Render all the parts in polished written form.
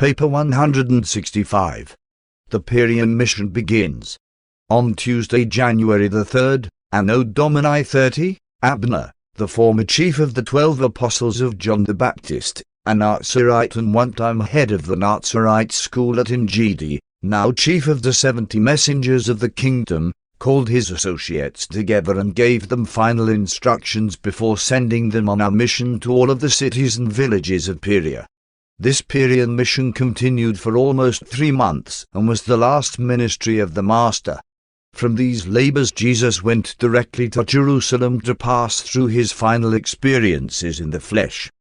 Paper 165. The Perean mission begins. On Tuesday, January the 3rd, Anno Domini 30, Abner, the former chief of the 12 apostles of John the Baptist, a Nazarite and one-time head of the Nazarite school at Engedi, now chief of the 70 messengers of the kingdom, called his associates together and gave them final instructions before sending them on a mission to all of the cities and villages of Perea. This Perean mission continued for almost 3 months and was the last ministry of the Master. From these labors Jesus went directly to Jerusalem to pass through his final experiences in the flesh.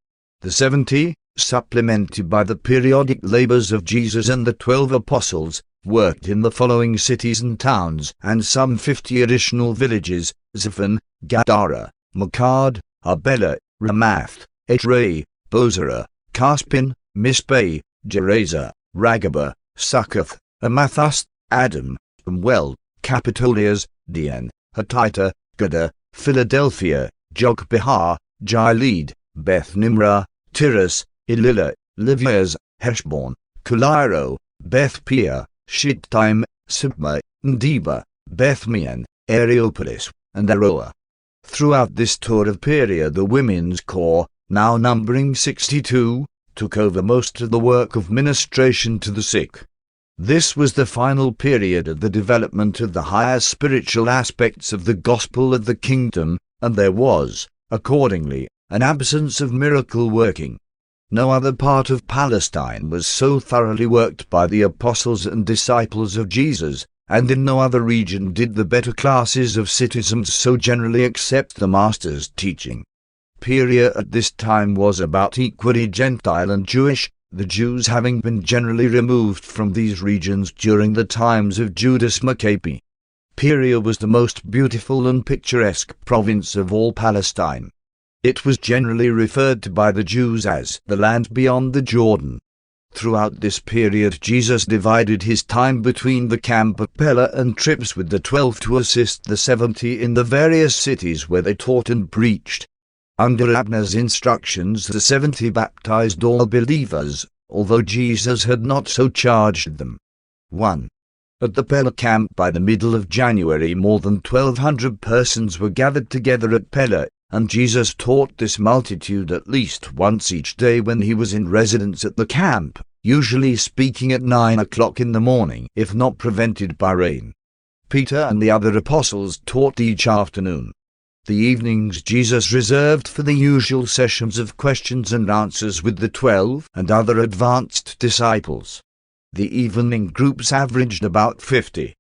The 70, supplemented by the periodic labors of Jesus and the 12 apostles, worked in the following cities and towns and some 50 additional villages: Zaphon, Gadara, Makad, Arbela, Ramath, Edrei, Bozrah, Caspin, Mizpeh, Gerasa, Ragaba, Succoth, Amathus, Adam, Samuel, Capitolias, Dian, Hatita, Gada, Philadelphia, Jogbehar, Gilead, Beth Nimrah, Tyrus, Elila, Livias, Heshbon, Kuliro, Beth Peor, Shittim, Sibma, Ndeba, Bethmian, Areopolis, and Aroa. Throughout this tour of Perea, the women's corps, now numbering 62, took over most of the work of ministration to the sick. This was the final period of the development of the higher spiritual aspects of the gospel of the kingdom, and there was, accordingly, an absence of miracle working. No other part of Palestine was so thoroughly worked by the apostles and disciples of Jesus, and in no other region did the better classes of citizens so generally accept the Master's teaching. Perea at this time was about equally Gentile and Jewish, the Jews having been generally removed from these regions during the times of Judas Maccabi. Perea was the most beautiful and picturesque province of all Palestine. It was generally referred to by the Jews as the land beyond the Jordan. Throughout this period Jesus divided his time between the camp at Perea and trips with the 12 to assist the 70 in the various cities where they taught and preached. Under Abner's instructions, the 70 baptized all believers, although Jesus had not so charged them. 1. At the Perea camp by the middle of January, more than 1,200 persons were gathered together at Perea, and Jesus taught this multitude at least once each day when he was in residence at the camp, usually speaking at 9 o'clock in the morning, if not prevented by rain. Peter and the other apostles taught each afternoon. The evenings Jesus reserved for the usual sessions of questions and answers with the 12 and other advanced disciples. The evening groups averaged about 50.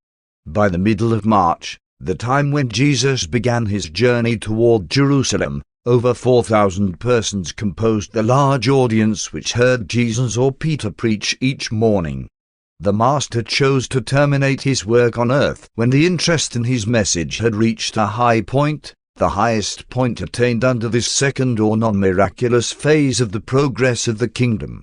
By the middle of March, the time when Jesus began his journey toward Jerusalem, over 4,000 persons composed the large audience which heard Jesus or Peter preach each morning. The Master chose to terminate his work on earth when the interest in his message had reached a high point, the highest point attained under this second or non-miraculous phase of the progress of the kingdom.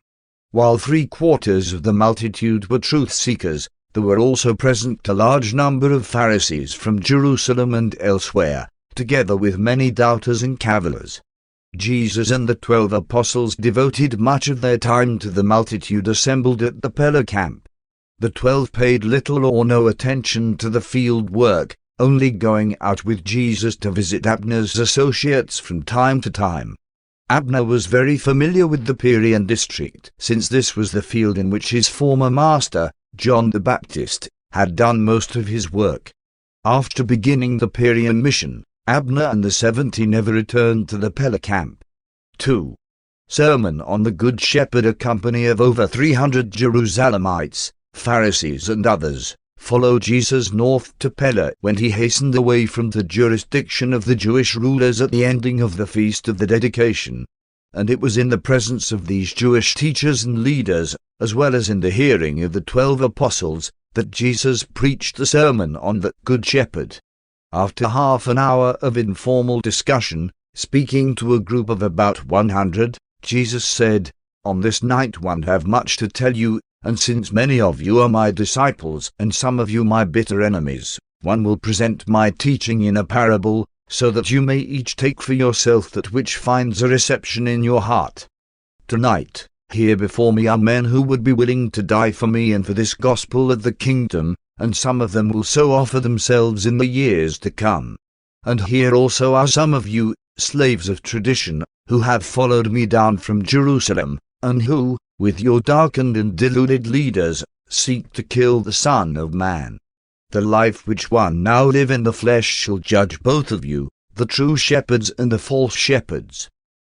While 3/4 of the multitude were truth-seekers, there were also present a large number of Pharisees from Jerusalem and elsewhere, together with many doubters and cavillers. Jesus and the 12 apostles devoted much of their time to the multitude assembled at the Perea camp. The 12 paid little or no attention to the field work, only going out with Jesus to visit Abner's associates from time to time. Abner was very familiar with the Perean district, since this was the field in which his former master, John the Baptist, had done most of his work. After beginning the Perean mission, Abner and the 70 never returned to the Perea camp. 2. Sermon on the Good Shepherd. A company of over 300 Jerusalemites, Pharisees and others, followed Jesus north to Perea when he hastened away from the jurisdiction of the Jewish rulers at the ending of the Feast of the Dedication. And it was in the presence of these Jewish teachers and leaders, as well as in the hearing of the 12 apostles, that Jesus preached the sermon on the Good Shepherd. After half an hour of informal discussion, speaking to a group of about 100, Jesus said, "On this night one have much to tell you, and since many of you are my disciples and some of you my bitter enemies, one will present my teaching in a parable, so that you may each take for yourself that which finds a reception in your heart. Tonight, Here before me are men who would be willing to die for me and for this gospel of the kingdom, and some of them will so offer themselves in the years to come. And here also are some of you, slaves of tradition, who have followed me down from Jerusalem, and who, with your darkened and deluded leaders, seek to kill the Son of Man. The life which one now live in the flesh shall judge both of you, the true shepherds and the false shepherds.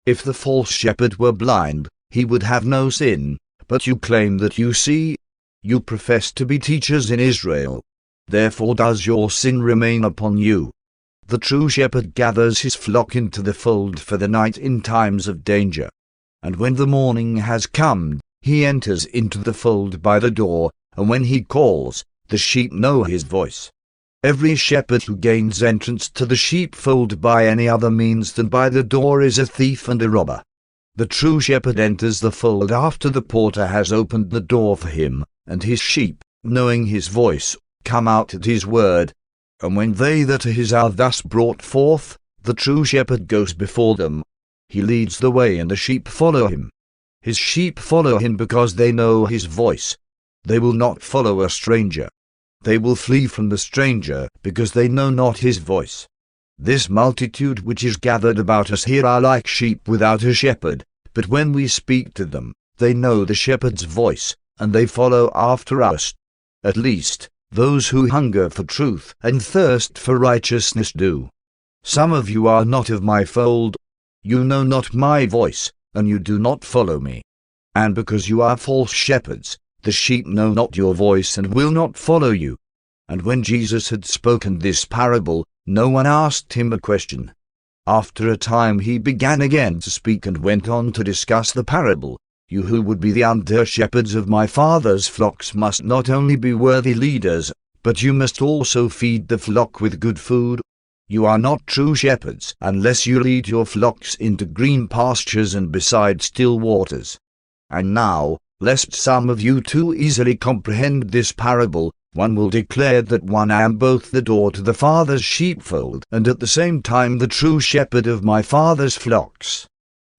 If the false shepherd were blind, he would have no sin, but you claim that you see. You profess to be teachers in Israel. Therefore does your sin remain upon you. The true shepherd gathers his flock into the fold for the night in times of danger. And when the morning has come, he enters into the fold by the door, and when he calls, the sheep know his voice. Every shepherd who gains entrance to the sheepfold by any other means than by the door is a thief and a robber. The true shepherd enters the fold after the porter has opened the door for him, and his sheep, knowing his voice, come out at his word. And when they that are his are thus brought forth, the true shepherd goes before them. He leads the way, and the sheep follow him. His sheep follow him because they know his voice. They will not follow a stranger. They will flee from the stranger, because they know not his voice. This multitude which is gathered about us here are like sheep without a shepherd, but when we speak to them, they know the shepherd's voice, and they follow after us. At least, those who hunger for truth and thirst for righteousness do. Some of you are not of my fold. You know not my voice, and you do not follow me. And because you are false shepherds, the sheep know not your voice and will not follow you. And when Jesus had spoken this parable, no one asked him a question. After a time he began again to speak and went on to discuss the parable. You who would be the under-shepherds of my Father's flocks must not only be worthy leaders, but you must also feed the flock with good food. You are not true shepherds unless you lead your flocks into green pastures and beside still waters. And now, lest some of you too easily comprehend this parable, one will declare that I am both the door to the Father's sheepfold and at the same time the true shepherd of my Father's flocks.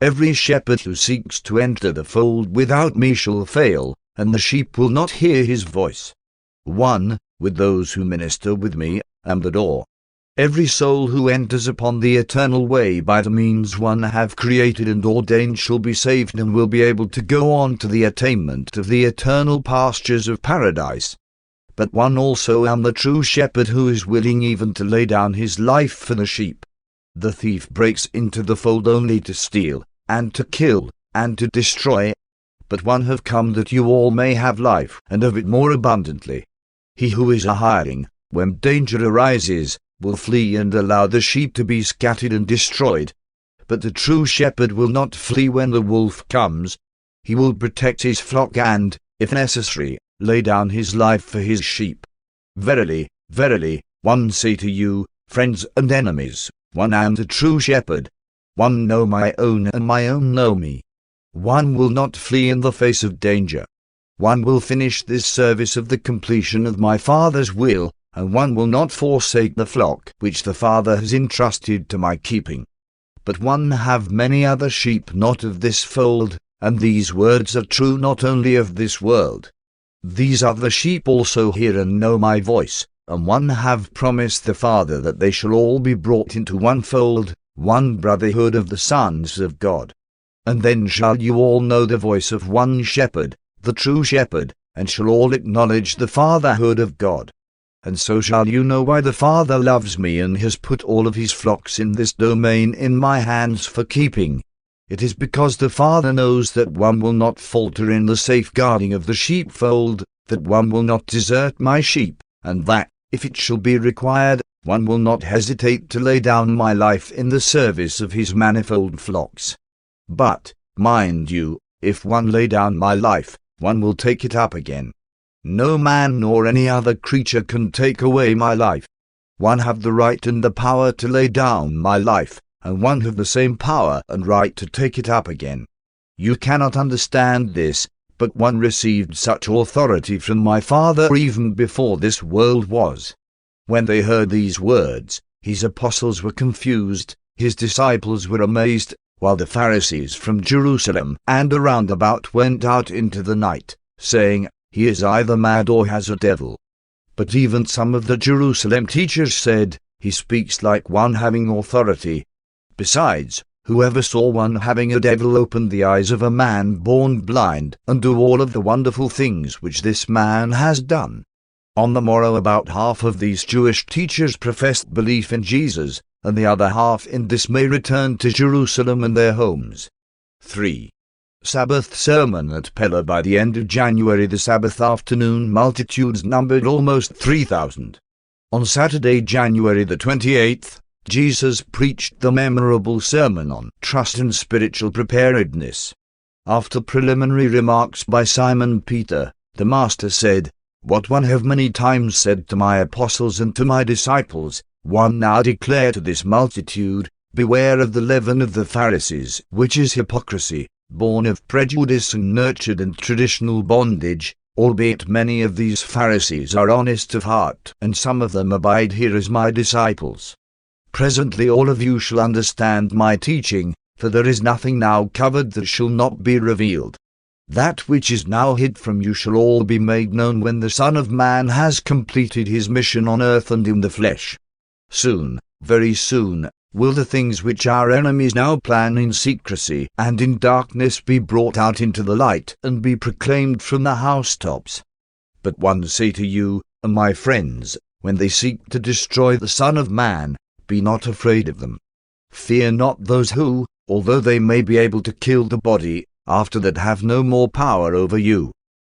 Every shepherd who seeks to enter the fold without me shall fail, and the sheep will not hear his voice. 1. With those who minister with me, am the door. Every soul who enters upon the eternal way by the means one have created and ordained shall be saved and will be able to go on to the attainment of the eternal pastures of paradise. But one also am the true shepherd who is willing even to lay down his life for the sheep. The thief breaks into the fold only to steal, and to kill, and to destroy. But one have come that you all may have life, and of it more abundantly. He who is a hireling, when danger arises, will flee and allow the sheep to be scattered and destroyed. But the true shepherd will not flee when the wolf comes. He will protect his flock and, if necessary, lay down his life for his sheep. Verily, verily, one say to you, friends and enemies, one am the true shepherd. One know my own and my own know me. One will not flee in the face of danger. One will finish this service of the completion of my Father's will, and one will not forsake the flock which the Father has entrusted to my keeping. But one have many other sheep not of this fold, and these words are true not only of this world. These other sheep also hear and know my voice, and one have promised the Father that they shall all be brought into one fold, one brotherhood of the sons of God. And then shall you all know the voice of one shepherd, the true shepherd, and shall all acknowledge the fatherhood of God. And so shall you know why the Father loves me and has put all of his flocks in this domain in my hands for keeping. It is because the Father knows that one will not falter in the safeguarding of the sheepfold, that one will not desert my sheep, and that, if it shall be required, one will not hesitate to lay down my life in the service of his manifold flocks. But, mind you, if one lay down my life, one will take it up again. No man nor any other creature can take away my life. One have the right and the power to lay down my life, and one have the same power and right to take it up again. You cannot understand this, but one received such authority from my Father even before this world was. When they heard these words, his apostles were confused, his disciples were amazed. while the Pharisees from Jerusalem and around about went out into the night, saying, He is either mad or has a devil. But even some of the Jerusalem teachers said, He speaks like one having authority. Besides, whoever saw one having a devil open the eyes of a man born blind, and do all of the wonderful things which this man has done? On the morrow about half of these Jewish teachers professed belief in Jesus, and the other half in dismay returned to Jerusalem and their homes. 3. Sabbath sermon at Perea. By the end of January, the Sabbath afternoon multitudes numbered almost 3,000. On Saturday, January the 28th, Jesus preached the memorable sermon on trust and spiritual preparedness. After preliminary remarks by Simon Peter, the Master said, What one have many times said to my apostles and to my disciples, one now declare to this multitude, Beware of the leaven of the Pharisees, which is hypocrisy, born of prejudice and nurtured in traditional bondage, albeit many of these Pharisees are honest of heart, and some of them abide here as my disciples. Presently all of you shall understand my teaching, for there is nothing now covered that shall not be revealed. That which is now hid from you shall all be made known when the Son of Man has completed his mission on earth and in the flesh. Soon, very soon, will the things which our enemies now plan in secrecy and in darkness be brought out into the light and be proclaimed from the housetops. But one say to you, my friends, when they seek to destroy the Son of Man, be not afraid of them. Fear not those who, although they may be able to kill the body, after that have no more power over you.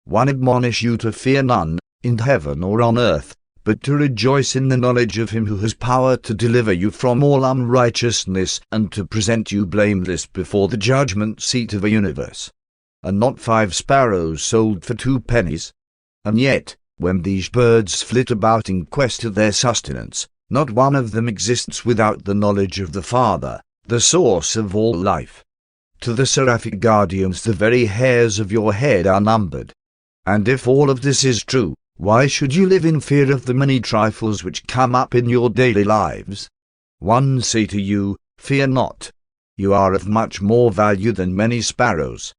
One admonish you to fear none, in heaven or on earth, but to rejoice in the knowledge of him who has power to deliver you from all unrighteousness and to present you blameless before the judgment seat of a universe. And not 5 sparrows sold for 2 pennies? And yet, when these birds flit about in quest of their sustenance, not one of them exists without the knowledge of the Father, the source of all life. To the seraphic guardians the very hairs of your head are numbered. And if all of this is true, why should you live in fear of the many trifles which come up in your daily lives? One say to you, Fear not. You are of much more value than many sparrows.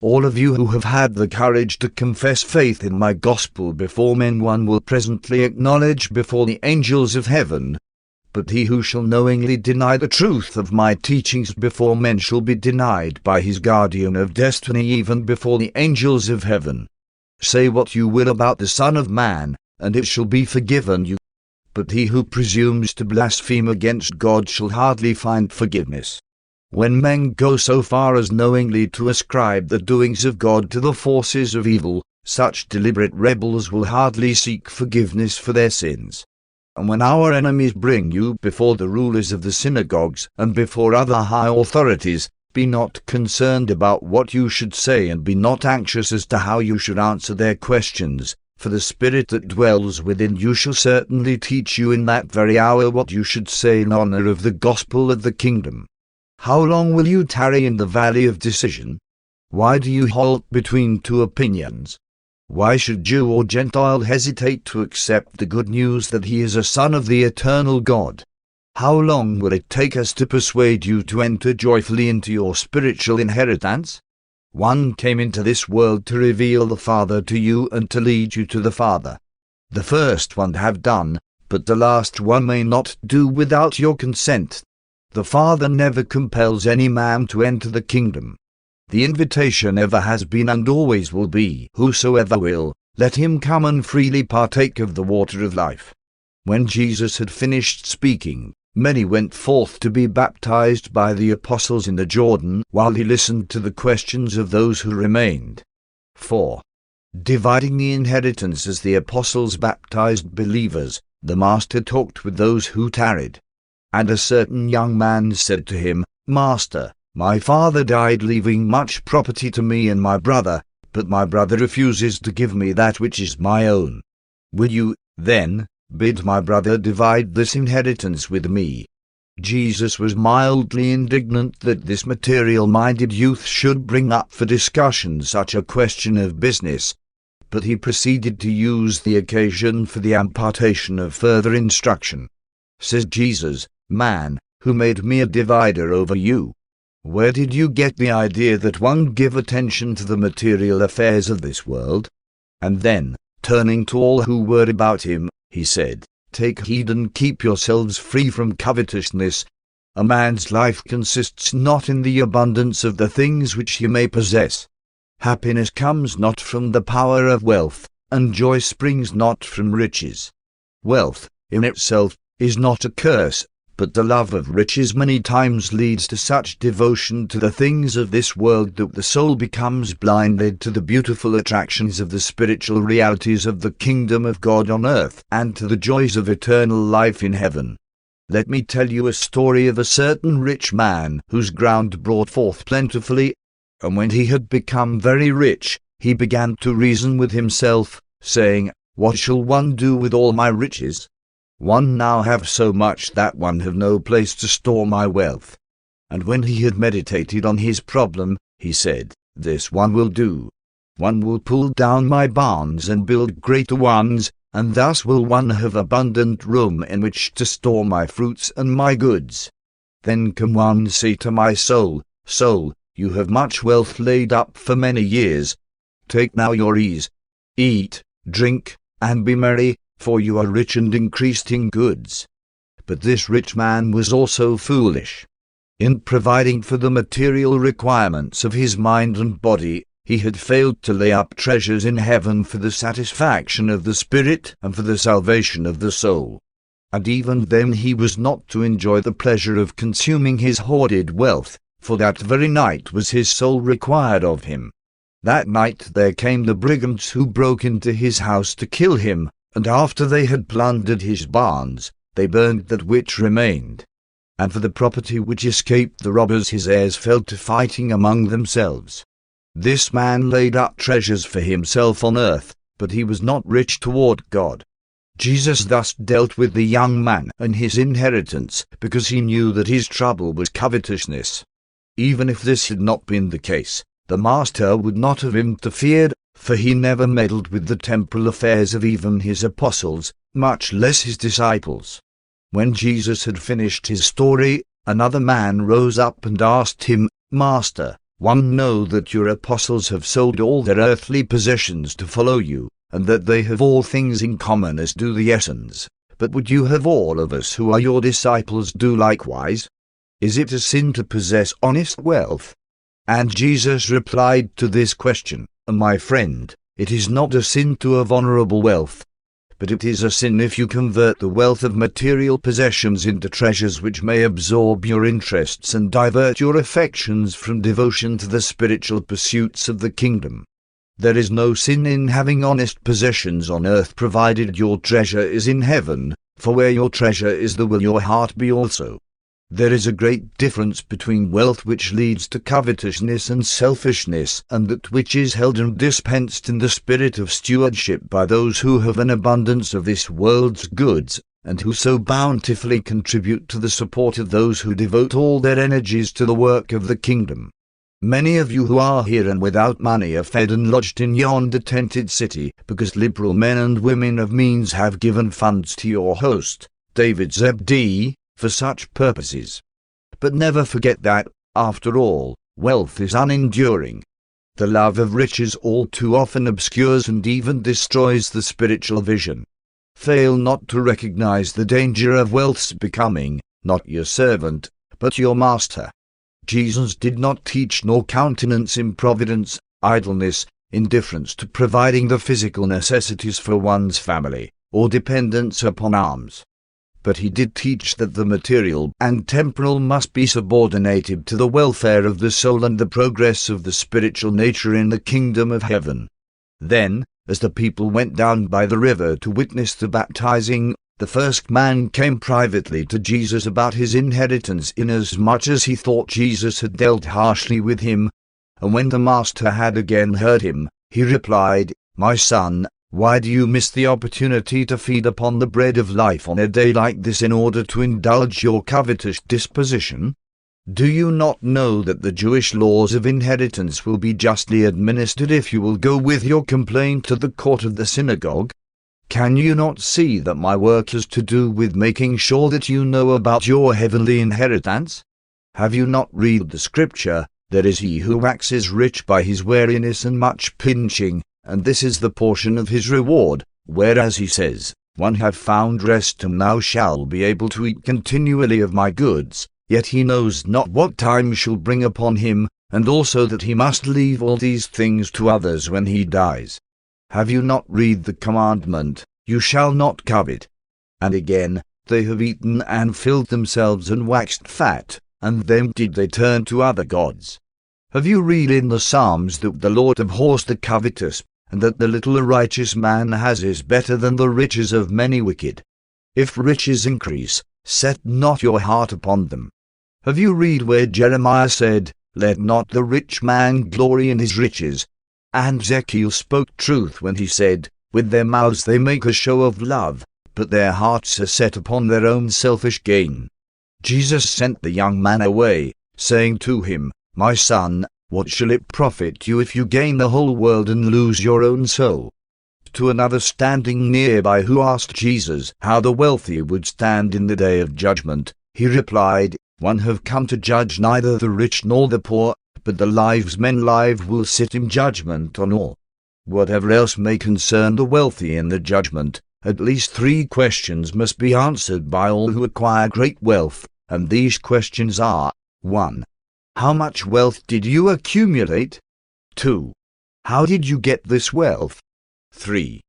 All of you who have had the courage to confess faith in my gospel before men, one will presently acknowledge before the angels of heaven. But he who shall knowingly deny the truth of my teachings before men shall be denied by his guardian of destiny even before the angels of heaven. Say what you will about the Son of Man, and it shall be forgiven you. But he who presumes to blaspheme against God shall hardly find forgiveness. When men go so far as knowingly to ascribe the doings of God to the forces of evil, such deliberate rebels will hardly seek forgiveness for their sins. And when our enemies bring you before the rulers of the synagogues and before other high authorities, be not concerned about what you should say, and be not anxious as to how you should answer their questions, for the Spirit that dwells within you shall certainly teach you in that very hour what you should say in honor of the gospel of the kingdom. How long will you tarry in the valley of decision? Why do you halt between 2 opinions? Why should Jew or Gentile hesitate to accept the good news that he is a son of the eternal God? How long will it take us to persuade you to enter joyfully into your spiritual inheritance? One came into this world to reveal the Father to you and to lead you to the Father. The first one have done, but the last one may not do without your consent. The Father never compels any man to enter the kingdom. The invitation ever has been and always will be, whosoever will, let him come and freely partake of the water of life. When Jesus had finished speaking, many went forth to be baptized by the apostles in the Jordan, while he listened to the questions of those who remained. 4. Dividing the inheritance as the apostles baptized believers, the Master talked with those who tarried. And a certain young man said to him, Master, my father died leaving much property to me and my brother, but my brother refuses to give me that which is my own. Will you, then, bid my brother divide this inheritance with me? Jesus was mildly indignant that this material-minded youth should bring up for discussion such a question of business, but he proceeded to use the occasion for the impartation of further instruction. Says Jesus, Man, who made me a divider over you? Where did you get the idea that one give attention to the material affairs of this world? And then, turning to all who were about him, he said, Take heed and keep yourselves free from covetousness. A man's life consists not in the abundance of the things which he may possess. Happiness comes not from the power of wealth, and joy springs not from riches. Wealth, in itself, is not a curse, but the love of riches many times leads to such devotion to the things of this world that the soul becomes blinded to the beautiful attractions of the spiritual realities of the kingdom of God on earth and to the joys of eternal life in heaven. Let me tell you a story of a certain rich man whose ground brought forth plentifully, and when he had become very rich, he began to reason with himself, saying, What shall one do with all my riches? One now have so much that one have no place to store my wealth. And when he had meditated on his problem, he said, This one will do. One will pull down my barns and build greater ones, and thus will one have abundant room in which to store my fruits and my goods. Then can one say to my soul, Soul, you have much wealth laid up for many years. Take now your ease. Eat, drink, and be merry, for you are rich and increased in goods. But this rich man was also foolish. In providing for the material requirements of his mind and body, he had failed to lay up treasures in heaven for the satisfaction of the spirit and for the salvation of the soul. And even then he was not to enjoy the pleasure of consuming his hoarded wealth, for that very night was his soul required of him. That night there came the brigands who broke into his house to kill him, and after they had plundered his barns, they burned that which remained. And for the property which escaped the robbers his heirs fell to fighting among themselves. This man laid up treasures for himself on earth, but he was not rich toward God. Jesus thus dealt with the young man and his inheritance, because he knew that his trouble was covetousness. Even if this had not been the case, the Master would not have interfered, for he never meddled with the temporal affairs of even his apostles, much less his disciples. When Jesus had finished his story, another man rose up and asked him, Master, one know that your apostles have sold all their earthly possessions to follow you, and that they have all things in common as do the Essenes. But would you have all of us who are your disciples do likewise? Is it a sin to possess honest wealth? And Jesus replied to this question, My friend, it is not a sin to have honorable wealth, but it is a sin if you convert the wealth of material possessions into treasures which may absorb your interests and divert your affections from devotion to the spiritual pursuits of the kingdom. There is no sin in having honest possessions on earth provided your treasure is in heaven, for where your treasure is there will your heart be also. There is a great difference between wealth which leads to covetousness and selfishness, and that which is held and dispensed in the spirit of stewardship by those who have an abundance of this world's goods, and who so bountifully contribute to the support of those who devote all their energies to the work of the kingdom. Many of you who are here and without money are fed and lodged in yonder tented city, because liberal men and women of means have given funds to your host, David Zebdee, for such purposes. But never forget that, after all, wealth is unenduring. The love of riches all too often obscures and even destroys the spiritual vision. Fail not to recognize the danger of wealth's becoming, not your servant, but your master. Jesus did not teach nor countenance improvidence, idleness, indifference to providing the physical necessities for one's family, or dependence upon alms. But he did teach that the material and temporal must be subordinated to the welfare of the soul and the progress of the spiritual nature in the kingdom of heaven. Then, as the people went down by the river to witness the baptizing, the first man came privately to Jesus about his inheritance, inasmuch as he thought Jesus had dealt harshly with him. And when the master had again heard him, he replied, My son, why do you miss the opportunity to feed upon the bread of life on a day like this in order to indulge your covetous disposition? Do you not know that the Jewish laws of inheritance will be justly administered if you will go with your complaint to the court of the synagogue? Can you not see that my work is to do with making sure that you know about your heavenly inheritance? Have you not read the scripture, there is he who waxes rich by his weariness and much pinching, and this is the portion of his reward, whereas he says, one have found rest and now shall be able to eat continually of my goods, yet he knows not what time shall bring upon him, and also that he must leave all these things to others when he dies. Have you not read the commandment, you shall not covet? And again, they have eaten and filled themselves and waxed fat, and then did they turn to other gods. Have you read in the Psalms that the Lord abhors the covetous, and that the little a righteous man has is better than the riches of many wicked? If riches increase, set not your heart upon them. Have you read where Jeremiah said, let not the rich man glory in his riches? And Ezekiel spoke truth when he said, with their mouths they make a show of love, but their hearts are set upon their own selfish gain. Jesus sent the young man away, saying to him, my son, what shall it profit you if you gain the whole world and lose your own soul? To another standing nearby who asked Jesus how the wealthy would stand in the day of judgment, he replied, one have come to judge neither the rich nor the poor, but the lives men live will sit in judgment on all. Whatever else may concern the wealthy in the judgment, at least 3 questions must be answered by all who acquire great wealth, and these questions are, 1. How much wealth did you accumulate? 2. How did you get this wealth? 3.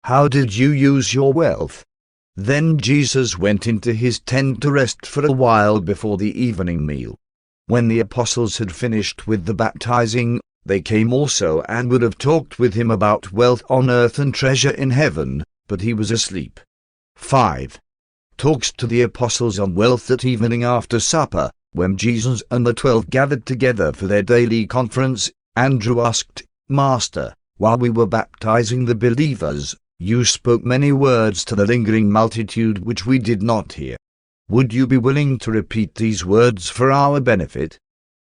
How did you use your wealth? Then Jesus went into his tent to rest for a while before the evening meal. When the apostles had finished with the baptizing, they came also and would have talked with him about wealth on earth and treasure in heaven, but he was asleep. 5. Talks to the apostles on wealth that evening after supper. When Jesus and the 12 gathered together for their daily conference, Andrew asked, Master, while we were baptizing the believers, you spoke many words to the lingering multitude which we did not hear. Would you be willing to repeat these words for our benefit?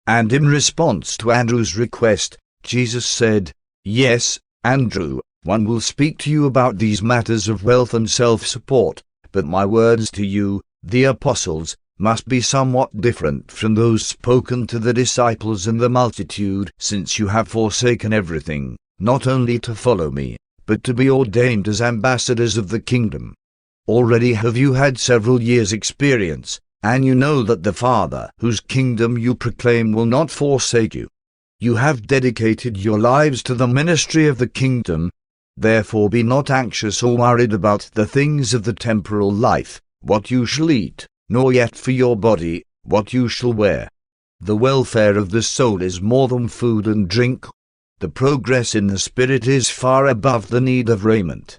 And in response to Andrew's request, Jesus said, Yes, Andrew, one will speak to you about these matters of wealth and self-support, but my words to you, the apostles, must be somewhat different from those spoken to the disciples and the multitude, since you have forsaken everything, not only to follow me, but to be ordained as ambassadors of the kingdom. Already have you had several years' experience, and you know that the Father, whose kingdom you proclaim, will not forsake you. You have dedicated your lives to the ministry of the kingdom. Therefore be not anxious or worried about the things of the temporal life, what you shall eat, nor yet for your body, what you shall wear. The welfare of the soul is more than food and drink. The progress in the spirit is far above the need of raiment.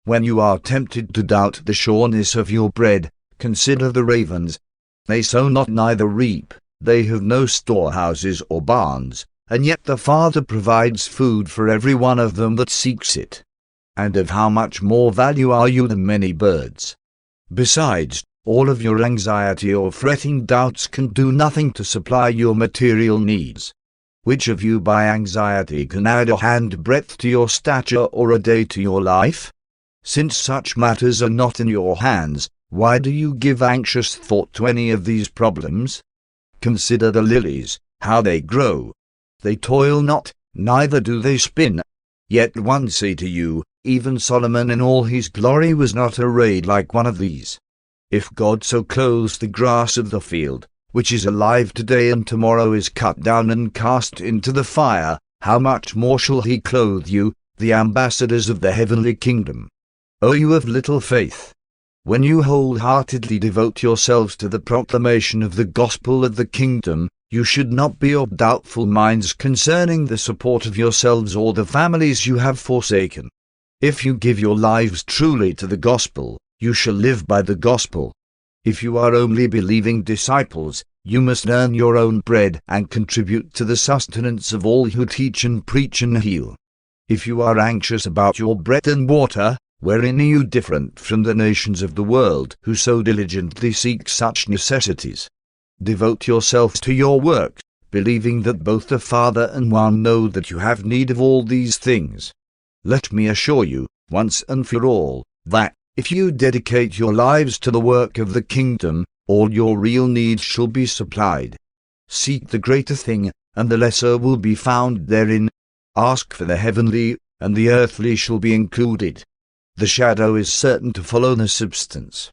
When you are tempted to doubt the sureness of your bread, consider the ravens. They sow not neither reap, they have no storehouses or barns, and yet the Father provides food for every one of them that seeks it. And of how much more value are you than many birds? Besides, all of your anxiety or fretting doubts can do nothing to supply your material needs. Which of you by anxiety can add a handbreadth to your stature or a day to your life? Since such matters are not in your hands, why do you give anxious thought to any of these problems? Consider the lilies, how they grow. They toil not, neither do they spin. Yet one say to you, even Solomon in all his glory was not arrayed like one of these. If God so clothes the grass of the field, which is alive today and tomorrow is cut down and cast into the fire, how much more shall he clothe you, the ambassadors of the heavenly kingdom? O you of little faith! When you wholeheartedly devote yourselves to the proclamation of the gospel of the kingdom, you should not be of doubtful minds concerning the support of yourselves or the families you have forsaken. If you give your lives truly to the gospel, you shall live by the gospel. If you are only believing disciples, you must earn your own bread and contribute to the sustenance of all who teach and preach and heal. If you are anxious about your bread and water, wherein are you different from the nations of the world who so diligently seek such necessities? Devote yourselves to your work, believing that both the Father and one know that you have need of all these things. Let me assure you, once and for all, that, if you dedicate your lives to the work of the kingdom, all your real needs shall be supplied. Seek the greater thing, and the lesser will be found therein. Ask for the heavenly, and the earthly shall be included. The shadow is certain to follow the substance.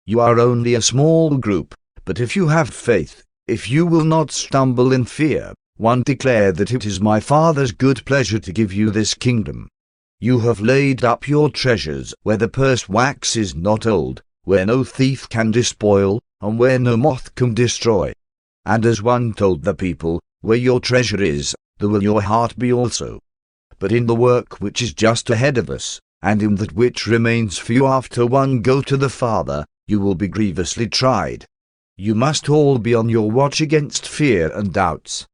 You are only a small group, but if you have faith, if you will not stumble in fear, one declare that it is my Father's good pleasure to give you this kingdom. You have laid up your treasures where the purse waxes not old, where no thief can despoil, and where no moth can destroy. And as one told the people, where your treasure is, there will your heart be also. But in the work which is just ahead of us, and in that which remains for you after one go to the Father, you will be grievously tried. You must all be on your watch against fear and doubts.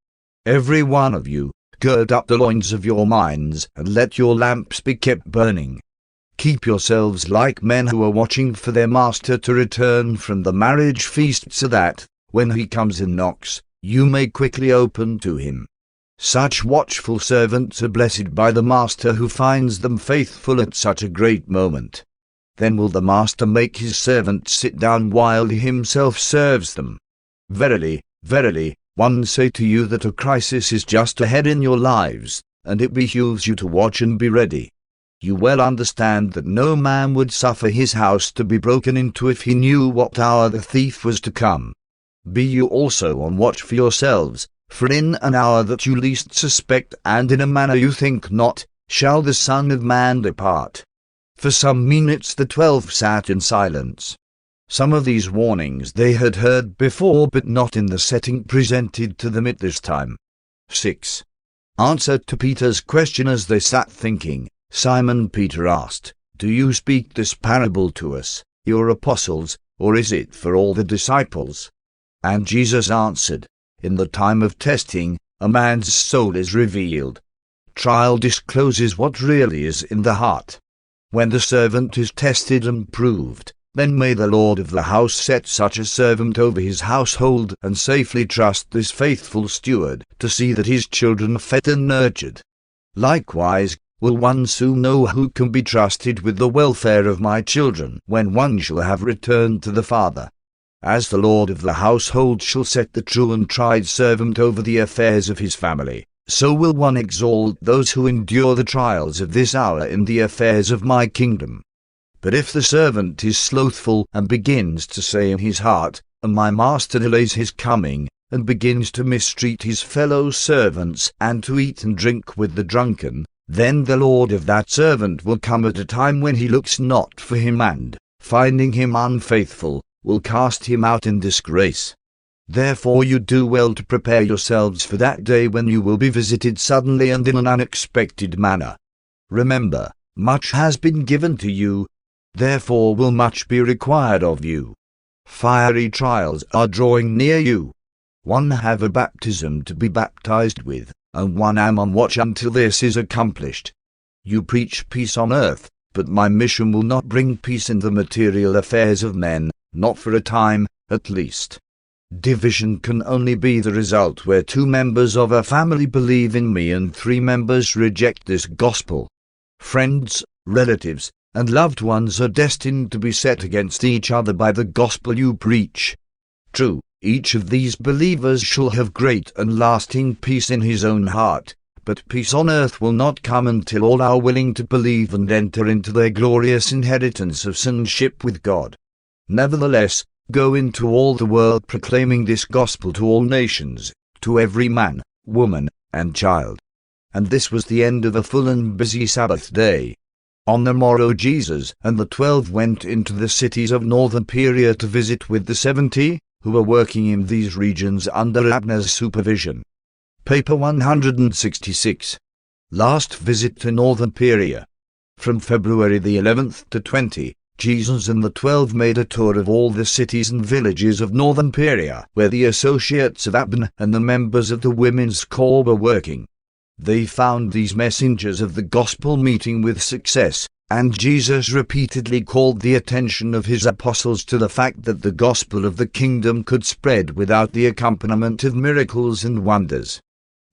Every one of you, gird up the loins of your minds, and let your lamps be kept burning. Keep yourselves like men who are watching for their master to return from the marriage feast, so that, when he comes and knocks, you may quickly open to him. Such watchful servants are blessed by the master who finds them faithful at such a great moment. Then will the master make his servants sit down while he himself serves them. Verily, verily, one say to you that a crisis is just ahead in your lives, and it behooves you to watch and be ready. You well understand that no man would suffer his house to be broken into if he knew what hour the thief was to come. Be you also on watch for yourselves, for in an hour that you least suspect, and in a manner you think not, shall the Son of Man depart. For some minutes the 12 sat in silence. Some of these warnings they had heard before, but not in the setting presented to them at this time. 6. Answer to Peter's question. As they sat thinking, Simon Peter asked, Do you speak this parable to us, your apostles, or is it for all the disciples? And Jesus answered, In the time of testing, a man's soul is revealed. Trial discloses what really is in the heart. When the servant is tested and proved, then may the Lord of the house set such a servant over his household, and safely trust this faithful steward to see that his children are fed and nurtured. Likewise, will one soon know who can be trusted with the welfare of my children, when one shall have returned to the Father. As the Lord of the household shall set the true and tried servant over the affairs of his family, so will one exalt those who endure the trials of this hour in the affairs of my kingdom. But if the servant is slothful, and begins to say in his heart, And my master delays his coming, and begins to mistreat his fellow servants, and to eat and drink with the drunken, then the Lord of that servant will come at a time when he looks not for him, and, finding him unfaithful, will cast him out in disgrace. Therefore you do well to prepare yourselves for that day when you will be visited suddenly and in an unexpected manner. Remember, much has been given to you, therefore will much be required of you. Fiery trials are drawing near you. One have a baptism to be baptized with, and one am on watch until this is accomplished. You preach peace on earth, but my mission will not bring peace in the material affairs of men, not for a time, at least. Division can only be the result where 2 members of a family believe in me and 3 members reject this gospel. Friends, relatives, and loved ones are destined to be set against each other by the gospel you preach. True, each of these believers shall have great and lasting peace in his own heart, but peace on earth will not come until all are willing to believe and enter into their glorious inheritance of sonship with God. Nevertheless, go into all the world proclaiming this gospel to all nations, to every man, woman, and child. And this was the end of a full and busy Sabbath day. On the morrow Jesus and the 12 went into the cities of northern Perea to visit with the 70, who were working in these regions under Abner's supervision. Paper 166. Last visit to northern Perea. From February the 11th to 20, Jesus and the 12 made a tour of all the cities and villages of northern Perea, where the associates of Abner and the members of the women's corps were working. They found these messengers of the gospel meeting with success, and Jesus repeatedly called the attention of his apostles to the fact that the gospel of the kingdom could spread without the accompaniment of miracles and wonders.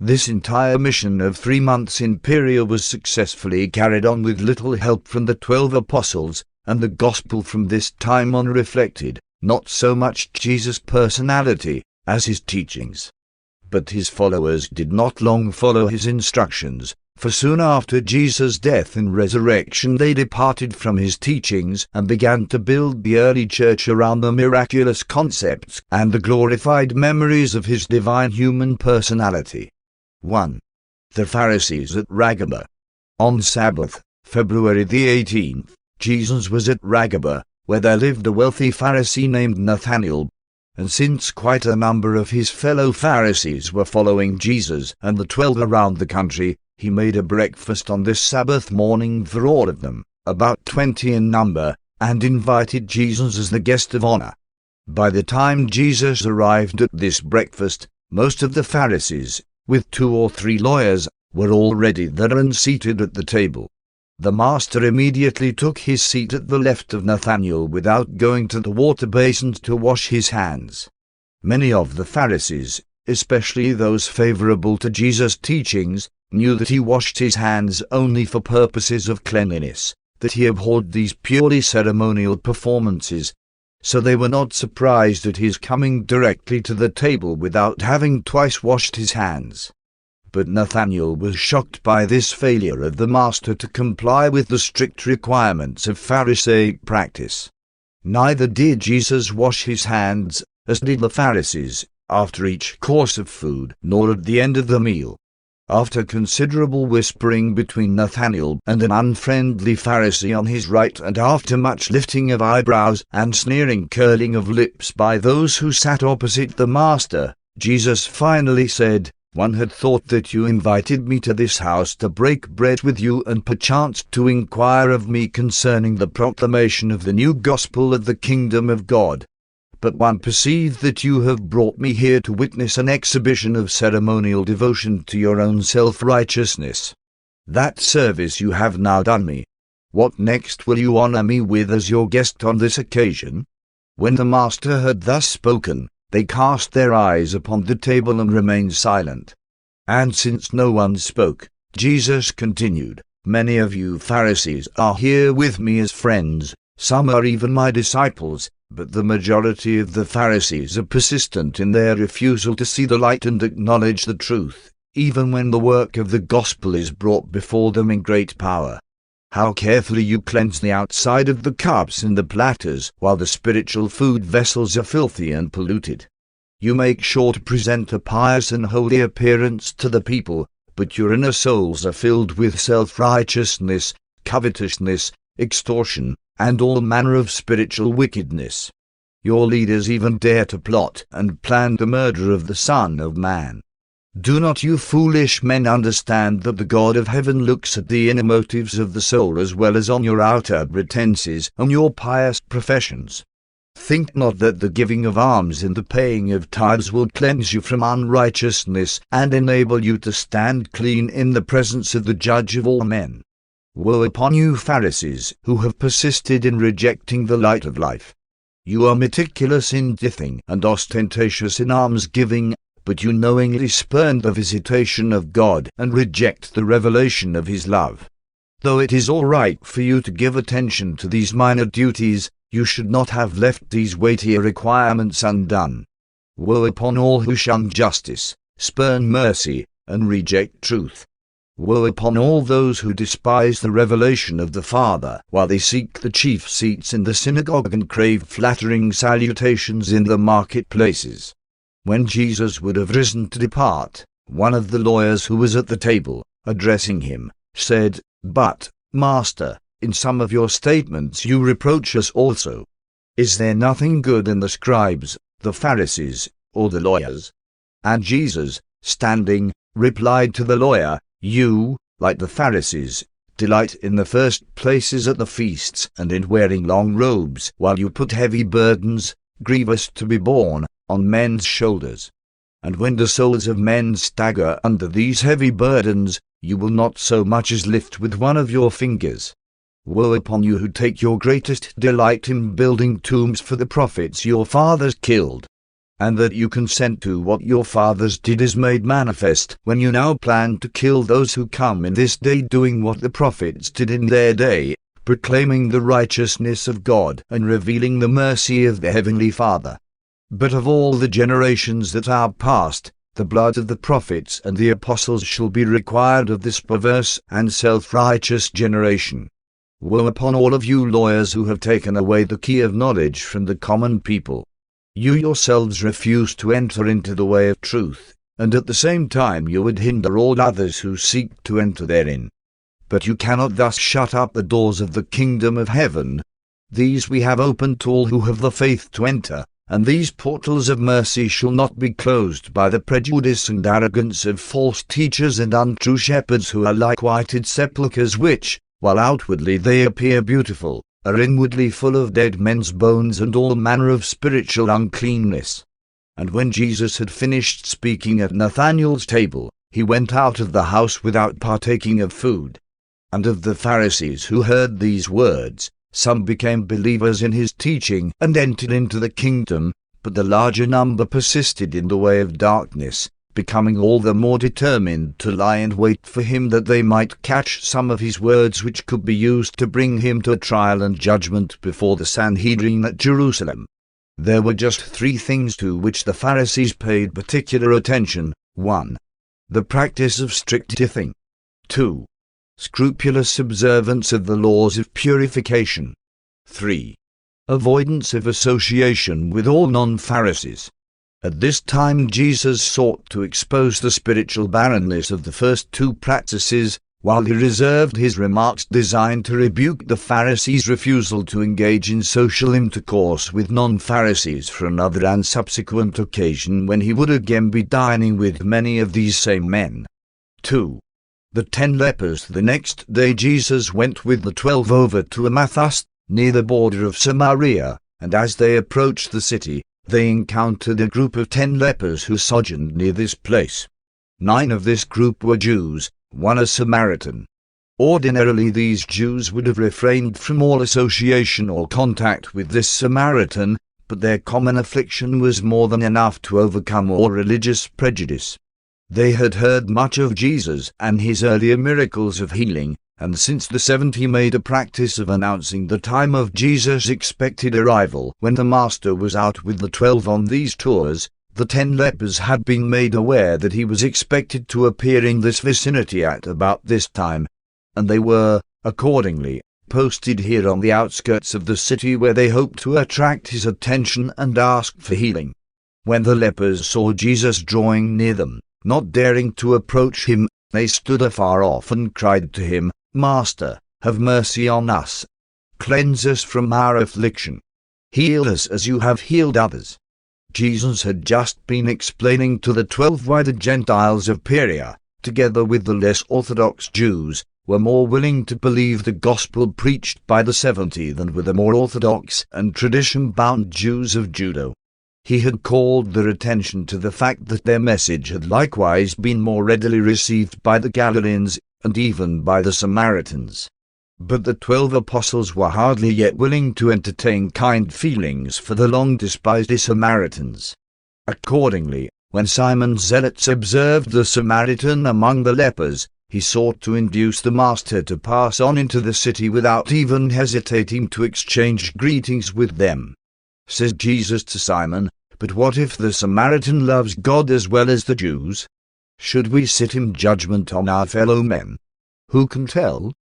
This entire mission of 3 months in Perea was successfully carried on with little help from the 12 apostles, and the gospel from this time on reflected, not so much Jesus' personality, as his teachings. But his followers did not long follow his instructions, for soon after Jesus' death and resurrection they departed from his teachings and began to build the early church around the miraculous concepts and the glorified memories of his divine human personality. 1. The Pharisees at Ragaba. On Sabbath, February the 18th, Jesus was at Ragaba, where there lived a wealthy Pharisee named Nathanael. And since quite a number of his fellow Pharisees were following Jesus and the 12 around the country, he made a breakfast on this Sabbath morning for all of them, about 20 in number, and invited Jesus as the guest of honor. By the time Jesus arrived at this breakfast, most of the Pharisees, with 2 or 3 lawyers, were already there and seated at the table. The master immediately took his seat at the left of Nathanael without going to the water basin to wash his hands. Many of the Pharisees, especially those favorable to Jesus' teachings, knew that he washed his hands only for purposes of cleanliness, that he abhorred these purely ceremonial performances. So they were not surprised at his coming directly to the table without having twice washed his hands. But Nathanael was shocked by this failure of the master to comply with the strict requirements of Pharisaic practice. Neither did Jesus wash his hands, as did the Pharisees, after each course of food, nor at the end of the meal. After considerable whispering between Nathanael and an unfriendly Pharisee on his right, and after much lifting of eyebrows and sneering curling of lips by those who sat opposite the master, Jesus finally said, "One had thought that you invited me to this house to break bread with you and perchance to inquire of me concerning the proclamation of the new gospel of the kingdom of God. But one perceived that you have brought me here to witness an exhibition of ceremonial devotion to your own self-righteousness. That service you have now done me. What next will you honor me with as your guest on this occasion?" When the master had thus spoken, they cast their eyes upon the table and remained silent. And since no one spoke, Jesus continued, "Many of you Pharisees are here with me as friends, some are even my disciples, but the majority of the Pharisees are persistent in their refusal to see the light and acknowledge the truth, even when the work of the gospel is brought before them in great power. How carefully you cleanse the outside of the cups and the platters, while the spiritual food vessels are filthy and polluted. You make sure to present a pious and holy appearance to the people, but your inner souls are filled with self-righteousness, covetousness, extortion, and all manner of spiritual wickedness. Your leaders even dare to plot and plan the murder of the Son of Man. Do not you foolish men understand that the God of heaven looks at the inner motives of the soul as well as on your outer pretenses and your pious professions? Think not that the giving of alms and the paying of tithes will cleanse you from unrighteousness and enable you to stand clean in the presence of the Judge of all men. Woe upon you Pharisees, who have persisted in rejecting the light of life. You are meticulous in tithing and ostentatious in almsgiving, but you knowingly spurn the visitation of God and reject the revelation of his love. Though it is all right for you to give attention to these minor duties, you should not have left these weightier requirements undone. Woe upon all who shun justice, spurn mercy, and reject truth. Woe upon all those who despise the revelation of the Father, while they seek the chief seats in the synagogue and crave flattering salutations in the marketplaces. When Jesus would have risen to depart, one of the lawyers who was at the table, addressing him, said, "But, Master, in some of your statements you reproach us also. Is there nothing good in the scribes, the Pharisees, or the lawyers?" And Jesus, standing, replied to the lawyer, "You, like the Pharisees, delight in the first places at the feasts and in wearing long robes, while you put heavy burdens, grievous to be borne, on men's shoulders. And when the souls of men stagger under these heavy burdens, you will not so much as lift with one of your fingers. Woe upon you who take your greatest delight in building tombs for the prophets your fathers killed. And that you consent to what your fathers did is made manifest when you now plan to kill those who come in this day doing what the prophets did in their day, proclaiming the righteousness of God and revealing the mercy of the Heavenly Father. But of all the generations that are past, the blood of the prophets and the apostles shall be required of this perverse and self-righteous generation. Woe upon all of you lawyers who have taken away the key of knowledge from the common people. You yourselves refuse to enter into the way of truth, and at the same time you would hinder all others who seek to enter therein. But you cannot thus shut up the doors of the kingdom of heaven. These we have opened to all who have the faith to enter, and these portals of mercy shall not be closed by the prejudice and arrogance of false teachers and untrue shepherds who are like whited sepulchres which, while outwardly they appear beautiful, are inwardly full of dead men's bones and all manner of spiritual uncleanness. And when Jesus had finished speaking at Nathanael's table, he went out of the house without partaking of food. And of the Pharisees who heard these words, some became believers in his teaching and entered into the kingdom, but the larger number persisted in the way of darkness, becoming all the more determined to lie in wait for him that they might catch some of his words which could be used to bring him to a trial and judgment before the Sanhedrin at Jerusalem. There were just three things to which the Pharisees paid particular attention. 1. The practice of strict tithing. 2. Scrupulous observance of the laws of purification. 3. Avoidance of association with all non-Pharisees. At this time Jesus sought to expose the spiritual barrenness of the first two practices, while he reserved his remarks designed to rebuke the Pharisees' refusal to engage in social intercourse with non-Pharisees for another and subsequent occasion when he would again be dining with many of these same men. 2. The 10 lepers. The next day Jesus went with the 12 over to Amathus, near the border of Samaria, and as they approached the city, they encountered a group of 10 lepers who sojourned near this place. 9 of this group were Jews, 1 a Samaritan. Ordinarily these Jews would have refrained from all association or contact with this Samaritan, but their common affliction was more than enough to overcome all religious prejudice. They had heard much of Jesus and his earlier miracles of healing, and since the 70 made a practice of announcing the time of Jesus' expected arrival when the Master was out with the 12 on these tours, the 10 lepers had been made aware that he was expected to appear in this vicinity at about this time, and they were, accordingly, posted here on the outskirts of the city where they hoped to attract his attention and ask for healing. When the lepers saw Jesus drawing near them, not daring to approach him, they stood afar off and cried to him, "Master, have mercy on us. Cleanse us from our affliction. Heal us as you have healed others." Jesus had just been explaining to the 12 why the Gentiles of Perea, together with the less orthodox Jews, were more willing to believe the gospel preached by the 70 than were the more orthodox and tradition-bound Jews of Judah. He had called their attention to the fact that their message had likewise been more readily received by the Galileans and even by the Samaritans. But the 12 apostles were hardly yet willing to entertain kind feelings for the long-despised Samaritans. Accordingly, when Simon Zealots observed the Samaritan among the lepers, he sought to induce the Master to pass on into the city without even hesitating to exchange greetings with them. Says Jesus to Simon, "But what if the Samaritan loves God as well as the Jews? Should we sit in judgment on our fellow men? Who can tell?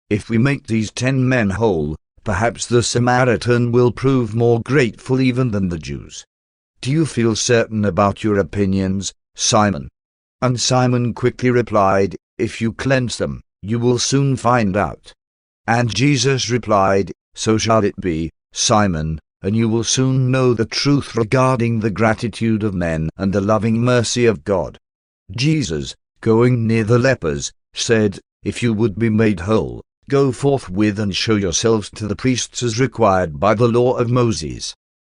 If we make these 10 men whole, perhaps the Samaritan will prove more grateful even than the Jews. Do you feel certain about your opinions, Simon?" And Simon quickly replied, "If you cleanse them, you will soon find out." And Jesus replied, "So shall it be, Simon, and you will soon know the truth regarding the gratitude of men and the loving mercy of God." Jesus, going near the lepers, said, "If you would be made whole, go forthwith and show yourselves to the priests as required by the law of Moses."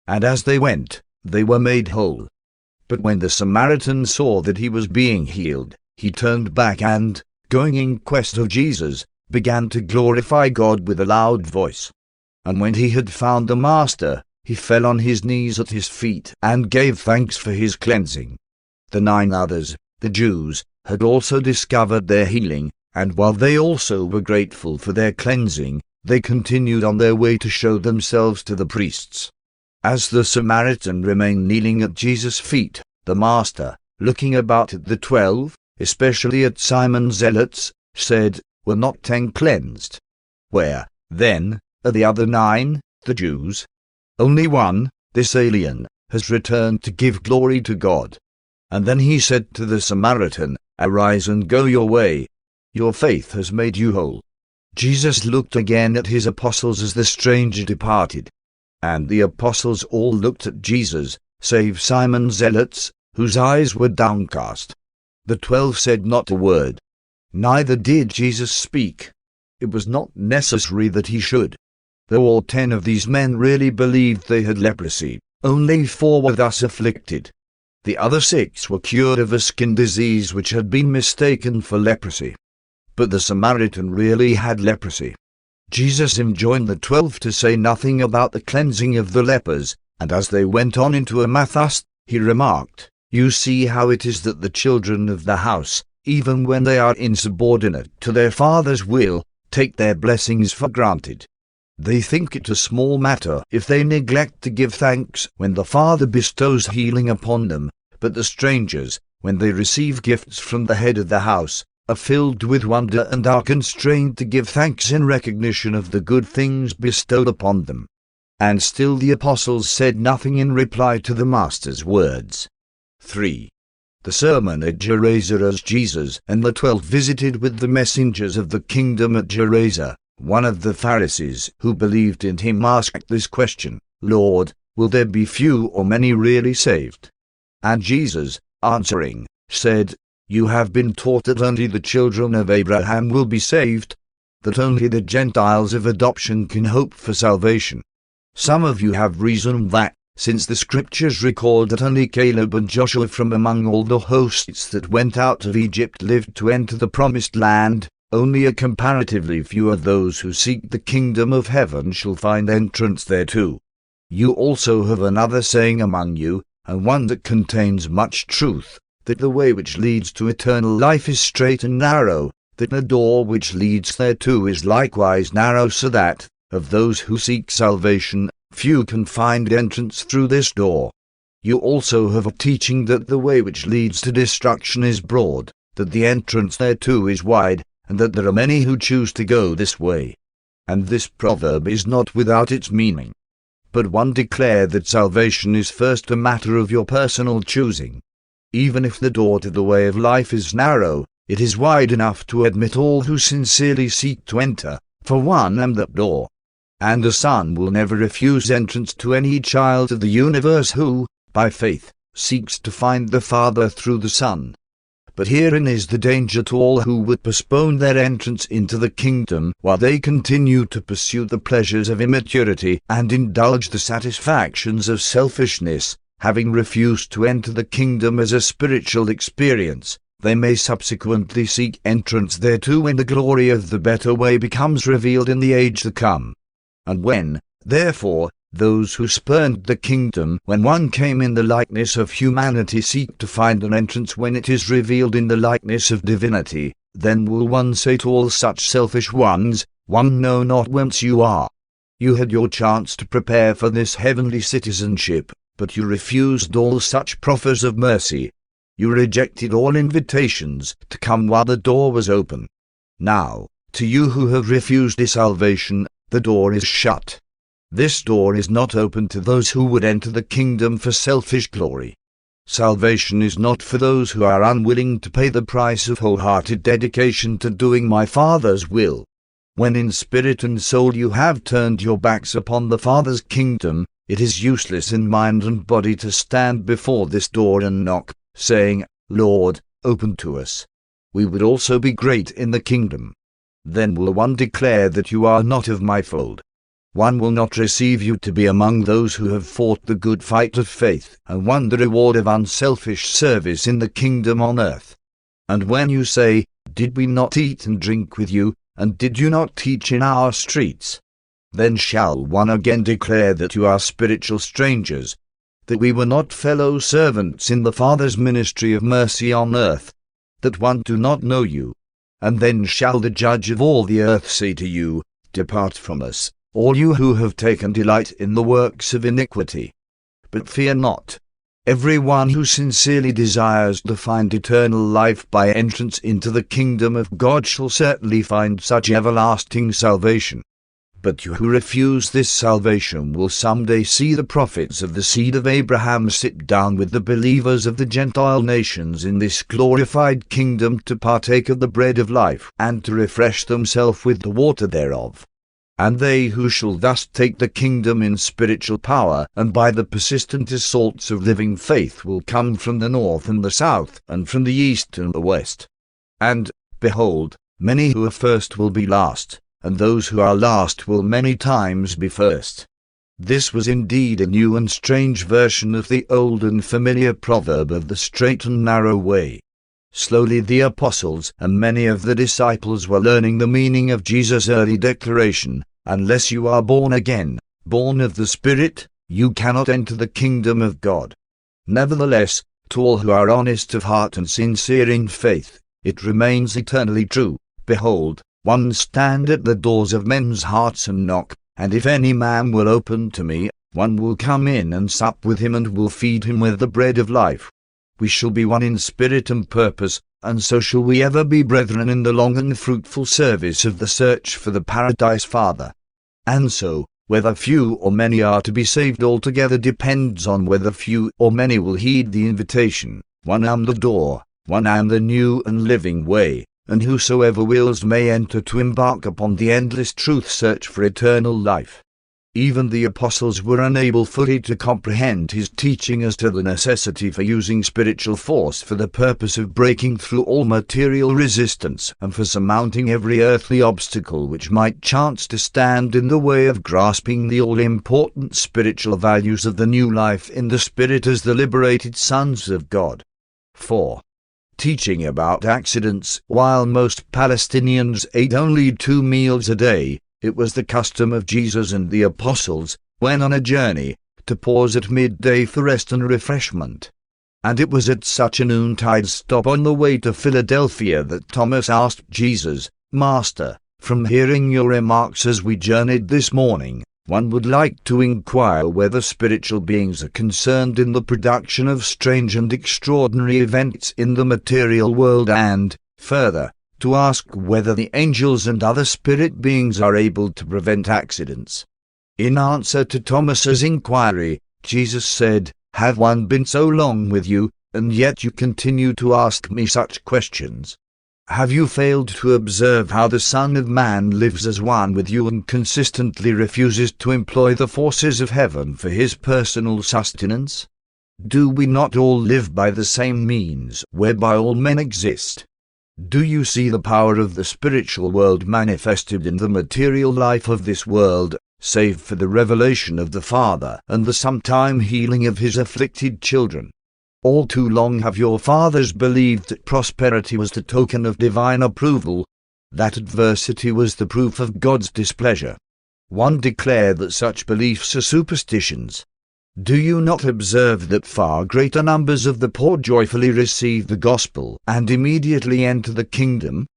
And as they went, they were made whole. But when the Samaritan saw that he was being healed, he turned back and, going in quest of Jesus, began to glorify God with a loud voice. And when he had found the Master, he fell on his knees at his feet and gave thanks for his cleansing. The 9 others, the Jews, had also discovered their healing, and while they also were grateful for their cleansing, they continued on their way to show themselves to the priests. As the Samaritan remained kneeling at Jesus' feet, the Master, looking about at the 12, especially at Simon's zealots, said, "Were not 10 cleansed? Where, then, are the other 9, the Jews? Only one, this alien, has returned to give glory to God." And then he said to the Samaritan, "Arise and go your way. Your faith has made you whole." Jesus looked again at his apostles as the stranger departed. And the apostles all looked at Jesus, save Simon's zealots, whose eyes were downcast. The 12 said not a word. Neither did Jesus speak. It was not necessary that he should. Though all 10 of these men really believed they had leprosy, only 4 were thus afflicted. The other 6 were cured of a skin disease which had been mistaken for leprosy. But the Samaritan really had leprosy. Jesus enjoined the 12 to say nothing about the cleansing of the lepers, and as they went on into Emmaus, he remarked, "You see how it is that the children of the house, even when they are insubordinate to their father's will, take their blessings for granted. They think it a small matter if they neglect to give thanks when the Father bestows healing upon them, but the strangers, when they receive gifts from the head of the house, are filled with wonder and are constrained to give thanks in recognition of the good things bestowed upon them." And still the apostles said nothing in reply to the Master's words. 3. The sermon at Gerasa. As Jesus and the 12 visited with the messengers of the kingdom at Gerasa, one of the Pharisees who believed in him asked this question, "Lord, will there be few or many really saved?" And Jesus, answering, said, "You have been taught that only the children of Abraham will be saved, that only the Gentiles of adoption can hope for salvation. Some of you have reasoned that, since the Scriptures record that only Caleb and Joshua from among all the hosts that went out of Egypt lived to enter the promised land, only a comparatively few of those who seek the kingdom of heaven shall find entrance thereto. You also have another saying among you, and one that contains much truth, that the way which leads to eternal life is straight and narrow, that the door which leads thereto is likewise narrow, so that, of those who seek salvation, few can find entrance through this door. You also have a teaching that the way which leads to destruction is broad, that the entrance thereto is wide, and that there are many who choose to go this way. And this proverb is not without its meaning. But one declare that salvation is first a matter of your personal choosing. Even if the door to the way of life is narrow, it is wide enough to admit all who sincerely seek to enter, for one am that door. And the Son will never refuse entrance to any child of the universe who, by faith, seeks to find the Father through the Son. But herein is the danger to all who would postpone their entrance into the kingdom while they continue to pursue the pleasures of immaturity and indulge the satisfactions of selfishness. Having refused to enter the kingdom as a spiritual experience, they may subsequently seek entrance thereto when the glory of the better way becomes revealed in the age to come. And when, therefore, those who spurned the kingdom when one came in the likeness of humanity seek to find an entrance when it is revealed in the likeness of divinity, then will one say to all such selfish ones, "One know not whence you are. You had your chance to prepare for this heavenly citizenship, but you refused all such proffers of mercy. You rejected all invitations to come while the door was open. Now, to you who have refused this salvation, the door is shut. This door is not open to those who would enter the kingdom for selfish glory. Salvation is not for those who are unwilling to pay the price of wholehearted dedication to doing my Father's will. When in spirit and soul you have turned your backs upon the Father's kingdom, it is useless in mind and body to stand before this door and knock, saying, 'Lord, open to us. We would also be great in the kingdom.' Then will one declare that you are not of my fold. One will not receive you to be among those who have fought the good fight of faith and won the reward of unselfish service in the kingdom on earth. And when you say, 'Did we not eat and drink with you, and did you not teach in our streets?' then shall one again declare that you are spiritual strangers, that we were not fellow servants in the Father's ministry of mercy on earth, that one do not know you. And then shall the judge of all the earth say to you, 'Depart from us, all you who have taken delight in the works of iniquity.' But fear not. Everyone who sincerely desires to find eternal life by entrance into the kingdom of God shall certainly find such everlasting salvation. But you who refuse this salvation will someday see the prophets of the seed of Abraham sit down with the believers of the Gentile nations in this glorified kingdom to partake of the bread of life and to refresh themselves with the water thereof. And they who shall thus take the kingdom in spiritual power and by the persistent assaults of living faith will come from the north and the south and from the east and the west. And, behold, many who are first will be last, and those who are last will many times be first. This was indeed a new and strange version of the old and familiar proverb of the straight and narrow way. Slowly the apostles and many of the disciples were learning the meaning of Jesus' early declaration, "Unless you are born again, born of the Spirit, you cannot enter the kingdom of God." Nevertheless, to all who are honest of heart and sincere in faith, it remains eternally true. Behold, one stand at the doors of men's hearts and knock, and if any man will open to me, one will come in and sup with him and will feed him with the bread of life. We shall be one in spirit and purpose, and so shall we ever be brethren in the long and fruitful service of the search for the Paradise Father. And so, whether few or many are to be saved altogether depends on whether few or many will heed the invitation. One am the door, one am the new and living way, and whosoever wills may enter to embark upon the endless truth search for eternal life. Even the apostles were unable fully to comprehend his teaching as to the necessity for using spiritual force for the purpose of breaking through all material resistance and for surmounting every earthly obstacle which might chance to stand in the way of grasping the all-important spiritual values of the new life in the Spirit as the liberated sons of God. 4. Teaching about accidents. While most Palestinians ate only 2 meals a day, it was the custom of Jesus and the apostles, when on a journey, to pause at midday for rest and refreshment. And it was at such a noontide stop on the way to Philadelphia that Thomas asked Jesus, "Master, from hearing your remarks as we journeyed this morning, one would like to inquire whether spiritual beings are concerned in the production of strange and extraordinary events in the material world and, further, to ask whether the angels and other spirit beings are able to prevent accidents." In answer to Thomas's inquiry, Jesus said, "Have one been so long with you, and yet you continue to ask me such questions? Have you failed to observe how the Son of Man lives as one with you and consistently refuses to employ the forces of heaven for his personal sustenance? Do we not all live by the same means whereby all men exist? Do you see the power of the spiritual world manifested in the material life of this world, save for the revelation of the Father and the sometime healing of his afflicted children? All too long have your fathers believed that prosperity was the token of divine approval, that adversity was the proof of God's displeasure. One declare that such beliefs are superstitions. Do you not observe that far greater numbers of the poor joyfully receive the gospel and immediately enter the kingdom?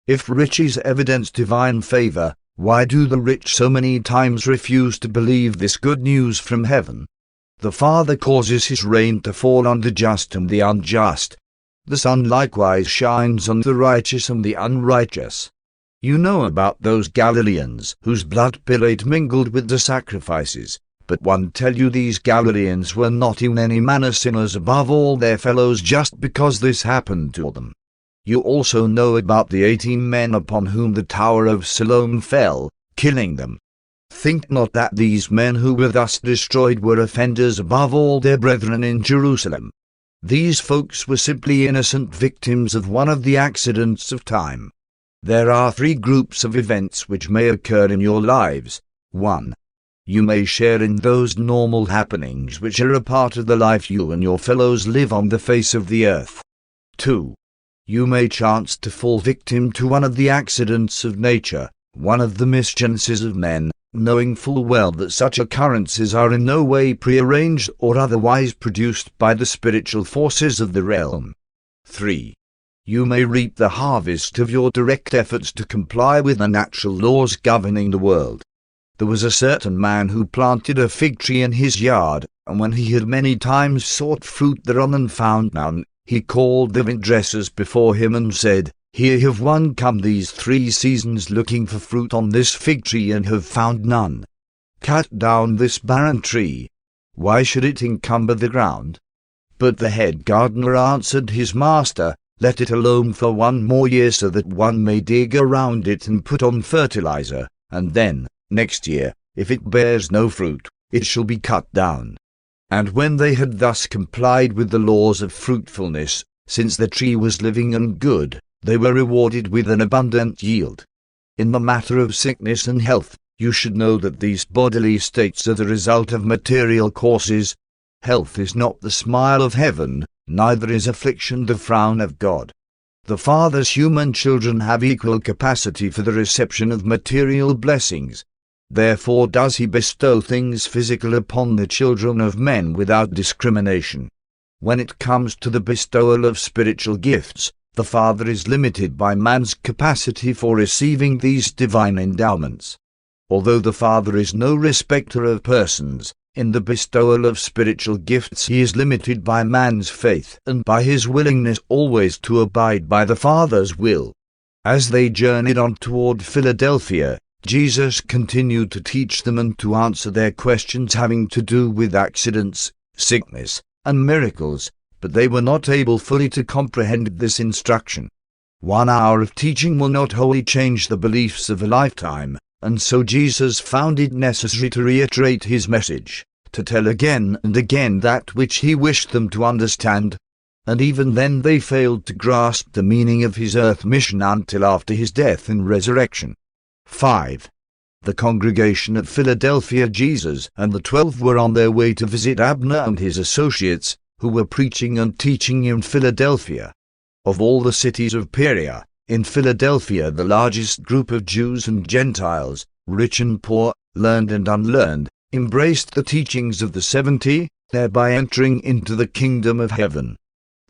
If riches evidence divine favor, why do the rich so many times refuse to believe this good news from heaven? The Father causes his rain to fall on the just and the unjust. The sun likewise shines on the righteous and the unrighteous. You know about those Galileans whose blood Pilate mingled with the sacrifices. But one tell you these Galileans were not in any manner sinners above all their fellows just because this happened to them. You also know about the 18 men upon whom the tower of Siloam fell, killing them. Think not that these men who were thus destroyed were offenders above all their brethren in Jerusalem. These folks were simply innocent victims of one of the accidents of time. There are 3 groups of events which may occur in your lives. 1. You may share in those normal happenings which are a part of the life you and your fellows live on the face of the earth. 2. You may chance to fall victim to one of the accidents of nature, one of the mischances of men, knowing full well that such occurrences are in no way prearranged or otherwise produced by the spiritual forces of the realm. 3. You may reap the harvest of your direct efforts to comply with the natural laws governing the world. There was a certain man who planted a fig tree in his yard, And when he had many times sought fruit thereon and found none, he called the vine-dressers before him and said, Here have one come these 3 seasons looking for fruit on this fig tree and have found none. Cut down this barren tree. Why should it encumber the ground? But the head gardener answered his master, Let it alone for 1 more year so that one may dig around it and put on fertilizer, and then, next year, if it bears no fruit, it shall be cut down. And when they had thus complied with the laws of fruitfulness, since the tree was living and good, they were rewarded with an abundant yield. In the matter of sickness and health, you should know that these bodily states are the result of material causes. Health is not the smile of heaven, neither is affliction the frown of God. The Father's human children have equal capacity for the reception of material blessings. Therefore does he bestow things physical upon the children of men without discrimination. When it comes to the bestowal of spiritual gifts, the Father is limited by man's capacity for receiving these divine endowments. Although the Father is no respecter of persons, in the bestowal of spiritual gifts he is limited by man's faith and by his willingness always to abide by the Father's will. As they journeyed on toward Philadelphia, Jesus continued to teach them and to answer their questions having to do with accidents, sickness, and miracles, but they were not able fully to comprehend this instruction. 1 hour of teaching will not wholly change the beliefs of a lifetime, and so Jesus found it necessary to reiterate his message, to tell again and again that which he wished them to understand. And even then they failed to grasp the meaning of his earth mission until after his death and resurrection. 5. The congregation at Philadelphia. Jesus and the 12 were on their way to visit Abner and his associates, who were preaching and teaching in Philadelphia. Of all the cities of Perea, in Philadelphia the largest group of Jews and Gentiles, rich and poor, learned and unlearned, embraced the teachings of the 70, thereby entering into the kingdom of heaven.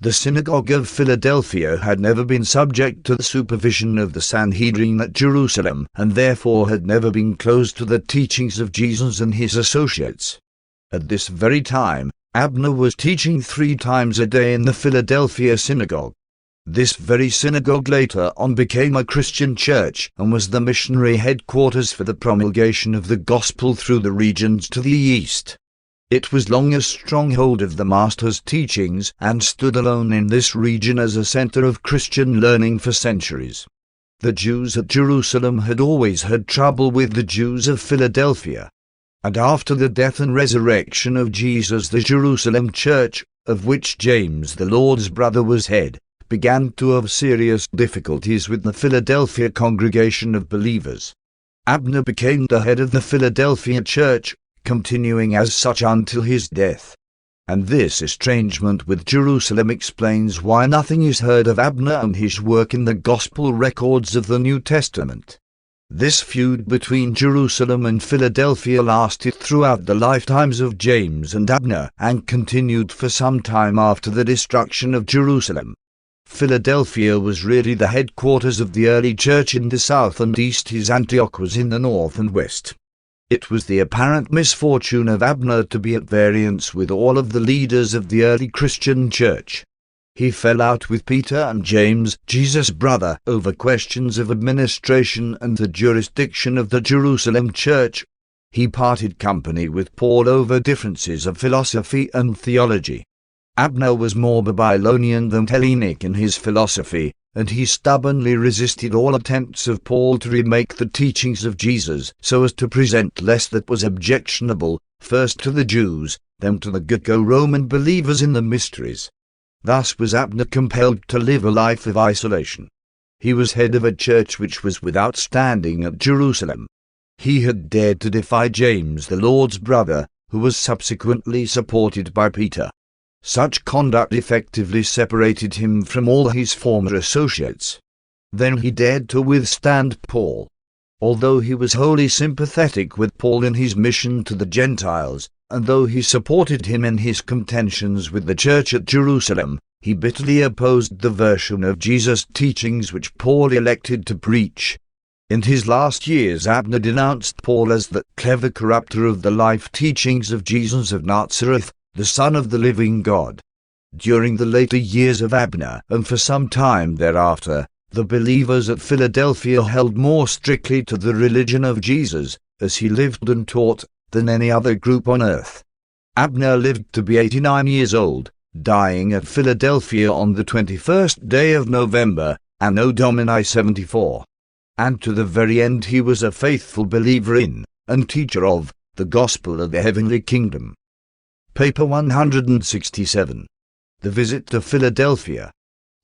The synagogue of Philadelphia had never been subject to the supervision of the Sanhedrin at Jerusalem, and therefore had never been closed to the teachings of Jesus and his associates. At this very time, Abner was teaching 3 times a day in the Philadelphia synagogue. This very synagogue later on became a Christian church and was the missionary headquarters for the promulgation of the gospel through the regions to the east. It was long a stronghold of the Master's teachings and stood alone in this region as a center of Christian learning for centuries. The Jews at Jerusalem had always had trouble with the Jews of Philadelphia. And after the death and resurrection of Jesus, the Jerusalem church, of which James the Lord's brother was head, began to have serious difficulties with the Philadelphia congregation of believers. Abner became the head of the Philadelphia church, continuing as such until his death. And this estrangement with Jerusalem explains why nothing is heard of Abner and his work in the gospel records of the New Testament. This feud between Jerusalem and Philadelphia lasted throughout the lifetimes of James and Abner and continued for some time after the destruction of Jerusalem. Philadelphia was really the headquarters of the early church in the south and east, his Antioch was in the north and west. It was the apparent misfortune of Abner to be at variance with all of the leaders of the early Christian church. He fell out with Peter and James, Jesus' brother, over questions of administration and the jurisdiction of the Jerusalem church. He parted company with Paul over differences of philosophy and theology. Abner was more Babylonian than Hellenic in his philosophy, and he stubbornly resisted all attempts of Paul to remake the teachings of Jesus so as to present less that was objectionable, first to the Jews, then to the Greco-Roman believers in the mysteries. Thus was Abner compelled to live a life of isolation. He was head of a church which was without standing at Jerusalem. He had dared to defy James the Lord's brother, who was subsequently supported by Peter. Such conduct effectively separated him from all his former associates. Then he dared to withstand Paul. Although he was wholly sympathetic with Paul in his mission to the Gentiles, and though he supported him in his contentions with the church at Jerusalem, he bitterly opposed the version of Jesus' teachings which Paul elected to preach. In his last years, Abner denounced Paul as the clever corrupter of the life teachings of Jesus of Nazareth, the Son of the living God. During the later years of Abner, and for some time thereafter, the believers at Philadelphia held more strictly to the religion of Jesus, as he lived and taught, than any other group on earth. Abner lived to be 89 years old, dying at Philadelphia on the 21st day of November, Anno Domini 74. And to the very end he was a faithful believer in, and teacher of, the gospel of the heavenly kingdom. Paper 167. The visit to Philadelphia.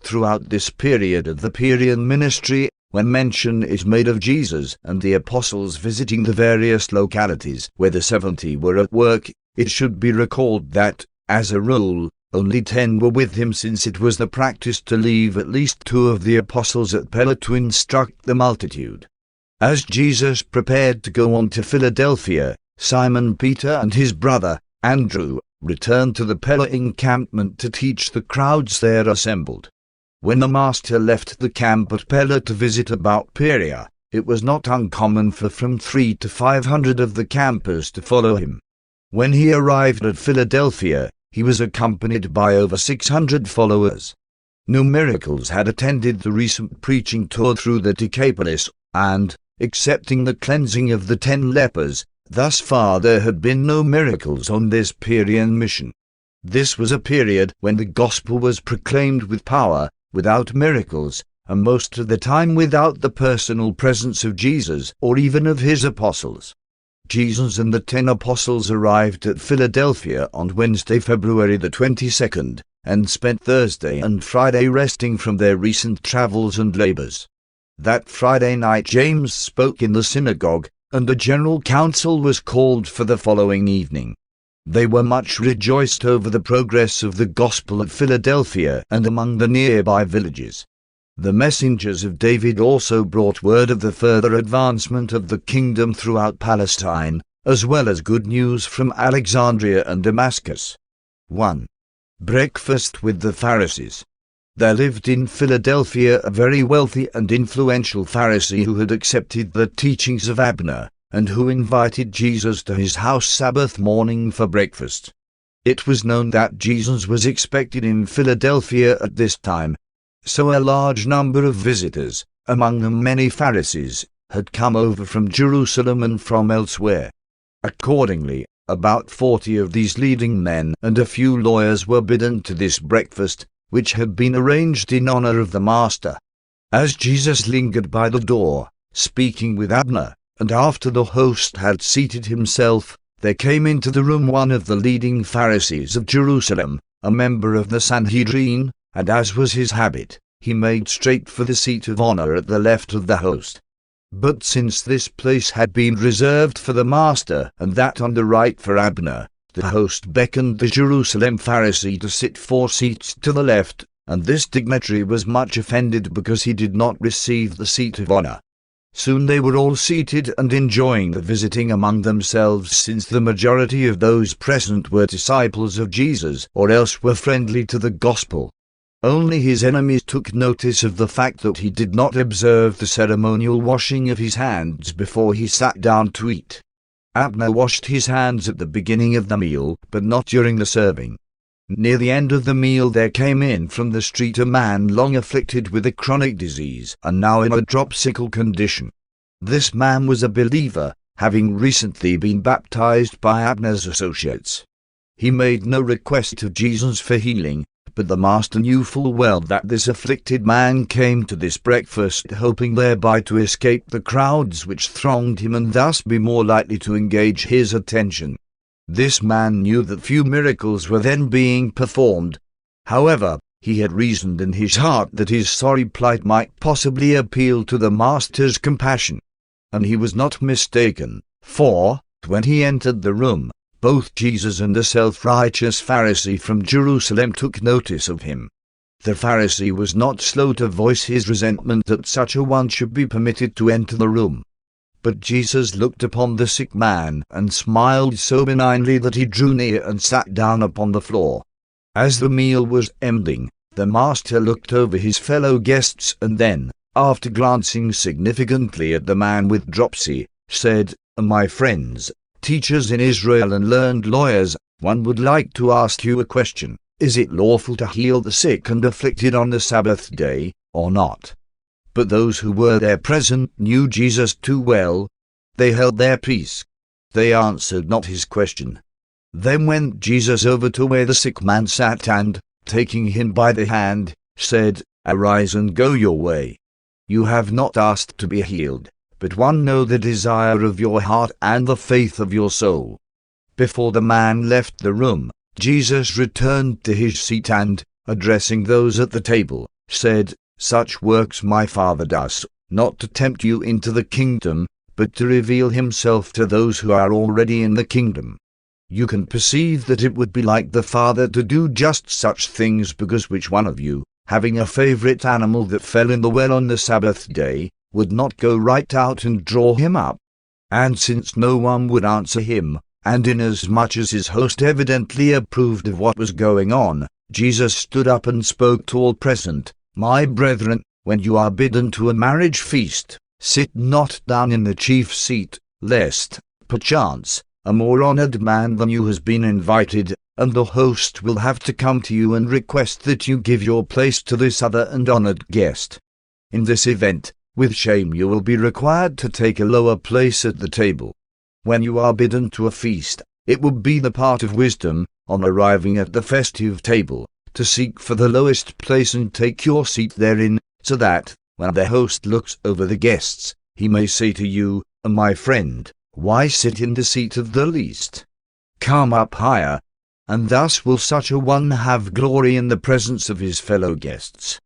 Throughout this period of the Perean ministry, when mention is made of Jesus and the apostles visiting the various localities where the 70 were at work, it should be recalled that, as a rule, only 10 were with him, since it was the practice to leave at least 2 of the apostles at Perea to instruct the multitude. As Jesus prepared to go on to Philadelphia, Simon Peter and his brother, Andrew, returned to the Perea encampment to teach the crowds there assembled. When the master left the camp at Perea to visit about Perea, it was not uncommon for from 300 to 500 of the campers to follow him. When he arrived at Philadelphia, he was accompanied by over 600 followers. No miracles had attended the recent preaching tour through the Decapolis, and, excepting the cleansing of the 10 lepers, thus far there had been no miracles on this Perean mission. This was a period when the gospel was proclaimed with power, without miracles, and most of the time without the personal presence of Jesus or even of his apostles. Jesus and the 10 apostles arrived at Philadelphia on Wednesday, February the 22nd, and spent Thursday and Friday resting from their recent travels and labors. That Friday night James spoke in the synagogue, and a general council was called for the following evening. They were much rejoiced over the progress of the gospel at Philadelphia and among the nearby villages. The messengers of David also brought word of the further advancement of the kingdom throughout Palestine, as well as good news from Alexandria and Damascus. 1. Breakfast with the Pharisees. There lived in Philadelphia a very wealthy and influential Pharisee who had accepted the teachings of Abner, and who invited Jesus to his house Sabbath morning for breakfast. It was known that Jesus was expected in Philadelphia at this time, so a large number of visitors, among them many Pharisees, had come over from Jerusalem and from elsewhere. Accordingly, about 40 of these leading men and a few lawyers were bidden to this breakfast, which had been arranged in honor of the Master. As Jesus lingered by the door, speaking with Abner, and after the host had seated himself, there came into the room one of the leading Pharisees of Jerusalem, a member of the Sanhedrin, and as was his habit, he made straight for the seat of honor at the left of the host. But since this place had been reserved for the Master, and that on the right for Abner, the host beckoned the Jerusalem Pharisee to sit 4 seats to the left, and this dignitary was much offended because he did not receive the seat of honor. Soon they were all seated and enjoying the visiting among themselves, since the majority of those present were disciples of Jesus or else were friendly to the gospel. Only his enemies took notice of the fact that he did not observe the ceremonial washing of his hands before he sat down to eat. Abner washed his hands at the beginning of the meal, but not during the serving. Near the end of the meal there came in from the street a man long afflicted with a chronic disease and now in a dropsical condition. This man was a believer, having recently been baptized by Abner's associates. He made no request of Jesus for healing, but the Master knew full well that this afflicted man came to this breakfast hoping thereby to escape the crowds which thronged him and thus be more likely to engage his attention. This man knew that few miracles were then being performed. However, he had reasoned in his heart that his sorry plight might possibly appeal to the Master's compassion. And he was not mistaken, for, when he entered the room, both Jesus and the self-righteous Pharisee from Jerusalem took notice of him. The Pharisee was not slow to voice his resentment that such a one should be permitted to enter the room. But Jesus looked upon the sick man and smiled so benignly that he drew near and sat down upon the floor. As the meal was ending, the Master looked over his fellow guests and then, after glancing significantly at the man with dropsy, said, "My friends, teachers in Israel and learned lawyers, one would like to ask you a question. Is it lawful to heal the sick and afflicted on the Sabbath day, or not?" But those who were there present knew Jesus too well. They held their peace. They answered not his question. Then went Jesus over to where the sick man sat and, taking him by the hand, said, "Arise and go your way. You have not asked to be healed, but one know the desire of your heart and the faith of your soul." Before the man left the room, Jesus returned to his seat and, addressing those at the table, said, "Such works my Father does, not to tempt you into the kingdom, but to reveal himself to those who are already in the kingdom. You can perceive that it would be like the Father to do just such things, because which one of you, having a favorite animal that fell in the well on the Sabbath day, would not go right out and draw him up?" And since no one would answer him, and inasmuch as his host evidently approved of what was going on, Jesus stood up and spoke to all present, "My brethren, when you are bidden to a marriage feast, sit not down in the chief seat, lest, perchance, a more honored man than you has been invited, and the host will have to come to you and request that you give your place to this other and honored guest. In this event, with shame you will be required to take a lower place at the table. When you are bidden to a feast, it would be the part of wisdom, on arriving at the festive table, to seek for the lowest place and take your seat therein, so that, when the host looks over the guests, he may say to you, 'My friend, why sit in the seat of the least? Come up higher.' And thus will such a one have glory in the presence of his fellow guests.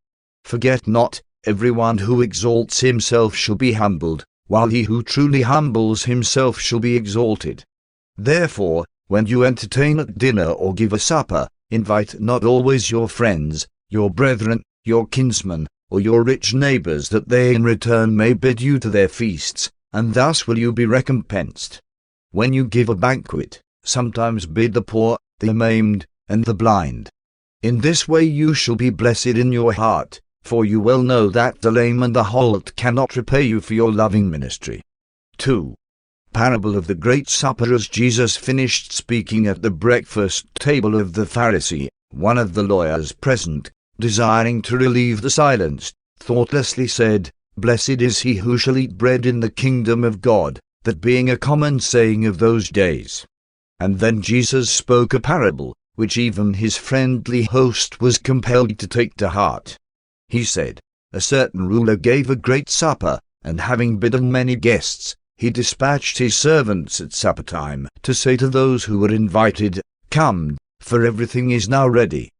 Forget not, everyone who exalts himself shall be humbled, while he who truly humbles himself shall be exalted. Therefore, when you entertain at dinner or give a supper, invite not always your friends, your brethren, your kinsmen, or your rich neighbors, that they in return may bid you to their feasts, and thus will you be recompensed. When you give a banquet, sometimes bid the poor, the maimed, and the blind. In this way you shall be blessed in your heart, for you well know that the lame and the halt cannot repay you for your loving ministry." 2. Parable of the Great Supper. As Jesus finished speaking at the breakfast table of the Pharisee, one of the lawyers present, desiring to relieve the silence, thoughtlessly said, "Blessed is he who shall eat bread in the kingdom of God," that being a common saying of those days. And then Jesus spoke a parable, which even his friendly host was compelled to take to heart. He said, "A certain ruler gave a great supper, and having bidden many guests, he dispatched his servants at supper time to say to those who were invited, 'Come, for everything is now ready.'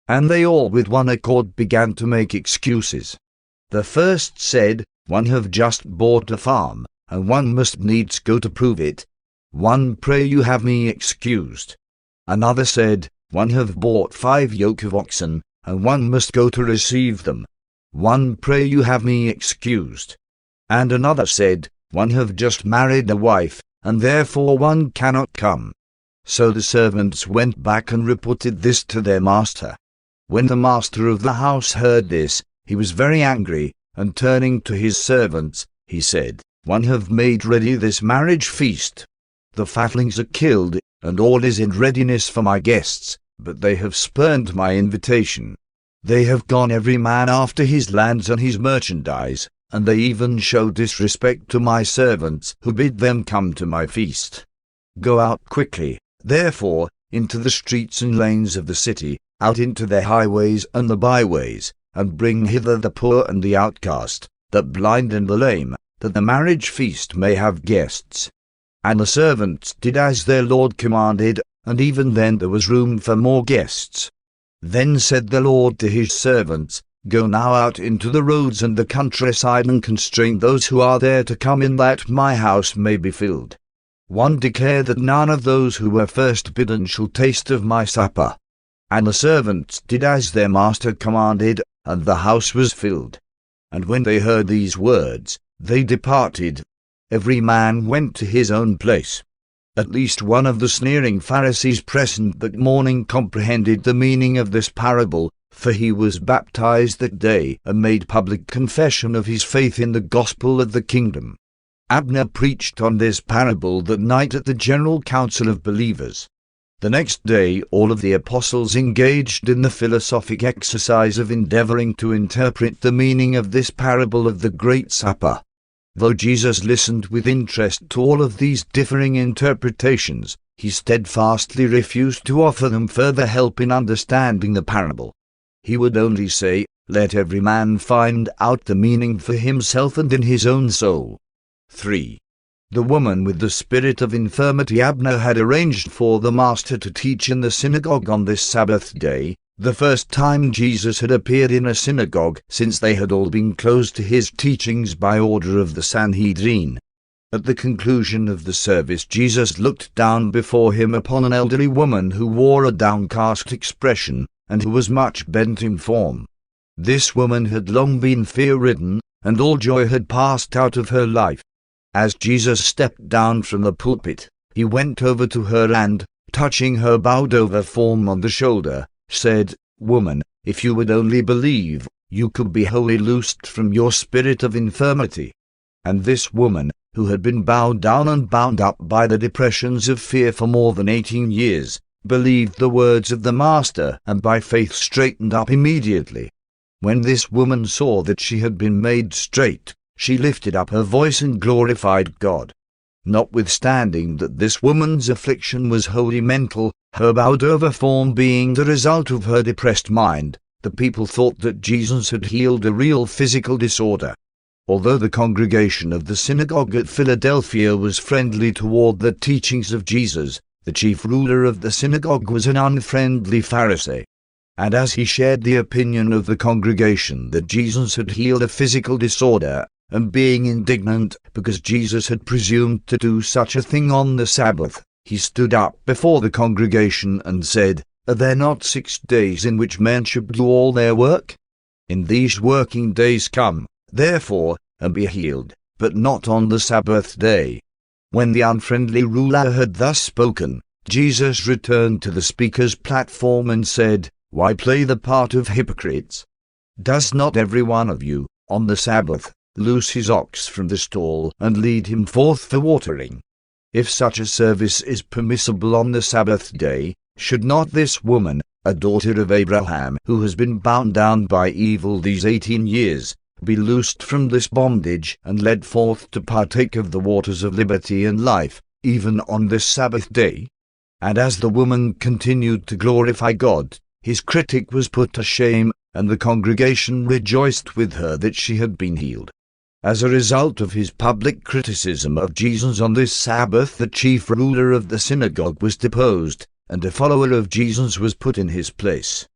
And they all with one accord began to make excuses. The first said, 'One have just bought a farm, and one must needs go to prove it. One, pray you have me excused.' Another said, 'One have bought 5 yoke of oxen, and one must go to receive them. One, pray you have me excused.' And another said, 'One have just married a wife, and therefore one cannot come.' So the servants went back and reported this to their master. When the master of the house heard this, he was very angry, and turning to his servants, he said, 'One have made ready this marriage feast. The fatlings are killed, and all is in readiness for my guests, but they have spurned my invitation. They have gone every man after his lands and his merchandise, and they even show disrespect to my servants who bid them come to my feast. Go out quickly, therefore, into the streets and lanes of the city, out into the highways and the byways, and bring hither the poor and the outcast, the blind and the lame, that the marriage feast may have guests.' And the servants did as their Lord commanded, and even then there was room for more guests. Then said the Lord to his servants, 'Go now out into the roads and the countryside, and constrain those who are there to come in, that my house may be filled. 1. Declare that none of those who were first bidden shall taste of my supper.' And the servants did as their master commanded, and the house was filled. And when they heard these words, they departed. Every man went to his own place. At least one of the sneering Pharisees present that morning comprehended the meaning of this parable, for he was baptized that day and made public confession of his faith in the gospel of the kingdom. Abner preached on this parable that night at the general council of believers. The next day all of the apostles engaged in the philosophic exercise of endeavoring to interpret the meaning of this parable of the Great Supper. Though Jesus listened with interest to all of these differing interpretations, he steadfastly refused to offer them further help in understanding the parable. He would only say, "Let every man find out the meaning for himself and in his own soul." 3. The woman with the spirit of infirmity. Abner had arranged for the master to teach in the synagogue on this Sabbath day, the first time Jesus had appeared in a synagogue since they had all been closed to his teachings by order of the Sanhedrin. At the conclusion of the service, Jesus looked down before him upon an elderly woman who wore a downcast expression and who was much bent in form. This woman had long been fear-ridden, and all joy had passed out of her life. As Jesus stepped down from the pulpit, he went over to her and, touching her bowed-over form on the shoulder, said, "Woman, if you would only believe, you could be wholly loosed from your spirit of infirmity." And this woman, who had been bowed down and bound up by the depressions of fear for more than 18 years, believed the words of the Master and by faith straightened up immediately. When this woman saw that she had been made straight, she lifted up her voice and glorified God. Notwithstanding that this woman's affliction was wholly mental, her bowed-over form being the result of her depressed mind, the people thought that Jesus had healed a real physical disorder. Although the congregation of the synagogue at Philadelphia was friendly toward the teachings of Jesus, the chief ruler of the synagogue was an unfriendly Pharisee. And as he shared the opinion of the congregation that Jesus had healed a physical disorder, and being indignant because Jesus had presumed to do such a thing on the Sabbath, he stood up before the congregation and said, "Are there not 6 days in which men should do all their work? In these working days come, therefore, and be healed, but not on the Sabbath day." When the unfriendly ruler had thus spoken, Jesus returned to the speaker's platform and said, "Why play the part of hypocrites? Does not every one of you, on the Sabbath, loose his ox from the stall and lead him forth for watering? If such a service is permissible on the Sabbath day, should not this woman, a daughter of Abraham, who has been bound down by evil these 18 years, be loosed from this bondage and led forth to partake of the waters of liberty and life, even on this Sabbath day?" And as the woman continued to glorify God, his critic was put to shame, and the congregation rejoiced with her that she had been healed. As a result of his public criticism of Jesus on this Sabbath, the chief ruler of the synagogue was deposed, and a follower of Jesus was put in his place.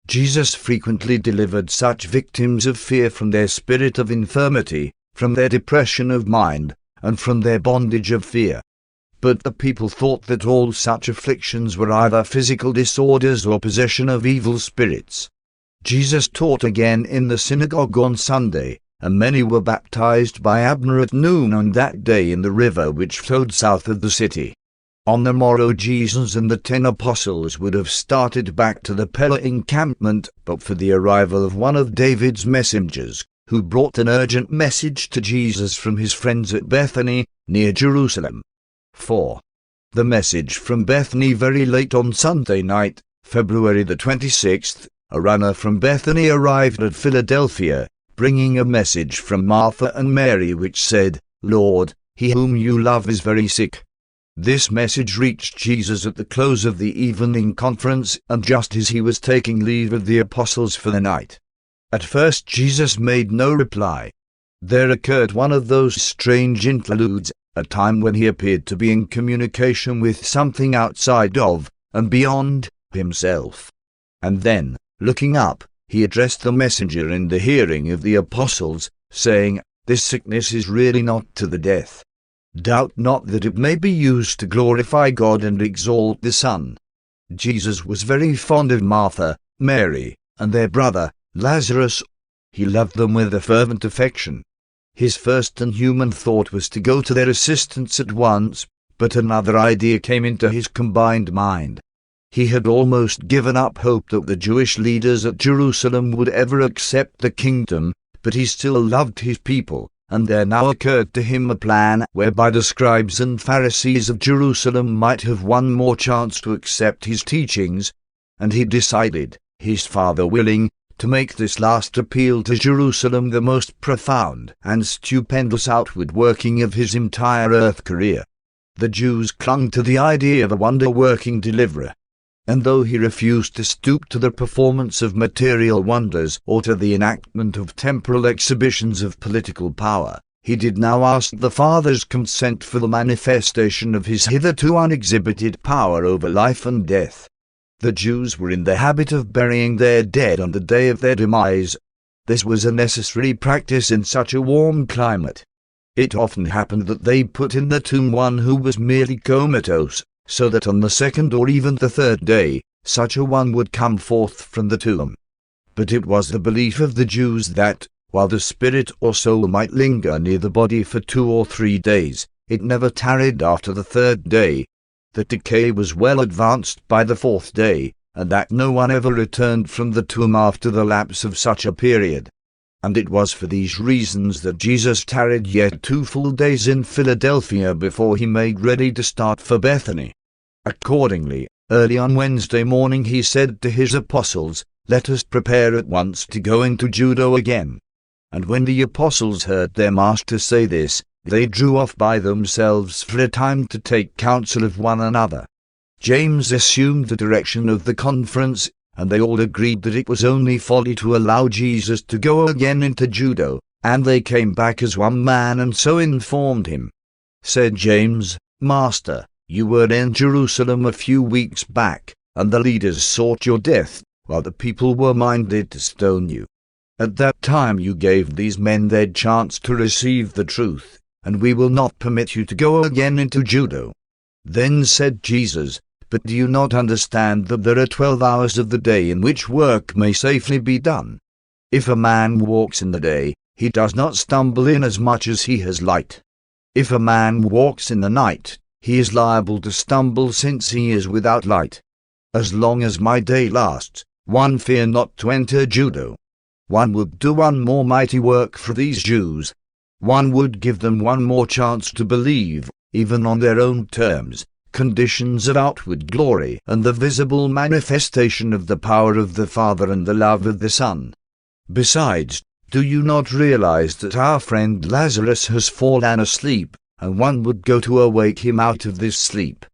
Jesus frequently delivered such victims of fear from their spirit of infirmity, from their depression of mind, and from their bondage of fear. But the people thought that all such afflictions were either physical disorders or possession of evil spirits. Jesus taught again in the synagogue on Sunday, and many were baptized by Abner at noon on that day in the river which flowed south of the city. On the morrow Jesus and the 10 apostles would have started back to the Perea encampment, but for the arrival of one of David's messengers, who brought an urgent message to Jesus from his friends at Bethany, near Jerusalem. 4. The message from Bethany. Very late on Sunday night, February the 26th, a runner from Bethany arrived at Philadelphia, bringing a message from Martha and Mary which said, "Lord, he whom you love is very sick." This message reached Jesus at the close of the evening conference, and just as he was taking leave of the apostles for the night. At first Jesus made no reply. There occurred one of those strange interludes, a time when he appeared to be in communication with something outside of, and beyond, himself. And then, looking up, he addressed the messenger in the hearing of the apostles, saying, "This sickness is really not to the death. Doubt not that it may be used to glorify God and exalt the Son." Jesus was very fond of Martha, Mary, and their brother, Lazarus. He loved them with a fervent affection. His first and human thought was to go to their assistance at once, but another idea came into his combined mind. He had almost given up hope that the Jewish leaders at Jerusalem would ever accept the kingdom, but he still loved his people, and there now occurred to him a plan whereby the scribes and Pharisees of Jerusalem might have one more chance to accept his teachings, and he decided, his Father willing, to make this last appeal to Jerusalem the most profound and stupendous outward working of his entire earth career. The Jews clung to the idea of a wonder-working deliverer, and though he refused to stoop to the performance of material wonders or to the enactment of temporal exhibitions of political power, he did now ask the Father's consent for the manifestation of his hitherto unexhibited power over life and death. The Jews were in the habit of burying their dead on the day of their demise. This was a necessary practice in such a warm climate. It often happened that they put in the tomb one who was merely comatose, so that on the second or even the third day, such a one would come forth from the tomb. But it was the belief of the Jews that, while the spirit or soul might linger near the body for 2 or 3 days, it never tarried after the third day, that decay was well advanced by the 4th day, and that no one ever returned from the tomb after the lapse of such a period. And it was for these reasons that Jesus tarried yet 2 full days in Philadelphia before he made ready to start for Bethany. Accordingly, early on Wednesday morning he said to his apostles, "Let us prepare at once to go into Judah again." And when the apostles heard their master say this, they drew off by themselves for a time to take counsel of one another. James assumed the direction of the conference, and they all agreed that it was only folly to allow Jesus to go again into Judah, and they came back as one man and so informed him. Said James, "Master, you were in Jerusalem a few weeks back, and the leaders sought your death, while the people were minded to stone you. At that time you gave these men their chance to receive the truth, and we will not permit you to go again into Judah." Then said Jesus, "But do you not understand that there are 12 hours of the day in which work may safely be done? If a man walks in the day, he does not stumble inasmuch as he has light. If a man walks in the night, he is liable to stumble since he is without light. As long as my day lasts, one fear not to enter Judah. One would do one more mighty work for these Jews. One would give them one more chance to believe, even on their own terms, conditions of outward glory and the visible manifestation of the power of the Father and the love of the Son. Besides, do you not realize that our friend Lazarus has fallen asleep, and one would go to awake him out of this sleep?"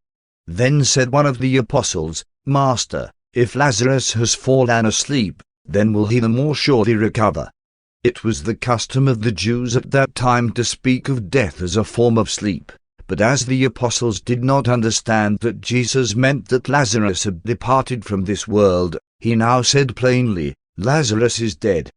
Then said one of the apostles, "Master, if Lazarus has fallen asleep, then will he the more surely recover." It was the custom of the Jews at that time to speak of death as a form of sleep, but as the apostles did not understand that Jesus meant that Lazarus had departed from this world, he now said plainly, "Lazarus is dead.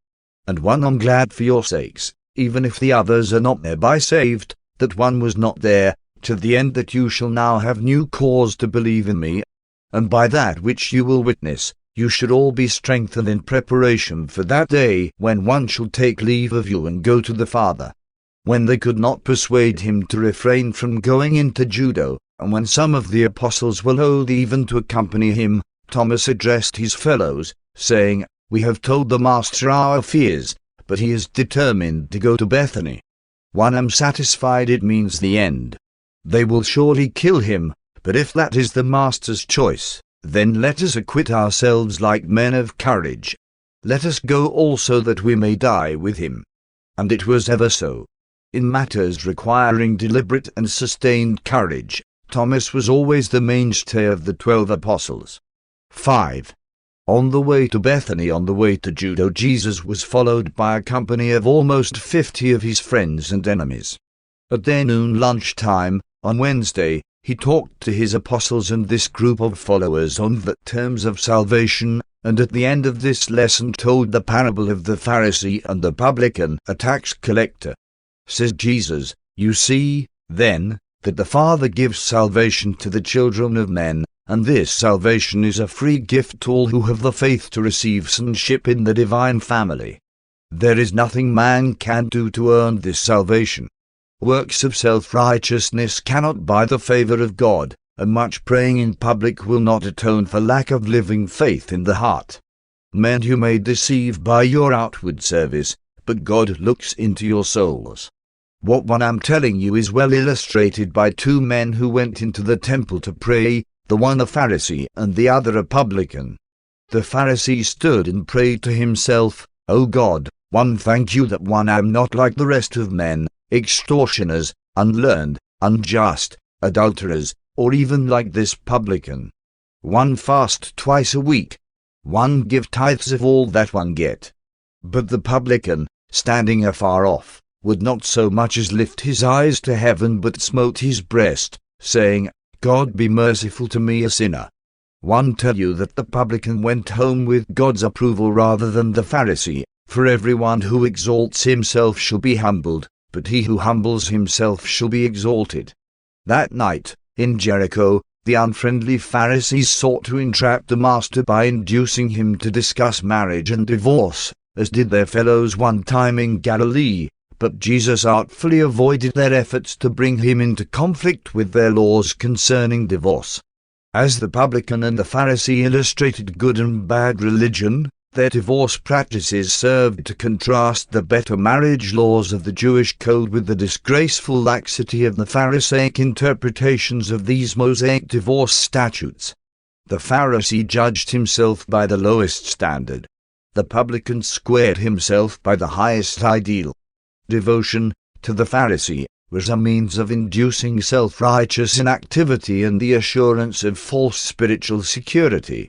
And one I'm glad for your sakes, even if the others are not thereby saved, that one was not there, to the end that you shall now have new cause to believe in me, and by that which you will witness, you should all be strengthened in preparation for that day when one shall take leave of you and go to the Father." When they could not persuade him to refrain from going into Judah, and when some of the apostles were loath even to accompany him, Thomas addressed his fellows, saying, "We have told the Master our fears, but he is determined to go to Bethany. One am satisfied it means the end. They will surely kill him, but if that is the Master's choice, then let us acquit ourselves like men of courage. Let us go also that we may die with him." And it was ever so. In matters requiring deliberate and sustained courage, Thomas was always the mainstay of the 12 apostles. 5. On the way to Bethany, on the way to Judah, Jesus was followed by a company of almost 50 of his friends and enemies. At their noon lunch time, on Wednesday, he talked to his apostles and this group of followers on the terms of salvation, and at the end of this lesson told the parable of the Pharisee and the publican, a tax collector. Says Jesus, "You see, then, that the Father gives salvation to the children of men, and this salvation is a free gift to all who have the faith to receive sonship in the divine family. There is nothing man can do to earn this salvation. Works of self-righteousness cannot buy the favor of God, and much praying in public will not atone for lack of living faith in the heart. Men, you may deceive by your outward service, but God looks into your souls. What one I'm telling you is well illustrated by two men who went into the temple to pray, the one a Pharisee and the other a publican. The Pharisee stood and prayed to himself, O God, one thank you that one am not like the rest of men, extortioners, unlearned, unjust, adulterers, or even like this publican. One fast twice a week. One give tithes of all that one get. But the publican, standing afar off, would not so much as lift his eyes to heaven, but smote his breast, saying, God be merciful to me a sinner. One tell you that the publican went home with God's approval rather than the Pharisee, for everyone who exalts himself shall be humbled, but he who humbles himself shall be exalted. That night, in Jericho, the unfriendly Pharisees sought to entrap the Master by inducing him to discuss marriage and divorce, as did their fellows one time in Galilee, but Jesus artfully avoided their efforts to bring him into conflict with their laws concerning divorce. As the publican and the Pharisee illustrated good and bad religion, their divorce practices served to contrast the better marriage laws of the Jewish code with the disgraceful laxity of the Pharisaic interpretations of these Mosaic divorce statutes. The Pharisee judged himself by the lowest standard. The publican squared himself by the highest ideal. Devotion to the Pharisee was a means of inducing self-righteous inactivity and the assurance of false spiritual security.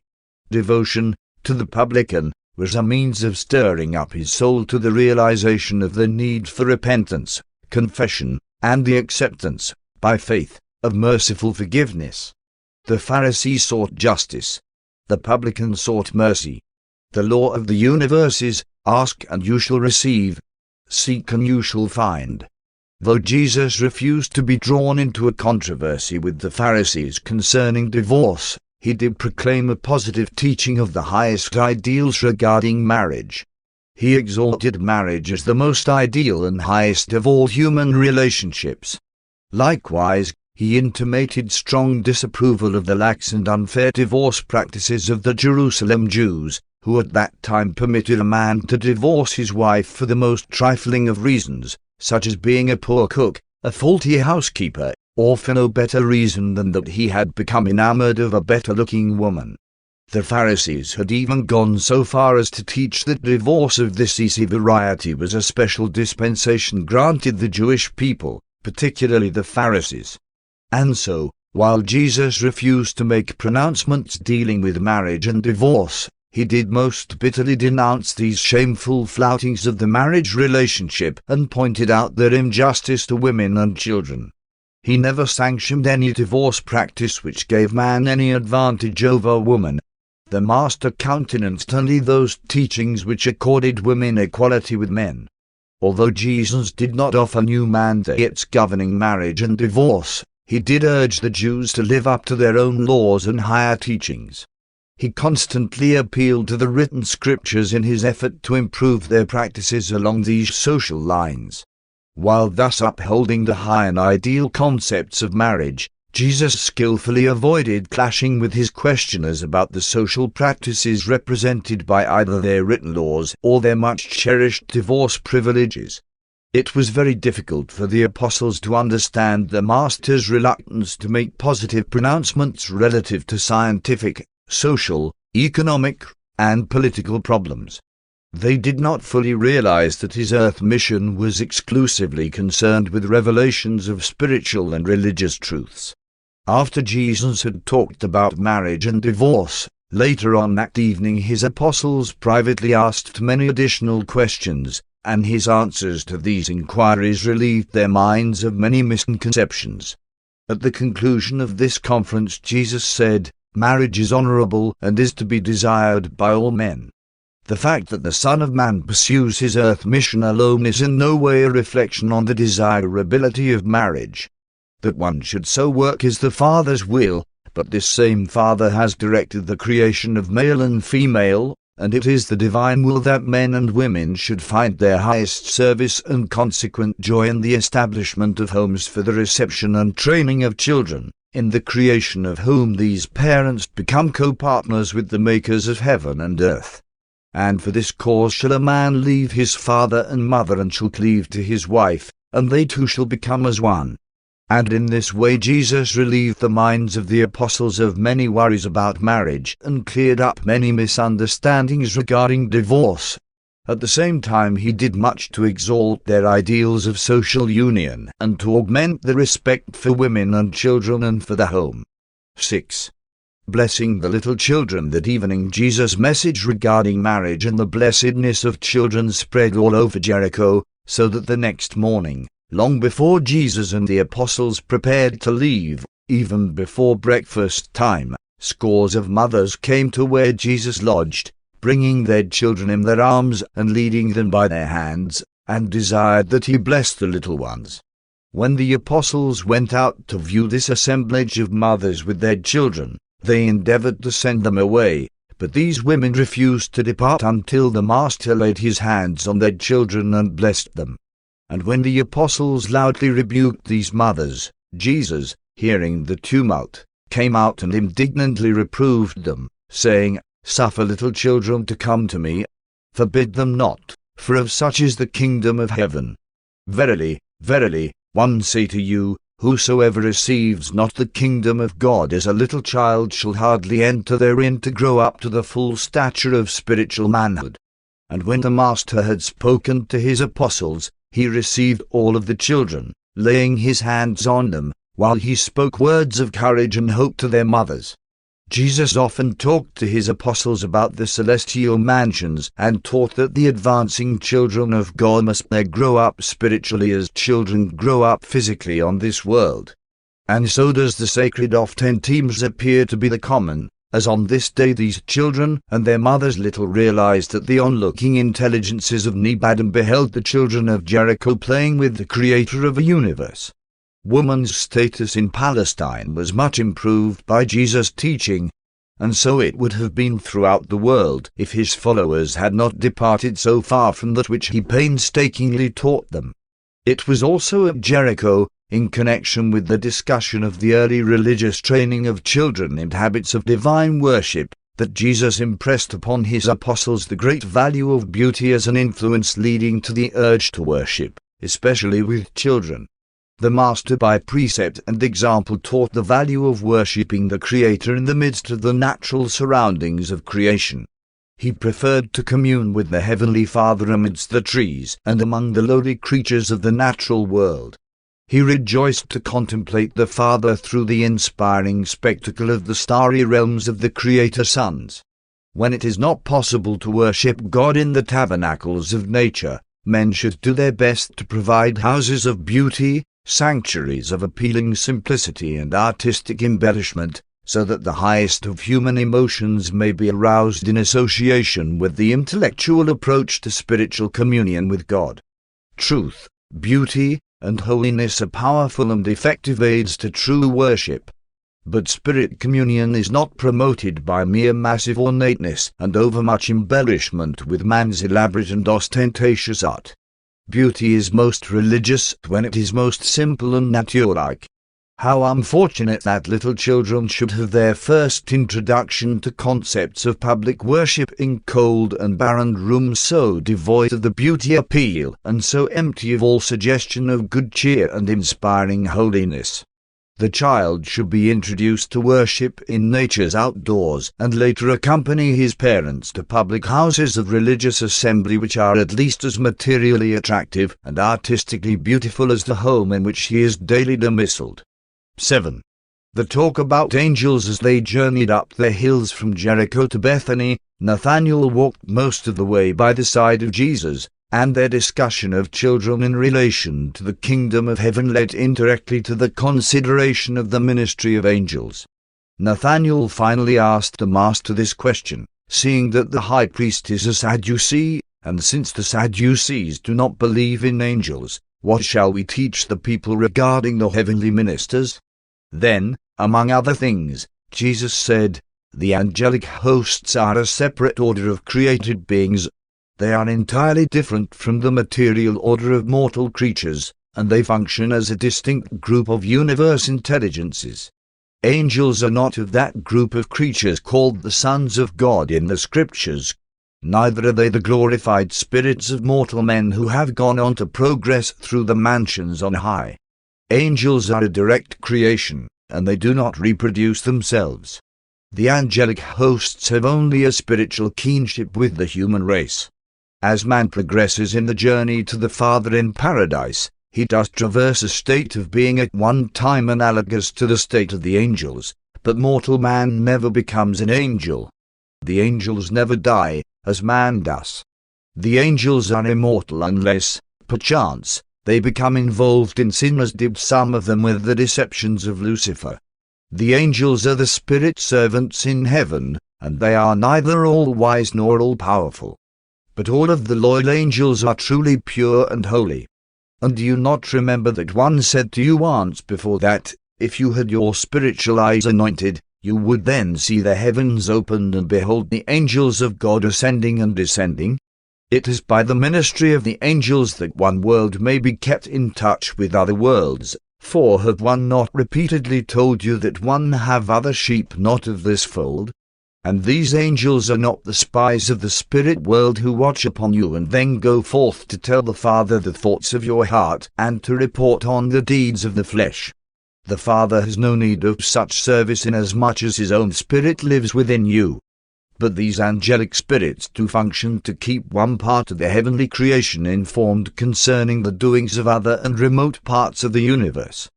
Devotion to the publican was a means of stirring up his soul to the realization of the need for repentance, confession, and the acceptance, by faith, of merciful forgiveness. The Pharisee sought justice. The publican sought mercy. The law of the universe is, ask and you shall receive, seek and you shall find. Though Jesus refused to be drawn into a controversy with the Pharisees concerning divorce, he did proclaim a positive teaching of the highest ideals regarding marriage. He exalted marriage as the most ideal and highest of all human relationships. Likewise, he intimated strong disapproval of the lax and unfair divorce practices of the Jerusalem Jews, who at that time permitted a man to divorce his wife for the most trifling of reasons, such as being a poor cook, a faulty housekeeper, or for no better reason than that he had become enamored of a better-looking woman. The Pharisees had even gone so far as to teach that divorce of this easy variety was a special dispensation granted the Jewish people, particularly the Pharisees. And so, while Jesus refused to make pronouncements dealing with marriage and divorce, he did most bitterly denounce these shameful floutings of the marriage relationship and pointed out their injustice to women and children. He never sanctioned any divorce practice which gave man any advantage over woman. The Master countenanced only those teachings which accorded women equality with men. Although Jesus did not offer new mandates governing marriage and divorce, he did urge the Jews to live up to their own laws and higher teachings. He constantly appealed to the written scriptures in his effort to improve their practices along these social lines. While thus upholding the high and ideal concepts of marriage, Jesus skillfully avoided clashing with his questioners about the social practices represented by either their written laws or their much-cherished divorce privileges. It was very difficult for the apostles to understand the Master's reluctance to make positive pronouncements relative to scientific, social, economic, and political problems. They did not fully realize that his earth mission was exclusively concerned with revelations of spiritual and religious truths. After Jesus had talked about marriage and divorce, later on that evening his apostles privately asked many additional questions, and his answers to these inquiries relieved their minds of many misconceptions. At the conclusion of this conference Jesus said, "Marriage is honorable and is to be desired by all men." The fact that the Son of Man pursues his earth mission alone is in no way a reflection on the desirability of marriage. That one should so work is the Father's will, but this same Father has directed the creation of male and female, and it is the divine will that men and women should find their highest service and consequent joy in the establishment of homes for the reception and training of children. in the creation of whom these parents become co-partners with the makers of heaven and earth. And for this cause shall a man leave his father and mother, and shall cleave to his wife, and they two shall become as one. And in this way Jesus relieved the minds of the apostles of many worries about marriage, and cleared up many misunderstandings regarding divorce. At the same time he did much to exalt their ideals of social union, and to augment the respect for women and children and for the home. 6. Blessing the little children. That evening Jesus' message regarding marriage and the blessedness of children spread all over Jericho, so that the next morning, long before Jesus and the apostles prepared to leave, even before breakfast time, scores of mothers came to where Jesus lodged, bringing their children in their arms and leading them by their hands, and desired that he bless the little ones. When the apostles went out to view this assemblage of mothers with their children, they endeavored to send them away, but these women refused to depart until the Master laid his hands on their children and blessed them. And when the apostles loudly rebuked these mothers, Jesus, hearing the tumult, came out and indignantly reproved them, saying, "Suffer little children to come to me. Forbid them not, for of such is the kingdom of heaven. Verily, verily, one say to you, whosoever receives not the kingdom of God as a little child shall hardly enter therein to grow up to the full stature of spiritual manhood." And when the Master had spoken to his apostles, he received all of the children, laying his hands on them, while he spoke words of courage and hope to their mothers. Jesus often talked to his apostles about the celestial mansions, and taught that the advancing children of God must there grow up spiritually as children grow up physically on this world. And so does the sacred often teams appear to be the common, as on this day these children and their mothers little realized that the onlooking intelligences of Nebadim beheld the children of Jericho playing with the Creator of a universe. Woman's status in Palestine was much improved by Jesus' teaching, and so it would have been throughout the world if his followers had not departed so far from that which he painstakingly taught them. It was also at Jericho, in connection with the discussion of the early religious training of children in habits of divine worship, that Jesus impressed upon his apostles the great value of beauty as an influence leading to the urge to worship, especially with children. The Master by precept and example taught the value of worshipping the Creator in the midst of the natural surroundings of creation. He preferred to commune with the Heavenly Father amidst the trees and among the lowly creatures of the natural world. He rejoiced to contemplate the Father through the inspiring spectacle of the starry realms of the Creator suns. When it is not possible to worship God in the tabernacles of nature, men should do their best to provide houses of beauty, sanctuaries of appealing simplicity and artistic embellishment, so that the highest of human emotions may be aroused in association with the intellectual approach to spiritual communion with God. Truth, beauty, and holiness are powerful and effective aids to true worship. But spirit communion is not promoted by mere massive ornateness and overmuch embellishment with man's elaborate and ostentatious art. Beauty is most religious when it is most simple and nature-like. How unfortunate that little children should have their first introduction to concepts of public worship in cold and barren rooms so devoid of the beauty appeal and so empty of all suggestion of good cheer and inspiring holiness. The child should be introduced to worship in nature's outdoors, and later accompany his parents to public houses of religious assembly which are at least as materially attractive and artistically beautiful as the home in which he is daily domiciled. 7. The talk about angels. As they journeyed up the hills from Jericho to Bethany, Nathanael walked most of the way by the side of Jesus, and their discussion of children in relation to the kingdom of heaven led indirectly to the consideration of the ministry of angels. Nathanael finally asked the Master this question, seeing that the high priest is a Sadducee, and since the Sadducees do not believe in angels, what shall we teach the people regarding the heavenly ministers? Then, among other things, Jesus said, "The angelic hosts are a separate order of created beings. They are entirely different from the material order of mortal creatures, and they function as a distinct group of universe intelligences. Angels are not of that group of creatures called the sons of God in the Scriptures. Neither are they the glorified spirits of mortal men who have gone on to progress through the mansions on high. Angels are a direct creation, and they do not reproduce themselves. The angelic hosts have only a spiritual kinship with the human race. As man progresses in the journey to the Father in paradise, he does traverse a state of being at one time analogous to the state of the angels, but mortal man never becomes an angel. The angels never die, as man does. The angels are immortal unless, perchance, they become involved in sin, as did some of them with the deceptions of Lucifer. The angels are the spirit servants in heaven, and they are neither all-wise nor all-powerful. But all of the loyal angels are truly pure and holy. And do you not remember that one said to you once before that, if you had your spiritual eyes anointed, you would then see the heavens opened and behold the angels of God ascending and descending? It is by the ministry of the angels that one world may be kept in touch with other worlds, for have one not repeatedly told you that one have other sheep not of this fold? And these angels are not the spies of the spirit world who watch upon you and then go forth to tell the Father the thoughts of your heart and to report on the deeds of the flesh. The Father has no need of such service inasmuch as his own spirit lives within you. But these angelic spirits do function to keep one part of the heavenly creation informed concerning the doings of other and remote parts of the universe.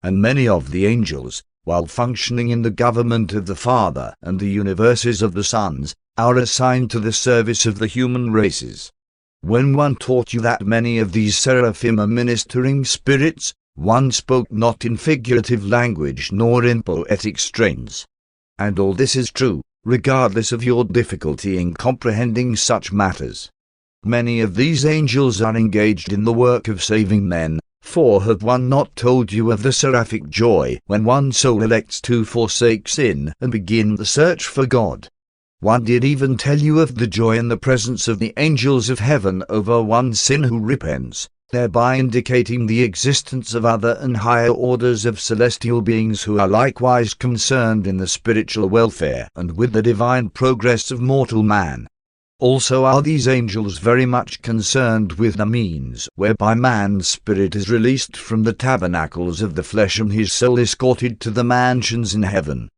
And many of the angels, while functioning in the government of the Father and the universes of the sons, are assigned to the service of the human races. When one taught you that many of these seraphim are ministering spirits, one spoke not in figurative language nor in poetic strains. And all this is true, regardless of your difficulty in comprehending such matters. Many of these angels are engaged in the work of saving men, for have one not told you of the seraphic joy when one soul elects to forsake sin and begin the search for God? One did even tell you of the joy in the presence of the angels of heaven over one sin who repents, thereby indicating the existence of other and higher orders of celestial beings who are likewise concerned in the spiritual welfare and with the divine progress of mortal man. Also are these angels very much concerned with the means whereby man's spirit is released from the tabernacles of the flesh and his soul escorted to the mansions in heaven.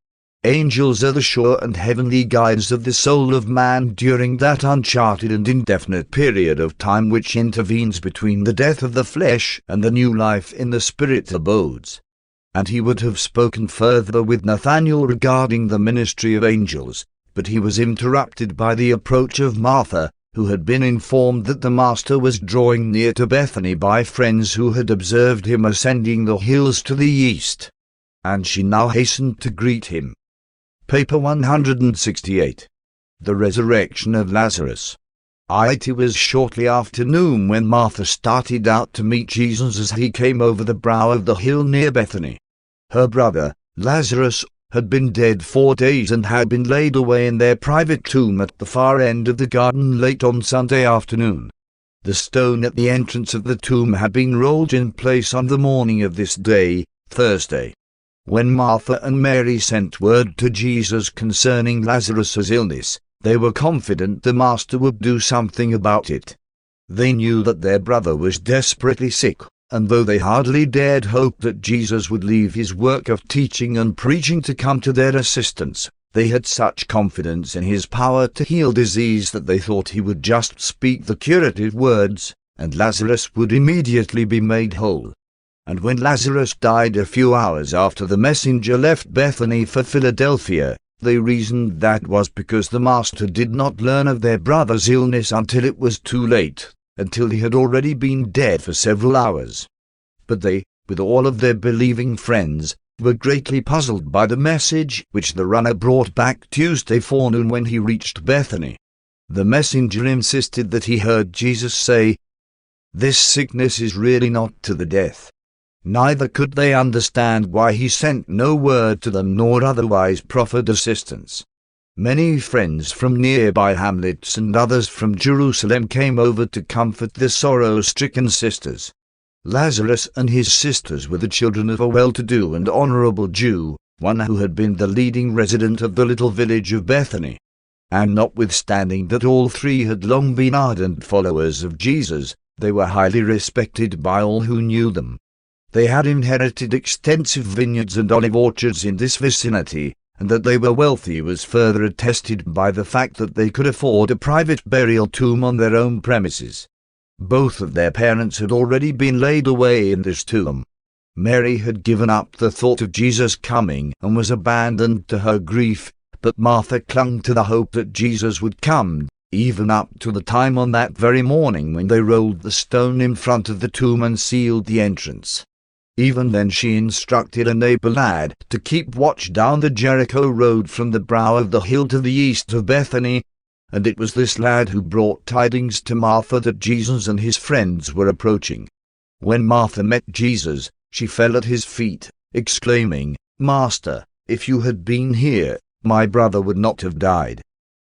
Angels are the sure and heavenly guides of the soul of man during that uncharted and indefinite period of time which intervenes between the death of the flesh and the new life in the spirit abodes. And he would have spoken further with Nathanael regarding the ministry of angels, but he was interrupted by the approach of Martha, who had been informed that the Master was drawing near to Bethany by friends who had observed him ascending the hills to the east. And she now hastened to greet him. Paper 168. The Resurrection of Lazarus. It was shortly after noon when Martha started out to meet Jesus as he came over the brow of the hill near Bethany. Her brother, Lazarus, had been dead 4 days and had been laid away in their private tomb at the far end of the garden late on Sunday afternoon. The stone at the entrance of the tomb had been rolled in place on the morning of this day, Thursday. When Martha and Mary sent word to Jesus concerning Lazarus' illness, they were confident the Master would do something about it. They knew that their brother was desperately sick, and though they hardly dared hope that Jesus would leave his work of teaching and preaching to come to their assistance, they had such confidence in his power to heal disease that they thought he would just speak the curative words, and Lazarus would immediately be made whole. And when Lazarus died a few hours after the messenger left Bethany for Philadelphia, they reasoned that was because the Master did not learn of their brother's illness until it was too late, until he had already been dead for several hours. But they, with all of their believing friends, were greatly puzzled by the message which the runner brought back Tuesday forenoon when he reached Bethany. The messenger insisted that he heard Jesus say, "This sickness is really not to the death." Neither could they understand why he sent no word to them nor otherwise proffered assistance. Many friends from nearby hamlets and others from Jerusalem came over to comfort the sorrow-stricken sisters. Lazarus and his sisters were the children of a well-to-do and honorable Jew, one who had been the leading resident of the little village of Bethany. And notwithstanding that all three had long been ardent followers of Jesus, they were highly respected by all who knew them. They had inherited extensive vineyards and olive orchards in this vicinity, and that they were wealthy was further attested by the fact that they could afford a private burial tomb on their own premises. Both of their parents had already been laid away in this tomb. Mary had given up the thought of Jesus coming and was abandoned to her grief, but Martha clung to the hope that Jesus would come, even up to the time on that very morning when they rolled the stone in front of the tomb and sealed the entrance. Even then she instructed a neighbor lad to keep watch down the Jericho road from the brow of the hill to the east of Bethany, and it was this lad who brought tidings to Martha that Jesus and his friends were approaching. When Martha met Jesus, she fell at his feet, exclaiming, "Master, if you had been here, my brother would not have died."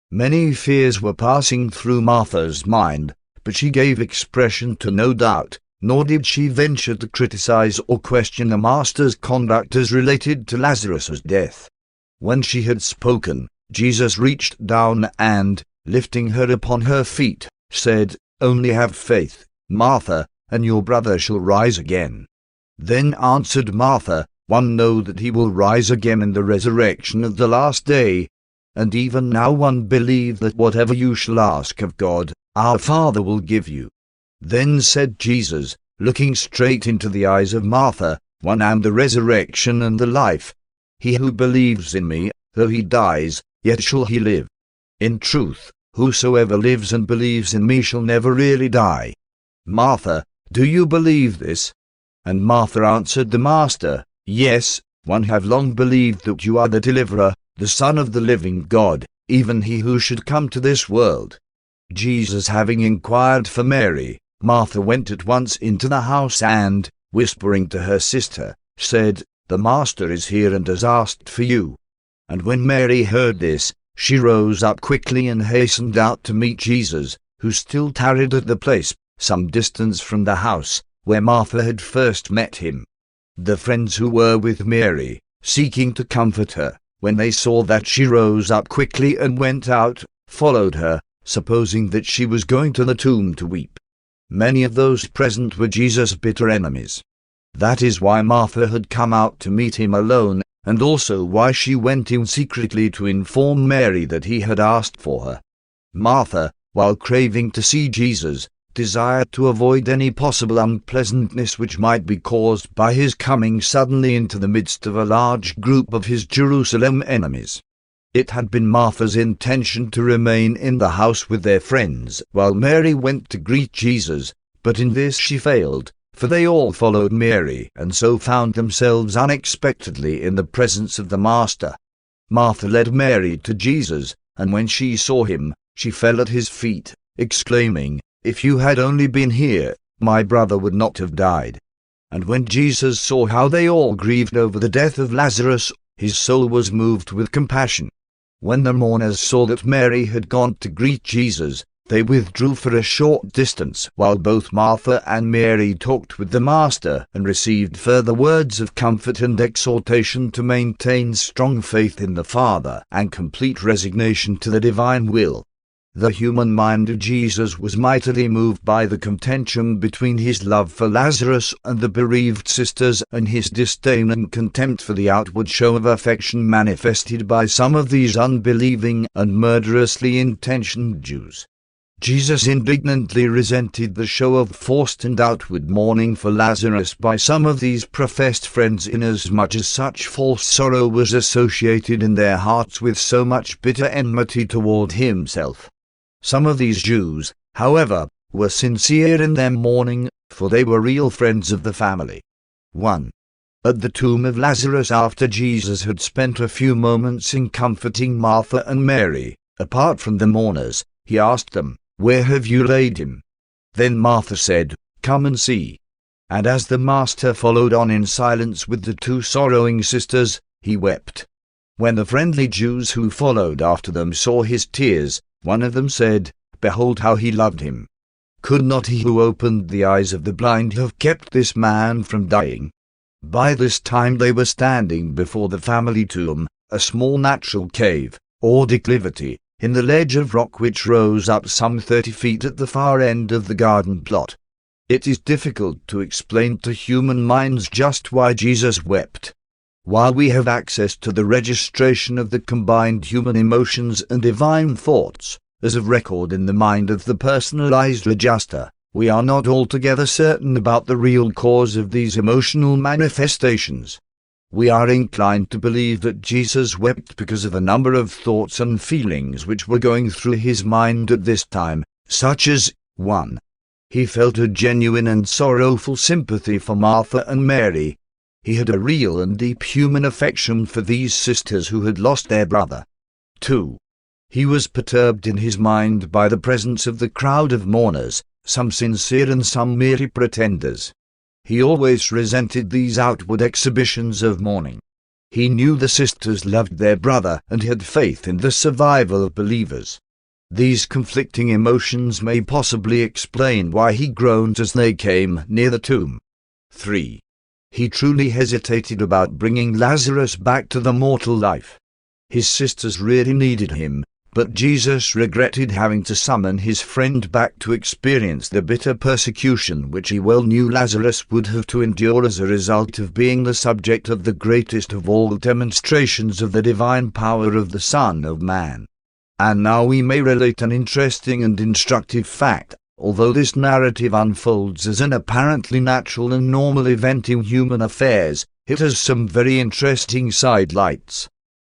Many fears were passing through Martha's mind, but she gave expression to no doubt, nor did she venture to criticize or question the Master's conduct as related to Lazarus's death. When she had spoken, Jesus reached down and, lifting her upon her feet, said, "Only have faith, Martha, and your brother shall rise again." Then answered Martha, "One know that he will rise again in the resurrection of the last day. And even now one believe that whatever you shall ask of God, our Father will give you." Then said Jesus, looking straight into the eyes of Martha, "One am the resurrection and the life. He who believes in me, though he dies, yet shall he live. In truth, whosoever lives and believes in me shall never really die. Martha, do you believe this?" And Martha answered the Master, "Yes, one have long believed that you are the deliverer, the Son of the living God, even he who should come to this world." Jesus having inquired for Mary, Martha went at once into the house and, whispering to her sister, said, "The Master is here and has asked for you." And when Mary heard this, she rose up quickly and hastened out to meet Jesus, who still tarried at the place, some distance from the house, where Martha had first met him. The friends who were with Mary, seeking to comfort her, when they saw that she rose up quickly and went out, followed her, supposing that she was going to the tomb to weep. Many of those present were Jesus' bitter enemies. That is why Martha had come out to meet him alone, and also why she went in secretly to inform Mary that he had asked for her. Martha, while craving to see Jesus, desired to avoid any possible unpleasantness which might be caused by his coming suddenly into the midst of a large group of his Jerusalem enemies. It had been Martha's intention to remain in the house with their friends while Mary went to greet Jesus, but in this she failed, for they all followed Mary and so found themselves unexpectedly in the presence of the Master. Martha led Mary to Jesus, and when she saw him, she fell at his feet, exclaiming, "If you had only been here, my brother would not have died." And when Jesus saw how they all grieved over the death of Lazarus, his soul was moved with compassion. When the mourners saw that Mary had gone to greet Jesus, they withdrew for a short distance, while both Martha and Mary talked with the Master and received further words of comfort and exhortation to maintain strong faith in the Father and complete resignation to the divine will. The human mind of Jesus was mightily moved by the contention between his love for Lazarus and the bereaved sisters and his disdain and contempt for the outward show of affection manifested by some of these unbelieving and murderously intentioned Jews. Jesus indignantly resented the show of forced and outward mourning for Lazarus by some of these professed friends, inasmuch as such false sorrow was associated in their hearts with so much bitter enmity toward himself. Some of these Jews, however, were sincere in their mourning, for they were real friends of the family. 1. At the tomb of Lazarus, after Jesus had spent a few moments in comforting Martha and Mary, apart from the mourners, he asked them, "Where have you laid him?" Then Martha said, "Come and see." And as the Master followed on in silence with the two sorrowing sisters, he wept. When the friendly Jews who followed after them saw his tears, one of them said, "Behold how he loved him. Could not he who opened the eyes of the blind have kept this man from dying?" By this time they were standing before the family tomb, a small natural cave, or declivity, in the ledge of rock which rose up some 30 feet at the far end of the garden plot. It is difficult to explain to human minds just why Jesus wept. While we have access to the registration of the combined human emotions and divine thoughts, as a record in the mind of the personalized adjuster, we are not altogether certain about the real cause of these emotional manifestations. We are inclined to believe that Jesus wept because of a number of thoughts and feelings which were going through his mind at this time, such as 1. He felt a genuine and sorrowful sympathy for Martha and Mary. He had a real and deep human affection for these sisters who had lost their brother. 2. He was perturbed in his mind by the presence of the crowd of mourners, some sincere and some merely pretenders. He always resented these outward exhibitions of mourning. He knew the sisters loved their brother and had faith in the survival of believers. These conflicting emotions may possibly explain why he groaned as they came near the tomb. 3. He truly hesitated about bringing Lazarus back to the mortal life. His sisters really needed him, but Jesus regretted having to summon his friend back to experience the bitter persecution which he well knew Lazarus would have to endure as a result of being the subject of the greatest of all demonstrations of the divine power of the Son of Man. And now we may relate an interesting and instructive fact. Although this narrative unfolds as an apparently natural and normal event in human affairs, it has some very interesting sidelights.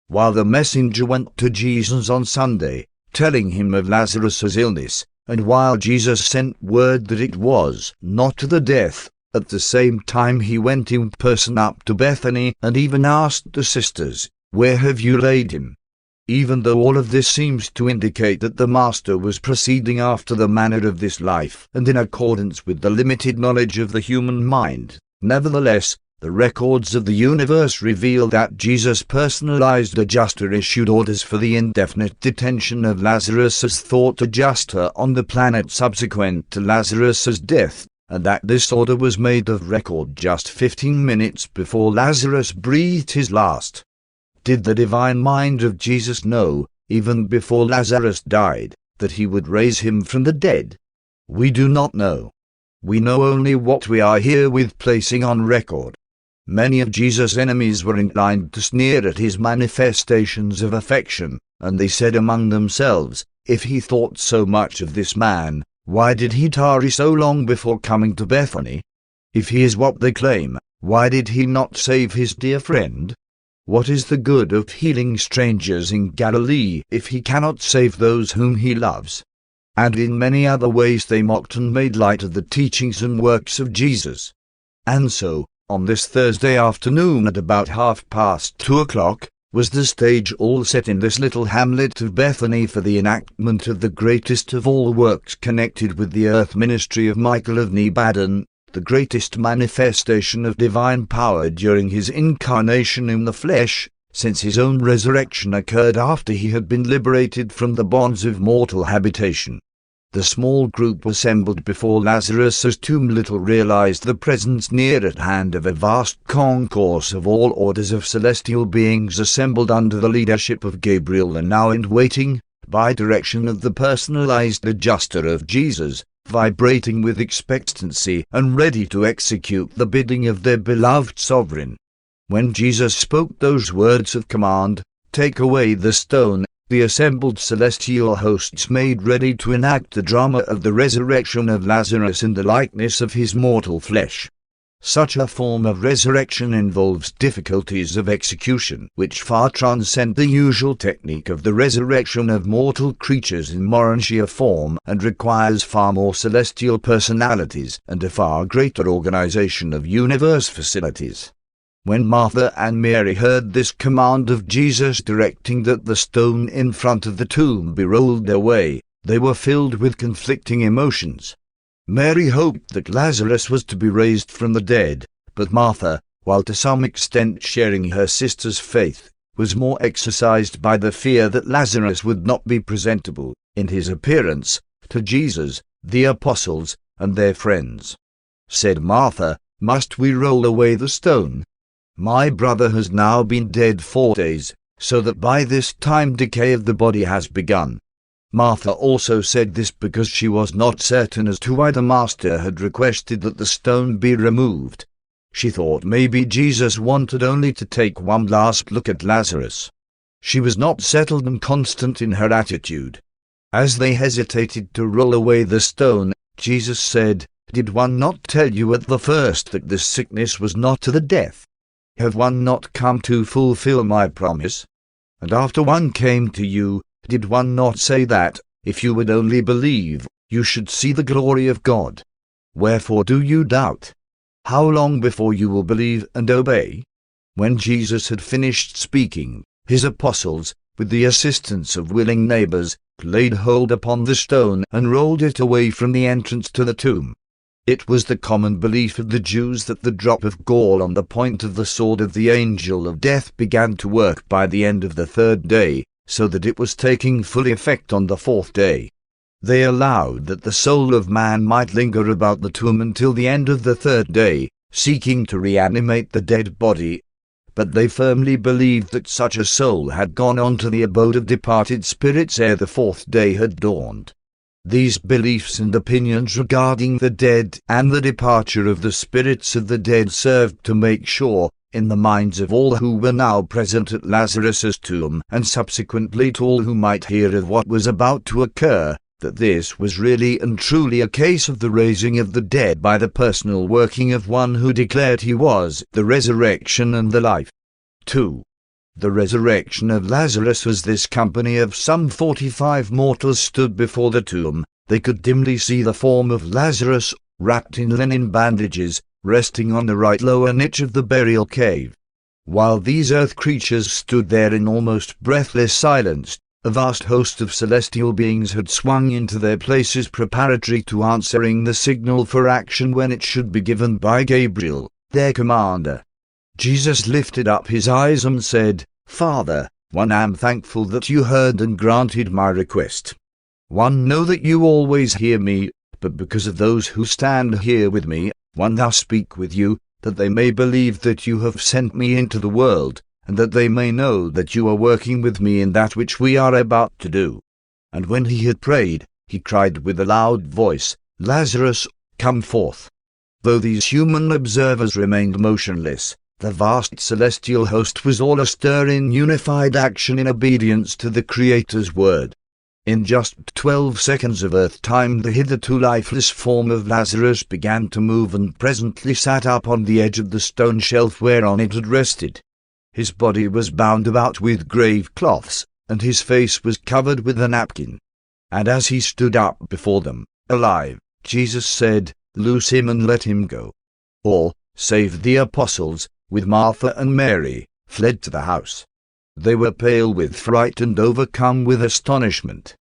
While the messenger went to Jesus on Sunday, telling him of Lazarus' illness, and while Jesus sent word that it was not to the death, at the same time he went in person up to Bethany and even asked the sisters, "Where have you laid him?" Even though all of this seems to indicate that the Master was proceeding after the manner of this life and in accordance with the limited knowledge of the human mind, nevertheless, the records of the universe reveal that Jesus' personalized adjuster issued orders for the indefinite detention of Lazarus as thought adjuster on the planet subsequent to Lazarus' death, and that this order was made of record just 15 minutes before Lazarus breathed his last. Did the divine mind of Jesus know, even before Lazarus died, that he would raise him from the dead? We do not know. We know only what we are herewith placing on record. Many of Jesus' enemies were inclined to sneer at his manifestations of affection, and they said among themselves, "If he thought so much of this man, why did he tarry so long before coming to Bethany? If he is what they claim, why did he not save his dear friend? What is the good of healing strangers in Galilee if he cannot save those whom he loves?" And in many other ways they mocked and made light of the teachings and works of Jesus. And so, on this Thursday afternoon at about 2:30, was the stage all set in this little hamlet of Bethany for the enactment of the greatest of all works connected with the earth ministry of Michael of Nebadan, the greatest manifestation of divine power during his incarnation in the flesh, since his own resurrection occurred after he had been liberated from the bonds of mortal habitation. The small group assembled before Lazarus' tomb little realized the presence near at hand of a vast concourse of all orders of celestial beings assembled under the leadership of Gabriel and now in waiting, by direction of the personalized adjuster of Jesus, vibrating with expectancy and ready to execute the bidding of their beloved sovereign. When Jesus spoke those words of command, "Take away the stone," the assembled celestial hosts made ready to enact the drama of the resurrection of Lazarus in the likeness of his mortal flesh. Such a form of resurrection involves difficulties of execution which far transcend the usual technique of the resurrection of mortal creatures in Urantia form and requires far more celestial personalities and a far greater organization of universe facilities. When Martha and Mary heard this command of Jesus directing that the stone in front of the tomb be rolled away, they were filled with conflicting emotions. Mary hoped that Lazarus was to be raised from the dead, but Martha, while to some extent sharing her sister's faith, was more exercised by the fear that Lazarus would not be presentable, in his appearance, to Jesus, the apostles, and their friends. Said Martha, Must we roll away the stone? My brother has now been dead 4 days, so that by this time decay of the body has begun." Martha also said this because she was not certain as to why the Master had requested that the stone be removed. She thought maybe Jesus wanted only to take one last look at Lazarus. She was not settled and constant in her attitude. As they hesitated to roll away the stone, Jesus said, "Did one not tell you at the first that this sickness was not to the death? Have one not come to fulfill my promise? And after one came to you, did one not say that, if you would only believe, you should see the glory of God? Wherefore do you doubt? How long before you will believe and obey?" When Jesus had finished speaking, his apostles, with the assistance of willing neighbors, laid hold upon the stone and rolled it away from the entrance to the tomb. It was the common belief of the Jews that the drop of gall on the point of the sword of the angel of death began to work by the end of the 3rd day, so that it was taking full effect on the 4th day. They allowed that the soul of man might linger about the tomb until the end of the 3rd day, seeking to reanimate the dead body, but they firmly believed that such a soul had gone on to the abode of departed spirits ere the 4th day had dawned. These beliefs and opinions regarding the dead and the departure of the spirits of the dead served to make sure, in the minds of all who were now present at Lazarus's tomb, and subsequently to all who might hear of what was about to occur, that this was really and truly a case of the raising of the dead by the personal working of one who declared he was the resurrection and the life. 2. The resurrection of Lazarus. As this company of some 45 mortals stood before the tomb, they could dimly see the form of Lazarus, wrapped in linen bandages, resting on the right lower niche of the burial cave. While these earth creatures stood there in almost breathless silence, a vast host of celestial beings had swung into their places preparatory to answering the signal for action when it should be given by Gabriel, their commander. Jesus lifted up his eyes and said, "Father, one, am thankful that you heard and granted my request. One, know that you always hear me, but because of those who stand here with me, one, thus speak with you, that they may believe that you have sent me into the world, and that they may know that you are working with me in that which we are about to do." And when he had prayed, he cried with a loud voice, "Lazarus, come forth." Though these human observers remained motionless, the vast celestial host was all astir in unified action in obedience to the Creator's word. In just 12 seconds of earth time the hitherto lifeless form of Lazarus began to move and presently sat up on the edge of the stone shelf whereon it had rested. His body was bound about with grave cloths, and his face was covered with a napkin. And as he stood up before them, alive, Jesus said, "Loose him and let him go." All, save the apostles, with Martha and Mary, fled to the house. They were pale with fright and overcome with astonishment.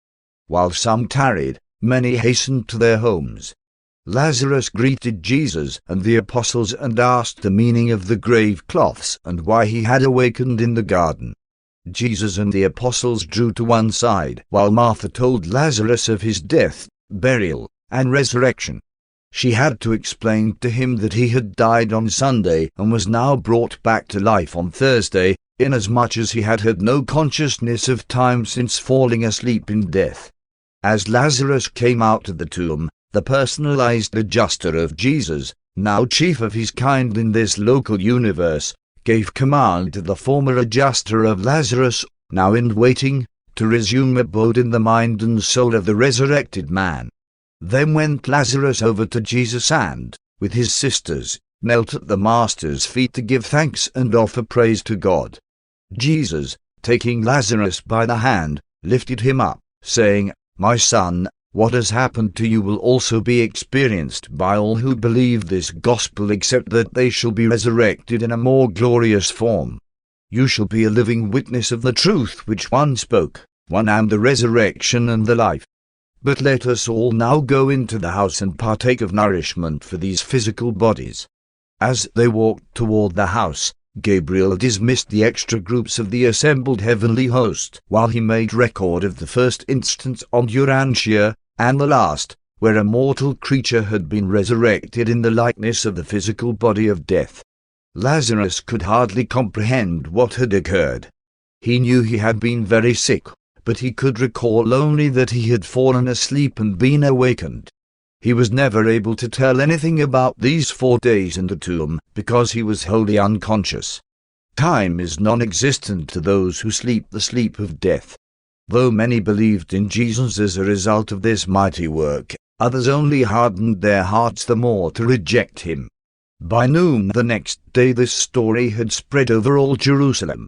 While some tarried, many hastened to their homes. Lazarus greeted Jesus and the apostles and asked the meaning of the grave cloths and why he had awakened in the garden. Jesus and the apostles drew to one side, while Martha told Lazarus of his death, burial, and resurrection. She had to explain to him that he had died on Sunday and was now brought back to life on Thursday, inasmuch as he had had no consciousness of time since falling asleep in death. As Lazarus came out of the tomb, the personalized adjuster of Jesus, now chief of his kind in this local universe, gave command to the former adjuster of Lazarus, now in waiting, to resume abode in the mind and soul of the resurrected man. Then went Lazarus over to Jesus and, with his sisters, knelt at the Master's feet to give thanks and offer praise to God. Jesus, taking Lazarus by the hand, lifted him up, saying, "My son, what has happened to you will also be experienced by all who believe this gospel, except that they shall be resurrected in a more glorious form. You shall be a living witness of the truth which one spoke, one am the resurrection and the life." But let us all now go into the house and partake of nourishment for these physical bodies. As they walked toward the house, Gabriel dismissed the extra groups of the assembled heavenly host, while he made record of the first instance on Urantia, and the last, where a mortal creature had been resurrected in the likeness of the physical body of death. Lazarus could hardly comprehend what had occurred. He knew he had been very sick, but he could recall only that he had fallen asleep and been awakened. He was never able to tell anything about these 4 days in the tomb, because he was wholly unconscious. Time is non-existent to those who sleep the sleep of death. Though many believed in Jesus as a result of this mighty work, others only hardened their hearts the more to reject him. By noon the next day this story had spread over all Jerusalem.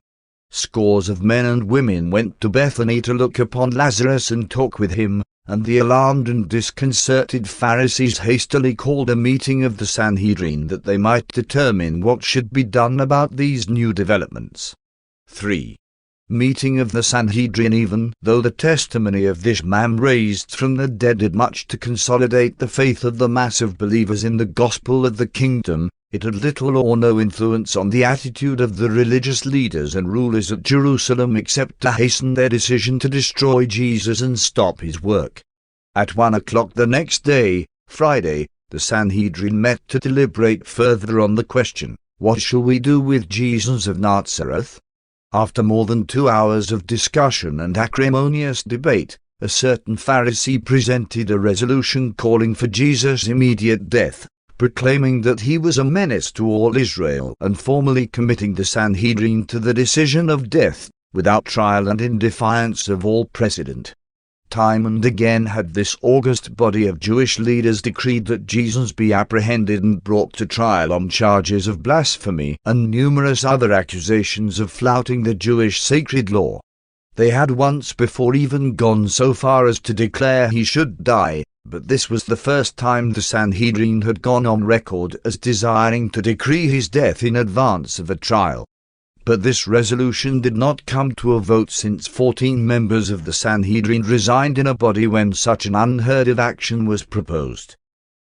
Scores of men and women went to Bethany to look upon Lazarus and talk with him, and the alarmed and disconcerted Pharisees hastily called a meeting of the Sanhedrin that they might determine what should be done about these new developments. 3. Meeting of the Sanhedrin. Even though the testimony of this man raised from the dead did much to consolidate the faith of the mass of believers in the gospel of the kingdom, it had little or no influence on the attitude of the religious leaders and rulers at Jerusalem except to hasten their decision to destroy Jesus and stop his work. At 1 o'clock the next day, Friday, the Sanhedrin met to deliberate further on the question, "What shall we do with Jesus of Nazareth?" After more than 2 hours of discussion and acrimonious debate, a certain Pharisee presented a resolution calling for Jesus' immediate death, proclaiming that he was a menace to all Israel and formally committing the Sanhedrin to the decision of death, without trial and in defiance of all precedent. Time and again had this august body of Jewish leaders decreed that Jesus be apprehended and brought to trial on charges of blasphemy and numerous other accusations of flouting the Jewish sacred law. They had once before even gone so far as to declare he should die, but this was the first time the Sanhedrin had gone on record as desiring to decree his death in advance of a trial. But this resolution did not come to a vote, since 14 members of the Sanhedrin resigned in a body when such an unheard-of action was proposed.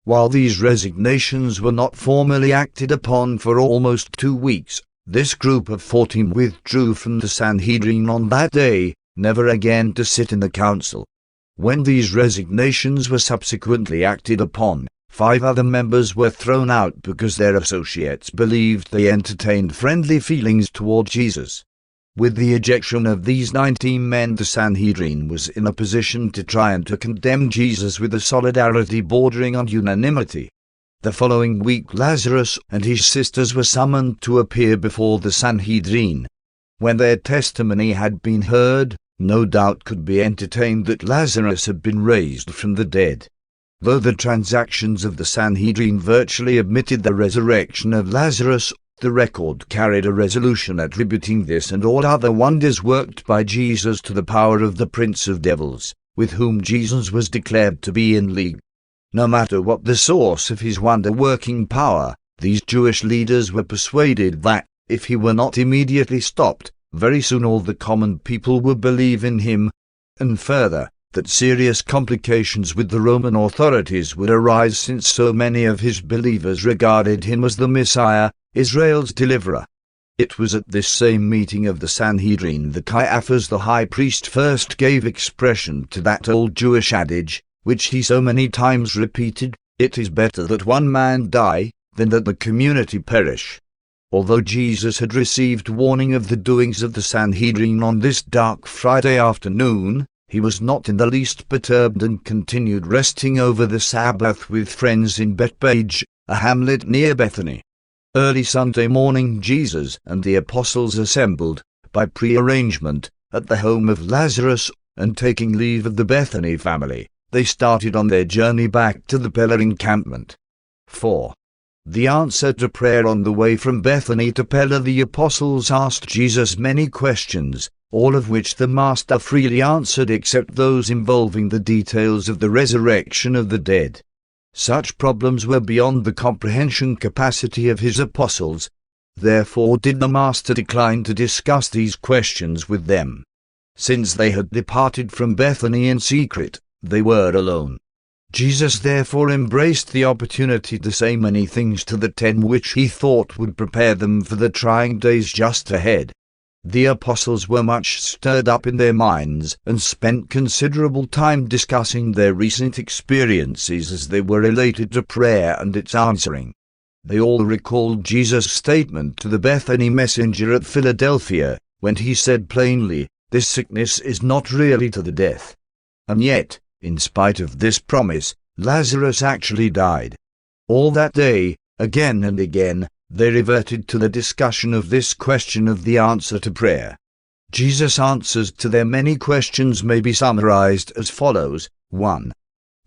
While these resignations were not formally acted upon for almost 2 weeks, this group of 14 withdrew from the Sanhedrin on that day, never again to sit in the council. When these resignations were subsequently acted upon, 5 other members were thrown out because their associates believed they entertained friendly feelings toward Jesus. With the ejection of these 19 men, the Sanhedrin was in a position to try and to condemn Jesus with a solidarity bordering on unanimity. The following week Lazarus and his sisters were summoned to appear before the Sanhedrin. When their testimony had been heard, no doubt could be entertained that Lazarus had been raised from the dead. Though the transactions of the Sanhedrin virtually admitted the resurrection of Lazarus, the record carried a resolution attributing this and all other wonders worked by Jesus to the power of the prince of devils, with whom Jesus was declared to be in league. No matter what the source of his wonder-working power, these Jewish leaders were persuaded that, if he were not immediately stopped, very soon all the common people would believe in him, and further, that serious complications with the Roman authorities would arise, since so many of his believers regarded him as the Messiah, Israel's deliverer. It was at this same meeting of the Sanhedrin that Caiaphas the high priest first gave expression to that old Jewish adage, which he so many times repeated, "It is better that one man die, than that the community perish." Although Jesus had received warning of the doings of the Sanhedrin on this dark Friday afternoon, he was not in the least perturbed and continued resting over the Sabbath with friends in Bethphage, a hamlet near Bethany. Early Sunday morning Jesus and the apostles assembled, by pre-arrangement, at the home of Lazarus, and taking leave of the Bethany family, they started on their journey back to the Perea encampment. 4. The answer to prayer. On the way from Bethany to Perea, the apostles asked Jesus many questions, all of which the Master freely answered except those involving the details of the resurrection of the dead. Such problems were beyond the comprehension capacity of his apostles. Therefore did the Master decline to discuss these questions with them. Since they had departed from Bethany in secret, they were alone. Jesus therefore embraced the opportunity to say many things to the 10 which he thought would prepare them for the trying days just ahead. The apostles were much stirred up in their minds and spent considerable time discussing their recent experiences as they were related to prayer and its answering. They all recalled Jesus' statement to the Bethany messenger at Philadelphia, when he said plainly, "This sickness is not really to the death." And yet, in spite of this promise, Lazarus actually died. All that day, again and again, they reverted to the discussion of this question of the answer to prayer. Jesus' answers to their many questions may be summarized as follows. 1.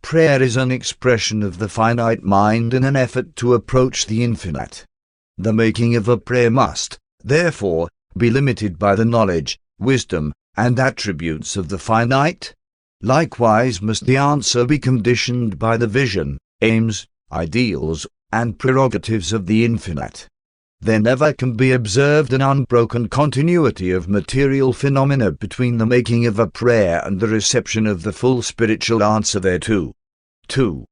Prayer is an expression of the finite mind in an effort to approach the infinite. The making of a prayer must, therefore, be limited by the knowledge, wisdom, and attributes of the finite. Likewise must the answer be conditioned by the vision, aims, ideals, and prerogatives of the infinite. There never can be observed an unbroken continuity of material phenomena between the making of a prayer and the reception of the full spiritual answer thereto. 2.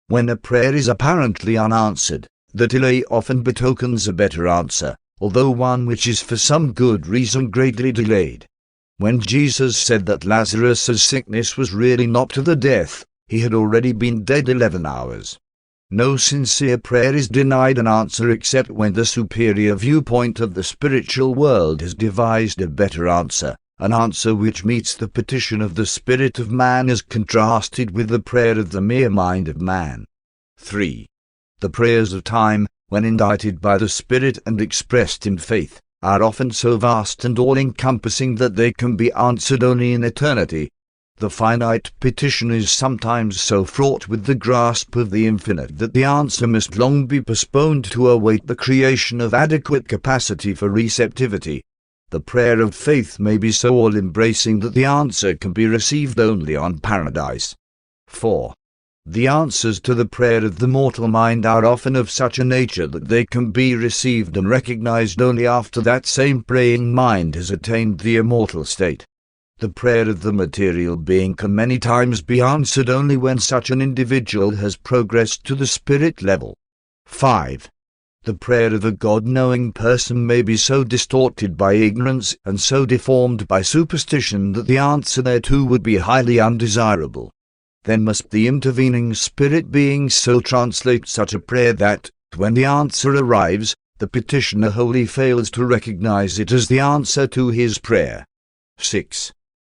When a prayer is apparently unanswered, the delay often betokens a better answer, although one which is for some good reason greatly delayed. When Jesus said that Lazarus' sickness was really not to the death, he had already been dead 11 hours. No sincere prayer is denied an answer except when the superior viewpoint of the spiritual world has devised a better answer, an answer which meets the petition of the spirit of man as contrasted with the prayer of the mere mind of man. 3. The prayers of time, when indited by the Spirit and expressed in faith, are often so vast and all-encompassing that they can be answered only in eternity. The finite petition is sometimes so fraught with the grasp of the infinite that the answer must long be postponed to await the creation of adequate capacity for receptivity. The prayer of faith may be so all-embracing that the answer can be received only on paradise. 4. The answers to the prayer of the mortal mind are often of such a nature that they can be received and recognized only after that same praying mind has attained the immortal state. The prayer of the material being can many times be answered only when such an individual has progressed to the spirit level. 5. The prayer of a God-knowing person may be so distorted by ignorance and so deformed by superstition that the answer thereto would be highly undesirable. Then must the intervening spirit being so translate such a prayer that, when the answer arrives, the petitioner wholly fails to recognize it as the answer to his prayer. 6.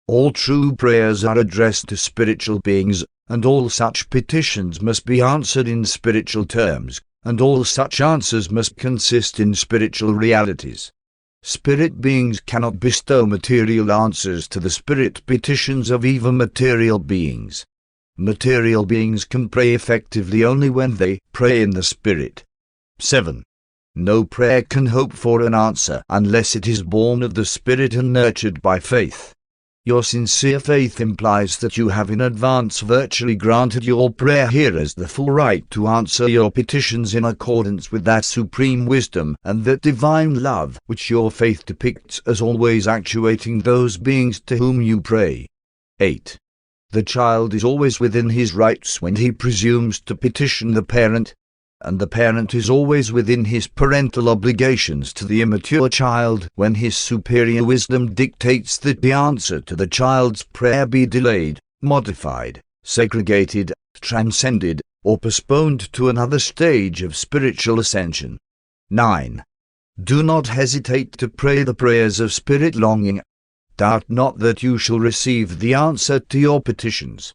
All true prayers are addressed to spiritual beings, and all such petitions must be answered in spiritual terms, and all such answers must consist in spiritual realities. Spirit beings cannot bestow material answers to the spirit petitions of even material beings. Material beings can pray effectively only when they pray in the Spirit. 7. No prayer can hope for an answer unless it is born of the Spirit and nurtured by faith. Your sincere faith implies that you have in advance virtually granted your prayer hearers the full right to answer your petitions in accordance with that supreme wisdom and that divine love which your faith depicts as always actuating those beings to whom you pray. 8. The child is always within his rights when he presumes to petition the parent, and the parent is always within his parental obligations to the immature child when his superior wisdom dictates that the answer to the child's prayer be delayed, modified, segregated, transcended, or postponed to another stage of spiritual ascension. 9. Do not hesitate to pray the prayers of spirit longing. Doubt not that you shall receive the answer to your petitions.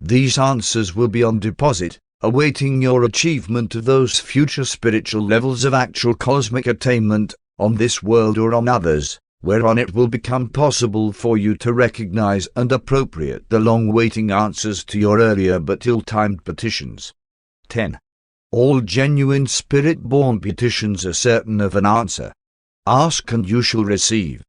These answers will be on deposit, awaiting your achievement of those future spiritual levels of actual cosmic attainment, on this world or on others, whereon it will become possible for you to recognize and appropriate the long-waiting answers to your earlier but ill-timed petitions. 10. All genuine spirit-born petitions are certain of an answer. Ask and you shall receive.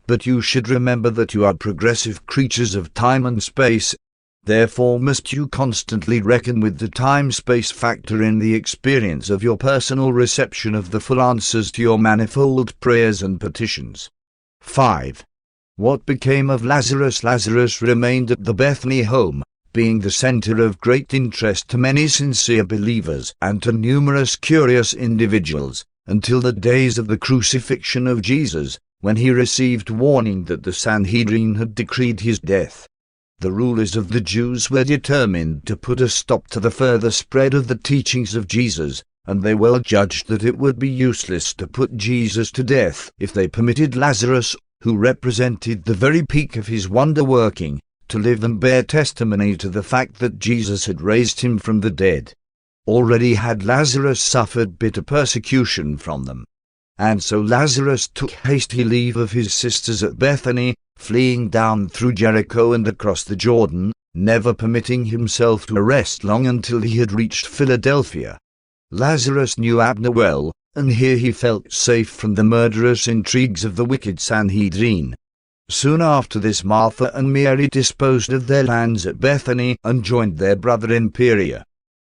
But you should remember that you are progressive creatures of time and space. Therefore must you constantly reckon with the time-space factor in the experience of your personal reception of the full answers to your manifold prayers and petitions. 5. What became of Lazarus? Lazarus remained at the Bethany home, being the center of great interest to many sincere believers and to numerous curious individuals, until the days of the crucifixion of Jesus, when he received warning that the Sanhedrin had decreed his death. The rulers of the Jews were determined to put a stop to the further spread of the teachings of Jesus, and they well judged that it would be useless to put Jesus to death if they permitted Lazarus, who represented the very peak of his wonder-working, to live and bear testimony to the fact that Jesus had raised him from the dead. Already had Lazarus suffered bitter persecution from them. And so Lazarus took hasty leave of his sisters at Bethany, fleeing down through Jericho and across the Jordan, never permitting himself to rest long until he had reached Philadelphia. Lazarus knew Abner well, and here he felt safe from the murderous intrigues of the wicked Sanhedrin. Soon after this, Martha and Mary disposed of their lands at Bethany and joined their brother in Perea.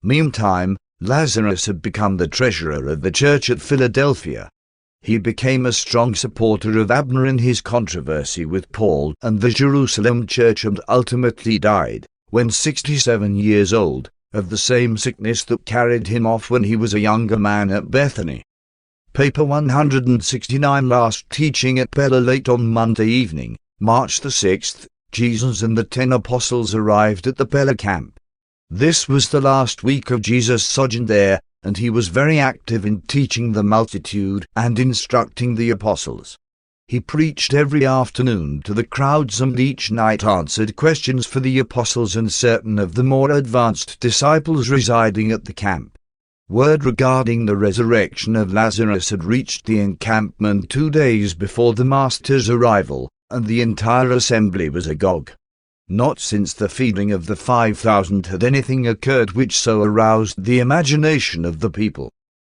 Meantime, Lazarus had become the treasurer of the church at Philadelphia. He became a strong supporter of Abner in his controversy with Paul and the Jerusalem church, and ultimately died, when 67 years old, of the same sickness that carried him off when he was a younger man at Bethany. Paper 169. Last teaching at Perea. Late on Monday evening, March the 6th, Jesus and the 10 apostles arrived at the Perea camp. This was the last week of Jesus' sojourn there, and he was very active in teaching the multitude and instructing the apostles. He preached every afternoon to the crowds and each night answered questions for the apostles and certain of the more advanced disciples residing at the camp. Word regarding the resurrection of Lazarus had reached the encampment 2 days before the Master's arrival, and the entire assembly was agog. Not since the feeding of the 5,000 had anything occurred which so aroused the imagination of the people.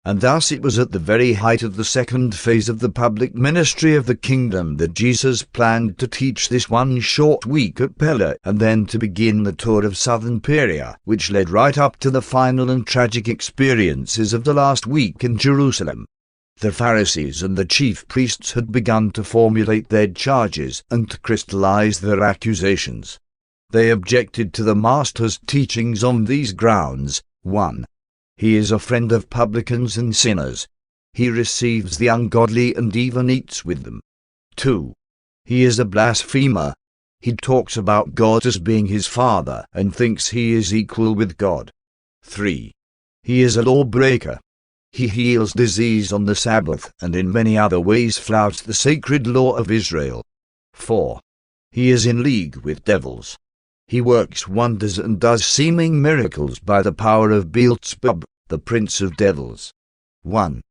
And thus it was at the very height of the second phase of the public ministry of the kingdom that Jesus planned to teach this one short week at Perea, and then to begin the tour of southern Perea, which led right up to the final and tragic experiences of the last week in Jerusalem. The Pharisees and the chief priests had begun to formulate their charges and to crystallize their accusations. They objected to the Master's teachings on these grounds. 1. He is a friend of publicans and sinners. He receives the ungodly and even eats with them. 2. He is a blasphemer. He talks about God as being his Father and thinks he is equal with God. 3. He is a lawbreaker. He heals disease on the Sabbath and in many other ways flouts the sacred law of Israel. 4. He is in league with devils. He works wonders and does seeming miracles by the power of Beelzebub, the prince of devils. 1.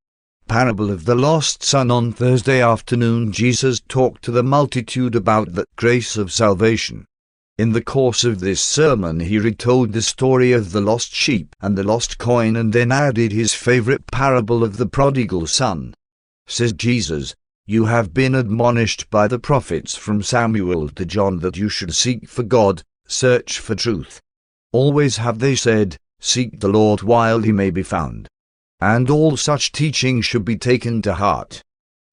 Parable of the Lost Son. On Thursday afternoon Jesus talked to the multitude about the grace of salvation. In the course of this sermon he retold the story of the lost sheep and the lost coin, and then added his favorite parable of the prodigal son. Says Jesus, "You have been admonished by the prophets from Samuel to John that you should seek for God, search for truth. Always have they said, seek the Lord while he may be found. And all such teaching should be taken to heart.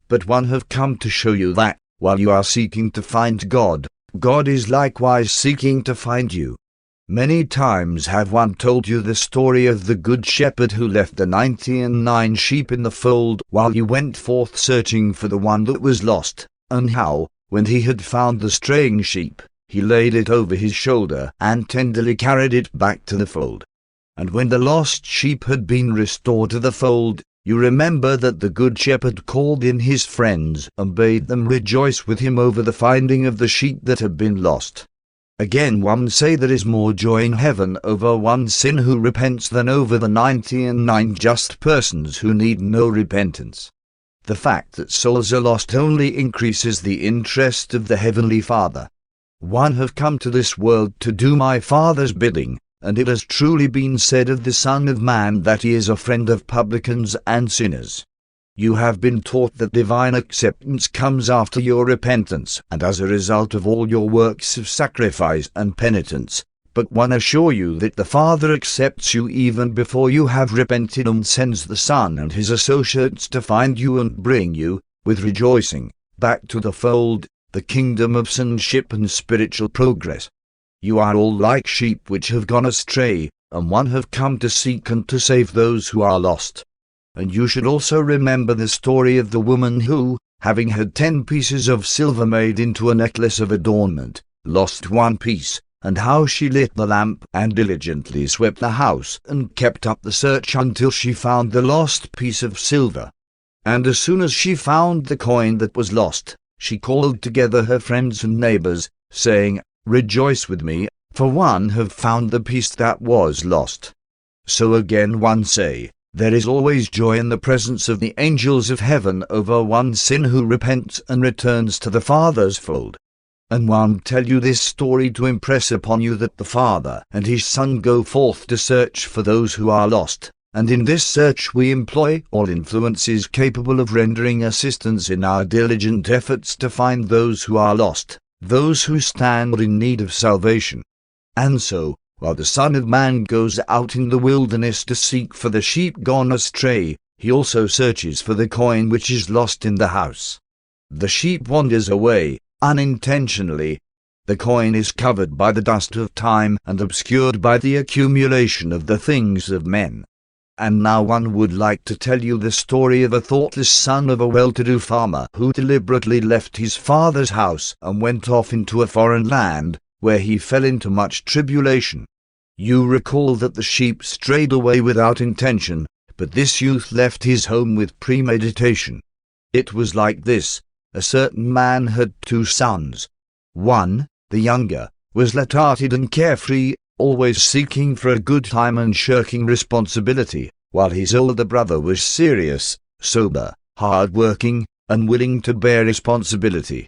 But one have come to show you that, while you are seeking to find God, God is likewise seeking to find you. Many times have one told you the story of the good shepherd who left the 99 sheep in the fold while he went forth searching for the one that was lost, and how, when he had found the straying sheep, he laid it over his shoulder and tenderly carried it back to the fold. And when the lost sheep had been restored to the fold, you remember that the good shepherd called in his friends and bade them rejoice with him over the finding of the sheep that had been lost. Again one say there is more joy in heaven over one sinner who repents than over the 99 just persons who need no repentance. The fact that souls are lost only increases the interest of the Heavenly Father. One have come to this world to do my Father's bidding, and it has truly been said of the Son of Man that he is a friend of publicans and sinners. You have been taught that divine acceptance comes after your repentance and as a result of all your works of sacrifice and penitence, but one assure you that the Father accepts you even before you have repented and sends the Son and his associates to find you and bring you, with rejoicing, back to the fold, the kingdom of sonship and spiritual progress. You are all like sheep which have gone astray, and one have come to seek and to save those who are lost. And you should also remember the story of the woman who, having had 10 pieces of silver made into a necklace of adornment, lost 1 piece, and how she lit the lamp and diligently swept the house and kept up the search until she found the lost piece of silver. And as soon as she found the coin that was lost, she called together her friends and neighbors, saying, "Rejoice with me, for one have found the piece that was lost." So again one say, there is always joy in the presence of the angels of heaven over one sin who repents and returns to the Father's fold. And one tell you this story to impress upon you that the Father and his Son go forth to search for those who are lost, and in this search we employ all influences capable of rendering assistance in our diligent efforts to find those who are lost, those who stand in need of salvation. And so, while the Son of Man goes out in the wilderness to seek for the sheep gone astray, he also searches for the coin which is lost in the house. The sheep wanders away, unintentionally. The coin is covered by the dust of time and obscured by the accumulation of the things of men. And now one would like to tell you the story of a thoughtless son of a well-to-do farmer who deliberately left his father's house and went off into a foreign land, where he fell into much tribulation. You recall that the sheep strayed away without intention, but this youth left his home with premeditation. It was like this. A certain man had 2 sons. One, the younger, was light-hearted and carefree, always seeking for a good time and shirking responsibility, while his older brother was serious, sober, hard-working, and willing to bear responsibility.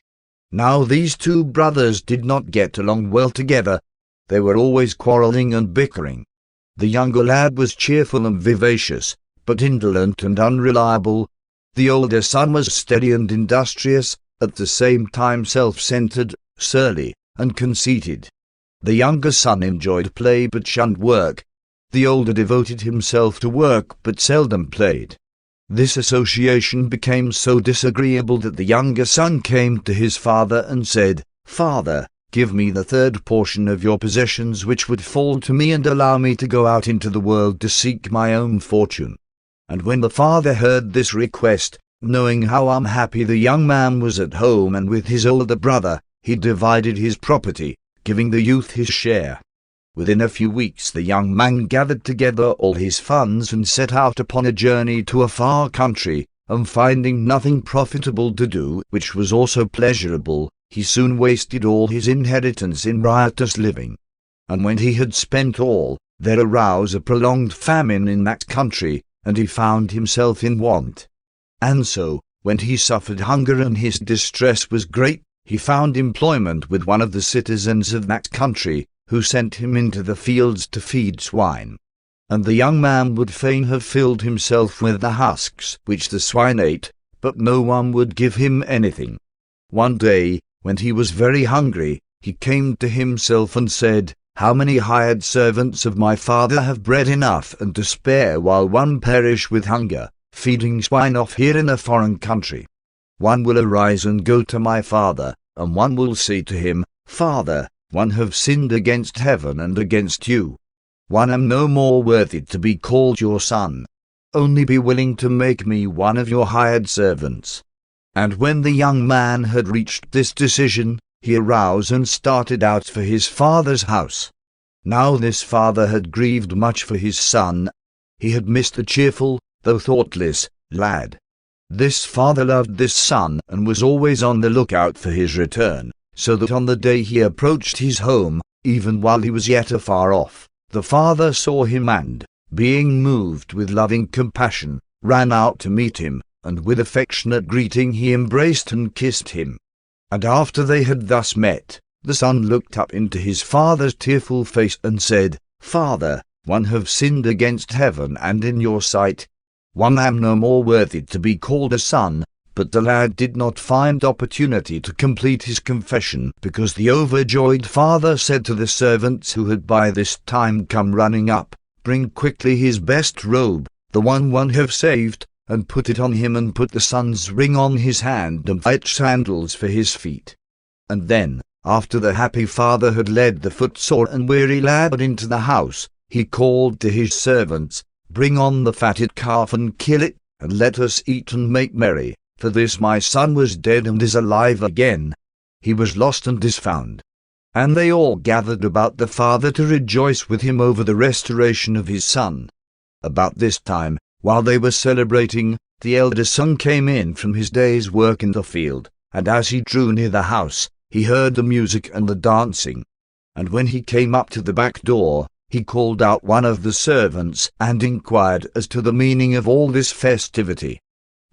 Now these 2 brothers did not get along well together. They were always quarreling and bickering. The younger lad was cheerful and vivacious, but indolent and unreliable. The older son was steady and industrious, at the same time self-centered, surly, and conceited. The younger son enjoyed play but shunned work. The older devoted himself to work but seldom played. This association became so disagreeable that the younger son came to his father and said, "Father, give me the 3rd portion of your possessions which would fall to me and allow me to go out into the world to seek my own fortune." And when the father heard this request, knowing how unhappy the young man was at home and with his older brother, he divided his property, giving the youth his share. Within a few weeks the young man gathered together all his funds and set out upon a journey to a far country, and finding nothing profitable to do, which was also pleasurable, he soon wasted all his inheritance in riotous living. And when he had spent all, there arose a prolonged famine in that country, and he found himself in want. And so, when he suffered hunger and his distress was great, he found employment with one of the citizens of that country, who sent him into the fields to feed swine. And the young man would fain have filled himself with the husks which the swine ate, but no one would give him anything. One day, when he was very hungry, he came to himself and said, "How many hired servants of my father have bread enough and to spare, while one perish with hunger, feeding swine off here in a foreign country? One will arise and go to my father, and one will say to him, Father, one have sinned against heaven and against you. One am no more worthy to be called your son. Only be willing to make me one of your hired servants." And when the young man had reached this decision, he arose and started out for his father's house. Now this father had grieved much for his son. He had missed the cheerful, though thoughtless, lad. This father loved this son and was always on the lookout for his return, so that on the day he approached his home, even while he was yet afar off, the father saw him and, being moved with loving compassion, ran out to meet him, and with affectionate greeting he embraced and kissed him. And after they had thus met, the son looked up into his father's tearful face and said, "Father, one have sinned against heaven and in your sight. One am no more worthy to be called a son." But the lad did not find opportunity to complete his confession, because the overjoyed father said to the servants who had by this time come running up, "Bring quickly his best robe, the one have saved, and put it on him, and put the son's ring on his hand and white sandals for his feet." And then, after the happy father had led the footsore and weary lad into the house, he called to his servants, "Bring on the fatted calf and kill it, and let us eat and make merry, for this my son was dead and is alive again. He was lost and is found. And they all gathered about the father to rejoice with him over the restoration of his son. About this time, while they were celebrating, the elder son came in from his day's work in the field, and as he drew near the house, he heard the music and the dancing. And when he came up to the back door, he called out one of the servants and inquired as to the meaning of all this festivity.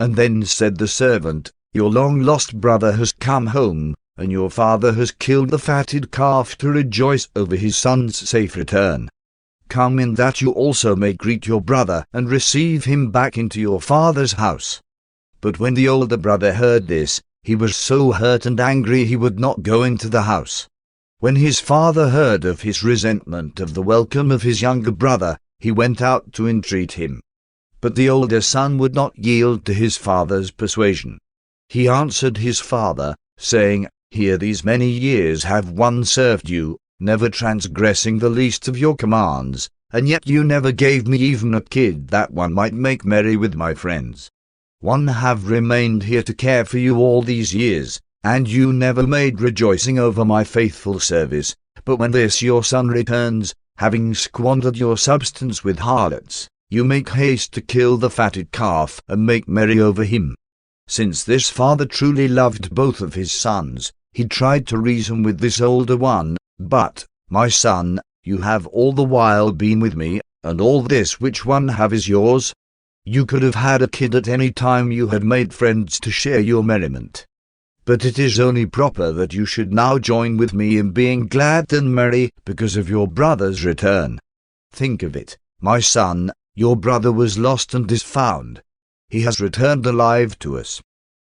And then said the servant, "Your long-lost brother has come home, and your father has killed the fatted calf to rejoice over his son's safe return. Come in that you also may greet your brother and receive him back into your father's house." But when the older brother heard this, he was so hurt and angry he would not go into the house. When his father heard of his resentment of the welcome of his younger brother, he went out to entreat him. But the older son would not yield to his father's persuasion. He answered his father, saying, "Here these many years have one served you, never transgressing the least of your commands, and yet you never gave me even a kid that one might make merry with my friends. One have remained here to care for you all these years, and you never made rejoicing over my faithful service, but when this your son returns, having squandered your substance with harlots, you make haste to kill the fatted calf and make merry over him." Since this father truly loved both of his sons, he tried to reason with this older one, "But, my son, you have all the while been with me, and all this which one have is yours. You could have had a kid at any time you had made friends to share your merriment. But it is only proper that you should now join with me in being glad and merry because of your brother's return. Think of it, my son, your brother was lost and is found. He has returned alive to us."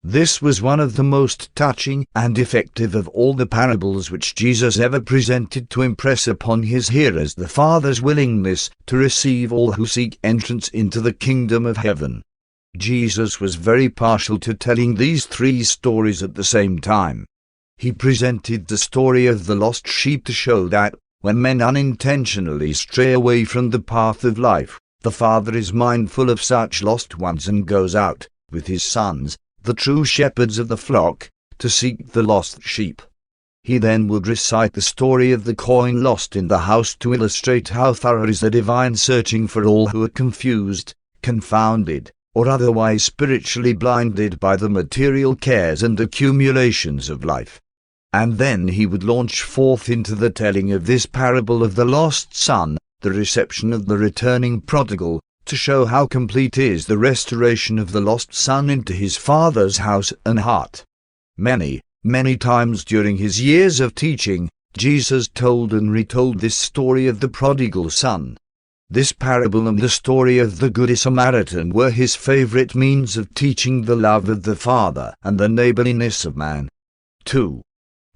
This was one of the most touching and effective of all the parables which Jesus ever presented to impress upon his hearers the Father's willingness to receive all who seek entrance into the kingdom of heaven. Jesus was very partial to telling these three stories at the same time. He presented the story of the lost sheep to show that, when men unintentionally stray away from the path of life, the Father is mindful of such lost ones and goes out, with his sons, the true shepherds of the flock, to seek the lost sheep. He then would recite the story of the coin lost in the house to illustrate how thorough is the divine searching for all who are confused, confounded, or otherwise spiritually blinded by the material cares and accumulations of life. And then he would launch forth into the telling of this parable of the lost son, the reception of the returning prodigal, to show how complete is the restoration of the lost son into his father's house and heart. Many, many times during his years of teaching, Jesus told and retold this story of the prodigal son. This parable and the story of the Good Samaritan were his favorite means of teaching the love of the Father and the neighborliness of man. 2.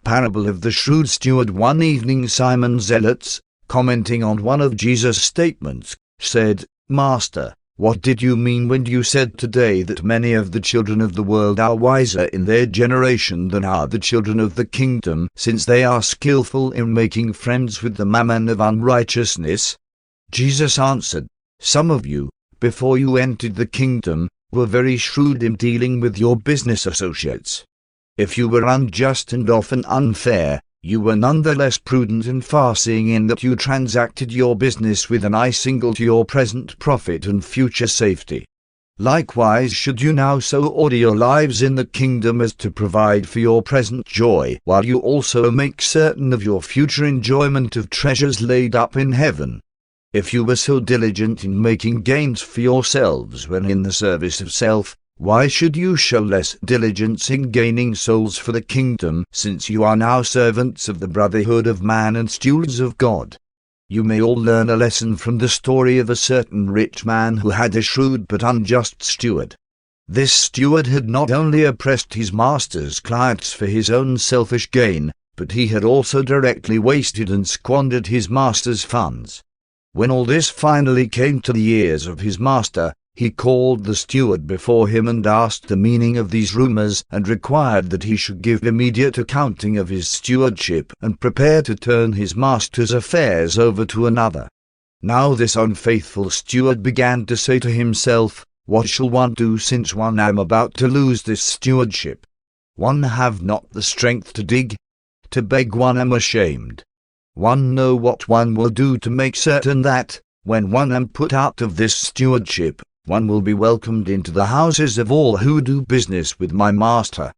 Parable of the Shrewd Steward. One evening Simon Zealots, commenting on one of Jesus' statements, said, "Master, what did you mean when you said today that many of the children of the world are wiser in their generation than are the children of the kingdom, since they are skillful in making friends with the mammon of unrighteousness?" Jesus answered, "Some of you, before you entered the kingdom, were very shrewd in dealing with your business associates. If you were unjust and often unfair, you were none the less prudent and far-seeing in that you transacted your business with an eye single to your present profit and future safety. Likewise should you now so order your lives in the kingdom as to provide for your present joy, while you also make certain of your future enjoyment of treasures laid up in heaven. If you were so diligent in making gains for yourselves when in the service of self, why should you show less diligence in gaining souls for the kingdom, since you are now servants of the brotherhood of man and stewards of God? You may all learn a lesson from the story of a certain rich man who had a shrewd but unjust steward. This steward had not only oppressed his master's clients for his own selfish gain, but he had also directly wasted and squandered his master's funds. When all this finally came to the ears of his master, he called the steward before him and asked the meaning of these rumors, and required that he should give immediate accounting of his stewardship and prepare to turn his master's affairs over to another. Now this unfaithful steward began to say to himself, What shall one do since one am about to lose this stewardship? One have not the strength to dig, to beg one am ashamed. One know what one will do to make certain that, when one am put out of this stewardship, one will be welcomed into the houses of all who do business with my master.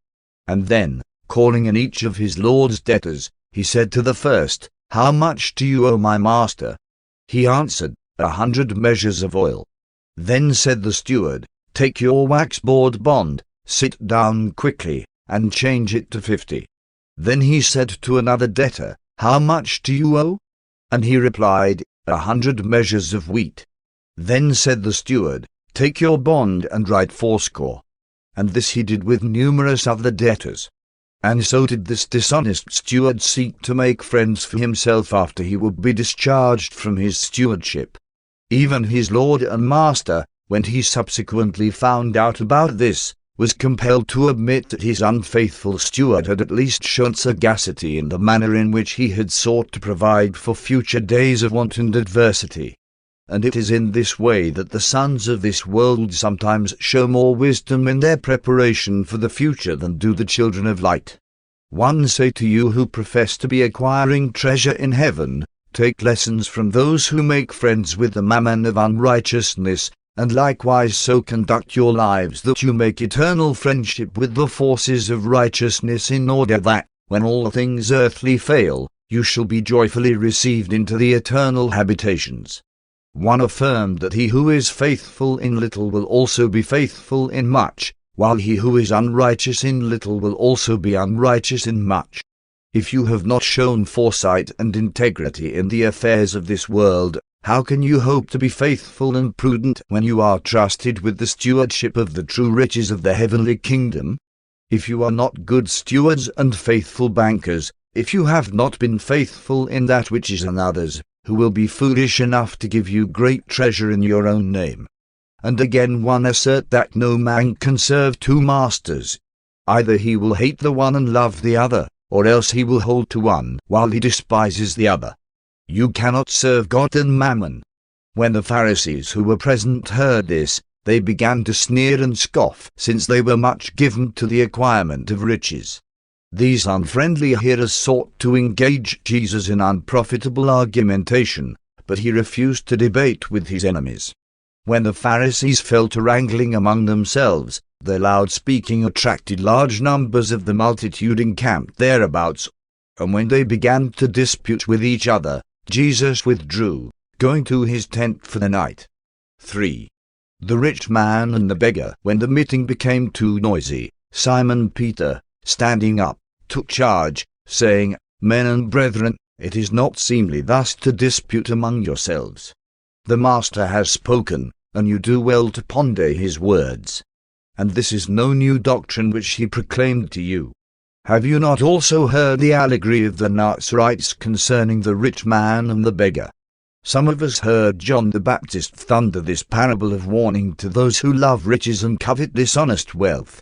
And then, calling in each of his lord's debtors, he said to the first, How much do you owe my master? He answered, 100 measures of oil. Then said the steward, Take your waxboard bond, sit down quickly, and change it to 50. Then he said to another debtor, How much do you owe? And he replied, 100 measures of wheat. Then said the steward, Take your bond and write 80. And this he did with numerous other debtors. And so did this dishonest steward seek to make friends for himself after he would be discharged from his stewardship. Even his lord and master, when he subsequently found out about this, was compelled to admit that his unfaithful steward had at least shown sagacity in the manner in which he had sought to provide for future days of want and adversity. And it is in this way that the sons of this world sometimes show more wisdom in their preparation for the future than do the children of light. One say to you who profess to be acquiring treasure in heaven, Take lessons from those who make friends with the mammon of unrighteousness, and likewise so conduct your lives that you make eternal friendship with the forces of righteousness, in order that, when all things earthly fail, you shall be joyfully received into the eternal habitations. One affirmed that he who is faithful in little will also be faithful in much, while he who is unrighteous in little will also be unrighteous in much. If you have not shown foresight and integrity in the affairs of this world, how can you hope to be faithful and prudent when you are trusted with the stewardship of the true riches of the heavenly kingdom? If you are not good stewards and faithful bankers, if you have not been faithful in that which is another's, who will be foolish enough to give you great treasure in your own name? And again one assert that no man can serve two masters. Either he will hate the one and love the other, or else he will hold to one while he despises the other. You cannot serve God and mammon. When the Pharisees who were present heard this, they began to sneer and scoff, since they were much given to the acquirement of riches. These unfriendly hearers sought to engage Jesus in unprofitable argumentation, but he refused to debate with his enemies. When the Pharisees fell to wrangling among themselves, their loud speaking attracted large numbers of the multitude encamped thereabouts, and when they began to dispute with each other, Jesus withdrew, going to his tent for the night. 3. The rich man and the beggar. When the meeting became too noisy, Simon Peter, standing up, took charge, saying, Men and brethren, it is not seemly thus to dispute among yourselves. The Master has spoken, and you do well to ponder his words. And this is no new doctrine which he proclaimed to you. Have you not also heard the allegory of the Nazarites concerning the rich man and the beggar? Some of us heard John the Baptist thunder this parable of warning to those who love riches and covet dishonest wealth.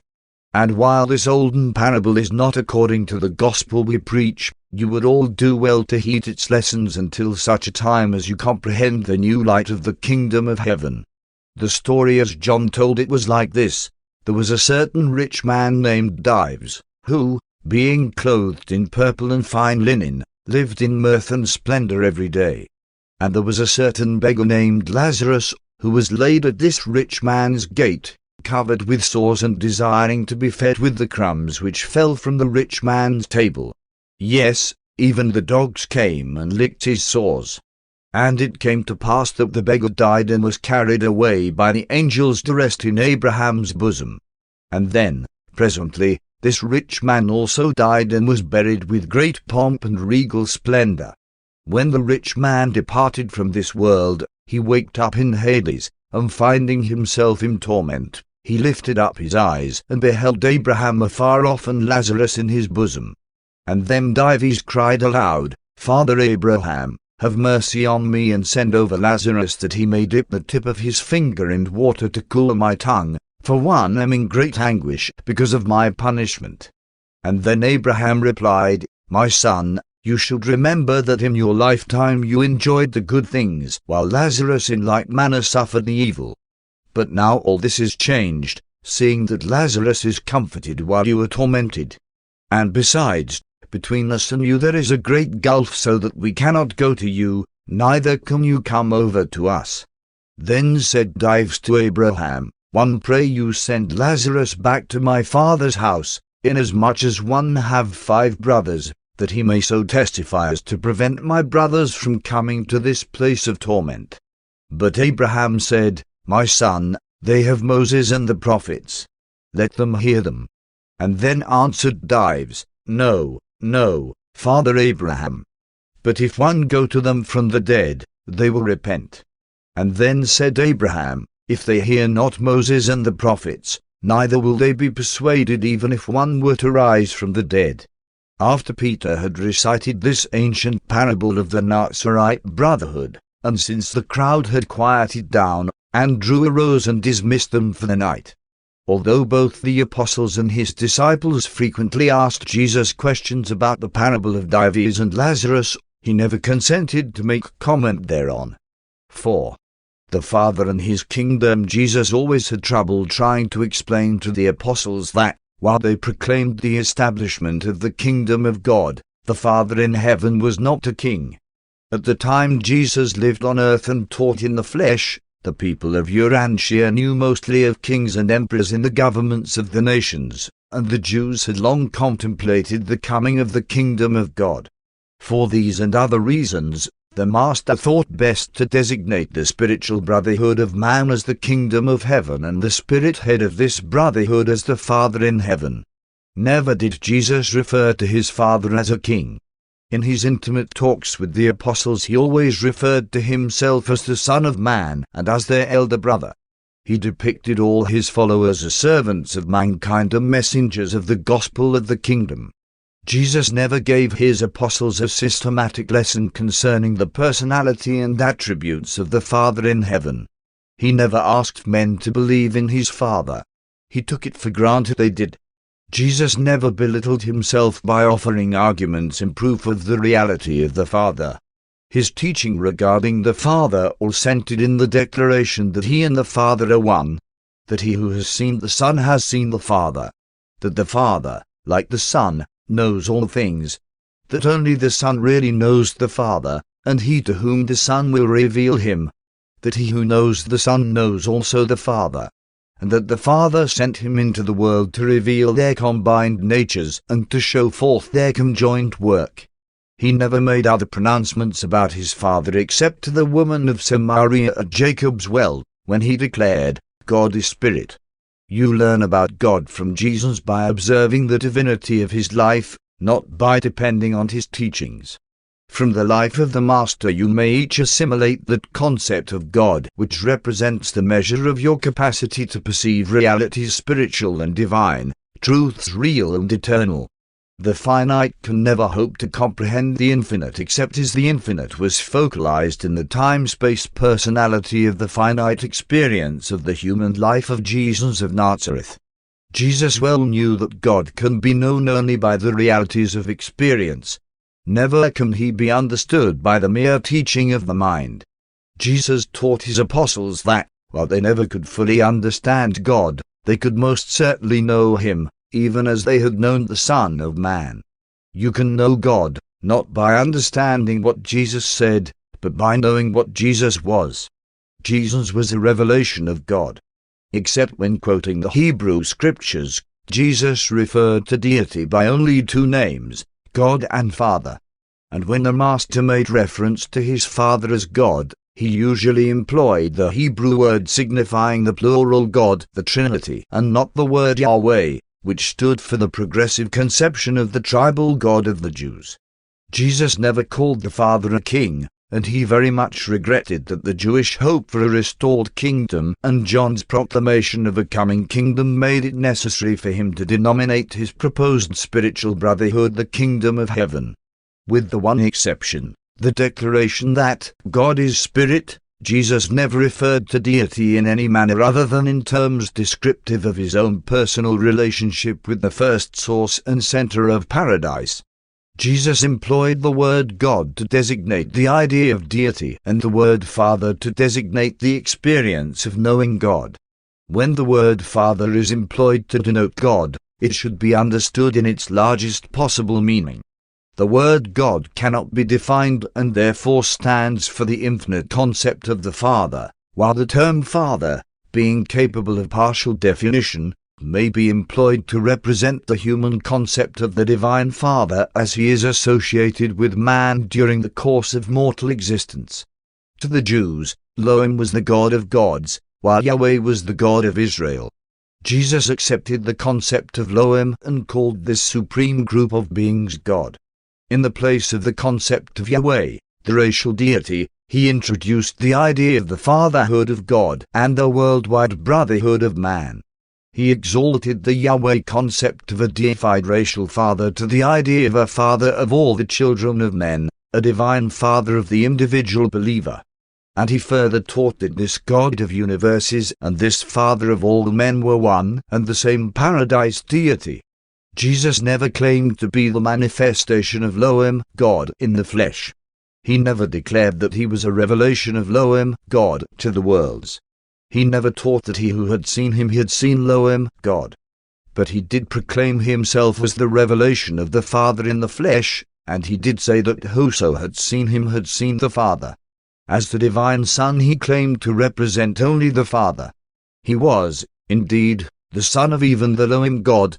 And while this olden parable is not according to the gospel we preach, you would all do well to heed its lessons until such a time as you comprehend the new light of the kingdom of heaven. The story as John told it was like this. There was a certain rich man named Dives, who, being clothed in purple and fine linen, lived in mirth and splendor every day. And there was a certain beggar named Lazarus, who was laid at this rich man's gate, covered with sores and desiring to be fed with the crumbs which fell from the rich man's table. Yes, even the dogs came and licked his sores. And it came to pass that the beggar died and was carried away by the angels to rest in Abraham's bosom. And then, presently, this rich man also died and was buried with great pomp and regal splendor. When the rich man departed from this world, he waked up in Hades, and finding himself in torment, he lifted up his eyes and beheld Abraham afar off and Lazarus in his bosom. And then Dives cried aloud, Father Abraham, have mercy on me and send over Lazarus that he may dip the tip of his finger in water to cool my tongue, for one am in great anguish because of my punishment. And then Abraham replied, My son, you should remember that in your lifetime you enjoyed the good things, while Lazarus in like manner suffered the evil. But now all this is changed, seeing that Lazarus is comforted while you are tormented. And besides, between us and you there is a great gulf, so that we cannot go to you, neither can you come over to us. Then said Dives to Abraham, One pray you send Lazarus back to my father's house, inasmuch as one have 5 brothers, that he may so testify as to prevent my brothers from coming to this place of torment. But Abraham said, My son, they have Moses and the prophets. Let them hear them. And then answered Dives, No, no, Father Abraham. But if one go to them from the dead, they will repent. And then said Abraham, If they hear not Moses and the prophets, neither will they be persuaded even if one were to rise from the dead. After Peter had recited this ancient parable of the Nazarite brotherhood, and since the crowd had quieted down, Andrew arose and dismissed them for the night. Although both the apostles and his disciples frequently asked Jesus questions about the parable of Dives and Lazarus, he never consented to make comment thereon. 4. The Father and his kingdom. Jesus always had trouble trying to explain to the apostles that, while they proclaimed the establishment of the kingdom of God, the Father in heaven was not a king. At the time Jesus lived on earth and taught in the flesh, the people of Urantia knew mostly of kings and emperors in the governments of the nations, and the Jews had long contemplated the coming of the kingdom of God. For these and other reasons, the Master thought best to designate the spiritual brotherhood of man as the kingdom of heaven and the spirit head of this brotherhood as the Father in heaven. Never did Jesus refer to his Father as a king. In his intimate talks with the apostles he always referred to himself as the Son of Man and as their elder brother. He depicted all his followers as servants of mankind and messengers of the gospel of the kingdom. Jesus never gave his apostles a systematic lesson concerning the personality and attributes of the Father in heaven. He never asked men to believe in his Father. He took it for granted they did. Jesus never belittled himself by offering arguments in proof of the reality of the Father. His teaching regarding the Father all centered in the declaration that he and the Father are one, that he who has seen the Son has seen the Father, that the Father, like the Son, knows all things, that only the Son really knows the Father, and he to whom the Son will reveal him, that he who knows the Son knows also the Father, and that the Father sent him into the world to reveal their combined natures and to show forth their conjoined work. He never made other pronouncements about his Father except to the woman of Samaria at Jacob's well, when he declared, God is Spirit. You learn about God from Jesus by observing the divinity of his life, not by depending on his teachings. From the life of the Master you may each assimilate that concept of God which represents the measure of your capacity to perceive realities spiritual and divine, truths real and eternal. The finite can never hope to comprehend the infinite except as the infinite was focalized in the time-space personality of the finite experience of the human life of Jesus of Nazareth. Jesus well knew that God can be known only by the realities of experience. Never can he be understood by the mere teaching of the mind. Jesus taught his apostles that, while they never could fully understand God, they could most certainly know him, even as they had known the Son of Man. You can know God, not by understanding what Jesus said, but by knowing what Jesus was. Jesus was a revelation of God. Except when quoting the Hebrew Scriptures, Jesus referred to deity by only 2 names, God and Father. And when the Master made reference to his Father as God, he usually employed the Hebrew word signifying the plural God, the Trinity, and not the word Yahweh, which stood for the progressive conception of the tribal God of the Jews. Jesus never called the Father a king, and he very much regretted that the Jewish hope for a restored kingdom and John's proclamation of a coming kingdom made it necessary for him to denominate his proposed spiritual brotherhood the kingdom of heaven. With the one exception, the declaration that God is Spirit, Jesus never referred to deity in any manner other than in terms descriptive of his own personal relationship with the first source and center of paradise. Jesus employed the word God to designate the idea of deity and the word Father to designate the experience of knowing God. When the word Father is employed to denote God, it should be understood in its largest possible meaning. The word God cannot be defined and therefore stands for the infinite concept of the Father, while the term Father, being capable of partial definition, may be employed to represent the human concept of the Divine Father as he is associated with man during the course of mortal existence. To the Jews, Elohim was the God of gods, while Yahweh was the God of Israel. Jesus accepted the concept of Elohim and called this supreme group of beings God. In the place of the concept of Yahweh, the racial deity, he introduced the idea of the fatherhood of God and the worldwide brotherhood of man. He exalted the Yahweh concept of a deified racial father to the idea of a father of all the children of men, a divine father of the individual believer. And he further taught that this God of universes and this Father of all men were one and the same paradise deity. Jesus never claimed to be the manifestation of Elohim, God in the flesh. He never declared that he was a revelation of Elohim, God, to the worlds. He never taught that he who had seen him had seen Elohim, God. But he did proclaim himself as the revelation of the Father in the flesh, and he did say that whoso had seen him had seen the Father. As the divine Son he claimed to represent only the Father. He was, indeed, the Son of even the Elohim God,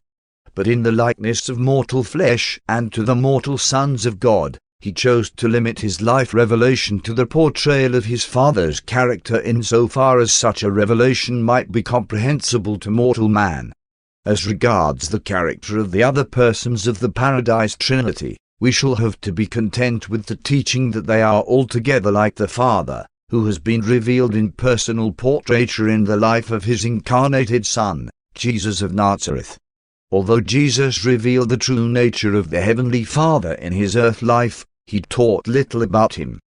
but in the likeness of mortal flesh and to the mortal sons of God, he chose to limit his life revelation to the portrayal of his Father's character insofar as such a revelation might be comprehensible to mortal man. As regards the character of the other persons of the Paradise Trinity, we shall have to be content with the teaching that they are altogether like the Father, who has been revealed in personal portraiture in the life of his incarnated Son, Jesus of Nazareth. Although Jesus revealed the true nature of the Heavenly Father in his earth life, he taught little about him.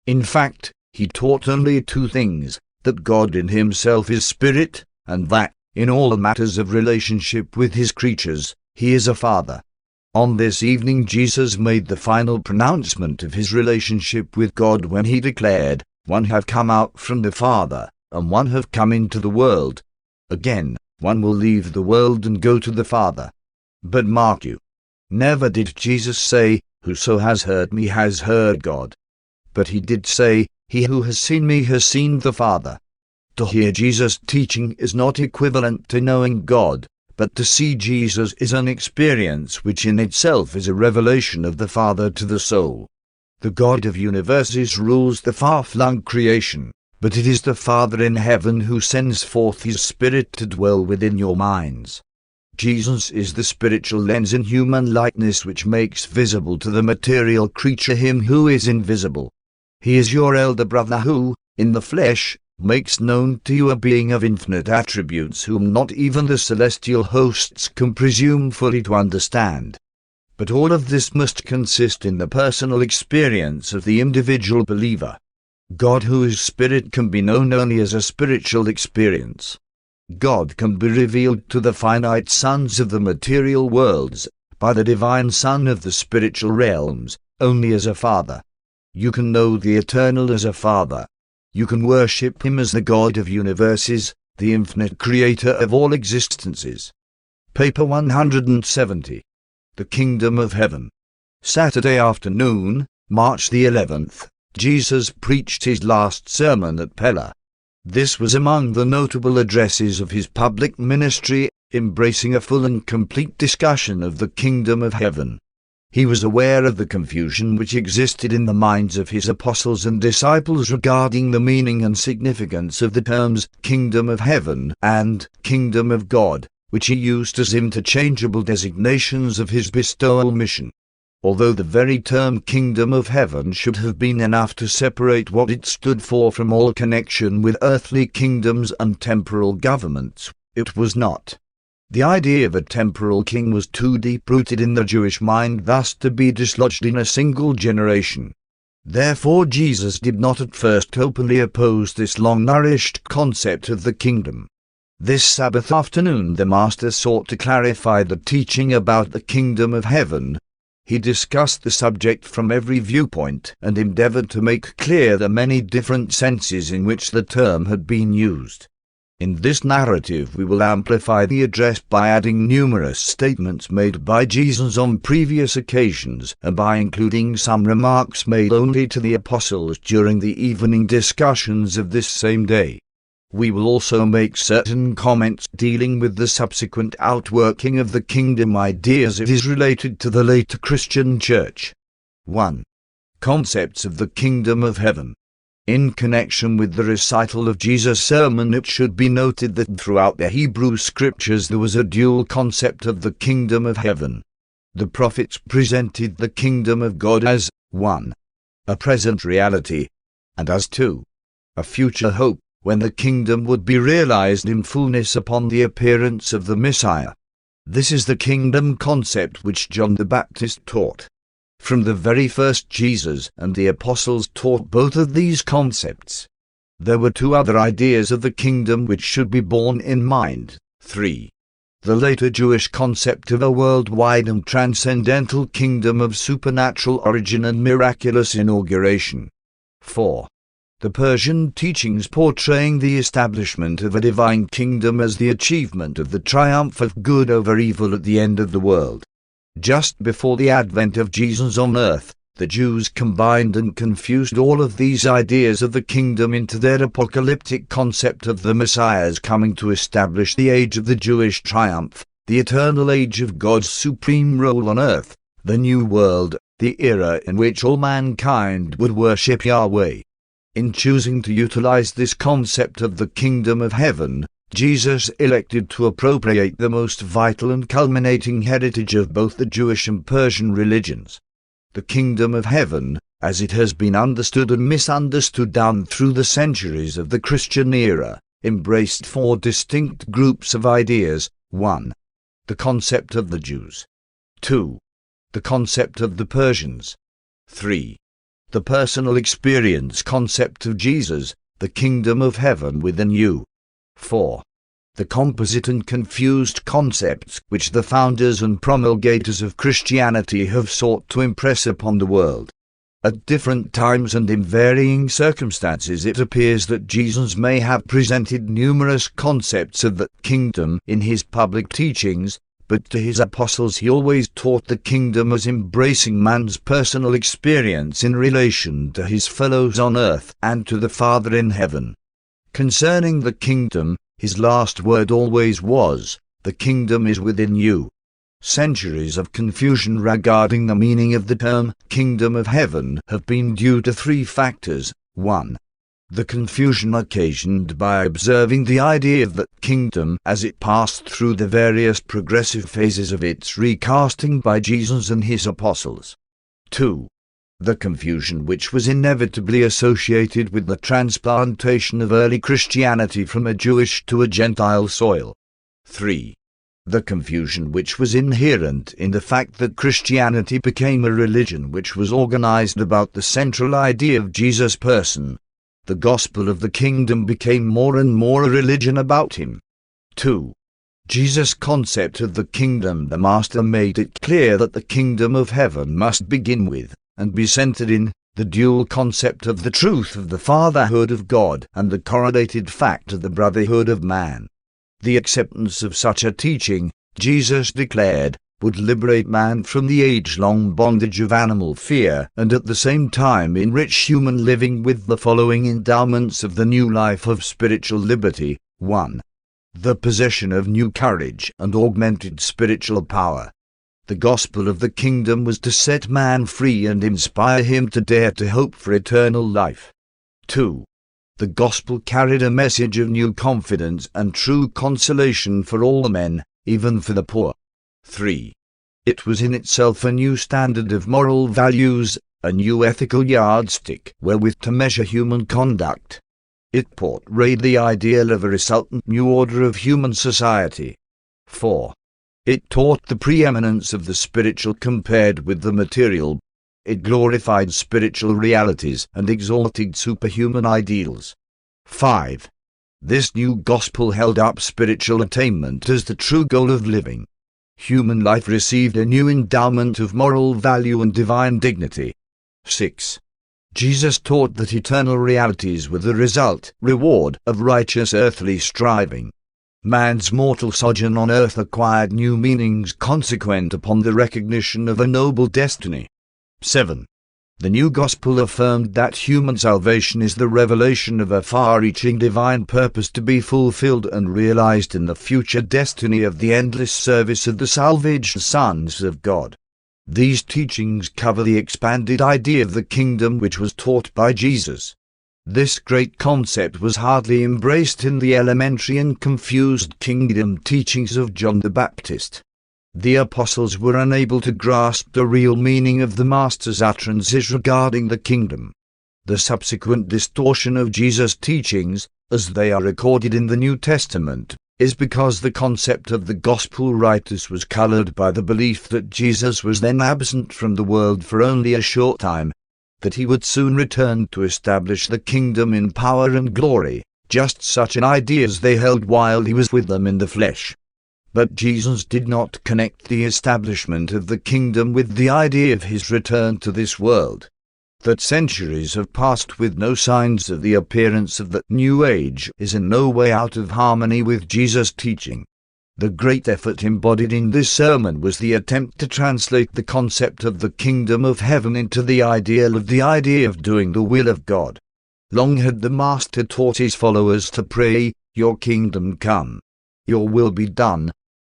In fact, he taught only two things: that God in himself is spirit, and that, in all matters of relationship with his creatures, he is a Father. On this evening Jesus made the final pronouncement of his relationship with God when he declared, "One have come out from the Father, and one have come into the world. Again, one will leave the world and go to the Father." But mark you, never did Jesus say, "Whoso has heard me has heard God." But he did say, "He who has seen me has seen the Father." To hear Jesus' teaching is not equivalent to knowing God, but to see Jesus is an experience which in itself is a revelation of the Father to the soul. The God of universes rules the far-flung creation, but it is the Father in heaven who sends forth his Spirit to dwell within your minds. Jesus is the spiritual lens in human likeness which makes visible to the material creature him who is invisible. He is your elder brother who, in the flesh, makes known to you a being of infinite attributes whom not even the celestial hosts can presume fully to understand. But all of this must consist in the personal experience of the individual believer. God who is spirit can be known only as a spiritual experience. God can be revealed to the finite sons of the material worlds, by the divine Son of the spiritual realms, only as a Father. You can know the Eternal as a Father. You can worship him as the God of universes, the infinite creator of all existences. Paper 170. The Kingdom of Heaven. Saturday afternoon, March the 11th, Jesus preached his last sermon at Perea. This was among the notable addresses of his public ministry, embracing a full and complete discussion of the Kingdom of Heaven. He was aware of the confusion which existed in the minds of his apostles and disciples regarding the meaning and significance of the terms Kingdom of Heaven and Kingdom of God, which he used as interchangeable designations of his bestowal mission. Although the very term Kingdom of Heaven should have been enough to separate what it stood for from all connection with earthly kingdoms and temporal governments, it was not. The idea of a temporal king was too deep-rooted in the Jewish mind thus to be dislodged in a single generation. Therefore Jesus did not at first openly oppose this long-nourished concept of the kingdom. This Sabbath afternoon the Master sought to clarify the teaching about the Kingdom of Heaven. He discussed the subject from every viewpoint and endeavored to make clear the many different senses in which the term had been used. In this narrative we will amplify the address by adding numerous statements made by Jesus on previous occasions and by including some remarks made only to the apostles during the evening discussions of this same day. We will also make certain comments dealing with the subsequent outworking of the kingdom idea as it is related to the later Christian church. 1. Concepts of the kingdom of heaven. In connection with the recital of Jesus' sermon, it should be noted that throughout the Hebrew scriptures there was a dual concept of the kingdom of heaven. The prophets presented the kingdom of God as 1. A present reality, and as 2. A future hope, when the kingdom would be realized in fullness upon the appearance of the Messiah. This is the kingdom concept which John the Baptist taught. From the very first, Jesus and the apostles taught both of these concepts. There were two other ideas of the kingdom which should be borne in mind. 3. The later Jewish concept of a worldwide and transcendental kingdom of supernatural origin and miraculous inauguration. 4. The Persian teachings portraying the establishment of a divine kingdom as the achievement of the triumph of good over evil at the end of the world. Just before the advent of Jesus on earth, the Jews combined and confused all of these ideas of the kingdom into their apocalyptic concept of the Messiah's coming to establish the age of the Jewish triumph, the eternal age of God's supreme rule on earth, the new world, the era in which all mankind would worship Yahweh. In choosing to utilize this concept of the kingdom of heaven, Jesus elected to appropriate the most vital and culminating heritage of both the Jewish and Persian religions. The kingdom of heaven, as it has been understood and misunderstood down through the centuries of the Christian era, embraced four distinct groups of ideas. 1. The concept of the Jews. 2. The concept of the Persians. 3. The personal experience concept of Jesus, the kingdom of heaven within you. 4. The composite and confused concepts which the founders and promulgators of Christianity have sought to impress upon the world. At different times and in varying circumstances it appears that Jesus may have presented numerous concepts of the kingdom in his public teachings, but to his apostles he always taught the kingdom as embracing man's personal experience in relation to his fellows on earth and to the Father in heaven. Concerning the kingdom, his last word always was, "The kingdom is within you." Centuries of confusion regarding the meaning of the term kingdom of heaven have been due to three factors. 1. The confusion occasioned by observing the idea of the kingdom as it passed through the various progressive phases of its recasting by Jesus and his apostles. 2. The confusion which was inevitably associated with the transplantation of early Christianity from a Jewish to a Gentile soil. 3. The confusion which was inherent in the fact that Christianity became a religion which was organized about the central idea of Jesus' person. The gospel of the kingdom became more and more a religion about him. 2. Jesus' concept of the kingdom. The Master made it clear that the kingdom of heaven must begin with, and be centered in, the dual concept of the truth of the fatherhood of God and the correlated fact of the brotherhood of man. The acceptance of such a teaching, Jesus declared, would liberate man from the age-long bondage of animal fear and at the same time enrich human living with the following endowments of the new life of spiritual liberty. 1. The possession of new courage and augmented spiritual power. The gospel of the kingdom was to set man free and inspire him to dare to hope for eternal life. 2. The gospel carried a message of new confidence and true consolation for all men, even for the poor. 3. It was in itself a new standard of moral values, a new ethical yardstick wherewith to measure human conduct. It portrayed the ideal of a resultant new order of human society. 4. It taught the preeminence of the spiritual compared with the material. It glorified spiritual realities and exalted superhuman ideals. 5. This new gospel held up spiritual attainment as the true goal of living. Human life received a new endowment of moral value and divine dignity. 6. Jesus taught that eternal realities were the reward of righteous earthly striving. Man's mortal sojourn on earth acquired new meanings consequent upon the recognition of a noble destiny. 7. The new gospel affirmed that human salvation is the revelation of a far-reaching divine purpose to be fulfilled and realized in the future destiny of the endless service of the salvaged sons of God. These teachings cover the expanded idea of the kingdom which was taught by Jesus. This great concept was hardly embraced in the elementary and confused kingdom teachings of John the Baptist. The apostles were unable to grasp the real meaning of the Master's utterances regarding the kingdom. The subsequent distortion of Jesus' teachings, as they are recorded in the New Testament, is because the concept of the gospel writers was colored by the belief that Jesus was then absent from the world for only a short time, that he would soon return to establish the kingdom in power and glory, just such an idea as they held while he was with them in the flesh. But Jesus did not connect the establishment of the kingdom with the idea of his return to this world. That centuries have passed with no signs of the appearance of the new age is in no way out of harmony with Jesus' teaching. The great effort embodied in this sermon was the attempt to translate the concept of the kingdom of heaven into the ideal of doing the will of God. Long had the Master taught his followers to pray, "Your kingdom come, your will be done,"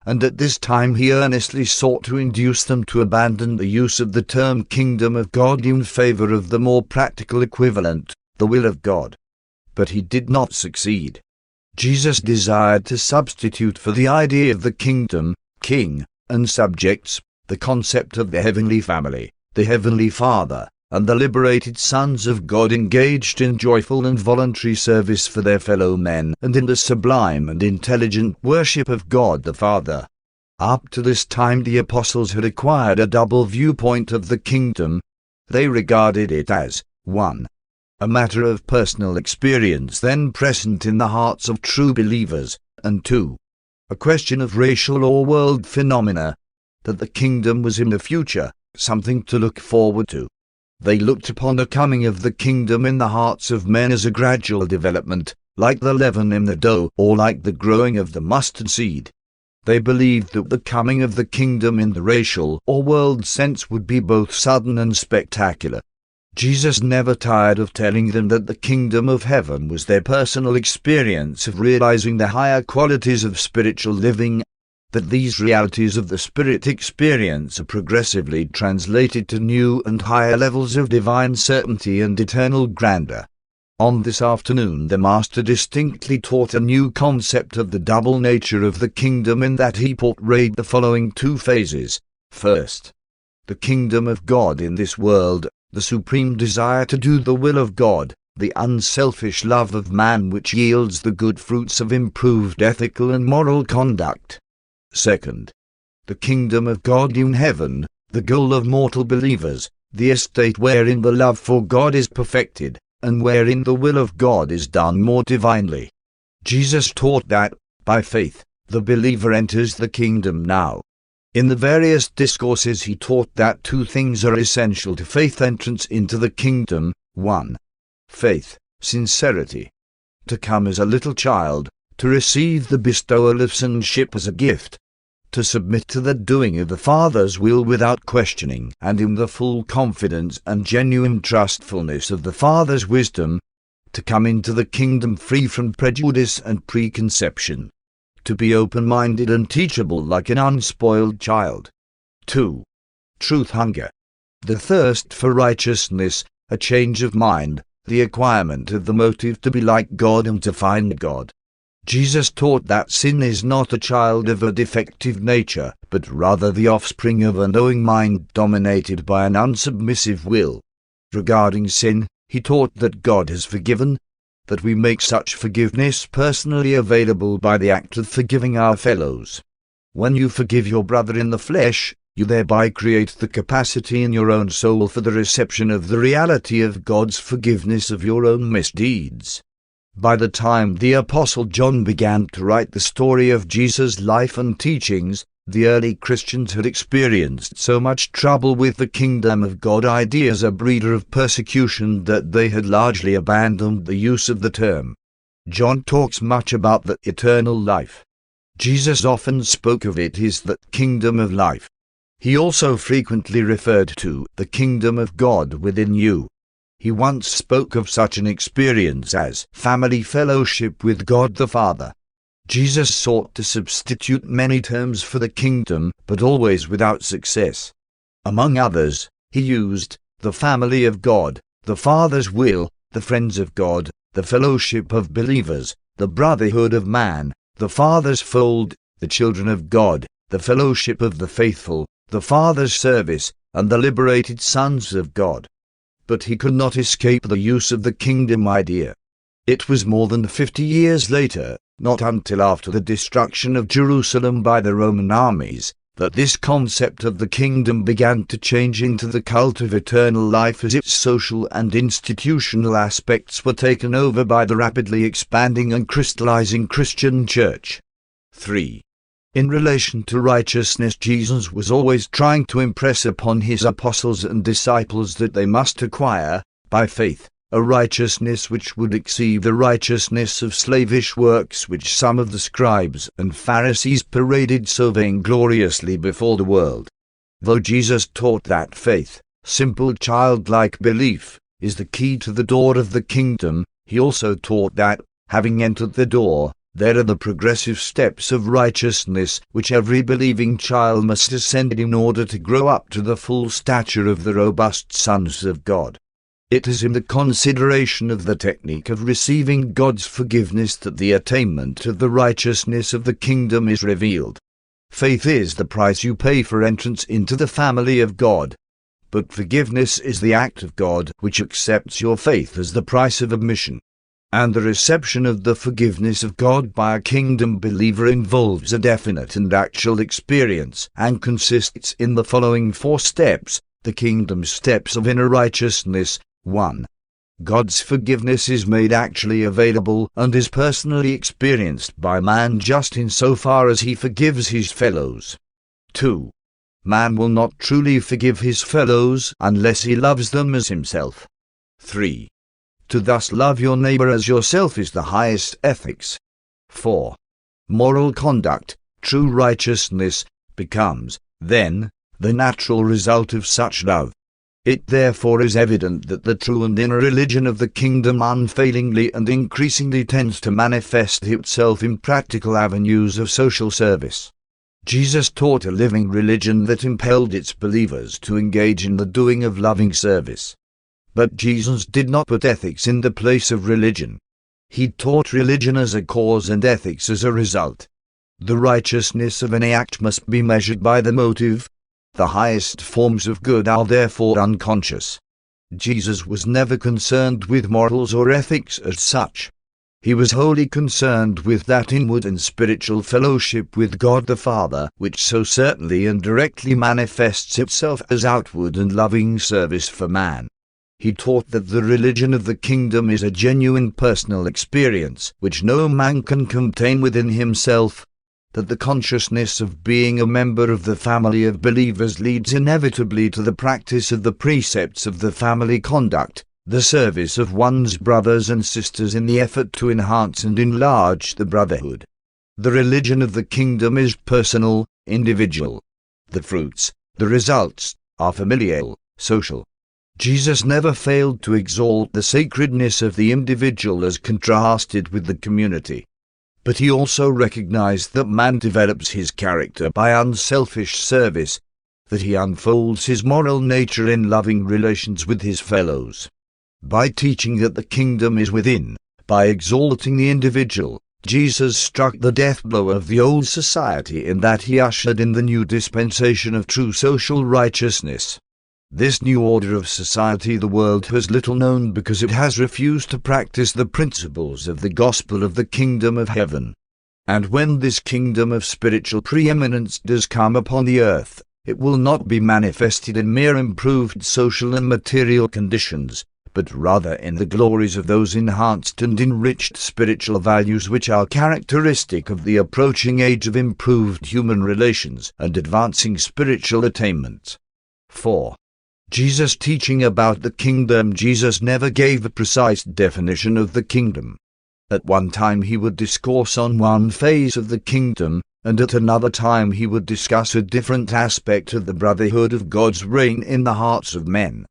and at this time he earnestly sought to induce them to abandon the use of the term kingdom of God in favor of the more practical equivalent, the will of God. But he did not succeed. Jesus desired to substitute for the idea of the kingdom, king, and subjects, the concept of the heavenly family, the heavenly Father, and the liberated sons of God engaged in joyful and voluntary service for their fellow men and in the sublime and intelligent worship of God the Father. Up to this time the apostles had acquired a double viewpoint of the kingdom. They regarded it as 1. A matter of personal experience then present in the hearts of true believers, and 2. A question of racial or world phenomena, that the kingdom was in the future, something to look forward to. They looked upon the coming of the kingdom in the hearts of men as a gradual development, like the leaven in the dough or like the growing of the mustard seed. They believed that the coming of the kingdom in the racial or world sense would be both sudden and spectacular. Jesus never tired of telling them that the kingdom of heaven was their personal experience of realizing the higher qualities of spiritual living, that these realities of the spirit experience are progressively translated to new and higher levels of divine certainty and eternal grandeur. On this afternoon the Master distinctly taught a new concept of the double nature of the kingdom in that he portrayed the following two phases. First, the kingdom of God in this world, the supreme desire to do the will of God, the unselfish love of man which yields the good fruits of improved ethical and moral conduct. Second, the kingdom of God in heaven, the goal of mortal believers, the estate wherein the love for God is perfected, and wherein the will of God is done more divinely. Jesus taught that, by faith, the believer enters the kingdom now. In the various discourses he taught that two things are essential to faith entrance into the kingdom. 1. Faith, sincerity. To come as a little child, to receive the bestowal of sonship as a gift, to submit to the doing of the Father's will without questioning and in the full confidence and genuine trustfulness of the Father's wisdom, to come into the kingdom free from prejudice and preconception, to be open-minded and teachable like an unspoiled child. 2. Truth hunger. The thirst for righteousness, a change of mind, the acquirement of the motive to be like God and to find God. Jesus taught that sin is not a child of a defective nature, but rather the offspring of a knowing mind dominated by an unsubmissive will. Regarding sin, he taught that God has forgiven, that we make such forgiveness personally available by the act of forgiving our fellows. When you forgive your brother in the flesh, you thereby create the capacity in your own soul for the reception of the reality of God's forgiveness of your own misdeeds. By the time the Apostle John began to write the story of Jesus' life and teachings, The early Christians had experienced so much trouble with the kingdom of God idea as a breeder of persecution that they had largely abandoned the use of the term. John talks much about the eternal life. Jesus often spoke of it as the kingdom of life. He also frequently referred to the kingdom of God within you. He once spoke of such an experience as family fellowship with God the Father. Jesus sought to substitute many terms for the kingdom, but always without success. Among others, he used the family of God, the Father's will, the friends of God, the fellowship of believers, the brotherhood of man, the Father's fold, the children of God, the fellowship of the faithful, the Father's service, and the liberated sons of God. But he could not escape the use of the kingdom idea. It was more than 50 years later, not until after the destruction of Jerusalem by the Roman armies, that this concept of the kingdom began to change into the cult of eternal life as its social and institutional aspects were taken over by the rapidly expanding and crystallizing Christian church. 3. In relation to righteousness, Jesus was always trying to impress upon his apostles and disciples that they must acquire, by faith, a righteousness which would exceed the righteousness of slavish works which some of the scribes and Pharisees paraded so vaingloriously before the world. Though Jesus taught that faith, simple childlike belief, is the key to the door of the kingdom, he also taught that, having entered the door, there are the progressive steps of righteousness which every believing child must ascend in order to grow up to the full stature of the robust sons of God. It is in the consideration of the technique of receiving God's forgiveness that the attainment of the righteousness of the kingdom is revealed. Faith is the price you pay for entrance into the family of God. But forgiveness is the act of God which accepts your faith as the price of admission. And the reception of the forgiveness of God by a kingdom believer involves a definite and actual experience and consists in the following 4 steps, the kingdom's steps of inner righteousness. 1. God's forgiveness is made actually available and is personally experienced by man just in so far as he forgives his fellows. 2. Man will not truly forgive his fellows unless he loves them as himself. 3. To thus love your neighbor as yourself is the highest ethics. 4. Moral conduct, true righteousness, becomes, then, the natural result of such love. It therefore is evident that the true and inner religion of the kingdom unfailingly and increasingly tends to manifest itself in practical avenues of social service. Jesus taught a living religion that impelled its believers to engage in the doing of loving service. But Jesus did not put ethics in the place of religion. He taught religion as a cause and ethics as a result. The righteousness of any act must be measured by the motive. The highest forms of good are therefore unconscious. Jesus was never concerned with morals or ethics as such. He was wholly concerned with that inward and spiritual fellowship with God the Father, which so certainly and directly manifests itself as outward and loving service for man. He taught that the religion of the kingdom is a genuine personal experience, which no man can contain within himself, that the consciousness of being a member of the family of believers leads inevitably to the practice of the precepts of the family conduct, the service of one's brothers and sisters in the effort to enhance and enlarge the brotherhood. The religion of the kingdom is personal, individual. The fruits, the results, are familial, social. Jesus never failed to exalt the sacredness of the individual as contrasted with the community. But he also recognized that man develops his character by unselfish service, that he unfolds his moral nature in loving relations with his fellows. By teaching that the kingdom is within, by exalting the individual, Jesus struck the death blow of the old society in that he ushered in the new dispensation of true social righteousness. This new order of society the world has little known because it has refused to practice the principles of the gospel of the kingdom of heaven. And when this kingdom of spiritual preeminence does come upon the earth, it will not be manifested in mere improved social and material conditions, but but rather in the glories of those enhanced and enriched spiritual values which are characteristic of the approaching age of improved human relations and advancing spiritual attainments. 4. Jesus' teaching about the kingdom. Jesus never gave a precise definition of the kingdom. At one time he would discourse on one phase of the kingdom, and at another time he would discuss a different aspect of the brotherhood of God's reign in the hearts of men.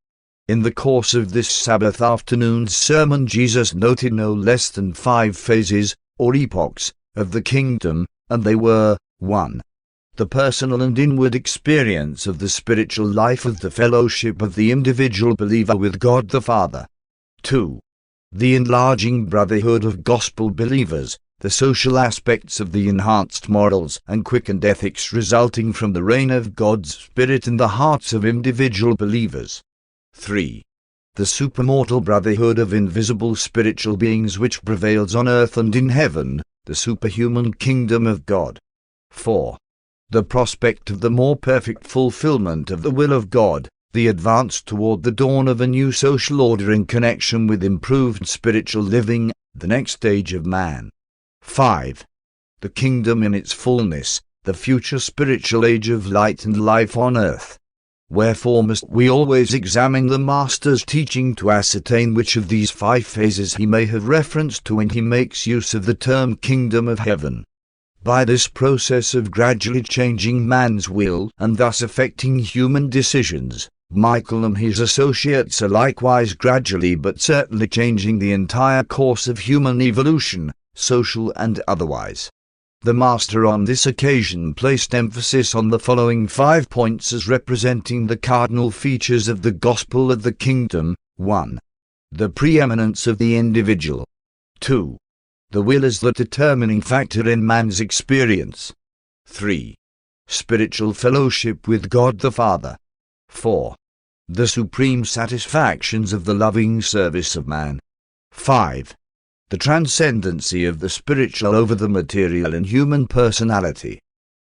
In the course of this Sabbath afternoon's sermon, Jesus noted no less than 5 phases, or epochs, of the kingdom, and they were: 1. The personal and inward experience of the spiritual life of the fellowship of the individual believer with God the Father. 2. The enlarging brotherhood of gospel believers, the social aspects of the enhanced morals and quickened ethics resulting from the reign of God's Spirit in the hearts of individual believers. 3. The supermortal brotherhood of invisible spiritual beings which prevails on earth and in heaven, the superhuman kingdom of God. 4. The prospect of the more perfect fulfillment of the will of God, the advance toward the dawn of a new social order in connection with improved spiritual living, the next stage of man. 5. The kingdom in its fullness, the future spiritual age of light and life on earth. Wherefore must we always examine the Master's teaching to ascertain which of these 5 phases he may have reference to when he makes use of the term kingdom of heaven. By this process of gradually changing man's will and thus affecting human decisions, Michael and his associates are likewise gradually but certainly changing the entire course of human evolution, social and otherwise. The Master on this occasion placed emphasis on the following 5 points as representing the cardinal features of the gospel of the kingdom. 1. The preeminence of the individual. 2. The will as the determining factor in man's experience. 3. Spiritual fellowship with God the Father. 4. The supreme satisfactions of the loving service of man. 5. The transcendency of the spiritual over the material in human personality.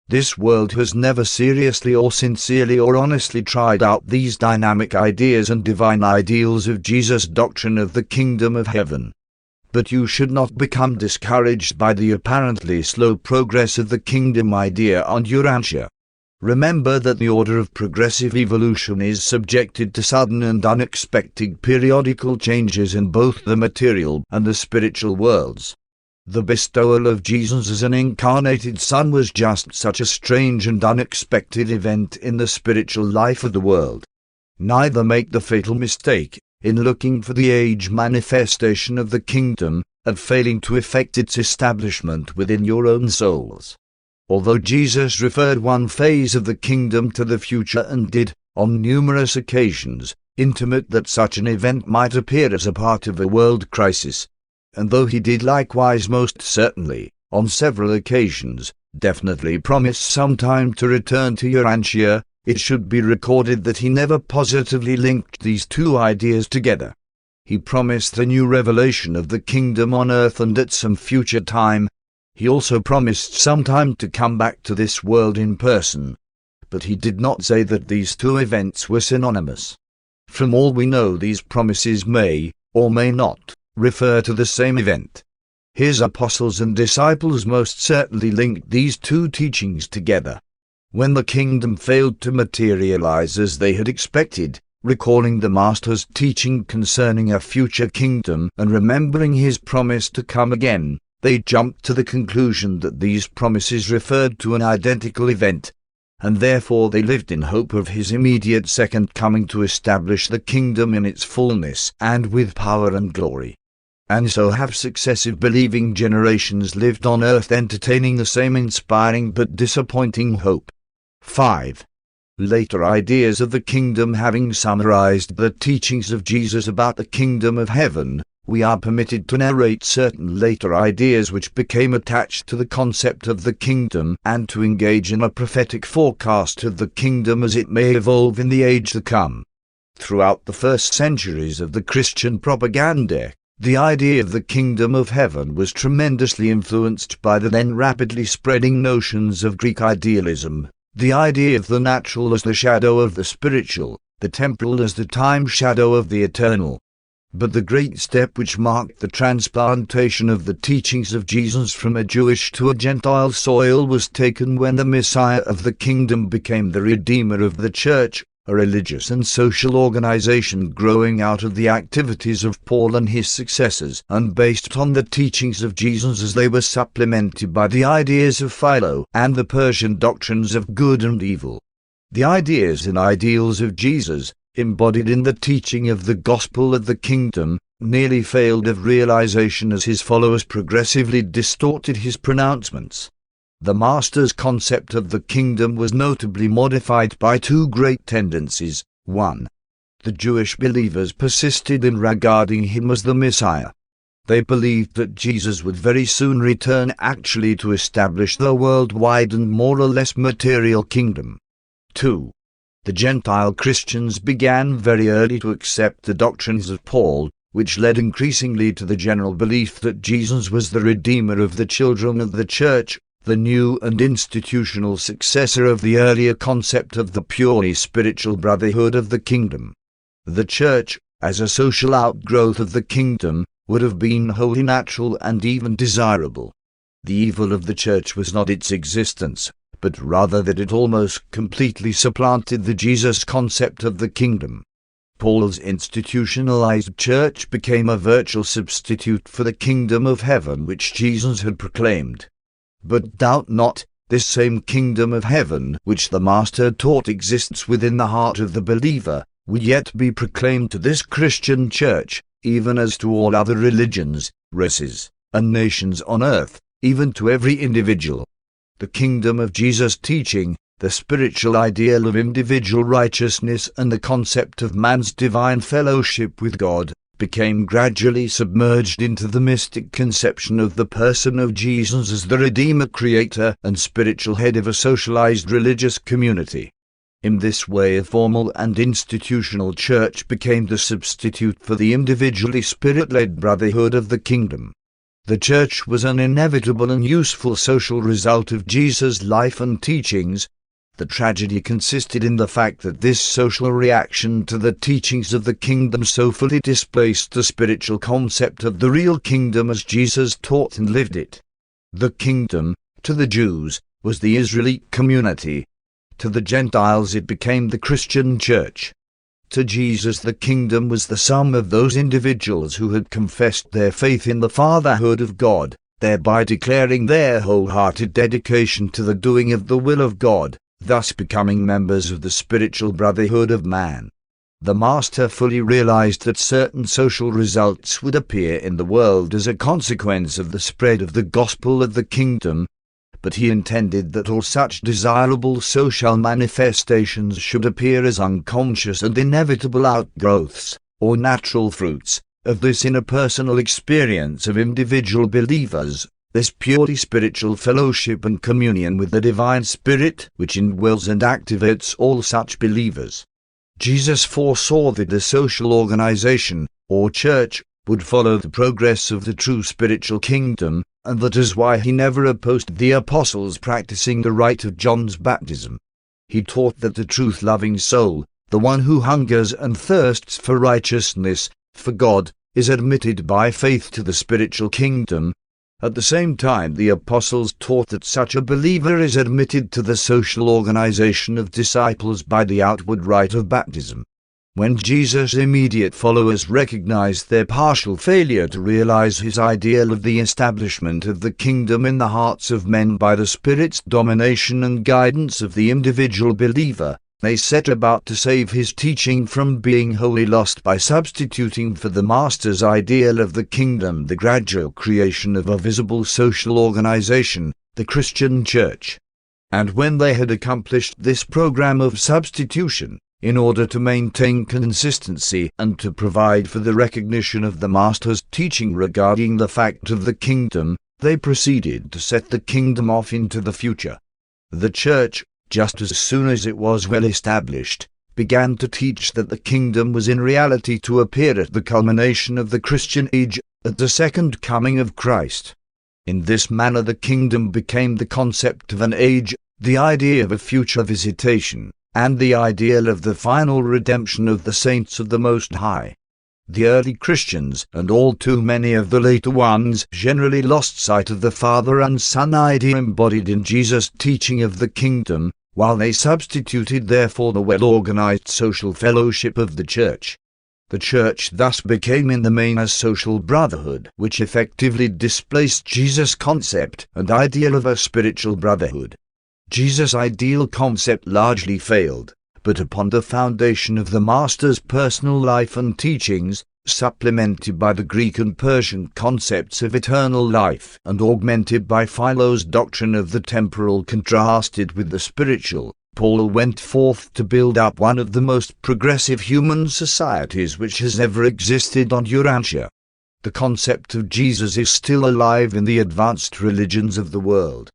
This world has never seriously or sincerely or honestly tried out these dynamic ideas and divine ideals of Jesus' doctrine of the kingdom of heaven. But you should not become discouraged by the apparently slow progress of the kingdom idea on Urantia. Remember that the order of progressive evolution is subjected to sudden and unexpected periodical changes in both the material and the spiritual worlds. The bestowal of Jesus as an incarnated Son was just such a strange and unexpected event in the spiritual life of the world. Neither make the fatal mistake, in looking for the age manifestation of the kingdom, of failing to effect its establishment within your own souls. Although Jesus referred one phase of the kingdom to the future and did, on numerous occasions, intimate that such an event might appear as a part of a world crisis, and though he did likewise most certainly, on several occasions, definitely promise some time to return to Urantia, it should be recorded that he never positively linked these 2 ideas together. He promised the new revelation of the kingdom on earth and at some future time. He also promised some time to come back to this world in person. But he did not say that these 2 events were synonymous. From all we know, these promises may, or may not, refer to the same event. His apostles and disciples most certainly linked these 2 teachings together. When the kingdom failed to materialize as they had expected, recalling the Master's teaching concerning a future kingdom and remembering his promise to come again, they jumped to the conclusion that these promises referred to an identical event, and therefore they lived in hope of his immediate second coming to establish the kingdom in its fullness and with power and glory. And so have successive believing generations lived on earth entertaining the same inspiring but disappointing hope. 5. Later ideas of the kingdom. Having summarized the teachings of Jesus about the kingdom of heaven, we are permitted to narrate certain later ideas which became attached to the concept of the kingdom and to engage in a prophetic forecast of the kingdom as it may evolve in the age to come. Throughout the first centuries of the Christian propaganda, the idea of the kingdom of heaven was tremendously influenced by the then rapidly spreading notions of Greek idealism, the idea of the natural as the shadow of the spiritual, the temporal as the time shadow of the eternal. But the great step which marked the transplantation of the teachings of Jesus from a Jewish to a Gentile soil was taken when the Messiah of the kingdom became the Redeemer of the Church, a religious and social organization growing out of the activities of Paul and his successors, and based on the teachings of Jesus as they were supplemented by the ideas of Philo and the Persian doctrines of good and evil. The ideas and ideals of Jesus, embodied in the teaching of the gospel of the kingdom, nearly failed of realization as his followers progressively distorted his pronouncements. The Master's concept of the kingdom was notably modified by two great tendencies. 1. The Jewish believers persisted in regarding him as the Messiah. They believed that Jesus would very soon return actually to establish the worldwide and more or less material kingdom. 2. The Gentile Christians began very early to accept the doctrines of Paul, which led increasingly to the general belief that Jesus was the Redeemer of the children of the Church, the new and institutional successor of the earlier concept of the purely spiritual brotherhood of the kingdom. The Church, as a social outgrowth of the kingdom, would have been wholly natural and even desirable. The evil of the Church was not its existence, but rather that it almost completely supplanted the Jesus concept of the kingdom. Paul's institutionalized church became a virtual substitute for the kingdom of heaven which Jesus had proclaimed. But doubt not, this same kingdom of heaven which the Master taught exists within the heart of the believer, will yet be proclaimed to this Christian church, even as to all other religions, races, and nations on earth, even to every individual. The kingdom of Jesus' teaching, the spiritual ideal of individual righteousness and the concept of man's divine fellowship with God, became gradually submerged into the mystic conception of the person of Jesus as the Redeemer, Creator, and spiritual head of a socialized religious community. In this way a formal and institutional church became the substitute for the individually spirit-led brotherhood of the kingdom. The church was an inevitable and useful social result of Jesus' life and teachings. The tragedy consisted in the fact that this social reaction to the teachings of the kingdom so fully displaced the spiritual concept of the real kingdom as Jesus taught and lived it. The kingdom, to the Jews, was the Israelite community. To the Gentiles it became the Christian church. To Jesus the kingdom was the sum of those individuals who had confessed their faith in the fatherhood of God, thereby declaring their wholehearted dedication to the doing of the will of God, thus becoming members of the spiritual brotherhood of man. The Master fully realized that certain social results would appear in the world as a consequence of the spread of the gospel of the kingdom, but he intended that all such desirable social manifestations should appear as unconscious and inevitable outgrowths, or natural fruits, of this interpersonal experience of individual believers, this purely spiritual fellowship and communion with the divine Spirit which indwells and activates all such believers. Jesus foresaw that the social organization, or church, would follow the progress of the true spiritual kingdom, and that is why he never opposed the apostles practicing the rite of John's baptism. He taught that the truth-loving soul, the one who hungers and thirsts for righteousness, for God, is admitted by faith to the spiritual kingdom. At the same time, the apostles taught that such a believer is admitted to the social organization of disciples by the outward rite of baptism. When Jesus' immediate followers recognized their partial failure to realize his ideal of the establishment of the kingdom in the hearts of men by the Spirit's domination and guidance of the individual believer, they set about to save his teaching from being wholly lost by substituting for the Master's ideal of the kingdom the gradual creation of a visible social organization, the Christian church. And when they had accomplished this program of substitution, in order to maintain consistency and to provide for the recognition of the Master's teaching regarding the fact of the kingdom, they proceeded to set the kingdom off into the future. The church, just as soon as it was well established, began to teach that the kingdom was in reality to appear at the culmination of the Christian age, at the second coming of Christ. In this manner the kingdom became the concept of an age, the idea of a future visitation, and the ideal of the final redemption of the saints of the Most High. The early Christians, and all too many of the later ones, generally lost sight of the Father and Son idea embodied in Jesus' teaching of the kingdom, while they substituted therefore the well-organized social fellowship of the Church. The Church thus became in the main a social brotherhood, which effectively displaced Jesus' concept and ideal of a spiritual brotherhood. Jesus' ideal concept largely failed, but upon the foundation of the Master's personal life and teachings, supplemented by the Greek and Persian concepts of eternal life and augmented by Philo's doctrine of the temporal contrasted with the spiritual, Paul went forth to build up one of the most progressive human societies which has ever existed on Urantia. The concept of Jesus is still alive in the advanced religions of the world.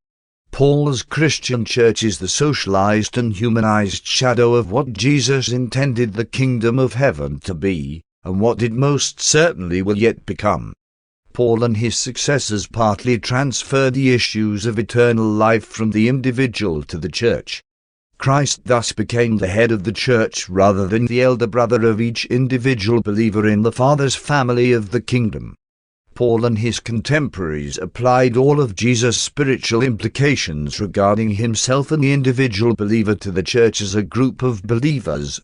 Paul's Christian church is the socialized and humanized shadow of what Jesus intended the kingdom of heaven to be, and what it most certainly will yet become. Paul and his successors partly transferred the issues of eternal life from the individual to the church. Christ thus became the head of the church rather than the elder brother of each individual believer in the Father's family of the kingdom. Paul and his contemporaries applied all of Jesus' spiritual implications regarding himself and the individual believer to the church as a group of believers,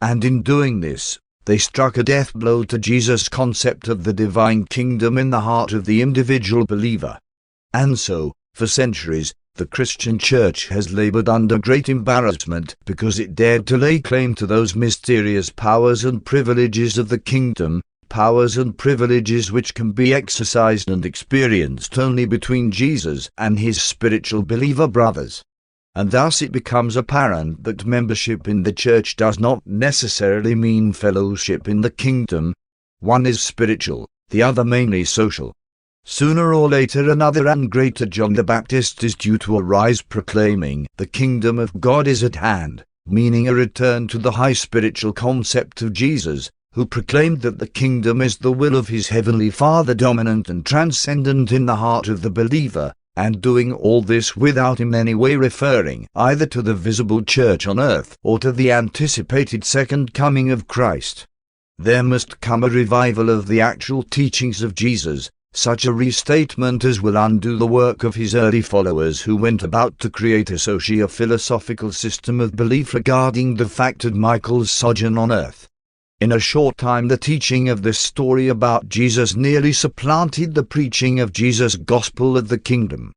and in doing this, they struck a death blow to Jesus' concept of the divine kingdom in the heart of the individual believer. And so, for centuries, the Christian church has labored under great embarrassment because it dared to lay claim to those mysterious powers and privileges of the kingdom, powers and privileges which can be exercised and experienced only between Jesus and his spiritual believer brothers. And thus it becomes apparent that membership in the church does not necessarily mean fellowship in the kingdom. One is spiritual, the other mainly social. Sooner or later another and greater John the Baptist is due to arise proclaiming, "The kingdom of God is at hand," meaning a return to the high spiritual concept of Jesus, who proclaimed that the kingdom is the will of his heavenly Father, dominant and transcendent in the heart of the believer, and doing all this without in any way referring either to the visible church on earth or to the anticipated second coming of Christ. There must come a revival of the actual teachings of Jesus, such a restatement as will undo the work of his early followers who went about to create a socio-philosophical system of belief regarding the fact of Michael's sojourn on earth. In a short time the teaching of this story about Jesus nearly supplanted the preaching of Jesus' gospel of the kingdom.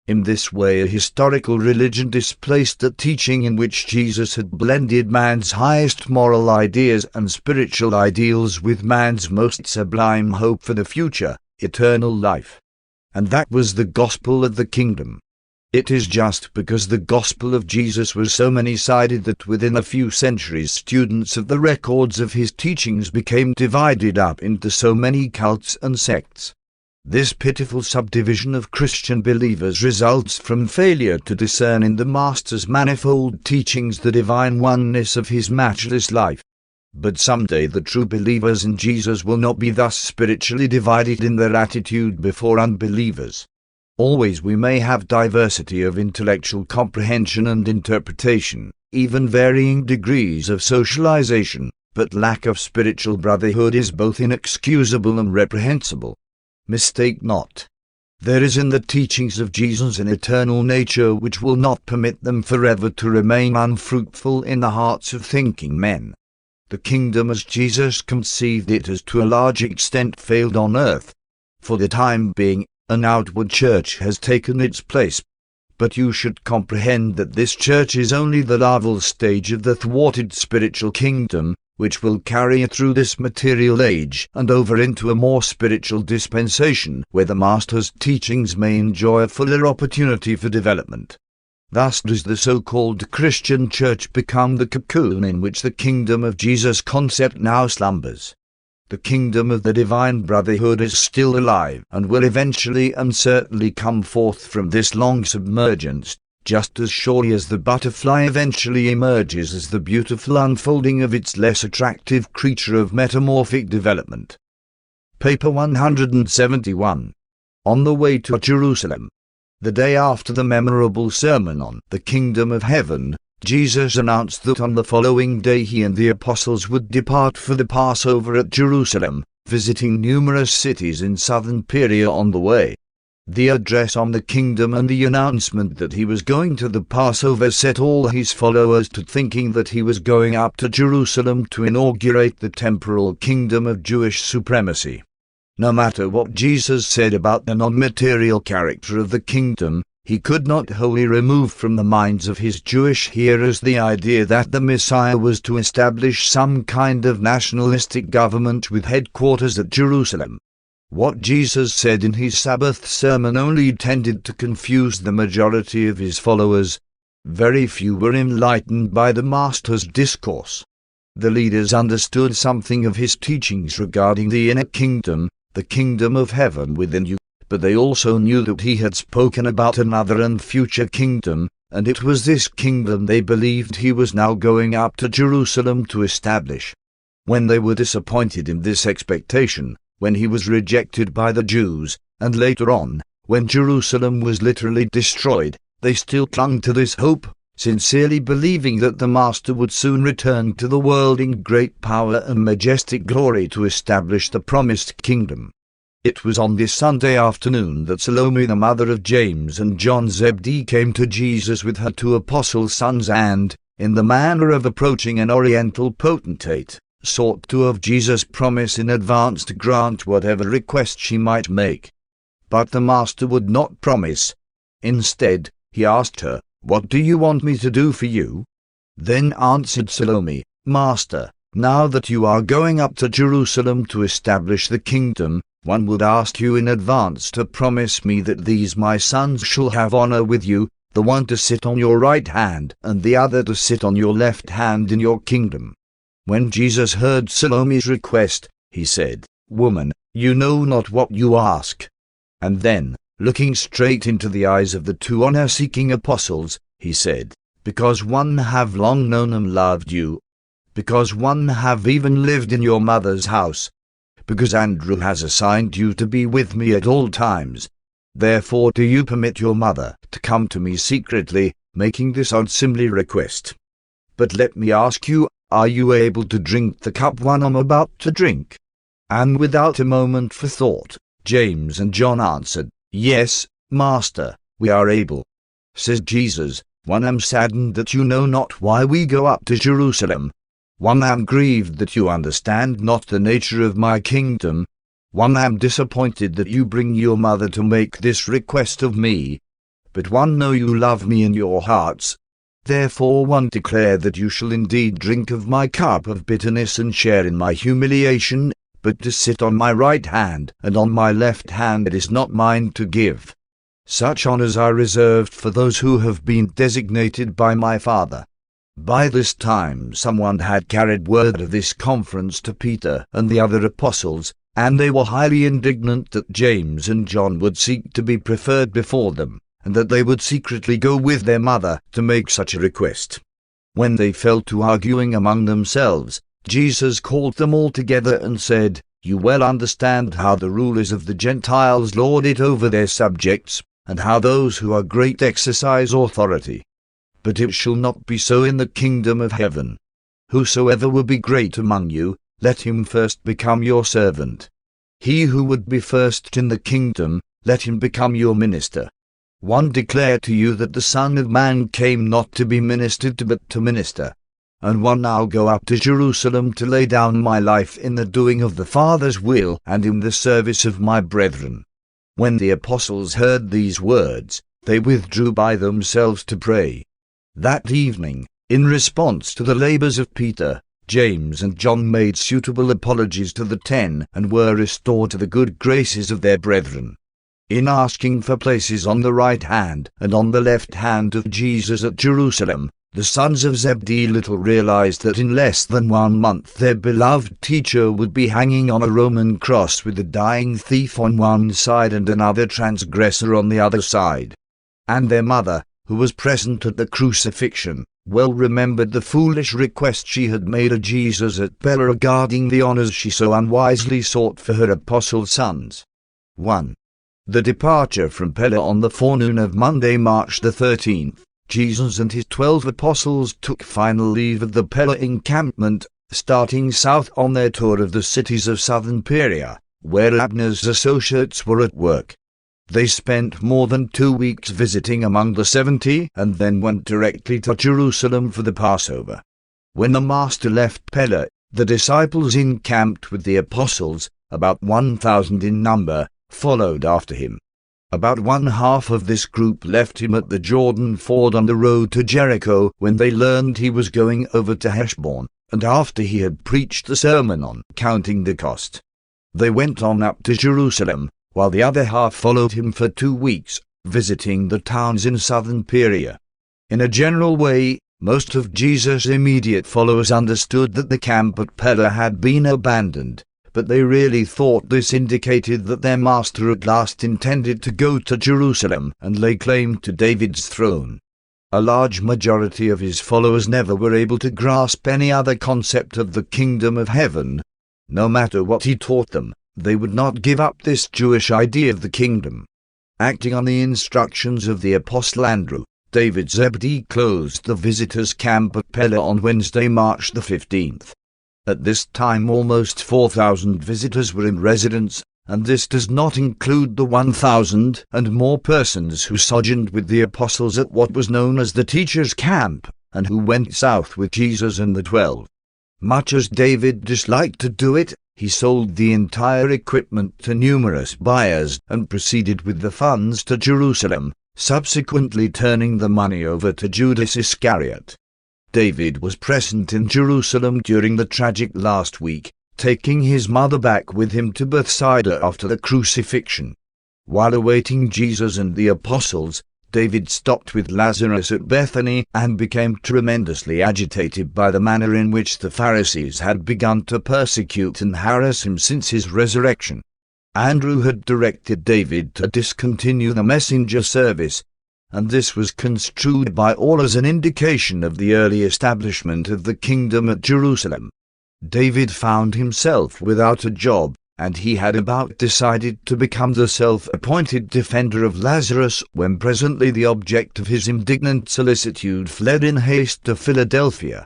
In this way a historical religion displaced a teaching in which Jesus had blended man's highest moral ideas and spiritual ideals with man's most sublime hope for the future, eternal life. And that was the gospel of the kingdom. It is just because the gospel of Jesus was so many-sided that within a few centuries students of the records of his teachings became divided up into so many cults and sects. This pitiful subdivision of Christian believers results from failure to discern in the Master's manifold teachings the divine oneness of his matchless life. But someday the true believers in Jesus will not be thus spiritually divided in their attitude before unbelievers. Always we may have diversity of intellectual comprehension and interpretation, even varying degrees of socialization, but lack of spiritual brotherhood is both inexcusable and reprehensible. Mistake not. There is in the teachings of Jesus an eternal nature which will not permit them forever to remain unfruitful in the hearts of thinking men. The kingdom as Jesus conceived it has to a large extent failed on earth. For the time being, an outward church has taken its place. But you should comprehend that this church is only the larval stage of the thwarted spiritual kingdom, which will carry it through this material age and over into a more spiritual dispensation, where the Master's teachings may enjoy a fuller opportunity for development. Thus does the so-called Christian church become the cocoon in which the kingdom of Jesus concept now slumbers. The kingdom of the divine brotherhood is still alive and will eventually and certainly come forth from this long submergence, just as surely as the butterfly eventually emerges as the beautiful unfolding of its less attractive creature of metamorphic development. Paper 171. On the way to Jerusalem. The day after the memorable sermon on the Kingdom of Heaven, Jesus announced that on the following day he and the apostles would depart for the Passover at Jerusalem, visiting numerous cities in southern Perea on the way. The address on the kingdom and the announcement that he was going to the Passover set all his followers to thinking that he was going up to Jerusalem to inaugurate the temporal kingdom of Jewish supremacy. No matter what Jesus said about the non-material character of the kingdom, he could not wholly remove from the minds of his Jewish hearers the idea that the Messiah was to establish some kind of nationalistic government with headquarters at Jerusalem. What Jesus said in his Sabbath sermon only tended to confuse the majority of his followers. Very few were enlightened by the Master's discourse. The leaders understood something of his teachings regarding the inner kingdom, the kingdom of heaven within you, but they also knew that he had spoken about another and future kingdom, and it was this kingdom they believed he was now going up to Jerusalem to establish. When they were disappointed in this expectation, when he was rejected by the Jews, and later on, when Jerusalem was literally destroyed, they still clung to this hope, sincerely believing that the Master would soon return to the world in great power and majestic glory to establish the promised kingdom. It was on this Sunday afternoon that Salome, the mother of James and John Zebedee, came to Jesus with her two apostle sons and, in the manner of approaching an oriental potentate, sought to of Jesus' promise in advance to grant whatever request she might make. But the Master would not promise. Instead, he asked her, "What do you want me to do for you?" Then answered Salome, "Master, now that you are going up to Jerusalem to establish the kingdom, one would ask you in advance to promise me that these my sons shall have honor with you, the one to sit on your right hand and the other to sit on your left hand in your kingdom." When Jesus heard Salome's request, he said, "Woman, you know not what you ask." And then, looking straight into the eyes of the two honor-seeking apostles, he said, "Because one have long known and loved you, because one have even lived in your mother's house, because Andrew has assigned you to be with me at all times, therefore do you permit your mother to come to me secretly, making this unseemly request. But let me ask you, are you able to drink the cup one am about to drink?" And without a moment for thought, James and John answered, "Yes, Master, we are able." Says Jesus, "One am saddened that you know not why we go up to Jerusalem. One am grieved that you understand not the nature of my kingdom. One am disappointed that you bring your mother to make this request of me. But one know you love me in your hearts. Therefore one declare that you shall indeed drink of my cup of bitterness and share in my humiliation, but to sit on my right hand and on my left hand it is not mine to give. Such honors are reserved for those who have been designated by my Father." By this time someone had carried word of this conference to Peter and the other apostles, and they were highly indignant that James and John would seek to be preferred before them, and that they would secretly go with their mother to make such a request. When they fell to arguing among themselves, Jesus called them all together and said, "You well understand how the rulers of the Gentiles lord it over their subjects, and how those who are great exercise authority. But it shall not be so in the kingdom of heaven. Whosoever will be great among you, let him first become your servant. He who would be first in the kingdom, let him become your minister. One declare to you that the Son of Man came not to be ministered to but to minister. And one now go up to Jerusalem to lay down my life in the doing of the Father's will and in the service of my brethren." When the apostles heard these words, they withdrew by themselves to pray. That evening, in response to the labors of Peter, James and John made suitable apologies to the 10 and were restored to the good graces of their brethren. In asking for places on the right hand and on the left hand of Jesus at Jerusalem, the sons of Zebedee little realized that in less than 1 month their beloved teacher would be hanging on a Roman cross with a dying thief on one side and another transgressor on the other side. And their mother, who was present at the crucifixion, well remembered the foolish request she had made of Jesus at Perea regarding the honors she so unwisely sought for her apostle sons. 1. The departure from Perea on the forenoon of Monday, March the 13th, Jesus and his 12 apostles took final leave of the Perea encampment, starting south on their tour of the cities of southern Perea, where Abner's associates were at work. They spent more than 2 weeks visiting among the 70 and then went directly to Jerusalem for the Passover. When the Master left Perea, the disciples encamped with the apostles, about 1,000 in number, followed after him. About one half of this group left him at the Jordan ford on the road to Jericho when they learned he was going over to Heshbon, and after he had preached the sermon on counting the cost. They went on up to Jerusalem, while the other half followed him for 2 weeks, visiting the towns in southern Perea. In a general way, most of Jesus' immediate followers understood that the camp at Perea had been abandoned, but they really thought this indicated that their Master at last intended to go to Jerusalem and lay claim to David's throne. A large majority of his followers never were able to grasp any other concept of the kingdom of heaven. No matter what he taught them, they would not give up this Jewish idea of the kingdom. Acting on the instructions of the Apostle Andrew, David Zebedee closed the visitors' camp at Perea on Wednesday, March the 15th. At this time almost 4,000 visitors were in residence, and this does not include the 1,000 and more persons who sojourned with the apostles at what was known as the teacher's camp, and who went south with Jesus and the 12. Much as David disliked to do it, he sold the entire equipment to numerous buyers and proceeded with the funds to Jerusalem, subsequently turning the money over to Judas Iscariot. David was present in Jerusalem during the tragic last week, taking his mother back with him to Bethsaida after the crucifixion. While awaiting Jesus and the apostles, David stopped with Lazarus at Bethany and became tremendously agitated by the manner in which the Pharisees had begun to persecute and harass him since his resurrection. Andrew had directed David to discontinue the messenger service, and this was construed by all as an indication of the early establishment of the kingdom at Jerusalem. David found himself without a job, and he had about decided to become the self-appointed defender of Lazarus when presently the object of his indignant solicitude fled in haste to Philadelphia.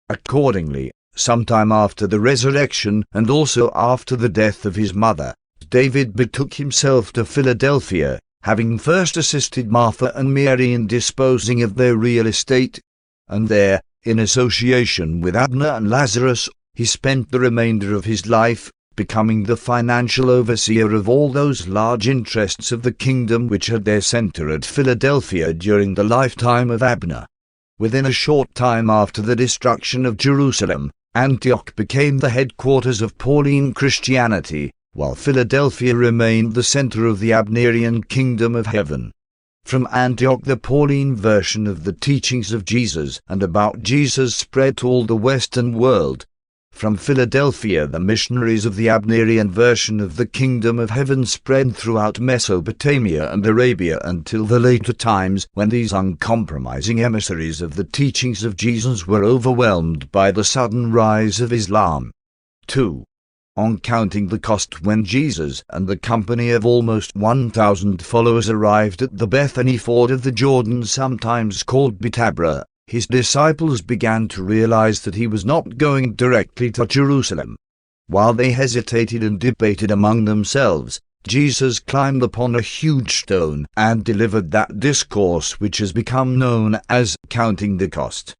Accordingly, sometime after the resurrection and also after the death of his mother, David betook himself to Philadelphia, having first assisted Martha and Mary in disposing of their real estate, and there, in association with Abner and Lazarus, he spent the remainder of his life, becoming the financial overseer of all those large interests of the kingdom which had their center at Philadelphia during the lifetime of Abner. Within a short time after the destruction of Jerusalem, Antioch became the headquarters of Pauline Christianity, while Philadelphia remained the center of the Abnerian kingdom of heaven. From Antioch the Pauline version of the teachings of Jesus and about Jesus spread to all the Western world. From Philadelphia the missionaries of the Abnerian version of the kingdom of heaven spread throughout Mesopotamia and Arabia until the later times when these uncompromising emissaries of the teachings of Jesus were overwhelmed by the sudden rise of Islam. 2. On counting the cost, when Jesus and the company of almost 1,000 followers arrived at the Bethany ford of the Jordan, sometimes called Betabra, his disciples began to realize that he was not going directly to Jerusalem. While they hesitated and debated among themselves, Jesus climbed upon a huge stone and delivered that discourse which has become known as counting the cost.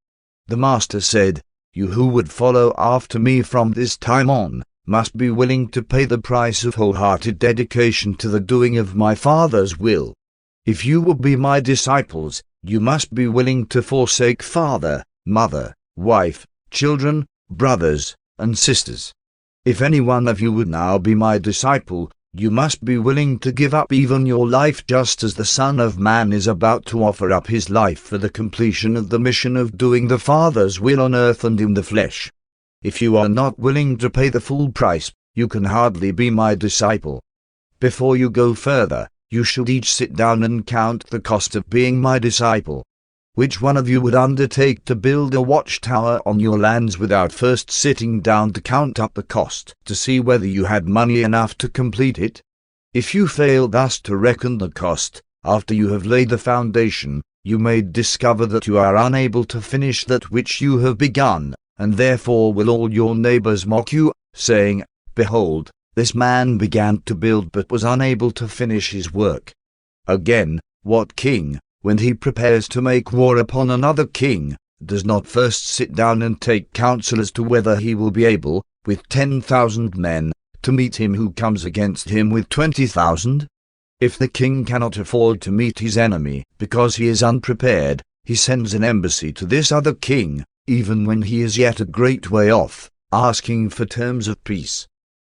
The Master said, "You who would follow after me from this time on, must be willing to pay the price of wholehearted dedication to the doing of my Father's will. If you will be my disciples, you must be willing to forsake father, mother, wife, children, brothers, and sisters. If any one of you would now be my disciple, you must be willing to give up even your life, just as the Son of Man is about to offer up his life for the completion of the mission of doing the Father's will on earth and in the flesh. If you are not willing to pay the full price, you can hardly be my disciple. Before you go further, you should each sit down and count the cost of being my disciple. Which one of you would undertake to build a watchtower on your lands without first sitting down to count up the cost, to see whether you had money enough to complete it? If you fail thus to reckon the cost, after you have laid the foundation, you may discover that you are unable to finish that which you have begun, and therefore will all your neighbors mock you, saying, Behold, this man began to build but was unable to finish his work. Again, what king, when he prepares to make war upon another king, does not first sit down and take counsel as to whether he will be able, with 10,000 men, to meet him who comes against him with 20,000? If the king cannot afford to meet his enemy because he is unprepared, he sends an embassy to this other king, even when he is yet a great way off, asking for terms of peace.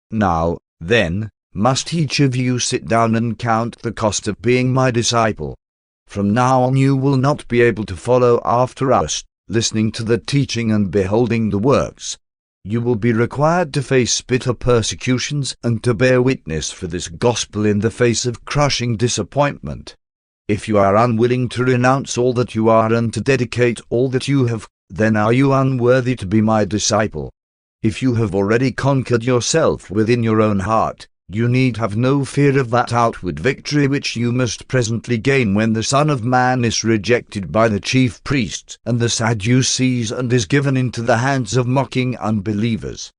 Now, then, must each of you sit down and count the cost of being my disciple. From now on you will not be able to follow after us, listening to the teaching and beholding the works. You will be required to face bitter persecutions and to bear witness for this gospel in the face of crushing disappointment. If you are unwilling to renounce all that you are and to dedicate all that you have, then are you unworthy to be my disciple. If you have already conquered yourself within your own heart, you need have no fear of that outward victory which you must presently gain when the Son of Man is rejected by the chief priests and the Sadducees and is given into the hands of mocking unbelievers.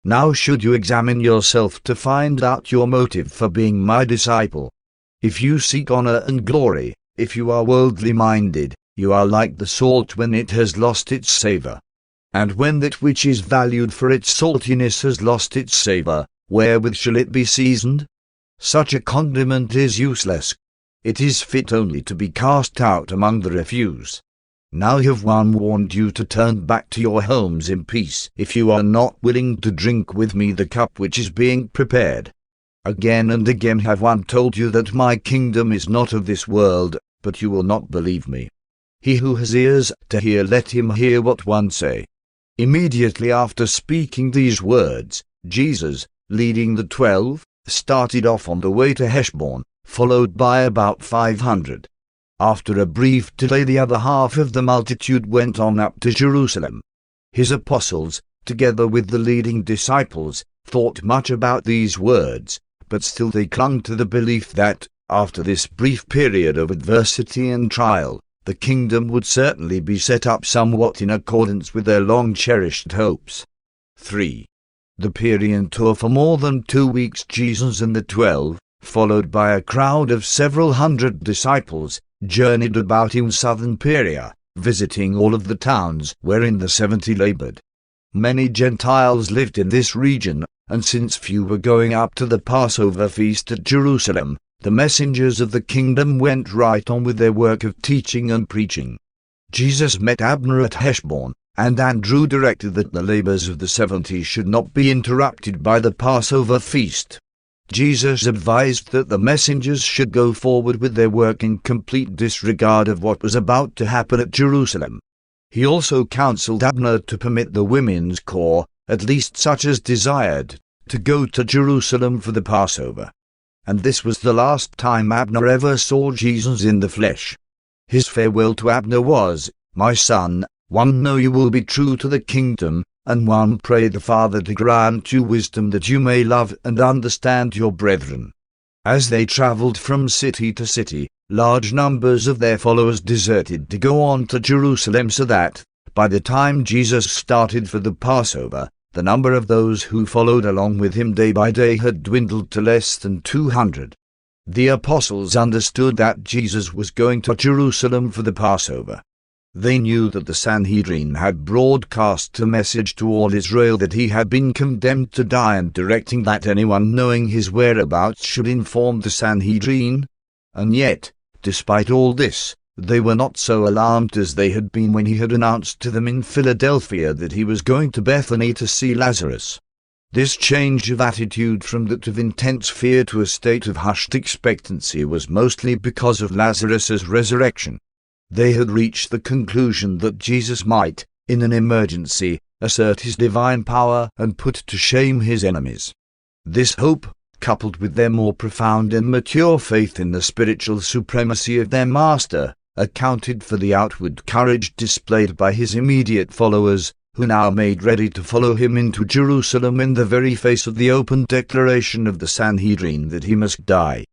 Now should you examine yourself to find out your motive for being my disciple. If you seek honor and glory, if you are worldly minded, you are like the salt when it has lost its savor. And when that which is valued for its saltiness has lost its savor, wherewith shall it be seasoned? Such a condiment is useless. It is fit only to be cast out among the refuse. Now have one warned you to turn back to your homes in peace, if you are not willing to drink with me the cup which is being prepared. Again and again have one told you that my kingdom is not of this world, but you will not believe me. He who has ears to hear, let him hear what one say. Immediately after speaking these words, Jesus, leading the 12, started off on the way to Heshbon, followed by about 500. After a brief delay the other half of the multitude went on up to Jerusalem. His apostles, together with the leading disciples, thought much about these words, but still they clung to the belief that, after this brief period of adversity and trial, the kingdom would certainly be set up somewhat in accordance with their long-cherished hopes. 3. The Perean tour for more than 2 weeks. Jesus and the 12, followed by a crowd of several hundred disciples, journeyed about in southern Perea, visiting all of the towns wherein the 70 labored. Many Gentiles lived in this region, and since few were going up to the Passover feast at Jerusalem, the messengers of the kingdom went right on with their work of teaching and preaching. Jesus met Abner at Heshbon, and Andrew directed that the labors of the 70 should not be interrupted by the Passover feast. Jesus advised that the messengers should go forward with their work in complete disregard of what was about to happen at Jerusalem. He also counseled Abner to permit the women's corps, at least such as desired, to go to Jerusalem for the Passover. And this was the last time Abner ever saw Jesus in the flesh. His farewell to Abner was, "My son, one, know you will be true to the kingdom, and one, pray the Father to grant you wisdom that you may love and understand your brethren." As they traveled from city to city, large numbers of their followers deserted to go on to Jerusalem, so that, by the time Jesus started for the Passover, the number of those who followed along with him day by day had dwindled to less than 200. The apostles understood that Jesus was going to Jerusalem for the Passover. They knew that the Sanhedrin had broadcast a message to all Israel that he had been condemned to die, and directing that anyone knowing his whereabouts should inform the Sanhedrin. And yet, despite all this, they were not so alarmed as they had been when he had announced to them in Philadelphia that he was going to Bethany to see Lazarus. This change of attitude from that of intense fear to a state of hushed expectancy was mostly because of Lazarus's resurrection. They had reached the conclusion that Jesus might, in an emergency, assert his divine power and put to shame his enemies. This hope, coupled with their more profound and mature faith in the spiritual supremacy of their Master, accounted for the outward courage displayed by his immediate followers, who now made ready to follow him into Jerusalem in the very face of the open declaration of the Sanhedrin that he must die.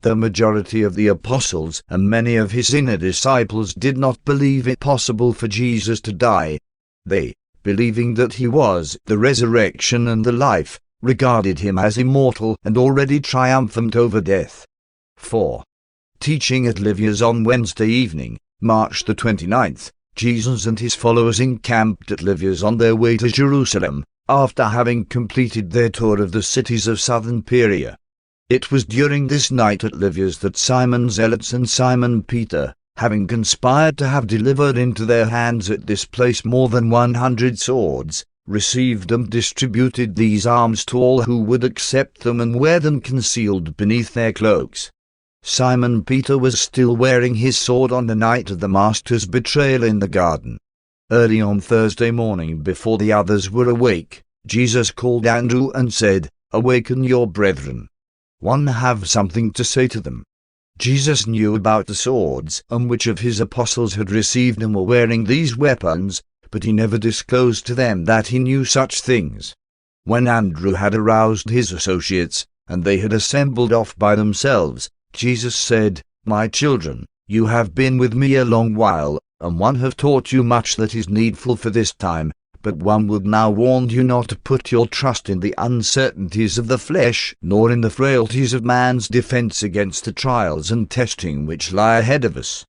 The majority of the apostles and many of his inner disciples did not believe it possible for Jesus to die. They, believing that he was the resurrection and the life, regarded him as immortal and already triumphant over death. 4. Teaching at Livia's on Wednesday evening, March the 29th, Jesus and his followers encamped at Livia's on their way to Jerusalem, after having completed their tour of the cities of southern Perea. It was during this night at Livia's that Simon Zealots and Simon Peter, having conspired to have delivered into their hands at this place more than 100 swords, received and distributed these arms to all who would accept them and wear them concealed beneath their cloaks. Simon Peter was still wearing his sword on the night of the Master's betrayal in the garden. Early on Thursday morning, before the others were awake, Jesus called Andrew and said, "Awaken your brethren. One have something to say to them." Jesus knew about the swords and which of his apostles had received and were wearing these weapons, but he never disclosed to them that he knew such things. When Andrew had aroused his associates, and they had assembled off by themselves, Jesus said, "My children, you have been with me a long while, and one have taught you much that is needful for this time, but one would now warn you not to put your trust in the uncertainties of the flesh, nor in the frailties of man's defense against the trials and testing which lie ahead of us.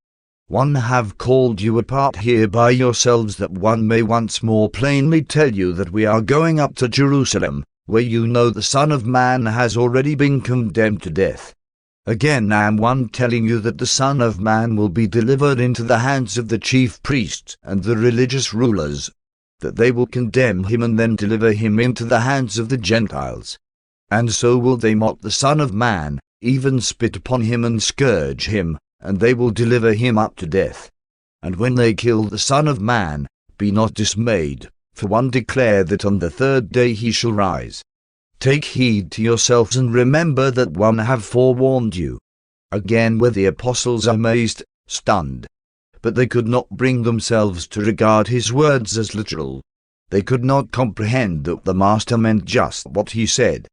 One have called you apart here by yourselves, that one may once more plainly tell you that we are going up to Jerusalem, where you know the Son of Man has already been condemned to death. Again I am one telling you that the Son of Man will be delivered into the hands of the chief priests and the religious rulers, that they will condemn him and then deliver him into the hands of the Gentiles. And so will they mock the Son of Man, even spit upon him and scourge him, and they will deliver him up to death. And when they kill the Son of Man, be not dismayed, for one declare that on the third day he shall rise. Take heed to yourselves and remember that one have forewarned you." Again were the apostles amazed, stunned. But they could not bring themselves to regard his words as literal. They could not comprehend that the Master meant just what he said.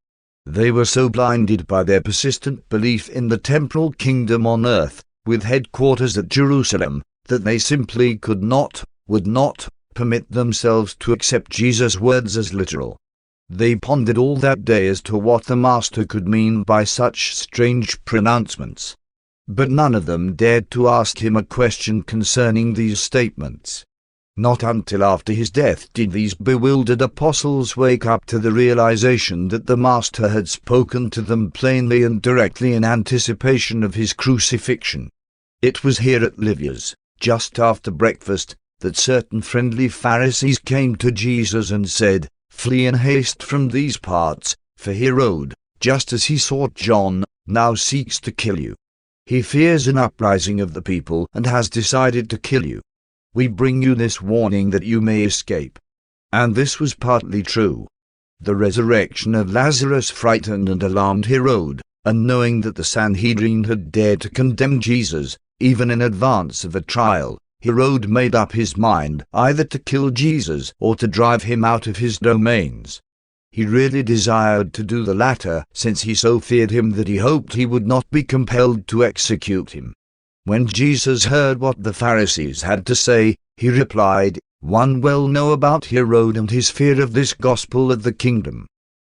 They were so blinded by their persistent belief in the temporal kingdom on earth, with headquarters at Jerusalem, that they simply would not, permit themselves to accept Jesus' words as literal. They pondered all that day as to what the Master could mean by such strange pronouncements. But none of them dared to ask him a question concerning these statements. Not until after his death did these bewildered apostles wake up to the realization that the Master had spoken to them plainly and directly in anticipation of his crucifixion. It was here at Livia's, just after breakfast, that certain friendly Pharisees came to Jesus and said, "Flee in haste from these parts, for Herod, just as he sought John, now seeks to kill you. He fears an uprising of the people and has decided to kill you. We bring you this warning that you may escape." And this was partly true. The resurrection of Lazarus frightened and alarmed Herod, and knowing that the Sanhedrin had dared to condemn Jesus, even in advance of a trial, Herod made up his mind either to kill Jesus or to drive him out of his domains. He really desired to do the latter, since he so feared him that he hoped he would not be compelled to execute him. When Jesus heard what the Pharisees had to say, he replied, "One well know about Herod and his fear of this gospel of the kingdom.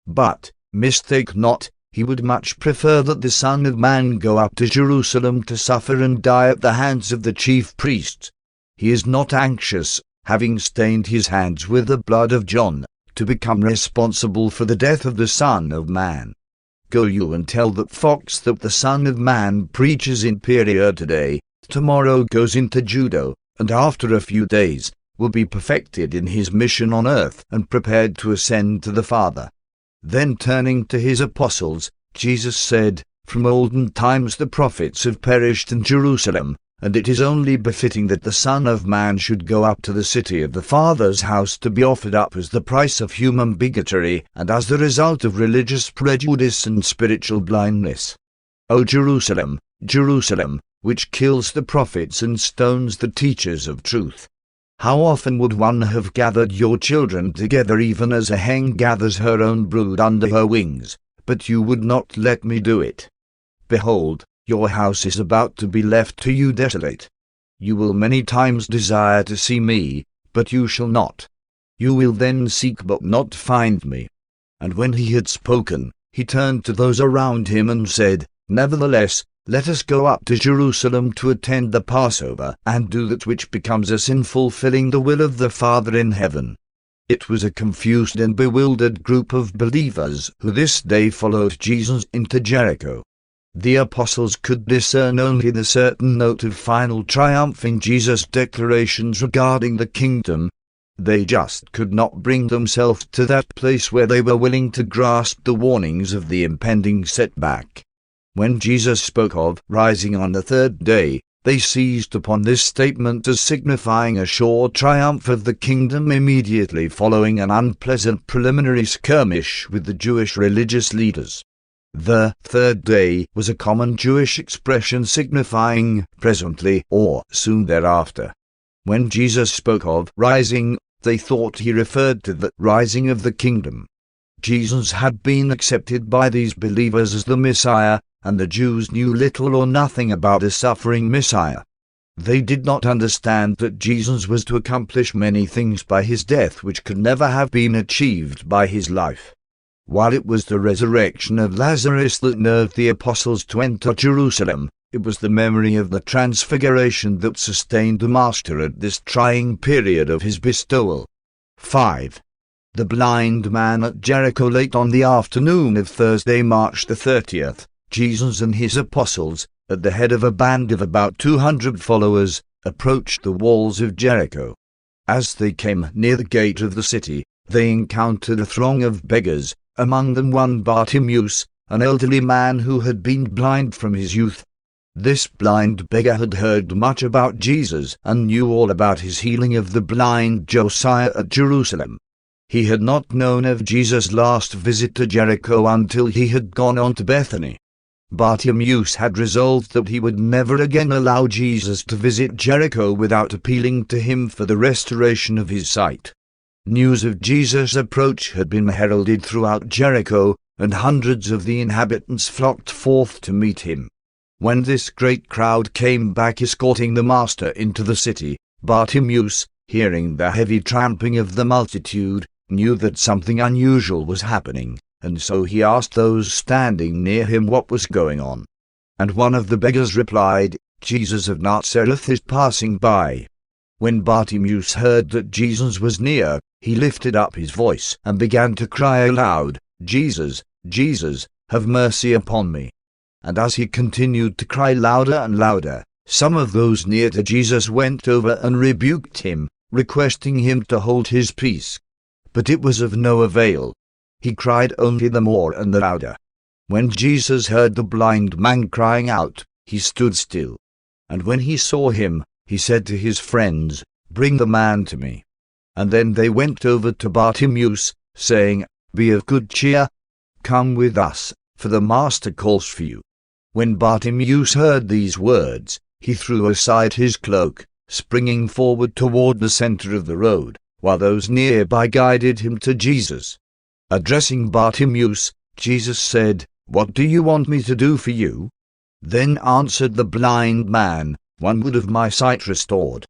But, mistake not, he would much prefer that the Son of Man go up to Jerusalem to suffer and die at the hands of the chief priests. He is not anxious, having stained his hands with the blood of John, to become responsible for the death of the Son of Man. Go you and tell that fox that the Son of Man preaches in Perea today, tomorrow goes into Judah, and after a few days will be perfected in his mission on earth and prepared to ascend to the Father." Then turning to his apostles, Jesus said, "From olden times the prophets have perished in Jerusalem, and it is only befitting that the Son of Man should go up to the city of the Father's house to be offered up as the price of human bigotry and as the result of religious prejudice and spiritual blindness. O Jerusalem, Jerusalem, which kills the prophets and stones the teachers of truth! How often would one have gathered your children together even as a hen gathers her own brood under her wings, but you would not let me do it. Behold, your house is about to be left to you desolate. You will many times desire to see me, but you shall not. You will then seek but not find me." And when he had spoken, he turned to those around him and said, "Nevertheless, let us go up to Jerusalem to attend the Passover, and do that which becomes us in fulfilling the will of the Father in heaven." It was a confused and bewildered group of believers who this day followed Jesus into Jericho. The apostles could discern only the certain note of final triumph in Jesus' declarations regarding the kingdom. They just could not bring themselves to that place where they were willing to grasp the warnings of the impending setback. When Jesus spoke of rising on the third day, they seized upon this statement as signifying a sure triumph of the kingdom immediately following an unpleasant preliminary skirmish with the Jewish religious leaders. The third day was a common Jewish expression signifying presently or soon thereafter. When Jesus spoke of rising, they thought he referred to the rising of the kingdom. Jesus had been accepted by these believers as the Messiah, and the Jews knew little or nothing about a suffering Messiah. They did not understand that Jesus was to accomplish many things by his death which could never have been achieved by his life. While it was the resurrection of Lazarus that nerved the apostles to enter Jerusalem, it was the memory of the transfiguration that sustained the Master at this trying period of his bestowal. 5. The blind man at Jericho. Late on the afternoon of Thursday, March the 30th, Jesus and his apostles, at the head of a band of about 200 followers, approached the walls of Jericho. As they came near the gate of the city, they encountered a throng of beggars, among them one Bartimaeus, an elderly man who had been blind from his youth. This blind beggar had heard much about Jesus and knew all about his healing of the blind Josiah at Jerusalem. He had not known of Jesus' last visit to Jericho until he had gone on to Bethany. Bartimaeus had resolved that he would never again allow Jesus to visit Jericho without appealing to him for the restoration of his sight. News of Jesus' approach had been heralded throughout Jericho, and hundreds of the inhabitants flocked forth to meet him. When this great crowd came back escorting the Master into the city, Bartimaeus, hearing the heavy tramping of the multitude, knew that something unusual was happening, and so he asked those standing near him what was going on. And one of the beggars replied, "Jesus of Nazareth is passing by." When Bartimaeus heard that Jesus was near, he lifted up his voice and began to cry aloud, "Jesus, Jesus, have mercy upon me." And as he continued to cry louder and louder, some of those near to Jesus went over and rebuked him, requesting him to hold his peace. But it was of no avail. He cried only the more and the louder. When Jesus heard the blind man crying out, he stood still. And when he saw him, he said to his friends, "Bring the man to me." And then they went over to Bartimaeus, saying, "Be of good cheer. Come with us, for the Master calls for you." When Bartimaeus heard these words, he threw aside his cloak, springing forward toward the center of the road, while those nearby guided him to Jesus. Addressing Bartimaeus, Jesus said, "What do you want me to do for you?" Then answered the blind man, "One would have my sight restored."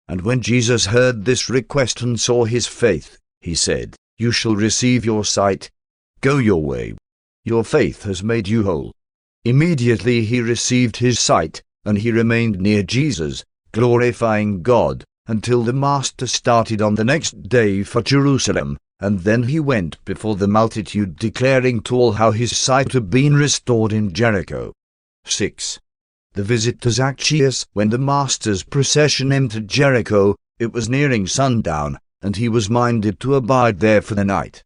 And when Jesus heard this request and saw his faith, he said, "You shall receive your sight. Go your way. Your faith has made you whole." Immediately he received his sight, and he remained near Jesus, glorifying God, until the Master started on the next day for Jerusalem, and then he went before the multitude declaring to all how his sight had been restored in Jericho. 6. The visit to Zacchaeus. When the Master's procession entered Jericho, it was nearing sundown, and he was minded to abide there for the night.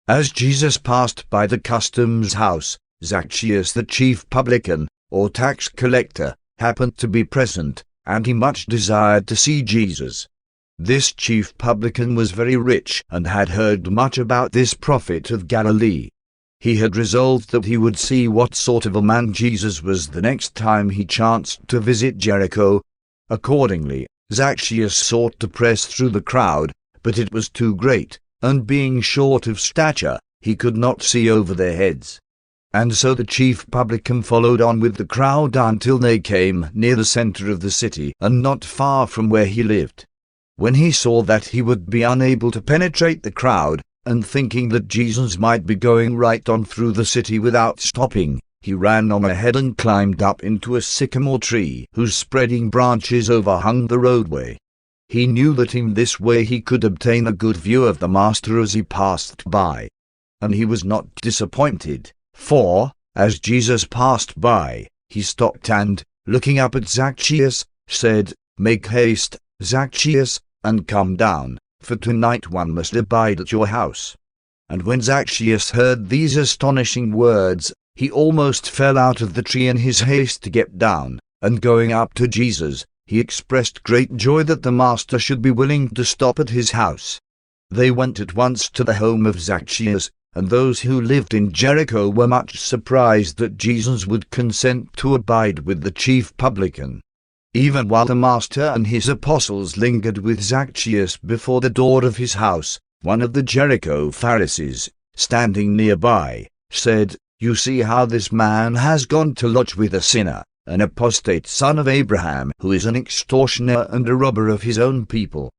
As Jesus passed by the customs house, Zacchaeus the chief publican, or tax collector, happened to be present, and he much desired to see Jesus. This chief publican was very rich and had heard much about this prophet of Galilee. He had resolved that he would see what sort of a man Jesus was the next time he chanced to visit Jericho. Accordingly, Zacchaeus sought to press through the crowd, but it was too great, and being short of stature, he could not see over their heads. And so the chief publican followed on with the crowd until they came near the center of the city and not far from where he lived. When he saw that he would be unable to penetrate the crowd, and thinking that Jesus might be going right on through the city without stopping, he ran on ahead and climbed up into a sycamore tree whose spreading branches overhung the roadway. He knew that in this way he could obtain a good view of the Master as he passed by. And he was not disappointed, for, as Jesus passed by, he stopped and, looking up at Zacchaeus, said, "Make haste, Zacchaeus, and come down, for tonight one must abide at your house." And when Zacchaeus heard these astonishing words, he almost fell out of the tree in his haste to get down, and going up to Jesus, he expressed great joy that the Master should be willing to stop at his house. They went at once to the home of Zacchaeus, and those who lived in Jericho were much surprised that Jesus would consent to abide with the chief publican. Even while the Master and his apostles lingered with Zacchaeus before the door of his house, one of the Jericho Pharisees, standing nearby, said, "You see how this man has gone to lodge with a sinner, an apostate son of Abraham, who is an extortioner and a robber of his own people."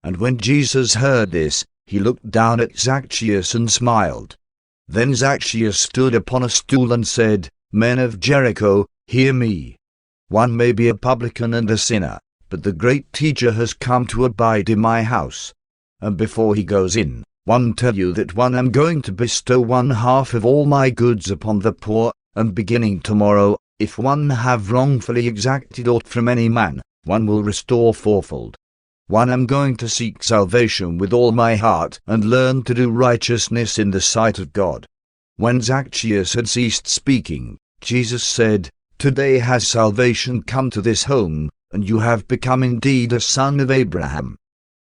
And when Jesus heard this, he looked down at Zacchaeus and smiled. Then Zacchaeus stood upon a stool and said, "Men of Jericho, hear me. One may be a publican and a sinner, but the great teacher has come to abide in my house. And before he goes in, one tell you that one am going to bestow 1/2 of all my goods upon the poor, and beginning tomorrow, if one have wrongfully exacted aught from any man, one will restore fourfold. One am going to seek salvation with all my heart, and learn to do righteousness in the sight of God." When Zacchaeus had ceased speaking, Jesus said, "Today has salvation come to this home, and you have become indeed a son of Abraham."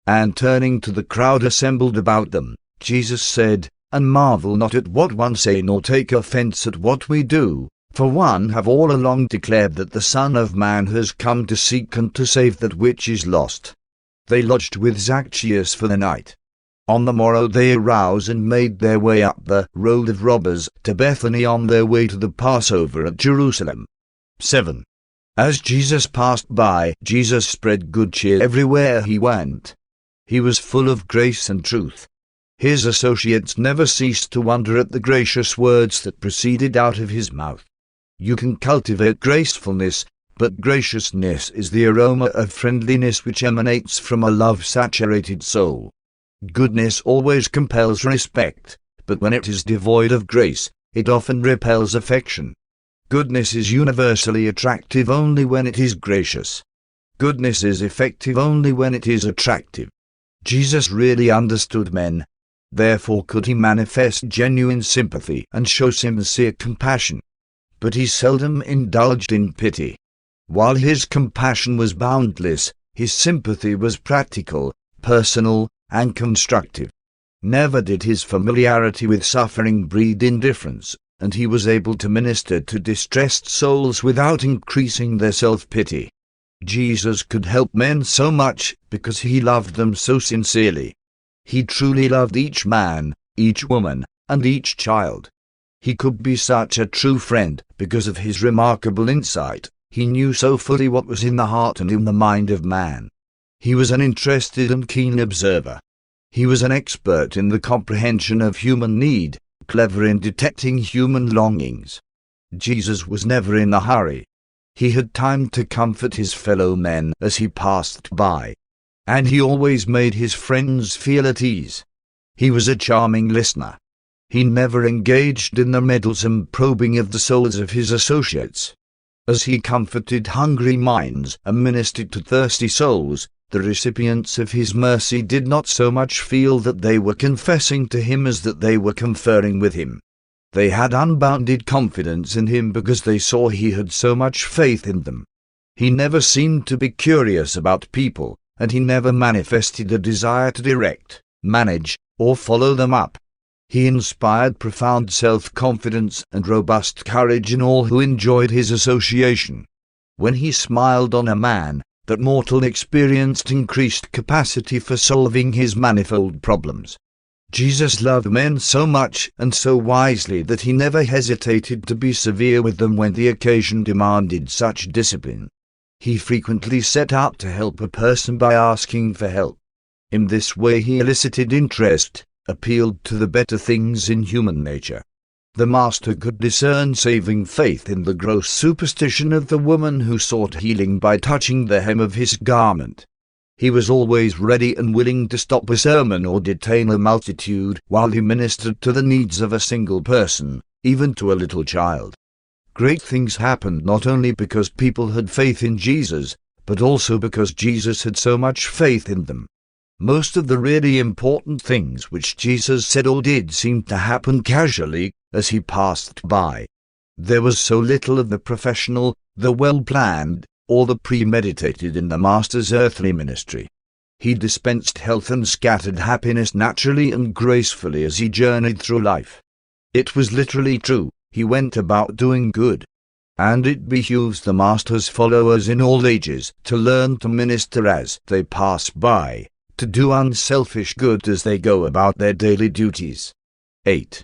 And turning to the crowd assembled about them, Jesus said, "And marvel not at what one say, nor take offense at what we do, for one have all along declared that the Son of Man has come to seek and to save that which is lost." They lodged with Zacchaeus for the night. On the morrow they arose and made their way up the road of robbers to Bethany on their way to the Passover at Jerusalem. 7. As Jesus passed by, Jesus spread good cheer everywhere he went. He was full of grace and truth. His associates never ceased to wonder at the gracious words that proceeded out of his mouth. You can cultivate gracefulness, but graciousness is the aroma of friendliness which emanates from a love-saturated soul. Goodness always compels respect, but when it is devoid of grace, it often repels affection. Goodness is universally attractive only when it is gracious. Goodness is effective only when it is attractive. Jesus really understood men. Therefore could he manifest genuine sympathy and show sincere compassion. But he seldom indulged in pity. While his compassion was boundless, his sympathy was practical, personal, and constructive. Never did his familiarity with suffering breed indifference, and he was able to minister to distressed souls without increasing their self-pity. Jesus could help men so much because he loved them so sincerely. He truly loved each man, each woman, and each child. He could be such a true friend because of his remarkable insight. He knew so fully what was in the heart and in the mind of man. He was an interested and keen observer. He was an expert in the comprehension of human need, clever in detecting human longings. Jesus was never in a hurry. He had time to comfort his fellow men as he passed by. And he always made his friends feel at ease. He was a charming listener. He never engaged in the meddlesome probing of the souls of his associates. As he comforted hungry minds and ministered to thirsty souls, the recipients of his mercy did not so much feel that they were confessing to him as that they were conferring with him. They had unbounded confidence in him because they saw he had so much faith in them. He never seemed to be curious about people, and he never manifested a desire to direct, manage, or follow them up. He inspired profound self-confidence and robust courage in all who enjoyed his association. When he smiled on a man, that mortal experienced increased capacity for solving his manifold problems. Jesus loved men so much and so wisely that he never hesitated to be severe with them when the occasion demanded such discipline. He frequently set out to help a person by asking for help. In this way he elicited interest, appealed to the better things in human nature. The Master could discern saving faith in the gross superstition of the woman who sought healing by touching the hem of his garment. He was always ready and willing to stop a sermon or detain a multitude while he ministered to the needs of a single person, even to a little child. Great things happened not only because people had faith in Jesus, but also because Jesus had so much faith in them. Most of the really important things which Jesus said or did seemed to happen casually as he passed by. There was so little of the professional, the well-planned, or the premeditated in the Master's earthly ministry. He dispensed health and scattered happiness naturally and gracefully as he journeyed through life. It was literally true, he went about doing good. And it behooves the Master's followers in all ages to learn to minister as they pass by, to do unselfish good as they go about their daily duties. 8.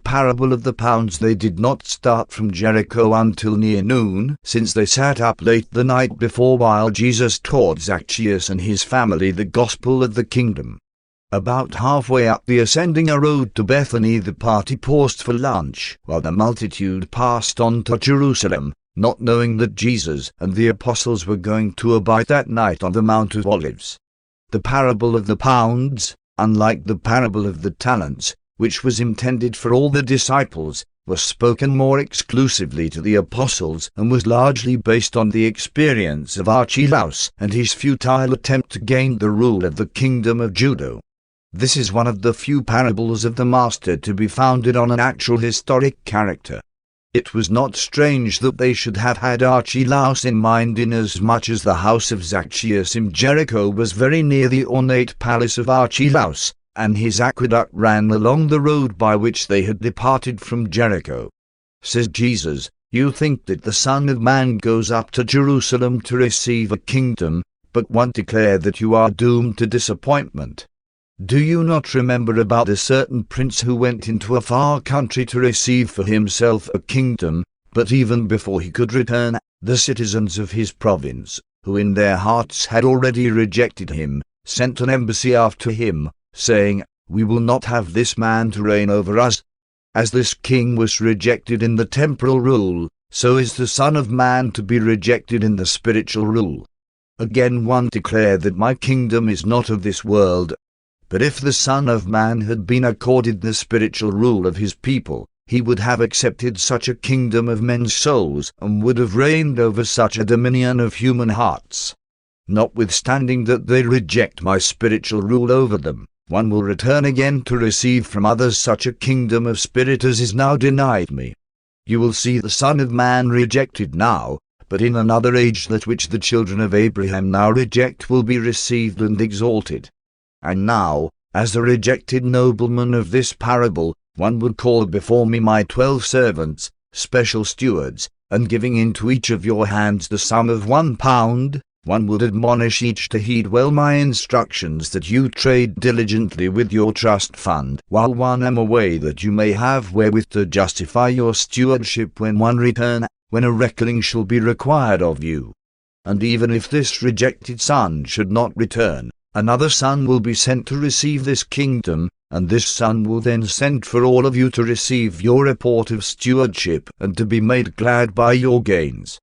Parable of the Pounds. They did not start from Jericho until near noon, since they sat up late the night before while Jesus taught Zacchaeus and his family the gospel of the kingdom. About halfway up the ascending a road to Bethany the party paused for lunch, while the multitude passed on to Jerusalem, not knowing that Jesus and the apostles were going to abide that night on the Mount of Olives. The parable of the pounds, unlike the parable of the talents, which was intended for all the disciples, was spoken more exclusively to the apostles and was largely based on the experience of Archelaus and his futile attempt to gain the rule of the kingdom of Judah. This is one of the few parables of the Master to be founded on an actual historic character. It was not strange that they should have had Archelaus in mind, inasmuch as the house of Zacchaeus in Jericho was very near the ornate palace of Archelaus, and his aqueduct ran along the road by which they had departed from Jericho. Says Jesus, "You think that the Son of Man goes up to Jerusalem to receive a kingdom, but one declare that you are doomed to disappointment. Do you not remember about a certain prince who went into a far country to receive for himself a kingdom, but even before he could return, the citizens of his province, who in their hearts had already rejected him, sent an embassy after him, saying, 'We will not have this man to reign over us.' As this king was rejected in the temporal rule, so is the Son of Man to be rejected in the spiritual rule. Again one declared that my kingdom is not of this world. But if the Son of Man had been accorded the spiritual rule of his people, he would have accepted such a kingdom of men's souls and would have reigned over such a dominion of human hearts. Notwithstanding that they reject my spiritual rule over them, one will return again to receive from others such a kingdom of spirit as is now denied me. You will see the Son of Man rejected now, but in another age that which the children of Abraham now reject will be received and exalted. And now, as the rejected nobleman of this parable, one would call before me my 12 servants, special stewards, and giving into each of your hands the sum of £1, one would admonish each to heed well my instructions, that you trade diligently with your trust fund while one am away, that you may have wherewith to justify your stewardship when one return, when a reckoning shall be required of you. And even if this rejected son should not return, another son will be sent to receive this kingdom, and this son will then send for all of you to receive your report of stewardship and to be made glad by your gains.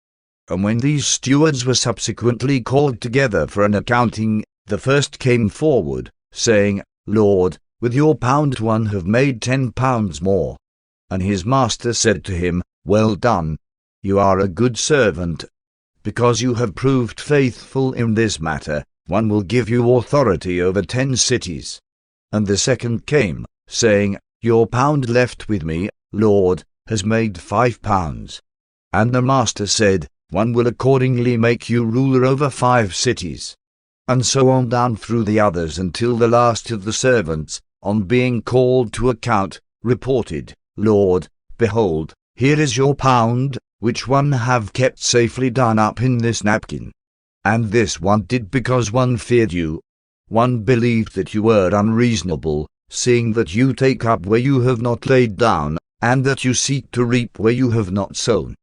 And when these stewards were subsequently called together for an accounting, the first came forward, saying, 'Lord, with your £1 have made £10 more.' And his master said to him, 'Well done, you are a good servant. Because you have proved faithful in this matter, one will give you authority over 10 cities. And the second came, saying, 'Your £1 left with me, Lord, has made £5. And the master said, 'One will accordingly make you ruler over 5 cities. And so on down through the others, until the last of the servants, on being called to account, reported, "Lord, behold, here is your £1, which one have kept safely done up in this napkin. And this one did because one feared you. One believed that you were unreasonable, seeing that you take up where you have not laid down, and that you seek to reap where you have not sown?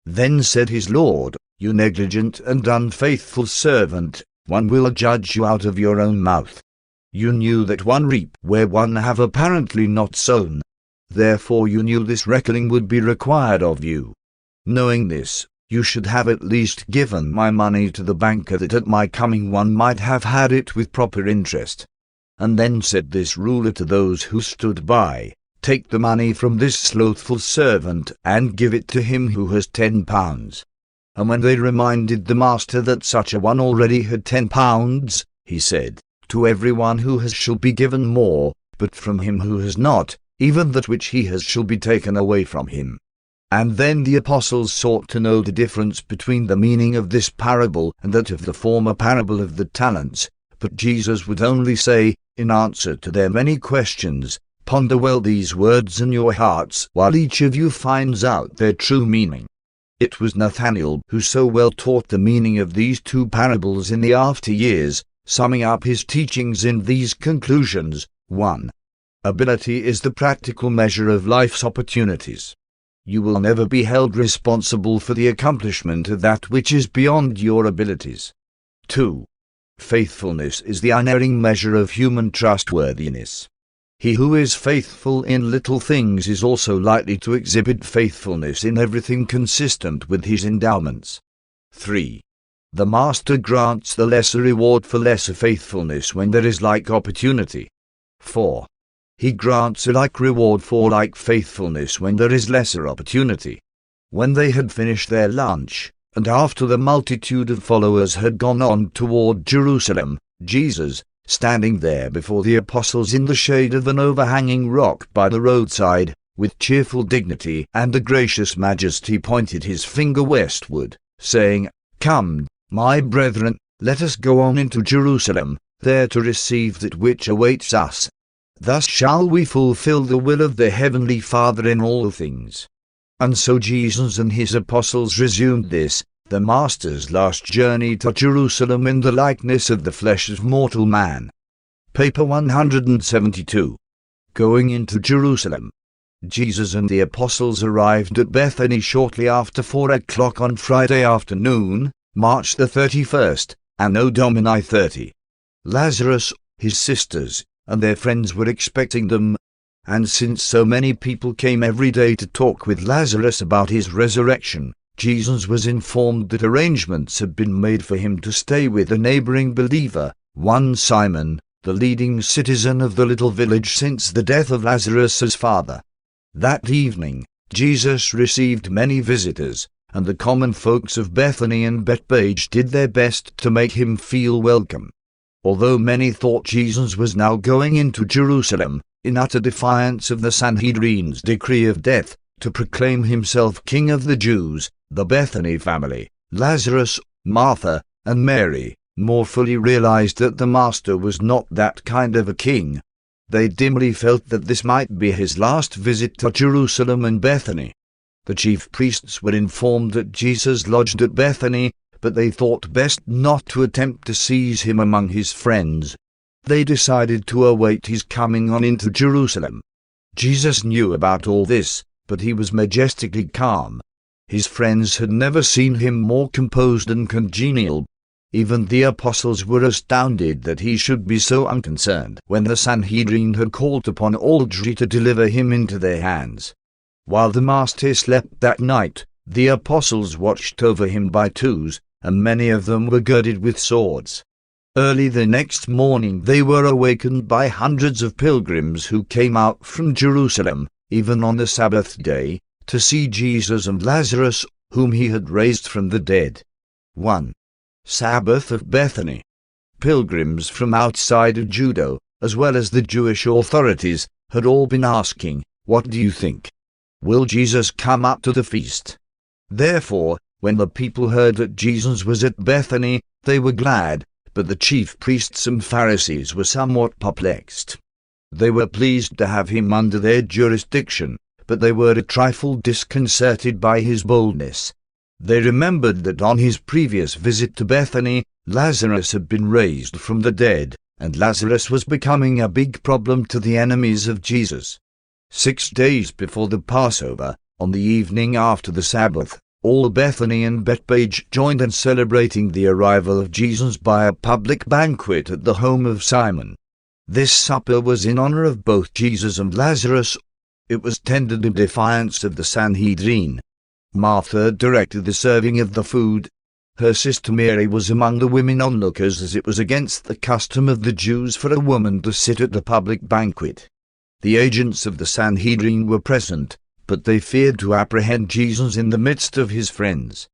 Then said his Lord, You negligent and unfaithful servant, one will judge you out of your own mouth. You knew that one reap where one have apparently not sown. Therefore you knew this reckoning would be required of you. Knowing this, you should have at least given my money to the banker, that at my coming one might have had it with proper interest. And then said this ruler to those who stood by, Take the money from this slothful servant, and give it to him who has 10 pounds. And when they reminded the master that such a one already had 10 pounds, he said, To everyone who has shall be given more, but from him who has not, even that which he has shall be taken away from him. And then the apostles sought to know the difference between the meaning of this parable and that of the former parable of the talents, but Jesus would only say, in answer to their many questions, Ponder well these words in your hearts, while each of you finds out their true meaning. It was Nathanael who so well taught the meaning of these two parables in the after years, summing up his teachings in these conclusions. 1. Ability is the practical measure of life's opportunities. You will never be held responsible for the accomplishment of that which is beyond your abilities. 2. Faithfulness is the unerring measure of human trustworthiness. He who is faithful in little things is also likely to exhibit faithfulness in everything consistent with his endowments. 3. The master grants the lesser reward for lesser faithfulness when there is like opportunity. 4. He grants a like reward for like faithfulness when there is lesser opportunity. When they had finished their lunch, and after the multitude of followers had gone on toward Jerusalem, Jesus, standing there before the apostles in the shade of an overhanging rock by the roadside, with cheerful dignity and a gracious majesty pointed his finger westward, saying, Come, my brethren, let us go on into Jerusalem, there to receive that which awaits us. Thus shall we fulfill the will of the Heavenly Father in all things. And so Jesus and his apostles resumed this, the Master's last journey to Jerusalem in the likeness of the flesh of mortal man. Paper 172. Going into Jerusalem. Jesus and the apostles arrived at Bethany shortly after 4 o'clock on Friday afternoon, March the 31st, Anno Domini 30. Lazarus, his sisters, and their friends were expecting them, and since so many people came every day to talk with Lazarus about his resurrection, Jesus was informed that arrangements had been made for him to stay with a neighboring believer, one Simon, the leading citizen of the little village since the death of Lazarus's father. That evening, Jesus received many visitors, and the common folks of Bethany and Bethphage did their best to make him feel welcome. Although many thought Jesus was now going into Jerusalem, in utter defiance of the Sanhedrin's decree of death, to proclaim himself King of the Jews, the Bethany family, Lazarus, Martha, and Mary, more fully realized that the Master was not that kind of a king. They dimly felt that this might be his last visit to Jerusalem and Bethany. The chief priests were informed that Jesus lodged at Bethany, but they thought best not to attempt to seize him among his friends. They decided to await his coming on into Jerusalem. Jesus knew about all this, but he was majestically calm. His friends had never seen him more composed and congenial. Even the apostles were astounded that he should be so unconcerned when the Sanhedrin had called upon all Jewry to deliver him into their hands. While the Master slept that night, the apostles watched over him by twos, and many of them were girded with swords. Early the next morning they were awakened by hundreds of pilgrims who came out from Jerusalem, even on the Sabbath day, to see Jesus and Lazarus, whom he had raised from the dead. 1. Sabbath of Bethany. Pilgrims from outside of Judah, as well as the Jewish authorities, had all been asking, "What do you think? Will Jesus come up to the feast?" Therefore, when the people heard that Jesus was at Bethany, they were glad, but the chief priests and Pharisees were somewhat perplexed. They were pleased to have him under their jurisdiction, but they were a trifle disconcerted by his boldness. They remembered that on his previous visit to Bethany, Lazarus had been raised from the dead, and Lazarus was becoming a big problem to the enemies of Jesus. 6 days before the Passover, on the evening after the Sabbath, all Bethany and Bethphage joined in celebrating the arrival of Jesus by a public banquet at the home of Simon. This supper was in honor of both Jesus and Lazarus. It was tendered in defiance of the Sanhedrin. Martha directed the serving of the food. Her sister Mary was among the women onlookers, as it was against the custom of the Jews for a woman to sit at the public banquet. The agents of the Sanhedrin were present, but they feared to apprehend Jesus in the midst of his friends.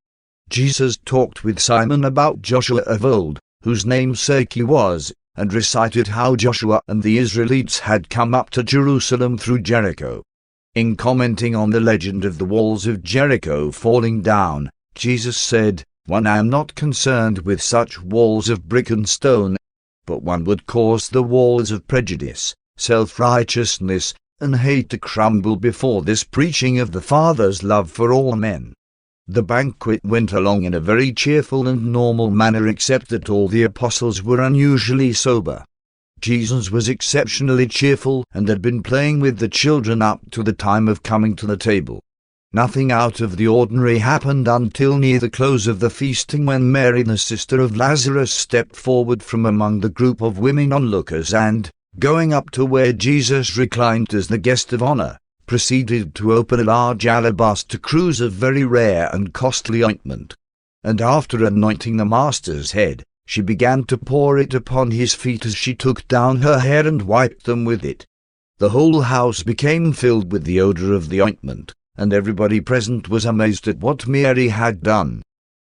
Jesus talked with Simon about Joshua of old, whose namesake he was, and recited how Joshua and the Israelites had come up to Jerusalem through Jericho. In commenting on the legend of the walls of Jericho falling down, Jesus said, I am not concerned with such walls of brick and stone, but one would cause the walls of prejudice, self-righteousness, and hate to crumble before this preaching of the Father's love for all men. The banquet went along in a very cheerful and normal manner, except that all the apostles were unusually sober. Jesus was exceptionally cheerful and had been playing with the children up to the time of coming to the table. Nothing out of the ordinary happened until near the close of the feasting, when Mary, the sister of Lazarus, stepped forward from among the group of women onlookers and, going up to where Jesus reclined as the guest of honor, proceeded to open a large alabaster cruse of very rare and costly ointment. And after anointing the Master's head, she began to pour it upon his feet as she took down her hair and wiped them with it. The whole house became filled with the odor of the ointment, and everybody present was amazed at what Mary had done.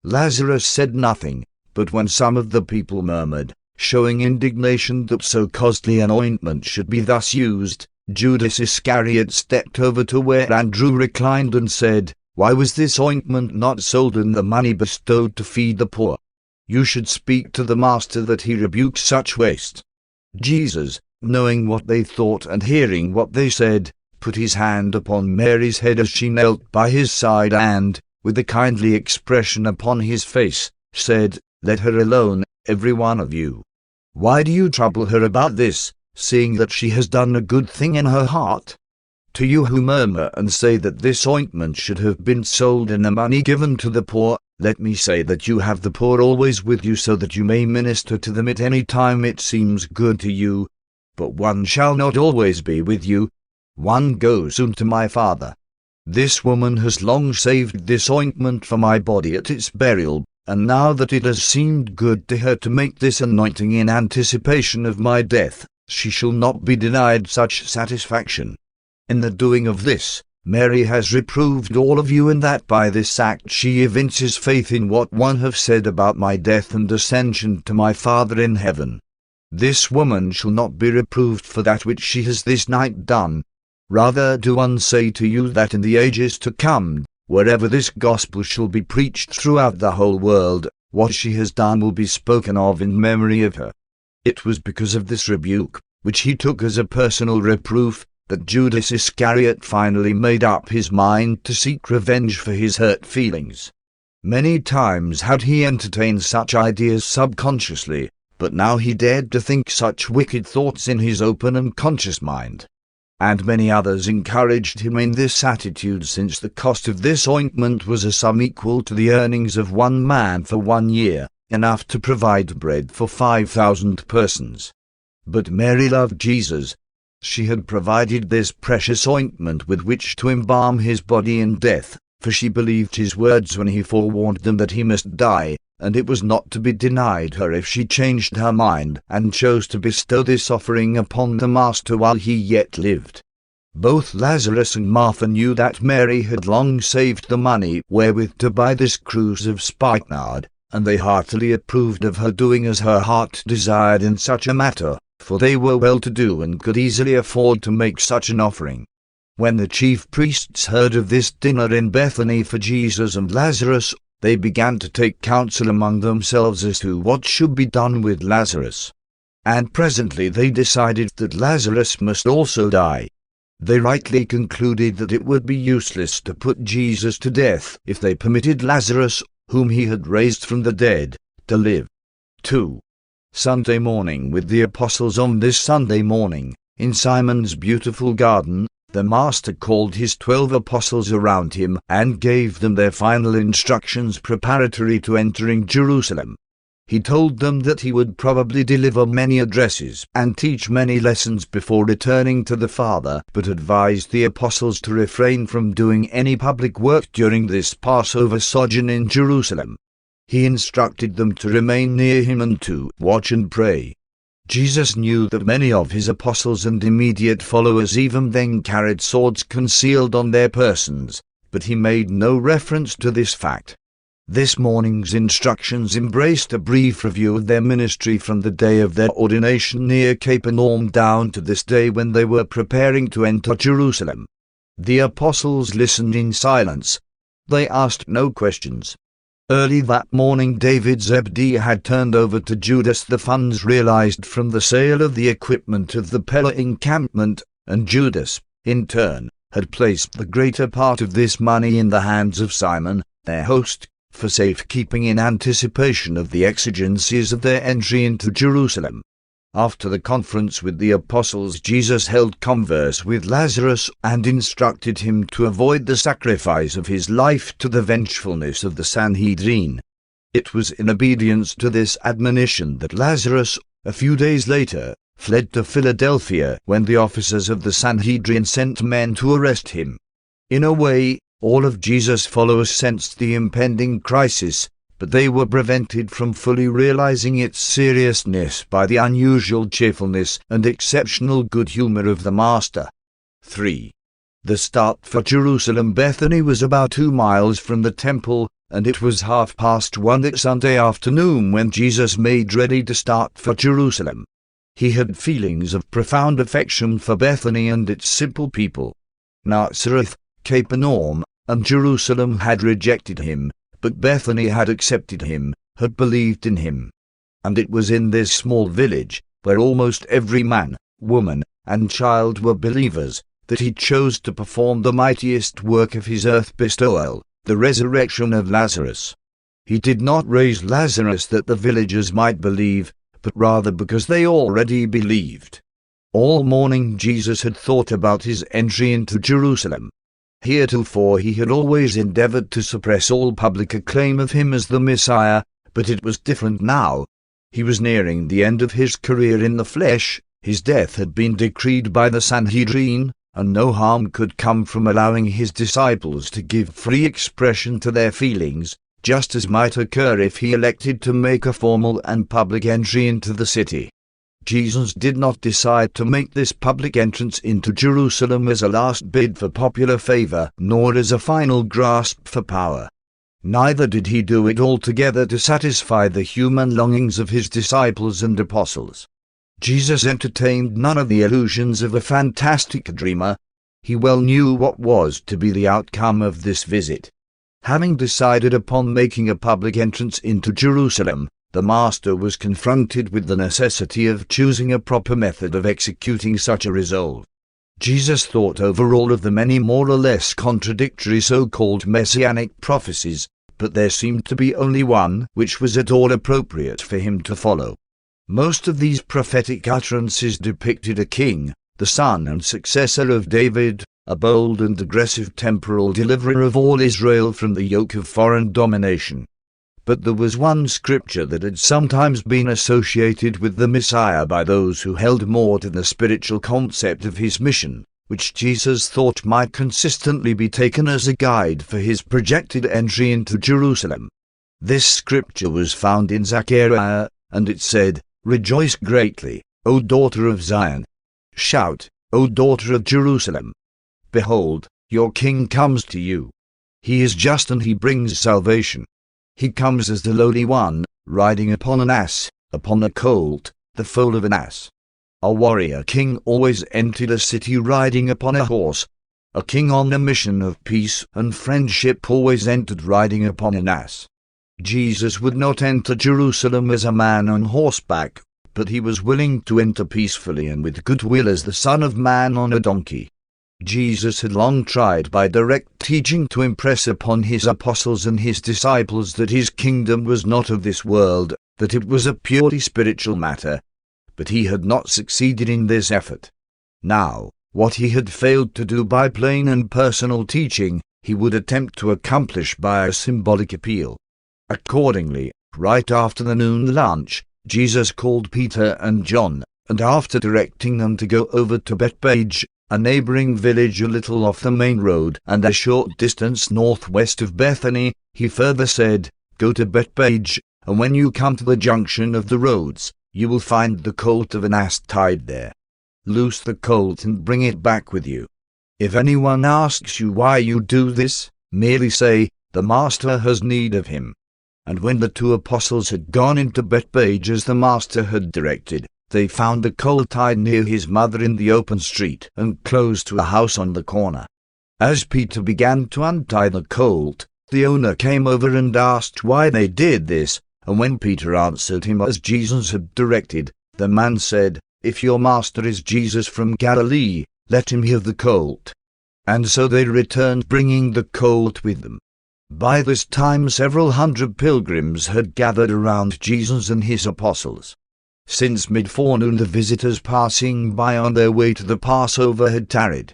Lazarus said nothing, but when some of the people murmured, showing indignation that so costly an ointment should be thus used, Judas Iscariot stepped over to where Andrew reclined and said, "Why was this ointment not sold and the money bestowed to feed the poor? You should speak to the Master that he rebukes such waste." Jesus, knowing what they thought and hearing what they said, put his hand upon Mary's head as she knelt by his side and, with a kindly expression upon his face, said, "Let her alone, every one of you. Why do you trouble her about this, seeing that she has done a good thing in her heart? To you who murmur and say that this ointment should have been sold and the money given to the poor, let me say that you have the poor always with you, so that you may minister to them at any time it seems good to you. But one shall not always be with you. One goes soon to my Father. This woman has long saved this ointment for my body at its burial, and now that it has seemed good to her to make this anointing in anticipation of my death, she shall not be denied such satisfaction. In the doing of this, Mary has reproved all of you, in that by this act she evinces faith in what one have said about my death and ascension to my Father in heaven. This woman shall not be reproved for that which she has this night done. Rather do one say to you that in the ages to come, wherever this gospel shall be preached throughout the whole world, what she has done will be spoken of in memory of her. It was because of this rebuke, which he took as a personal reproof, that Judas Iscariot finally made up his mind to seek revenge for his hurt feelings. Many times had he entertained such ideas subconsciously, but now he dared to think such wicked thoughts in his open and conscious mind. And many others encouraged him in this attitude, since the cost of this ointment was a sum equal to the earnings of one man for 1 year, enough to provide bread for 5,000 persons. But Mary loved Jesus. She had provided this precious ointment with which to embalm his body in death, for she believed his words when he forewarned them that he must die, and it was not to be denied her if she changed her mind and chose to bestow this offering upon the Master while he yet lived. Both Lazarus and Martha knew that Mary had long saved the money wherewith to buy this cruse of spikenard, and they heartily approved of her doing as her heart desired in such a matter, for they were well-to-do and could easily afford to make such an offering. When the chief priests heard of this dinner in Bethany for Jesus and Lazarus, they began to take counsel among themselves as to what should be done with Lazarus. And presently they decided that Lazarus must also die. They rightly concluded that it would be useless to put Jesus to death if they permitted Lazarus, whom he had raised from the dead, to live. 2. Sunday morning with the apostles. On this Sunday morning, in Simon's beautiful garden, the Master called his 12 apostles around him and gave them their final instructions preparatory to entering Jerusalem. He told them that he would probably deliver many addresses and teach many lessons before returning to the Father, but advised the apostles to refrain from doing any public work during this Passover sojourn in Jerusalem. He instructed them to remain near him and to watch and pray. Jesus knew that many of his apostles and immediate followers even then carried swords concealed on their persons, but he made no reference to this fact. This morning's instructions embraced a brief review of their ministry from the day of their ordination near Capernaum down to this day when they were preparing to enter Jerusalem. The apostles listened in silence. They asked no questions. Early that morning, David Zebedee had turned over to Judas the funds realized from the sale of the equipment of the Perea encampment, and Judas, in turn, had placed the greater part of this money in the hands of Simon, their host, for safekeeping in anticipation of the exigencies of their entry into Jerusalem. After the conference with the apostles, Jesus held converse with Lazarus and instructed him to avoid the sacrifice of his life to the vengefulness of the Sanhedrin. It was in obedience to this admonition that Lazarus, a few days later, fled to Philadelphia when the officers of the Sanhedrin sent men to arrest him. In a way, all of Jesus' followers sensed the impending crisis, but they were prevented from fully realizing its seriousness by the unusual cheerfulness and exceptional good humor of the Master. 3. The start for Jerusalem. Bethany was about 2 miles from the temple, and it was 1:30 that Sunday afternoon when Jesus made ready to start for Jerusalem. He had feelings of profound affection for Bethany and its simple people. Nazareth, Capernaum, and Jerusalem had rejected him, but Bethany had accepted him, had believed in him. And it was in this small village, where almost every man, woman, and child were believers, that he chose to perform the mightiest work of his earth bestowal, the resurrection of Lazarus. He did not raise Lazarus that the villagers might believe, but rather because they already believed. All morning Jesus had thought about his entry into Jerusalem. Heretofore he had always endeavored to suppress all public acclaim of him as the Messiah, but it was different now. He was nearing the end of his career in the flesh, his death had been decreed by the Sanhedrin, and no harm could come from allowing his disciples to give free expression to their feelings, just as might occur if he elected to make a formal and public entry into the city. Jesus did not decide to make this public entrance into Jerusalem as a last bid for popular favor, nor as a final grasp for power. Neither did he do it altogether to satisfy the human longings of his disciples and apostles. Jesus entertained none of the illusions of a fantastic dreamer. He well knew what was to be the outcome of this visit. Having decided upon making a public entrance into Jerusalem, the Master was confronted with the necessity of choosing a proper method of executing such a resolve. Jesus thought over all of the many more or less contradictory so-called messianic prophecies, but there seemed to be only one which was at all appropriate for him to follow. Most of these prophetic utterances depicted a king, the son and successor of David, a bold and aggressive temporal deliverer of all Israel from the yoke of foreign domination. But there was one scripture that had sometimes been associated with the Messiah by those who held more to the spiritual concept of his mission, which Jesus thought might consistently be taken as a guide for his projected entry into Jerusalem. This scripture was found in Zechariah, and it said, "Rejoice greatly, O daughter of Zion. Shout, O daughter of Jerusalem. Behold, your king comes to you. He is just and he brings salvation. He comes as the lowly one, riding upon an ass, upon a colt, the foal of an ass." A warrior king always entered a city riding upon a horse. A king on a mission of peace and friendship always entered riding upon an ass. Jesus would not enter Jerusalem as a man on horseback, but he was willing to enter peacefully and with good will as the Son of Man on a donkey. Jesus had long tried by direct teaching to impress upon his apostles and his disciples that his kingdom was not of this world, that it was a purely spiritual matter. But he had not succeeded in this effort. Now, what he had failed to do by plain and personal teaching, he would attempt to accomplish by a symbolic appeal. Accordingly, right after the noon lunch, Jesus called Peter and John, and after directing them to go over to Bethphage, a neighboring village a little off the main road and a short distance northwest of Bethany, he further said, "Go to Bethphage, and when you come to the junction of the roads, you will find the colt of an ass tied there. Loose the colt and bring it back with you. If anyone asks you why you do this, merely say, 'The Master has need of him.'" And when the two apostles had gone into Bethphage as the Master had directed, they found the colt tied near his mother in the open street and close to a house on the corner. As Peter began to untie the colt, the owner came over and asked why they did this, and when Peter answered him as Jesus had directed, the man said, "If your master is Jesus from Galilee, let him have the colt." And so they returned bringing the colt with them. By this time several hundred pilgrims had gathered around Jesus and his apostles. Since mid-forenoon the visitors passing by on their way to the Passover had tarried.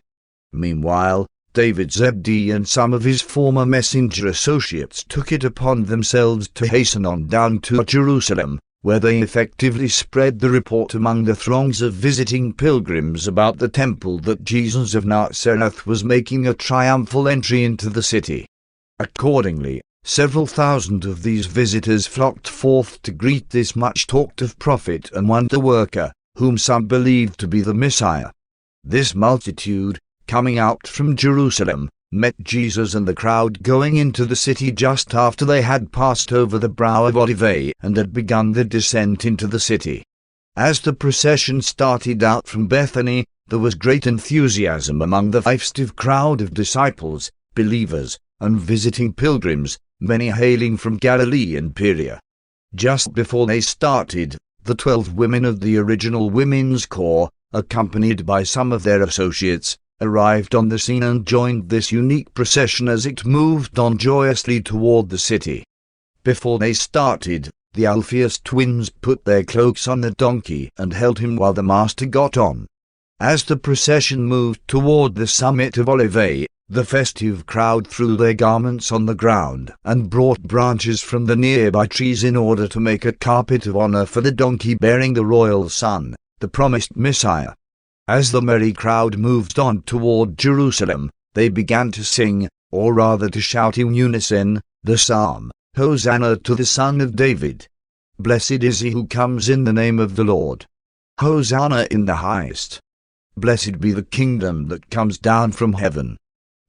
Meanwhile, David Zebedee and some of his former messenger associates took it upon themselves to hasten on down to Jerusalem, where they effectively spread the report among the throngs of visiting pilgrims about the temple that Jesus of Nazareth was making a triumphal entry into the city. Accordingly, several thousand of these visitors flocked forth to greet this much-talked-of prophet and wonder-worker, whom some believed to be the Messiah. This multitude, coming out from Jerusalem, met Jesus and the crowd going into the city just after they had passed over the brow of Olivet and had begun the descent into the city. As the procession started out from Bethany, there was great enthusiasm among the festive crowd of disciples, believers, and visiting pilgrims, many hailing from Galilee and Perea. Just before they started, the 12 women of the original Women's Corps, accompanied by some of their associates, arrived on the scene and joined this unique procession as it moved on joyously toward the city. Before they started, the Alphaeus twins put their cloaks on the donkey and held him while the master got on. As the procession moved toward the summit of Olivet, the festive crowd threw their garments on the ground and brought branches from the nearby trees in order to make a carpet of honor for the donkey bearing the royal son, the promised Messiah. As the merry crowd moved on toward Jerusalem, they began to sing, or rather to shout in unison, the psalm, "Hosanna to the Son of David. Blessed is he who comes in the name of the Lord. Hosanna in the highest. Blessed be the kingdom that comes down from heaven."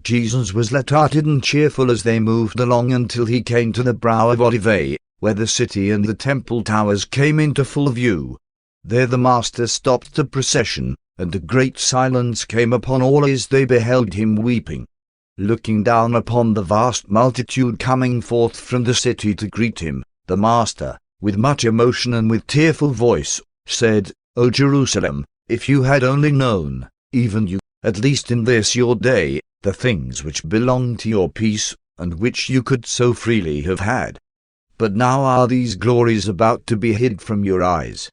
Jesus was light-hearted and cheerful as they moved along until he came to the brow of Olivet, where the city and the temple towers came into full view. There the Master stopped the procession, and a great silence came upon all as they beheld him weeping. Looking down upon the vast multitude coming forth from the city to greet him, the Master, with much emotion and with tearful voice, said, "O Jerusalem, if you had only known, even you, at least in this your day, the things which belong to your peace, and which you could so freely have had. But now are these glories about to be hid from your eyes.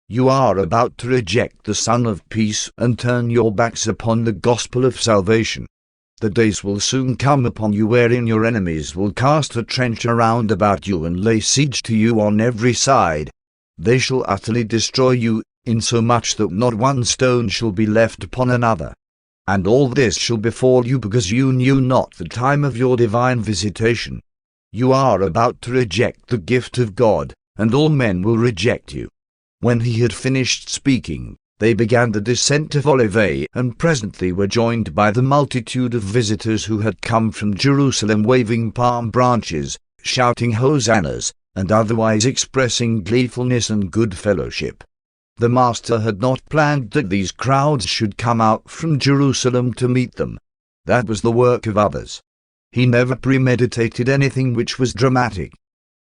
You are about to reject the Son of Peace and turn your backs upon the gospel of salvation. The days will soon come upon you wherein your enemies will cast a trench around about you and lay siege to you on every side. They shall utterly destroy you, insomuch that not one stone shall be left upon another. And all this shall befall you because you knew not the time of your divine visitation. You are about to reject the gift of God, and all men will reject you." When he had finished speaking, they began the descent of Olivet, and presently were joined by the multitude of visitors who had come from Jerusalem waving palm branches, shouting hosannas, and otherwise expressing gleefulness and good fellowship. The Master had not planned that these crowds should come out from Jerusalem to meet them. That was the work of others. He never premeditated anything which was dramatic.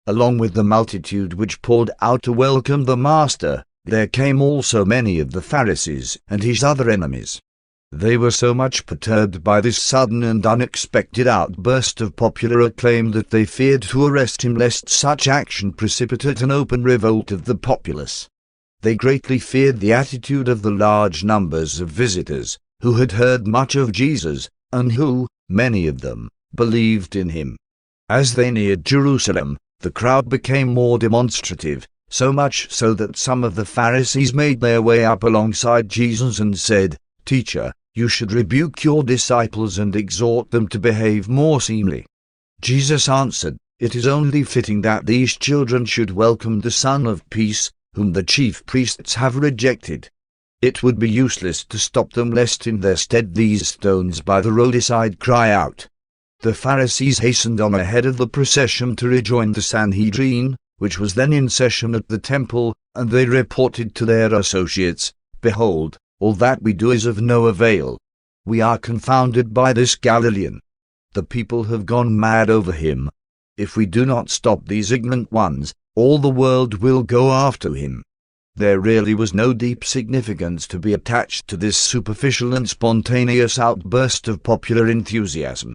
Along with the multitude which poured out to welcome the Master, there came also many of the Pharisees and his other enemies. They were so much perturbed by this sudden and unexpected outburst of popular acclaim that they feared to arrest him lest such action precipitate an open revolt of the populace. They greatly feared the attitude of the large numbers of visitors, who had heard much of Jesus, and who, many of them, believed in him. As they neared Jerusalem, the crowd became more demonstrative, so much so that some of the Pharisees made their way up alongside Jesus and said, "Teacher, you should rebuke your disciples and exhort them to behave more seemly." Jesus answered, "It is only fitting that these children should welcome the Son of Peace, whom the chief priests have rejected. It would be useless to stop them lest in their stead these stones by the roadside cry out." The Pharisees hastened on ahead of the procession to rejoin the Sanhedrin, which was then in session at the temple, and they reported to their associates, "Behold, all that we do is of no avail. We are confounded by this Galilean. The people have gone mad over him. If we do not stop these ignorant ones, all the world will go after him." There really was no deep significance to be attached to this superficial and spontaneous outburst of popular enthusiasm.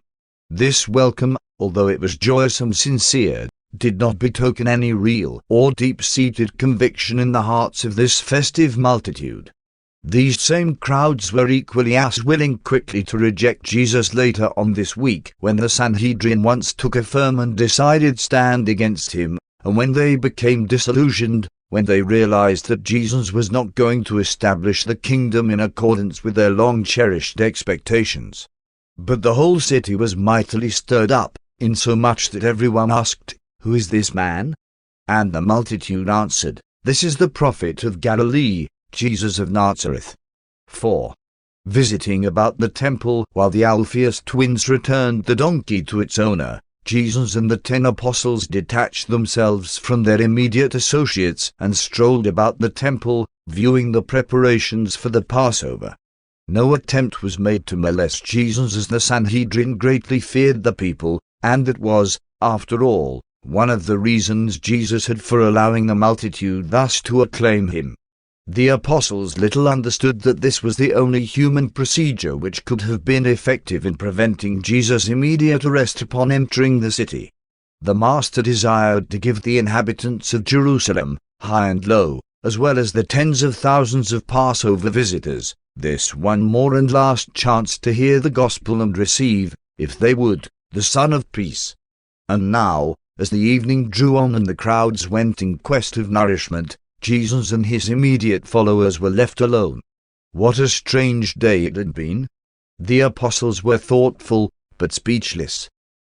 This welcome, although it was joyous and sincere, did not betoken any real or deep-seated conviction in the hearts of this festive multitude. These same crowds were equally as willing quickly to reject Jesus later on this week, when the Sanhedrin once took a firm and decided stand against him, and when they became disillusioned, when they realized that Jesus was not going to establish the kingdom in accordance with their long-cherished expectations. But the whole city was mightily stirred up, insomuch that everyone asked, "Who is this man?" And the multitude answered, "This is the prophet of Galilee, Jesus of Nazareth." 4. Visiting about the temple while the Alphaeus twins returned the donkey to its owner, Jesus and the 10 apostles detached themselves from their immediate associates and strolled about the temple, viewing the preparations for the Passover. No attempt was made to molest Jesus, as the Sanhedrin greatly feared the people, and it was, after all, one of the reasons Jesus had for allowing the multitude thus to acclaim him. The apostles little understood that this was the only human procedure which could have been effective in preventing Jesus' immediate arrest upon entering the city. The Master desired to give the inhabitants of Jerusalem, high and low, as well as the tens of thousands of Passover visitors, this one more and last chance to hear the gospel and receive, if they would, the Son of Peace. And now, as the evening drew on and the crowds went in quest of nourishment, Jesus and his immediate followers were left alone. What a strange day it had been! The apostles were thoughtful, but speechless.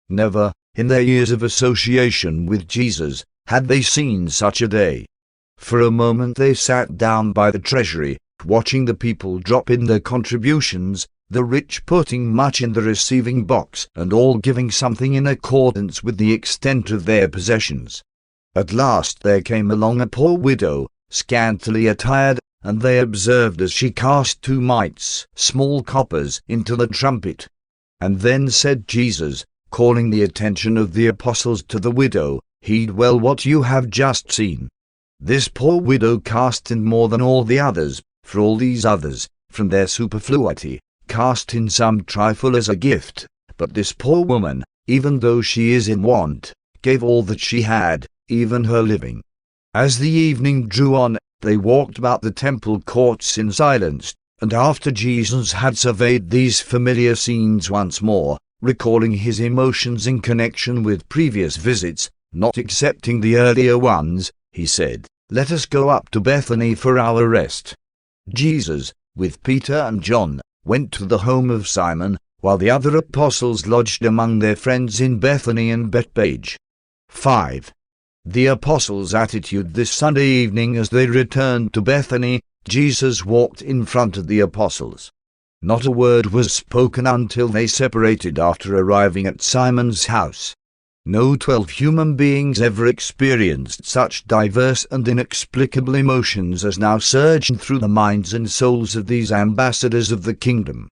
Never, in their years of association with Jesus, had they seen such a day. For a moment they sat down by the treasury, watching the people drop in their contributions, the rich putting much in the receiving box, and all giving something in accordance with the extent of their possessions. At last there came along a poor widow, scantily attired, and they observed as she cast 2 mites, small coppers, into the trumpet. And then said Jesus, calling the attention of the apostles to the widow, "Heed well what you have just seen." This poor widow cast in more than all the others, for all these others, from their superfluity, cast in some trifle as a gift, but this poor woman, even though she is in want, gave all that she had, even her living. As the evening drew on, they walked about the temple courts in silence, and after Jesus had surveyed these familiar scenes once more, recalling his emotions in connection with previous visits, not excepting the earlier ones, he said, "Let us go up to Bethany for our rest." Jesus, with Peter and John, went to the home of Simon, while the other apostles lodged among their friends in Bethany and Bethpage. 5. The apostles' attitude this Sunday evening as they returned to Bethany. Jesus walked in front of the apostles. Not a word was spoken until they separated after arriving at Simon's house. No 12 human beings ever experienced such diverse and inexplicable emotions as now surged through the minds and souls of these ambassadors of the kingdom.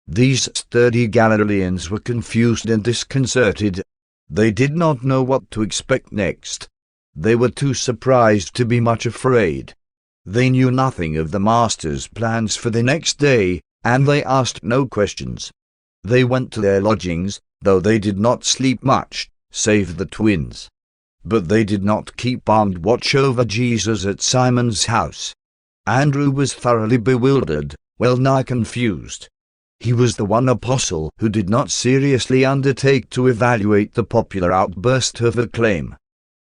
These sturdy Galileans were confused and disconcerted. They did not know what to expect next. They were too surprised to be much afraid. They knew nothing of the Master's plans for the next day, and they asked no questions. They went to their lodgings, though they did not sleep much, save the twins. But they did not keep armed watch over Jesus at Simon's house. Andrew was thoroughly bewildered, well nigh confused. He was the one apostle who did not seriously undertake to evaluate the popular outburst of acclaim.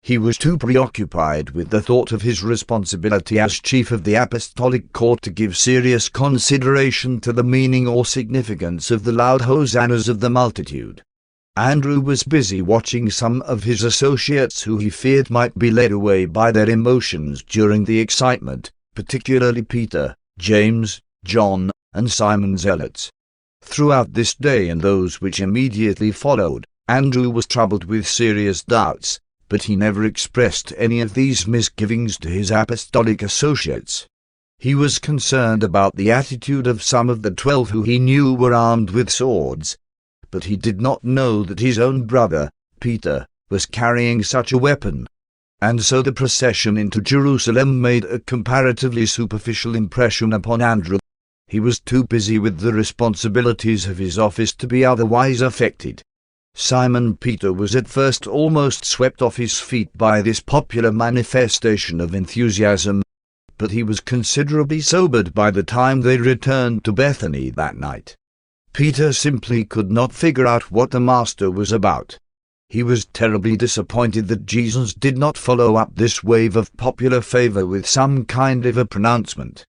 He was too preoccupied with the thought of his responsibility as chief of the apostolic court to give serious consideration to the meaning or significance of the loud hosannas of the multitude. Andrew was busy watching some of his associates who he feared might be led away by their emotions during the excitement, particularly Peter, James, John, and Simon Zealots. Throughout this day and those which immediately followed, Andrew was troubled with serious doubts, but he never expressed any of these misgivings to his apostolic associates. He was concerned about the attitude of some of the 12 who he knew were armed with swords, but he did not know that his own brother, Peter, was carrying such a weapon. And so the procession into Jerusalem made a comparatively superficial impression upon Andrew. He was too busy with the responsibilities of his office to be otherwise affected. Simon Peter was at first almost swept off his feet by this popular manifestation of enthusiasm, but he was considerably sobered by the time they returned to Bethany that night. Peter simply could not figure out what the Master was about. He was terribly disappointed that Jesus did not follow up this wave of popular favor with some kind of a pronouncement.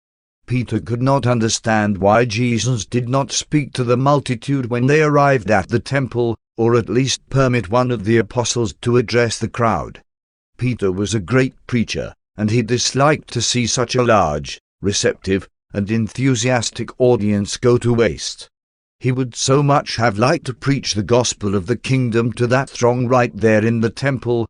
Peter could not understand why Jesus did not speak to the multitude when they arrived at the temple, or at least permit one of the apostles to address the crowd. Peter was a great preacher, and he disliked to see such a large, receptive, and enthusiastic audience go to waste. He would so much have liked to preach the gospel of the kingdom to that throng right there in the temple,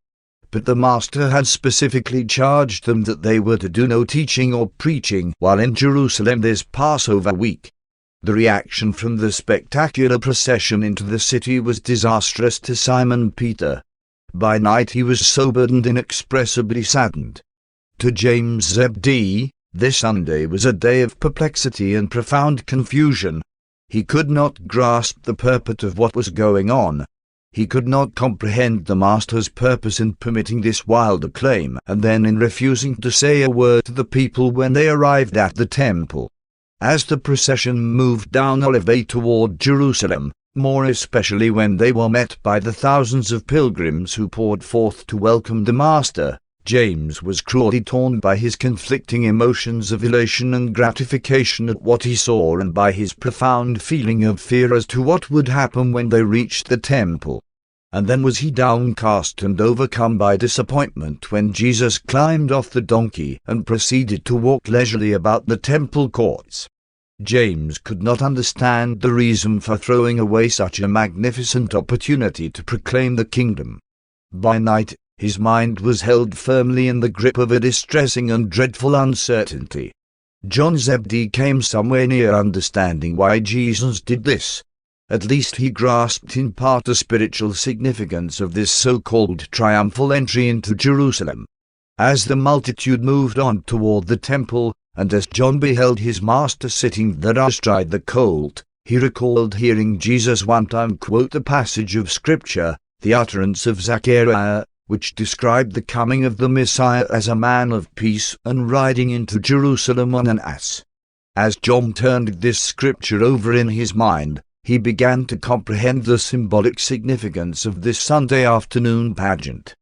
but the Master had specifically charged them that they were to do no teaching or preaching while in Jerusalem this Passover week. The reaction from the spectacular procession into the city was disastrous to Simon Peter. By night he was sobered and inexpressibly saddened. To James Zebedee, this Sunday was a day of perplexity and profound confusion. He could not grasp the purport of what was going on. He could not comprehend the Master's purpose in permitting this wild acclaim, and then in refusing to say a word to the people when they arrived at the temple. As the procession moved down Olivet toward Jerusalem, more especially when they were met by the thousands of pilgrims who poured forth to welcome the Master, James was cruelly torn by his conflicting emotions of elation and gratification at what he saw and by his profound feeling of fear as to what would happen when they reached the temple. And then was he downcast and overcome by disappointment when Jesus climbed off the donkey and proceeded to walk leisurely about the temple courts. James could not understand the reason for throwing away such a magnificent opportunity to proclaim the kingdom. By night, his mind was held firmly in the grip of a distressing and dreadful uncertainty. John Zebedee came somewhere near understanding why Jesus did this. At least he grasped in part the spiritual significance of this so-called triumphal entry into Jerusalem. As the multitude moved on toward the temple, and as John beheld his Master sitting there astride the colt, he recalled hearing Jesus one time quote the passage of Scripture, the utterance of Zechariah, which described the coming of the Messiah as a man of peace and riding into Jerusalem on an ass. As John turned this scripture over in his mind, he began to comprehend the symbolic significance of this Sunday afternoon pageant.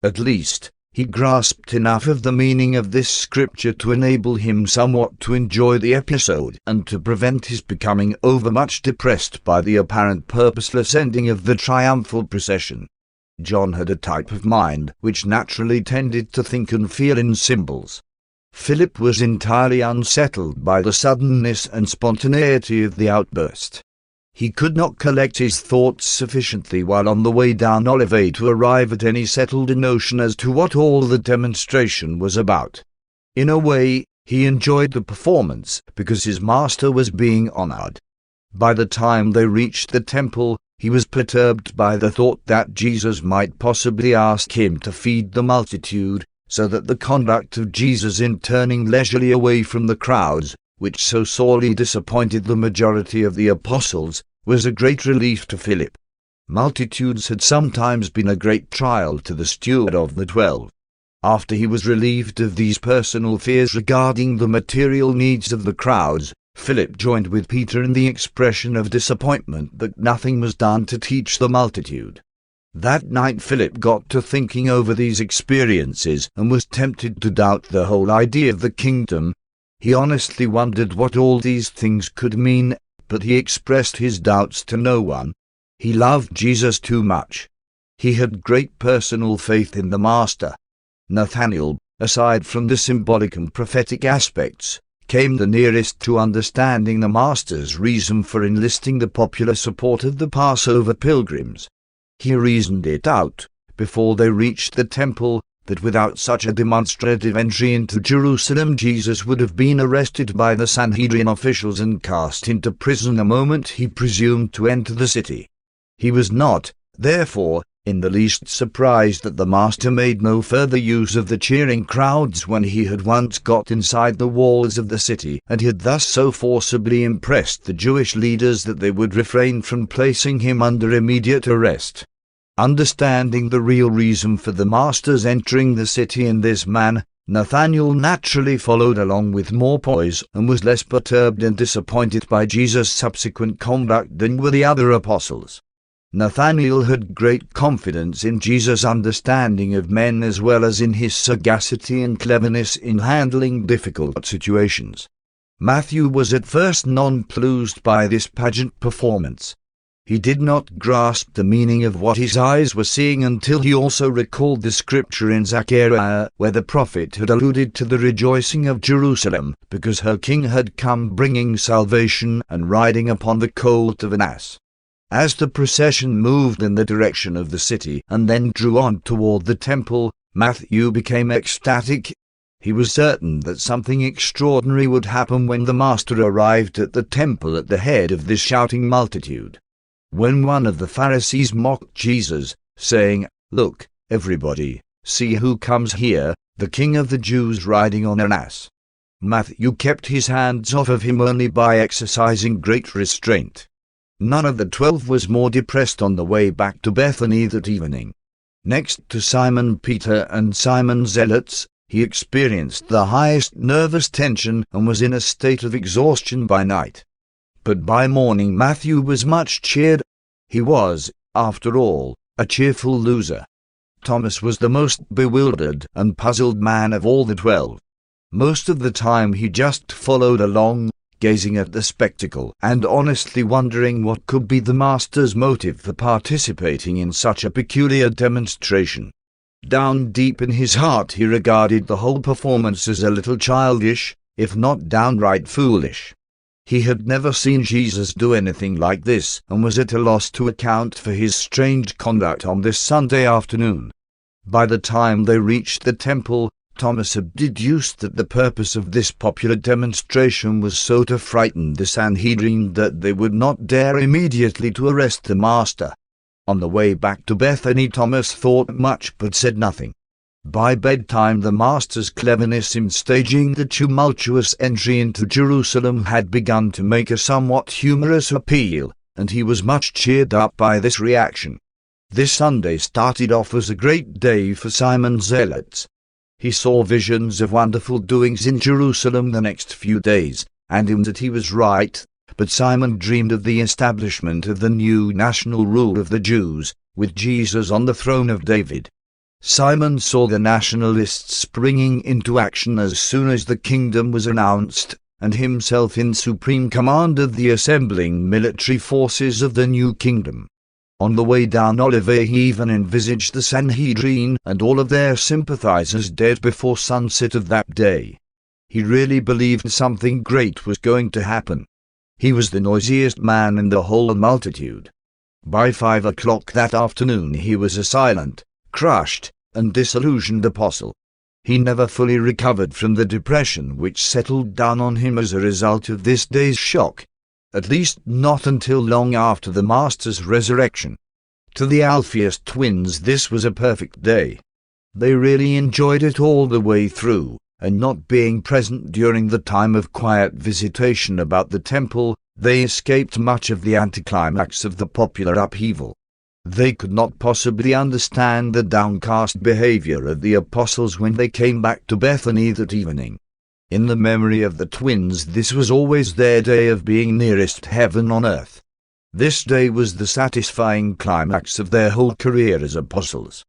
At least, he grasped enough of the meaning of this scripture to enable him somewhat to enjoy the episode and to prevent his becoming overmuch depressed by the apparent purposeless ending of the triumphal procession. John had a type of mind which naturally tended to think and feel in symbols. Philip was entirely unsettled by the suddenness and spontaneity of the outburst. He could not collect his thoughts sufficiently while on the way down Olivet to arrive at any settled notion as to what all the demonstration was about. In a way, he enjoyed the performance because his Master was being honored. By the time they reached the temple, he was perturbed by the thought that Jesus might possibly ask him to feed the multitude, so that the conduct of Jesus in turning leisurely away from the crowds which so sorely disappointed the majority of the apostles, was a great relief to Philip. Multitudes had sometimes been a great trial to the steward of the 12. After he was relieved of these personal fears regarding the material needs of the crowds, Philip joined with Peter in the expression of disappointment that nothing was done to teach the multitude. That night Philip got to thinking over these experiences and was tempted to doubt the whole idea of the kingdom. He honestly wondered what all these things could mean, but he expressed his doubts to no one. He loved Jesus too much. He had great personal faith in the Master. Nathanael, aside from the symbolic and prophetic aspects, came the nearest to understanding the Master's reason for enlisting the popular support of the Passover pilgrims. He reasoned it out, before they reached the temple, that without such a demonstrative entry into Jerusalem Jesus would have been arrested by the Sanhedrin officials and cast into prison the moment he presumed to enter the city. He was not, therefore, in the least surprised that the Master made no further use of the cheering crowds when he had once got inside the walls of the city, and had thus so forcibly impressed the Jewish leaders that they would refrain from placing him under immediate arrest. Understanding the real reason for the Master's entering the city in this manner, Nathanael naturally followed along with more poise and was less perturbed and disappointed by Jesus' subsequent conduct than were the other apostles. Nathanael had great confidence in Jesus' understanding of men as well as in his sagacity and cleverness in handling difficult situations. Matthew was at first nonplussed by this pageant performance. He did not grasp the meaning of what his eyes were seeing until he also recalled the scripture in Zechariah where the prophet had alluded to the rejoicing of Jerusalem because her king had come bringing salvation and riding upon the colt of an ass. As the procession moved in the direction of the city and then drew on toward the temple, Matthew became ecstatic. He was certain that something extraordinary would happen when the Master arrived at the temple at the head of this shouting multitude. When one of the Pharisees mocked Jesus, saying, "Look, everybody, see who comes here, the King of the Jews riding on an ass," Matthew kept his hands off of him only by exercising great restraint. None of the 12 was more depressed on the way back to Bethany that evening. Next to Simon Peter and Simon Zealots, he experienced the highest nervous tension and was in a state of exhaustion by night. But by morning Matthew was much cheered. He was, after all, a cheerful loser. Thomas was the most bewildered and puzzled man of all the 12. Most of the time he just followed along, gazing at the spectacle and honestly wondering what could be the Master's motive for participating in such a peculiar demonstration. Down deep in his heart he regarded the whole performance as a little childish, if not downright foolish. He had never seen Jesus do anything like this and was at a loss to account for his strange conduct on this Sunday afternoon. By the time they reached the temple, Thomas had deduced that the purpose of this popular demonstration was so to frighten the Sanhedrin that they would not dare immediately to arrest the Master. On the way back to Bethany Thomas thought much but said nothing. By bedtime the Master's cleverness in staging the tumultuous entry into Jerusalem had begun to make a somewhat humorous appeal, and he was much cheered up by this reaction. This Sunday started off as a great day for Simon Zealots. He saw visions of wonderful doings in Jerusalem the next few days, and in that he was right, but Simon dreamed of the establishment of the new national rule of the Jews, with Jesus on the throne of David. Simon saw the nationalists springing into action as soon as the kingdom was announced, and himself in supreme command of the assembling military forces of the new kingdom. On the way down Olivet he even envisaged the Sanhedrin and all of their sympathizers dead before sunset of that day. He really believed something great was going to happen. He was the noisiest man in the whole multitude. By 5 o'clock that afternoon he was a silent, crushed, and disillusioned apostle. He never fully recovered from the depression which settled down on him as a result of this day's shock. At least not until long after the Master's resurrection. To the Alphaeus twins this was a perfect day. They really enjoyed it all the way through, and not being present during the time of quiet visitation about the temple, they escaped much of the anticlimax of the popular upheaval. They could not possibly understand the downcast behavior of the apostles when they came back to Bethany that evening. In the memory of the twins, this was always their day of being nearest heaven on earth. This day was the satisfying climax of their whole career as apostles.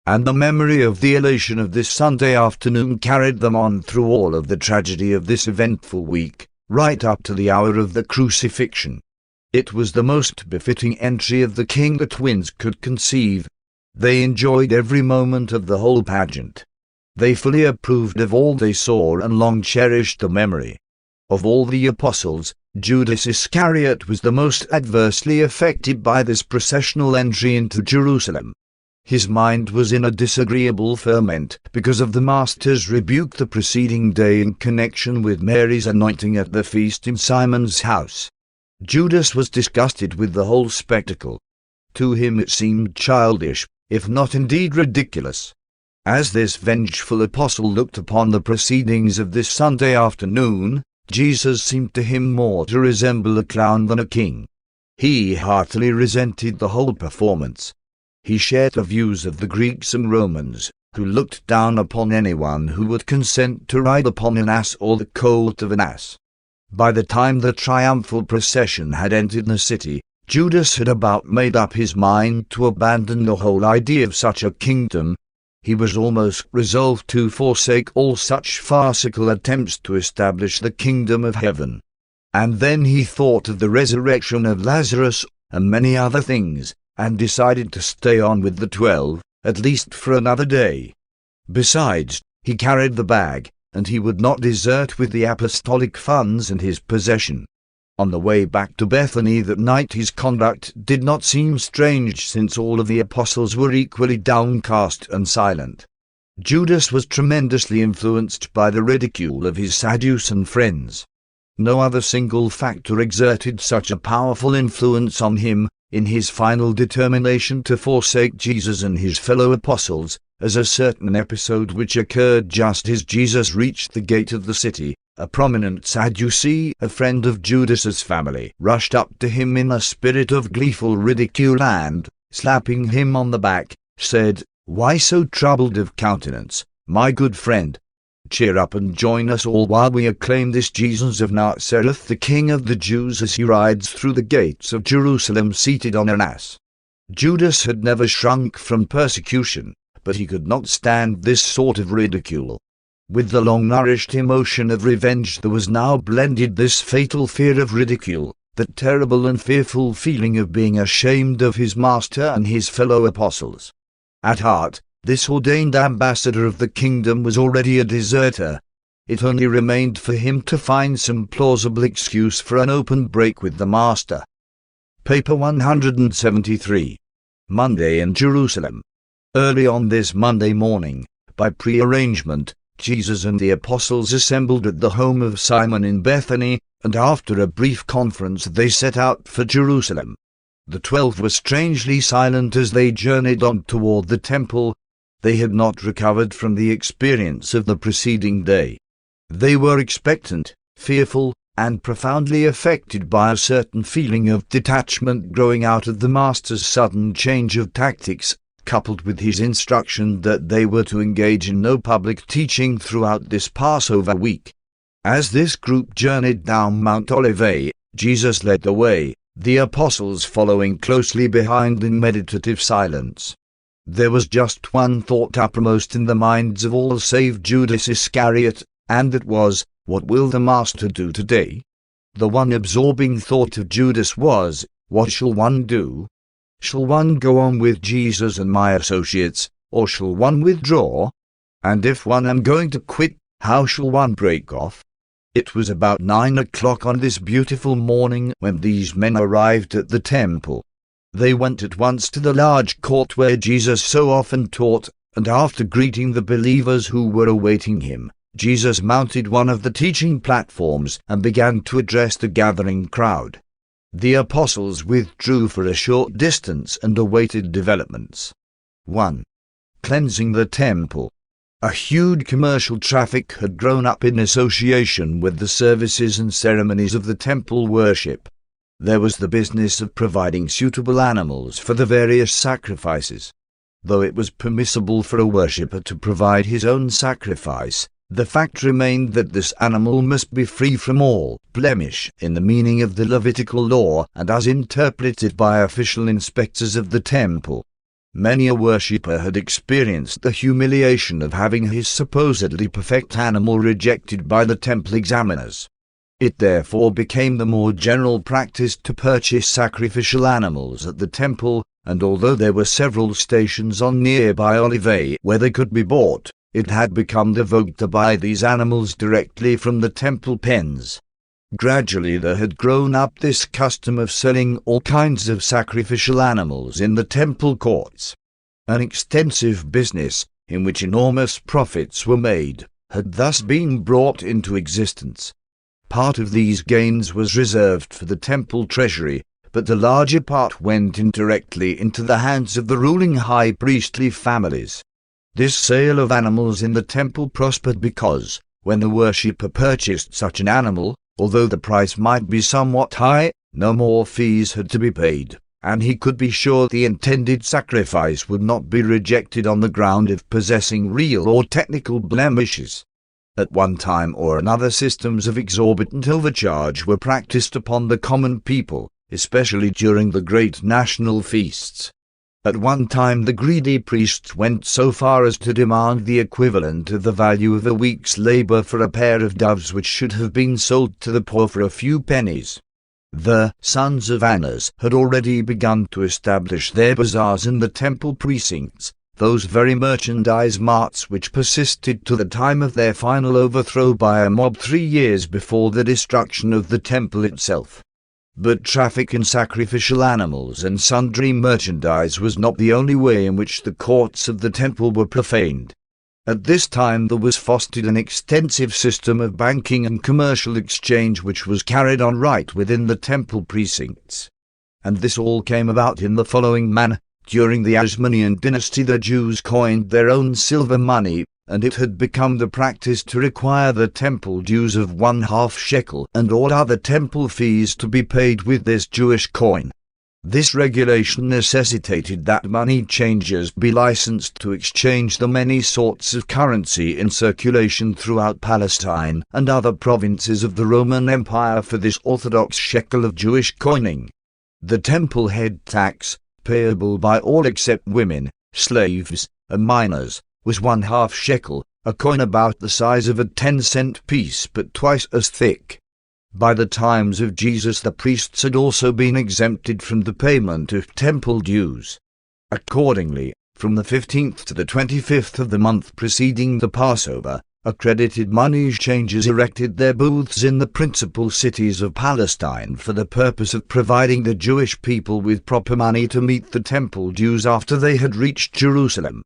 And the memory of the elation of this Sunday afternoon carried them on through all of the tragedy of this eventful week, right up to the hour of the crucifixion. It was the most befitting entry of the King the twins could conceive. They enjoyed every moment of the whole pageant. They fully approved of all they saw and long cherished the memory. Of all the apostles, Judas Iscariot was the most adversely affected by this processional entry into Jerusalem. His mind was in a disagreeable ferment because of the Master's rebuke the preceding day in connection with Mary's anointing at the feast in Simon's house. Judas was disgusted with the whole spectacle. To him it seemed childish, if not indeed ridiculous. As this vengeful apostle looked upon the proceedings of this Sunday afternoon, Jesus seemed to him more to resemble a clown than a king. He heartily resented the whole performance. He shared the views of the Greeks and Romans, who looked down upon anyone who would consent to ride upon an ass or the colt of an ass. By the time the triumphal procession had entered the city, Judas had about made up his mind to abandon the whole idea of such a kingdom. He was almost resolved to forsake all such farcical attempts to establish the kingdom of heaven. And then he thought of the resurrection of Lazarus, and many other things, and decided to stay on with the 12, at least for another day. Besides, he carried the bag, and he would not desert with the apostolic funds and his possession. On the way back to Bethany that night his conduct did not seem strange, since all of the apostles were equally downcast and silent. Judas was tremendously influenced by the ridicule of his Sadducean friends. No other single factor exerted such a powerful influence on him, in his final determination to forsake Jesus and his fellow apostles, as a certain episode which occurred just as Jesus reached the gate of the city. A prominent Sadducee, a friend of Judas's family, rushed up to him in a spirit of gleeful ridicule and, slapping him on the back, said, "Why so troubled of countenance, my good friend? Cheer up and join us all while we acclaim this Jesus of Nazareth, the King of the Jews, as he rides through the gates of Jerusalem seated on an ass." Judas had never shrunk from persecution, but he could not stand this sort of ridicule. With the long-nourished emotion of revenge there was now blended this fatal fear of ridicule, that terrible and fearful feeling of being ashamed of his master and his fellow apostles. At heart, this ordained ambassador of the kingdom was already a deserter. It only remained for him to find some plausible excuse for an open break with the master. Paper 173. Monday in Jerusalem. Early on this Monday morning, by pre-arrangement, Jesus and the apostles assembled at the home of Simon in Bethany, and after a brief conference they set out for Jerusalem. The 12 were strangely silent as they journeyed on toward the temple. They had not recovered from the experience of the preceding day. They were expectant, fearful, and profoundly affected by a certain feeling of detachment growing out of the Master's sudden change of tactics, coupled with his instruction that they were to engage in no public teaching throughout this Passover week. As this group journeyed down Mount Olivet, Jesus led the way, the apostles following closely behind in meditative silence. There was just one thought uppermost in the minds of all save Judas Iscariot, and it was, "What will the Master do today?" The one absorbing thought of Judas was, "What shall one do? Shall one go on with Jesus and my associates, or shall one withdraw? And if one am going to quit, how shall one break off?" It was about 9 o'clock on this beautiful morning when these men arrived at the temple. They went at once to the large court where Jesus so often taught, and after greeting the believers who were awaiting him, Jesus mounted one of the teaching platforms and began to address the gathering crowd. The apostles withdrew for a short distance and awaited developments. 1. Cleansing the temple. A huge commercial traffic had grown up in association with the services and ceremonies of the temple worship. There was the business of providing suitable animals for the various sacrifices. Though it was permissible for a worshipper to provide his own sacrifice, the fact remained that this animal must be free from all blemish in the meaning of the Levitical law and as interpreted by official inspectors of the temple. Many a worshipper had experienced the humiliation of having his supposedly perfect animal rejected by the temple examiners. It therefore became the more general practice to purchase sacrificial animals at the temple, and although there were several stations on nearby Olivet where they could be bought, it had become the vogue to buy these animals directly from the temple pens. Gradually there had grown up this custom of selling all kinds of sacrificial animals in the temple courts. An extensive business, in which enormous profits were made, had thus been brought into existence. Part of these gains was reserved for the temple treasury, but the larger part went indirectly into the hands of the ruling high priestly families. This sale of animals in the temple prospered because, when the worshipper purchased such an animal, although the price might be somewhat high, no more fees had to be paid, and he could be sure the intended sacrifice would not be rejected on the ground of possessing real or technical blemishes. At one time or another systems of exorbitant overcharge were practiced upon the common people, especially during the great national feasts. At one time the greedy priests went so far as to demand the equivalent of the value of a week's labor for a pair of doves which should have been sold to the poor for a few pennies. The sons of Annas had already begun to establish their bazaars in the temple precincts, those very merchandise marts which persisted to the time of their final overthrow by a mob 3 years before the destruction of the temple itself. But traffic in sacrificial animals and sundry merchandise was not the only way in which the courts of the temple were profaned. At this time there was fostered an extensive system of banking and commercial exchange which was carried on right within the temple precincts. And this all came about in the following manner. During the Asmonean dynasty the Jews coined their own silver money, and it had become the practice to require the temple dues of 1/2 shekel and all other temple fees to be paid with this Jewish coin. This regulation necessitated that money changers be licensed to exchange the many sorts of currency in circulation throughout Palestine and other provinces of the Roman Empire for this orthodox shekel of Jewish coining. The temple head tax, payable by all except women, slaves, and minors, was 1/2 shekel, a coin about the size of a 10-cent piece but twice as thick. By the times of Jesus the priests had also been exempted from the payment of temple dues. Accordingly, from the 15th to the 25th of the month preceding the Passover, accredited money changers erected their booths in the principal cities of Palestine for the purpose of providing the Jewish people with proper money to meet the temple dues after they had reached Jerusalem.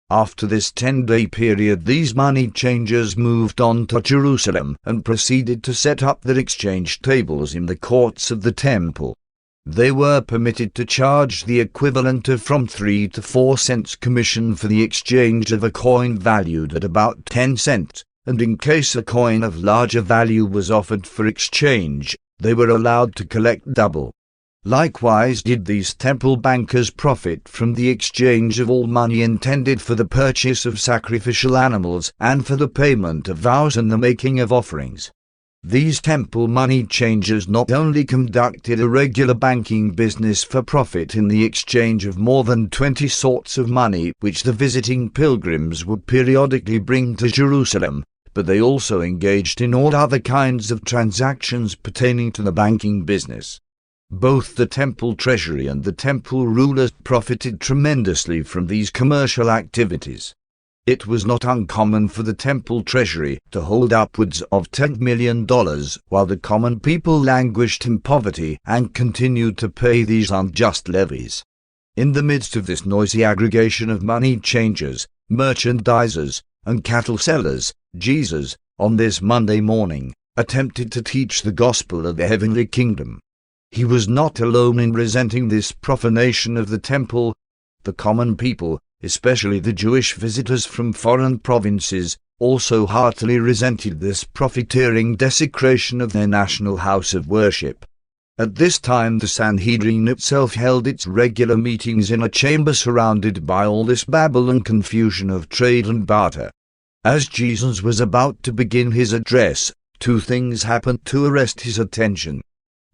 After this 10-day period these money changers moved on to Jerusalem and proceeded to set up their exchange tables in the courts of the temple. They were permitted to charge the equivalent of from 3 to 4 cents commission for the exchange of a coin valued at about 10 cents, and in case a coin of larger value was offered for exchange, they were allowed to collect double. Likewise did these temple bankers profit from the exchange of all money intended for the purchase of sacrificial animals and for the payment of vows and the making of offerings. These temple money changers not only conducted a regular banking business for profit in the exchange of more than 20 sorts of money which the visiting pilgrims would periodically bring to Jerusalem, but they also engaged in all other kinds of transactions pertaining to the banking business. Both the temple treasury and the temple rulers profited tremendously from these commercial activities. It was not uncommon for the temple treasury to hold upwards of $10 million, while the common people languished in poverty and continued to pay these unjust levies. In the midst of this noisy aggregation of money changers, merchandisers, and cattle sellers, Jesus, on this Monday morning, attempted to teach the gospel of the heavenly kingdom. He was not alone in resenting this profanation of the temple. The common people, especially the Jewish visitors from foreign provinces, also heartily resented this profiteering desecration of their national house of worship. At this time the Sanhedrin itself held its regular meetings in a chamber surrounded by all this babble and confusion of trade and barter. As Jesus was about to begin his address, two things happened to arrest his attention.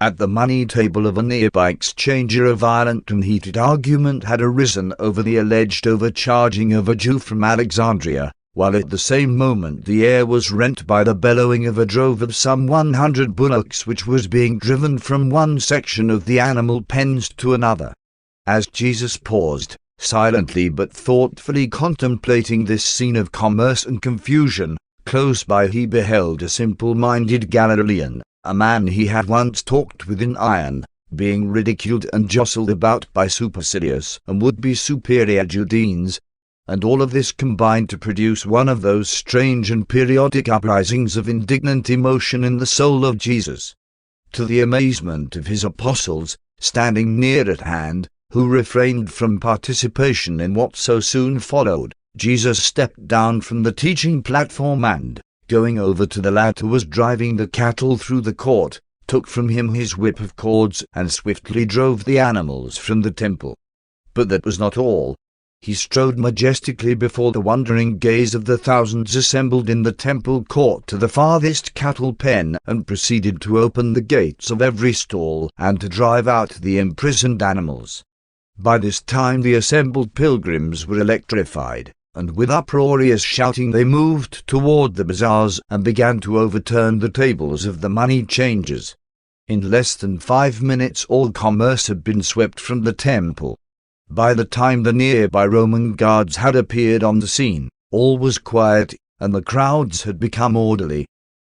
At the money table of a nearby exchanger, a violent and heated argument had arisen over the alleged overcharging of a Jew from Alexandria, while at the same moment the air was rent by the bellowing of a drove of some 100 bullocks which was being driven from one section of the animal pens to another. As Jesus paused, silently but thoughtfully contemplating this scene of commerce and confusion, close by he beheld a simple-minded Galilean, a man he had once talked with in iron, being ridiculed and jostled about by supercilious and would-be superior Judeans, and all of this combined to produce one of those strange and periodic uprisings of indignant emotion in the soul of Jesus. To the amazement of his apostles, standing near at hand, who refrained from participation in what so soon followed, Jesus stepped down from the teaching platform and, going over to the lad who was driving the cattle through the court, took from him his whip of cords and swiftly drove the animals from the temple. But that was not all. He strode majestically before the wondering gaze of the thousands assembled in the temple court to the farthest cattle pen and proceeded to open the gates of every stall and to drive out the imprisoned animals. By this time the assembled pilgrims were electrified, and with uproarious shouting they moved toward the bazaars and began to overturn the tables of the money changers. In less than 5 minutes all commerce had been swept from the temple. By the time the nearby Roman guards had appeared on the scene, all was quiet, and the crowds had become orderly.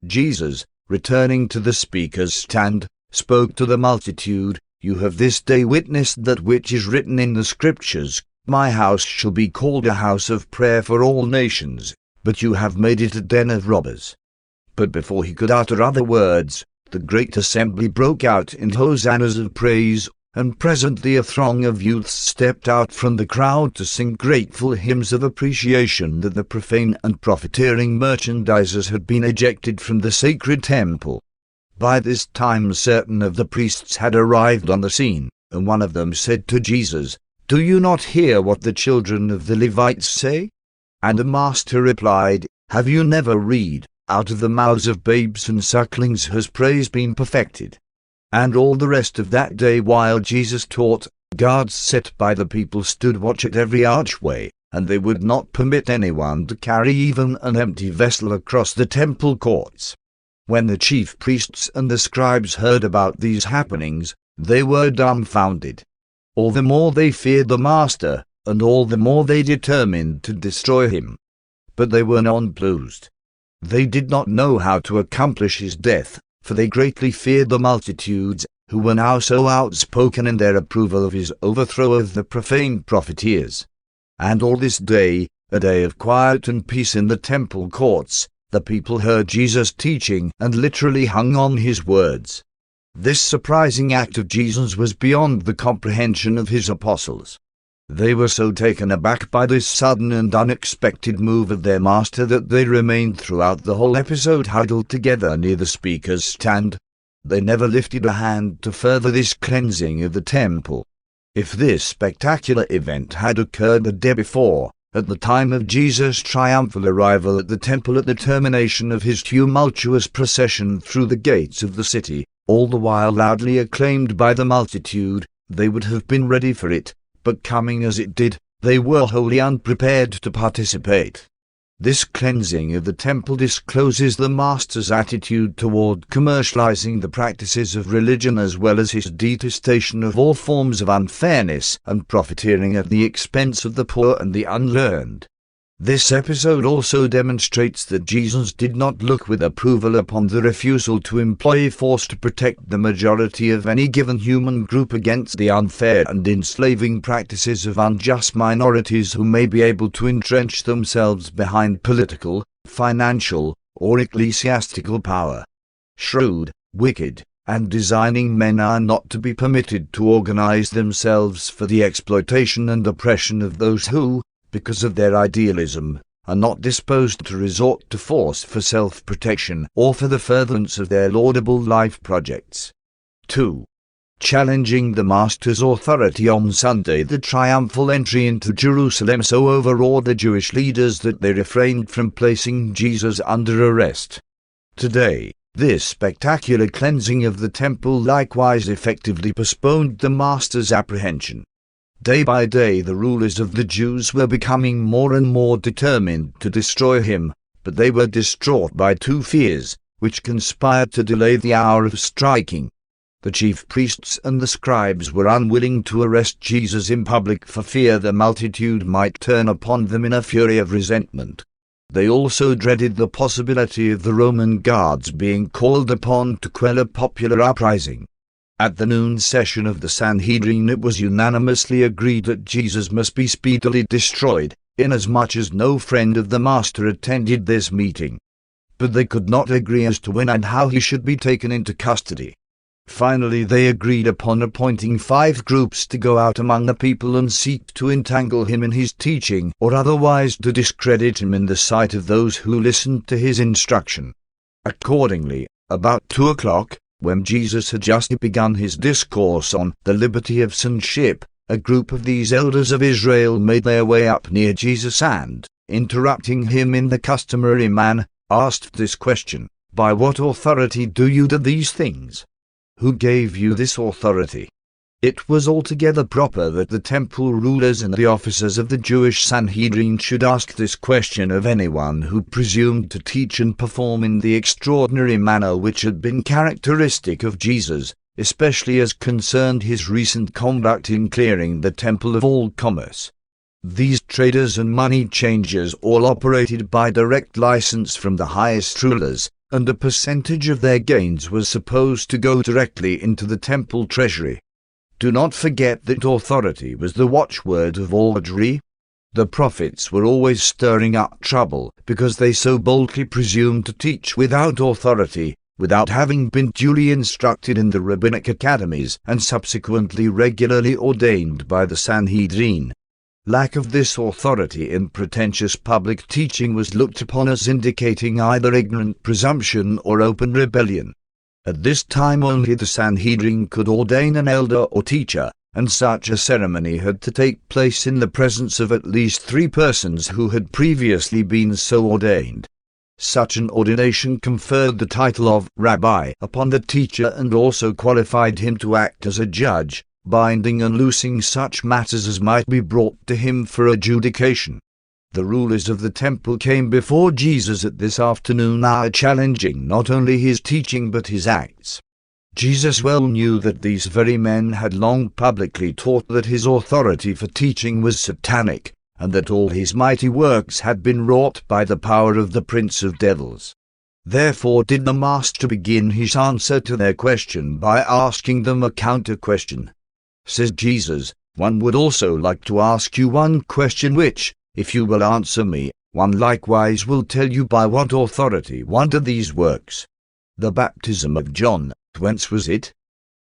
Jesus, returning to the speaker's stand, spoke to the multitude, "You have this day witnessed that which is written in the Scriptures, 'My house shall be called a house of prayer for all nations,' but you have made it a den of robbers." But before he could utter other words, the great assembly broke out in hosannas of praise, and presently a throng of youths stepped out from the crowd to sing grateful hymns of appreciation that the profane and profiteering merchandisers had been ejected from the sacred temple. By this time certain of the priests had arrived on the scene, and one of them said to Jesus, "Do you not hear what the children of the Levites say?" And the Master replied, "Have you never read, 'Out of the mouths of babes and sucklings has praise been perfected'?" And all the rest of that day while Jesus taught, guards set by the people stood watch at every archway, and they would not permit anyone to carry even an empty vessel across the temple courts. When the chief priests and the scribes heard about these happenings, they were dumbfounded. All the more they feared the Master, and all the more they determined to destroy him. But they were nonplussed. They did not know how to accomplish his death, for they greatly feared the multitudes, who were now so outspoken in their approval of his overthrow of the profane profiteers. And all this day, a day of quiet and peace in the temple courts, the people heard Jesus teaching and literally hung on his words. This surprising act of Jesus was beyond the comprehension of his apostles. They were so taken aback by this sudden and unexpected move of their Master that they remained throughout the whole episode huddled together near the speaker's stand. They never lifted a hand to further this cleansing of the temple. If this spectacular event had occurred the day before, at the time of Jesus' triumphal arrival at the temple at the termination of his tumultuous procession through the gates of the city, all the while loudly acclaimed by the multitude, they would have been ready for it. But coming as it did, they were wholly unprepared to participate. This cleansing of the temple discloses the Master's attitude toward commercializing the practices of religion as well as his detestation of all forms of unfairness and profiteering at the expense of the poor and the unlearned. This episode also demonstrates that Jesus did not look with approval upon the refusal to employ force to protect the majority of any given human group against the unfair and enslaving practices of unjust minorities who may be able to entrench themselves behind political, financial, or ecclesiastical power. Shrewd, wicked, and designing men are not to be permitted to organize themselves for the exploitation and oppression of those who, because of their idealism, are not disposed to resort to force for self-protection or for the furtherance of their laudable life projects. 2. Challenging the Master's authority. On Sunday, the triumphal entry into Jerusalem so overawed the Jewish leaders that they refrained from placing Jesus under arrest. Today, this spectacular cleansing of the temple likewise effectively postponed the Master's apprehension. Day by day the rulers of the Jews were becoming more and more determined to destroy him, but they were distraught by two fears, which conspired to delay the hour of striking. The chief priests and the scribes were unwilling to arrest Jesus in public for fear the multitude might turn upon them in a fury of resentment. They also dreaded the possibility of the Roman guards being called upon to quell a popular uprising. At the noon session of the Sanhedrin it was unanimously agreed that Jesus must be speedily destroyed, inasmuch as no friend of the Master attended this meeting. But they could not agree as to when and how he should be taken into custody. Finally they agreed upon appointing 5 groups to go out among the people and seek to entangle him in his teaching, or otherwise to discredit him in the sight of those who listened to his instruction. Accordingly, about 2 o'clock, when Jesus had just begun his discourse on the liberty of sonship, a group of these elders of Israel made their way up near Jesus and, interrupting him in the customary manner, asked this question: "By what authority do you do these things? Who gave you this authority?" It was altogether proper that the temple rulers and the officers of the Jewish Sanhedrin should ask this question of anyone who presumed to teach and perform in the extraordinary manner which had been characteristic of Jesus, especially as concerned his recent conduct in clearing the temple of all commerce. These traders and money changers all operated by direct license from the highest rulers, and a percentage of their gains was supposed to go directly into the temple treasury. Do not forget that authority was the watchword of all Jewry. The prophets were always stirring up trouble because they so boldly presumed to teach without authority, without having been duly instructed in the rabbinic academies and subsequently regularly ordained by the Sanhedrin. Lack of this authority in pretentious public teaching was looked upon as indicating either ignorant presumption or open rebellion. At this time only the Sanhedrin could ordain an elder or teacher, and such a ceremony had to take place in the presence of at least 3 persons who had previously been so ordained. Such an ordination conferred the title of Rabbi upon the teacher and also qualified him to act as a judge, binding and loosing such matters as might be brought to him for adjudication. The rulers of the temple came before Jesus at this afternoon hour, challenging not only his teaching but his acts. Jesus well knew that these very men had long publicly taught that his authority for teaching was satanic, and that all his mighty works had been wrought by the power of the prince of devils. Therefore did the Master begin his answer to their question by asking them a counter-question. Says Jesus, "One would also like to ask you one question which, if you will answer me, one likewise will tell you by what authority one did these works. The baptism of John, whence was it?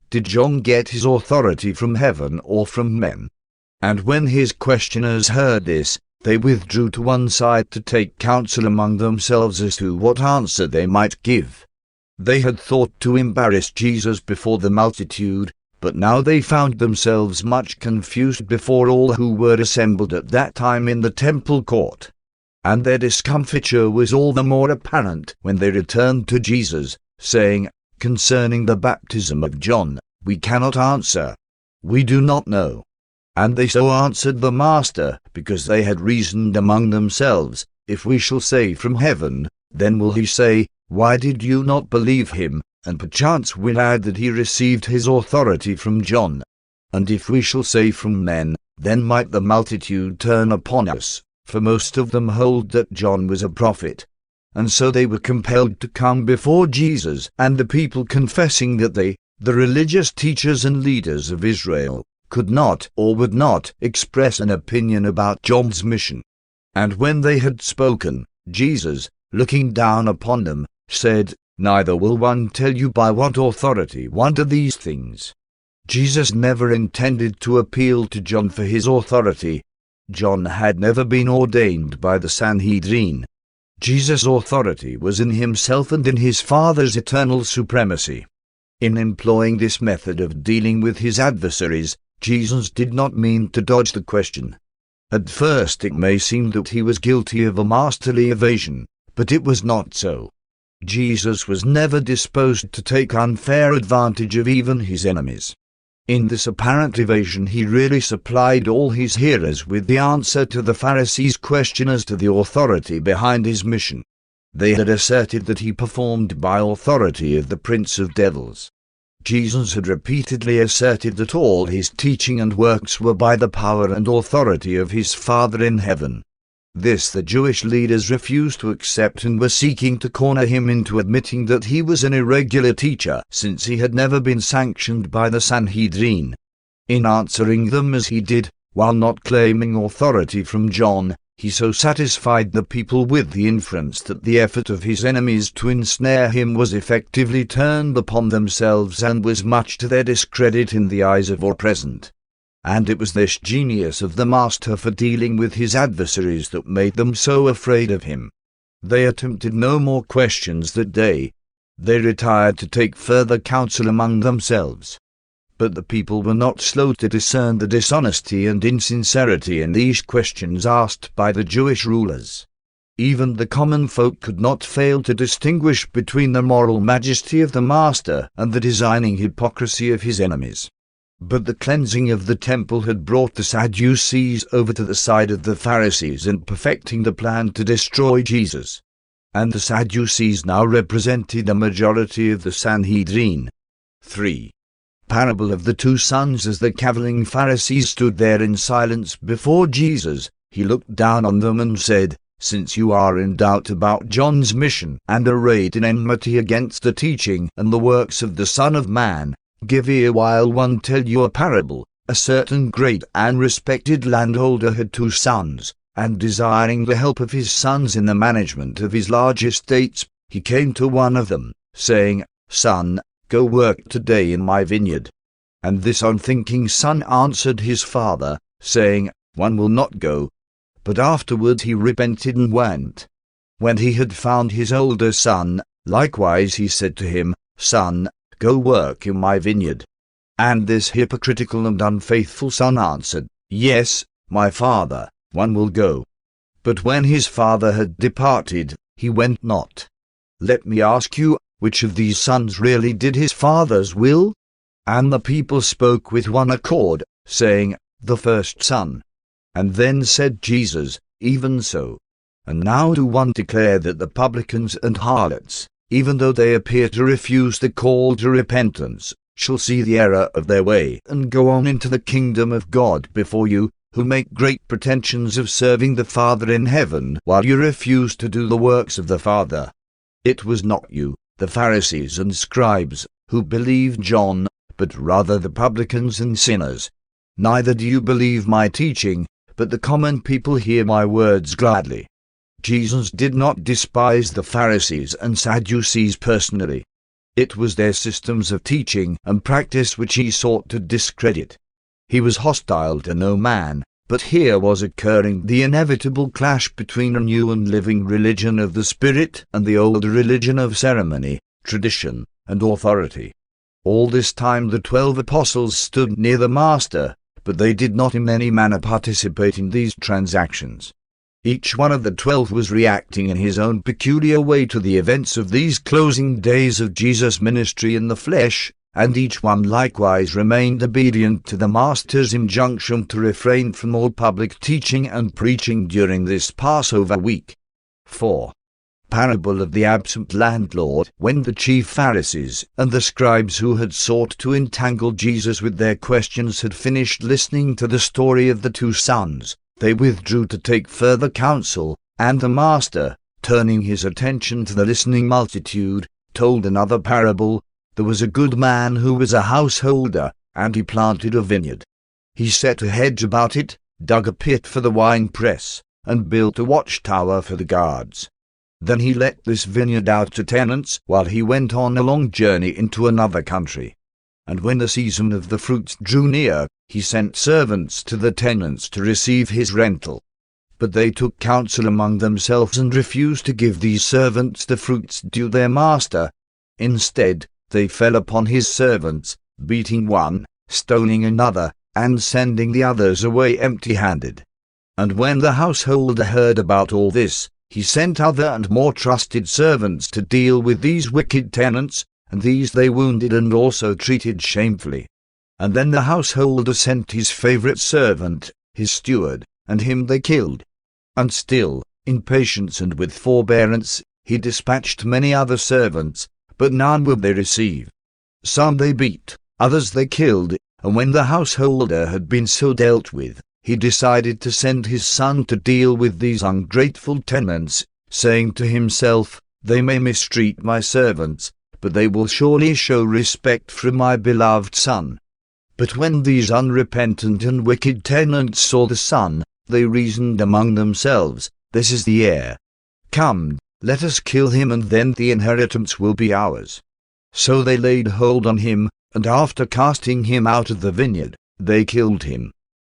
Did John get his authority from heaven or from men?" And when his questioners heard this, they withdrew to one side to take counsel among themselves as to what answer they might give. They had thought to embarrass Jesus before the multitude, but now they found themselves much confused before all who were assembled at that time in the temple court. And their discomfiture was all the more apparent when they returned to Jesus, saying, "Concerning the baptism of John, we cannot answer. We do not know." And they so answered the Master, because they had reasoned among themselves, "If we shall say from heaven, then will he say, Why did you not believe him? And perchance will add that he received his authority from John. And if we shall say from men, then might the multitude turn upon us, for most of them hold that John was a prophet." And so they were compelled to come before Jesus, and the people confessing that they, the religious teachers and leaders of Israel, could not or would not express an opinion about John's mission. And when they had spoken, Jesus, looking down upon them, said, "Neither will one tell you by what authority one did these things." Jesus never intended to appeal to John for his authority. John had never been ordained by the Sanhedrin. Jesus' authority was in himself and in his Father's eternal supremacy. In employing this method of dealing with his adversaries, Jesus did not mean to dodge the question. At first it may seem that he was guilty of a masterly evasion, but it was not so. Jesus was never disposed to take unfair advantage of even his enemies. In this apparent evasion he really supplied all his hearers with the answer to the Pharisees' question as to the authority behind his mission. They had asserted that he performed by authority of the prince of devils. Jesus had repeatedly asserted that all his teaching and works were by the power and authority of his Father in heaven. This the Jewish leaders refused to accept and were seeking to corner him into admitting that he was an irregular teacher, since he had never been sanctioned by the Sanhedrin. In answering them as he did, while not claiming authority from John, he so satisfied the people with the inference that the effort of his enemies to ensnare him was effectively turned upon themselves and was much to their discredit in the eyes of all present. And it was this genius of the Master for dealing with his adversaries that made them so afraid of him. They attempted no more questions that day. They retired to take further counsel among themselves. But the people were not slow to discern the dishonesty and insincerity in these questions asked by the Jewish rulers. Even the common folk could not fail to distinguish between the moral majesty of the Master and the designing hypocrisy of his enemies. But the cleansing of the temple had brought the Sadducees over to the side of the Pharisees in perfecting the plan to destroy Jesus. And the Sadducees now represented a majority of the Sanhedrin. 3. Parable of the two sons. As the cavilling Pharisees stood there in silence before Jesus, he looked down on them and said, "Since you are in doubt about John's mission, and arrayed in enmity against the teaching and the works of the Son of Man, give ear while one tell you a parable. A certain great and respected landholder had two sons, and desiring the help of his sons in the management of his large estates, he came to one of them, saying, 'Son, go work today in my vineyard.' And this unthinking son answered his father, saying, 'One will not go.' But afterward he repented and went. When he had found his older son, likewise he said to him, 'Son, go work in my vineyard.' And this hypocritical and unfaithful son answered, 'Yes, my father, one will go.' But when his father had departed, he went not. Let me ask you, which of these sons really did his father's will?" And the people spoke with one accord, saying, "The first son." And then said Jesus, "Even so. And now do one declare that the publicans and harlots, even though they appear to refuse the call to repentance, shall see the error of their way and go on into the kingdom of God before you, who make great pretensions of serving the Father in heaven, while you refuse to do the works of the Father. It was not you, the Pharisees and scribes, who believed John, but rather the publicans and sinners. Neither do you believe my teaching, but the common people hear my words gladly." Jesus did not despise the Pharisees and Sadducees personally. It was their systems of teaching and practice which he sought to discredit. He was hostile to no man, but here was occurring the inevitable clash between a new and living religion of the Spirit and the old religion of ceremony, tradition, and authority. All this time the 12 apostles stood near the Master, but they did not in any manner participate in these transactions. Each one of the 12 was reacting in his own peculiar way to the events of these closing days of Jesus' ministry in the flesh, and each one likewise remained obedient to the Master's injunction to refrain from all public teaching and preaching during this Passover week. 4. Parable of the absent landlord. When the chief Pharisees and the scribes who had sought to entangle Jesus with their questions had finished listening to the story of the two sons, they withdrew to take further counsel, and the Master, turning his attention to the listening multitude, told another parable. There was a good man who was a householder, and he planted a vineyard. He set a hedge about it, dug a pit for the winepress, and built a watchtower for the guards. Then he let this vineyard out to tenants while he went on a long journey into another country. And when the season of the fruits drew near, he sent servants to the tenants to receive his rental. But they took counsel among themselves and refused to give these servants the fruits due their master. Instead, they fell upon his servants, beating one, stoning another, and sending the others away empty-handed. And when the householder heard about all this, he sent other and more trusted servants to deal with these wicked tenants, and these they wounded and also treated shamefully. And then the householder sent his favorite servant, his steward, and him they killed. And still, in patience and with forbearance, he dispatched many other servants, but none would they receive. Some they beat, others they killed, and when the householder had been so dealt with, he decided to send his son to deal with these ungrateful tenants, saying to himself, "They may mistreat my servants, but they will surely show respect for my beloved son." But when these unrepentant and wicked tenants saw the son, they reasoned among themselves, "This is the heir. Come, let us kill him, and then the inheritance will be ours." So they laid hold on him, and after casting him out of the vineyard, they killed him.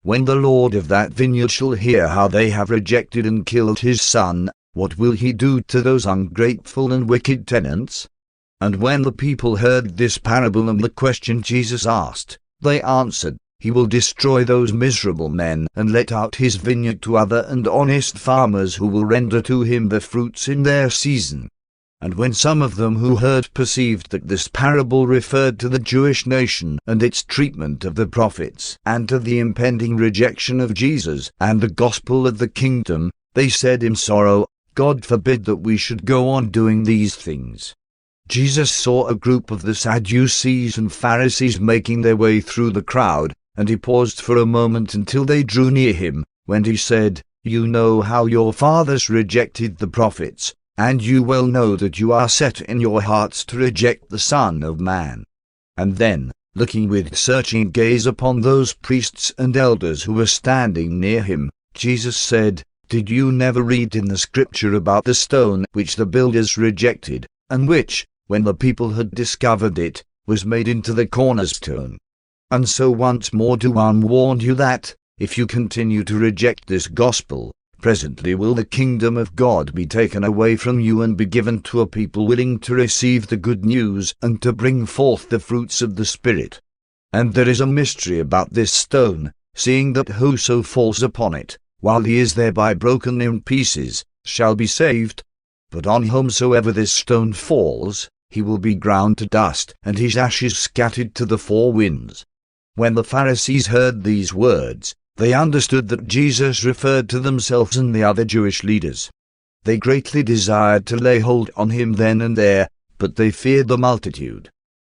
When the Lord of that vineyard shall hear how they have rejected and killed his son, what will he do to those ungrateful and wicked tenants? And when the people heard this parable and the question Jesus asked, they answered, "He will destroy those miserable men and let out his vineyard to other and honest farmers who will render to him the fruits in their season." And when some of them who heard perceived that this parable referred to the Jewish nation and its treatment of the prophets, and to the impending rejection of Jesus and the gospel of the kingdom, they said in sorrow, "God forbid that we should go on doing these things." Jesus saw a group of the Sadducees and Pharisees making their way through the crowd, and he paused for a moment until they drew near him, when he said, "You know how your fathers rejected the prophets, and you well know that you are set in your hearts to reject the Son of Man." And then, looking with searching gaze upon those priests and elders who were standing near him, Jesus said, "Did you never read in the Scripture about the stone which the builders rejected, and which, when the people had discovered it, was made into the cornerstone? And so once more do I warn you that, if you continue to reject this gospel, presently will the kingdom of God be taken away from you and be given to a people willing to receive the good news and to bring forth the fruits of the Spirit. And there is a mystery about this stone, seeing that whoso falls upon it, while he is thereby broken in pieces, shall be saved. But on whomsoever this stone falls, he will be ground to dust, and his ashes scattered to the four winds." When the Pharisees heard these words, they understood that Jesus referred to themselves and the other Jewish leaders. They greatly desired to lay hold on him then and there, but they feared the multitude.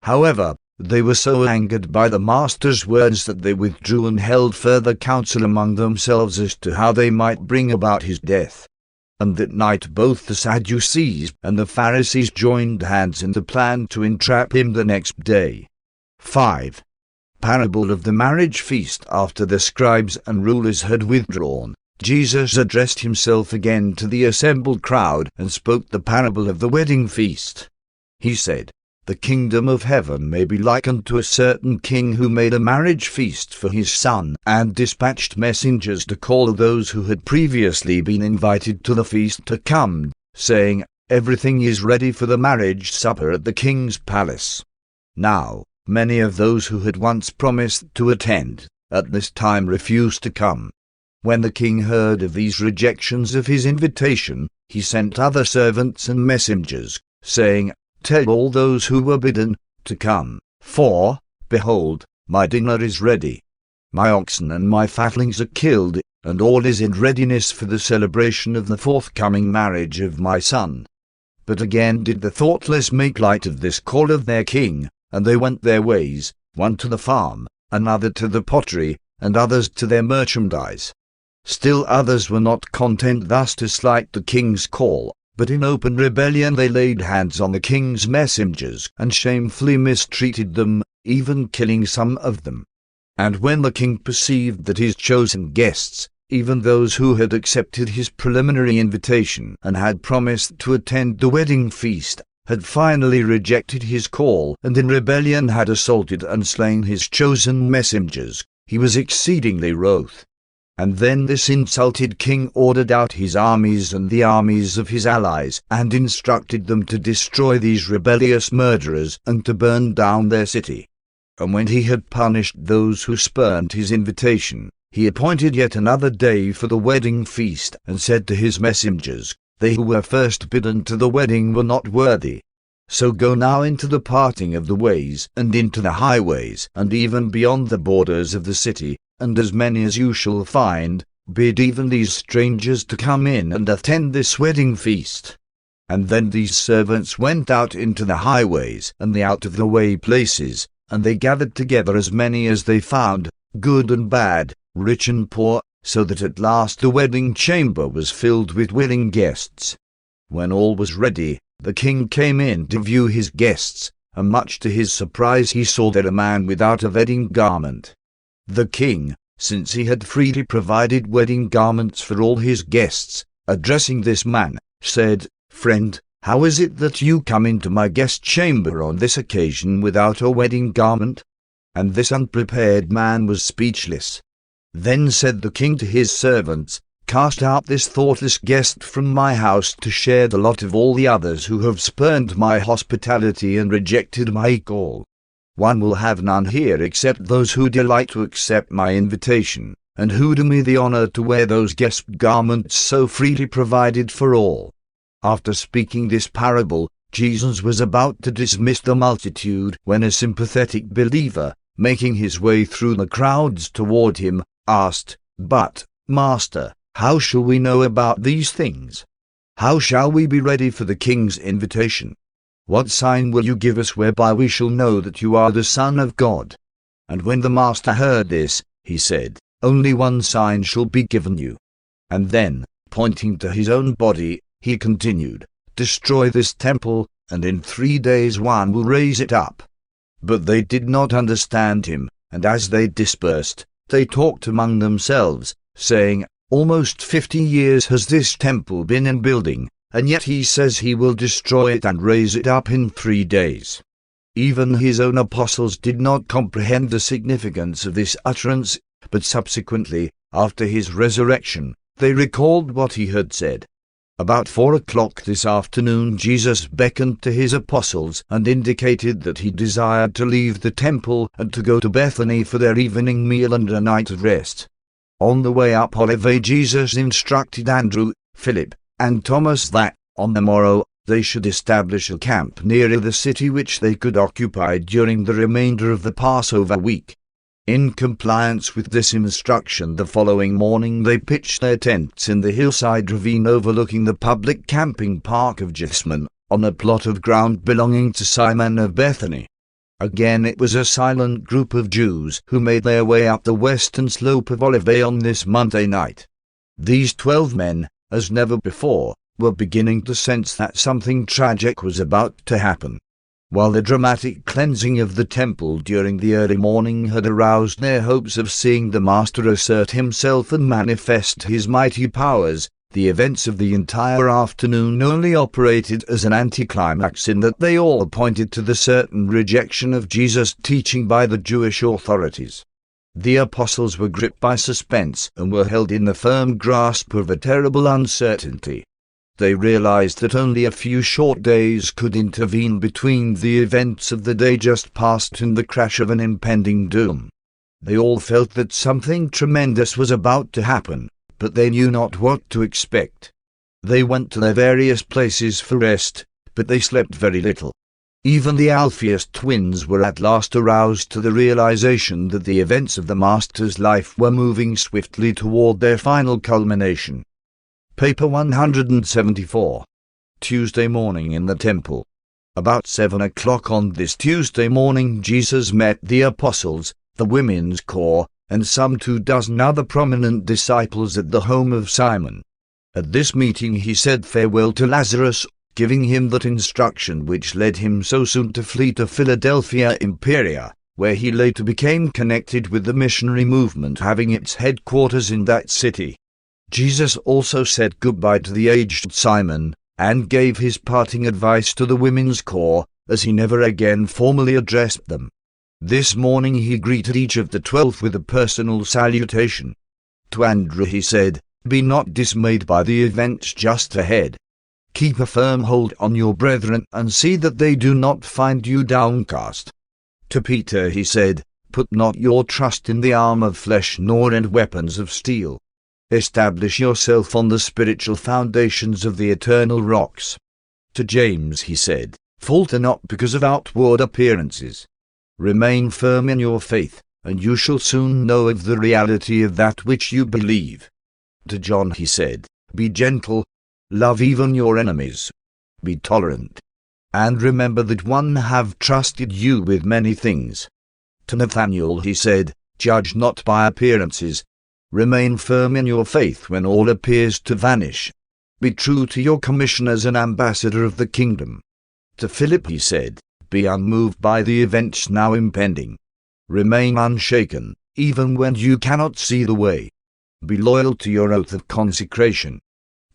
However, they were so angered by the Master's words that they withdrew and held further counsel among themselves as to how they might bring about his death. And that night both the Sadducees and the Pharisees joined hands in the plan to entrap him the next day. 5. Parable of the marriage feast. After the scribes and rulers had withdrawn, Jesus addressed himself again to the assembled crowd and spoke the parable of the wedding feast. He said, "The kingdom of heaven may be likened to a certain king who made a marriage feast for his son, and dispatched messengers to call those who had previously been invited to the feast to come, saying, 'Everything is ready for the marriage supper at the king's palace.' Now, many of those who had once promised to attend, at this time refused to come. When the king heard of these rejections of his invitation, he sent other servants and messengers, saying, 'Tell all those who were bidden to come, for, behold, my dinner is ready. My oxen and my fatlings are killed, and all is in readiness for the celebration of the forthcoming marriage of my son.' But again did the thoughtless make light of this call of their king, and they went their ways, one to the farm, another to the pottery, and others to their merchandise. Still others were not content thus to slight the king's call, but in open rebellion they laid hands on the king's messengers, and shamefully mistreated them, even killing some of them. And when the king perceived that his chosen guests, even those who had accepted his preliminary invitation and had promised to attend the wedding feast, had finally rejected his call and in rebellion had assaulted and slain his chosen messengers, he was exceedingly wroth. And then this insulted king ordered out his armies and the armies of his allies, and instructed them to destroy these rebellious murderers and to burn down their city. And when he had punished those who spurned his invitation, he appointed yet another day for the wedding feast, and said to his messengers, "They who were first bidden to the wedding were not worthy. So go now into the parting of the ways, and into the highways, and even beyond the borders of the city, and as many as you shall find, bid even these strangers to come in and attend this wedding feast." And then these servants went out into the highways and the out-of-the-way places, and they gathered together as many as they found, good and bad, rich and poor, so that at last the wedding chamber was filled with willing guests. When all was ready, the king came in to view his guests, and much to his surprise he saw there a man without a wedding garment. The king, since he had freely provided wedding garments for all his guests, addressing this man, said, "Friend, how is it that you come into my guest chamber on this occasion without a wedding garment?" And this unprepared man was speechless. Then said the king to his servants, "Cast out this thoughtless guest from my house to share the lot of all the others who have spurned my hospitality and rejected my call. One will have none here except those who delight to accept my invitation, and who do me the honor to wear those guest garments so freely provided for all." After speaking this parable, Jesus was about to dismiss the multitude when a sympathetic believer, making his way through the crowds toward him, asked, "But, Master, how shall we know about these things? How shall we be ready for the king's invitation? What sign will you give us whereby we shall know that you are the Son of God?" And when the master heard this, he said, "Only one sign shall be given you." And then, pointing to his own body, he continued, "Destroy this temple, and in 3 days one will raise it up." But they did not understand him, and as they dispersed, they talked among themselves, saying, "Almost 50 years has this temple been in building, and yet he says he will destroy it and raise it up in 3 days. Even his own apostles did not comprehend the significance of this utterance, but subsequently, after his resurrection, they recalled what he had said. About 4 o'clock this afternoon Jesus beckoned to his apostles and indicated that he desired to leave the temple and to go to Bethany for their evening meal and a night of rest. On the way up Olivet Jesus instructed Andrew, Philip, and Thomas that, on the morrow, they should establish a camp nearer the city which they could occupy during the remainder of the Passover week. In compliance with this instruction, the following morning they pitched their tents in the hillside ravine overlooking the public camping park of Jessamine, on a plot of ground belonging to Simon of Bethany. Again it was a silent group of Jews who made their way up the western slope of Olivet on this Monday night. These 12 men, as never before, were beginning to sense that something tragic was about to happen. While the dramatic cleansing of the temple during the early morning had aroused their hopes of seeing the Master assert himself and manifest his mighty powers, the events of the entire afternoon only operated as an anticlimax in that they all pointed to the certain rejection of Jesus' teaching by the Jewish authorities. The apostles were gripped by suspense and were held in the firm grasp of a terrible uncertainty. They realized that only a few short days could intervene between the events of the day just past and the crash of an impending doom. They all felt that something tremendous was about to happen, but they knew not what to expect. They went to their various places for rest, but they slept very little. Even the Alphaeus twins were at last aroused to the realization that the events of the Master's life were moving swiftly toward their final culmination. Paper 174. Tuesday morning in the temple. About 7 o'clock on this Tuesday morning Jesus met the apostles, the women's corps, and some 24 other prominent disciples at the home of Simon. At this meeting he said farewell to Lazarus, giving him that instruction which led him so soon to flee to Philadelphia in Perea, where he later became connected with the missionary movement having its headquarters in that city. Jesus also said goodbye to the aged Simon, and gave his parting advice to the women's corps, as he never again formally addressed them. This morning he greeted each of the 12 with a personal salutation. To Andrew he said, "Be not dismayed by the events just ahead. Keep a firm hold on your brethren and see that they do not find you downcast." To Peter he said, "Put not your trust in the arm of flesh nor in weapons of steel. Establish yourself on the spiritual foundations of the eternal rocks." To James he said, "Falter not because of outward appearances. Remain firm in your faith, and you shall soon know of the reality of that which you believe." To John he said, "Be gentle, love even your enemies, be tolerant, and remember that one have trusted you with many things." To Nathanael he said, "Judge not by appearances. Remain firm in your faith when all appears to vanish. Be true to your commission as an ambassador of the kingdom." To Philip he said, "Be unmoved by the events now impending. Remain unshaken, even when you cannot see the way. Be loyal to your oath of consecration."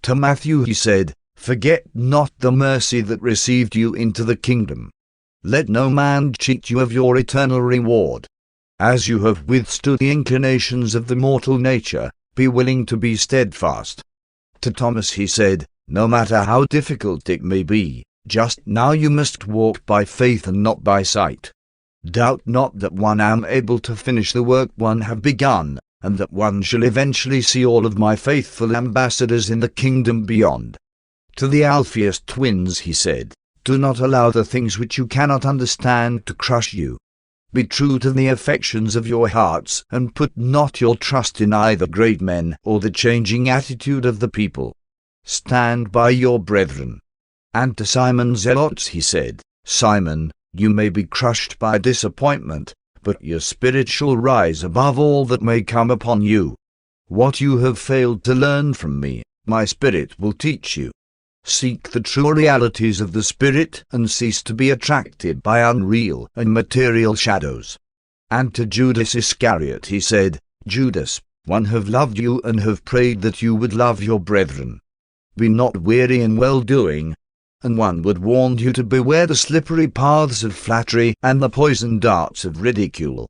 To Matthew he said, "Forget not the mercy that received you into the kingdom. Let no man cheat you of your eternal reward. As you have withstood the inclinations of the mortal nature, be willing to be steadfast." To Thomas he said, "No matter how difficult it may be, just now you must walk by faith and not by sight. Doubt not that one am able to finish the work one have begun, and that one shall eventually see all of my faithful ambassadors in the kingdom beyond." To the Alphaeus twins he said, "Do not allow the things which you cannot understand to crush you. Be true to the affections of your hearts, and put not your trust in either great men or the changing attitude of the people. Stand by your brethren." And to Simon Zealots he said, "Simon, you may be crushed by disappointment, but your spirit shall rise above all that may come upon you. What you have failed to learn from me, my Spirit will teach you. Seek the true realities of the Spirit and cease to be attracted by unreal and material shadows." And to Judas Iscariot he said, "Judas, one have loved you and have prayed that you would love your brethren. Be not weary in well-doing." And one would warn you to beware the slippery paths of flattery and the poisoned darts of ridicule.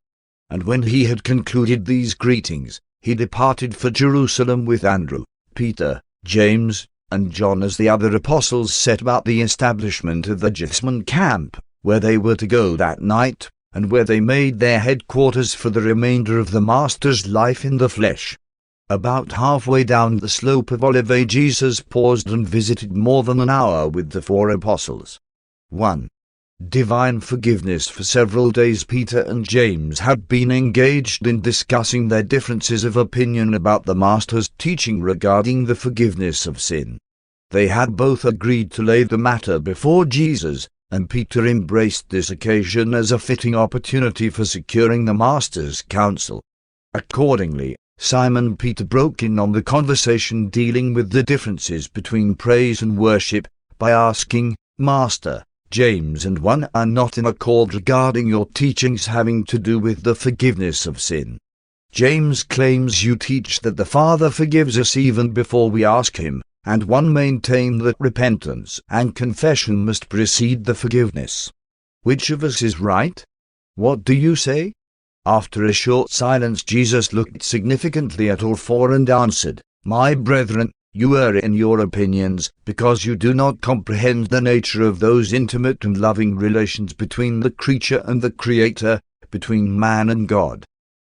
And when he had concluded these greetings, he departed for Jerusalem with Andrew, Peter, James, and John as the other apostles set about the establishment of the Jerusalem camp, where they were to go that night, and where they made their headquarters for the remainder of the Master's life in the flesh. About halfway down the slope of Olivet Jesus paused and visited more than an hour with the 4 apostles. 1. Divine forgiveness. For several days Peter and James had been engaged in discussing their differences of opinion about the Master's teaching regarding the forgiveness of sin. They had both agreed to lay the matter before Jesus, and Peter embraced this occasion as a fitting opportunity for securing the Master's counsel. Accordingly, Simon Peter broke in on the conversation dealing with the differences between praise and worship by asking, "Master, James and one are not in accord regarding your teachings having to do with the forgiveness of sin. James claims you teach that the Father forgives us even before we ask him, and one maintained that repentance and confession must precede the forgiveness. Which of us is right? What do you say?" After a short silence Jesus looked significantly at all 4 and answered, "My brethren, you err in your opinions, because you do not comprehend the nature of those intimate and loving relations between the creature and the Creator, between man and God.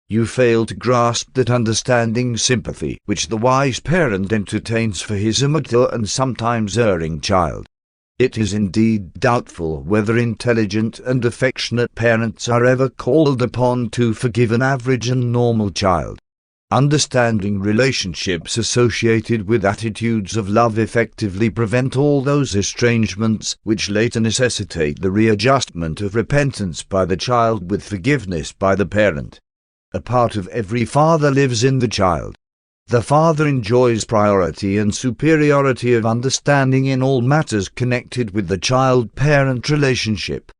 You fail to grasp that understanding sympathy which the wise parent entertains for his immature and sometimes erring child. It is indeed doubtful whether intelligent and affectionate parents are ever called upon to forgive an average and normal child. Understanding relationships associated with attitudes of love effectively prevent all those estrangements which later necessitate the readjustment of repentance by the child with forgiveness by the parent. A part of every father lives in the child. The father enjoys priority and superiority of understanding in all matters connected with the child-parent relationship.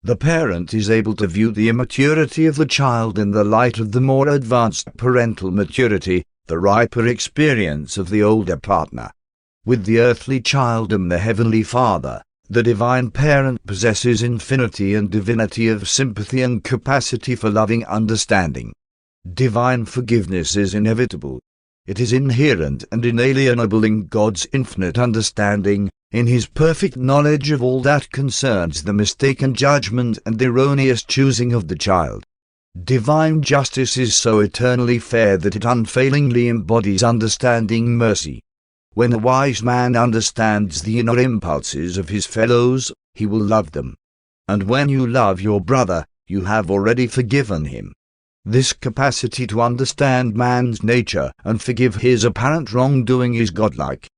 The parent is able to view the immaturity of the child in the light of the more advanced parental maturity, the riper experience of the older partner. With the earthly child and the heavenly Father, the divine parent possesses infinity and divinity of sympathy and capacity for loving understanding. Divine forgiveness is inevitable. It is inherent and inalienable in God's infinite understanding, in His perfect knowledge of all that concerns the mistaken judgment and erroneous choosing of the child. Divine justice is so eternally fair that it unfailingly embodies understanding mercy. When a wise man understands the inner impulses of his fellows, he will love them. And when you love your brother, you have already forgiven him. This capacity to understand man's nature and forgive his apparent wrongdoing is godlike.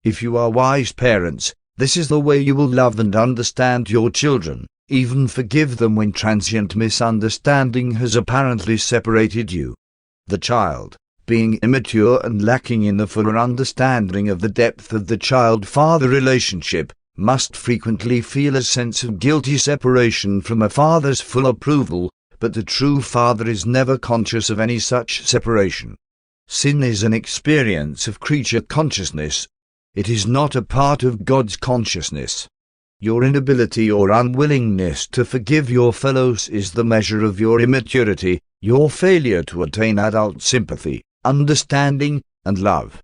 If you are wise parents, this is the way you will love and understand your children, even forgive them when transient misunderstanding has apparently separated you. The child, being immature and lacking in the fuller understanding of the depth of the child-father relationship, must frequently feel a sense of guilty separation from a father's full approval, but the true father is never conscious of any such separation. Sin is an experience of creature consciousness. It is not a part of God's consciousness. Your inability or unwillingness to forgive your fellows is the measure of your immaturity, your failure to attain adult sympathy, understanding, and love.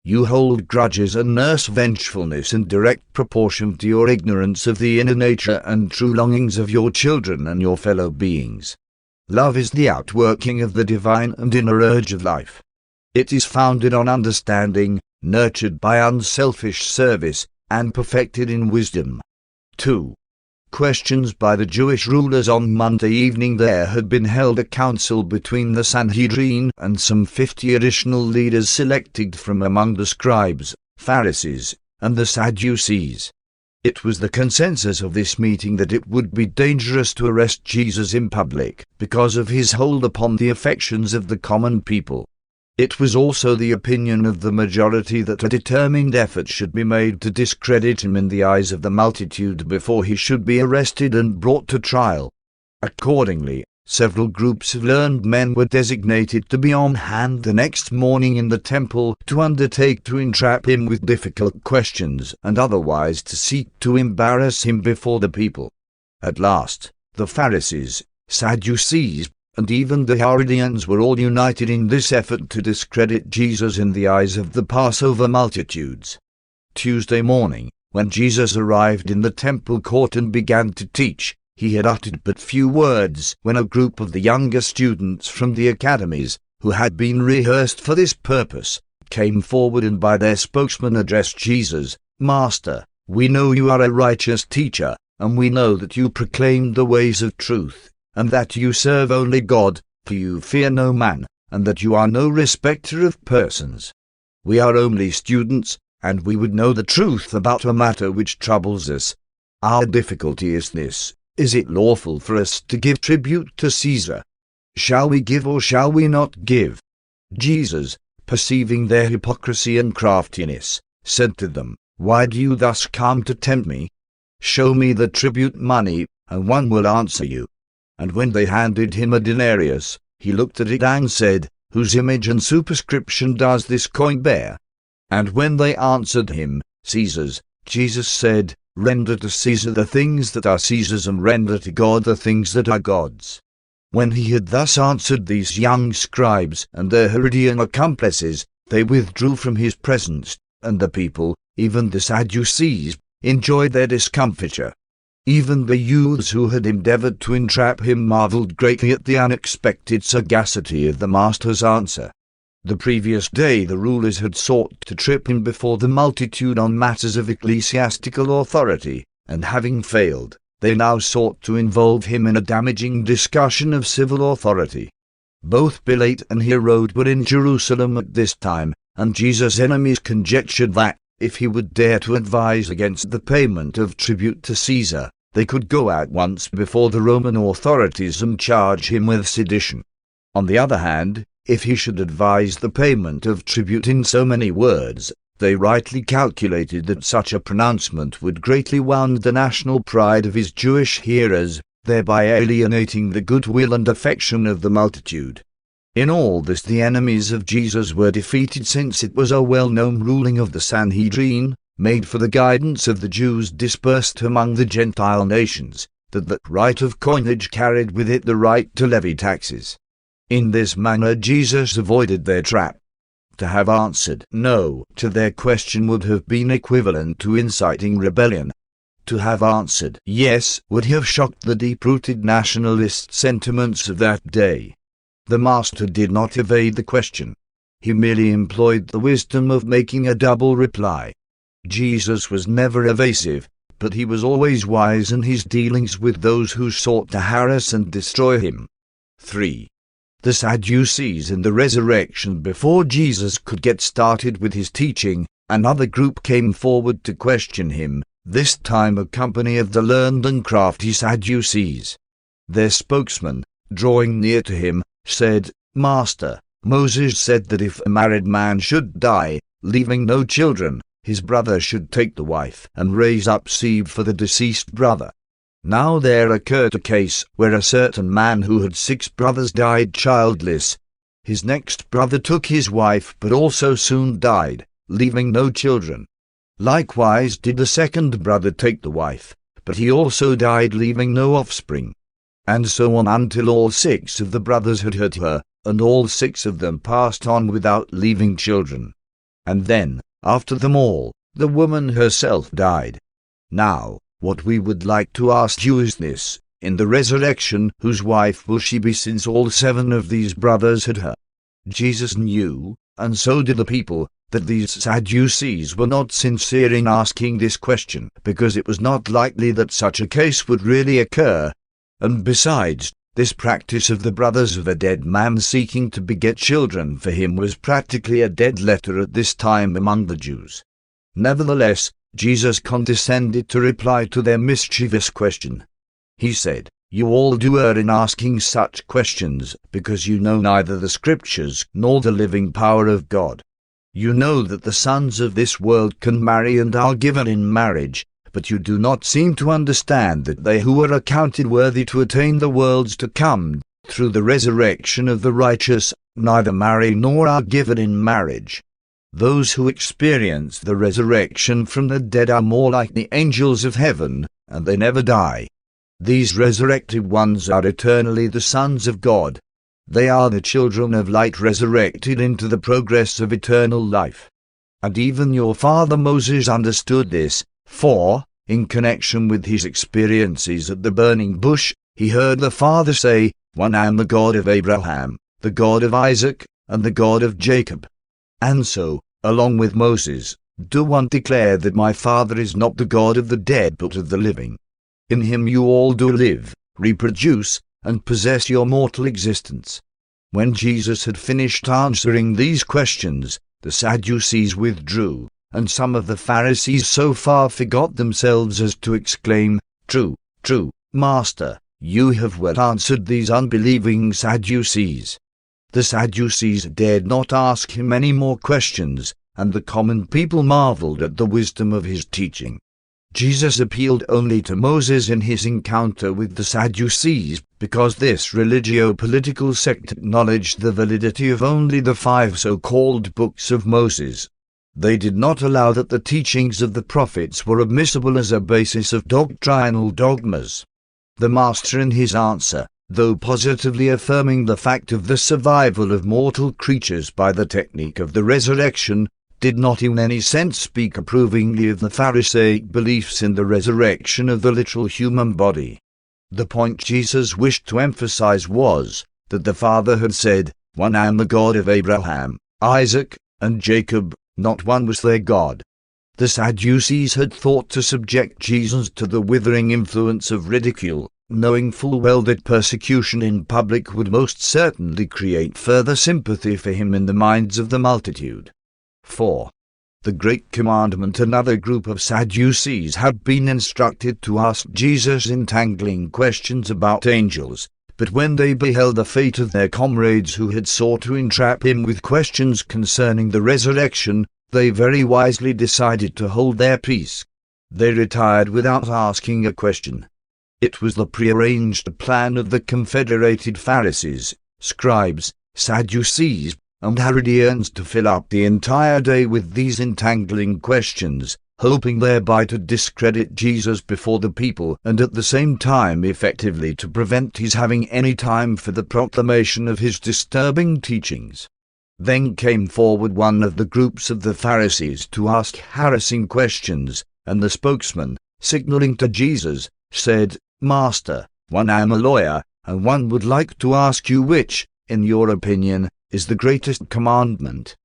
You hold grudges and nurse vengefulness in direct proportion to your ignorance of the inner nature and true longings of your children and your fellow beings. Love is the outworking of the divine and inner urge of life. It is founded on understanding, nurtured by unselfish service, and perfected in wisdom. 2. Questions by the Jewish rulers. On Monday evening there had been held a council between the Sanhedrin and some 50 additional leaders selected from among the scribes, Pharisees, and the Sadducees. It was the consensus of this meeting that it would be dangerous to arrest Jesus in public, because of his hold upon the affections of the common people. It was also the opinion of the majority that a determined effort should be made to discredit him in the eyes of the multitude before he should be arrested and brought to trial. Accordingly, several groups of learned men were designated to be on hand the next morning in the temple to undertake to entrap him with difficult questions and otherwise to seek to embarrass him before the people. At last, the Pharisees, Sadducees, and even the Herodians were all united in this effort to discredit Jesus in the eyes of the Passover multitudes. Tuesday morning, when Jesus arrived in the temple court and began to teach, he had uttered but few words when a group of the younger students from the academies, who had been rehearsed for this purpose, came forward and by their spokesman addressed Jesus, "Master, we know you are a righteous teacher, and we know that you proclaim the ways of truth, and that you serve only God, for you fear no man, and that you are no respecter of persons. We are only students, and we would know the truth about a matter which troubles us. Our difficulty is this: is it lawful for us to give tribute to Caesar? Shall we give or shall we not give?" Jesus, perceiving their hypocrisy and craftiness, said to them, "Why do you thus come to tempt me? Show me the tribute money, and one will answer you." And when they handed him a denarius, he looked at it and said, "Whose image and superscription does this coin bear?" And when they answered him, "Caesar's," Jesus said, "Render to Caesar the things that are Caesar's, and render to God the things that are God's." When he had thus answered these young scribes and their Herodian accomplices, they withdrew from his presence, and the people, even the Sadducees, enjoyed their discomfiture. Even the youths who had endeavored to entrap him marveled greatly at the unexpected sagacity of the Master's answer. The previous day the rulers had sought to trip him before the multitude on matters of ecclesiastical authority, and having failed, they now sought to involve him in a damaging discussion of civil authority. Both Pilate and Herod were in Jerusalem at this time, and Jesus' enemies conjectured that, if he would dare to advise against the payment of tribute to Caesar, they could go at once before the Roman authorities and charge him with sedition. On the other hand, if he should advise the payment of tribute in so many words, they rightly calculated that such a pronouncement would greatly wound the national pride of his Jewish hearers, thereby alienating the goodwill and affection of the multitude. In all this the enemies of Jesus were defeated, since it was a well-known ruling of the Sanhedrin, made for the guidance of the Jews dispersed among the Gentile nations, that right of coinage carried with it the right to levy taxes. In this manner Jesus avoided their trap. To have answered no to their question would have been equivalent to inciting rebellion. To have answered yes would have shocked the deep-rooted nationalist sentiments of that day. The Master did not evade the question. He merely employed the wisdom of making a double reply. Jesus was never evasive, but he was always wise in his dealings with those who sought to harass and destroy him. 3. The Sadducees in the resurrection. Before Jesus could get started with his teaching, another group came forward to question him, this time a company of the learned and crafty Sadducees. Their spokesman, drawing near to him, said, "Master, Moses said that if a married man should die, leaving no children, his brother should take the wife and raise up seed for the deceased brother. Now there occurred a case where a certain man who had 6 brothers died childless. His next brother took his wife but also soon died, leaving no children. Likewise did the second brother take the wife, but he also died, leaving no offspring. And so on until all 6 of the brothers had heard her, and all 6 of them passed on without leaving children. And then, after them all, the woman herself died. Now, what we would like to ask you is this: in the resurrection, whose wife will she be, since all 7 of these brothers had her?" Jesus knew, and so did the people, that these Sadducees were not sincere in asking this question, because it was not likely that such a case would really occur. And besides, this practice of the brothers of a dead man seeking to beget children for him was practically a dead letter at this time among the Jews. Nevertheless, Jesus condescended to reply to their mischievous question. He said, "You all do err in asking such questions, because you know neither the Scriptures nor the living power of God. You know that the sons of this world can marry and are given in marriage, but you do not seem to understand that they who are accounted worthy to attain the worlds to come, through the resurrection of the righteous, neither marry nor are given in marriage. Those who experience the resurrection from the dead are more like the angels of heaven, and they never die. These resurrected ones are eternally the sons of God. They are the children of light resurrected into the progress of eternal life. And even your father Moses understood this, for, in connection with his experiences at the burning bush, he heard the Father say, 'One I am the God of Abraham, the God of Isaac, and the God of Jacob.' And so, along with Moses, do one declare that my Father is not the God of the dead but of the living. In him you all do live, reproduce, and possess your mortal existence." When Jesus had finished answering these questions, the Sadducees withdrew, and some of the Pharisees so far forgot themselves as to exclaim, "True, true, Master, you have well answered these unbelieving Sadducees." The Sadducees dared not ask him any more questions, and the common people marveled at the wisdom of his teaching. Jesus appealed only to Moses in his encounter with the Sadducees, because this religio-political sect acknowledged the validity of only the 5 so-called books of Moses. They did not allow that the teachings of the prophets were admissible as a basis of doctrinal dogmas. The Master in his answer, though positively affirming the fact of the survival of mortal creatures by the technique of the resurrection, did not in any sense speak approvingly of the Pharisaic beliefs in the resurrection of the literal human body. The point Jesus wished to emphasize was that the Father had said, "One I am the God of Abraham, Isaac, and Jacob," not one was their God. The Sadducees had thought to subject Jesus to the withering influence of ridicule, knowing full well that persecution in public would most certainly create further sympathy for him in the minds of the multitude. 4. The Great Commandment. Another group of Sadducees had been instructed to ask Jesus entangling questions about angels, but when they beheld the fate of their comrades who had sought to entrap him with questions concerning the resurrection, they very wisely decided to hold their peace. They retired without asking a question. It was the prearranged plan of the confederated Pharisees, scribes, Sadducees, and Herodians to fill up the entire day with these entangling questions, hoping thereby to discredit Jesus before the people and at the same time effectively to prevent his having any time for the proclamation of his disturbing teachings. Then came forward one of the groups of the Pharisees to ask harassing questions, and the spokesman, signaling to Jesus, said, "Master, one I am a lawyer, and one would like to ask you which, in your opinion, is the greatest commandment."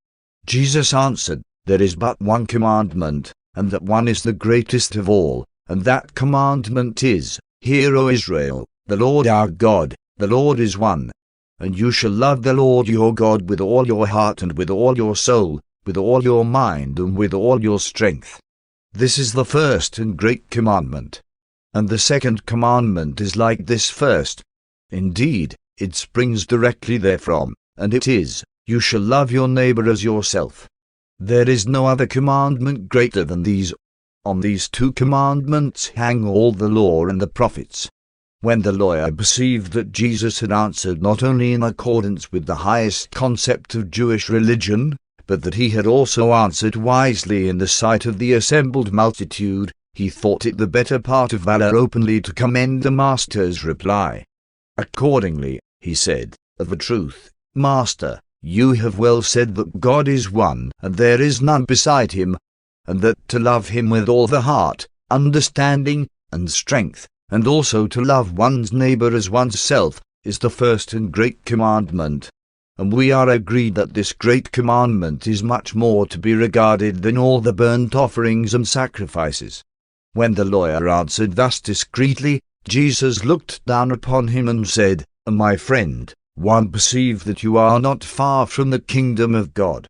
Jesus answered, "There is but one commandment, and that one is the greatest of all, and that commandment is, Hear, O Israel, the Lord our God, the Lord is one. And you shall love the Lord your God with all your heart and with all your soul, with all your mind and with all your strength. This is the first and great commandment. And the second commandment is like this first. Indeed, it springs directly therefrom, and it is, You shall love your neighbor as yourself. There is no other commandment greater than these. On these two commandments hang all the law and the prophets." When the lawyer perceived that Jesus had answered not only in accordance with the highest concept of Jewish religion, but that he had also answered wisely in the sight of the assembled multitude, he thought it the better part of valor openly to commend the master's reply. Accordingly, he said, "Of a truth, Master, you have well said that God is one, and there is none beside him, and that to love him with all the heart, understanding, and strength, and also to love one's neighbor as oneself, is the first and great commandment. And we are agreed that this great commandment is much more to be regarded than all the burnt offerings and sacrifices." When the lawyer answered thus discreetly, Jesus looked down upon him and said, "My friend, one perceive that you are not far from the kingdom of God."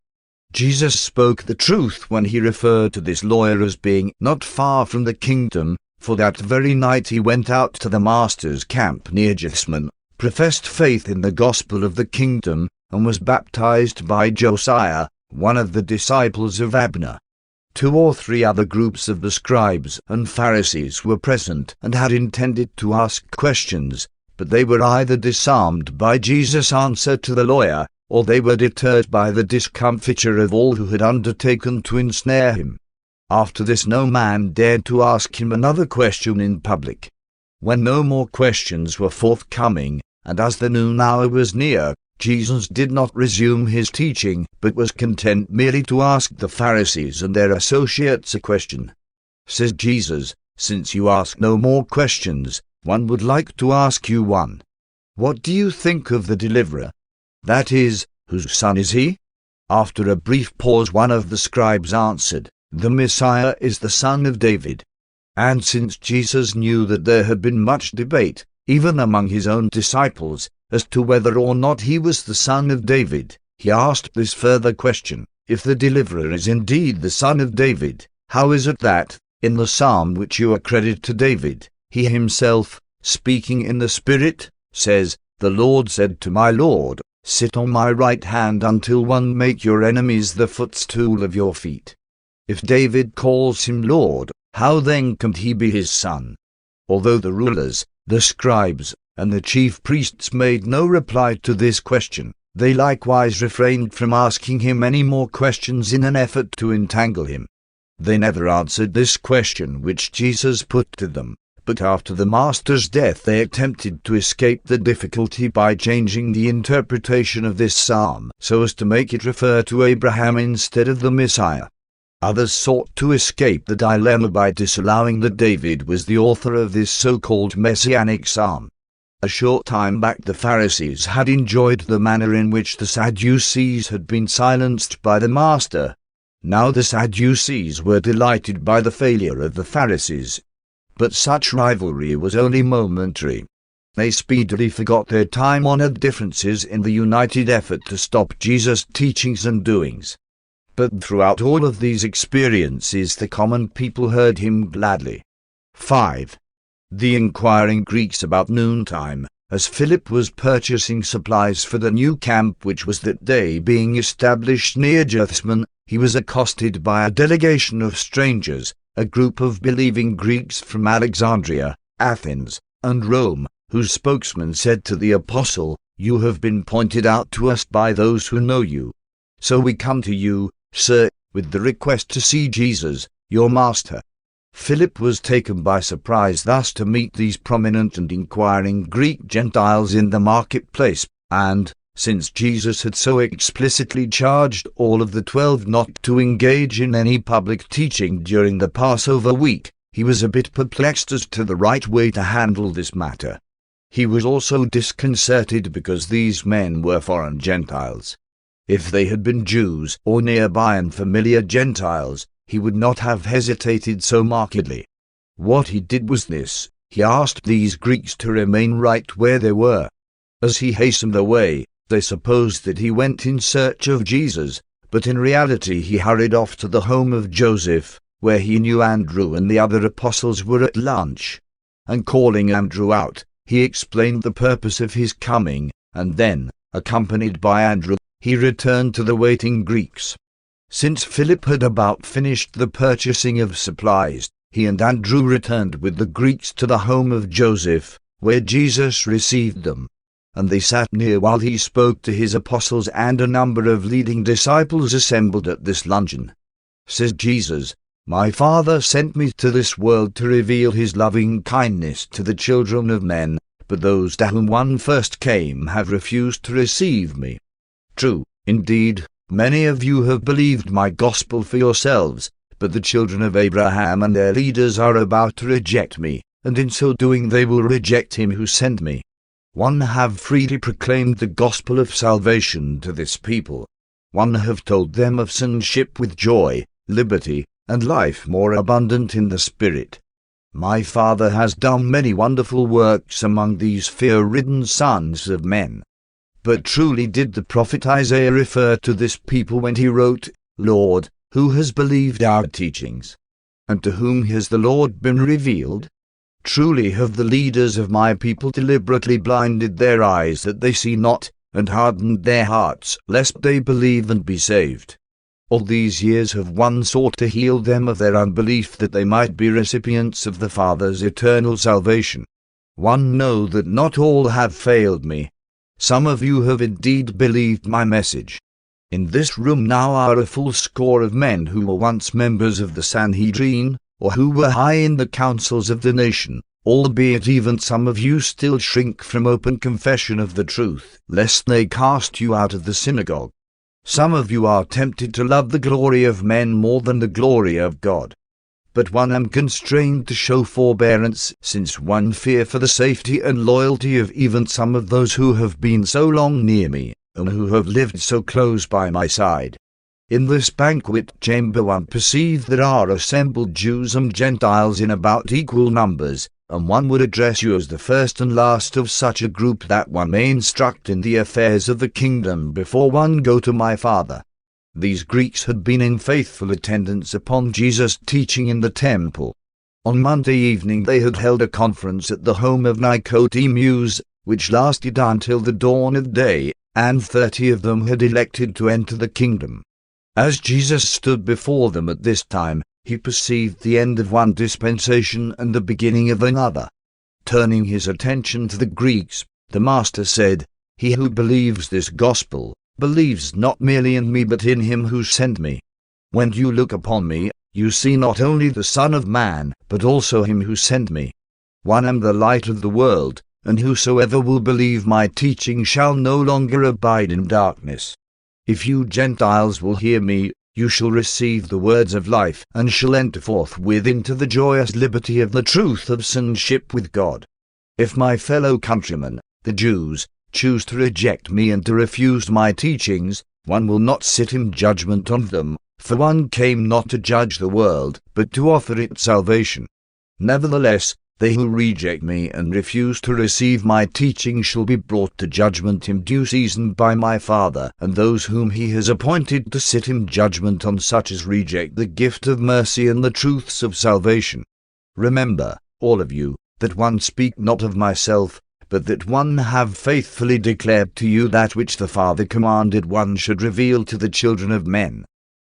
Jesus spoke the truth when he referred to this lawyer as being not far from the kingdom, for that very night he went out to the master's camp near Gethsemane, professed faith in the gospel of the kingdom, and was baptized by Josiah, one of the disciples of Abner. 2 or 3 other groups of the scribes and Pharisees were present and had intended to ask questions, but they were either disarmed by Jesus' answer to the lawyer, or they were deterred by the discomfiture of all who had undertaken to ensnare him. After this no man dared to ask him another question in public. When no more questions were forthcoming, and as the noon hour was near, Jesus did not resume his teaching, but was content merely to ask the Pharisees and their associates a question. Says Jesus, "Since you ask no more questions, one would like to ask you one. What do you think of the deliverer? That is, whose son is he?" After a brief pause one of the scribes answered, "The Messiah is the son of David." And since Jesus knew that there had been much debate, even among his own disciples, as to whether or not he was the son of David, he asked this further question: "If the deliverer is indeed the son of David, how is it that, in the psalm which you accredit to David, he himself, speaking in the Spirit, says, 'The Lord said to my Lord, Sit on my right hand until one make your enemies the footstool of your feet'? If David calls him Lord, how then can he be his son?" Although the rulers, the scribes, and the chief priests made no reply to this question, they likewise refrained from asking him any more questions in an effort to entangle him. They never answered this question which Jesus put to them, but after the Master's death they attempted to escape the difficulty by changing the interpretation of this psalm so as to make it refer to Abraham instead of the Messiah. Others sought to escape the dilemma by disallowing that David was the author of this so-called messianic psalm. A short time back the Pharisees had enjoyed the manner in which the Sadducees had been silenced by the Master. Now the Sadducees were delighted by the failure of the Pharisees. But such rivalry was only momentary. They speedily forgot their time-honored differences in the united effort to stop Jesus' teachings and doings. But throughout all of these experiences the common people heard him gladly. 5. The inquiring Greeks about noontime, as Philip was purchasing supplies for the new camp which was that day being established near Gethsemane, he was accosted by a delegation of strangers, a group of believing Greeks from Alexandria, Athens, and Rome, whose spokesman said to the apostle, "You have been pointed out to us by those who know you. So we come to you, sir, with the request to see Jesus, your master." Philip was taken by surprise thus to meet these prominent and inquiring Greek Gentiles in the marketplace, and, since Jesus had so explicitly charged all of the 12 not to engage in any public teaching during the Passover week, he was a bit perplexed as to the right way to handle this matter. He was also disconcerted because these men were foreign Gentiles. If they had been Jews or nearby and familiar Gentiles, he would not have hesitated so markedly. What he did was this: he asked these Greeks to remain right where they were. As he hastened away, they supposed that he went in search of Jesus, but in reality he hurried off to the home of Joseph, where he knew Andrew and the other apostles were at lunch. And calling Andrew out, he explained the purpose of his coming, and then, accompanied by Andrew, he returned to the waiting Greeks. Since Philip had about finished the purchasing of supplies, he and Andrew returned with the Greeks to the home of Joseph, where Jesus received them. And they sat near while he spoke to his apostles and a number of leading disciples assembled at this luncheon. Says Jesus, "My Father sent me to this world to reveal his loving kindness to the children of men, but those to whom one first came have refused to receive me. True, indeed, many of you have believed my gospel for yourselves, but the children of Abraham and their leaders are about to reject me, and in so doing they will reject him who sent me. One have freely proclaimed the gospel of salvation to this people. One have told them of sonship with joy, liberty, and life more abundant in the Spirit. My Father has done many wonderful works among these fear-ridden sons of men. But truly did the prophet Isaiah refer to this people when he wrote, 'Lord, who has believed our teachings? And to whom has the Lord been revealed?' Truly have the leaders of my people deliberately blinded their eyes that they see not, and hardened their hearts lest they believe and be saved. All these years have one sought to heal them of their unbelief that they might be recipients of the Father's eternal salvation. One know that not all have failed me. Some of you have indeed believed my message. In this room now are a full score of men who were once members of the Sanhedrin, or who were high in the councils of the nation, albeit even some of you still shrink from open confession of the truth, lest they cast you out of the synagogue. Some of you are tempted to love the glory of men more than the glory of God. But one am constrained to show forbearance, since one fear for the safety and loyalty of even some of those who have been so long near me, and who have lived so close by my side. In this banquet chamber one perceives there are assembled Jews and Gentiles in about equal numbers, and one would address you as the first and last of such a group, that one may instruct in the affairs of the kingdom before one go to my Father." These Greeks had been in faithful attendance upon Jesus' teaching in the temple. On Monday evening they had held a conference at the home of Nicodemus, which lasted until the dawn of day, and 30 of them had elected to enter the kingdom. As Jesus stood before them at this time, he perceived the end of one dispensation and the beginning of another. Turning his attention to the Greeks, the Master said, "He who believes this gospel, believes not merely in me but in him who sent me. When you look upon me, you see not only the Son of Man, but also him who sent me. One am the light of the world, and whosoever will believe my teaching shall no longer abide in darkness. If you Gentiles will hear me, you shall receive the words of life, and shall enter forthwith into the joyous liberty of the truth of sonship with God. If my fellow countrymen, the Jews, choose to reject me and to refuse my teachings, one will not sit in judgment on them, for one came not to judge the world, but to offer it salvation. Nevertheless, they who reject me and refuse to receive my teaching shall be brought to judgment in due season by my Father, and those whom he has appointed to sit in judgment on such as reject the gift of mercy and the truths of salvation. Remember, all of you, that one speak not of myself, but that one have faithfully declared to you that which the Father commanded one should reveal to the children of men.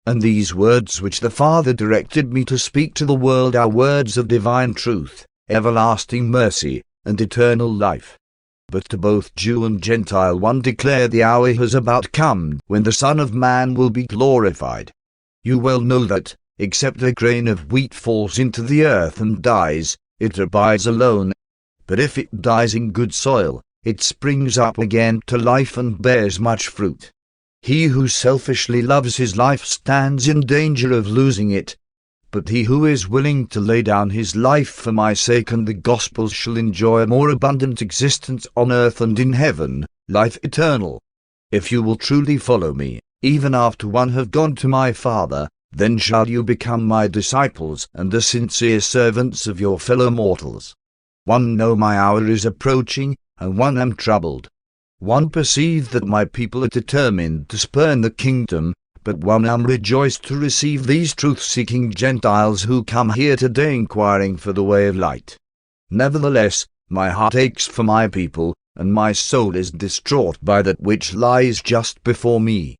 And these words which the Father directed me to speak to the world are words of divine truth, everlasting mercy, and eternal life. But to both Jew and Gentile one declared the hour has about come when the Son of Man will be glorified. You well know that, except a grain of wheat falls into the earth and dies, it abides alone. But if it dies in good soil, it springs up again to life and bears much fruit. He who selfishly loves his life stands in danger of losing it. But he who is willing to lay down his life for my sake and the gospel shall enjoy a more abundant existence on earth and in heaven, life eternal. If you will truly follow me, even after one have gone to my Father, then shall you become my disciples and the sincere servants of your fellow mortals. One know my hour is approaching, and one am troubled. One perceive that my people are determined to spurn the kingdom, but one am rejoiced to receive these truth-seeking Gentiles who come here today inquiring for the way of light. Nevertheless, my heart aches for my people, and my soul is distraught by that which lies just before me.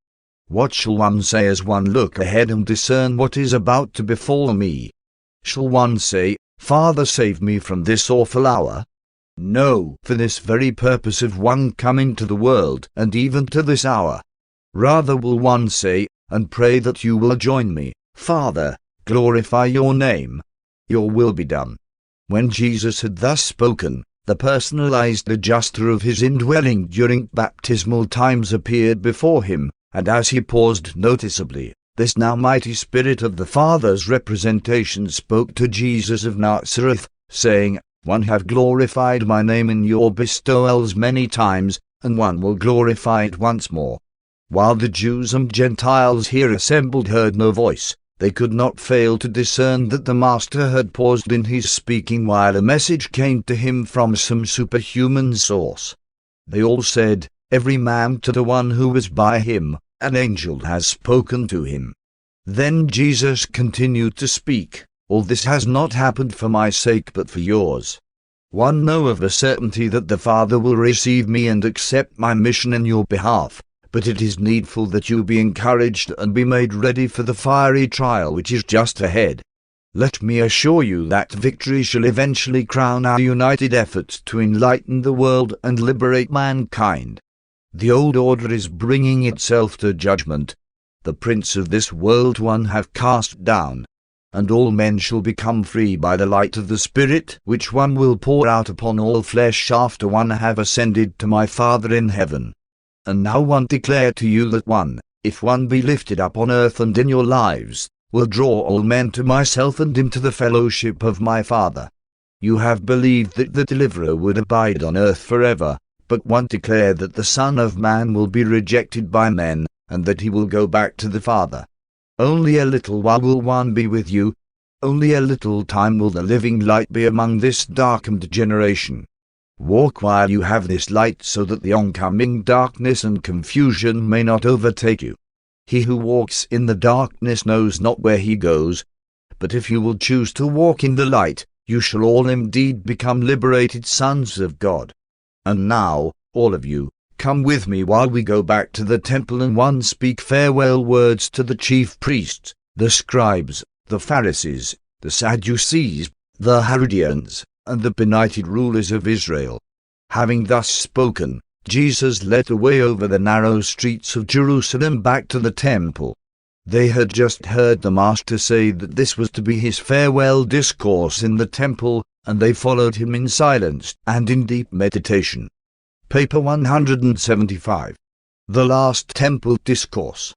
What shall one say as one look ahead and discern what is about to befall me? Shall one say, Father, save me from this awful hour? No, for this very purpose have one come into the world, and even to this hour. Rather will one say, and pray that you will join me, Father, glorify your name. Your will be done. When Jesus had thus spoken, the personalized adjuster of his indwelling during baptismal times appeared before him, and as he paused noticeably, this now mighty Spirit of the Father's representation spoke to Jesus of Nazareth, saying, One have glorified my name in your bestowals many times, and one will glorify it once more. While the Jews and Gentiles here assembled heard no voice, they could not fail to discern that the Master had paused in his speaking while a message came to him from some superhuman source. They all said, every man to the one who was by him, an angel has spoken to him. Then Jesus continued to speak, All this has not happened for my sake but for yours. One know of a certainty that the Father will receive me and accept my mission in your behalf, but it is needful that you be encouraged and be made ready for the fiery trial which is just ahead. Let me assure you that victory shall eventually crown our united efforts to enlighten the world and liberate mankind. The old order is bringing itself to judgment. The prince of this world one have cast down, and all men shall become free by the light of the Spirit which one will pour out upon all flesh after one have ascended to my Father in heaven. And now one declare to you that one, if one be lifted up on earth and in your lives, will draw all men to myself and into the fellowship of my Father. You have believed that the Deliverer would abide on earth forever, but one declare that the Son of Man will be rejected by men, and that he will go back to the Father. Only a little while will one be with you, only a little time will the living light be among this darkened generation. Walk while you have this light so that the oncoming darkness and confusion may not overtake you. He who walks in the darkness knows not where he goes, but if you will choose to walk in the light, you shall all indeed become liberated sons of God. And now, all of you, come with me while we go back to the temple and one speak farewell words to the chief priests, the scribes, the Pharisees, the Sadducees, the Herodians, and the benighted rulers of Israel. Having thus spoken, Jesus led the way over the narrow streets of Jerusalem back to the temple. They had just heard the Master say that this was to be his farewell discourse in the temple, and they followed him in silence and in deep meditation. Paper 175. The Last Temple Discourse.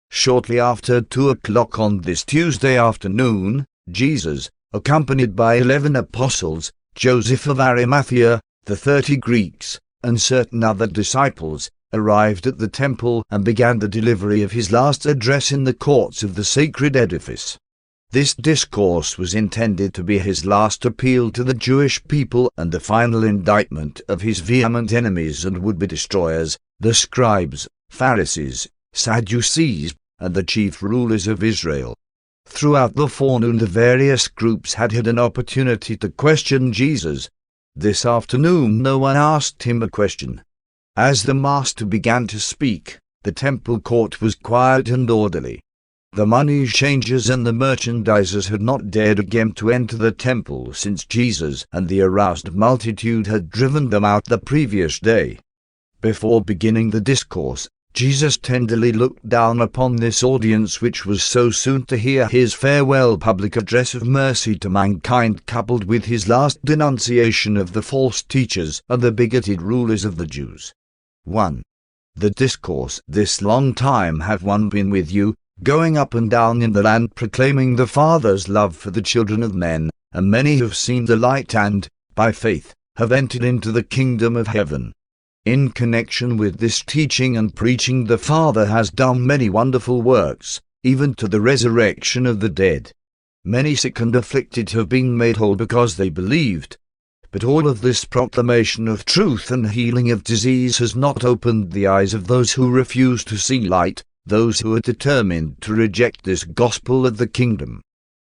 Shortly after 2 o'clock on this Tuesday afternoon, Jesus, accompanied by 11 apostles, Joseph of Arimathea, the 30 Greeks, and certain other disciples, arrived at the temple and began the delivery of his last address in the courts of the sacred edifice. This discourse was intended to be his last appeal to the Jewish people and the final indictment of his vehement enemies and would-be destroyers, the scribes, Pharisees, Sadducees, and the chief rulers of Israel. Throughout the forenoon the various groups had an opportunity to question Jesus. This afternoon no one asked him a question. As the Master began to speak, the temple court was quiet and orderly. The money changers and the merchandisers had not dared again to enter the temple since Jesus and the aroused multitude had driven them out the previous day. Before beginning the discourse, Jesus tenderly looked down upon this audience which was so soon to hear his farewell public address of mercy to mankind, coupled with his last denunciation of the false teachers and the bigoted rulers of the Jews. 1. The discourse: this long time have one been with you, going up and down in the land proclaiming the Father's love for the children of men, and many have seen the light and, by faith, have entered into the kingdom of heaven. In connection with this teaching and preaching, the Father has done many wonderful works, even to the resurrection of the dead. Many sick and afflicted have been made whole because they believed. But all of this proclamation of truth and healing of disease has not opened the eyes of those who refuse to see light, those who are determined to reject this gospel of the kingdom.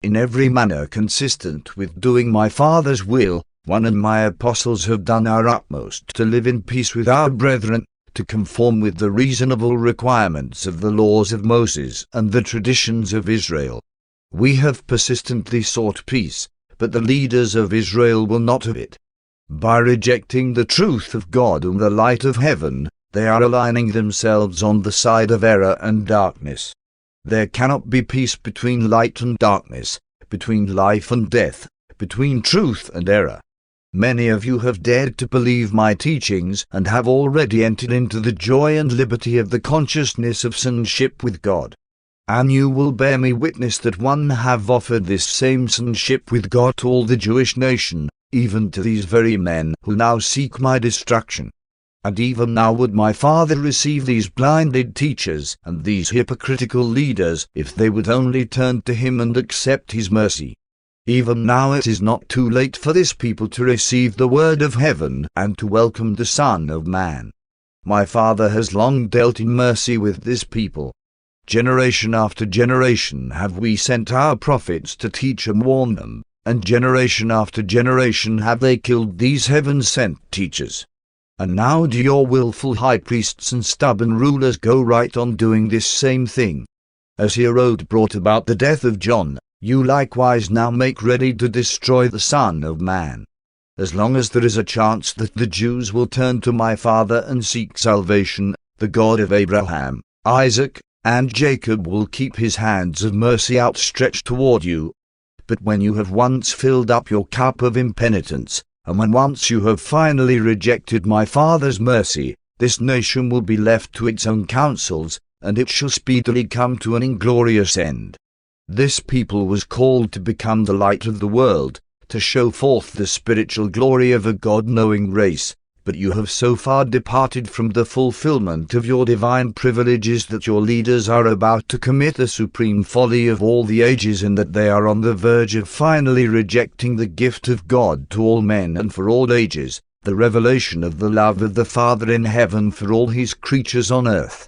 In every manner consistent with doing my Father's will, one and my apostles have done our utmost to live in peace with our brethren, to conform with the reasonable requirements of the laws of Moses and the traditions of Israel. We have persistently sought peace, but the leaders of Israel will not have it. By rejecting the truth of God and the light of heaven, they are aligning themselves on the side of error and darkness. There cannot be peace between light and darkness, between life and death, between truth and error. Many of you have dared to believe my teachings and have already entered into the joy and liberty of the consciousness of sonship with God. And you will bear me witness that one have offered this same sonship with God to all the Jewish nation, even to these very men who now seek my destruction. And even now would my Father receive these blinded teachers and these hypocritical leaders if they would only turn to him and accept his mercy. Even now it is not too late for this people to receive the word of heaven and to welcome the Son of Man. My Father has long dealt in mercy with this people. Generation after generation have we sent our prophets to teach and warn them, and generation after generation have they killed these heaven-sent teachers. And now do your willful high priests and stubborn rulers go right on doing this same thing. As Herod brought about the death of John, you likewise now make ready to destroy the Son of Man. As long as there is a chance that the Jews will turn to my Father and seek salvation, the God of Abraham, Isaac, and Jacob will keep his hands of mercy outstretched toward you. But when you have once filled up your cup of impenitence, and when once you have finally rejected my Father's mercy, this nation will be left to its own counsels, and it shall speedily come to an inglorious end. This people was called to become the light of the world, to show forth the spiritual glory of a God-knowing race, but you have so far departed from the fulfillment of your divine privileges that your leaders are about to commit the supreme folly of all the ages, and that they are on the verge of finally rejecting the gift of God to all men and for all ages, the revelation of the love of the Father in heaven for all his creatures on earth.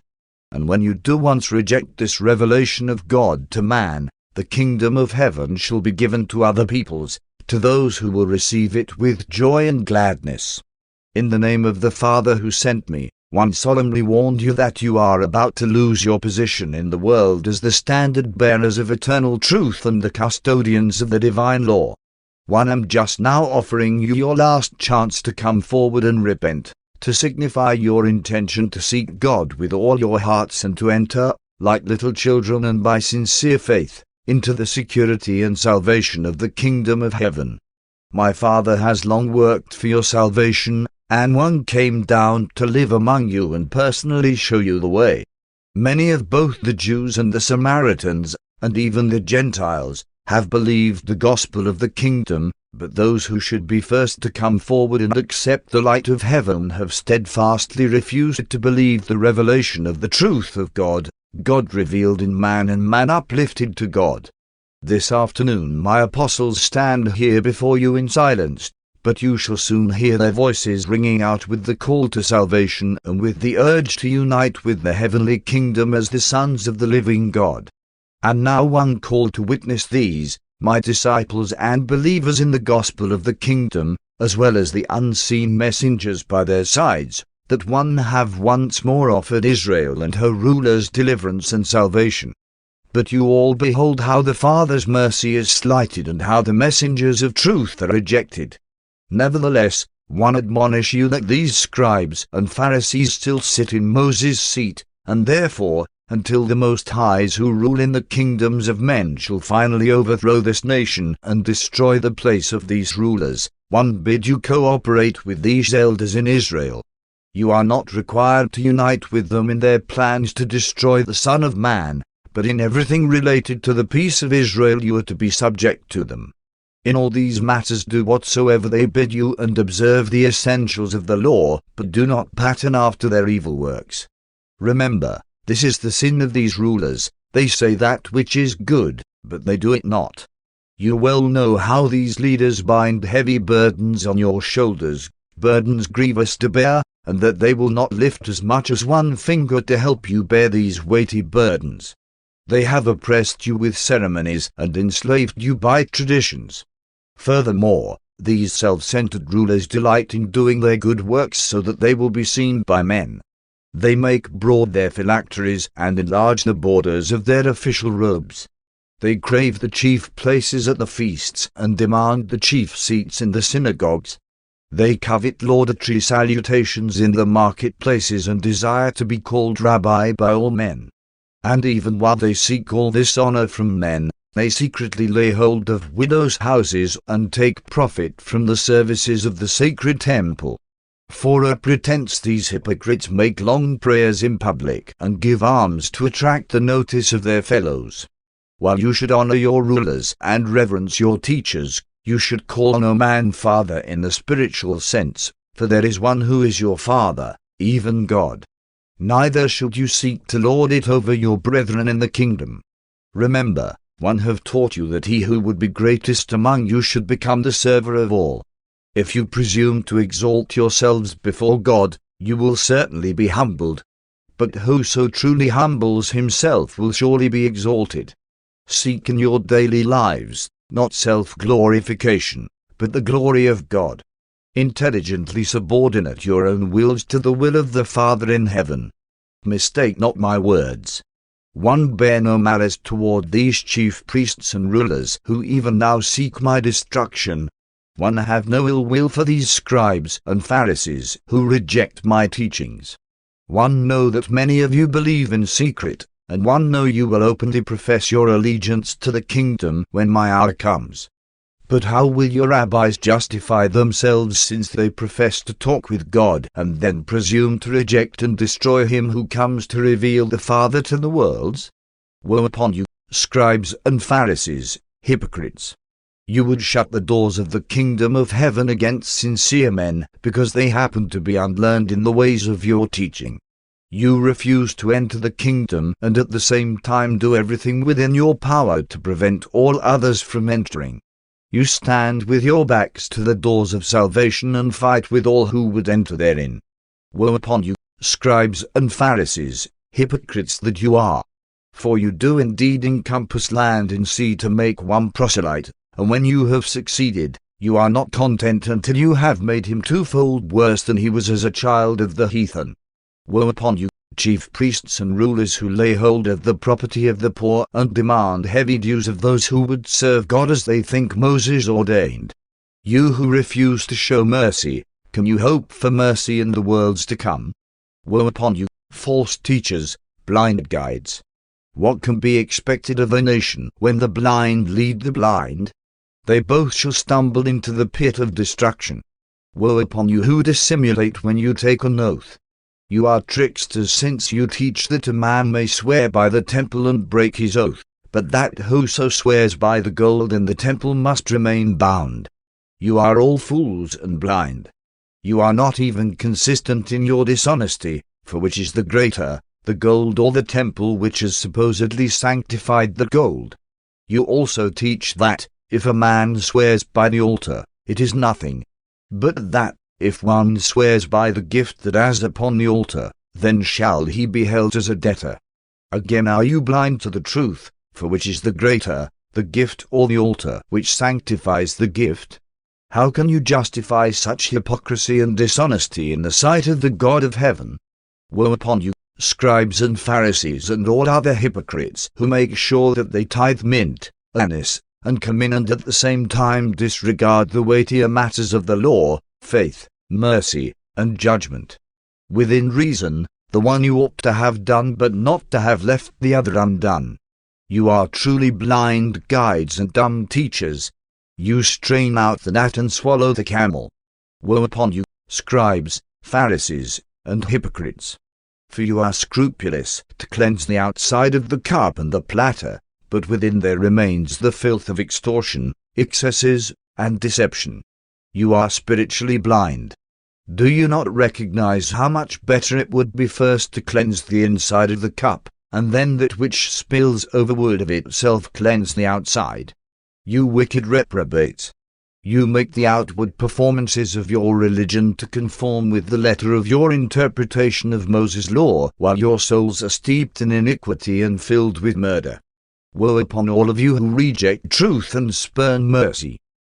And when you do once reject this revelation of God to man, the kingdom of heaven shall be given to other peoples, to those who will receive it with joy and gladness. In the name of the Father who sent me, one solemnly warned you that you are about to lose your position in the world as the standard-bearers of eternal truth and the custodians of the divine law. One am just now offering you your last chance to come forward and repent, to signify your intention to seek God with all your hearts and to enter, like little children and by sincere faith, into the security and salvation of the kingdom of heaven. My Father has long worked for your salvation, and one came down to live among you and personally show you the way. Many of both the Jews and the Samaritans, and even the Gentiles, have believed the gospel of the kingdom, but those who should be first to come forward and accept the light of heaven have steadfastly refused to believe the revelation of the truth of God, God revealed in man and man uplifted to God. This afternoon my apostles stand here before you in silence, but you shall soon hear their voices ringing out with the call to salvation and with the urge to unite with the heavenly kingdom as the sons of the living God. And now one called to witness these, my disciples and believers in the gospel of the kingdom, as well as the unseen messengers by their sides, that one have once more offered Israel and her rulers deliverance and salvation. But you all behold how the Father's mercy is slighted and how the messengers of truth are rejected. Nevertheless, one admonish you that these scribes and Pharisees still sit in Moses' seat, and therefore, until the Most Highs who rule in the kingdoms of men shall finally overthrow this nation and destroy the place of these rulers, one bid you cooperate with these elders in Israel. You are not required to unite with them in their plans to destroy the Son of Man, but in everything related to the peace of Israel you are to be subject to them. In all these matters do whatsoever they bid you and observe the essentials of the law, but do not pattern after their evil works. Remember, this is the sin of these rulers, they say that which is good, but they do it not. You well know how these leaders bind heavy burdens on your shoulders, burdens grievous to bear, and that they will not lift as much as one finger to help you bear these weighty burdens. They have oppressed you with ceremonies and enslaved you by traditions. Furthermore, these self-centered rulers delight in doing their good works so that they will be seen by men. They make broad their phylacteries and enlarge the borders of their official robes. They crave the chief places at the feasts and demand the chief seats in the synagogues. They covet laudatory salutations in the marketplaces and desire to be called rabbi by all men. And even while they seek all this honor from men, they secretly lay hold of widows' houses and take profit from the services of the sacred temple. For a pretense these hypocrites make long prayers in public and give alms to attract the notice of their fellows. While you should honor your rulers and reverence your teachers, you should call no man father in the spiritual sense, for there is one who is your Father, even God. Neither should you seek to lord it over your brethren in the kingdom. Remember, one have taught you that he who would be greatest among you should become the server of all. If you presume to exalt yourselves before God, you will certainly be humbled. But whoso truly humbles himself will surely be exalted. Seek in your daily lives, not self-glorification, but the glory of God. Intelligently subordinate your own wills to the will of the Father in heaven. Mistake not my words. One bear no malice toward these chief priests and rulers who even now seek my destruction. One have no ill will for these scribes and Pharisees who reject my teachings. One know that many of you believe in secret, and one know you will openly profess your allegiance to the kingdom when my hour comes. But how will your rabbis justify themselves since they profess to talk with God and then presume to reject and destroy him who comes to reveal the Father to the worlds? Woe upon you, scribes and Pharisees, hypocrites! You would shut the doors of the kingdom of heaven against sincere men because they happen to be unlearned in the ways of your teaching. You refuse to enter the kingdom and at the same time do everything within your power to prevent all others from entering. You stand with your backs to the doors of salvation and fight with all who would enter therein. Woe upon you, scribes and Pharisees, hypocrites that you are! For you do indeed encompass land and sea to make one proselyte, and when you have succeeded, you are not content until you have made him twofold worse than he was as a child of the heathen. Woe upon you, chief priests and rulers who lay hold of the property of the poor and demand heavy dues of those who would serve God as they think Moses ordained. You who refuse to show mercy, can you hope for mercy in the worlds to come? Woe upon you, false teachers, blind guides! What can be expected of a nation when the blind lead the blind? They both shall stumble into the pit of destruction. Woe upon you who dissimulate when you take an oath! You are tricksters, since you teach that a man may swear by the temple and break his oath, but that whoso swears by the gold in the temple must remain bound. You are all fools and blind. You are not even consistent in your dishonesty, for which is the greater, the gold or the temple which has supposedly sanctified the gold? You also teach that, if a man swears by the altar, it is nothing, but that, if one swears by the gift that is upon the altar, then shall he be held as a debtor. Again are you blind to the truth, for which is the greater, the gift or the altar which sanctifies the gift? How can you justify such hypocrisy and dishonesty in the sight of the God of heaven? Woe upon you, scribes and Pharisees and all other hypocrites who make sure that they tithe mint, anise, and cumin and at the same time disregard the weightier matters of the law, faith, mercy, and judgment. Within reason, the one you ought to have done but not to have left the other undone. You are truly blind guides and dumb teachers. You strain out the gnat and swallow the camel. Woe upon you, scribes, Pharisees, and hypocrites! For you are scrupulous to cleanse the outside of the cup and the platter, but within there remains the filth of extortion, excesses, and deception. You are spiritually blind. Do you not recognize how much better it would be first to cleanse the inside of the cup, and then that which spills over would of itself cleanse the outside? You wicked reprobates! You make the outward performances of your religion to conform with the letter of your interpretation of Moses' law, while your souls are steeped in iniquity and filled with murder. Woe upon all of you who reject truth and spurn mercy!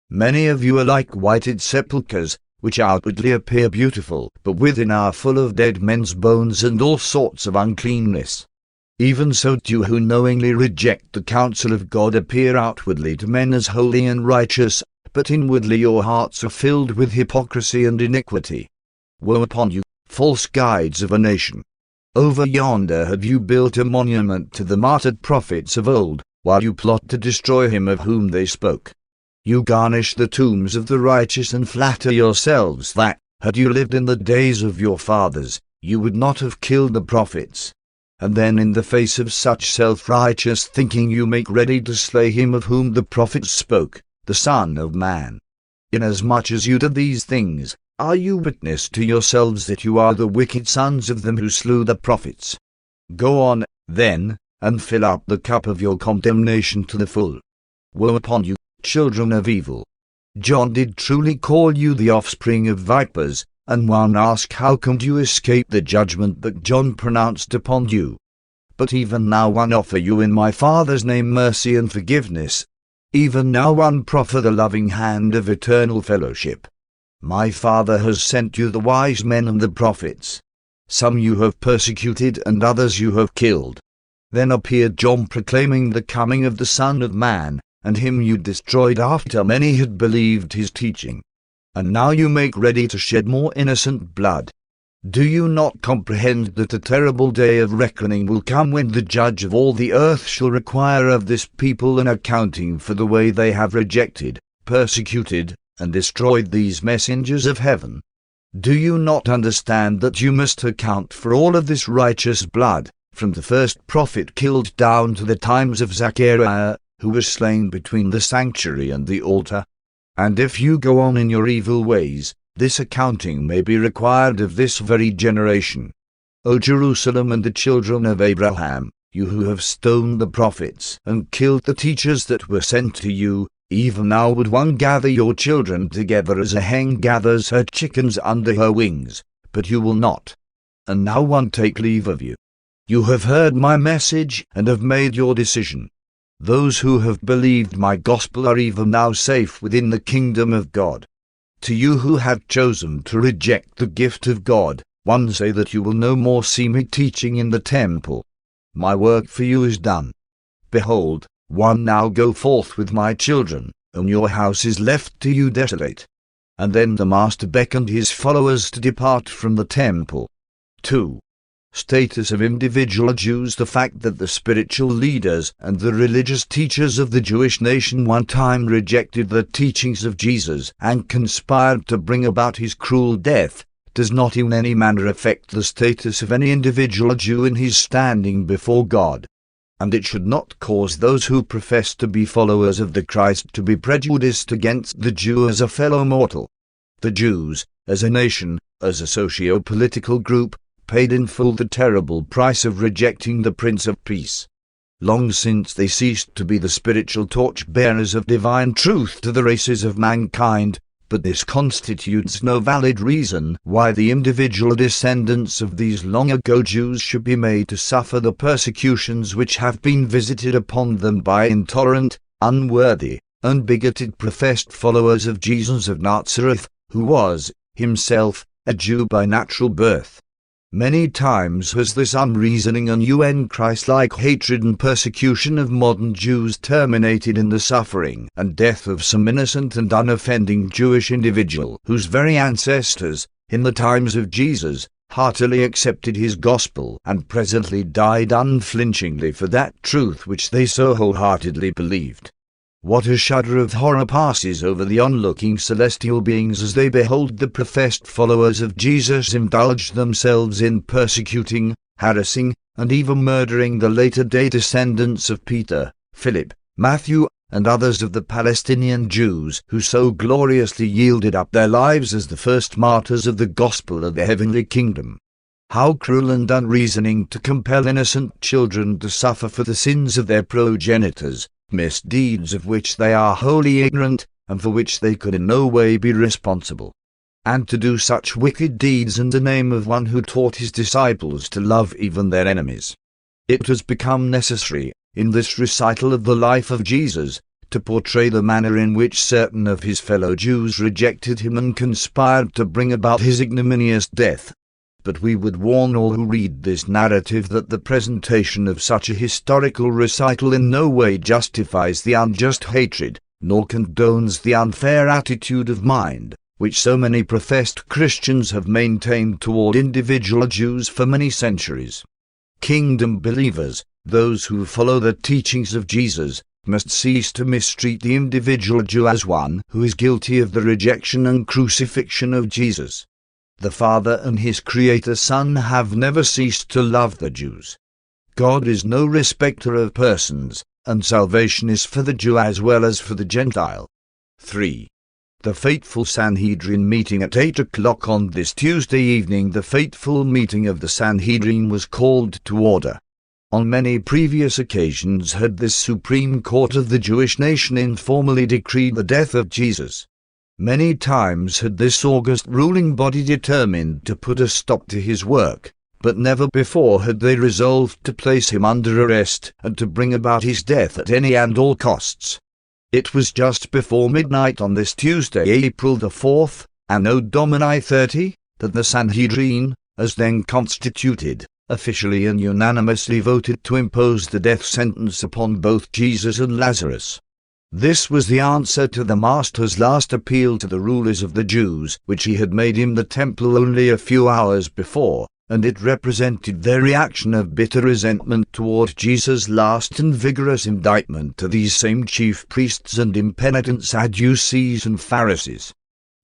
Many of you are like whited sepulchres, which outwardly appear beautiful, but within are full of dead men's bones and all sorts of uncleanness. Even so do you who knowingly reject the counsel of God appear outwardly to men as holy and righteous, but inwardly your hearts are filled with hypocrisy and iniquity. Woe upon you, false guides of a nation! Over yonder have you built a monument to the martyred prophets of old, while you plot to destroy him of whom they spoke. You garnish the tombs of the righteous and flatter yourselves that, had you lived in the days of your fathers, you would not have killed the prophets. And then in the face of such self-righteous thinking you make ready to slay him of whom the prophets spoke, the Son of Man. Inasmuch as you do these things, are you witness to yourselves that you are the wicked sons of them who slew the prophets? Go on, then, and fill up the cup of your condemnation to the full. Woe upon you, children of evil! John did truly call you the offspring of vipers, and one asked how could you escape the judgment that John pronounced upon you? But even now one offer you in my Father's name mercy and forgiveness. Even now one proffer the loving hand of eternal fellowship. My Father has sent you the wise men and the prophets. Some you have persecuted and others you have killed. Then appeared John proclaiming the coming of the Son of Man, and him you destroyed after many had believed his teaching. And now you make ready to shed more innocent blood. Do you not comprehend that a terrible day of reckoning will come when the Judge of all the earth shall require of this people an accounting for the way they have rejected, persecuted, and destroyed these messengers of heaven? Do you not understand that you must account for all of this righteous blood, from the first prophet killed down to the times of Zechariah, who was slain between the sanctuary and the altar? And if you go on in your evil ways, this accounting may be required of this very generation. O Jerusalem and the children of Abraham, you who have stoned the prophets and killed the teachers that were sent to you, even now would one gather your children together as a hen gathers her chickens under her wings, but you will not. And now one take leave of you. You have heard my message and have made your decision. Those who have believed my gospel are even now safe within the kingdom of God. To you who have chosen to reject the gift of God, one say that you will no more see me teaching in the temple. My work for you is done. Behold, one now go forth with my children, and your house is left to you desolate. And then the master beckoned his followers to depart from the temple. 2. Status of individual Jews. The fact that the spiritual leaders and the religious teachers of the Jewish nation one time rejected the teachings of Jesus and conspired to bring about his cruel death does not in any manner affect the status of any individual Jew in his standing before God. And it should not cause those who profess to be followers of the Christ to be prejudiced against the Jew as a fellow mortal. The Jews, as a nation, as a socio-political group, paid in full the terrible price of rejecting the Prince of Peace. Long since they ceased to be the spiritual torch-bearers of divine truth to the races of mankind, but this constitutes no valid reason why the individual descendants of these long-ago Jews should be made to suffer the persecutions which have been visited upon them by intolerant, unworthy, and bigoted professed followers of Jesus of Nazareth, who was, himself, a Jew by natural birth. Many times has this unreasoning and Christ-like hatred and persecution of modern Jews terminated in the suffering and death of some innocent and unoffending Jewish individual whose very ancestors, in the times of Jesus, heartily accepted his gospel and presently died unflinchingly for that truth which they so wholeheartedly believed. What a shudder of horror passes over the onlooking celestial beings as they behold the professed followers of Jesus indulge themselves in persecuting, harassing, and even murdering the later-day descendants of Peter, Philip, Matthew, and others of the Palestinian Jews who so gloriously yielded up their lives as the first martyrs of the gospel of the heavenly kingdom. How cruel and unreasoning to compel innocent children to suffer for the sins of their progenitors, misdeeds of which they are wholly ignorant, and for which they could in no way be responsible. And to do such wicked deeds in the name of one who taught his disciples to love even their enemies. It has become necessary, in this recital of the life of Jesus, to portray the manner in which certain of his fellow Jews rejected him and conspired to bring about his ignominious death. But we would warn all who read this narrative that the presentation of such a historical recital in no way justifies the unjust hatred, nor condones the unfair attitude of mind, which so many professed Christians have maintained toward individual Jews for many centuries. Kingdom believers, those who follow the teachings of Jesus, must cease to mistreat the individual Jew as one who is guilty of the rejection and crucifixion of Jesus. The Father and his Creator Son have never ceased to love the Jews. God is no respecter of persons, and salvation is for the Jew as well as for the Gentile. 3. The fateful Sanhedrin meeting at 8 o'clock on this Tuesday evening. The fateful meeting of the Sanhedrin was called to order. On many previous occasions had this Supreme Court of the Jewish nation informally decreed the death of Jesus. Many times had this august ruling body determined to put a stop to his work, but never before had they resolved to place him under arrest and to bring about his death at any and all costs. It was just before midnight on this Tuesday, April the 4th, Anno Domini 30, that the Sanhedrin, as then constituted, officially and unanimously voted to impose the death sentence upon both Jesus and Lazarus. This was the answer to the Master's last appeal to the rulers of the Jews, which he had made in the temple only a few hours before, and it represented their reaction of bitter resentment toward Jesus' last and vigorous indictment to these same chief priests and impenitent Sadducees and Pharisees.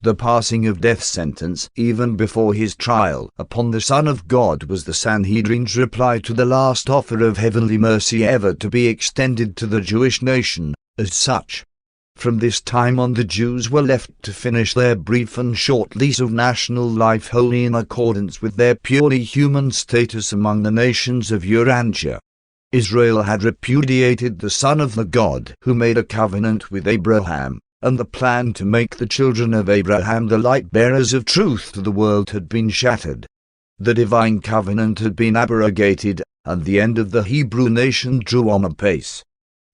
The passing of death sentence, even before his trial, upon the Son of God was the Sanhedrin's reply to the last offer of heavenly mercy ever to be extended to the Jewish nation. As such, from this time on the Jews were left to finish their brief and short lease of national life wholly in accordance with their purely human status among the nations of Urantia. Israel had repudiated the Son of the God who made a covenant with Abraham, and the plan to make the children of Abraham the light-bearers of truth to the world had been shattered. The divine covenant had been abrogated, and the end of the Hebrew nation drew on apace.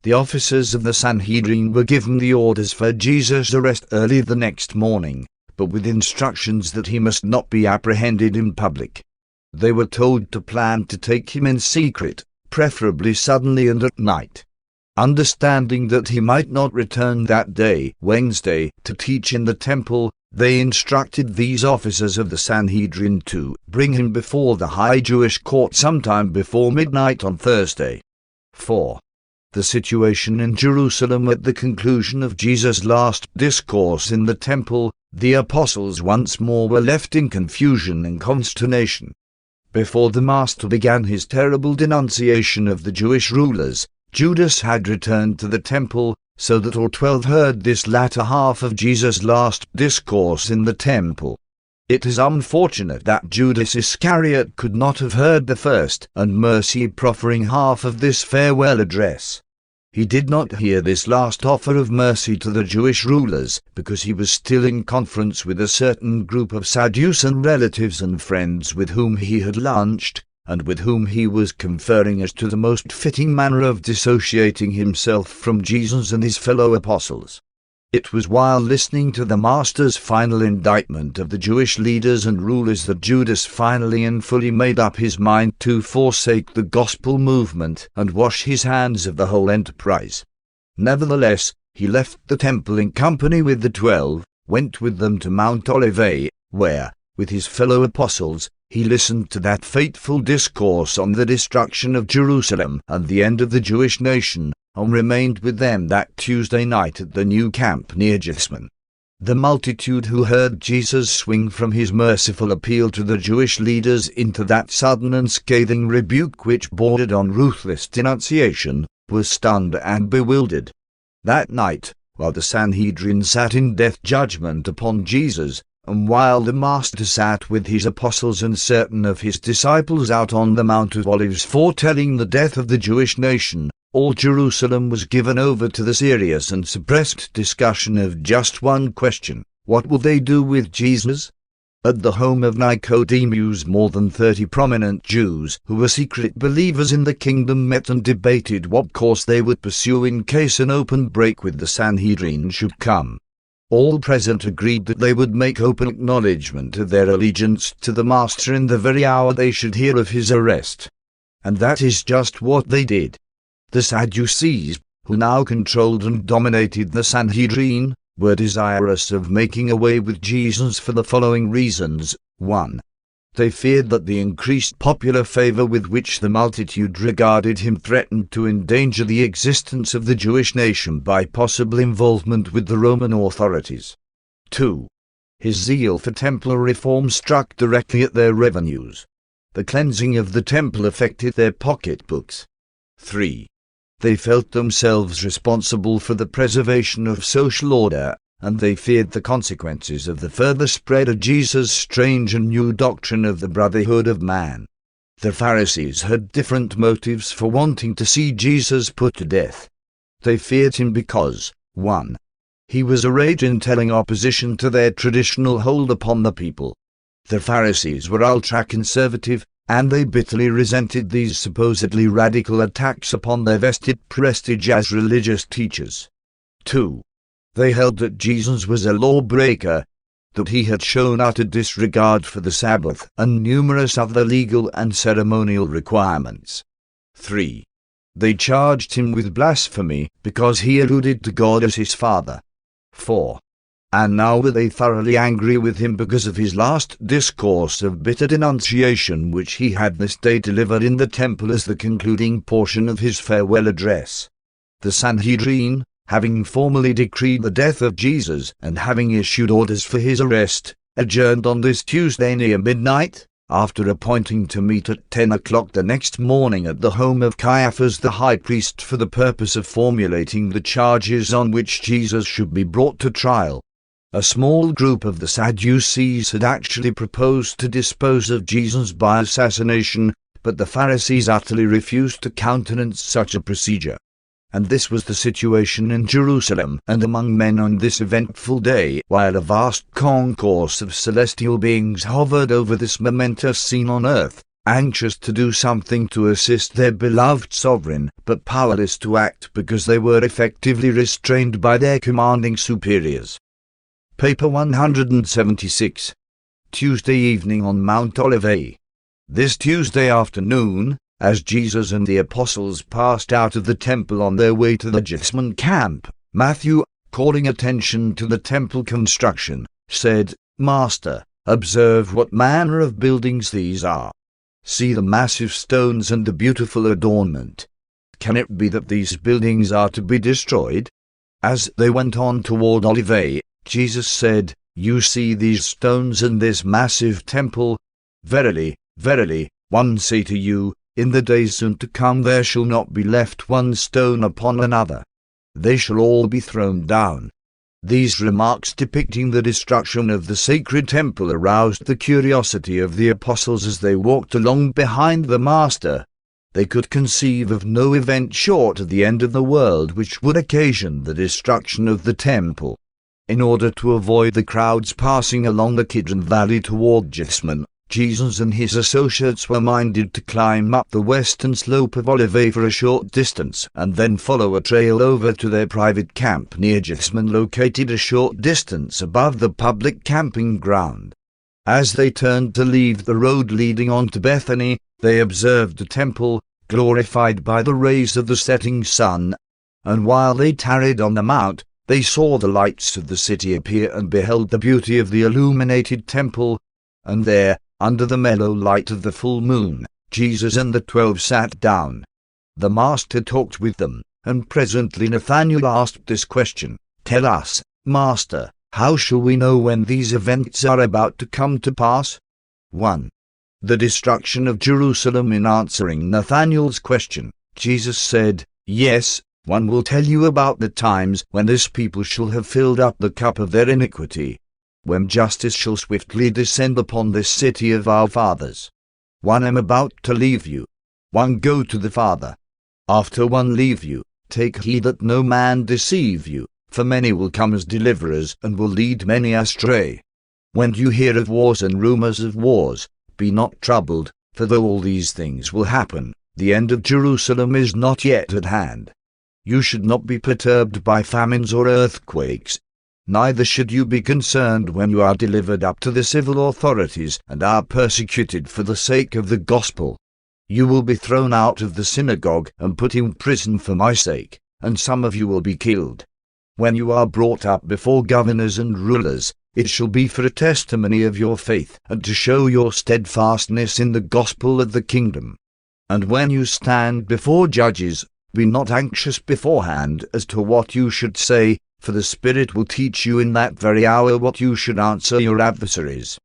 The officers of the Sanhedrin were given the orders for Jesus' arrest early the next morning, but with instructions that he must not be apprehended in public. They were told to plan to take him in secret, preferably suddenly and at night. Understanding that he might not return that day, Wednesday, to teach in the temple, they instructed these officers of the Sanhedrin to bring him before the high Jewish court sometime before midnight on Thursday. 4. The situation in Jerusalem at the conclusion of Jesus' last discourse in the temple, the apostles once more were left in confusion and consternation. Before the Master began his terrible denunciation of the Jewish rulers, Judas had returned to the temple, so that all 12 heard this latter half of Jesus' last discourse in the temple. It is unfortunate that Judas Iscariot could not have heard the first and mercy-proffering half of this farewell address. He did not hear this last offer of mercy to the Jewish rulers, because he was still in conference with a certain group of Sadducean relatives and friends with whom he had lunched, and with whom he was conferring as to the most fitting manner of dissociating himself from Jesus and his fellow apostles. It was while listening to the Master's final indictment of the Jewish leaders and rulers that Judas finally and fully made up his mind to forsake the gospel movement and wash his hands of the whole enterprise. Nevertheless, he left the temple in company with the 12, went with them to Mount Olivet, where, with his fellow apostles, he listened to that fateful discourse on the destruction of Jerusalem and the end of the Jewish nation, and remained with them that Tuesday night at the new camp near Gethsemane. The multitude who heard Jesus swing from his merciful appeal to the Jewish leaders into that sudden and scathing rebuke which bordered on ruthless denunciation, were stunned and bewildered. That night, while the Sanhedrin sat in death judgment upon Jesus, and while the Master sat with his apostles and certain of his disciples out on the Mount of Olives foretelling the death of the Jewish nation, all Jerusalem was given over to the serious and suppressed discussion of just one question: what will they do with Jesus? At the home of Nicodemus, more than 30 prominent Jews who were secret believers in the kingdom met and debated what course they would pursue in case an open break with the Sanhedrin should come. All present agreed that they would make open acknowledgment of their allegiance to the Master in the very hour they should hear of his arrest. And that is just what they did. The Sadducees, who now controlled and dominated the Sanhedrin, were desirous of making away with Jesus for the following reasons. 1. They feared that the increased popular favor with which the multitude regarded him threatened to endanger the existence of the Jewish nation by possible involvement with the Roman authorities. 2. His zeal for temple reform struck directly at their revenues. The cleansing of the temple affected their pocketbooks. 3. They felt themselves responsible for the preservation of social order, and they feared the consequences of the further spread of Jesus' strange and new doctrine of the brotherhood of man. The Pharisees had different motives for wanting to see Jesus put to death. They feared him because, 1. He was a rage in telling opposition to their traditional hold upon the people. The Pharisees were ultra-conservative, and they bitterly resented these supposedly radical attacks upon their vested prestige as religious teachers. 2. They held that Jesus was a lawbreaker, that he had shown utter disregard for the Sabbath and numerous other legal and ceremonial requirements. 3. They charged him with blasphemy because he alluded to God as his Father. 4. And now were they thoroughly angry with him because of his last discourse of bitter denunciation which he had this day delivered in the temple as the concluding portion of his farewell address. The Sanhedrin, having formally decreed the death of Jesus and having issued orders for his arrest, adjourned on this Tuesday near midnight, after appointing to meet at 10 o'clock the next morning at the home of Caiaphas the high priest for the purpose of formulating the charges on which Jesus should be brought to trial. A small group of the Sadducees had actually proposed to dispose of Jesus by assassination, but the Pharisees utterly refused to countenance such a procedure. And this was the situation in Jerusalem and among men on this eventful day, while a vast concourse of celestial beings hovered over this momentous scene on earth, anxious to do something to assist their beloved sovereign, but powerless to act because they were effectively restrained by their commanding superiors. Paper 176. Tuesday evening on Mount Olivet. This Tuesday afternoon, as Jesus and the apostles passed out of the temple on their way to the Gethsemane camp, Matthew, calling attention to the temple construction, said, "Master, observe what manner of buildings these are. See the massive stones and the beautiful adornment. Can it be that these buildings are to be destroyed?" As they went on toward Olivet, Jesus said, "You see these stones and this massive temple? Verily, verily, I say to you, in the days soon to come there shall not be left one stone upon another. They shall all be thrown down." These remarks depicting the destruction of the sacred temple aroused the curiosity of the apostles as they walked along behind the Master. They could conceive of no event short of the end of the world which would occasion the destruction of the temple. In order to avoid the crowds passing along the Kidron Valley toward Gethsemane, Jesus and his associates were minded to climb up the western slope of Olivet for a short distance and then follow a trail over to their private camp near Gethsemane, located a short distance above the public camping ground. As they turned to leave the road leading on to Bethany, they observed the temple, glorified by the rays of the setting sun. And while they tarried on the mount, they saw the lights of the city appear and beheld the beauty of the illuminated temple. And there, under the mellow light of the full moon, Jesus and the 12 sat down. The Master talked with them, and presently Nathanael asked this question, "Tell us, Master, how shall we know when these events are about to come to pass?" 1. The destruction of Jerusalem. In answering Nathanael's question, Jesus said, "Yes, one will tell you about the times when this people shall have filled up the cup of their iniquity, when justice shall swiftly descend upon this city of our fathers. 1. Am about to leave you. 1. Go to the Father. After 1 leave you, take heed that no man deceive you, for many will come as deliverers and will lead many astray. When you hear of wars and rumors of wars, be not troubled, for though all these things will happen, the end of Jerusalem is not yet at hand. You should not be perturbed by famines or earthquakes. Neither should you be concerned when you are delivered up to the civil authorities and are persecuted for the sake of the gospel. You will be thrown out of the synagogue and put in prison for my sake, and some of you will be killed. When you are brought up before governors and rulers, it shall be for a testimony of your faith and to show your steadfastness in the gospel of the kingdom. And when you stand before judges, be not anxious beforehand as to what you should say, for the Spirit will teach you in that very hour what you should answer your adversaries.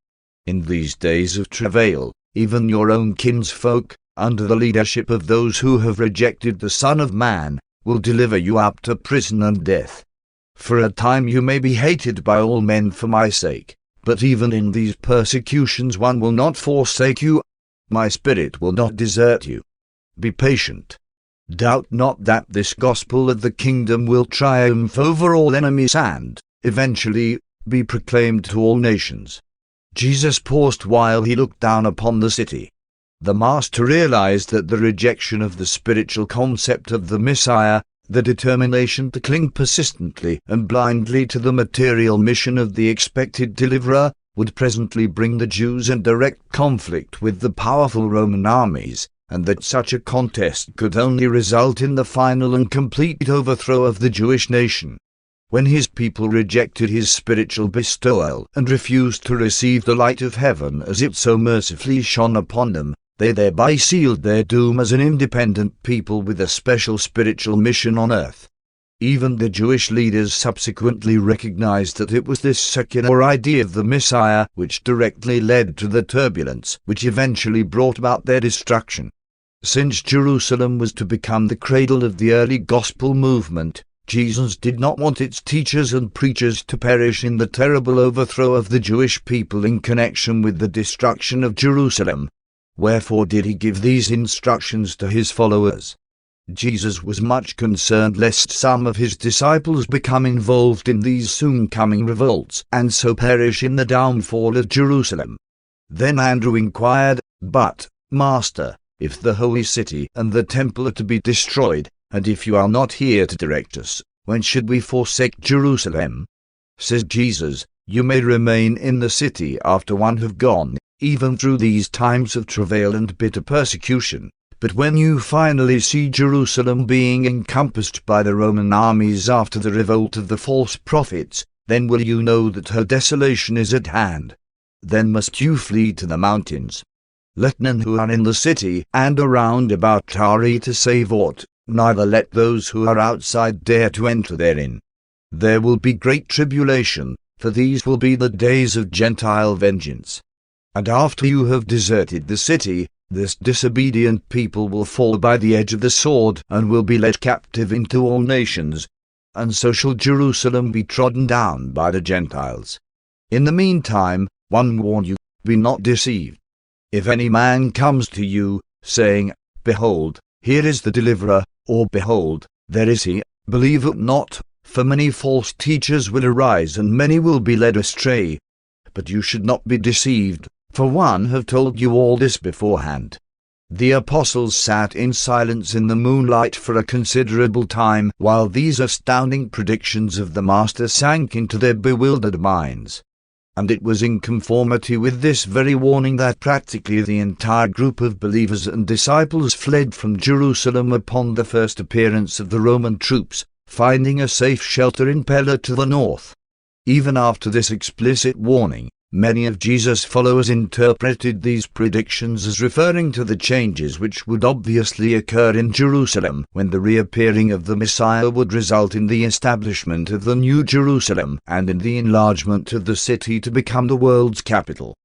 In these days of travail, even your own kinsfolk, under the leadership of those who have rejected the Son of Man, will deliver you up to prison and death. For a time you may be hated by all men for my sake, but even in these persecutions 1 will not forsake you. My Spirit will not desert you. Be patient. Doubt not that this gospel of the kingdom will triumph over all enemies and, eventually, be proclaimed to all nations. Jesus paused while he looked down upon the city. The Master realized that the rejection of the spiritual concept of the Messiah, the determination to cling persistently and blindly to the material mission of the expected deliverer, would presently bring the Jews in direct conflict with the powerful Roman armies, and that such a contest could only result in the final and complete overthrow of the Jewish nation. When his people rejected his spiritual bestowal and refused to receive the light of heaven as it so mercifully shone upon them, they thereby sealed their doom as an independent people with a special spiritual mission on earth. Even the Jewish leaders subsequently recognized that it was this secular idea of the Messiah which directly led to the turbulence which eventually brought about their destruction. Since Jerusalem was to become the cradle of the early gospel movement, Jesus did not want its teachers and preachers to perish in the terrible overthrow of the Jewish people in connection with the destruction of Jerusalem. Wherefore did he give these instructions to his followers? Jesus was much concerned lest some of his disciples become involved in these soon-coming revolts and so perish in the downfall of Jerusalem. Then Andrew inquired, "But, Master, if the holy city and the temple are to be destroyed, and if you are not here to direct us, when should we forsake Jerusalem?" Says Jesus, "You may remain in the city after 1 have gone, even through these times of travail and bitter persecution. But when you finally see Jerusalem being encompassed by the Roman armies after the revolt of the false prophets, then will you know that her desolation is at hand. Then must you flee to the mountains. Let none who are in the city and around about tarry to save aught, neither let those who are outside dare to enter therein. There will be great tribulation, for these will be the days of Gentile vengeance. And after you have deserted the city, this disobedient people will fall by the edge of the sword and will be led captive into all nations, and so shall Jerusalem be trodden down by the Gentiles. In the meantime, 1 warn you, be not deceived. If any man comes to you, saying, 'Behold, here is the deliverer,' or 'Behold, there is he,' believe it not, for many false teachers will arise and many will be led astray. But you should not be deceived, for one have told you all this beforehand." The apostles sat in silence in the moonlight for a considerable time while these astounding predictions of the Master sank into their bewildered minds. And it was in conformity with this very warning that practically the entire group of believers and disciples fled from Jerusalem upon the first appearance of the Roman troops, finding a safe shelter in Perea to the north. Even after this explicit warning, many of Jesus' followers interpreted these predictions as referring to the changes which would obviously occur in Jerusalem when the reappearing of the Messiah would result in the establishment of the New Jerusalem and in the enlargement of the city to become the world's capital.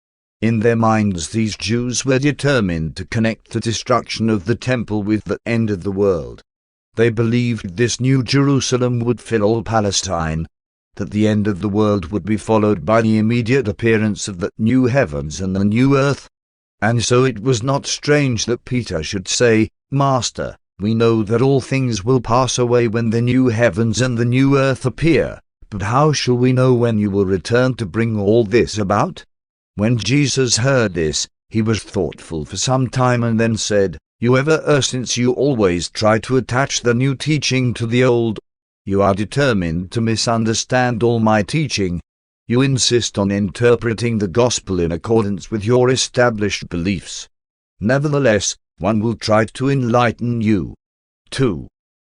In their minds these Jews were determined to connect the destruction of the temple with the end of the world. They believed this New Jerusalem would fill all Palestine, that the end of the world would be followed by the immediate appearance of the new heavens and the new earth. And so it was not strange that Peter should say, "Master, we know that all things will pass away when the new heavens and the new earth appear, but how shall we know when you will return to bring all this about?" When Jesus heard this, he was thoughtful for some time and then said, "You ever since you always try to attach the new teaching to the old. You are determined to misunderstand all my teaching. You insist on interpreting the gospel in accordance with your established beliefs. Nevertheless, one will try to enlighten you." 2.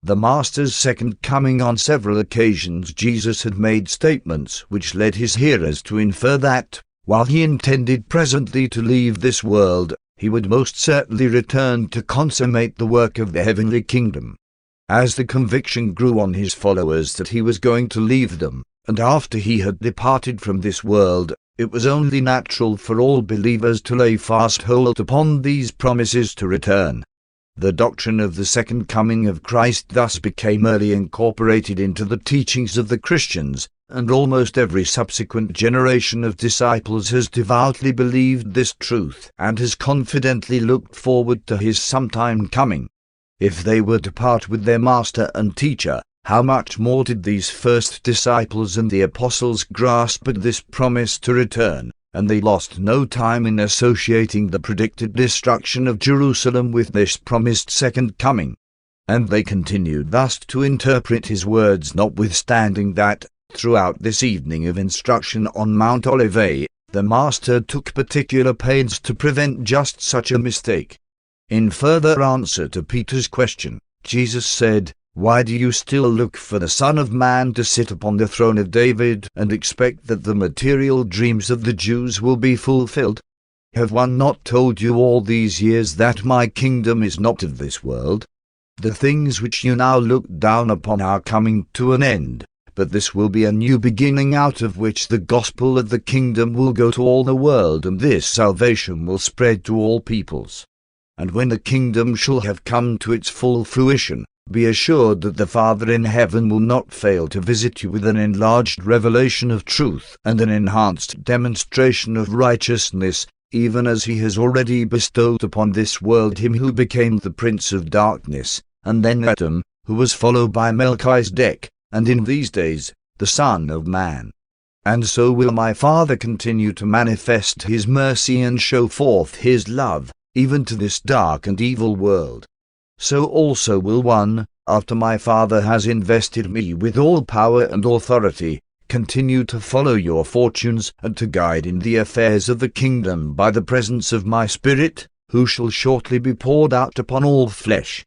The Master's second coming. On several occasions Jesus had made statements which led his hearers to infer that, while he intended presently to leave this world, he would most certainly return to consummate the work of the heavenly kingdom. As the conviction grew on his followers that he was going to leave them, and after he had departed from this world, it was only natural for all believers to lay fast hold upon these promises to return. The doctrine of the second coming of Christ thus became early incorporated into the teachings of the Christians, and almost every subsequent generation of disciples has devoutly believed this truth and has confidently looked forward to his sometime coming. If they were to part with their master and teacher, how much more did these first disciples and the apostles grasp at this promise to return, and they lost no time in associating the predicted destruction of Jerusalem with this promised second coming. And they continued thus to interpret his words, notwithstanding that, throughout this evening of instruction on Mount Olivet, the Master took particular pains to prevent just such a mistake. In further answer to Peter's question, Jesus said, "Why do you still look for the Son of Man to sit upon the throne of David and expect that the material dreams of the Jews will be fulfilled? Have one not told you all these years that my kingdom is not of this world? The things which you now look down upon are coming to an end, but this will be a new beginning out of which the gospel of the kingdom will go to all the world, and this salvation will spread to all peoples. And when the kingdom shall have come to its full fruition, be assured that the Father in heaven will not fail to visit you with an enlarged revelation of truth and an enhanced demonstration of righteousness, even as he has already bestowed upon this world him who became the prince of darkness, and then Adam, who was followed by Melchizedek, and in these days, the Son of Man. And so will my Father continue to manifest his mercy and show forth his love, even to this dark and evil world. So also will one, after my Father has invested me with all power and authority, continue to follow your fortunes and to guide in the affairs of the kingdom by the presence of my Spirit, who shall shortly be poured out upon all flesh.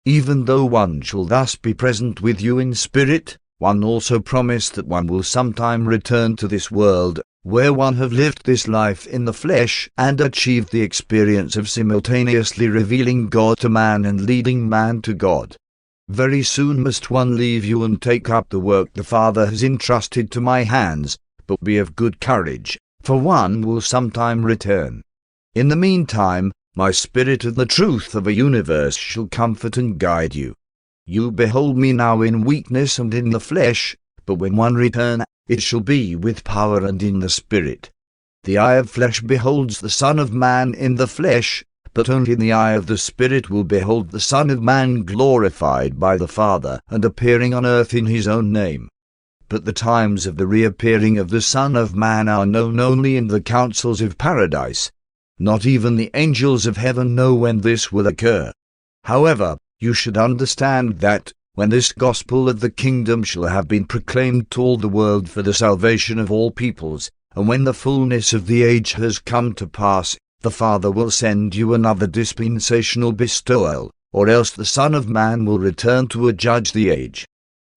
Even though one shall thus be present with you in spirit, one also promised that one will sometime return to this world, where one have lived this life in the flesh and achieved the experience of simultaneously revealing God to man and leading man to God. Very soon must one leave you and take up the work the Father has entrusted to my hands, but be of good courage, for one will sometime return. In the meantime, my Spirit and the truth of a universe shall comfort and guide you. You behold me now in weakness and in the flesh, but when one return, it shall be with power and in the Spirit. The eye of flesh beholds the Son of Man in the flesh, but only the eye of the Spirit will behold the Son of Man glorified by the Father and appearing on earth in his own name. But the times of the reappearing of the Son of Man are known only in the councils of paradise. Not even the angels of heaven know when this will occur. However, you should understand that, when this gospel of the kingdom shall have been proclaimed to all the world for the salvation of all peoples, and when the fullness of the age has come to pass, the Father will send you another dispensational bestowal, or else the Son of Man will return to adjudge the age.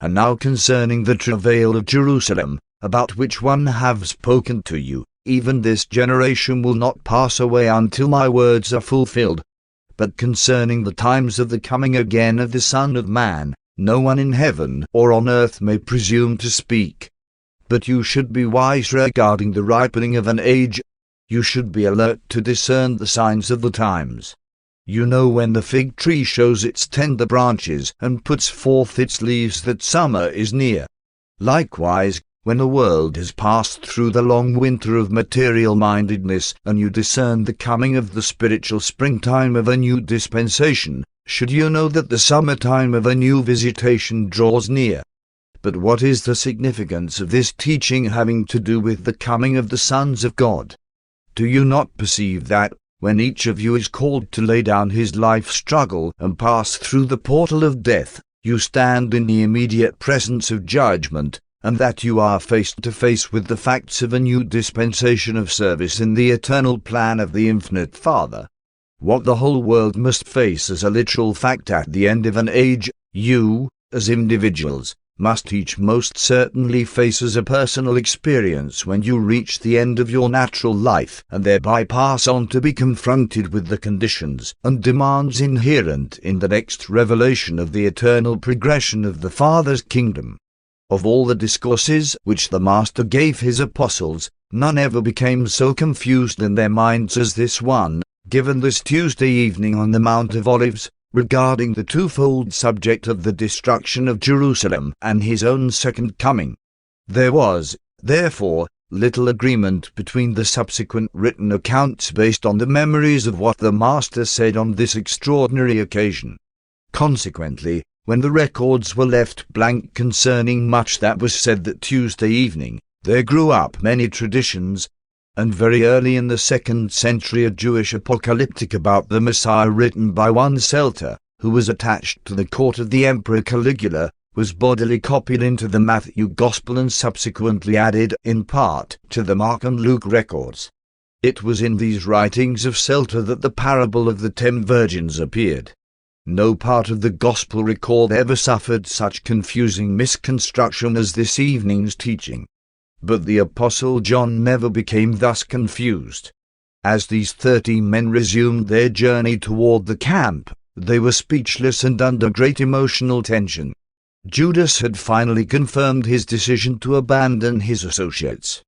And now concerning the travail of Jerusalem, about which one have spoken to you, even this generation will not pass away until my words are fulfilled. But concerning the times of the coming again of the Son of Man, no one in heaven or on earth may presume to speak. But you should be wise regarding the ripening of an age. You should be alert to discern the signs of the times. You know when the fig tree shows its tender branches and puts forth its leaves that summer is near. Likewise, when the world has passed through the long winter of material-mindedness and you discern the coming of the spiritual springtime of a new dispensation, should you know that the summertime of a new visitation draws near. But what is the significance of this teaching having to do with the coming of the sons of God? Do you not perceive that, when each of you is called to lay down his life struggle and pass through the portal of death, you stand in the immediate presence of judgment, and that you are face to face with the facts of a new dispensation of service in the eternal plan of the infinite Father? What the whole world must face as a literal fact at the end of an age, you, as individuals, must each most certainly face as a personal experience when you reach the end of your natural life and thereby pass on to be confronted with the conditions and demands inherent in the next revelation of the eternal progression of the Father's kingdom. Of all the discourses which the Master gave his apostles, none ever became so confused in their minds as this one, given this Tuesday evening on the Mount of Olives, regarding the twofold subject of the destruction of Jerusalem and his own second coming. There was, therefore, little agreement between the subsequent written accounts based on the memories of what the Master said on this extraordinary occasion. Consequently, when the records were left blank concerning much that was said that Tuesday evening, there grew up many traditions, and very early in the 2nd century a Jewish apocalyptic about the Messiah written by one Celta, who was attached to the court of the Emperor Caligula, was bodily copied into the Matthew Gospel and subsequently added, in part, to the Mark and Luke records. It was in these writings of Celta that the parable of the 10 virgins appeared. No part of the Gospel record ever suffered such confusing misconstruction as this evening's teaching. But the Apostle John never became thus confused. As these 30 men resumed their journey toward the camp, they were speechless and under great emotional tension. Judas had finally confirmed his decision to abandon his associates.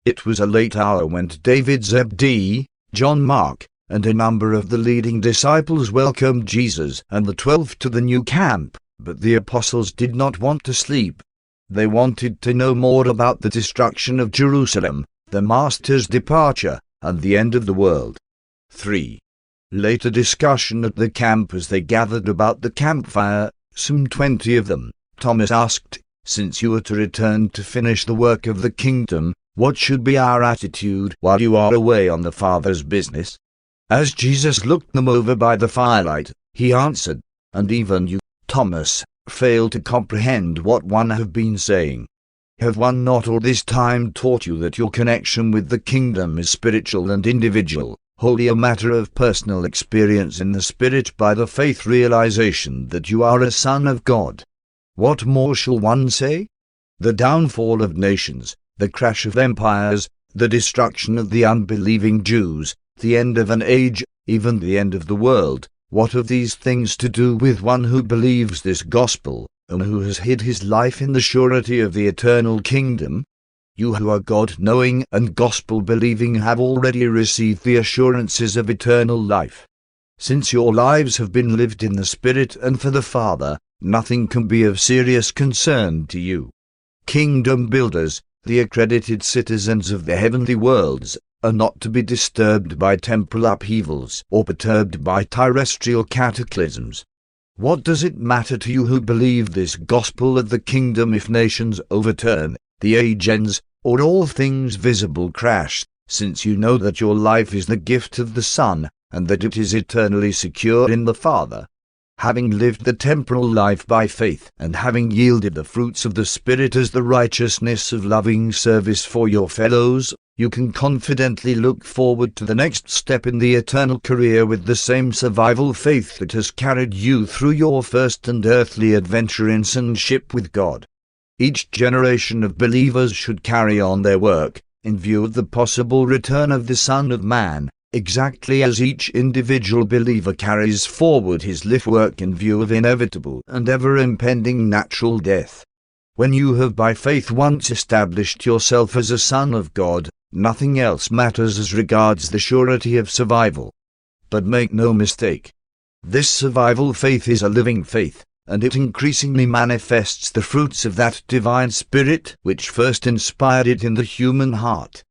It was a late hour when David Zebedee, John Mark, and a number of the leading disciples welcomed Jesus and the 12 to the new camp, but the apostles did not want to sleep. They wanted to know more about the destruction of Jerusalem, the Master's departure, and the end of the world. 3. Later discussion at the camp. As they gathered about the campfire, some 20 of them, Thomas asked, "Since you are to return to finish the work of the kingdom, what should be our attitude while you are away on the Father's business?" As Jesus looked them over by the firelight, he answered, "And even you, Thomas, fail to comprehend what one have been saying. Have one not all this time taught you that your connection with the kingdom is spiritual and individual, wholly a matter of personal experience in the Spirit by the faith realization that you are a son of God? What more shall one say? The downfall of nations, the crash of empires, the destruction of the unbelieving Jews, the end of an age, even the end of the world, what have these things to do with one who believes this gospel, and who has hid his life in the surety of the eternal kingdom? You who are God-knowing and gospel-believing have already received the assurances of eternal life. Since your lives have been lived in the Spirit and for the Father, nothing can be of serious concern to you. Kingdom builders, the accredited citizens of the heavenly worlds, are not to be disturbed by temporal upheavals or perturbed by terrestrial cataclysms. What does it matter to you who believe this gospel of the kingdom if nations overturn, the age ends, or all things visible crash, since you know that your life is the gift of the Son, and that it is eternally secure in the Father? Having lived the temporal life by faith, and having yielded the fruits of the Spirit as the righteousness of loving service for your fellows, you can confidently look forward to the next step in the eternal career with the same survival faith that has carried you through your first and earthly adventure in sonship with God. Each generation of believers should carry on their work, in view of the possible return of the Son of Man, exactly as each individual believer carries forward his life work in view of inevitable and ever-impending natural death. When you have by faith once established yourself as a son of God, nothing else matters as regards the surety of survival. But make no mistake. This survival faith is a living faith, and it increasingly manifests the fruits of that divine spirit which first inspired it in the human heart.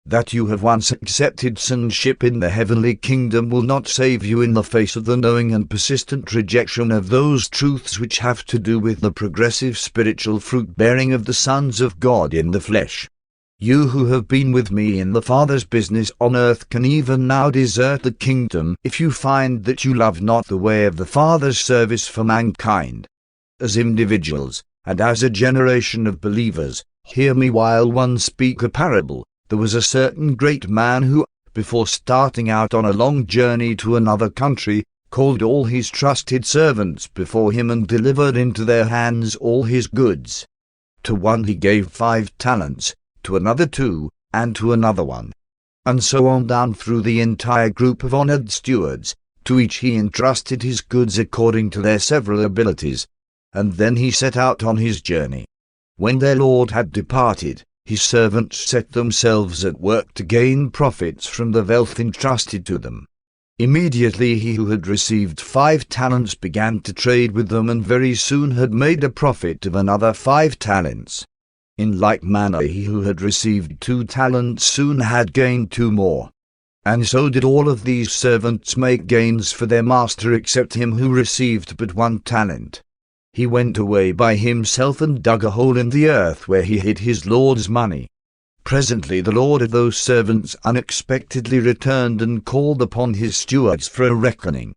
That you have once accepted sonship in the heavenly kingdom will not save you in the face of the knowing and persistent rejection of those truths which have to do with the progressive spiritual fruit-bearing of the sons of God in the flesh. You who have been with me in the Father's business on earth can even now desert the kingdom if you find that you love not the way of the Father's service for mankind. As individuals, and as a generation of believers, hear me while one speak a parable. There was a certain great man who, before starting out on a long journey to another country, called all his trusted servants before him and delivered into their hands all his goods. To one he gave 5 talents, to another 2, and to another 1. And so on down through the entire group of honored stewards. To each he entrusted his goods according to their several abilities. And then he set out on his journey. When their lord had departed, his servants set themselves at work to gain profits from the wealth entrusted to them. Immediately he who had received 5 talents began to trade with them and very soon had made a profit of another 5 talents. In like manner he who had received 2 talents soon had gained 2 more. And so did all of these servants make gains for their master except him who received but 1 talent. He went away by himself and dug a hole in the earth where he hid his lord's money. Presently the lord of those servants unexpectedly returned and called upon his stewards for a reckoning.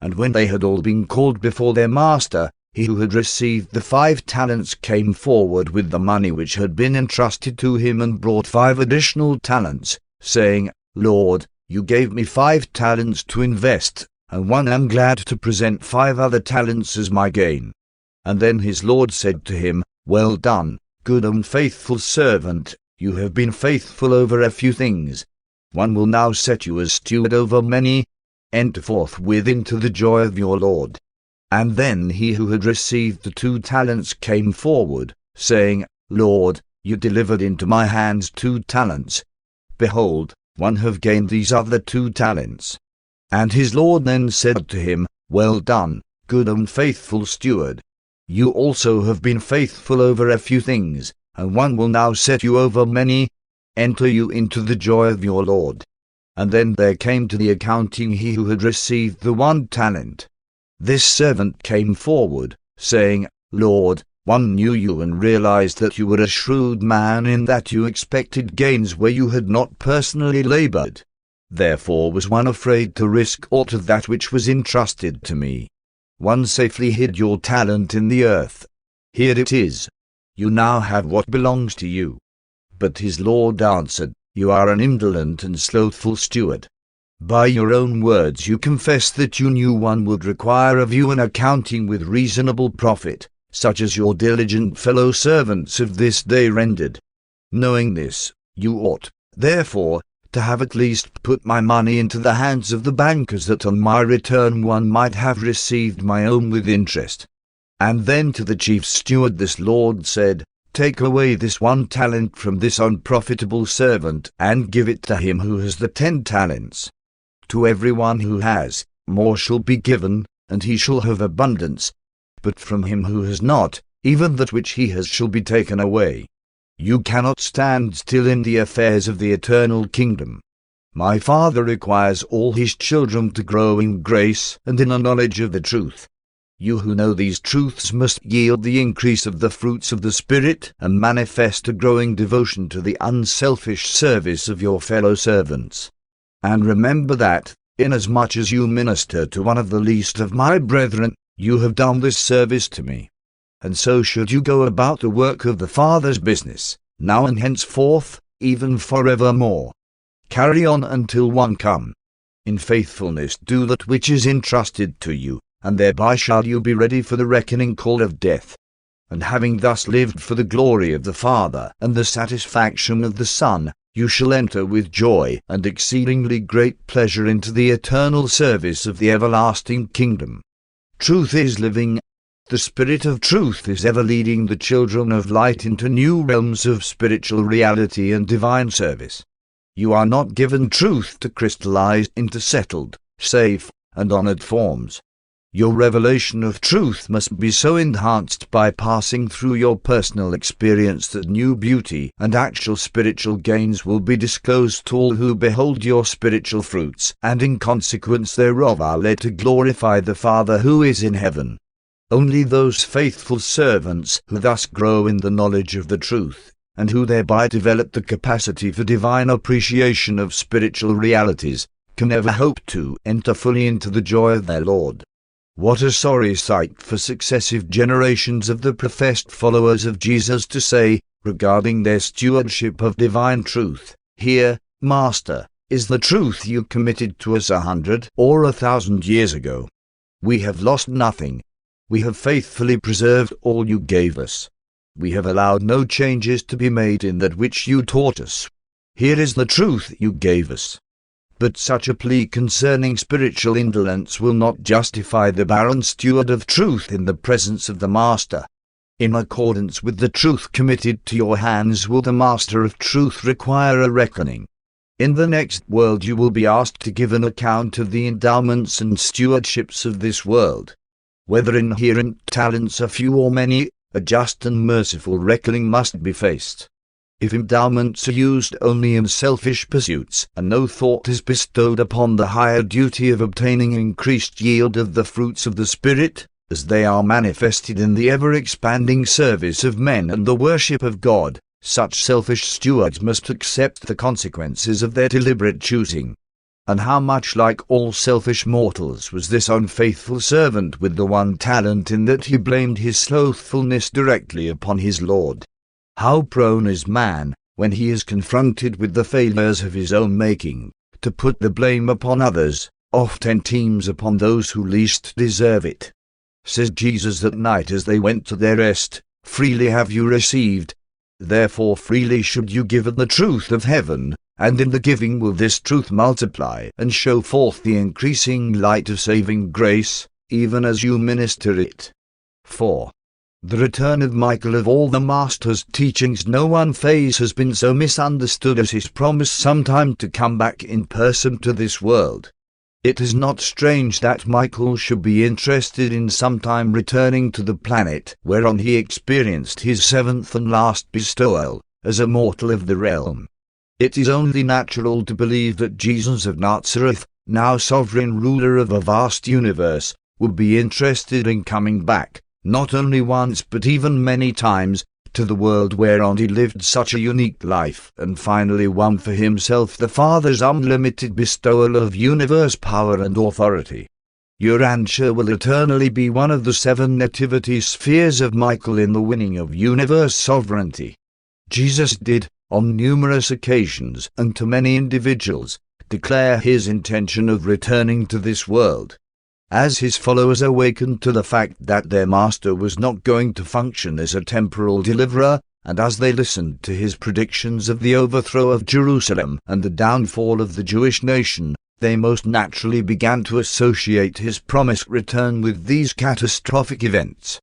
And when they had all been called before their master, he who had received the 5 talents came forward with the money which had been entrusted to him and brought 5 additional talents, saying, Lord, you gave me 5 talents to invest, and I am glad to present 5 other talents as my gain. And then his lord said to him, Well done, good and faithful servant, you have been faithful over a few things. One will now set you as steward over many. Enter forthwith into the joy of your Lord. And then he who had received the 2 talents came forward, saying, Lord, you delivered into my hands 2 talents. Behold, one have gained these other 2 talents. And his lord then said to him, Well done, good and faithful steward. You also have been faithful over a few things, and one will now set you over many. Enter you into the joy of your Lord. And then there came to the accounting he who had received the 1 talent. This servant came forward, saying, Lord, one knew you and realized that you were a shrewd man in that you expected gains where you had not personally labored. Therefore was one afraid to risk aught of that which was entrusted to me. One safely hid your talent in the earth. Here it is. You now have what belongs to you. But his lord answered, You are an indolent and slothful steward. By your own words you confess that you knew one would require of you an accounting with reasonable profit, such as your diligent fellow servants of this day rendered. Knowing this, you ought, therefore, to have at least put my money into the hands of the bankers that on my return one might have received my own with interest. And then to the chief steward this lord said, Take away this 1 talent from this unprofitable servant, and give it to him who has the 10 talents. To everyone who has, more shall be given, and he shall have abundance. But from him who has not, even that which he has shall be taken away. You cannot stand still in the affairs of the eternal kingdom. My Father requires all his children to grow in grace and in a knowledge of the truth. You who know these truths must yield the increase of the fruits of the Spirit and manifest a growing devotion to the unselfish service of your fellow servants. And remember that, inasmuch as you minister to one of the least of my brethren, you have done this service to me. And so should you go about the work of the Father's business, now and henceforth, even forevermore. Carry on until one come. In faithfulness do that which is entrusted to you, and thereby shall you be ready for the reckoning call of death. And having thus lived for the glory of the Father and the satisfaction of the Son, you shall enter with joy and exceedingly great pleasure into the eternal service of the everlasting kingdom. Truth is living. The Spirit of truth is ever leading the children of light into new realms of spiritual reality and divine service. You are not given truth to crystallize into settled, safe, and honored forms. Your revelation of truth must be so enhanced by passing through your personal experience that new beauty and actual spiritual gains will be disclosed to all who behold your spiritual fruits, and in consequence thereof are led to glorify the Father who is in heaven. Only those faithful servants who thus grow in the knowledge of the truth, and who thereby develop the capacity for divine appreciation of spiritual realities, can ever hope to enter fully into the joy of their Lord. What a sorry sight for successive generations of the professed followers of Jesus to say, regarding their stewardship of divine truth, "Here, Master, is the truth you committed to us 100 or 1,000 years ago. We have lost nothing. We have faithfully preserved all you gave us. We have allowed no changes to be made in that which you taught us. Here is the truth you gave us." But such a plea concerning spiritual indolence will not justify the barren steward of truth in the presence of the Master. In accordance with the truth committed to your hands will the Master of truth require a reckoning. In the next world you will be asked to give an account of the endowments and stewardships of this world. Whether inherent talents are few or many, a just and merciful reckoning must be faced. If endowments are used only in selfish pursuits, and no thought is bestowed upon the higher duty of obtaining increased yield of the fruits of the Spirit, as they are manifested in the ever-expanding service of men and the worship of God, such selfish stewards must accept the consequences of their deliberate choosing. And how much like all selfish mortals was this unfaithful servant with the one talent in that he blamed his slothfulness directly upon his Lord. How prone is man, when he is confronted with the failures of his own making, to put the blame upon others, often teams upon those who least deserve it. Says Jesus that night as they went to their rest, "Freely have you received, therefore freely should you give of the truth of heaven, and in the giving will this truth multiply and show forth the increasing light of saving grace, even as you minister it." 4. The return of Michael. Of all the Master's teachings, no one phase has been so misunderstood as his promise sometime to come back in person to this world. It is not strange that Michael should be interested in sometime returning to the planet whereon he experienced his seventh and last bestowal, as a mortal of the realm. It is only natural to believe that Jesus of Nazareth, now sovereign ruler of a vast universe, would be interested in coming back, not only once but even many times, to the world whereon he lived such a unique life, and finally won for himself the Father's unlimited bestowal of universe power and authority. Urantia will eternally be one of the 7 nativity spheres of Michael in the winning of universe sovereignty. Jesus did, on numerous occasions and to many individuals, declare his intention of returning to this world. As his followers awakened to the fact that their Master was not going to function as a temporal deliverer, and as they listened to his predictions of the overthrow of Jerusalem and the downfall of the Jewish nation, they most naturally began to associate his promised return with these catastrophic events.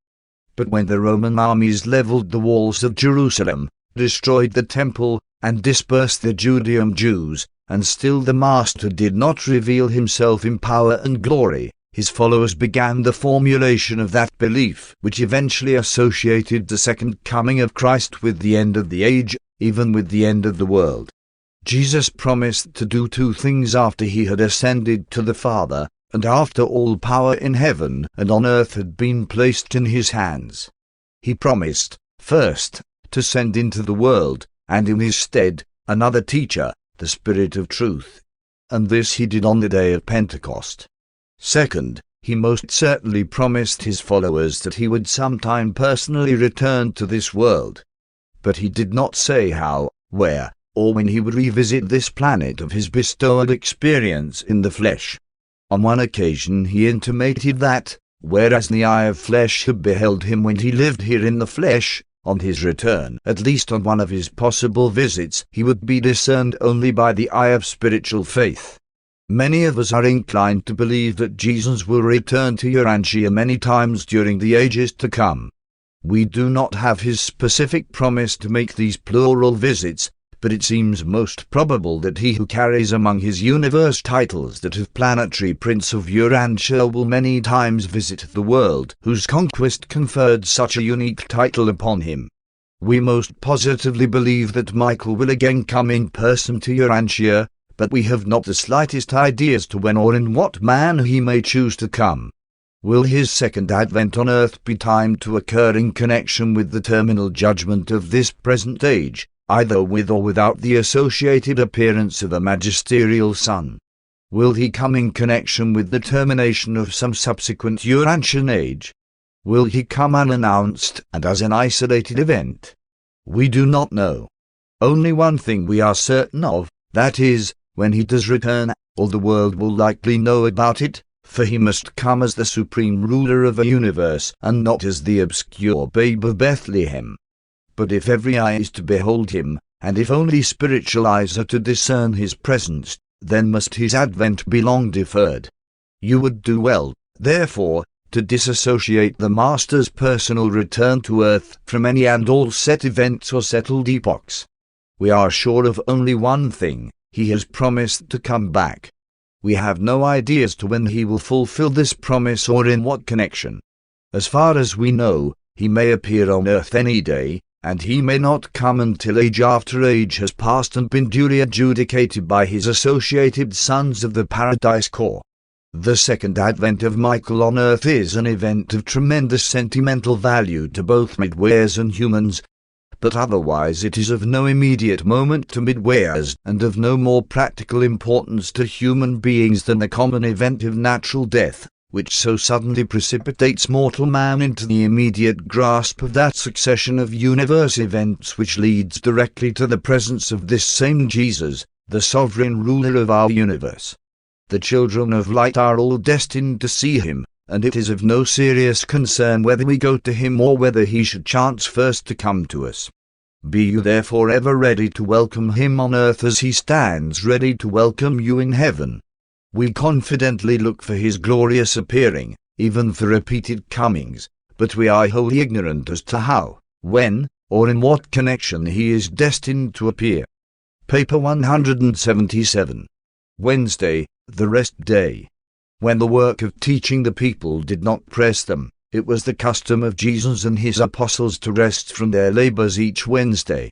But when the Roman armies leveled the walls of Jerusalem, destroyed the temple, and dispersed the Judean Jews, and still the Master did not reveal himself in power and glory, his followers began the formulation of that belief which eventually associated the second coming of Christ with the end of the age, even with the end of the world. Jesus promised to do 2 things after he had ascended to the Father, and after all power in heaven and on earth had been placed in his hands, he promised, first, to send into the world, and in his stead, another teacher, the Spirit of truth. And this he did on the day of Pentecost. Second, he most certainly promised his followers that he would sometime personally return to this world. But he did not say how, where, or when he would revisit this planet of his bestowed experience in the flesh. On one occasion he intimated that, whereas the eye of flesh had beheld him when he lived here in the flesh, on his return, at least on one of his possible visits, he would be discerned only by the eye of spiritual faith. Many of us are inclined to believe that Jesus will return to Urantia many times during the ages to come. We do not have his specific promise to make these plural visits, but it seems most probable that he who carries among his universe titles that of planetary prince of Urantia will many times visit the world whose conquest conferred such a unique title upon him. We most positively believe that Michael will again come in person to Urantia, but we have not the slightest idea as to when or in what manner he may choose to come. Will his second advent on earth be timed to occur in connection with the terminal judgment of this present age, either with or without the associated appearance of a magisterial sun? Will he come in connection with the termination of some subsequent Urantian age? Will he come unannounced and as an isolated event? We do not know. Only one thing we are certain of, that is, when he does return, all the world will likely know about it, for he must come as the supreme ruler of a universe, and not as the obscure babe of Bethlehem. But if every eye is to behold him, and if only spiritual eyes are to discern his presence, then must his advent be long deferred. You would do well, therefore, to disassociate the Master's personal return to earth from any and all set events or settled epochs. We are sure of only one thing: he has promised to come back. We have no idea as to when he will fulfill this promise or in what connection. As far as we know, he may appear on earth any day, and he may not come until age after age has passed and been duly adjudicated by his associated sons of the Paradise Corps. The second advent of Michael on earth is an event of tremendous sentimental value to both midwayers and humans, but otherwise it is of no immediate moment to midwayers and of no more practical importance to human beings than the common event of natural death, which so suddenly precipitates mortal man into the immediate grasp of that succession of universe events which leads directly to the presence of this same Jesus, the sovereign ruler of our universe. The children of light are all destined to see him, and it is of no serious concern whether we go to him or whether he should chance first to come to us. Be you therefore ever ready to welcome him on earth as he stands ready to welcome you in heaven. We confidently look for his glorious appearing, even for repeated comings, but we are wholly ignorant as to how, when, or in what connection he is destined to appear. Paper 177. Wednesday, the rest day. When the work of teaching the people did not press them, it was the custom of Jesus and his apostles to rest from their labors each Wednesday.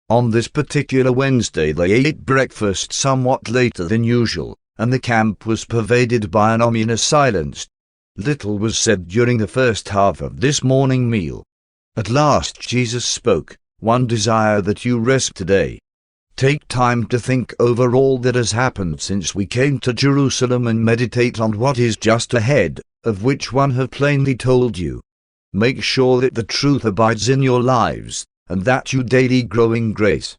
On this particular Wednesday they ate breakfast somewhat later than usual, and the camp was pervaded by an ominous silence. Little was said during the first half of this morning meal. At last Jesus spoke, "One desire that you rest today. Take time to think over all that has happened since we came to Jerusalem and meditate on what is just ahead, of which one have plainly told you. Make sure that the truth abides in your lives, and that you daily grow in grace."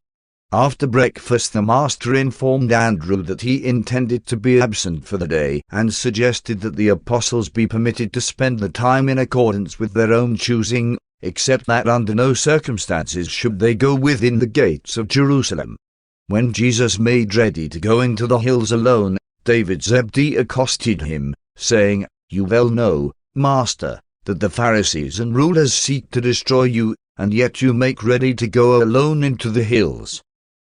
After breakfast the Master informed Andrew that he intended to be absent for the day, and suggested that the apostles be permitted to spend the time in accordance with their own choosing, except that under no circumstances should they go within the gates of Jerusalem. When Jesus made ready to go into the hills alone, David Zebedee accosted him, saying, "You well know, Master, that the Pharisees and rulers seek to destroy you, and yet you make ready to go alone into the hills.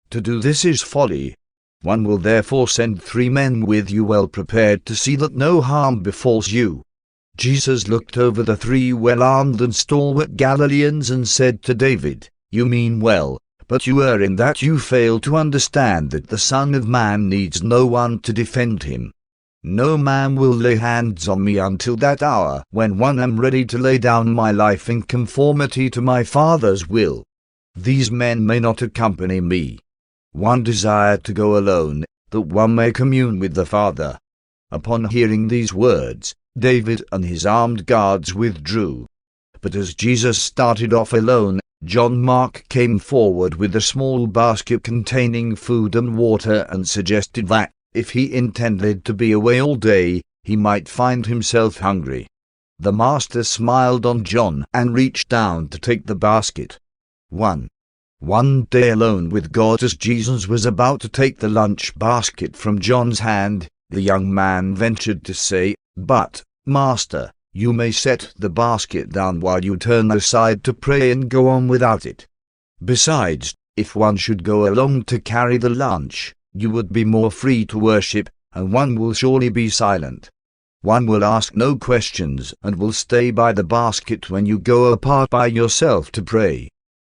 To do this is folly. One will therefore send 3 men with you well prepared to see that no harm befalls you." Jesus looked over the 3 well-armed and stalwart Galileans and said to David, "You mean well, but you err in that you fail to understand that the Son of Man needs no one to defend him. No man will lay hands on me until that hour when I am ready to lay down my life in conformity to my Father's will. These men may not accompany me. One desired to go alone, that one may commune with the Father. Upon hearing these words, David and his armed guards withdrew. But as Jesus started off alone, John Mark came forward with a small basket containing food and water and suggested that, if he intended to be away all day, he might find himself hungry. The master smiled on John and reached down to take the basket. One day alone with God, as Jesus was about to take the lunch basket from John's hand, the young man ventured to say, "But, Master, you may set the basket down while you turn aside to pray and go on without it. Besides, if one should go along to carry the lunch, you would be more free to worship, and one will surely be silent. One will ask no questions and will stay by the basket when you go apart by yourself to pray."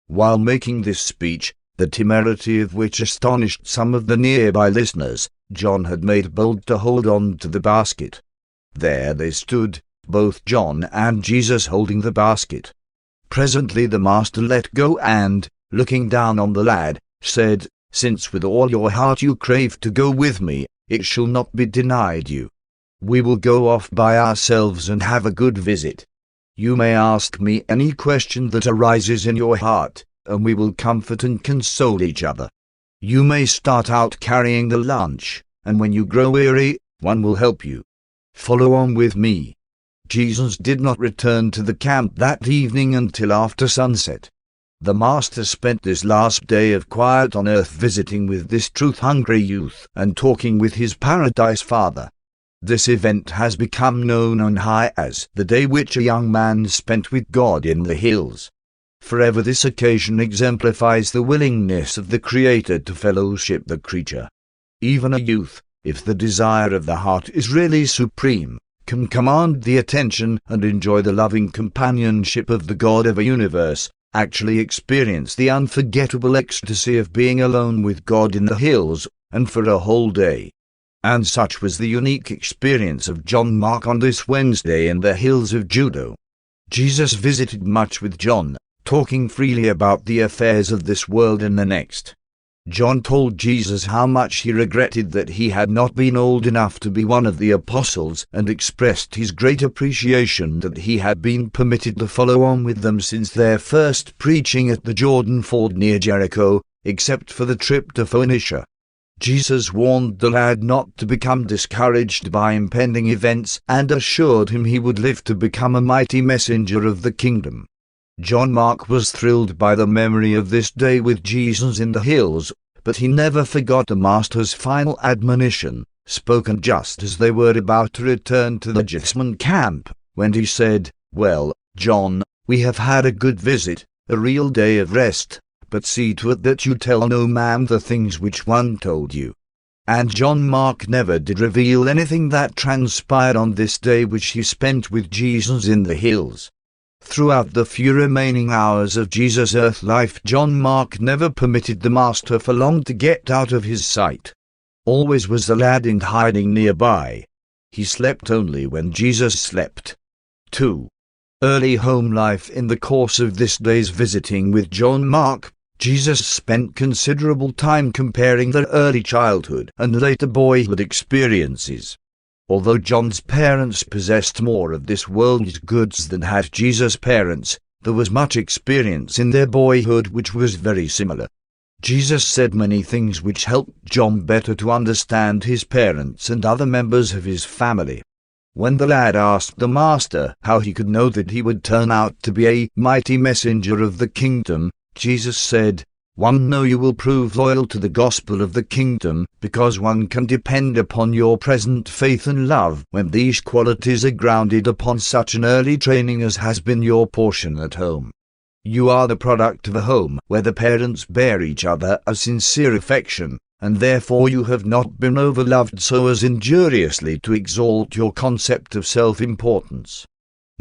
While making this speech, the temerity of which astonished some of the nearby listeners, John had made bold to hold on to the basket. There they stood, both John and Jesus holding the basket. Presently the master let go and, looking down on the lad, said, "Since with all your heart you crave to go with me, it shall not be denied you. We will go off by ourselves and have a good visit. You may ask me any question that arises in your heart, and we will comfort and console each other. You may start out carrying the lunch, and when you grow weary, one will help you. Follow on with me." Jesus did not return to the camp that evening until after sunset. The master spent this last day of quiet on earth visiting with this truth-hungry youth and talking with his paradise father. This event has become known on high as the day which a young man spent with God in the hills. Forever this occasion exemplifies the willingness of the Creator to fellowship the creature. Even a youth, if the desire of the heart is really supreme, can command the attention and enjoy the loving companionship of the God of a universe, actually experience the unforgettable ecstasy of being alone with God in the hills, and for a whole day. And such was the unique experience of John Mark on this Wednesday in the hills of Judah. Jesus visited much with John, talking freely about the affairs of this world and the next. John told Jesus how much he regretted that he had not been old enough to be one of the apostles, and expressed his great appreciation that he had been permitted to follow on with them since their first preaching at the Jordan ford near Jericho, except for the trip to Phoenicia. Jesus warned the lad not to become discouraged by impending events and assured him he would live to become a mighty messenger of the kingdom. John Mark was thrilled by the memory of this day with Jesus in the hills, but he never forgot the Master's final admonition, spoken just as they were about to return to the Gethsemane camp, when he said, "Well, John, we have had a good visit, a real day of rest. But see to it that you tell no man the things which one told you." And John Mark never did reveal anything that transpired on this day which he spent with Jesus in the hills. Throughout the few remaining hours of Jesus' earth life, John Mark never permitted the Master for long to get out of his sight. Always was the lad in hiding nearby. He slept only when Jesus slept. 2. Early home life. In the course of this day's visiting with John Mark, Jesus spent considerable time comparing their early childhood and later boyhood experiences. Although John's parents possessed more of this world's goods than had Jesus' parents, there was much experience in their boyhood which was very similar. Jesus said many things which helped John better to understand his parents and other members of his family. When the lad asked the Master how he could know that he would turn out to be a mighty messenger of the kingdom, Jesus said, "One, know you will prove loyal to the gospel of the kingdom, because one can depend upon your present faith and love when these qualities are grounded upon such an early training as has been your portion at home. You are the product of a home where the parents bear each other a sincere affection, and therefore you have not been overloved so as injuriously to exalt your concept of self-importance.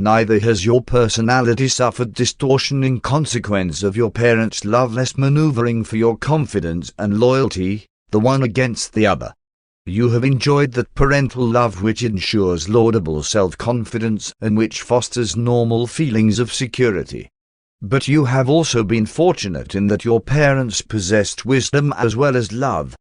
Neither has your personality suffered distortion in consequence of your parents' loveless maneuvering for your confidence and loyalty, the one against the other. You have enjoyed that parental love which ensures laudable self-confidence and which fosters normal feelings of security. But you have also been fortunate in that your parents possessed wisdom as well as love,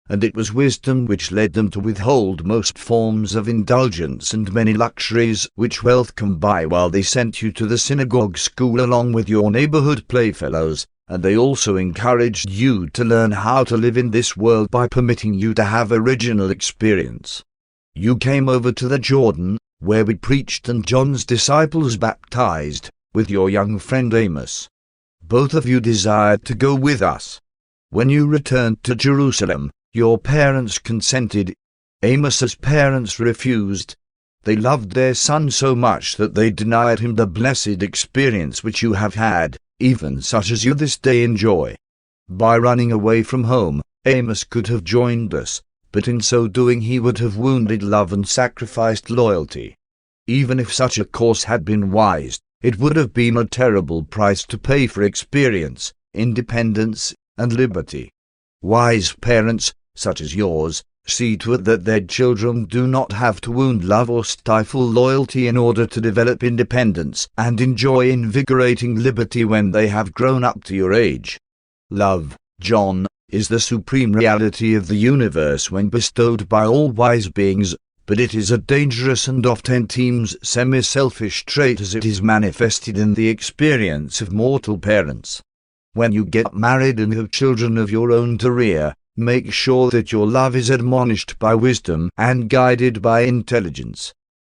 and it was wisdom which led them to withhold most forms of indulgence and many luxuries which wealth can buy, while they sent you to the synagogue school along with your neighborhood playfellows, and they also encouraged you to learn how to live in this world by permitting you to have original experience. You came over to the Jordan, where we preached and John's disciples baptized, with your young friend Amos. Both of you desired to go with us. When you returned to Jerusalem, your parents consented. Amos's parents refused. They loved their son so much that they denied him the blessed experience which you have had, even such as you this day enjoy. By running away from home, Amos could have joined us, but in so doing he would have wounded love and sacrificed loyalty. Even if such a course had been wise, it would have been a terrible price to pay for experience, independence, and liberty. Wise parents, such as yours, see to it that their children do not have to wound love or stifle loyalty in order to develop independence and enjoy invigorating liberty when they have grown up to your age. Love, John, is the supreme reality of the universe when bestowed by all wise beings, but it is a dangerous and oftentimes semi-selfish trait as it is manifested in the experience of mortal parents. When you get married and have children of your own to rear, make sure that your love is admonished by wisdom and guided by intelligence.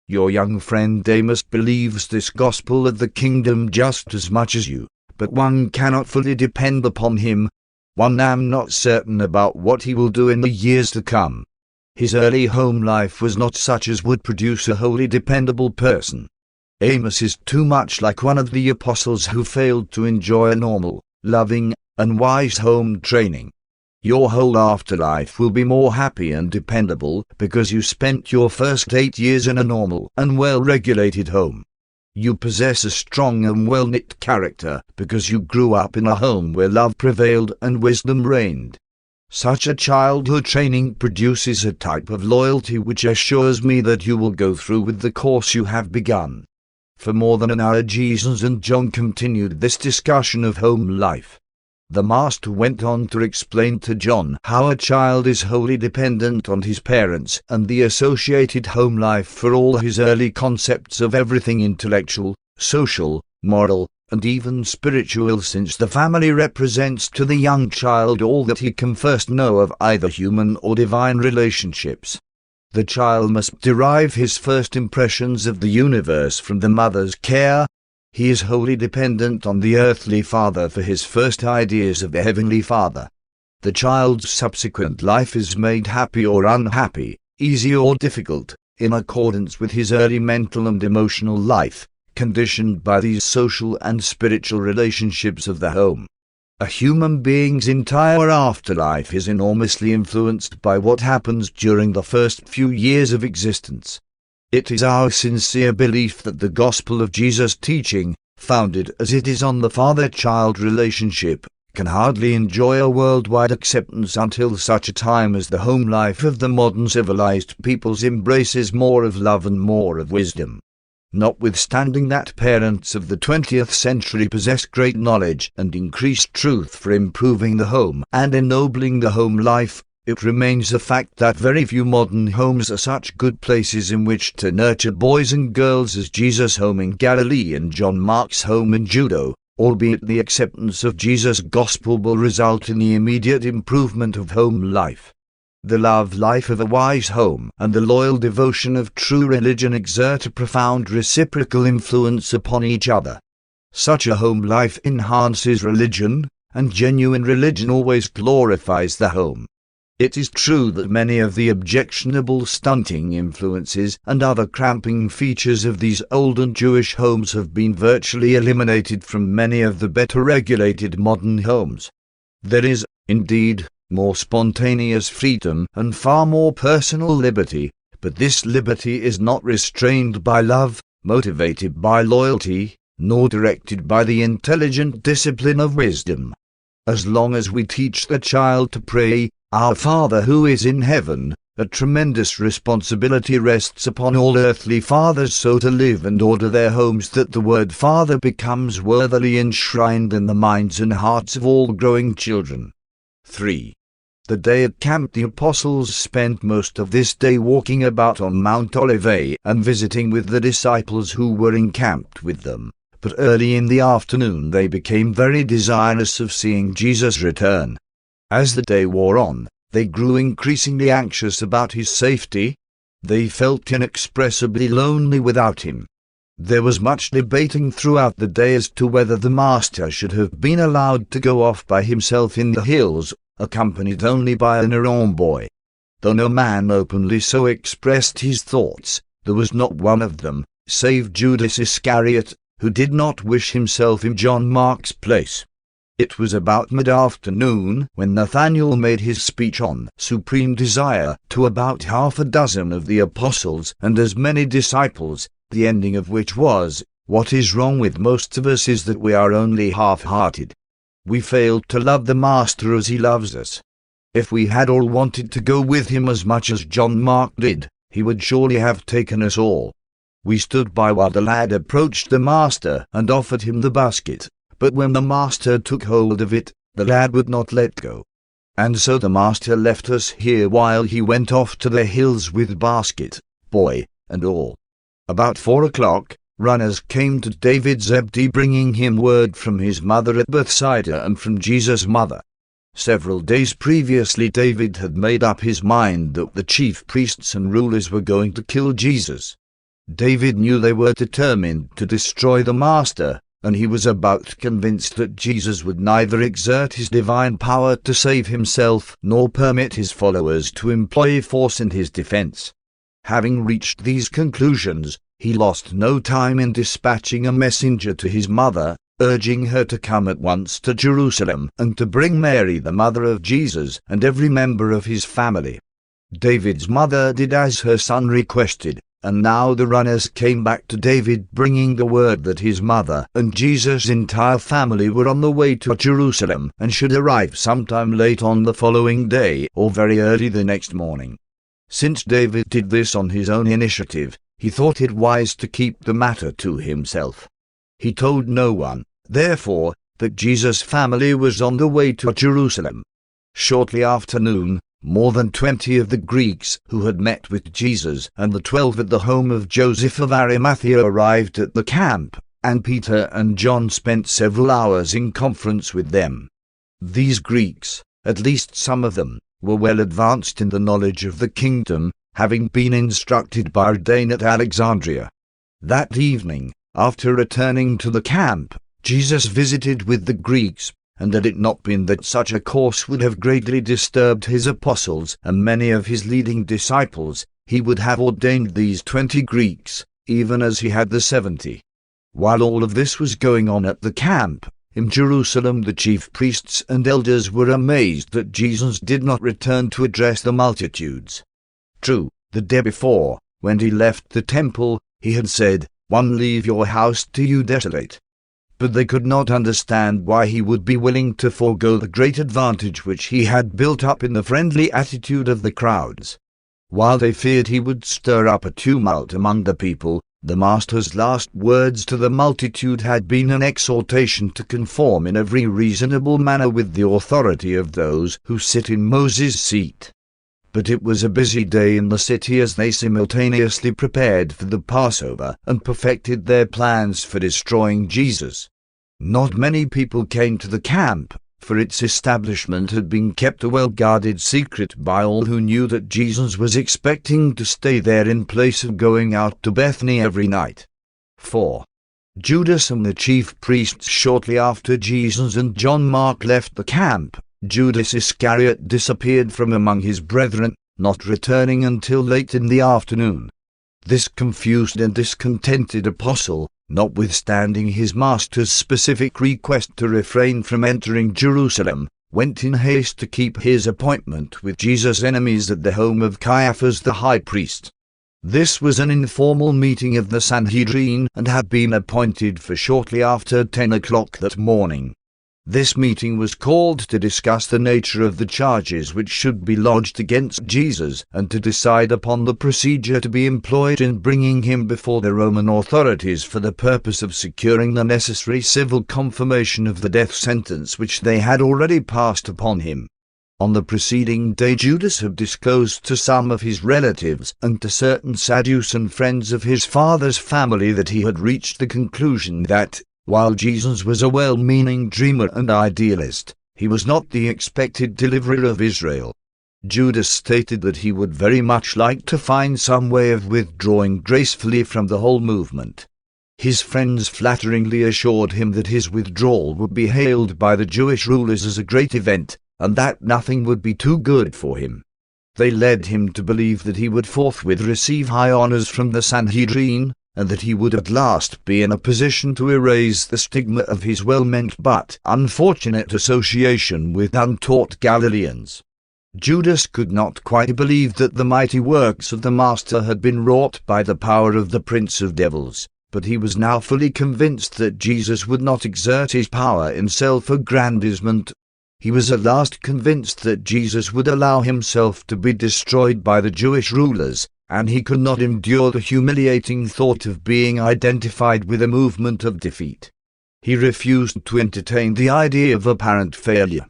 Your young friend Amos believes this gospel of the kingdom just as much as you, but one cannot fully depend upon him. One am not certain about what he will do in the years to come. His early home life was not such as would produce a wholly dependable person. Amos is too much like one of the apostles who failed to enjoy a normal, loving, and wise home training. Your whole afterlife will be more happy and dependable because you spent your first 8 years in a normal and well-regulated home. You possess a strong and well-knit character because you grew up in a home where love prevailed and wisdom reigned. Such a childhood training produces a type of loyalty which assures me that you will go through with the course you have begun. For more than an hour Jesus and John continued this discussion of home life. The Master went on to explain to John how a child is wholly dependent on his parents and the associated home life for all his early concepts of everything intellectual, social, moral, and even spiritual, since the family represents to the young child all that he can first know of either human or divine relationships. The child must derive his first impressions of the universe from the mother's care. He is wholly dependent on the earthly father for his first ideas of the heavenly Father. The child's subsequent life is made happy or unhappy, easy or difficult, in accordance with his early mental and emotional life, conditioned by these social and spiritual relationships of the home. A human being's entire afterlife is enormously influenced by what happens during the first few years of existence. It is our sincere belief that the gospel of Jesus' teaching, founded as it is on the father-child relationship, can hardly enjoy a worldwide acceptance until such a time as the home life of the modern civilized peoples embraces more of love and more of wisdom. Notwithstanding that parents of the 20th century possess great knowledge and increased truth for improving the home and ennobling the home life, it remains a fact that very few modern homes are such good places in which to nurture boys and girls as Jesus' home in Galilee and John Mark's home in Judah, albeit the acceptance of Jesus' gospel will result in the immediate improvement of home life. The love life of a wise home and the loyal devotion of true religion exert a profound reciprocal influence upon each other. Such a home life enhances religion, and genuine religion always glorifies the home. It is true that many of the objectionable stunting influences and other cramping features of these olden Jewish homes have been virtually eliminated from many of the better regulated modern homes. There is, indeed, more spontaneous freedom and far more personal liberty, but this liberty is not restrained by love, motivated by loyalty, nor directed by the intelligent discipline of wisdom. As long as we teach the child to pray, "Our Father who is in heaven," A tremendous responsibility rests upon all earthly fathers so to live and order their homes that the word father becomes worthily enshrined in the minds and hearts of all growing children. 3. The day at camp, the apostles spent most of this day walking about on Mount Olivet and visiting with the disciples who were encamped with them. But early in the afternoon they became very desirous of seeing Jesus return. As the day wore on, they grew increasingly anxious about his safety. They felt inexpressibly lonely without him. There was much debating throughout the day as to whether the Master should have been allowed to go off by himself in the hills, accompanied only by an errand boy. Though no man openly so expressed his thoughts, there was not one of them, save Judas Iscariot, who did not wish himself in John Mark's place. It was about mid-afternoon when Nathanael made his speech on supreme desire to about half a dozen of the apostles and as many disciples, the ending of which was, "What is wrong with most of us is that we are only half-hearted. We fail to love the Master as he loves us. If we had all wanted to go with him as much as John Mark did, he would surely have taken us all. We stood by while the lad approached the Master and offered him the basket. But when the Master took hold of it, the lad would not let go. And so the Master left us here while he went off to the hills with basket, boy, and all." About 4 o'clock, runners came to David Zebedee bringing him word from his mother at Bethsaida and from Jesus' mother. Several days previously David had made up his mind that the chief priests and rulers were going to kill Jesus. David knew they were determined to destroy the Master, and he was about convinced that Jesus would neither exert his divine power to save himself nor permit his followers to employ force in his defense. Having reached these conclusions, he lost no time in dispatching a messenger to his mother, urging her to come at once to Jerusalem and to bring Mary the mother of Jesus and every member of his family. David's mother did as her son requested, and now the runners came back to David bringing the word that his mother and Jesus' entire family were on the way to Jerusalem and should arrive sometime late on the following day or very early the next morning. Since David did this on his own initiative, he thought it wise to keep the matter to himself. He told no one, therefore, that Jesus' family was on the way to Jerusalem. Shortly after noon, more than 20 of the Greeks who had met with Jesus and the 12 at the home of Joseph of Arimathea arrived at the camp, and Peter and John spent several hours in conference with them. These Greeks, at least some of them, were well advanced in the knowledge of the kingdom, having been instructed by Ardane at Alexandria. That evening, after returning to the camp, Jesus visited with the Greeks, and had it not been that such a course would have greatly disturbed his apostles and many of his leading disciples, he would have ordained these 20 Greeks, even as he had the 70. While all of this was going on at the camp, in Jerusalem the chief priests and elders were amazed that Jesus did not return to address the multitudes. True, the day before, when he left the temple, he had said, "One leave your house to you desolate." But they could not understand why he would be willing to forego the great advantage which he had built up in the friendly attitude of the crowds. While they feared he would stir up a tumult among the people, the Master's last words to the multitude had been an exhortation to conform in every reasonable manner with the authority of those who sit in Moses' seat. But it was a busy day in the city as they simultaneously prepared for the Passover and perfected their plans for destroying Jesus. Not many people came to the camp, for its establishment had been kept a well-guarded secret by all who knew that Jesus was expecting to stay there in place of going out to Bethany every night. 4. Judas and the chief priests. Shortly after Jesus and John Mark left the camp, Judas Iscariot disappeared from among his brethren, not returning until late in the afternoon. This confused and discontented apostle, notwithstanding his master's specific request to refrain from entering Jerusalem, went in haste to keep his appointment with Jesus' enemies at the home of Caiaphas the high priest. This was an informal meeting of the Sanhedrin and had been appointed for shortly after 10 o'clock that morning. This meeting was called to discuss the nature of the charges which should be lodged against Jesus and to decide upon the procedure to be employed in bringing him before the Roman authorities for the purpose of securing the necessary civil confirmation of the death sentence which they had already passed upon him. On the preceding day Judas had disclosed to some of his relatives and to certain Sadducean friends of his father's family that he had reached the conclusion that, while Jesus was a well-meaning dreamer and idealist, he was not the expected deliverer of Israel. Judas stated that he would very much like to find some way of withdrawing gracefully from the whole movement. His friends flatteringly assured him that his withdrawal would be hailed by the Jewish rulers as a great event, and that nothing would be too good for him. They led him to believe that he would forthwith receive high honors from the Sanhedrin, and that he would at last be in a position to erase the stigma of his well-meant but unfortunate association with untaught Galileans. Judas could not quite believe that the mighty works of the Master had been wrought by the power of the Prince of Devils, but he was now fully convinced that Jesus would not exert his power in self-aggrandizement. He was at last convinced that Jesus would allow himself to be destroyed by the Jewish rulers, and he could not endure the humiliating thought of being identified with a movement of defeat. He refused to entertain the idea of apparent failure.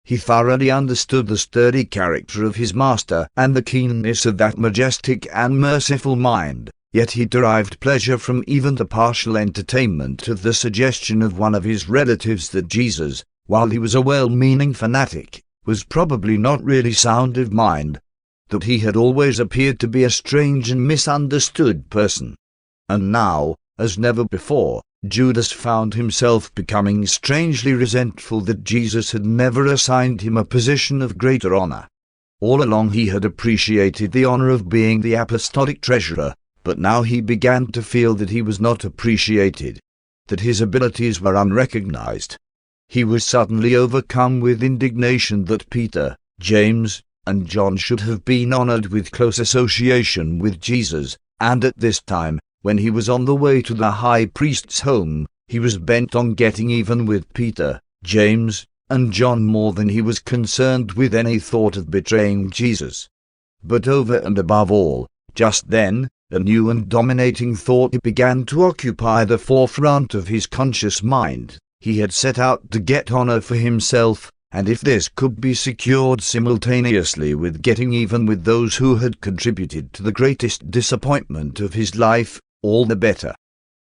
He thoroughly understood the sturdy character of his master and the keenness of that majestic and merciful mind, yet he derived pleasure from even the partial entertainment of the suggestion of one of his relatives that Jesus, while he was a well-meaning fanatic, was probably not really sound of mind, that he had always appeared to be a strange and misunderstood person. And now, as never before, Judas found himself becoming strangely resentful that Jesus had never assigned him a position of greater honor. All along he had appreciated the honor of being the apostolic treasurer, but now he began to feel that he was not appreciated, that his abilities were unrecognized. He was suddenly overcome with indignation that Peter, James, and John should have been honored with close association with Jesus, and at this time, when he was on the way to the high priest's home, he was bent on getting even with Peter, James, and John more than he was concerned with any thought of betraying Jesus. But over and above all, just then, a new and dominating thought began to occupy the forefront of his conscious mind. He had set out to get honor for himself, and if this could be secured simultaneously with getting even with those who had contributed to the greatest disappointment of his life, all the better.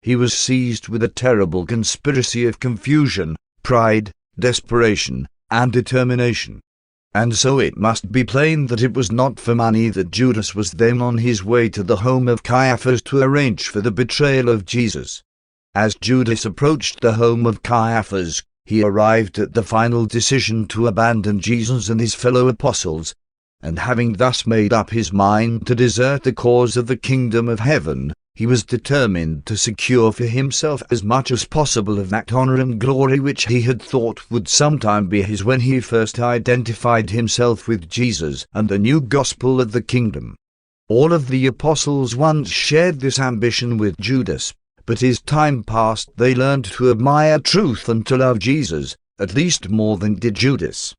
He was seized with a terrible conspiracy of confusion, pride, desperation, and determination. And so it must be plain that it was not for money that Judas was then on his way to the home of Caiaphas to arrange for the betrayal of Jesus. As Judas approached the home of Caiaphas, he arrived at the final decision to abandon Jesus and his fellow apostles, and having thus made up his mind to desert the cause of the kingdom of heaven, he was determined to secure for himself as much as possible of that honor and glory which he had thought would sometime be his when he first identified himself with Jesus and the new gospel of the kingdom. All of the apostles once shared this ambition with Judas, but as time passed they learned to admire truth and to love Jesus, at least more than did Judas.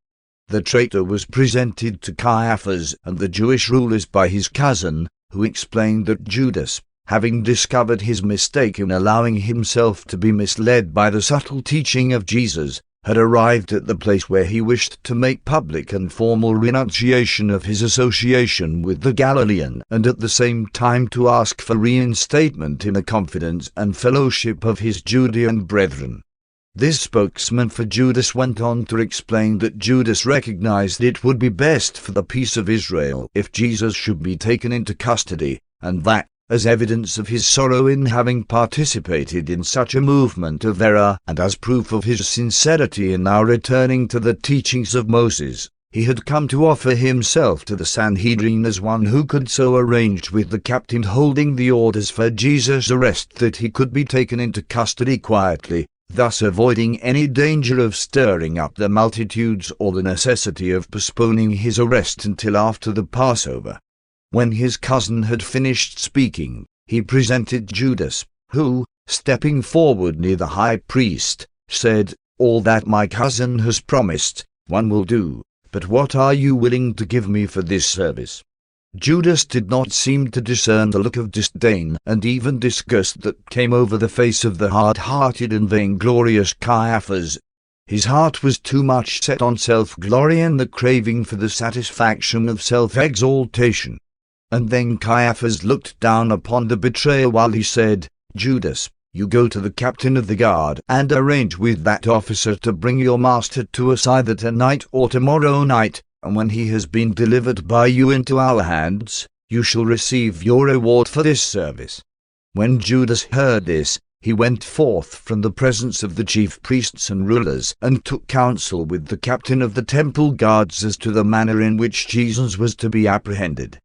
The traitor was presented to Caiaphas and the Jewish rulers by his cousin, who explained that Judas, having discovered his mistake in allowing himself to be misled by the subtle teaching of Jesus, had arrived at the place where he wished to make public and formal renunciation of his association with the Galilean, and at the same time to ask for reinstatement in the confidence and fellowship of his Judean brethren. This spokesman for Judas went on to explain that Judas recognized it would be best for the peace of Israel if Jesus should be taken into custody, and that, as evidence of his sorrow in having participated in such a movement of error, and as proof of his sincerity in now returning to the teachings of Moses, he had come to offer himself to the Sanhedrin as one who could so arrange with the captain holding the orders for Jesus' arrest that he could be taken into custody quietly, thus avoiding any danger of stirring up the multitudes or the necessity of postponing his arrest until after the Passover. When his cousin had finished speaking, he presented Judas, who, stepping forward near the high priest, said, All that my cousin has promised, one will do, but what are you willing to give me for this service?" Judas did not seem to discern the look of disdain and even disgust that came over the face of the hard-hearted and vainglorious Caiaphas. His heart was too much set on self-glory and the craving for the satisfaction of self-exaltation. And then Caiaphas looked down upon the betrayer while he said, "Judas, you go to the captain of the guard and arrange with that officer to bring your master to us either tonight or tomorrow night, and when he has been delivered by you into our hands, you shall receive your reward for this service." When Judas heard this, he went forth from the presence of the chief priests and rulers, and took counsel with the captain of the temple guards as to the manner in which Jesus was to be apprehended.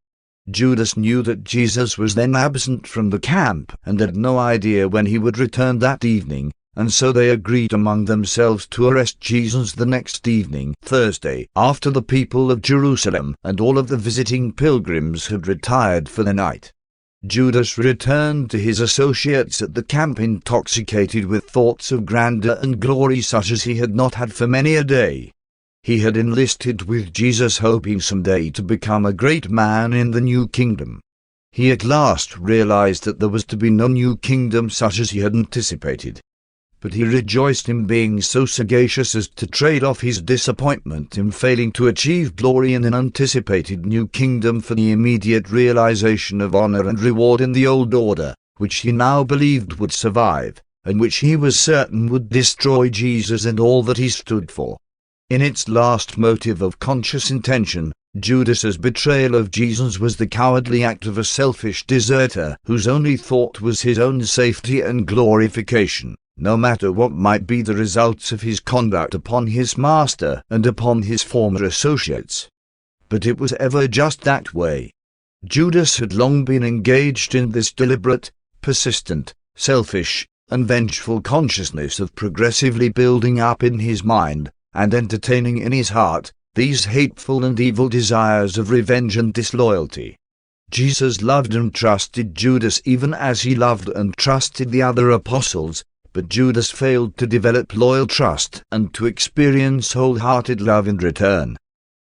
Judas knew that Jesus was then absent from the camp, and had no idea when he would return that evening, and so they agreed among themselves to arrest Jesus the next evening, Thursday, after the people of Jerusalem and all of the visiting pilgrims had retired for the night. Judas returned to his associates at the camp intoxicated with thoughts of grandeur and glory such as he had not had for many a day. He had enlisted with Jesus hoping someday to become a great man in the new kingdom. He at last realized that there was to be no new kingdom such as he had anticipated. But he rejoiced in being so sagacious as to trade off his disappointment in failing to achieve glory in an anticipated new kingdom for the immediate realization of honor and reward in the old order, which he now believed would survive, and which he was certain would destroy Jesus and all that he stood for. In its last motive of conscious intention, Judas's betrayal of Jesus was the cowardly act of a selfish deserter whose only thought was his own safety and glorification, no matter what might be the results of his conduct upon his master and upon his former associates. But it was ever just that way. Judas had long been engaged in this deliberate, persistent, selfish, and vengeful consciousness of progressively building up in his mind, and entertaining in his heart, these hateful and evil desires of revenge and disloyalty. Jesus loved and trusted Judas even as he loved and trusted the other apostles, but Judas failed to develop loyal trust and to experience wholehearted love in return.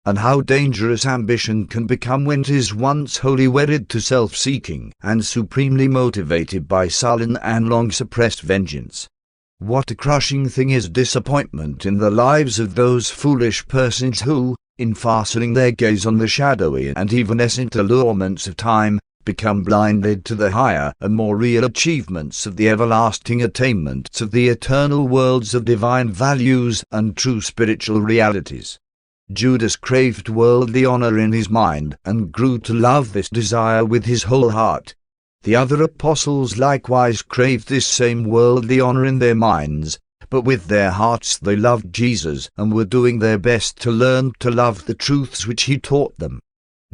And how dangerous ambition can become when it is once wholly wedded to self-seeking and supremely motivated by sullen and long-suppressed vengeance. What a crushing thing is disappointment in the lives of those foolish persons who, in fastening their gaze on the shadowy and evanescent allurements of time, become blinded to the higher and more real achievements of the everlasting attainments of the eternal worlds of divine values and true spiritual realities. Judas craved worldly honor in his mind and grew to love this desire with his whole heart. The other apostles likewise craved this same worldly honor in their minds, but with their hearts they loved Jesus and were doing their best to learn to love the truths which he taught them.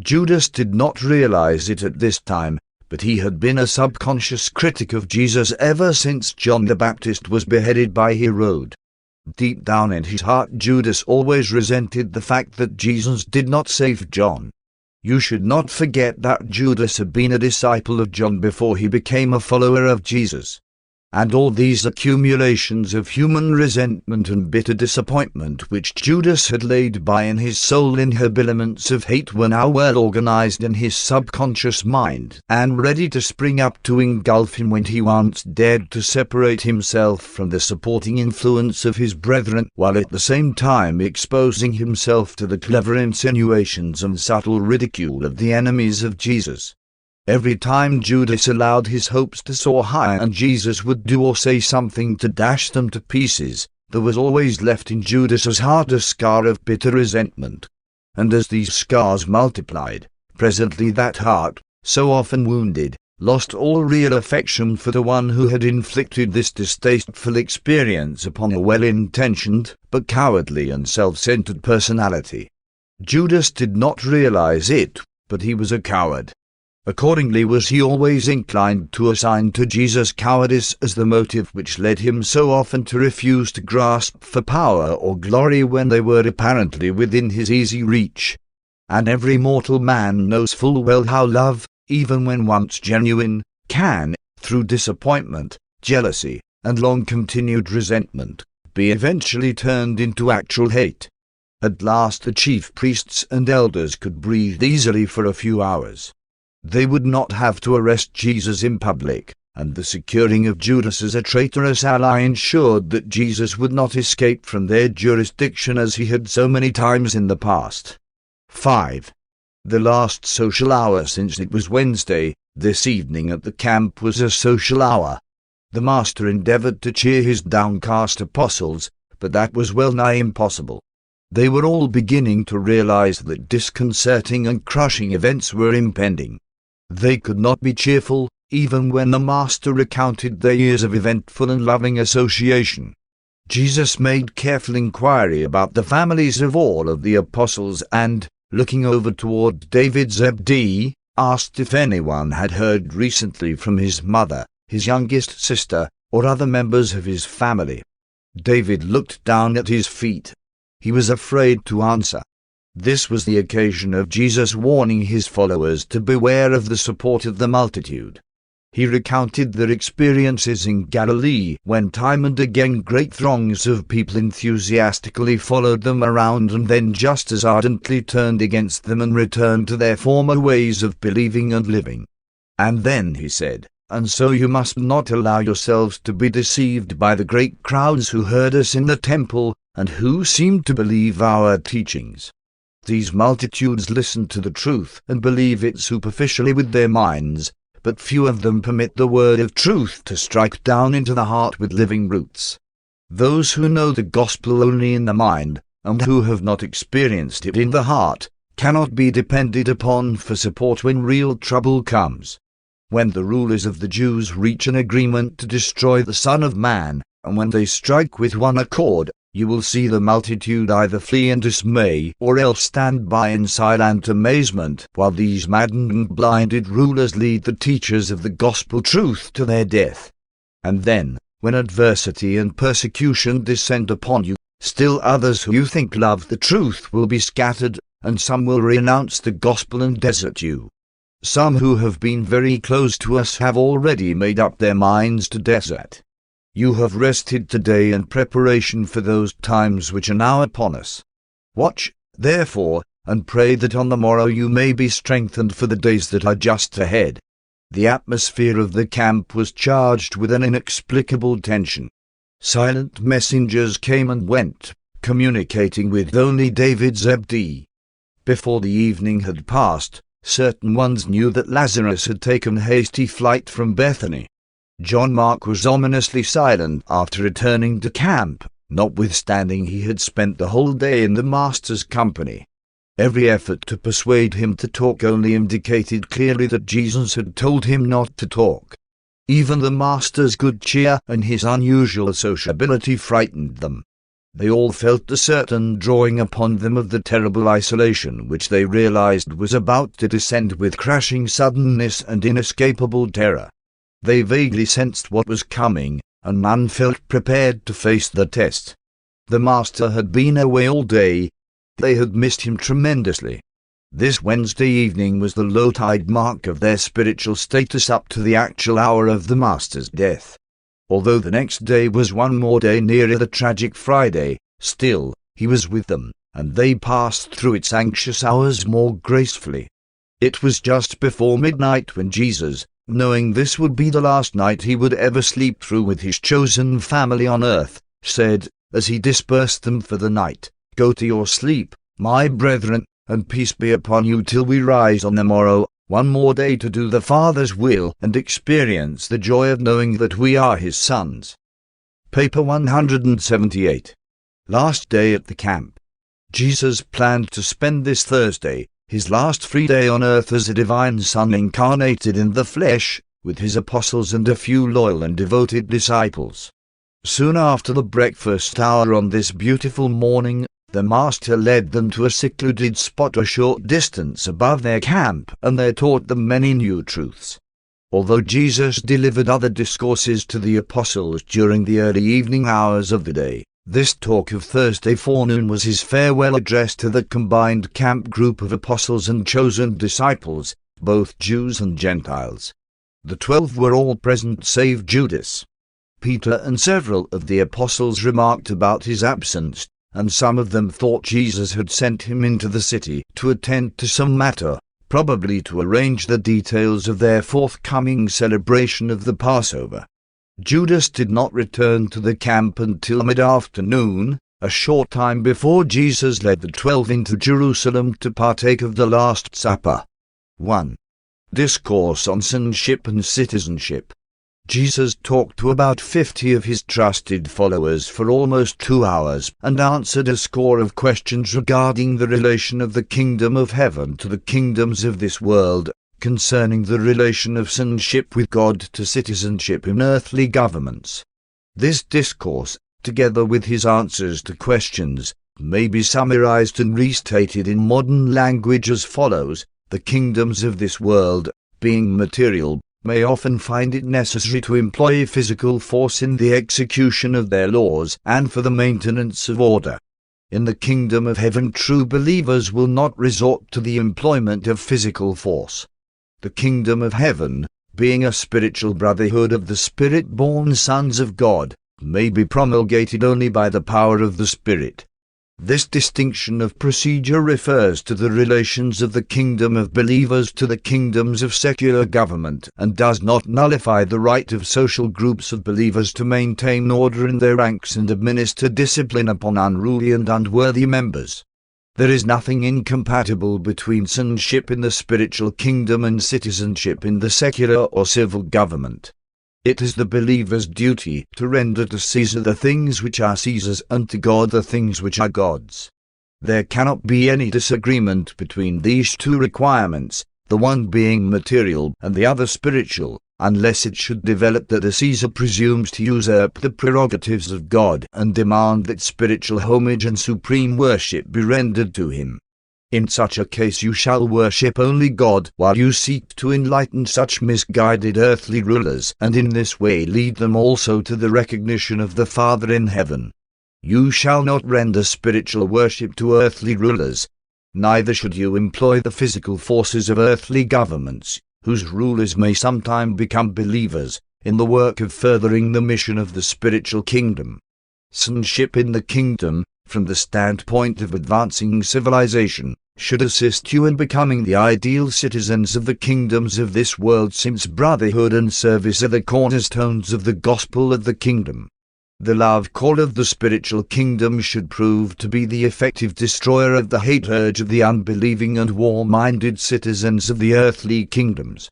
Judas did not realize it at this time, but he had been a subconscious critic of Jesus ever since John the Baptist was beheaded by Herod. Deep down in his heart, Judas always resented the fact that Jesus did not save John. You should not forget that Judas had been a disciple of John before he became a follower of Jesus. And all these accumulations of human resentment and bitter disappointment which Judas had laid by in his soul in habiliments of hate were now well organized in his subconscious mind and ready to spring up to engulf him when he once dared to separate himself from the supporting influence of his brethren, while at the same time exposing himself to the clever insinuations and subtle ridicule of the enemies of Jesus. Every time Judas allowed his hopes to soar high and Jesus would do or say something to dash them to pieces, there was always left in Judas's heart a scar of bitter resentment. And as these scars multiplied, presently that heart, so often wounded, lost all real affection for the one who had inflicted this distasteful experience upon a well-intentioned, but cowardly and self-centered personality. Judas did not realize it, but he was a coward. Accordingly was he always inclined to assign to Jesus cowardice as the motive which led him so often to refuse to grasp for power or glory when they were apparently within his easy reach. And every mortal man knows full well how love, even when once genuine, can, through disappointment, jealousy, and long-continued resentment, be eventually turned into actual hate. At last the chief priests and elders could breathe easily for a few hours. They would not have to arrest Jesus in public, and the securing of Judas as a traitorous ally ensured that Jesus would not escape from their jurisdiction as he had so many times in the past. 5. The last social hour since it was Wednesday, this evening at the camp was a social hour. The Master endeavored to cheer his downcast apostles, but that was well nigh impossible. They were all beginning to realize that disconcerting and crushing events were impending. They could not be cheerful, even when the Master recounted their years of eventful and loving association. Jesus made careful inquiry about the families of all of the apostles and, looking over toward David Zebedee, asked if anyone had heard recently from his mother, his youngest sister, or other members of his family. David looked down at his feet. He was afraid to answer. This was the occasion of Jesus warning his followers to beware of the support of the multitude. He recounted their experiences in Galilee, when time and again great throngs of people enthusiastically followed them around and then just as ardently turned against them and returned to their former ways of believing and living. And then he said, "And so you must not allow yourselves to be deceived by the great crowds who heard us in the temple, and who seemed to believe our teachings. These multitudes listen to the truth and believe it superficially with their minds, but few of them permit the word of truth to strike down into the heart with living roots. Those who know the gospel only in the mind, and who have not experienced it in the heart, cannot be depended upon for support when real trouble comes. When the rulers of the Jews reach an agreement to destroy the Son of Man, and when they strike with one accord, you will see the multitude either flee in dismay or else stand by in silent amazement while these maddened and blinded rulers lead the teachers of the gospel truth to their death. And then, when adversity and persecution descend upon you, still others who you think love the truth will be scattered, and some will renounce the gospel and desert you. Some who have been very close to us have already made up their minds to desert. You have rested today in preparation for those times which are now upon us. Watch, therefore, and pray that on the morrow you may be strengthened for the days that are just ahead." The atmosphere of the camp was charged with an inexplicable tension. Silent messengers came and went, communicating with only David Zebedee. Before the evening had passed, certain ones knew that Lazarus had taken hasty flight from Bethany. John Mark was ominously silent after returning to camp, notwithstanding he had spent the whole day in the Master's company. Every effort to persuade him to talk only indicated clearly that Jesus had told him not to talk. Even the Master's good cheer and his unusual sociability frightened them. They all felt the certain drawing upon them of the terrible isolation which they realized was about to descend with crashing suddenness and inescapable terror. They vaguely sensed what was coming, and none felt prepared to face the test. The Master had been away all day. They had missed him tremendously. This Wednesday evening was the low tide mark of their spiritual status up to the actual hour of the Master's death. Although the next day was one more day nearer the tragic Friday, still, he was with them, and they passed through its anxious hours more gracefully. It was just before midnight when Jesus, knowing this would be the last night he would ever sleep through with his chosen family on earth, said, as he dispersed them for the night, "Go to your sleep, my brethren, and peace be upon you till we rise on the morrow, one more day to do the Father's will and experience the joy of knowing that we are his sons." Paper 178. Last day at the camp. Jesus planned to spend this Thursday, his last free day on earth as a divine Son incarnated in the flesh, with his apostles and a few loyal and devoted disciples. Soon after the breakfast hour on this beautiful morning, the Master led them to a secluded spot a short distance above their camp, and there taught them many new truths. Although Jesus delivered other discourses to the apostles during the early evening hours of the day, this talk of Thursday forenoon was his farewell address to the combined camp group of apostles and chosen disciples, both Jews and Gentiles. The 12 were all present save Judas. Peter and several of the apostles remarked about his absence, and some of them thought Jesus had sent him into the city to attend to some matter, probably to arrange the details of their forthcoming celebration of the Passover. Judas did not return to the camp until mid-afternoon, a short time before Jesus led the 12 into Jerusalem to partake of the Last Supper. 1. Discourse on sonship and citizenship. Jesus talked to about 50 of his trusted followers for almost 2 hours and answered a score of questions regarding the relation of the kingdom of heaven to the kingdoms of this world, concerning the relation of sonship with God to citizenship in earthly governments. This discourse, together with his answers to questions, may be summarized and restated in modern language as follows: the kingdoms of this world, being material, may often find it necessary to employ physical force in the execution of their laws and for the maintenance of order. In the kingdom of heaven, true believers will not resort to the employment of physical force. The kingdom of heaven, being a spiritual brotherhood of the Spirit-born sons of God, may be promulgated only by the power of the Spirit. This distinction of procedure refers to the relations of the kingdom of believers to the kingdoms of secular government and does not nullify the right of social groups of believers to maintain order in their ranks and administer discipline upon unruly and unworthy members. There is nothing incompatible between sonship in the spiritual kingdom and citizenship in the secular or civil government. It is the believer's duty to render to Caesar the things which are Caesar's and to God the things which are God's. There cannot be any disagreement between these two requirements, the one being material and the other spiritual, unless it should develop that a Caesar presumes to usurp the prerogatives of God and demand that spiritual homage and supreme worship be rendered to him. In such a case you shall worship only God while you seek to enlighten such misguided earthly rulers and in this way lead them also to the recognition of the Father in heaven. You shall not render spiritual worship to earthly rulers, neither should you employ the physical forces of earthly governments, whose rulers may sometime become believers, in the work of furthering the mission of the spiritual kingdom. Sonship in the kingdom, from the standpoint of advancing civilization, should assist you in becoming the ideal citizens of the kingdoms of this world, since brotherhood and service are the cornerstones of the gospel of the kingdom. The love call of the spiritual kingdom should prove to be the effective destroyer of the hate urge of the unbelieving and war-minded citizens of the earthly kingdoms.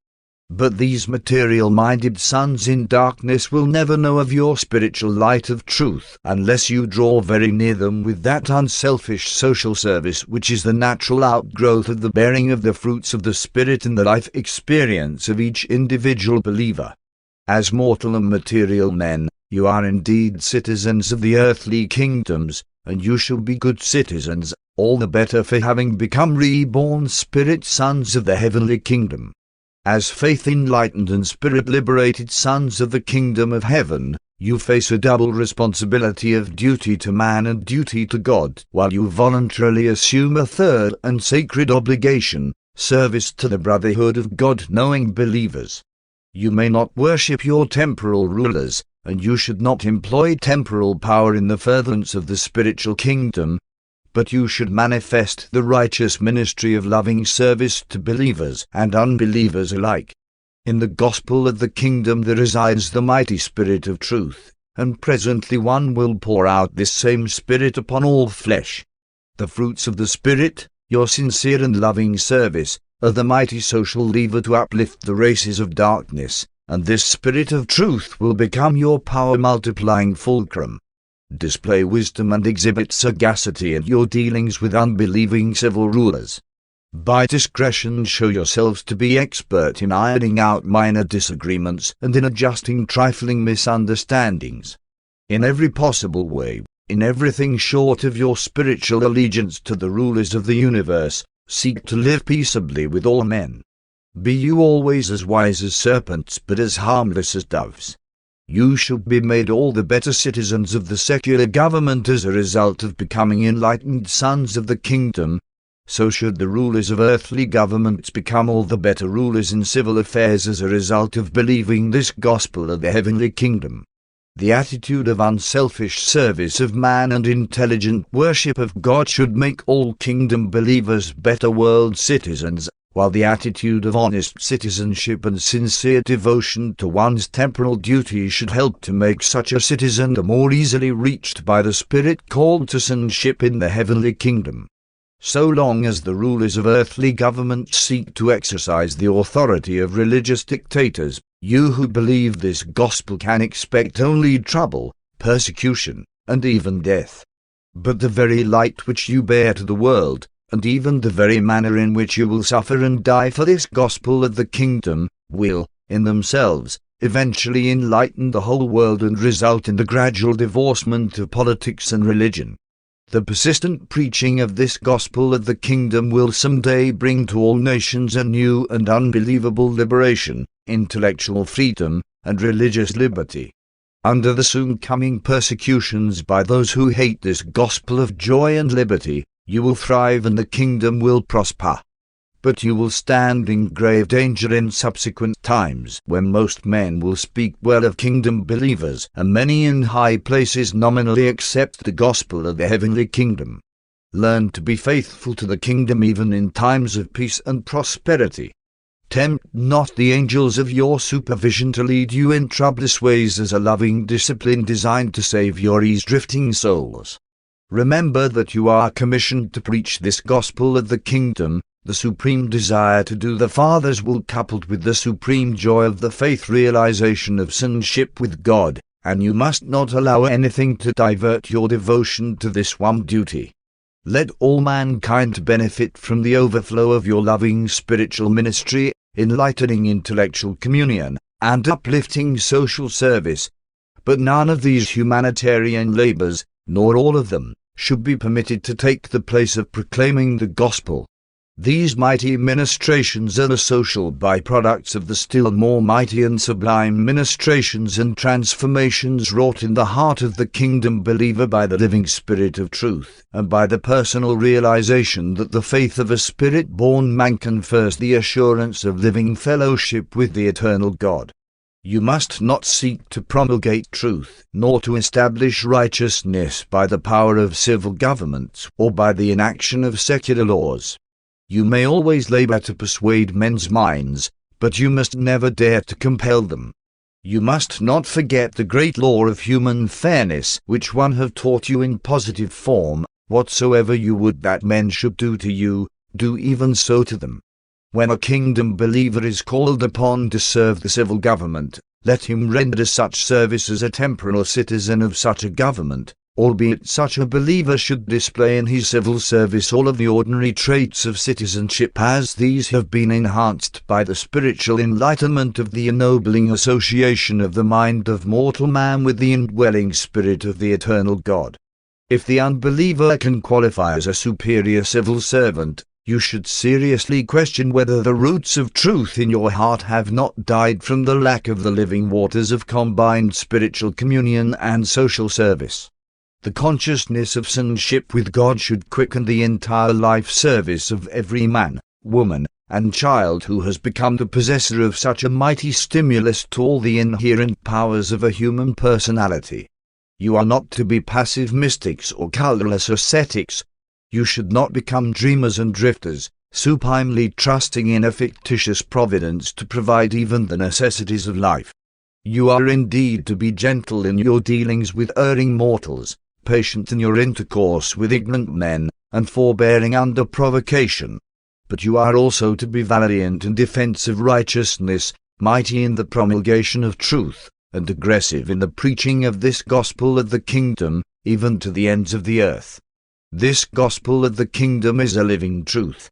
But these material-minded sons in darkness will never know of your spiritual light of truth unless you draw very near them with that unselfish social service which is the natural outgrowth of the bearing of the fruits of the Spirit in the life experience of each individual believer. As mortal and material men, you are indeed citizens of the earthly kingdoms, and you shall be good citizens, all the better for having become reborn spirit sons of the heavenly kingdom. As faith-enlightened and spirit-liberated sons of the kingdom of heaven, you face a double responsibility of duty to man and duty to God, while you voluntarily assume a third and sacred obligation, service to the brotherhood of God-knowing believers. You may not worship your temporal rulers, and you should not employ temporal power in the furtherance of the spiritual kingdom, but you should manifest the righteous ministry of loving service to believers and unbelievers alike. In the gospel of the kingdom there resides the mighty Spirit of truth, and presently one will pour out this same Spirit upon all flesh. The fruits of the Spirit, your sincere and loving service, are the mighty social lever to uplift the races of darkness, and this Spirit of truth will become your power-multiplying fulcrum. Display wisdom and exhibit sagacity in your dealings with unbelieving civil rulers. By discretion show yourselves to be expert in ironing out minor disagreements and in adjusting trifling misunderstandings. In every possible way, in everything short of your spiritual allegiance to the rulers of the universe, seek to live peaceably with all men. Be you always as wise as serpents but as harmless as doves. You should be made all the better citizens of the secular government as a result of becoming enlightened sons of the kingdom. So should the rulers of earthly governments become all the better rulers in civil affairs as a result of believing this gospel of the heavenly kingdom. The attitude of unselfish service of man and intelligent worship of God should make all kingdom believers better world citizens, while the attitude of honest citizenship and sincere devotion to one's temporal duties should help to make such a citizen the more easily reached by the Spirit called to sonship in the heavenly kingdom. So long as the rulers of earthly government seek to exercise the authority of religious dictators, you who believe this gospel can expect only trouble, persecution, and even death. But the very light which you bear to the world, and even the very manner in which you will suffer and die for this gospel of the kingdom, will, in themselves, eventually enlighten the whole world and result in the gradual divorcement of politics and religion. The persistent preaching of this gospel of the kingdom will someday bring to all nations a new and unbelievable liberation, intellectual freedom, and religious liberty. Under the soon coming persecutions by those who hate this gospel of joy and liberty, you will thrive and the kingdom will prosper. But you will stand in grave danger in subsequent times, when most men will speak well of kingdom believers, and many in high places nominally accept the gospel of the heavenly kingdom. Learn to be faithful to the kingdom even in times of peace and prosperity. Tempt not the angels of your supervision to lead you in troublous ways as a loving discipline designed to save your ease-drifting souls. Remember that you are commissioned to preach this gospel of the kingdom. The supreme desire to do the Father's will coupled with the supreme joy of the faith realization of sonship with God, and you must not allow anything to divert your devotion to this one duty. Let all mankind benefit from the overflow of your loving spiritual ministry, enlightening intellectual communion, and uplifting social service. But none of these humanitarian labors, nor all of them, should be permitted to take the place of proclaiming the gospel. These mighty ministrations are the social byproducts of the still more mighty and sublime ministrations and transformations wrought in the heart of the kingdom believer by the living Spirit of truth, and by the personal realization that the faith of a Spirit-born man confers the assurance of living fellowship with the eternal God. You must not seek to promulgate truth, nor to establish righteousness by the power of civil governments, or by the inaction of secular laws. You may always labor to persuade men's minds, but you must never dare to compel them. You must not forget the great law of human fairness, which one have taught you in positive form: whatsoever you would that men should do to you, do even so to them. When a kingdom believer is called upon to serve the civil government, let him render such service as a temporal citizen of such a government, albeit such a believer should display in his civil service all of the ordinary traits of citizenship, as these have been enhanced by the spiritual enlightenment of the ennobling association of the mind of mortal man with the indwelling Spirit of the eternal God. If the unbeliever can qualify as a superior civil servant, you should seriously question whether the roots of truth in your heart have not died from the lack of the living waters of combined spiritual communion and social service. The consciousness of sonship with God should quicken the entire life service of every man, woman, and child who has become the possessor of such a mighty stimulus to all the inherent powers of a human personality. You are not to be passive mystics or colorless ascetics. You should not become dreamers and drifters, supinely trusting in a fictitious providence to provide even the necessities of life. You are indeed to be gentle in your dealings with erring mortals, patient in your intercourse with ignorant men, and forbearing under provocation. But you are also to be valiant in defense of righteousness, mighty in the promulgation of truth, and aggressive in the preaching of this gospel of the kingdom, even to the ends of the earth. This gospel of the kingdom is a living truth.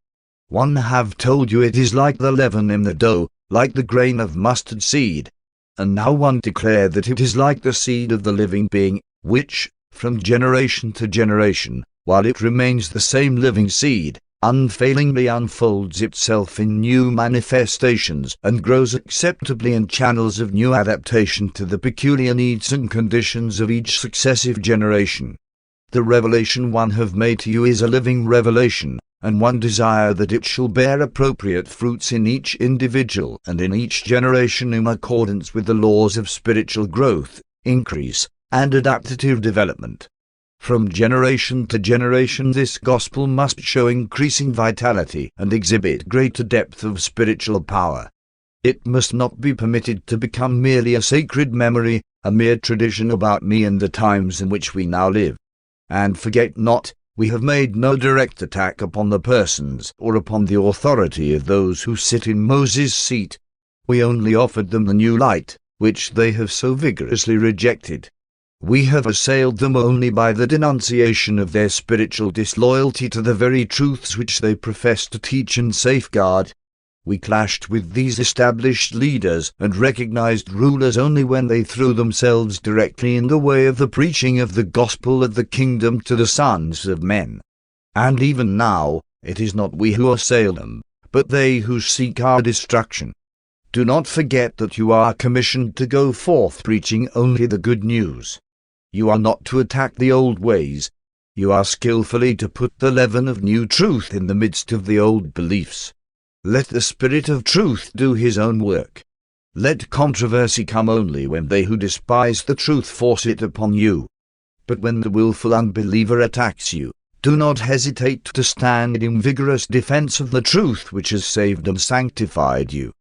One have told you it is like the leaven in the dough, like the grain of mustard seed. And now one declare that it is like the seed of the living being, which, from generation to generation, while it remains the same living seed, unfailingly unfolds itself in new manifestations and grows acceptably in channels of new adaptation to the peculiar needs and conditions of each successive generation. The revelation one have made to you is a living revelation, and one desire that it shall bear appropriate fruits in each individual and in each generation in accordance with the laws of spiritual growth, increase, and adaptive development. From generation to generation this gospel must show increasing vitality and exhibit greater depth of spiritual power. It must not be permitted to become merely a sacred memory, a mere tradition about me and the times in which we now live. And forget not, we have made no direct attack upon the persons or upon the authority of those who sit in Moses' seat. We only offered them the new light, which they have so vigorously rejected. We have assailed them only by the denunciation of their spiritual disloyalty to the very truths which they profess to teach and safeguard. We clashed with these established leaders and recognized rulers only when they threw themselves directly in the way of the preaching of the gospel of the kingdom to the sons of men. And even now, it is not we who assail them, but they who seek our destruction. Do not forget that you are commissioned to go forth preaching only the good news. You are not to attack the old ways. You are skillfully to put the leaven of new truth in the midst of the old beliefs. Let the Spirit of truth do his own work. Let controversy come only when they who despise the truth force it upon you. But when the willful unbeliever attacks you, do not hesitate to stand in vigorous defense of the truth which has saved and sanctified you.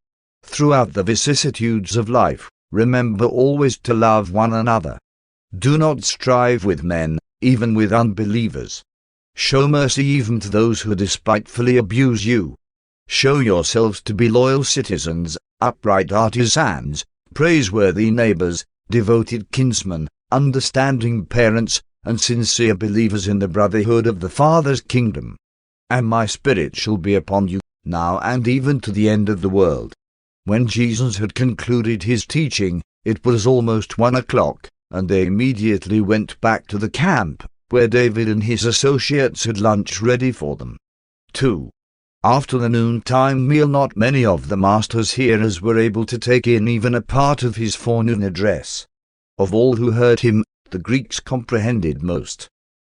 Throughout the vicissitudes of life, remember always to love one another. Do not strive with men, even with unbelievers. Show mercy even to those who despitefully abuse you. Show yourselves to be loyal citizens, upright artisans, praiseworthy neighbors, devoted kinsmen, understanding parents, and sincere believers in the brotherhood of the Father's kingdom. And my Spirit shall be upon you, now and even to the end of the world. When Jesus had concluded his teaching, it was almost 1 o'clock, and they immediately went back to the camp, where David and his associates had lunch ready for them. 2. After the noontime meal not many of the Master's hearers were able to take in even a part of his forenoon address. Of all who heard him, the Greeks comprehended most.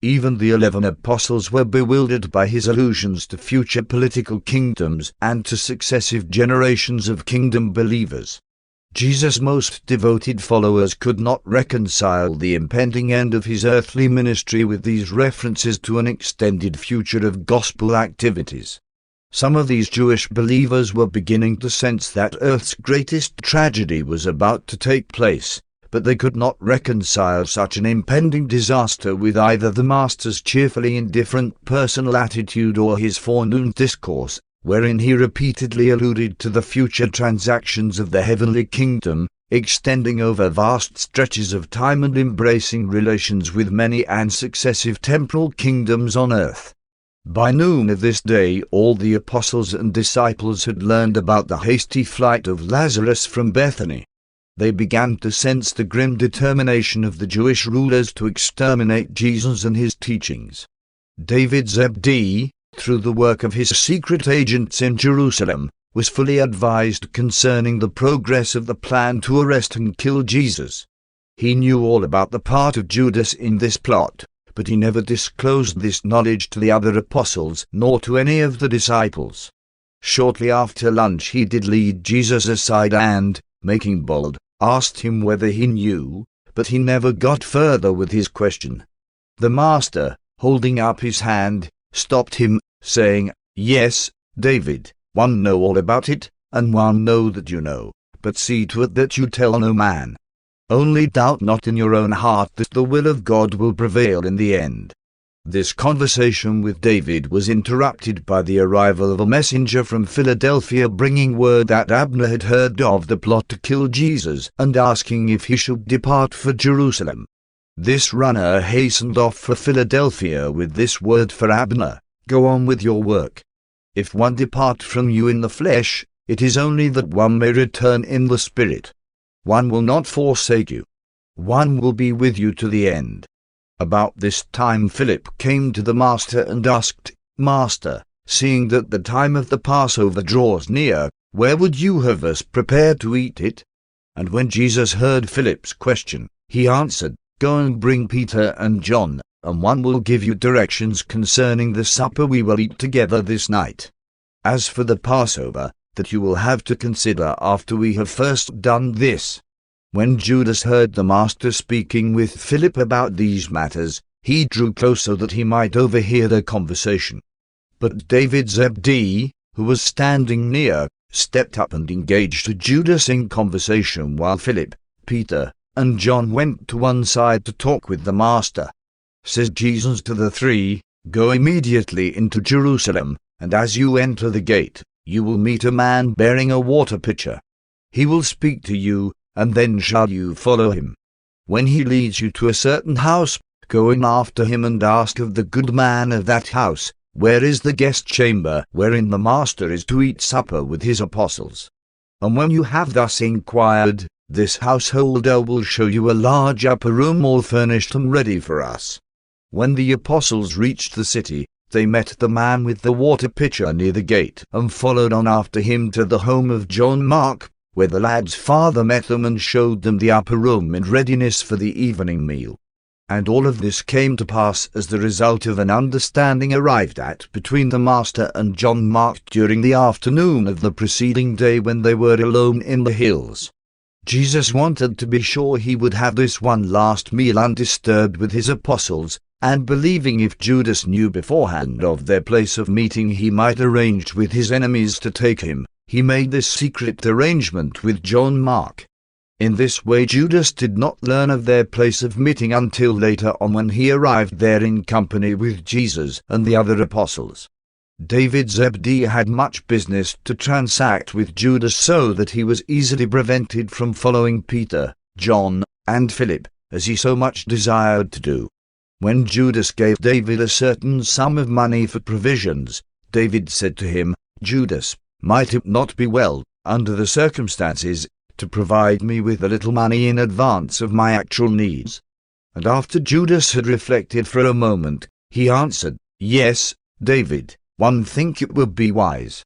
Even the 11 apostles were bewildered by his allusions to future political kingdoms and to successive generations of kingdom believers. Jesus' most devoted followers could not reconcile the impending end of his earthly ministry with these references to an extended future of gospel activities. Some of these Jewish believers were beginning to sense that Earth's greatest tragedy was about to take place, but they could not reconcile such an impending disaster with either the Master's cheerfully indifferent personal attitude or his forenoon discourse, wherein he repeatedly alluded to the future transactions of the heavenly kingdom, extending over vast stretches of time and embracing relations with many and successive temporal kingdoms on earth. By noon of this day all the apostles and disciples had learned about the hasty flight of Lazarus from Bethany. They began to sense the grim determination of the Jewish rulers to exterminate Jesus and his teachings. David Zebedee, through the work of his secret agents in Jerusalem, was fully advised concerning the progress of the plan to arrest and kill Jesus. He knew all about the part of Judas in this plot, but he never disclosed this knowledge to the other apostles nor to any of the disciples. Shortly after lunch he did lead Jesus aside and, making bold, asked him whether he knew, but he never got further with his question. The Master, holding up his hand, stopped him, saying, "Yes, David, one know all about it, and one know that you know, but see to it that you tell no man. Only doubt not in your own heart that the will of God will prevail in the end." This conversation with David was interrupted by the arrival of a messenger from Philadelphia bringing word that Abner had heard of the plot to kill Jesus and asking if he should depart for Jerusalem. This runner hastened off for Philadelphia with this word for Abner: "Go on with your work. If one depart from you in the flesh, it is only that one may return in the spirit. One will not forsake you. One will be with you to the end." About this time Philip came to the Master and asked, "Master, seeing that the time of the Passover draws near, where would you have us prepare to eat it?" And when Jesus heard Philip's question, he answered, "Go and bring Peter and John, and one will give you directions concerning the supper we will eat together this night. As for the Passover, that you will have to consider after we have first done this. When Judas heard the Master speaking with Philip about these matters, he drew close so that he might overhear their conversation. But David Zebedee, who was standing near, stepped up and engaged Judas in conversation while Philip, Peter, and John went to one side to talk with the Master. Says Jesus to the three, "Go immediately into Jerusalem, and as you enter the gate, you will meet a man bearing a water pitcher. He will speak to you, and then shall you follow him. When he leads you to a certain house, go in after him and ask of the good man of that house, where is the guest chamber wherein the Master is to eat supper with his apostles? And when you have thus inquired, this householder will show you a large upper room all furnished and ready for us." When the apostles reached the city, they met the man with the water pitcher near the gate, and followed on after him to the home of John Mark, where the lad's father met them and showed them the upper room in readiness for the evening meal. And all of this came to pass as the result of an understanding arrived at between the Master and John Mark during the afternoon of the preceding day when they were alone in the hills. Jesus wanted to be sure he would have this one last meal undisturbed with his apostles, and believing if Judas knew beforehand of their place of meeting he might arrange with his enemies to take him, he made this secret arrangement with John Mark. In this way Judas did not learn of their place of meeting until later on when he arrived there in company with Jesus and the other apostles. David Zebedee had much business to transact with Judas so that he was easily prevented from following Peter, John, and Philip, as he so much desired to do. When Judas gave David a certain sum of money for provisions, David said to him, "Judas, might it not be well, under the circumstances, to provide me with a little money in advance of my actual needs?" And after Judas had reflected for a moment, he answered, "Yes, David, one think it would be wise.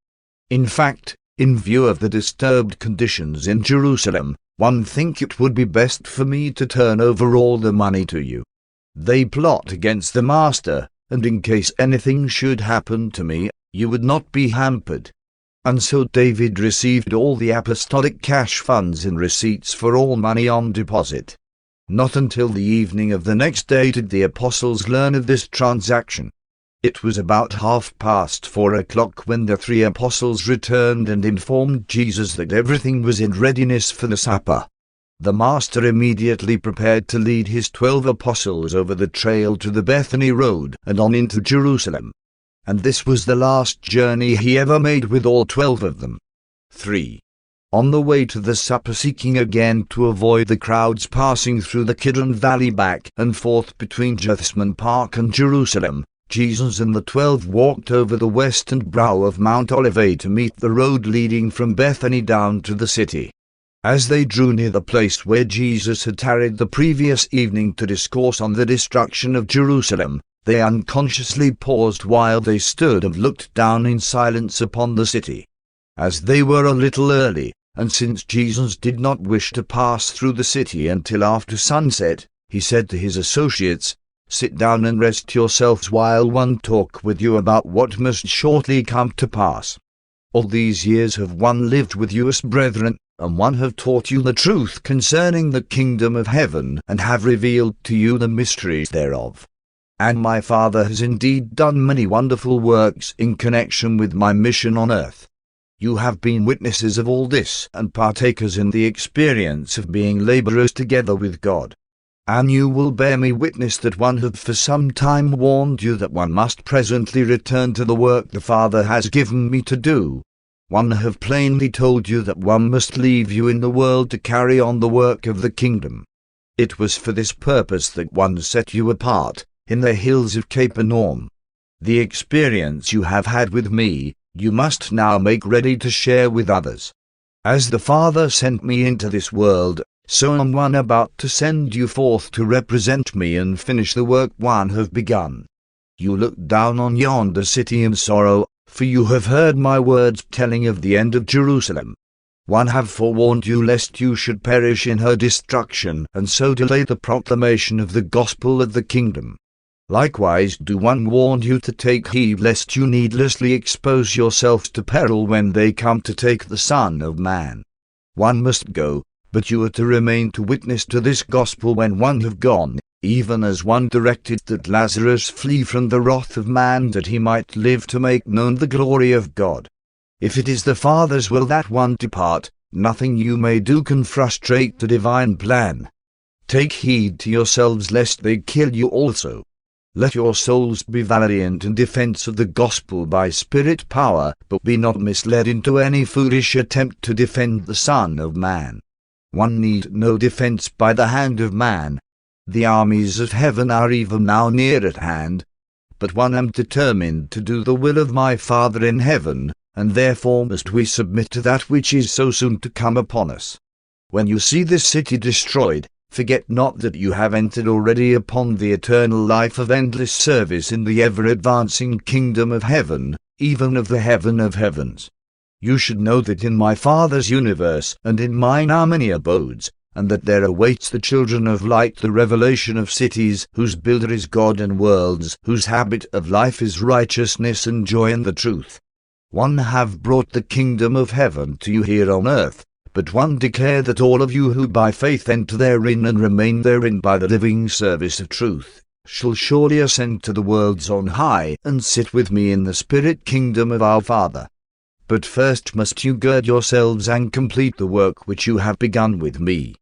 In fact, in view of the disturbed conditions in Jerusalem, one think it would be best for me to turn over all the money to you. They plot against the Master, and in case anything should happen to me, you would not be hampered." And so David received all the apostolic cash funds and receipts for all money on deposit. Not until the evening of the next day did the apostles learn of this transaction. It was about 4:30 when the three apostles returned and informed Jesus that everything was in readiness for the supper. The Master immediately prepared to lead his 12 apostles over the trail to the Bethany road and on into Jerusalem. And this was the last journey he ever made with all 12 of them. 3. On the way to the supper, seeking again to avoid the crowds passing through the Kidron Valley back and forth between Gethsemane Park and Jerusalem, Jesus and the 12 walked over the western brow of Mount Olivet to meet the road leading from Bethany down to the city. As they drew near the place where Jesus had tarried the previous evening to discourse on the destruction of Jerusalem, they unconsciously paused while they stood and looked down in silence upon the city. As they were a little early, and since Jesus did not wish to pass through the city until after sunset, he said to his associates, "Sit down and rest yourselves while one talk with you about what must shortly come to pass. All these years have one lived with you as brethren, and one have taught you the truth concerning the kingdom of heaven, and have revealed to you the mysteries thereof. And my Father has indeed done many wonderful works in connection with my mission on earth. You have been witnesses of all this, and partakers in the experience of being laborers together with God. And you will bear me witness that one have for some time warned you that one must presently return to the work the Father has given me to do. One have plainly told you that one must leave you in the world to carry on the work of the kingdom. It was for this purpose that one set you apart, in the hills of Capernaum. The experience you have had with me, you must now make ready to share with others. As the Father sent me into this world, so am one about to send you forth to represent me and finish the work one have begun. You look down on yonder city in sorrow, for you have heard my words telling of the end of Jerusalem. One have forewarned you lest you should perish in her destruction, and so delay the proclamation of the gospel of the kingdom. Likewise do one warn you to take heed lest you needlessly expose yourselves to peril when they come to take the Son of Man. One must go, But you are to remain to witness to this gospel when one have gone, even as one directed that Lazarus flee from the wrath of man, that he might live to make known the glory of God. If it is the Father's will that one depart, nothing you may do can frustrate the divine plan. Take heed to yourselves lest they kill you also. Let your souls be valiant in defense of the gospel by spirit power, but be not misled into any foolish attempt to defend the Son of Man. One need no defense by the hand of man. The armies of heaven are even now near at hand. But one am determined to do the will of my Father in heaven, and therefore must we submit to that which is so soon to come upon us. When you see this city destroyed, forget not that you have entered already upon the eternal life of endless service in the ever-advancing kingdom of heaven, even of the heaven of heavens. You should know that in my Father's universe and in mine are many abodes, and that there awaits the children of light the revelation of cities whose builder is God, and worlds whose habit of life is righteousness and joy in the truth. One have brought the kingdom of heaven to you here on earth, but one declare that all of you who by faith enter therein and remain therein by the living service of truth, shall surely ascend to the worlds on high, and sit with me in the spirit kingdom of our Father. But first must you gird yourselves and complete the work which you have begun with me.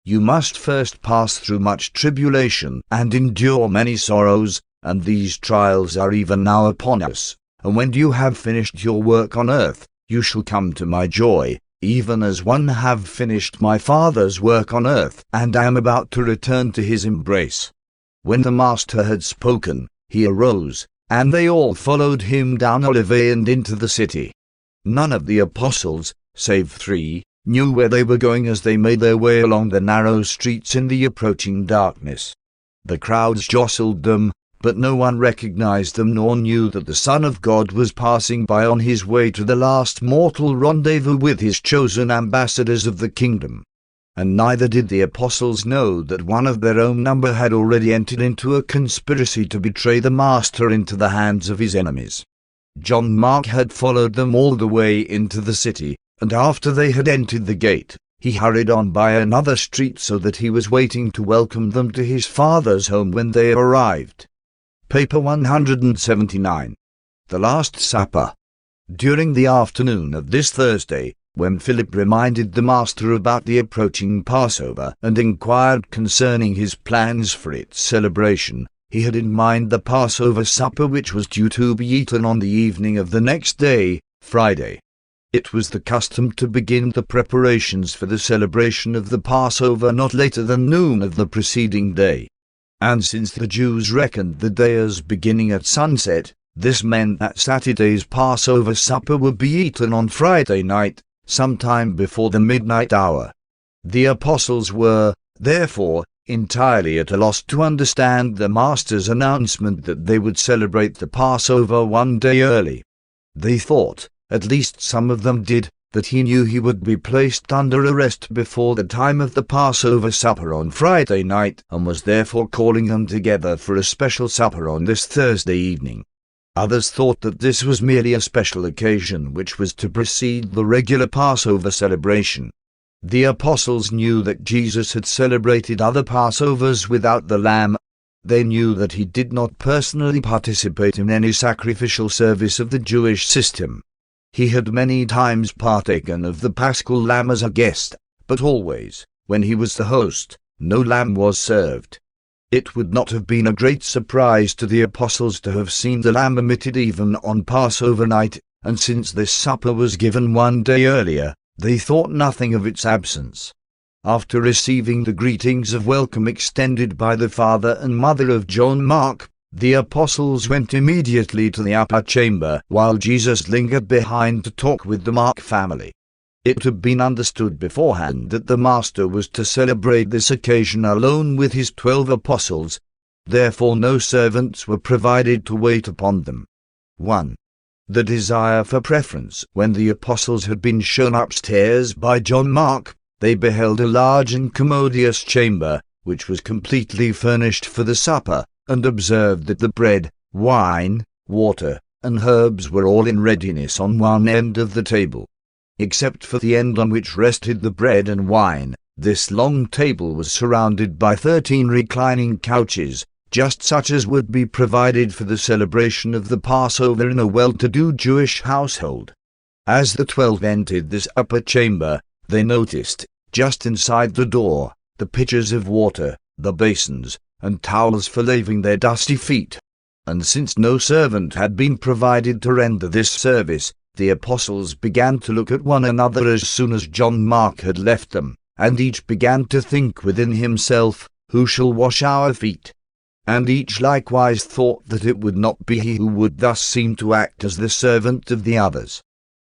You must first pass through much tribulation, and endure many sorrows, and these trials are even now upon us. And when you have finished your work on earth, you shall come to my joy, even as one have finished my Father's work on earth, and I am about to return to his embrace. When the Master had spoken, he arose, and they all followed him down Olivet and into the city. None of the apostles, save 3, knew where they were going as they made their way along the narrow streets in the approaching darkness. The crowds jostled them, but no one recognized them nor knew that the Son of God was passing by on his way to the last mortal rendezvous with his chosen ambassadors of the kingdom. And neither did the apostles know that one of their own number had already entered into a conspiracy to betray the Master into the hands of his enemies. John Mark had followed them all the way into the city, and after they had entered the gate, he hurried on by another street so that he was waiting to welcome them to his Father's home when they arrived. Paper 179. The Last Supper. During the afternoon of this Thursday, when Philip reminded the Master about the approaching Passover and inquired concerning his plans for its celebration, he had in mind the Passover supper which was due to be eaten on the evening of the next day, Friday. It was the custom to begin the preparations for the celebration of the Passover not later than noon of the preceding day. And since the Jews reckoned the day as beginning at sunset, this meant that Saturday's Passover supper would be eaten on Friday night, sometime before the midnight hour. The apostles were, therefore, entirely at a loss to understand the Master's announcement that they would celebrate the Passover one day early. They thought, at least some of them did, that he knew he would be placed under arrest before the time of the Passover supper on Friday night, and was therefore calling them together for a special supper on this Thursday evening. Others thought that this was merely a special occasion which was to precede the regular Passover celebration. The apostles knew that Jesus had celebrated other Passovers without the lamb. They knew that he did not personally participate in any sacrificial service of the Jewish system. He had many times partaken of the paschal lamb as a guest, but always, when he was the host, no lamb was served. It would not have been a great surprise to the apostles to have seen the lamb omitted even on Passover night, and since this supper was given one day earlier, they thought nothing of its absence. After receiving the greetings of welcome extended by the father and mother of John Mark, the apostles went immediately to the upper chamber, while Jesus lingered behind to talk with the Mark family. It had been understood beforehand that the Master was to celebrate this occasion alone with his 12 apostles. Therefore no servants were provided to wait upon them. 1. The desire for preference. When the apostles had been shown upstairs by John Mark, they beheld a large and commodious chamber, which was completely furnished for the supper, and observed that the bread, wine, water, and herbs were all in readiness on one end of the table. Except for the end on which rested the bread and wine, This long table was surrounded by 13 reclining couches, just such as would be provided for the celebration of the Passover in a well-to-do Jewish household. As the 12 entered this upper chamber, they noticed, just inside the door, the pitchers of water, the basins, and towels for laving their dusty feet. And since no servant had been provided to render this service, the apostles began to look at one another as soon as John Mark had left them, and each began to think within himself, "Who shall wash our feet?" And each likewise thought that it would not be he who would thus seem to act as the servant of the others.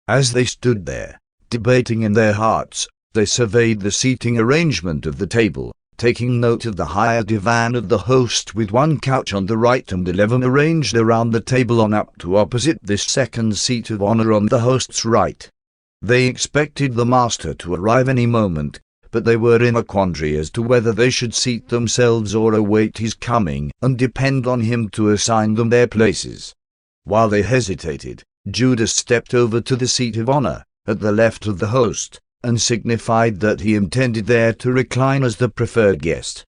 As they stood there, debating in their hearts, they surveyed the seating arrangement of the table, taking note of the higher divan of the host with one couch on the right and 11 arranged around the table on up to opposite this second seat of honor on the host's right. They expected the master to arrive any moment, but they were in a quandary as to whether they should seat themselves or await his coming and depend on him to assign them their places. While they hesitated, Judas stepped over to the seat of honor, at the left of the host, and signified that he intended there to recline as the preferred guest.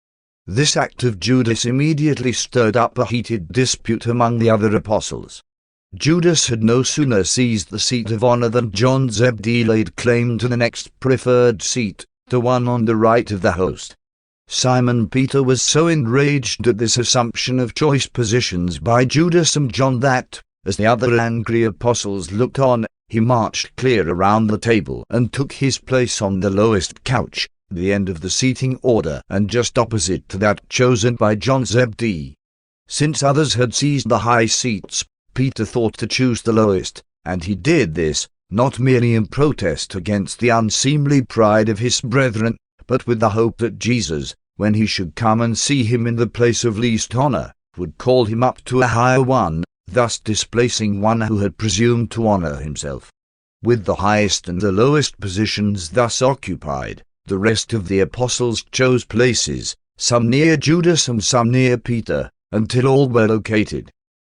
This act of Judas immediately stirred up a heated dispute among the other apostles. Judas had no sooner seized the seat of honor than John Zebedee laid claim to the next preferred seat, the one on the right of the host. Simon Peter was so enraged at this assumption of choice positions by Judas and John that, as the other angry apostles looked on, he marched clear around the table and took his place on the lowest couch, the end of the seating order and just opposite to that chosen by John Zebedee. Since others had seized the high seats, Peter thought to choose the lowest, and he did this, not merely in protest against the unseemly pride of his brethren, but with the hope that Jesus, when he should come and see him in the place of least honor, would call him up to a higher one, thus displacing one who had presumed to honor himself. With the highest and the lowest positions thus occupied, the rest of the apostles chose places, some near Judas and some near Peter, until all were located.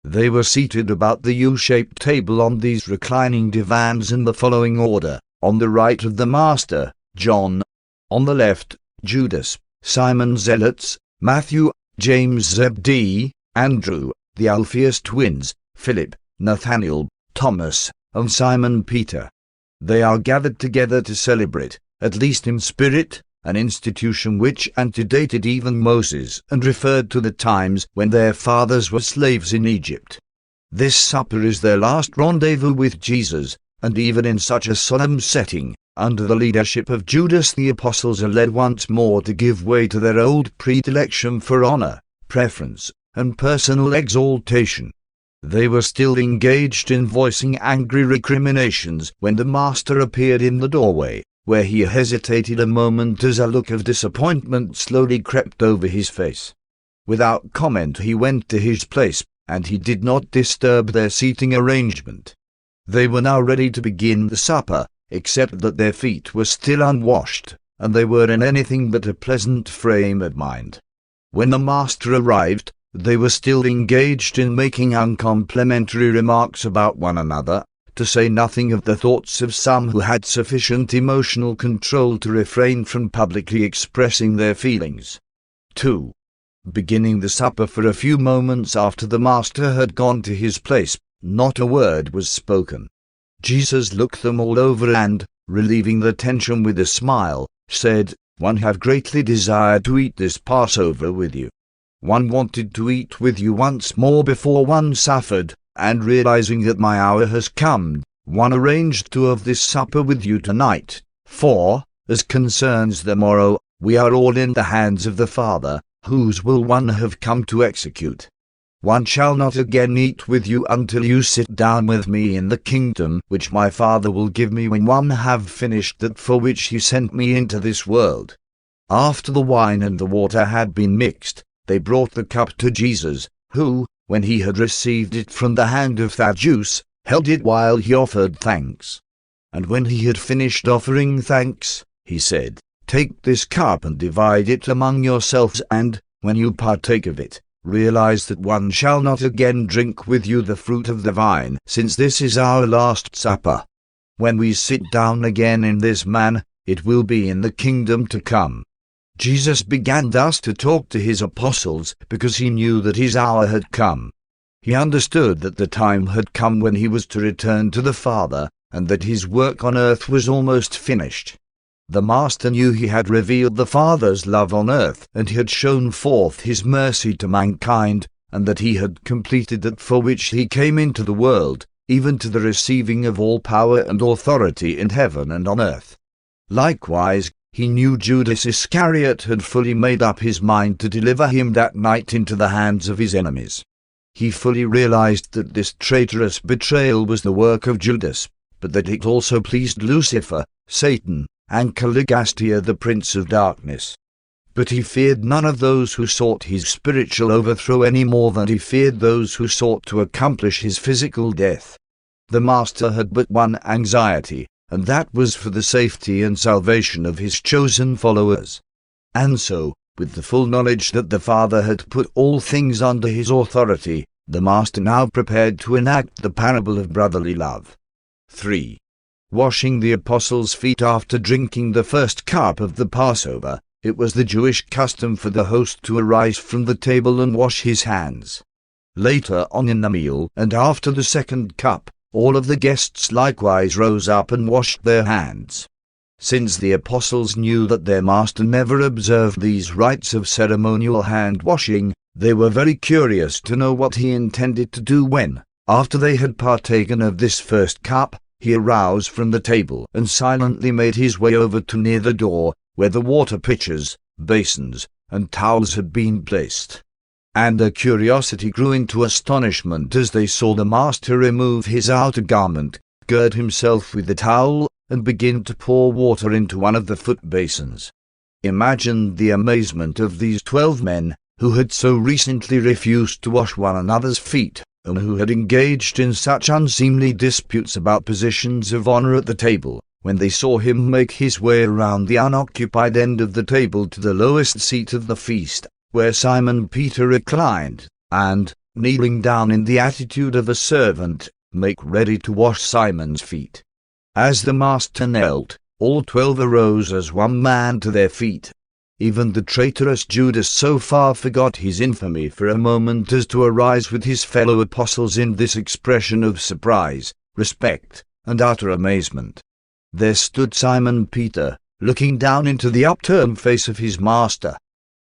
They were seated about the U-shaped table on these reclining divans in the following order: on the right of the Master, John; on the left, Judas, Simon Zealots, Matthew, James Zebedee, Andrew, the Alphaeus twins, Philip, Nathanael, Thomas, and Simon Peter. They are gathered together to celebrate, at least in spirit, an institution which antedated even Moses and referred to the times when their fathers were slaves in Egypt. This supper is their last rendezvous with Jesus, and even in such a solemn setting, under the leadership of Judas, the apostles are led once more to give way to their old predilection for honor, preference, and personal exaltation. They were still engaged in voicing angry recriminations when the Master appeared in the doorway, where he hesitated a moment as a look of disappointment slowly crept over his face. Without comment he went to his place, and he did not disturb their seating arrangement. They were now ready to begin the supper, except that their feet were still unwashed, and they were in anything but a pleasant frame of mind. When the Master arrived, they were still engaged in making uncomplimentary remarks about one another, to say nothing of the thoughts of some who had sufficient emotional control to refrain from publicly expressing their feelings. 2. Beginning the supper for a few moments after the Master had gone to his place, not a word was spoken. Jesus looked them all over and, relieving the tension with a smile, said, "One have greatly desired to eat this Passover with you. One wanted to eat with you once more before one suffered, and realizing that my hour has come, one arranged to have this supper with you tonight, for, as concerns the morrow, we are all in the hands of the Father, whose will one have come to execute. One shall not again eat with you until you sit down with me in the kingdom which my Father will give me when one have finished that for which he sent me into this world." After the wine and the water had been mixed, they brought the cup to Jesus, who, when he had received it from the hand of Thaddeus, held it while he offered thanks. And when he had finished offering thanks, he said, "Take this cup and divide it among yourselves, and, when you partake of it, realize that one shall not again drink with you the fruit of the vine, since this is our last supper. When we sit down again in this manner, it will be in the kingdom to come. Jesus began thus to talk to his apostles because he knew that his hour had come. He understood that the time had come when he was to return to the Father, and that his work on earth was almost finished. The Master knew he had revealed the Father's love on earth, and he had shown forth his mercy to mankind, and that he had completed that for which he came into the world, even to the receiving of all power and authority in heaven and on earth. Likewise, he knew Judas Iscariot had fully made up his mind to deliver him that night into the hands of his enemies. He fully realized that this traitorous betrayal was the work of Judas, but that it also pleased Lucifer, Satan, and Caligastia the prince of darkness. But he feared none of those who sought his spiritual overthrow any more than he feared those who sought to accomplish his physical death. The Master had but one anxiety, and that was for the safety and salvation of his chosen followers. And so, with the full knowledge that the Father had put all things under his authority, the Master now prepared to enact the parable of brotherly love. 3. Washing the apostles' feet after drinking the first cup of the Passover, it was the Jewish custom for the host to arise from the table and wash his hands. Later on in the meal, and after the second cup, all of the guests likewise rose up and washed their hands. Since the apostles knew that their Master never observed these rites of ceremonial hand-washing, they were very curious to know what he intended to do when, after they had partaken of this first cup, he arose from the table and silently made his way over to near the door, where the water pitchers, basins, and towels had been placed. And their curiosity grew into astonishment as they saw the Master remove his outer garment, gird himself with the towel, and begin to pour water into one of the foot basins. Imagine the amazement of these 12 men, who had so recently refused to wash one another's feet, and who had engaged in such unseemly disputes about positions of honor at the table, when they saw him make his way around the unoccupied end of the table to the lowest seat of the feast, where Simon Peter reclined, and, kneeling down in the attitude of a servant, make ready to wash Simon's feet. As the Master knelt, all 12 arose as one man to their feet. Even the traitorous Judas so far forgot his infamy for a moment as to arise with his fellow apostles in this expression of surprise, respect, and utter amazement. There stood Simon Peter, looking down into the upturned face of his Master.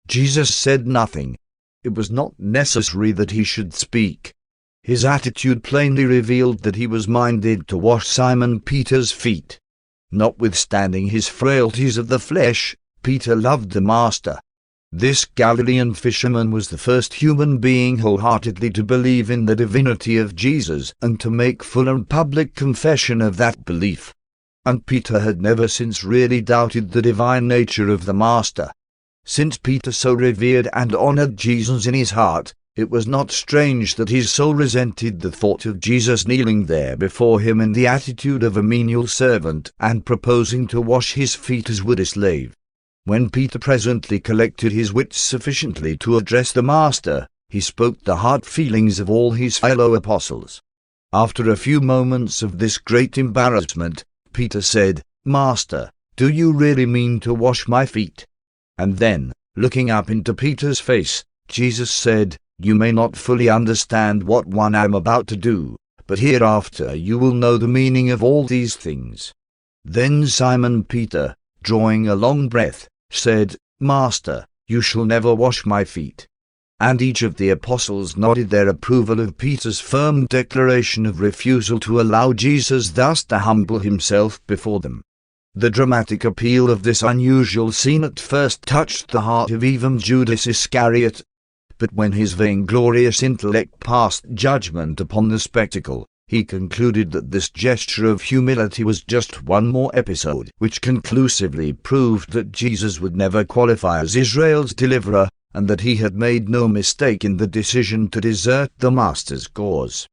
Jesus said nothing. It was not necessary that he should speak. His attitude plainly revealed that he was minded to wash Simon Peter's feet. Notwithstanding his frailties of the flesh, Peter loved the Master. This Galilean fisherman was the first human being wholeheartedly to believe in the divinity of Jesus and to make full and public confession of that belief. And Peter had never since really doubted the divine nature of the Master. Since Peter so revered and honored Jesus in his heart, it was not strange that his soul resented the thought of Jesus kneeling there before him in the attitude of a menial servant and proposing to wash his feet as would a slave. When Peter presently collected his wits sufficiently to address the Master, he spoke the heart feelings of all his fellow apostles. After a few moments of this great embarrassment, Peter said, "Master, do you really mean to wash my feet?" And then, looking up into Peter's face, Jesus said, "You may not fully understand what one I am about to do, but hereafter you will know the meaning of all these things." Then Simon Peter, drawing a long breath, said, "Master, you shall never wash my feet." And each of the apostles nodded their approval of Peter's firm declaration of refusal to allow Jesus thus to humble himself before them. The dramatic appeal of this unusual scene at first touched the heart of even Judas Iscariot, but when his vainglorious intellect passed judgment upon the spectacle, he concluded that this gesture of humility was just one more episode which conclusively proved that Jesus would never qualify as Israel's deliverer, and that he had made no mistake in the decision to desert the Master's cause.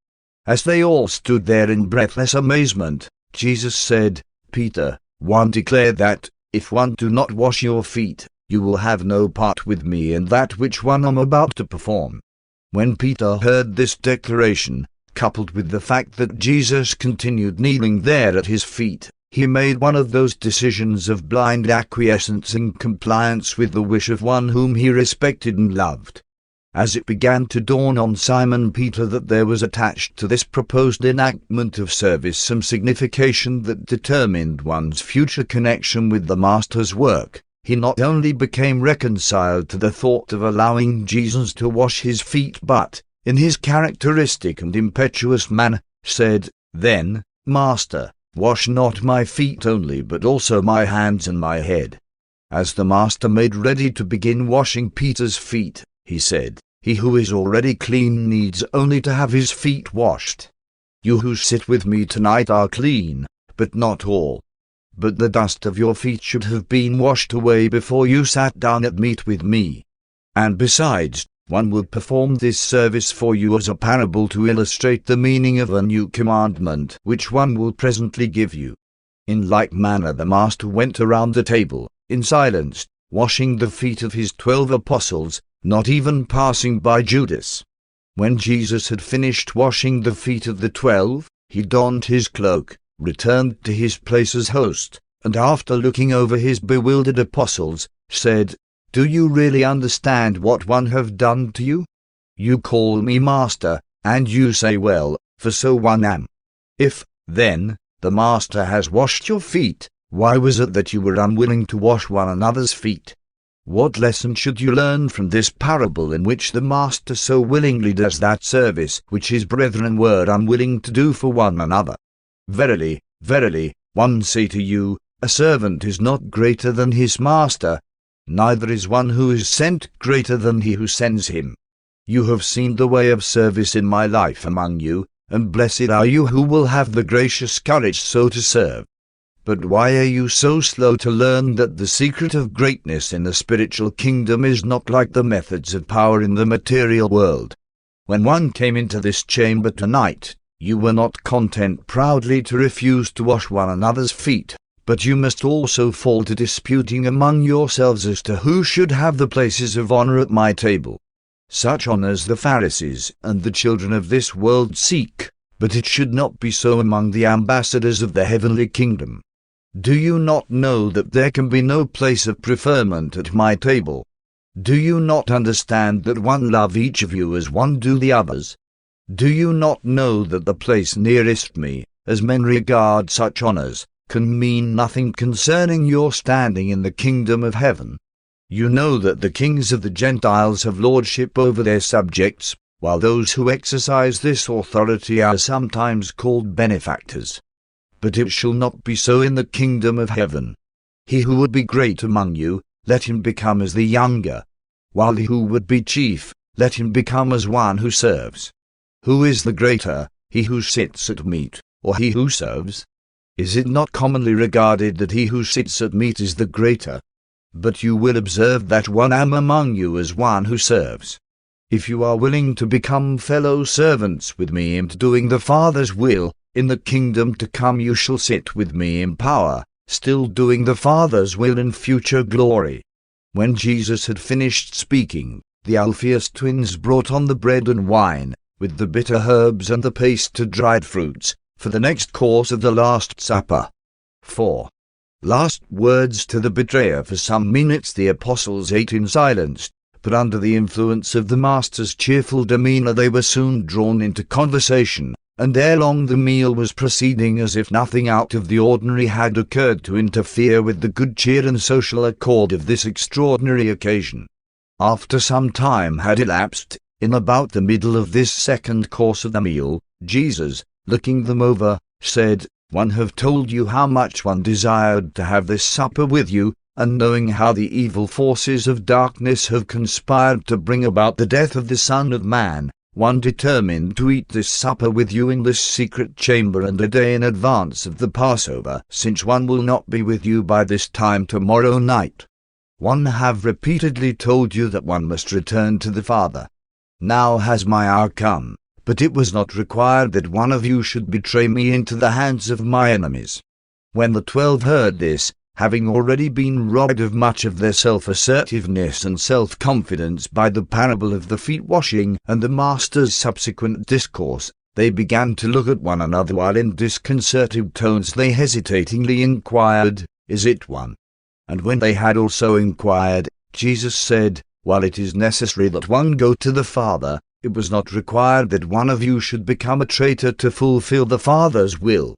As they all stood there in breathless amazement, Jesus said, "Peter, one declared that, if one do not wash your feet, you will have no part with me in that which one am about to perform." When Peter heard this declaration, coupled with the fact that Jesus continued kneeling there at his feet, He made one of those decisions of blind acquiescence in compliance with the wish of one whom he respected and loved. As it began to dawn on Simon Peter that there was attached to this proposed enactment of service some signification that determined one's future connection with the Master's work, he not only became reconciled to the thought of allowing Jesus to wash his feet but, in his characteristic and impetuous manner, said, "Then, Master, wash not my feet only but also my hands and my head." As the Master made ready to begin washing Peter's feet, he said, "He who is already clean needs only to have his feet washed. You who sit with me tonight are clean, but not all. But the dust of your feet should have been washed away before you sat down at meat with me. And besides, one will perform this service for you as a parable to illustrate the meaning of a new commandment which one will presently give you." In like manner the Master went around the table, in silence, washing the feet of his 12 apostles, not even passing by Judas. When Jesus had finished washing the feet of the 12, he donned his cloak, returned to his place as host, and after looking over his bewildered apostles, said, "Do you really understand what one have done to you? You call me Master, and you say well, for so one am. If, then, the Master has washed your feet, why was it that you were unwilling to wash one another's feet? What lesson should you learn from this parable in which the Master so willingly does that service which his brethren were unwilling to do for one another? Verily, verily, one say to you, a servant is not greater than his master, neither is one who is sent greater than he who sends him. You have seen the way of service in my life among you, and blessed are you who will have the gracious courage so to serve. But why are you so slow to learn that the secret of greatness in the spiritual kingdom is not like the methods of power in the material world? When one came into this chamber tonight, you were not content proudly to refuse to wash one another's feet, but you must also fall to disputing among yourselves as to who should have the places of honor at my table. Such honors the Pharisees and the children of this world seek, but it should not be so among the ambassadors of the heavenly kingdom. Do you not know that there can be no place of preferment at my table? Do you not understand that one love each of you as one do the others? Do you not know that the place nearest me, as men regard such honors, can mean nothing concerning your standing in the kingdom of heaven? You know that the kings of the Gentiles have lordship over their subjects, while those who exercise this authority are sometimes called benefactors. But it shall not be so in the kingdom of heaven. He who would be great among you, let him become as the younger, while he who would be chief, let him become as one who serves. Who is the greater, he who sits at meat, or he who serves? Is it not commonly regarded that he who sits at meat is the greater? But you will observe that one am among you as one who serves. If you are willing to become fellow servants with me in doing the Father's will, in the kingdom to come you shall sit with me in power, still doing the Father's will in future glory. When Jesus had finished speaking, the Alphaeus twins brought on the bread and wine, with the bitter herbs and the paste to dried fruits, for the next course of the Last Supper. 4. Last words to the betrayer. For some minutes the apostles ate in silence, but under the influence of the Master's cheerful demeanor they were soon drawn into conversation, and ere long the meal was proceeding as if nothing out of the ordinary had occurred to interfere with the good cheer and social accord of this extraordinary occasion. After some time had elapsed, in about the middle of this second course of the meal, Jesus, looking them over, said, "One have told you how much one desired to have this supper with you, and knowing how the evil forces of darkness have conspired to bring about the death of the Son of Man, one determined to eat this supper with you in this secret chamber and a day in advance of the Passover, since one will not be with you by this time tomorrow night. One have repeatedly told you that one must return to the Father. Now has my hour come, but it was not required that one of you should betray me into the hands of my enemies." When the 12 heard this, having already been robbed of much of their self-assertiveness and self-confidence by the parable of the feet-washing and the Master's subsequent discourse, They began to look at one another while in disconcerted tones they hesitatingly inquired, "Is it one?" And when they had also inquired, Jesus said, "While it is necessary that one go to the Father, it was not required that one of you should become a traitor to fulfill the Father's will.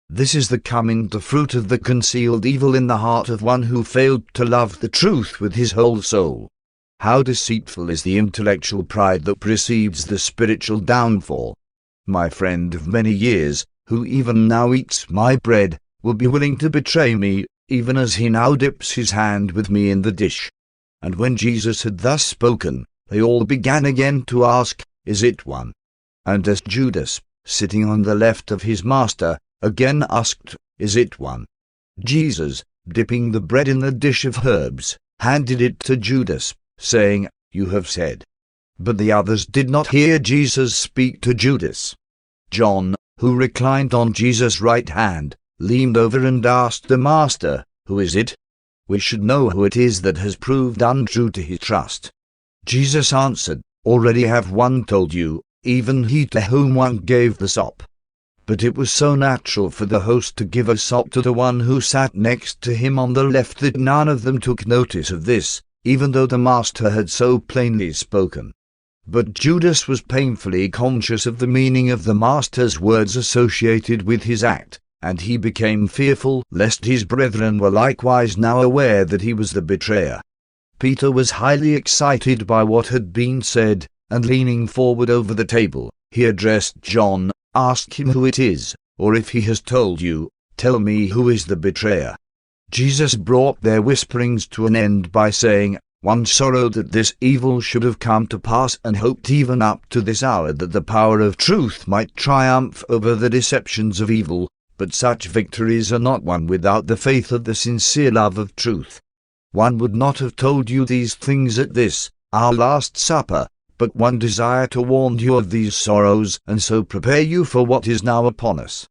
This is the coming to fruit of the concealed evil in the heart of one who failed to love the truth with his whole soul. How deceitful is the intellectual pride that precedes the spiritual downfall. My friend of many years, who even now eats my bread, will be willing to betray me, even as he now dips his hand with me in the dish." And when Jesus had thus spoken, they all began again to ask, "Is it one?" And as Judas, sitting on the left of his master, again asked, "Is it one?" Jesus, dipping the bread in the dish of herbs, handed it to Judas, saying, "You have said." But the others did not hear Jesus speak to Judas. John, who reclined on Jesus' right hand, leaned over and asked the Master, "Who is it? We should know who it is that has proved untrue to his trust." Jesus answered, "Already have one told you, even he to whom one gave the sop." But it was so natural for the host to give a sop to the one who sat next to him on the left that none of them took notice of this, even though the Master had so plainly spoken. But Judas was painfully conscious of the meaning of the Master's words associated with his act, and he became fearful lest his brethren were likewise now aware that he was the betrayer. Peter was highly excited by what had been said, and leaning forward over the table, he addressed John, "Ask him who it is, or if he has told you, tell me who is the betrayer." Jesus brought their whisperings to an end by saying, "One sorrowed that this evil should have come to pass, and hoped even up to this hour that the power of truth might triumph over the deceptions of evil, but such victories are not won without the faith of the sincere love of truth. One would not have told you these things at this, our last supper, but one desire to warn you of these sorrows, and so prepare you for what is now upon us.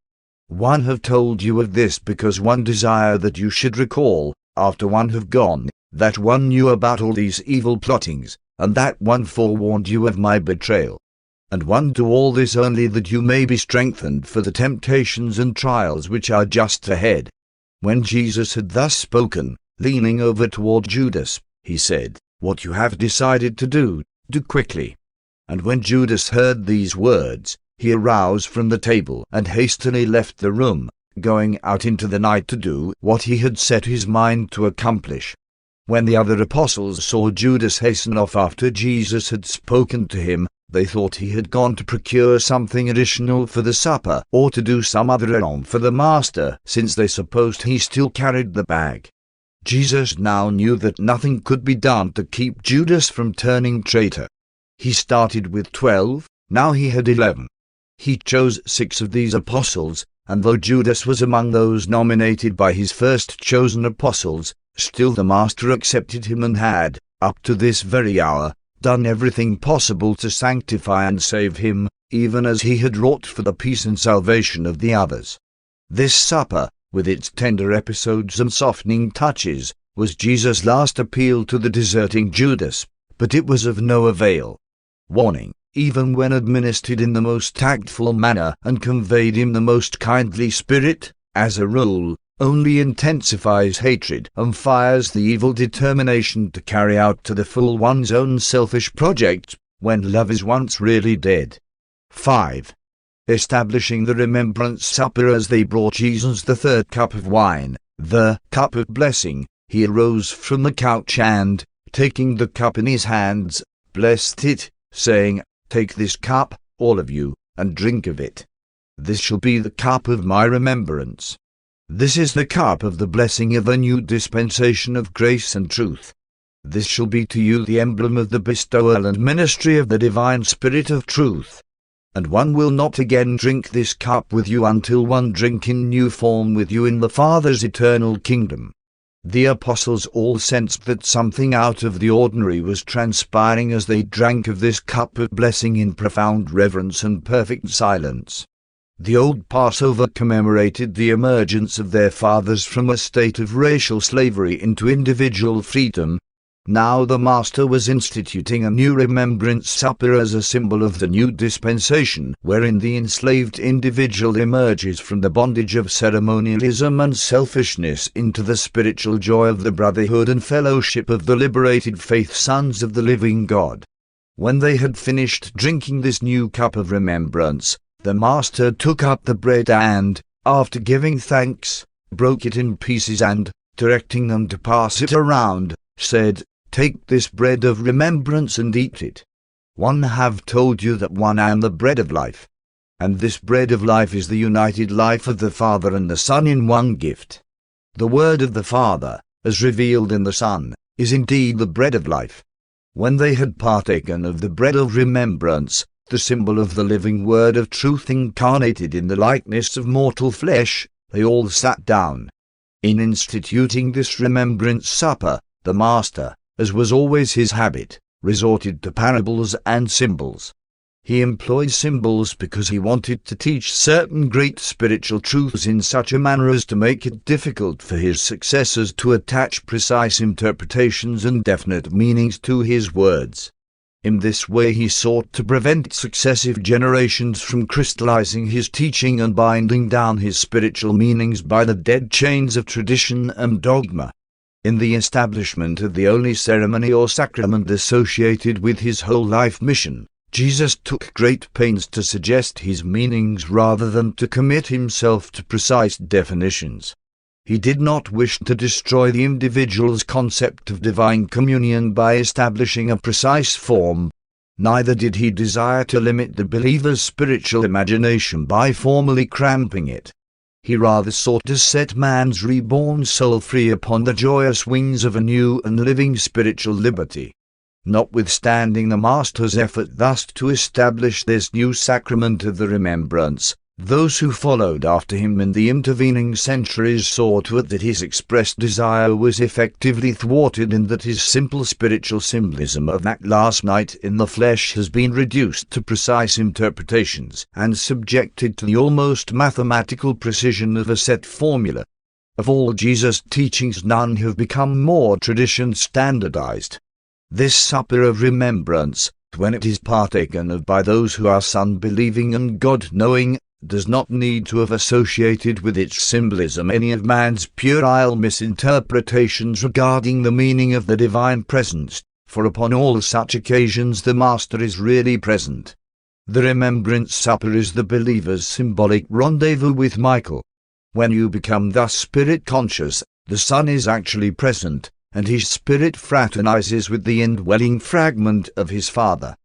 One have told you of this because one desire that you should recall, after one have gone, that one knew about all these evil plottings, and that one forewarned you of my betrayal. And one do all this only that you may be strengthened for the temptations and trials which are just ahead." When Jesus had thus spoken, leaning over toward Judas, he said, "What you have decided to do, do quickly." And when Judas heard these words, he arose from the table and hastily left the room, going out into the night to do what he had set his mind to accomplish. When the other apostles saw Judas hasten off after Jesus had spoken to him, they thought he had gone to procure something additional for the supper, or to do some other errand for the Master, since they supposed he still carried the bag. Jesus now knew that nothing could be done to keep Judas from turning traitor. He started with 12, now he had 11. He chose 6 of these apostles, and though Judas was among those nominated by his first chosen apostles, still the Master accepted him and had, up to this very hour, done everything possible to sanctify and save him, even as he had wrought for the peace and salvation of the others. This supper, with its tender episodes and softening touches, was Jesus' last appeal to the deserting Judas, but it was of no avail. Warning, even when administered in the most tactful manner and conveyed in the most kindly spirit, as a rule, only intensifies hatred and fires the evil determination to carry out to the full one's own selfish projects, when love is once really dead. 5. Establishing the remembrance supper as they brought Jesus the third cup of wine, the cup of blessing, he arose from the couch and, taking the cup in his hands, blessed it, saying, "Take this cup, all of you, and drink of it. This shall be the cup of my remembrance. This is the cup of the blessing of a new dispensation of grace and truth. This shall be to you the emblem of the bestowal and ministry of the divine Spirit of truth. And one will not again drink this cup with you until one drink in new form with you in the Father's eternal kingdom." The apostles all sensed that something out of the ordinary was transpiring as they drank of this cup of blessing in profound reverence and perfect silence. The old Passover commemorated the emergence of their fathers from a state of racial slavery into individual freedom. Now the Master was instituting a new remembrance supper as a symbol of the new dispensation, wherein the enslaved individual emerges from the bondage of ceremonialism and selfishness into the spiritual joy of the brotherhood and fellowship of the liberated faith sons of the living God. When they had finished drinking this new cup of remembrance, the Master took up the bread and, after giving thanks, broke it in pieces and, directing them to pass it around, said, "Take this bread of remembrance and eat it. I have told you that I am the bread of life. And this bread of life is the united life of the Father and the Son in one gift. The Word of the Father, as revealed in the Son, is indeed the bread of life." When they had partaken of the bread of remembrance, the symbol of the living Word of truth incarnated in the likeness of mortal flesh, they all sat down. In instituting this remembrance supper, the Master, as was always his habit, resorted to parables and symbols. He employed symbols because he wanted to teach certain great spiritual truths in such a manner as to make it difficult for his successors to attach precise interpretations and definite meanings to his words. In this way he sought to prevent successive generations from crystallizing his teaching and binding down his spiritual meanings by the dead chains of tradition and dogma. In the establishment of the only ceremony or sacrament associated with his whole life mission, Jesus took great pains to suggest his meanings rather than to commit himself to precise definitions. He did not wish to destroy the individual's concept of divine communion by establishing a precise form. Neither did he desire to limit the believer's spiritual imagination by formally cramping it. He rather sought to set man's reborn soul free upon the joyous wings of a new and living spiritual liberty. Notwithstanding the Master's effort thus to establish this new sacrament of the remembrance, those who followed after him in the intervening centuries saw to it that his expressed desire was effectively thwarted and that his simple spiritual symbolism of that last night in the flesh has been reduced to precise interpretations and subjected to the almost mathematical precision of a set formula. Of all Jesus' teachings none have become more tradition standardized. This supper of remembrance, when it is partaken of by those who are Son-believing and God-knowing, does not need to have associated with its symbolism any of man's puerile misinterpretations regarding the meaning of the divine presence, for upon all such occasions the Master is really present. The remembrance supper is the believer's symbolic rendezvous with Michael. When you become thus spirit-conscious, the Son is actually present, and his spirit fraternizes with the indwelling fragment of his Father.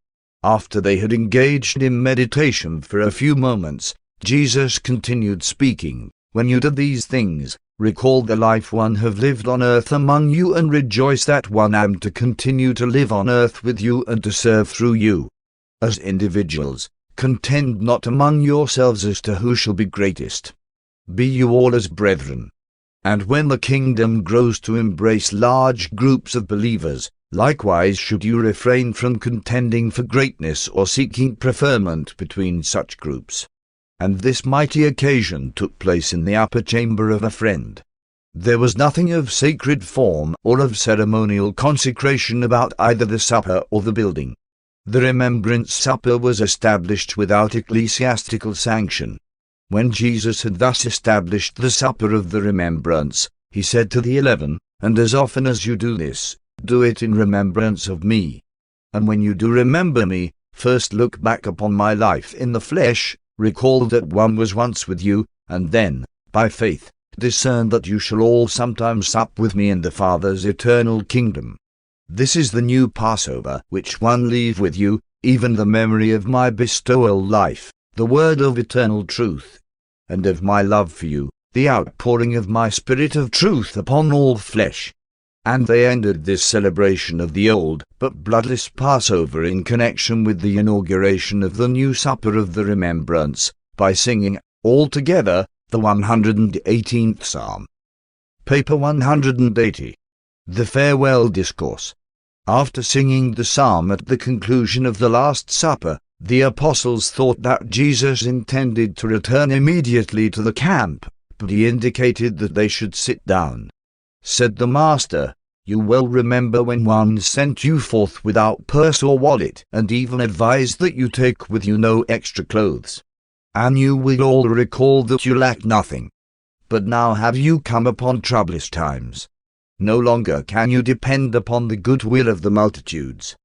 After they had engaged in meditation for a few moments, Jesus continued speaking, "When you do these things, recall the life one have lived on earth among you and rejoice that one am to continue to live on earth with you and to serve through you. As individuals, contend not among yourselves as to who shall be greatest. Be you all as brethren. And when the kingdom grows to embrace large groups of believers, likewise should you refrain from contending for greatness or seeking preferment between such groups." And this mighty occasion took place in the upper chamber of a friend. There was nothing of sacred form or of ceremonial consecration about either the supper or the building. The remembrance supper was established without ecclesiastical sanction. When Jesus had thus established the supper of the remembrance, he said to the 11, "And as often as you do this, do it in remembrance of me. And when you do remember me, first look back upon my life in the flesh, recall that one was once with you, and then, by faith, discern that you shall all sometime sup with me in the Father's eternal kingdom. This is the new Passover which one leave with you, even the memory of my bestowal life, the word of eternal truth, and of my love for you, the outpouring of my Spirit of truth upon all flesh." And they ended this celebration of the old but bloodless Passover in connection with the inauguration of the new supper of the remembrance, by singing, all together, the 118th Psalm. Paper 180. The Farewell Discourse. After singing the psalm at the conclusion of the Last Supper, the apostles thought that Jesus intended to return immediately to the camp, but he indicated that they should sit down. Said the Master, You well remember when one sent you forth without purse or wallet, and even advised that you take with you no extra clothes. And you will all recall that you lacked nothing. But now have you come upon troublous times. No longer can you depend upon the goodwill of the multitudes.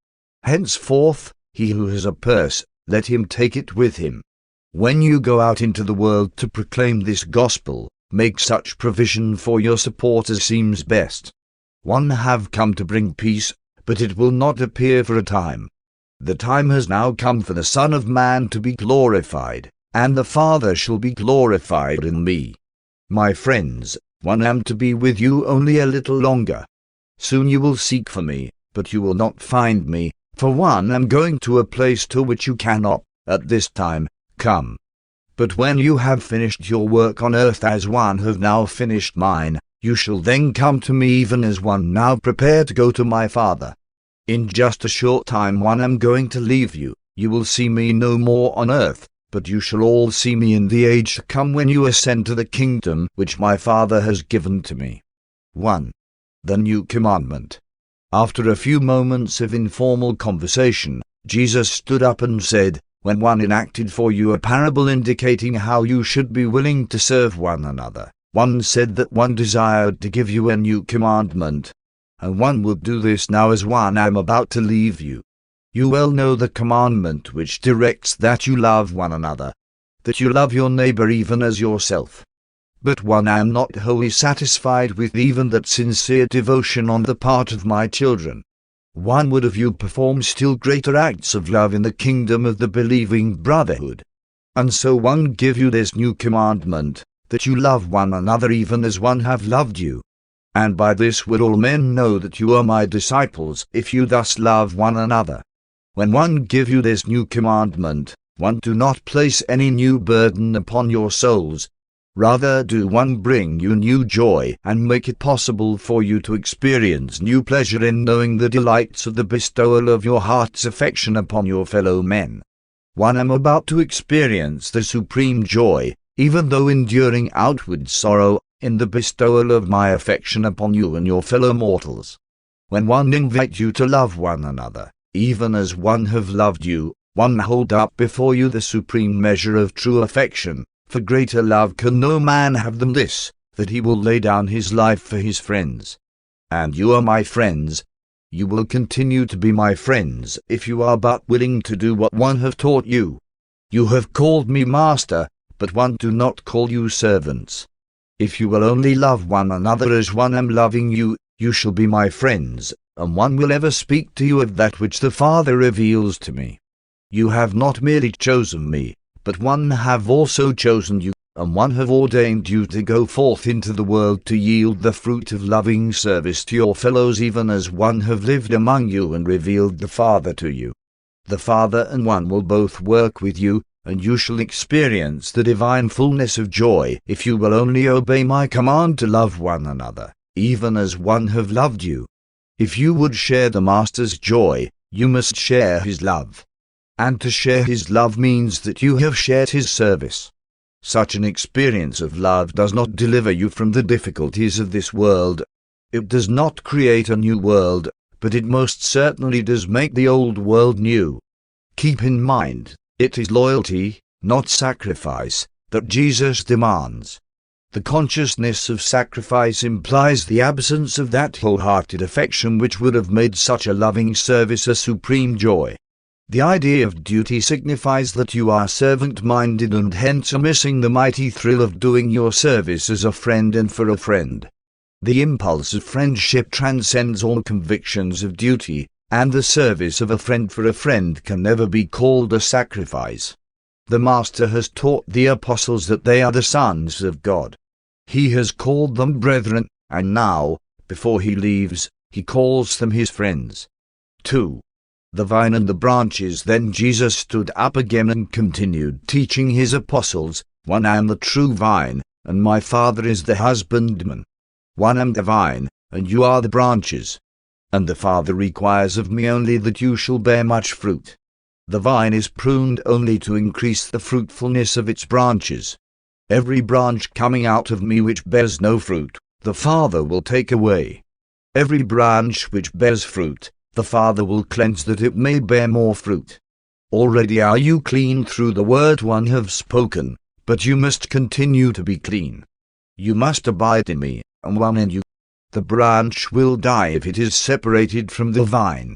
Henceforth, he who has a purse, let him take it with him. When you go out into the world to proclaim this gospel, make such provision for your support as seems best. One have come to bring peace, but it will not appear for a time. The time has now come for the Son of Man to be glorified, and the Father shall be glorified in me. My friends, one am to be with you only a little longer. Soon you will seek for me, but you will not find me, for one am going to a place to which you cannot, at this time, come. But when you have finished your work on earth as one have now finished mine, you shall then come to me even as one now prepare to go to my Father. In just a short time one am going to leave you. You will see me no more on earth, but you shall all see me in the age to come when you ascend to the kingdom which my Father has given to me. 1. The New Commandment. After a few moments of informal conversation, Jesus stood up and said, when one enacted for you a parable indicating how you should be willing to serve one another, one said that one desired to give you a new commandment, and one would do this now as one am about to leave you. You well know the commandment which directs that you love one another, that you love your neighbor even as yourself. But one am not wholly satisfied with even that sincere devotion on the part of my children. One would have you perform still greater acts of love in the kingdom of the believing brotherhood. And so one give you this new commandment, that you love one another even as one have loved you. And by this will all men know that you are my disciples, if you thus love one another. When one give you this new commandment, one do not place any new burden upon your souls. Rather do one bring you new joy and make it possible for you to experience new pleasure in knowing the delights of the bestowal of your heart's affection upon your fellow men. One am about to experience the supreme joy, even though enduring outward sorrow, in the bestowal of my affection upon you and your fellow mortals. When one invite you to love one another, even as one have loved you, one hold up before you the supreme measure of true affection, for greater love can no man have than this, that he will lay down his life for his friends. And you are my friends. You will continue to be my friends if you are but willing to do what one have taught you. You have called me master, but one do not call you servants. If you will only love one another as one am loving you, you shall be my friends, and one will ever speak to you of that which the Father reveals to me. You have not merely chosen me, but one have also chosen you, and one have ordained you to go forth into the world to yield the fruit of loving service to your fellows even as one have lived among you and revealed the Father to you. The Father and one will both work with you, and you shall experience the divine fullness of joy if you will only obey my command to love one another, even as one have loved you. If you would share the Master's joy, you must share his love. And to share his love means that you have shared his service. Such an experience of love does not deliver you from the difficulties of this world. It does not create a new world, but it most certainly does make the old world new. Keep in mind, it is loyalty, not sacrifice, that Jesus demands. The consciousness of sacrifice implies the absence of that wholehearted affection which would have made such a loving service a supreme joy. The idea of duty signifies that you are servant-minded and hence are missing the mighty thrill of doing your service as a friend and for a friend. The impulse of friendship transcends all convictions of duty, and the service of a friend for a friend can never be called a sacrifice. The Master has taught the apostles that they are the sons of God. He has called them brethren, and now, before he leaves, he calls them his friends. 2. The vine and the branches. Then Jesus stood up again and continued teaching his apostles, One am the true vine, and my Father is the husbandman. One am the vine, and you are the branches. And the Father requires of me only that you shall bear much fruit. The vine is pruned only to increase the fruitfulness of its branches. Every branch coming out of me which bears no fruit, the Father will take away. Every branch which bears fruit, the Father will cleanse that it may bear more fruit. Already are you clean through the word one have spoken, but you must continue to be clean. You must abide in me, and one in you. The branch will die if it is separated from the vine.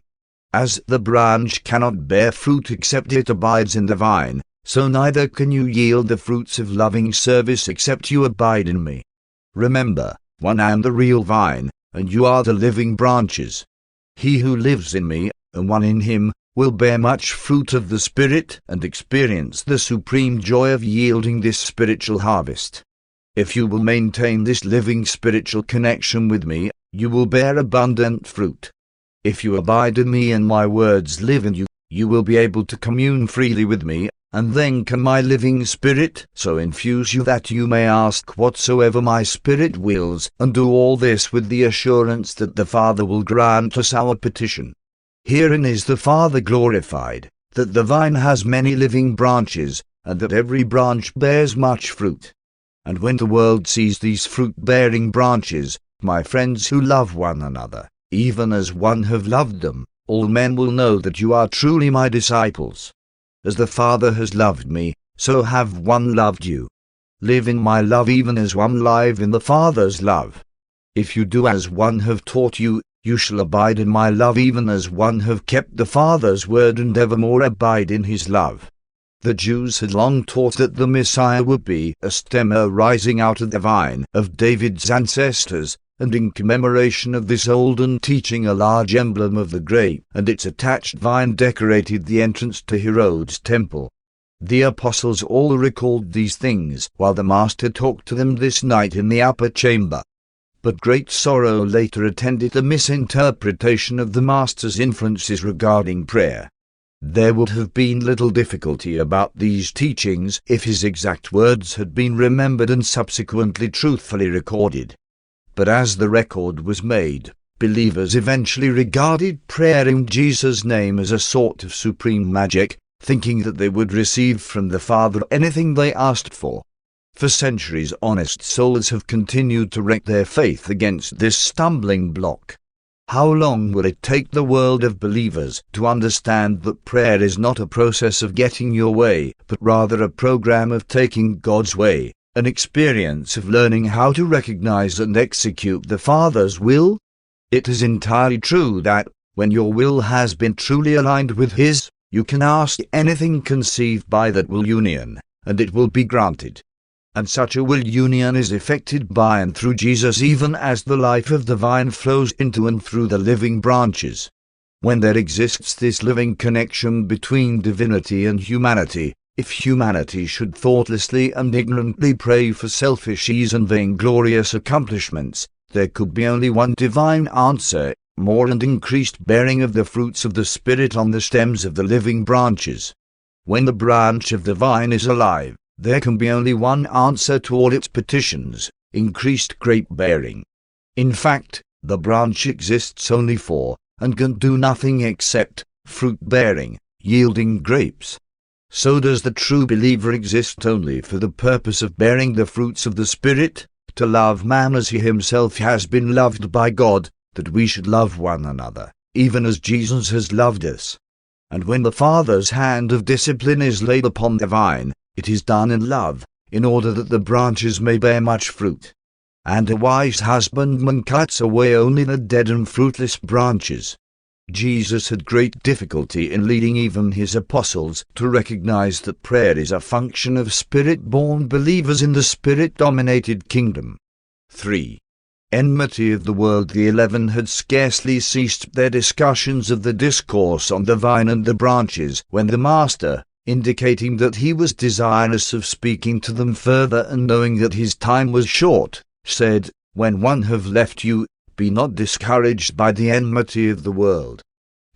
As the branch cannot bear fruit except it abides in the vine, so neither can you yield the fruits of loving service except you abide in me. Remember, one I am the real vine, and you are the living branches. He who lives in me, and one in him, will bear much fruit of the Spirit and experience the supreme joy of yielding this spiritual harvest. If you will maintain this living spiritual connection with me, you will bear abundant fruit. If you abide in me and my words live in you, you will be able to commune freely with me, and then can my living Spirit so infuse you that you may ask whatsoever my Spirit wills, and do all this with the assurance that the Father will grant us our petition. Herein is the Father glorified, that the vine has many living branches, and that every branch bears much fruit. And when the world sees these fruit-bearing branches, my friends who love one another, even as one have loved them, all men will know that you are truly my disciples. As the Father has loved me, so have one loved you. Live in my love even as one live in the Father's love. If you do as one have taught you, you shall abide in my love even as one have kept the Father's word and evermore abide in his love. The Jews had long taught that the Messiah would be a stem rising out of the vine of David's ancestors, and in commemoration of this olden teaching a large emblem of the grape and its attached vine decorated the entrance to Herod's temple. The apostles all recalled these things while the Master talked to them this night in the upper chamber. But great sorrow later attended the misinterpretation of the Master's inferences regarding prayer. There would have been little difficulty about these teachings if his exact words had been remembered and subsequently truthfully recorded. But as the record was made, believers eventually regarded prayer in Jesus' name as a sort of supreme magic, thinking that they would receive from the Father anything they asked for. For centuries honest souls have continued to wreck their faith against this stumbling block. How long will it take the world of believers to understand that prayer is not a process of getting your way, but rather a program of taking God's way, an experience of learning how to recognize and execute the Father's will? It is entirely true that, when your will has been truly aligned with His, you can ask anything conceived by that will union, and it will be granted. And such a will union is effected by and through Jesus even as the life of the vine flows into and through the living branches. When there exists this living connection between divinity and humanity, if humanity should thoughtlessly and ignorantly pray for selfish ease and vainglorious accomplishments, there could be only one divine answer, more and increased bearing of the fruits of the Spirit on the stems of the living branches. When the branch of the vine is alive, there can be only one answer to all its petitions, increased grape-bearing. In fact, the branch exists only for, and can do nothing except, fruit-bearing, yielding grapes. So does the true believer exist only for the purpose of bearing the fruits of the Spirit, to love man as he himself has been loved by God, that we should love one another, even as Jesus has loved us. And when the Father's hand of discipline is laid upon the vine, it is done in love, in order that the branches may bear much fruit. And a wise husbandman cuts away only the dead and fruitless branches. Jesus had great difficulty in leading even his apostles to recognize that prayer is a function of Spirit-born believers in the Spirit-dominated kingdom. 3. Enmity of the world. The 11 had scarcely ceased their discussions of the discourse on the vine and the branches when the Master, indicating that he was desirous of speaking to them further and knowing that his time was short, said, "When one have left you, be not discouraged by the enmity of the world.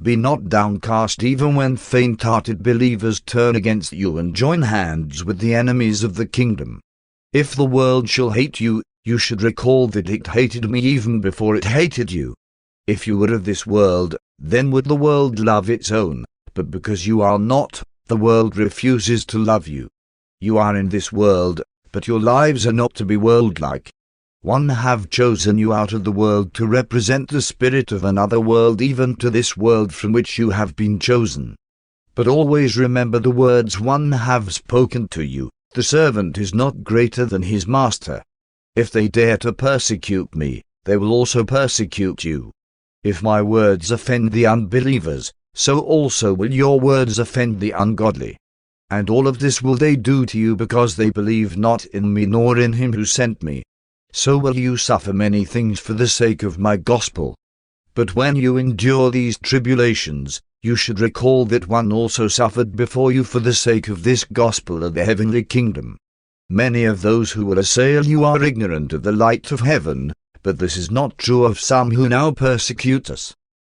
Be not downcast even when faint-hearted believers turn against you and join hands with the enemies of the kingdom. If the world shall hate you, you should recall that it hated me even before it hated you. If you were of this world, then would the world love its own, but because you are not, the world refuses to love you. You are in this world, but your lives are not to be world-like. One have chosen you out of the world to represent the spirit of another world, even to this world from which you have been chosen. But always remember the words one have spoken to you, the servant is not greater than his master. If they dare to persecute me, they will also persecute you. If my words offend the unbelievers, so also will your words offend the ungodly. And all of this will they do to you because they believe not in me nor in him who sent me. So will you suffer many things for the sake of my gospel. But when you endure these tribulations, you should recall that one also suffered before you for the sake of this gospel of the heavenly kingdom. Many of those who will assail you are ignorant of the light of heaven, but this is not true of some who now persecute us.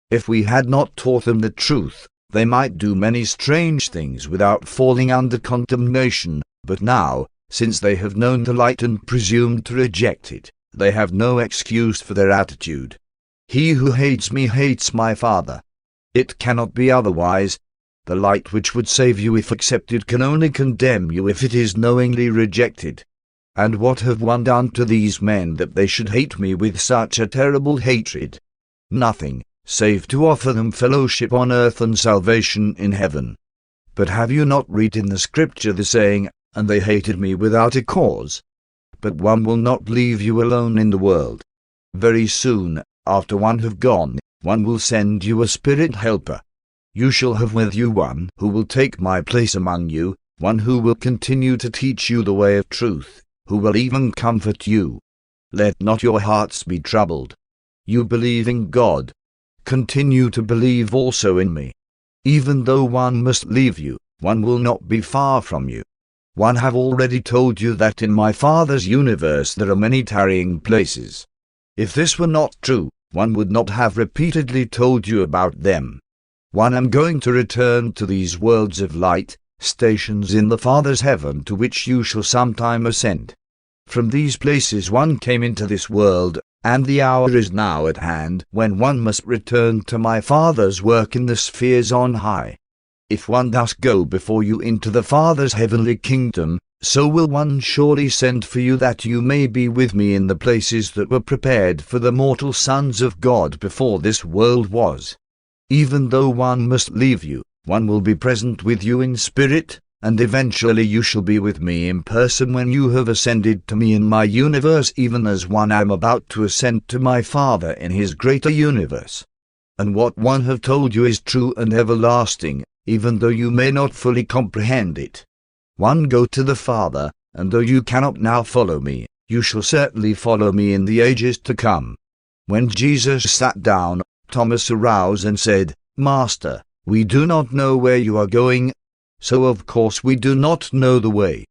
If we had not taught them the truth, they might do many strange things without falling under condemnation, but now, since they have known the light and presumed to reject it, they have no excuse for their attitude. He who hates me hates my Father. It cannot be otherwise. The light which would save you if accepted can only condemn you if it is knowingly rejected. And what have one done to these men that they should hate me with such a terrible hatred? Nothing, save to offer them fellowship on earth and salvation in heaven. But have you not read in the Scripture the saying, and they hated me without a cause? But one will not leave you alone in the world. Very soon, after one have gone, one will send you a spirit helper. You shall have with you one who will take my place among you, one who will continue to teach you the way of truth, who will even comfort you. Let not your hearts be troubled. You believe in God. Continue to believe also in me. Even though one must leave you, one will not be far from you. One have already told you that in my Father's universe there are many tarrying places. If this were not true, one would not have repeatedly told you about them. One am going to return to these worlds of light, stations in the Father's heaven to which you shall sometime ascend. From these places one came into this world, and the hour is now at hand when one must return to my Father's work in the spheres on high. If one thus go before you into the Father's heavenly kingdom, so will one surely send for you that you may be with me in the places that were prepared for the mortal sons of God before this world was. Even though one must leave you, one will be present with you in spirit, and eventually you shall be with me in person when you have ascended to me in my universe, even as one am about to ascend to my Father in his greater universe. And what one have told you is true and everlasting, even though you may not fully comprehend it. One go to the Father, and though you cannot now follow me, you shall certainly follow me in the ages to come. When Jesus sat down, Thomas arose and said, Master, we do not know where you are going, so of course we do not know the way.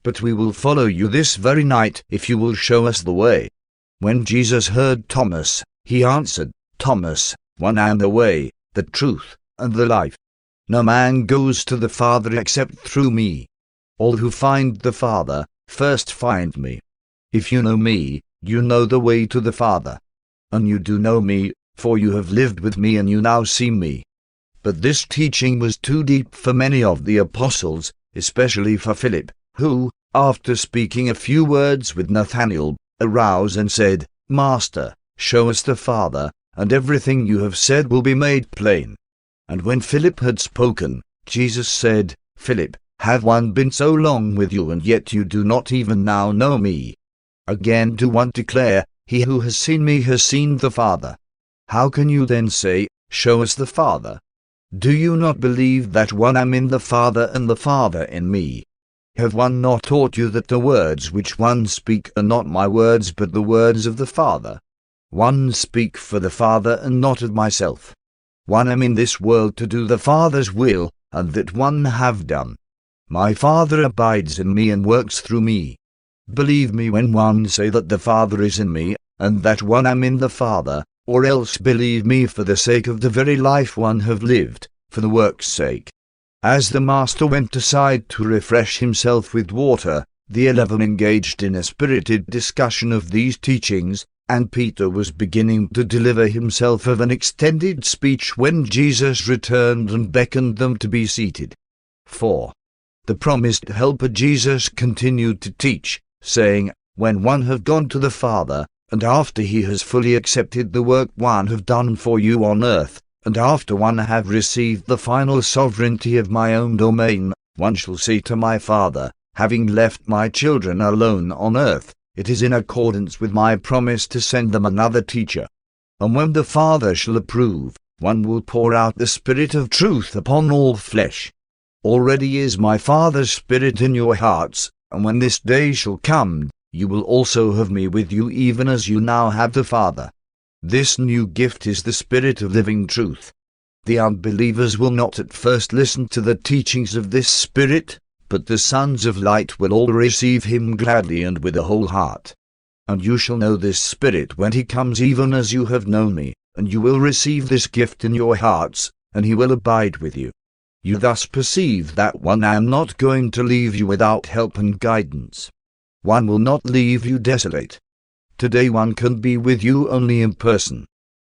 But we will follow you this very night if you will show us the way. When Jesus heard Thomas, he answered, Thomas, one am the way, the truth, and the life. No man goes to the Father except through me. All who find the Father first find me. If you know me, you know the way to the Father. And you do know me, for you have lived with me and you now see me. But this teaching was too deep for many of the apostles, especially for Philip, who, after speaking a few words with Nathanael, arose and said, Master, show us the Father, and everything you have said will be made plain. And when Philip had spoken, Jesus said, Philip, have one been so long with you and yet you do not even now know me? Again do one declare, he who has seen me has seen the Father. How can you then say, show us the Father? Do you not believe that one am in the Father and the Father in me? Have one not taught you that the words which one speak are not my words but the words of the Father? One speak for the Father and not of myself. One am in this world to do the Father's will, and that one have done. My Father abides in me and works through me. Believe me when one say that the Father is in me, and that one am in the Father, or else believe me for the sake of the very life one have lived, for the work's sake. As the Master went aside to refresh himself with water, the 11 engaged in a spirited discussion of these teachings, and Peter was beginning to deliver himself of an extended speech when Jesus returned and beckoned them to be seated. 4. The promised helper Jesus continued to teach, saying, when one have gone to the Father, and after he has fully accepted the work one have done for you on earth, and after one have received the final sovereignty of my own domain, one shall say to my Father, having left my children alone on earth, it is in accordance with my promise to send them another teacher. And when the Father shall approve, one will pour out the Spirit of truth upon all flesh. Already is my Father's Spirit in your hearts, and when this day shall come, you will also have me with you even as you now have the Father. This new gift is the Spirit of living truth. The unbelievers will not at first listen to the teachings of this Spirit, but the sons of light will all receive him gladly and with a whole heart. And you shall know this Spirit when he comes, even as you have known me, and you will receive this gift in your hearts, and he will abide with you. You thus perceive that I am not going to leave you without help and guidance. One will not leave you desolate. Today one can be with you only in person.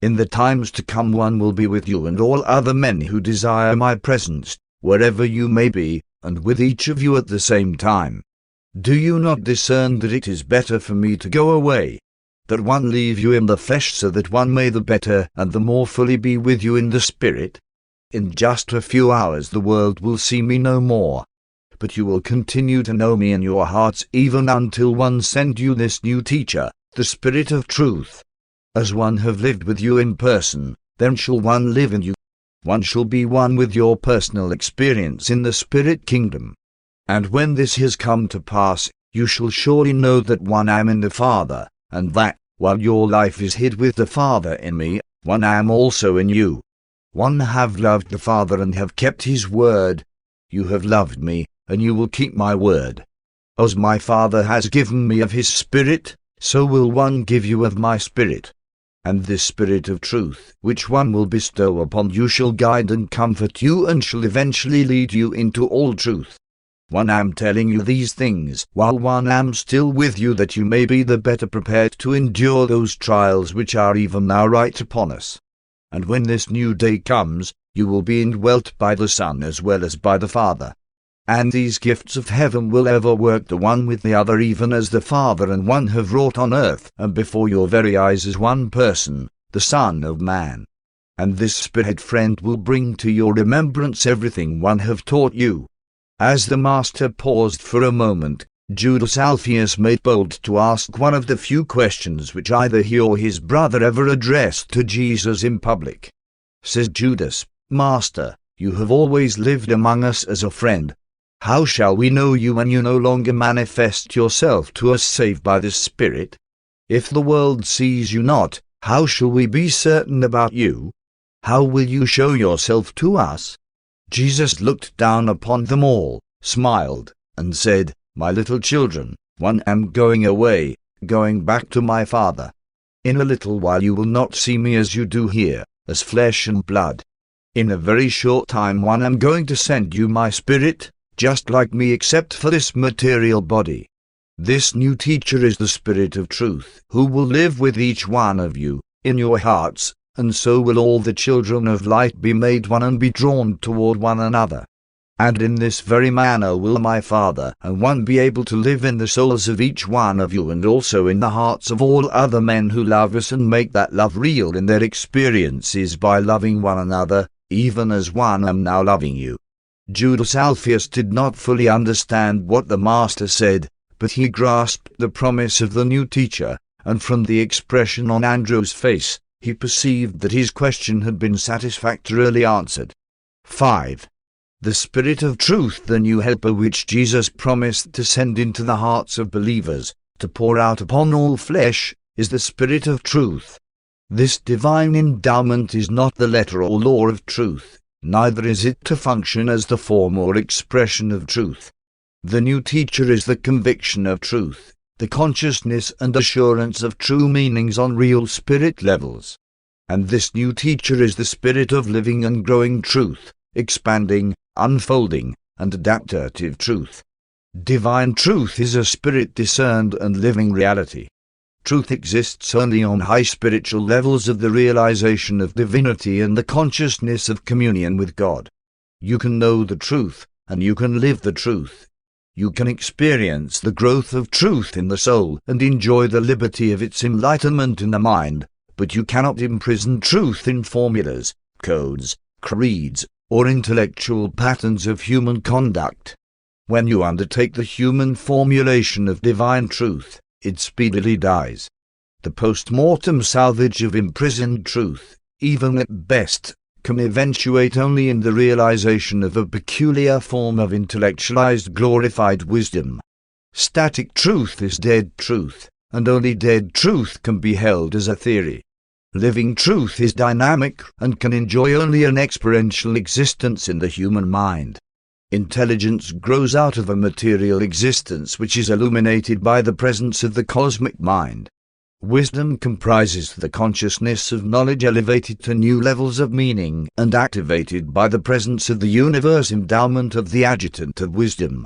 In the times to come one will be with you and all other men who desire my presence, wherever you may be, and with each of you at the same time. Do you not discern that it is better for me to go away, that one leave you in the flesh, so that one may the better and the more fully be with you in the Spirit? In just a few hours the world will see me no more, but you will continue to know me in your hearts even until one send you this new teacher, the Spirit of truth. As one have lived with you in person, then shall one live in you. One shall be one with your personal experience in the Spirit kingdom. And when this has come to pass, you shall surely know that I am in the Father, and that, while your life is hid with the Father in me, I am also in you. One have loved the Father and have kept his word. You have loved me, and you will keep my word. As my Father has given me of his Spirit, so will one give you of my Spirit. And this Spirit of truth, which one will bestow upon you, shall guide and comfort you, and shall eventually lead you into all truth. I am telling you these things while I am still with you, that you may be the better prepared to endure those trials which are even now right upon us. And when this new day comes, you will be indwelt by the Son as well as by the Father. And these gifts of heaven will ever work the one with the other, even as the Father and one have wrought on earth and before your very eyes as one person, the Son of Man. And this Spirit friend will bring to your remembrance everything one have taught you. As the Master paused for a moment, Judas Alphaeus made bold to ask one of the few questions which either he or his brother ever addressed to Jesus in public. Says Judas, "Master, you have always lived among us as a friend. How shall we know you when you no longer manifest yourself to us save by the Spirit? If the world sees you not, how shall we be certain about you? How will you show yourself to us?" Jesus looked down upon them all, smiled, and said, "My little children, I am going away, going back to my Father. In a little while you will not see me as you do here, as flesh and blood. In a very short time I am going to send you my Spirit, just like me except for this material body. This new teacher is the Spirit of truth, who will live with each one of you, in your hearts, and so will all the children of light be made one and be drawn toward one another. And in this very manner will my Father and one be able to live in the souls of each one of you, and also in the hearts of all other men who love us, and make that love real in their experiences by loving one another, even as I am now loving you." Judas Alphaeus did not fully understand what the Master said, but he grasped the promise of the new teacher, and from the expression on Andrew's face, he perceived that his question had been satisfactorily answered. 5. The Spirit of truth, the new helper which Jesus promised to send into the hearts of believers, to pour out upon all flesh, is the Spirit of truth. This divine endowment is not the letter or law of truth, neither is it to function as the form or expression of truth. The new teacher is the conviction of truth, the consciousness and assurance of true meanings on real spirit levels. And this new teacher is the Spirit of living and growing truth, expanding, unfolding, and adaptative truth. Divine truth is a spirit-discerned and living reality. Truth exists only on high spiritual levels of the realization of divinity and the consciousness of communion with God. You can know the truth, and you can live the truth. You can experience the growth of truth in the soul and enjoy the liberty of its enlightenment in the mind, but you cannot imprison truth in formulas, codes, creeds, or intellectual patterns of human conduct. When you undertake the human formulation of divine truth, it speedily dies. The post-mortem salvage of imprisoned truth, even at best, can eventuate only in the realization of a peculiar form of intellectualized glorified wisdom. Static truth is dead truth, and only dead truth can be held as a theory. Living truth is dynamic and can enjoy only an experiential existence in the human mind. Intelligence grows out of a material existence which is illuminated by the presence of the cosmic mind. Wisdom comprises the consciousness of knowledge elevated to new levels of meaning and activated by the presence of the universe endowment of the adjutant of wisdom.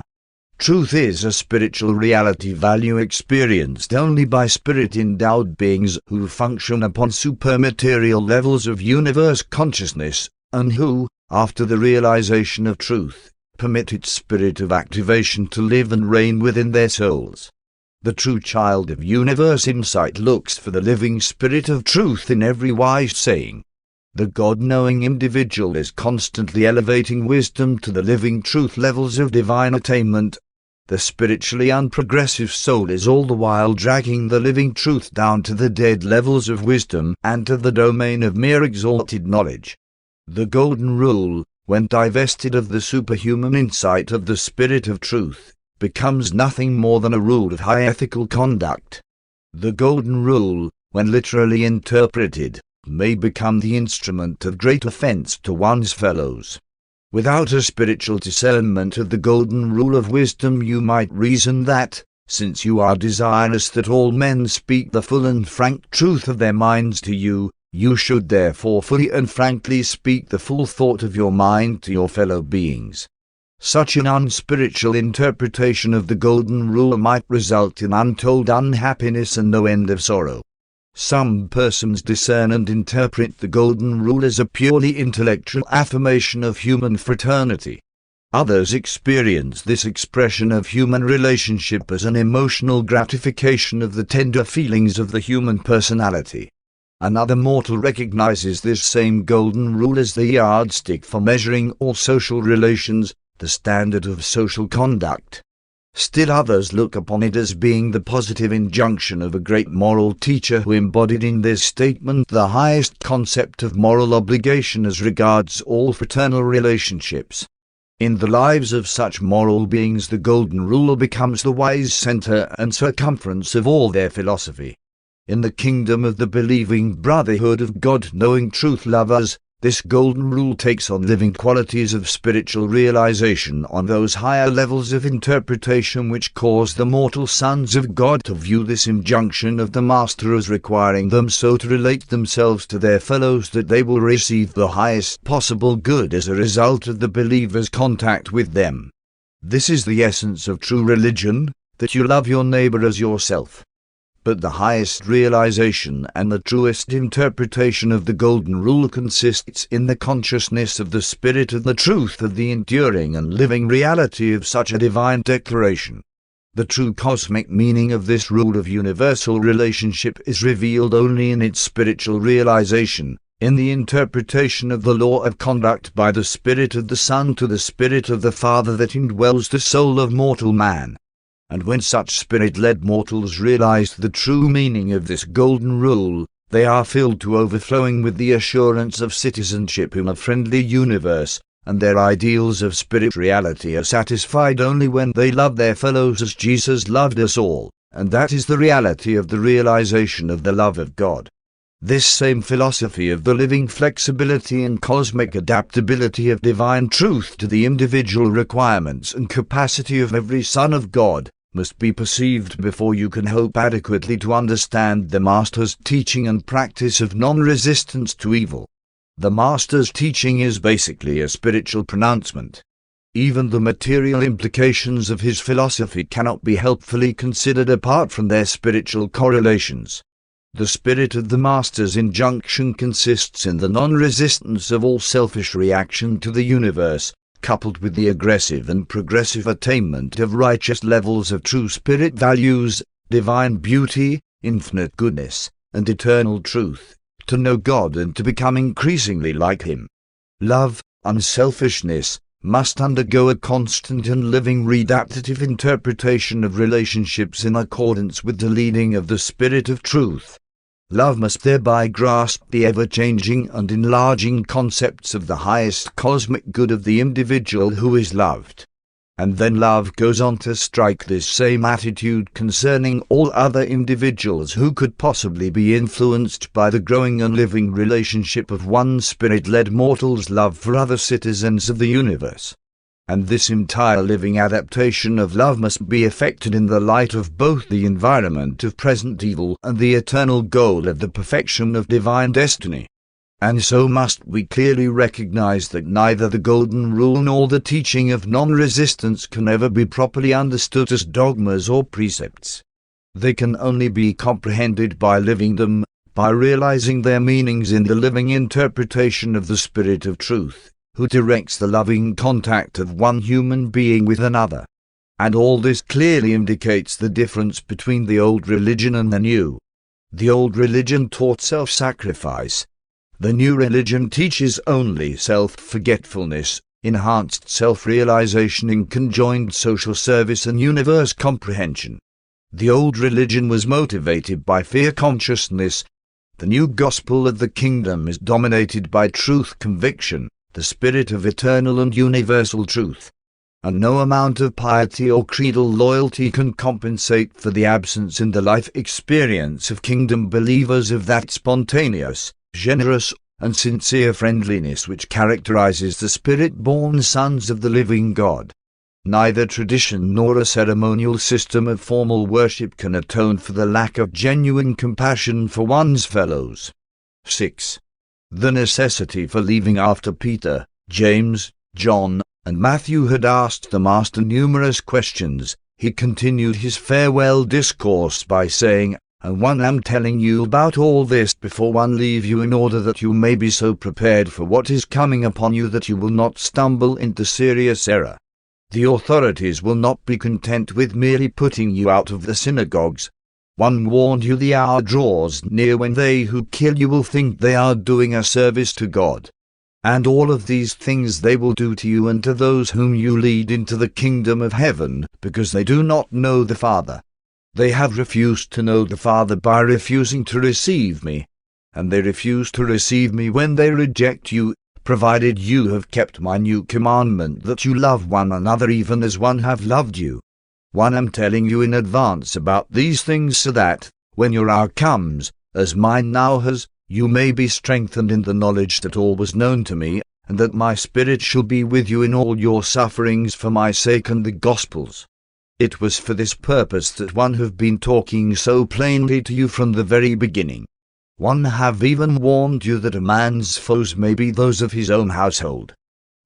Truth is a spiritual reality value experienced only by spirit-endowed beings who function upon supermaterial levels of universe consciousness, and who, after the realization of truth, permit its spirit of activation to live and reign within their souls. The true child of universe insight looks for the living spirit of truth in every wise saying. The God-knowing individual is constantly elevating wisdom to the living truth levels of divine attainment. The spiritually unprogressive soul is all the while dragging the living truth down to the dead levels of wisdom and to the domain of mere exalted knowledge. The golden rule, when divested of the superhuman insight of the spirit of truth, becomes nothing more than a rule of high ethical conduct. The golden rule, when literally interpreted, may become the instrument of great offense to one's fellows. Without a spiritual discernment of the golden rule of wisdom, you might reason that, since you are desirous that all men speak the full and frank truth of their minds to you, you should therefore fully and frankly speak the full thought of your mind to your fellow beings. Such an unspiritual interpretation of the golden rule might result in untold unhappiness and no end of sorrow. Some persons discern and interpret the golden rule as a purely intellectual affirmation of human fraternity. Others experience this expression of human relationship as an emotional gratification of the tender feelings of the human personality. Another mortal recognizes this same golden rule as the yardstick for measuring all social relations, the standard of social conduct. Still others look upon it as being the positive injunction of a great moral teacher who embodied in this statement the highest concept of moral obligation as regards all fraternal relationships. In the lives of such moral beings, the golden rule becomes the wise center and circumference of all their philosophy. In the kingdom of the believing brotherhood of God-knowing truth lovers, this golden rule takes on living qualities of spiritual realization on those higher levels of interpretation which cause the mortal sons of God to view this injunction of the Master as requiring them so to relate themselves to their fellows that they will receive the highest possible good as a result of the believer's contact with them. This is the essence of true religion, that you love your neighbor as yourself. But the highest realization and the truest interpretation of the golden rule consists in the consciousness of the spirit and the truth of the enduring and living reality of such a divine declaration. The true cosmic meaning of this rule of universal relationship is revealed only in its spiritual realization, in the interpretation of the law of conduct by the Spirit of the Son to the Spirit of the Father that indwells the soul of mortal man. And when such spirit-led mortals realize the true meaning of this golden rule, they are filled to overflowing with the assurance of citizenship in a friendly universe, and their ideals of spirit reality are satisfied only when they love their fellows as Jesus loved us all, and that is the reality of the realization of the love of God. This same philosophy of the living flexibility and cosmic adaptability of divine truth to the individual requirements and capacity of every son of God must be perceived before you can hope adequately to understand the Master's teaching and practice of non-resistance to evil. The Master's teaching is basically a spiritual pronouncement. Even the material implications of his philosophy cannot be helpfully considered apart from their spiritual correlations. The spirit of the Master's injunction consists in the non-resistance of all selfish reaction to the universe, coupled with the aggressive and progressive attainment of righteous levels of true spirit values, divine beauty, infinite goodness, and eternal truth, to know God and to become increasingly like Him. Love, unselfishness, must undergo a constant and living redactative interpretation of relationships in accordance with the leading of the Spirit of Truth. Love must thereby grasp the ever-changing and enlarging concepts of the highest cosmic good of the individual who is loved. And then love goes on to strike this same attitude concerning all other individuals who could possibly be influenced by the growing and living relationship of one spirit-led mortal's love for other citizens of the universe. And this entire living adaptation of love must be effected in the light of both the environment of present evil and the eternal goal of the perfection of divine destiny. And so must we clearly recognize that neither the Golden Rule nor the teaching of non-resistance can ever be properly understood as dogmas or precepts. They can only be comprehended by living them, by realizing their meanings in the living interpretation of the Spirit of Truth, who directs the loving contact of one human being with another. And all this clearly indicates the difference between the old religion and the new. The old religion taught self-sacrifice. The new religion teaches only self-forgetfulness, enhanced self-realization in conjoined social service and universe comprehension. The old religion was motivated by fear consciousness. The new gospel of the kingdom is dominated by truth conviction, the spirit of eternal and universal truth. And no amount of piety or creedal loyalty can compensate for the absence in the life experience of kingdom believers of that spontaneous, generous, and sincere friendliness which characterizes the spirit-born sons of the living God. Neither tradition nor a ceremonial system of formal worship can atone for the lack of genuine compassion for one's fellows. 6. The necessity for leaving. After Peter, James, John, and Matthew had asked the Master numerous questions, he continued his farewell discourse by saying, "And one am telling you about all this before one leave you, in order that you may be so prepared for what is coming upon you that you will not stumble into serious error. The authorities will not be content with merely putting you out of the synagogues. One warned you, the hour draws near when they who kill you will think they are doing a service to God. And all of these things they will do to you and to those whom you lead into the kingdom of heaven, because they do not know the Father. They have refused to know the Father by refusing to receive me, and they refuse to receive me when they reject you, provided you have kept my new commandment, that you love one another even as one have loved you. One am telling you in advance about these things, so that, when your hour comes, as mine now has, you may be strengthened in the knowledge that all was known to me, and that my Spirit shall be with you in all your sufferings for my sake and the Gospel's. It was for this purpose that one have been talking so plainly to you from the very beginning. One have even warned you that a man's foes may be those of his own household.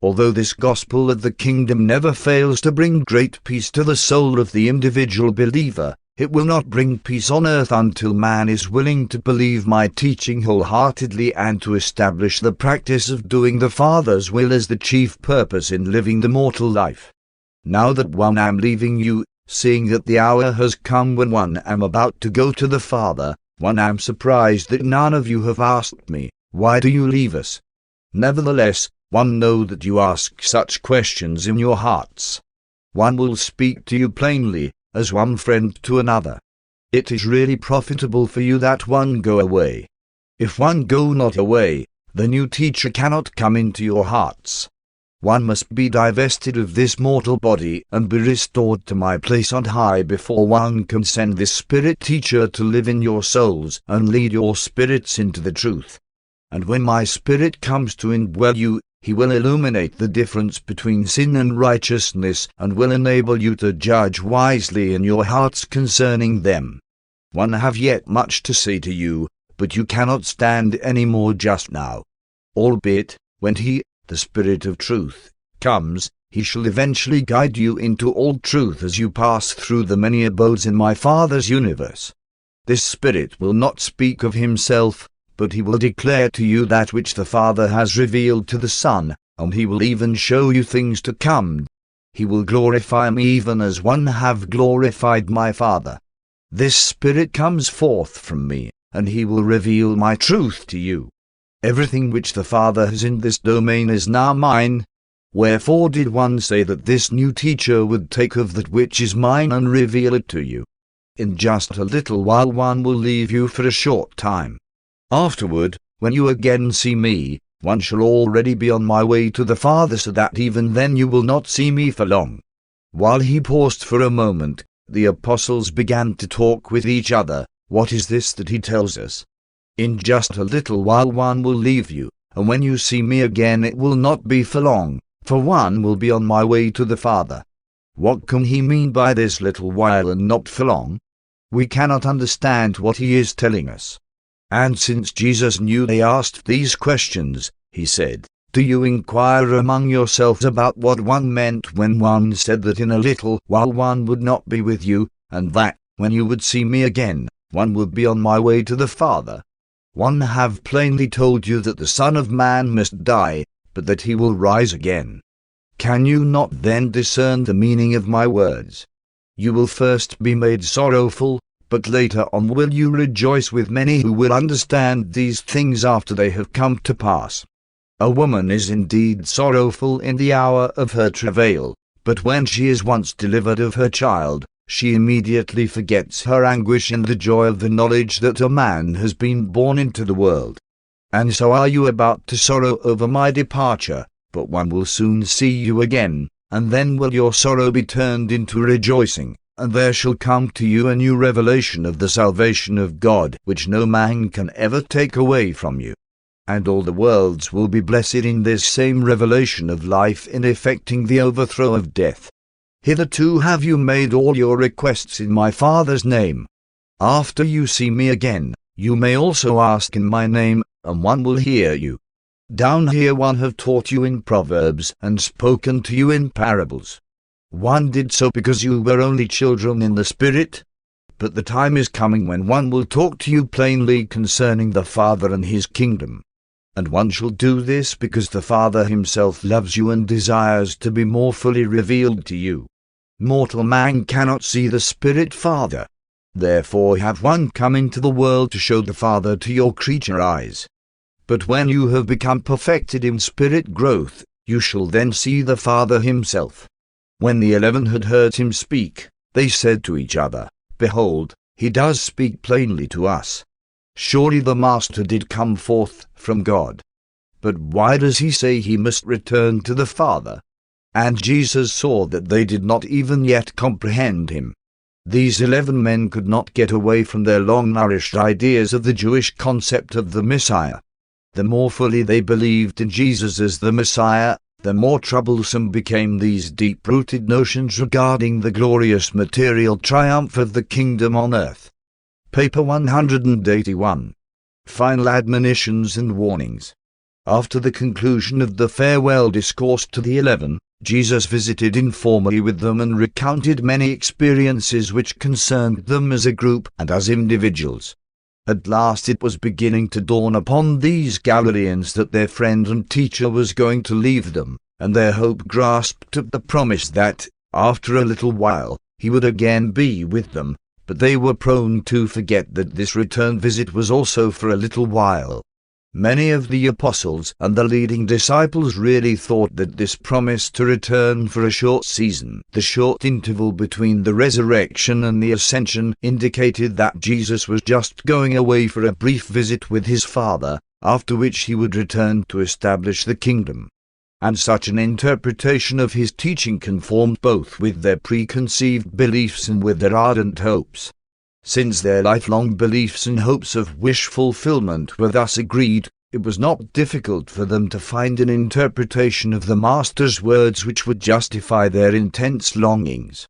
Although this gospel of the kingdom never fails to bring great peace to the soul of the individual believer, it will not bring peace on earth until man is willing to believe my teaching wholeheartedly and to establish the practice of doing the Father's will as the chief purpose in living the mortal life. Now that one am leaving you, seeing that the hour has come when one am about to go to the Father, one am surprised that none of you have asked me, "Why do you leave us?" Nevertheless, one know that you ask such questions in your hearts. One will speak to you plainly, as one friend to another. It is really profitable for you that one go away. If one go not away, the new teacher cannot come into your hearts. One must be divested of this mortal body and be restored to my place on high before one can send this spirit teacher to live in your souls and lead your spirits into the truth. And when my Spirit comes to indwell you, he will illuminate the difference between sin and righteousness and will enable you to judge wisely in your hearts concerning them. One have yet much to say to you, but you cannot stand any more just now. Albeit, when he, the Spirit of Truth, comes, he shall eventually guide you into all truth as you pass through the many abodes in my Father's universe. This Spirit will not speak of himself, but he will declare to you that which the Father has revealed to the Son, and he will even show you things to come. He will glorify me even as one have glorified my Father. This Spirit comes forth from me, and he will reveal my truth to you. Everything which the Father has in this domain is now mine. Wherefore did one say that this new teacher would take of that which is mine and reveal it to you? In just a little while one will leave you for a short time. Afterward, when you again see me, one shall already be on my way to the Father, so that even then you will not see me for long. While he paused for a moment, the apostles began to talk with each other. What is this that he tells us? In just a little while one will leave you, and when you see me again it will not be for long, for one will be on my way to the Father. What can he mean by this little while and not for long? We cannot understand what he is telling us. And since Jesus knew they asked these questions, he said, "Do you inquire among yourselves about what one meant when one said that in a little while one would not be with you, and that, when you would see me again, one would be on my way to the Father? One have plainly told you that the Son of Man must die, but that he will rise again. Can you not then discern the meaning of my words? You will first be made sorrowful, but later on will you rejoice with many who will understand these things after they have come to pass. A woman is indeed sorrowful in the hour of her travail, but when she is once delivered of her child, she immediately forgets her anguish in the joy of the knowledge that a man has been born into the world. And so are you about to sorrow over my departure, but one will soon see you again, and then will your sorrow be turned into rejoicing, and there shall come to you a new revelation of the salvation of God, which no man can ever take away from you. And all the worlds will be blessed in this same revelation of life in effecting the overthrow of death. Hitherto have you made all your requests in my Father's name. After you see me again, you may also ask in my name, and one will hear you. Down here one have taught you in proverbs and spoken to you in parables. One did so because you were only children in the Spirit. But the time is coming when one will talk to you plainly concerning the Father and his kingdom. And one shall do this because the Father himself loves you and desires to be more fully revealed to you. Mortal man cannot see the Spirit Father. Therefore have one come into the world to show the Father to your creature eyes. But when you have become perfected in spirit growth, you shall then see the Father himself. When the 11 had heard him speak, they said to each other, "Behold, he does speak plainly to us. Surely the Master did come forth from God. But why does he say he must return to the Father?" And Jesus saw that they did not even yet comprehend him. These 11 men could not get away from their long-nourished ideas of the Jewish concept of the Messiah. The more fully they believed in Jesus as the Messiah, the more troublesome became these deep-rooted notions regarding the glorious material triumph of the kingdom on earth. Paper 181. Final Admonitions and Warnings. After the conclusion of the farewell discourse to the 11, Jesus visited informally with them and recounted many experiences which concerned them as a group and as individuals. At last it was beginning to dawn upon these Galileans that their friend and teacher was going to leave them, and their hope grasped at the promise that, after a little while, he would again be with them, but they were prone to forget that this return visit was also for a little while. Many of the apostles and the leading disciples really thought that this promise to return for a short season, the short interval between the resurrection and the ascension, indicated that Jesus was just going away for a brief visit with his Father, after which he would return to establish the kingdom. And such an interpretation of his teaching conformed both with their preconceived beliefs and with their ardent hopes. Since their lifelong beliefs and hopes of wish fulfillment were thus agreed, it was not difficult for them to find an interpretation of the Master's words which would justify their intense longings.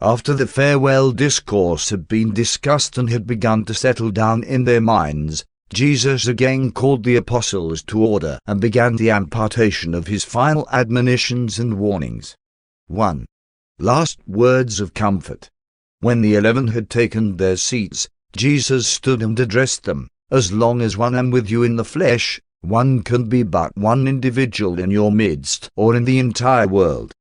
After the farewell discourse had been discussed and had begun to settle down in their minds, Jesus again called the apostles to order and began the impartation of his final admonitions and warnings. 1. Last words of comfort. When the 11 had taken their seats, Jesus stood and addressed them, "As long as one am with you in the flesh, One can be but one individual in your midst or in the entire world.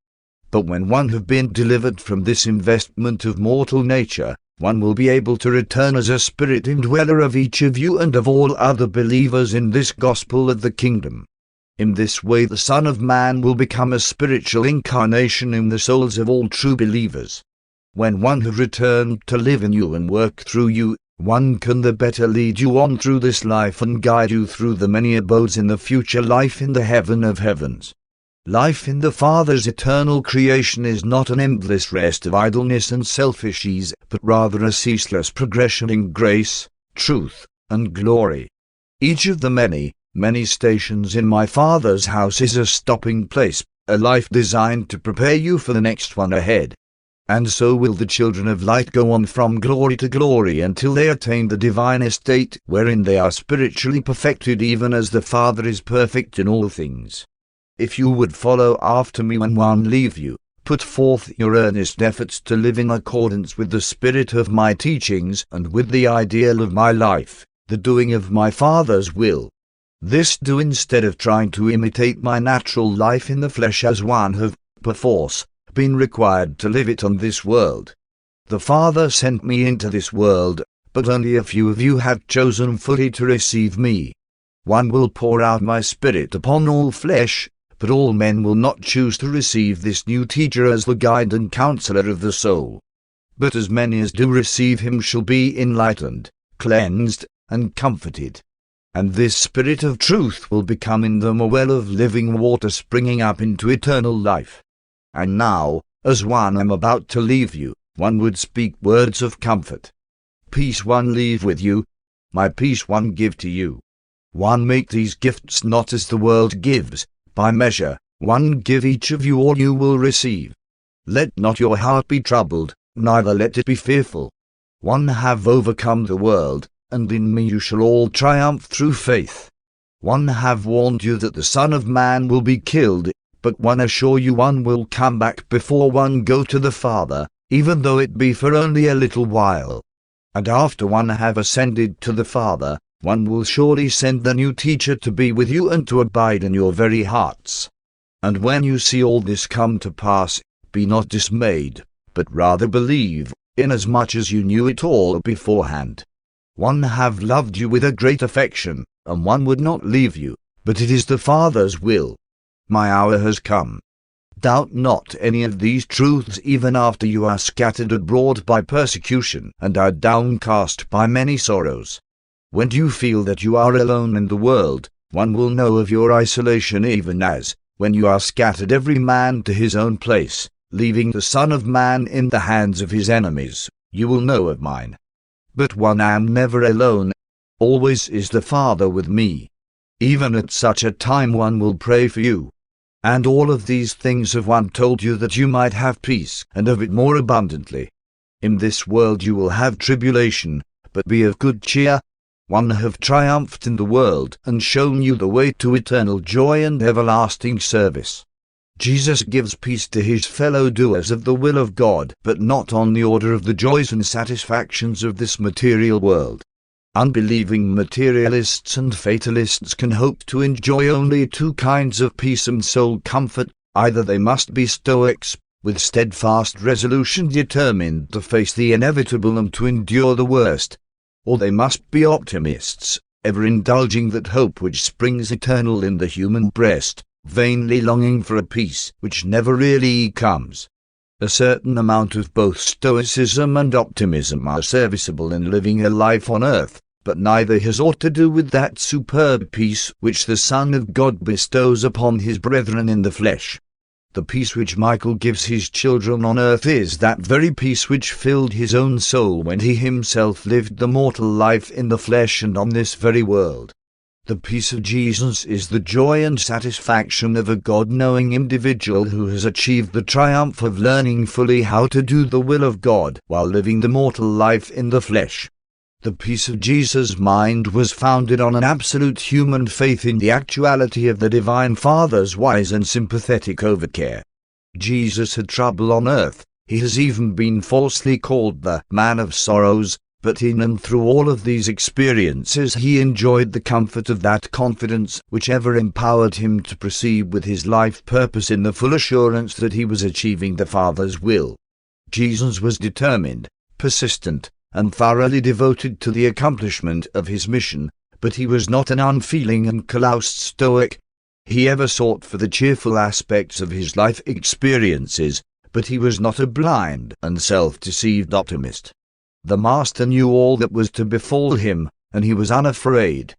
But when one have been delivered from this investment of mortal nature, one will be able to return as a spirit indweller of each of you and of all other believers in this gospel of the kingdom. In this way the Son of Man will become a spiritual incarnation in the souls of all true believers. When one have returned to live in you and work through you, one can the better lead you on through this life and guide you through the many abodes in the future life in the heaven of heavens. Life in the Father's eternal creation is not an endless rest of idleness and selfish ease, but rather a ceaseless progression in grace, truth, and glory. Each of the many, many stations in my Father's house is a stopping place, a life designed to prepare you for the next one ahead. And so will the children of light go on from glory to glory until they attain the divine estate wherein they are spiritually perfected even as the Father is perfect in all things. If you would follow after me when one leave you, put forth your earnest efforts to live in accordance with the spirit of my teachings and with the ideal of my life, the doing of my Father's will. This do instead of trying to imitate my natural life in the flesh as one have, perforce, been required to live it on this world. The Father sent me into this world, but only a few of you have chosen fully to receive me. One will pour out my Spirit upon all flesh, but all men will not choose to receive this new teacher as the guide and counselor of the soul. But as many as do receive him shall be enlightened, cleansed, and comforted. And this Spirit of truth will become in them a well of living water springing up into eternal life. And now, as one am about to leave you, one would speak words of comfort. Peace one leave with you, my peace one give to you. One make these gifts not as the world gives, by measure, one give each of you all you will receive. Let not your heart be troubled, neither let it be fearful. One have overcome the world, and in me you shall all triumph through faith. One have warned you that the Son of Man will be killed, but one assure you one will come back before one go to the Father, even though it be for only a little while. And after one have ascended to the Father, one will surely send the new teacher to be with you and to abide in your very hearts. And when you see all this come to pass, be not dismayed, but rather believe, inasmuch as you knew it all beforehand. One have loved you with a great affection, and one would not leave you, but it is the Father's will. My hour has come. Doubt not any of these truths even after you are scattered abroad by persecution and are downcast by many sorrows. When you feel that you are alone in the world, one will know of your isolation even as, when you are scattered every man to his own place, leaving the Son of Man in the hands of his enemies, you will know of mine. But one am never alone, always is the Father with me. Even at such a time one will pray for you. And all of these things have one told you that you might have peace, and of it more abundantly. In this world you will have tribulation, but be of good cheer. One have triumphed in the world, and shown you the way to eternal joy and everlasting service. Jesus gives peace to his fellow doers of the will of God, but not on the order of the joys and satisfactions of this material world. Unbelieving materialists and fatalists can hope to enjoy only two kinds of peace and soul comfort. Either they must be Stoics, with steadfast resolution determined to face the inevitable and to endure the worst, or they must be optimists, ever indulging that hope which springs eternal in the human breast, vainly longing for a peace which never really comes. A certain amount of both stoicism and optimism are serviceable in living a life on earth, but neither has aught to do with that superb peace which the Son of God bestows upon his brethren in the flesh. The peace which Michael gives his children on earth is that very peace which filled his own soul when he himself lived the mortal life in the flesh and on this very world. The peace of Jesus is the joy and satisfaction of a God-knowing individual who has achieved the triumph of learning fully how to do the will of God while living the mortal life in the flesh. The peace of Jesus' mind was founded on an absolute human faith in the actuality of the Divine Father's wise and sympathetic overcare. Jesus had trouble on earth. He has even been falsely called the Man of Sorrows, but in and through all of these experiences he enjoyed the comfort of that confidence which ever empowered him to proceed with his life purpose in the full assurance that he was achieving the Father's will. Jesus was determined, persistent, and thoroughly devoted to the accomplishment of his mission, but he was not an unfeeling and calloused stoic. He ever sought for the cheerful aspects of his life experiences, but he was not a blind and self-deceived optimist. The Master knew all that was to befall him, and he was unafraid.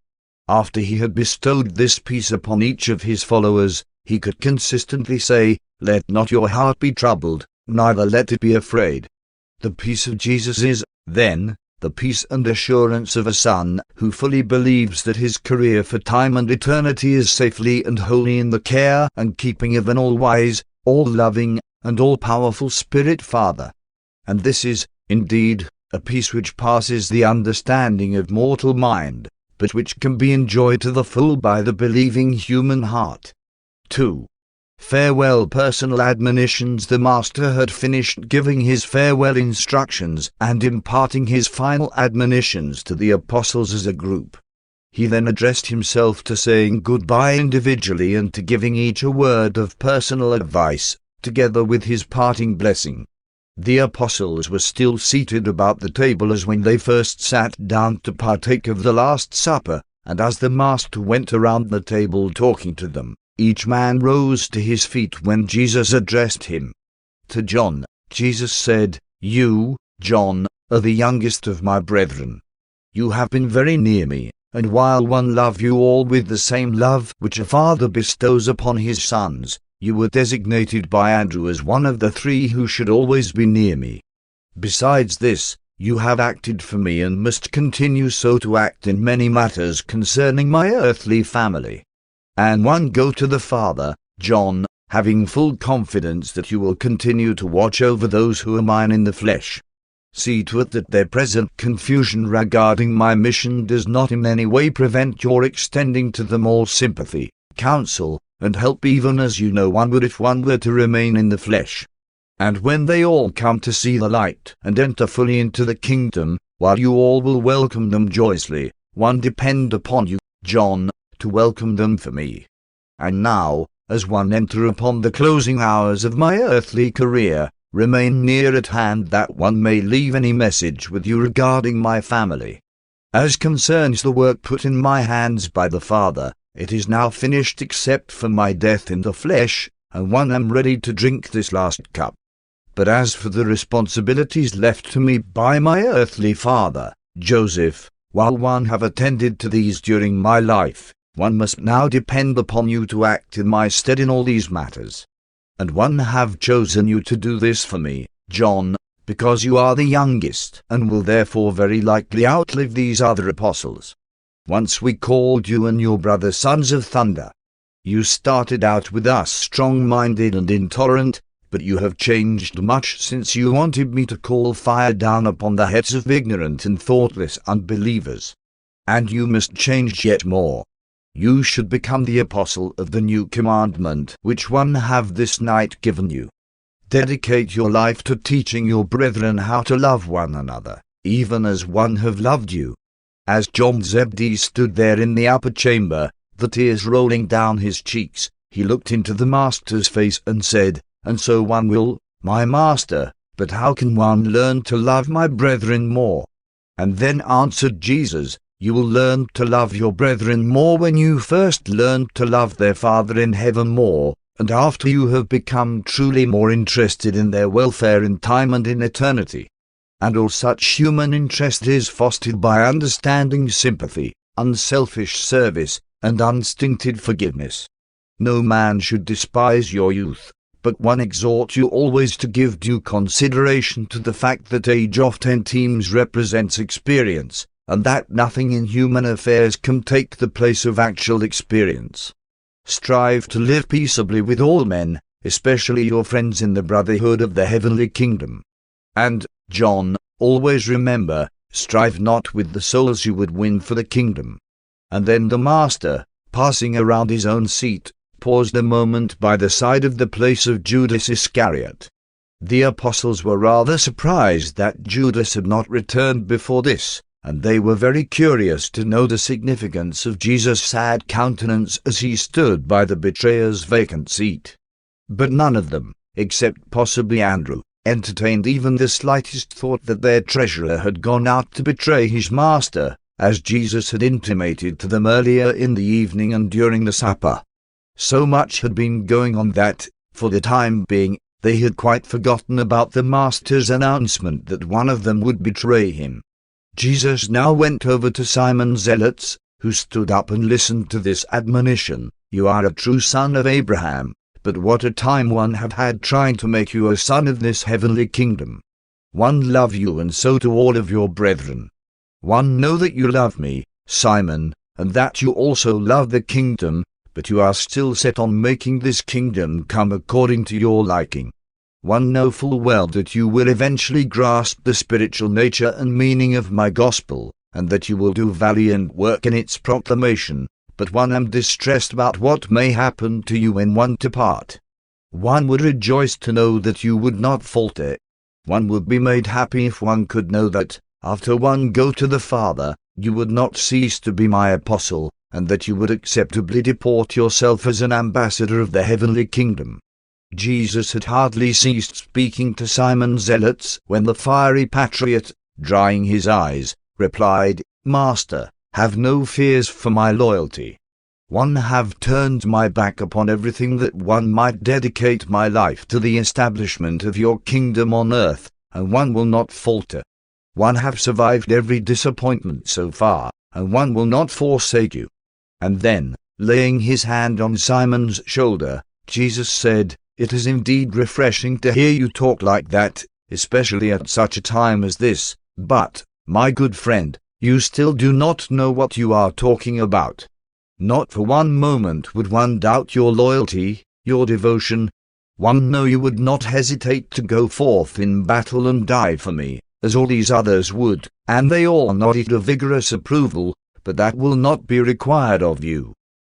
After he had bestowed this peace upon each of his followers, he could consistently say, "Let not your heart be troubled, neither let it be afraid." The peace of Jesus is, then, the peace and assurance of a son who fully believes that his career for time and eternity is safely and wholly in the care and keeping of an all-wise, all-loving, and all-powerful Spirit Father. And this is, indeed, a peace which passes the understanding of mortal mind, but which can be enjoyed to the full by the believing human heart. 2. Farewell personal admonitions. The Master had finished giving his farewell instructions and imparting his final admonitions to the apostles as a group. He then addressed himself to saying goodbye individually and to giving each a word of personal advice, together with his parting blessing. The apostles were still seated about the table as when they first sat down to partake of the Last Supper, and as the Master went around the table talking to them, each man rose to his feet when Jesus addressed him. To John, Jesus said, "You, John, are the youngest of my brethren. You have been very near me, and while one loved you all with the same love which a father bestows upon his sons, you were designated by Andrew as one of the three who should always be near me. Besides this, you have acted for me and must continue so to act in many matters concerning my earthly family. And one go to the Father, John, having full confidence that you will continue to watch over those who are mine in the flesh. See to it that their present confusion regarding my mission does not in any way prevent your extending to them all sympathy, counsel, and help, even as you know one would if one were to remain in the flesh. And when they all come to see the light and enter fully into the kingdom, while you all will welcome them joyously, one depend upon you, John, to welcome them for me. And now, as one enter upon the closing hours of my earthly career, remain near at hand that one may leave any message with you regarding my family. As concerns the work put in my hands by the Father, it is now finished except for my death in the flesh, and one am ready to drink this last cup. But as for the responsibilities left to me by my earthly father, Joseph, while one have attended to these during my life, one must now depend upon you to act in my stead in all these matters. And one have chosen you to do this for me, John, because you are the youngest, and will therefore very likely outlive these other apostles. Once we called you and your brother sons of thunder. You started out with us strong-minded and intolerant, but you have changed much since you wanted me to call fire down upon the heads of ignorant and thoughtless unbelievers. And you must change yet more. You should become the apostle of the new commandment which one have this night given you. Dedicate your life to teaching your brethren how to love one another, even as one have loved you. As John Zebedee stood there in the upper chamber, the tears rolling down his cheeks, he looked into the Master's face and said, "And so one will, my Master, but how can one learn to love my brethren more?" And then answered Jesus, "You will learn to love your brethren more when you first learn to love their Father in heaven more, and after you have become truly more interested in their welfare in time and in eternity." And all such human interest is fostered by understanding sympathy, unselfish service, and unstinted forgiveness. No man should despise your youth, but one exhorts you always to give due consideration to the fact that age oftentimes represents experience, and that nothing in human affairs can take the place of actual experience. Strive to live peaceably with all men, especially your friends in the brotherhood of the heavenly kingdom. And, John, always remember, strive not with the souls you would win for the kingdom. And then the Master, passing around his own seat, paused a moment by the side of the place of Judas Iscariot. The apostles were rather surprised that Judas had not returned before this, and they were very curious to know the significance of Jesus' sad countenance as he stood by the betrayer's vacant seat. But none of them, except possibly Andrew, entertained even the slightest thought that their treasurer had gone out to betray his master, as Jesus had intimated to them earlier in the evening and during the supper. So much had been going on that, for the time being, they had quite forgotten about the master's announcement that one of them would betray him. Jesus now went over to Simon's zealots, who stood up and listened to this admonition. "You are a true son of Abraham, but what a time one have had trying to make you a son of this heavenly kingdom. One love you, and so do all of your brethren. One know that you love me, Simon, and that you also love the kingdom, but you are still set on making this kingdom come according to your liking. One know full well that you will eventually grasp the spiritual nature and meaning of my gospel, and that you will do valiant work in its proclamation, but one am distressed about what may happen to you when one depart. One would rejoice to know that you would not falter. One would be made happy if one could know that, after one go to the Father, you would not cease to be my apostle, and that you would acceptably deport yourself as an ambassador of the heavenly kingdom." Jesus had hardly ceased speaking to Simon's zealots when the fiery patriot, drying his eyes, replied, "Master, have no fears for my loyalty. One have turned my back upon everything that one might dedicate my life to the establishment of your kingdom on earth, and one will not falter. One have survived every disappointment so far, and one will not forsake you." And then, laying his hand on Simon's shoulder, Jesus said, "It is indeed refreshing to hear you talk like that, especially at such a time as this, but, my good friend, you still do not know what you are talking about. Not for one moment would one doubt your loyalty, your devotion. One know you would not hesitate to go forth in battle and die for me, as all these others would," and they all nodded a vigorous approval, "but that will not be required of you.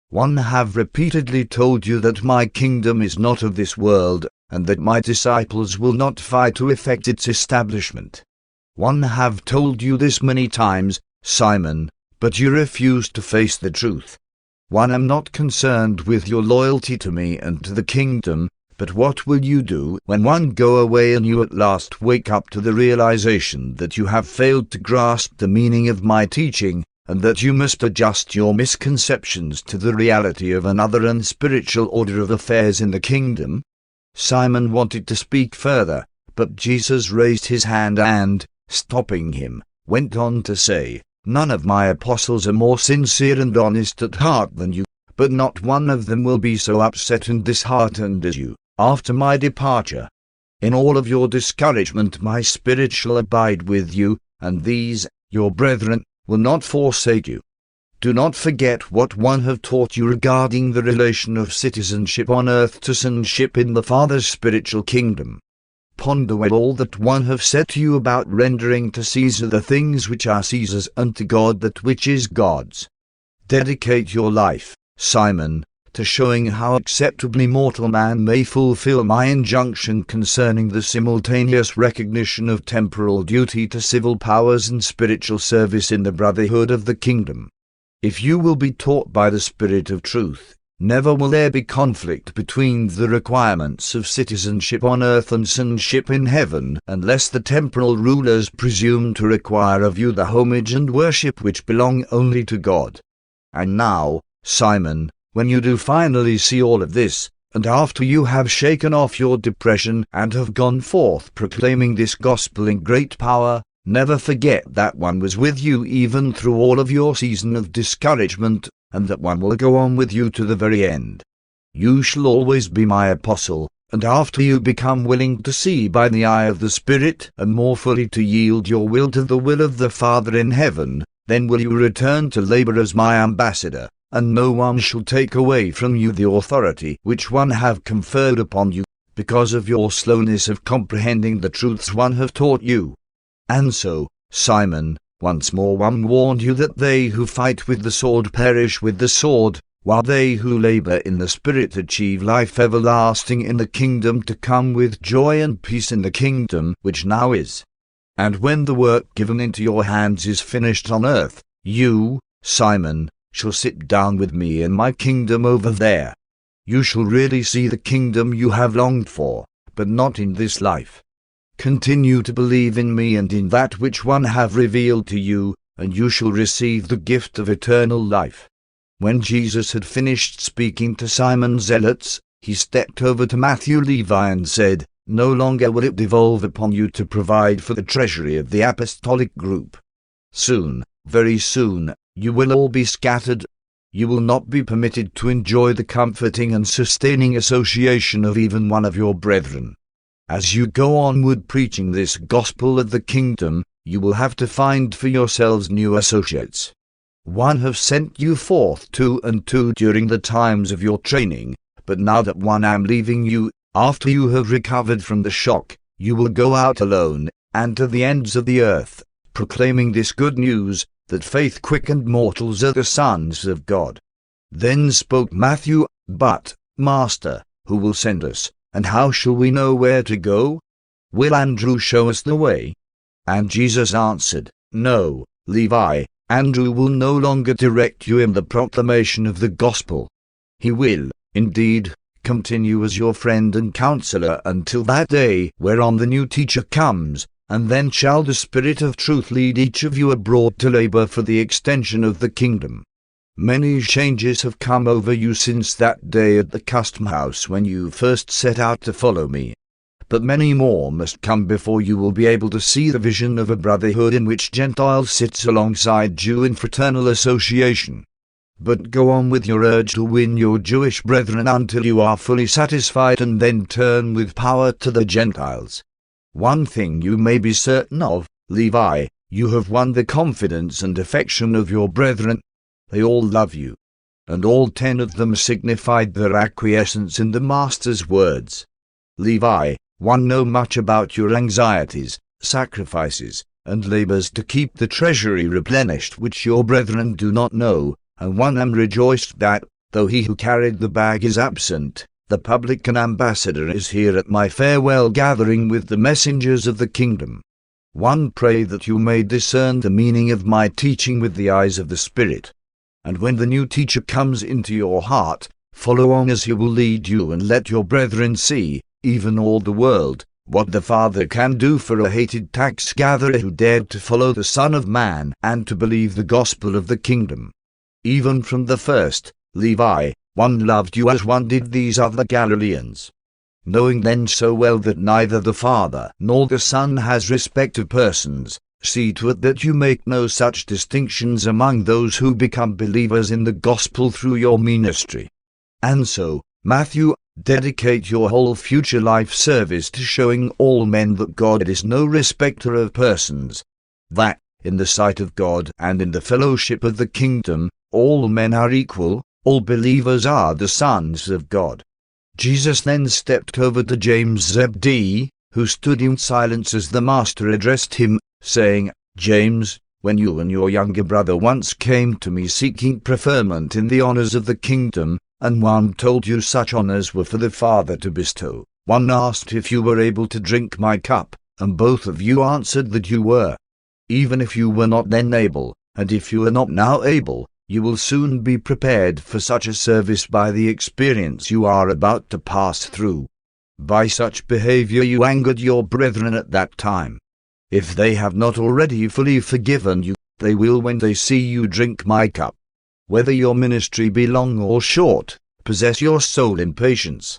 One have repeatedly told you that my kingdom is not of this world, and that my disciples will not fight to effect its establishment. One have told you this many times, Simon, but you refuse to face the truth. One am not concerned with your loyalty to me and to the kingdom, but what will you do when one go away and you at last wake up to the realization that you have failed to grasp the meaning of my teaching, and that you must adjust your misconceptions to the reality of another unspiritual order of affairs in the kingdom?" Simon wanted to speak further, but Jesus raised his hand and, stopping him, went on to say, "None of my apostles are more sincere and honest at heart than you, but not one of them will be so upset and disheartened as you, after my departure. In all of your discouragement my Spirit shall abide with you, and these, your brethren, will not forsake you. Do not forget what one have taught you regarding the relation of citizenship on earth to sonship in the Father's spiritual kingdom. Ponder well all that one have said to you about rendering to Caesar the things which are Caesar's, and to God that which is God's. Dedicate your life, Simon, to showing how acceptably mortal man may fulfill my injunction concerning the simultaneous recognition of temporal duty to civil powers and spiritual service in the brotherhood of the kingdom. If you will be taught by the Spirit of truth, never will there be conflict between the requirements of citizenship on earth and sonship in heaven, unless the temporal rulers presume to require of you the homage and worship which belong only to God. And now, Simon, when you do finally see all of this, and after you have shaken off your depression and have gone forth proclaiming this gospel in great power, never forget that one was with you even through all of your season of discouragement, and that one will go on with you to the very end. You shall always be my apostle, and after you become willing to see by the eye of the Spirit, and more fully to yield your will to the will of the Father in heaven, then will you return to labor as my ambassador, and no one shall take away from you the authority which one have conferred upon you, because of your slowness of comprehending the truths one have taught you. And so, Simon, once more one warned you that they who fight with the sword perish with the sword, while they who labor in the Spirit achieve life everlasting in the kingdom to come with joy and peace in the kingdom which now is. And when the work given into your hands is finished on earth, you, Simon, shall sit down with me in my kingdom over there. You shall really see the kingdom you have longed for, but not in this life. Continue to believe in me and in that which one have revealed to you, and you shall receive the gift of eternal life. When Jesus had finished speaking to Simon's zealots, he stepped over to Matthew Levi and said, "No longer will it devolve upon you to provide for the treasury of the apostolic group. Soon, very soon, you will all be scattered. You will not be permitted to enjoy the comforting and sustaining association of even one of your brethren. As you go onward preaching this gospel of the kingdom, you will have to find for yourselves new associates. One have sent you forth two and two during the times of your training, but now that one am leaving you, after you have recovered from the shock, you will go out alone, and to the ends of the earth, proclaiming this good news, that faith-quickened mortals are the sons of God." Then spoke Matthew, "But, Master, who will send us, and how shall we know where to go? Will Andrew show us the way?" And Jesus answered, "No, Levi, Andrew will no longer direct you in the proclamation of the gospel. He will, indeed, continue as your friend and counselor until that day whereon the new teacher comes, and then shall the Spirit of truth lead each of you abroad to labor for the extension of the kingdom. Many changes have come over you since that day at the custom house when you first set out to follow me. But many more must come before you will be able to see the vision of a brotherhood in which Gentiles sits alongside Jew in fraternal association. But go on with your urge to win your Jewish brethren until you are fully satisfied, and then turn with power to the Gentiles. One thing you may be certain of, Levi, you have won the confidence and affection of your brethren. They all love you." And all 10 of them signified their acquiescence in the Master's words. "Levi, one know much about your anxieties, sacrifices, and labors to keep the treasury replenished which your brethren do not know, and one am rejoiced that, though he who carried the bag is absent, the publican ambassador is here at my farewell gathering with the messengers of the kingdom. One pray that you may discern the meaning of my teaching with the eyes of the Spirit. And when the new teacher comes into your heart, follow on as he will lead you, and let your brethren see, even all the world, what the Father can do for a hated tax gatherer who dared to follow the Son of Man and to believe the gospel of the kingdom. Even from the first, Levi, one loved you as one did these other Galileans. Knowing then so well that neither the Father nor the Son has respect of persons, see to it that you make no such distinctions among those who become believers in the gospel through your ministry. And so, Matthew, dedicate your whole future life service to showing all men that God is no respecter of persons, that, in the sight of God and in the fellowship of the kingdom, all men are equal, all believers are the sons of God." Jesus then stepped over to James Zebedee, who stood in silence as the Master addressed him, saying, "James, when you and your younger brother once came to me seeking preferment in the honors of the kingdom, and one told you such honors were for the Father to bestow, one asked if you were able to drink my cup, and both of you answered that you were. Even if you were not then able, and if you are not now able, you will soon be prepared for such a service by the experience you are about to pass through. By such behavior you angered your brethren at that time. If they have not already fully forgiven you, they will when they see you drink my cup. Whether your ministry be long or short, possess your soul in patience.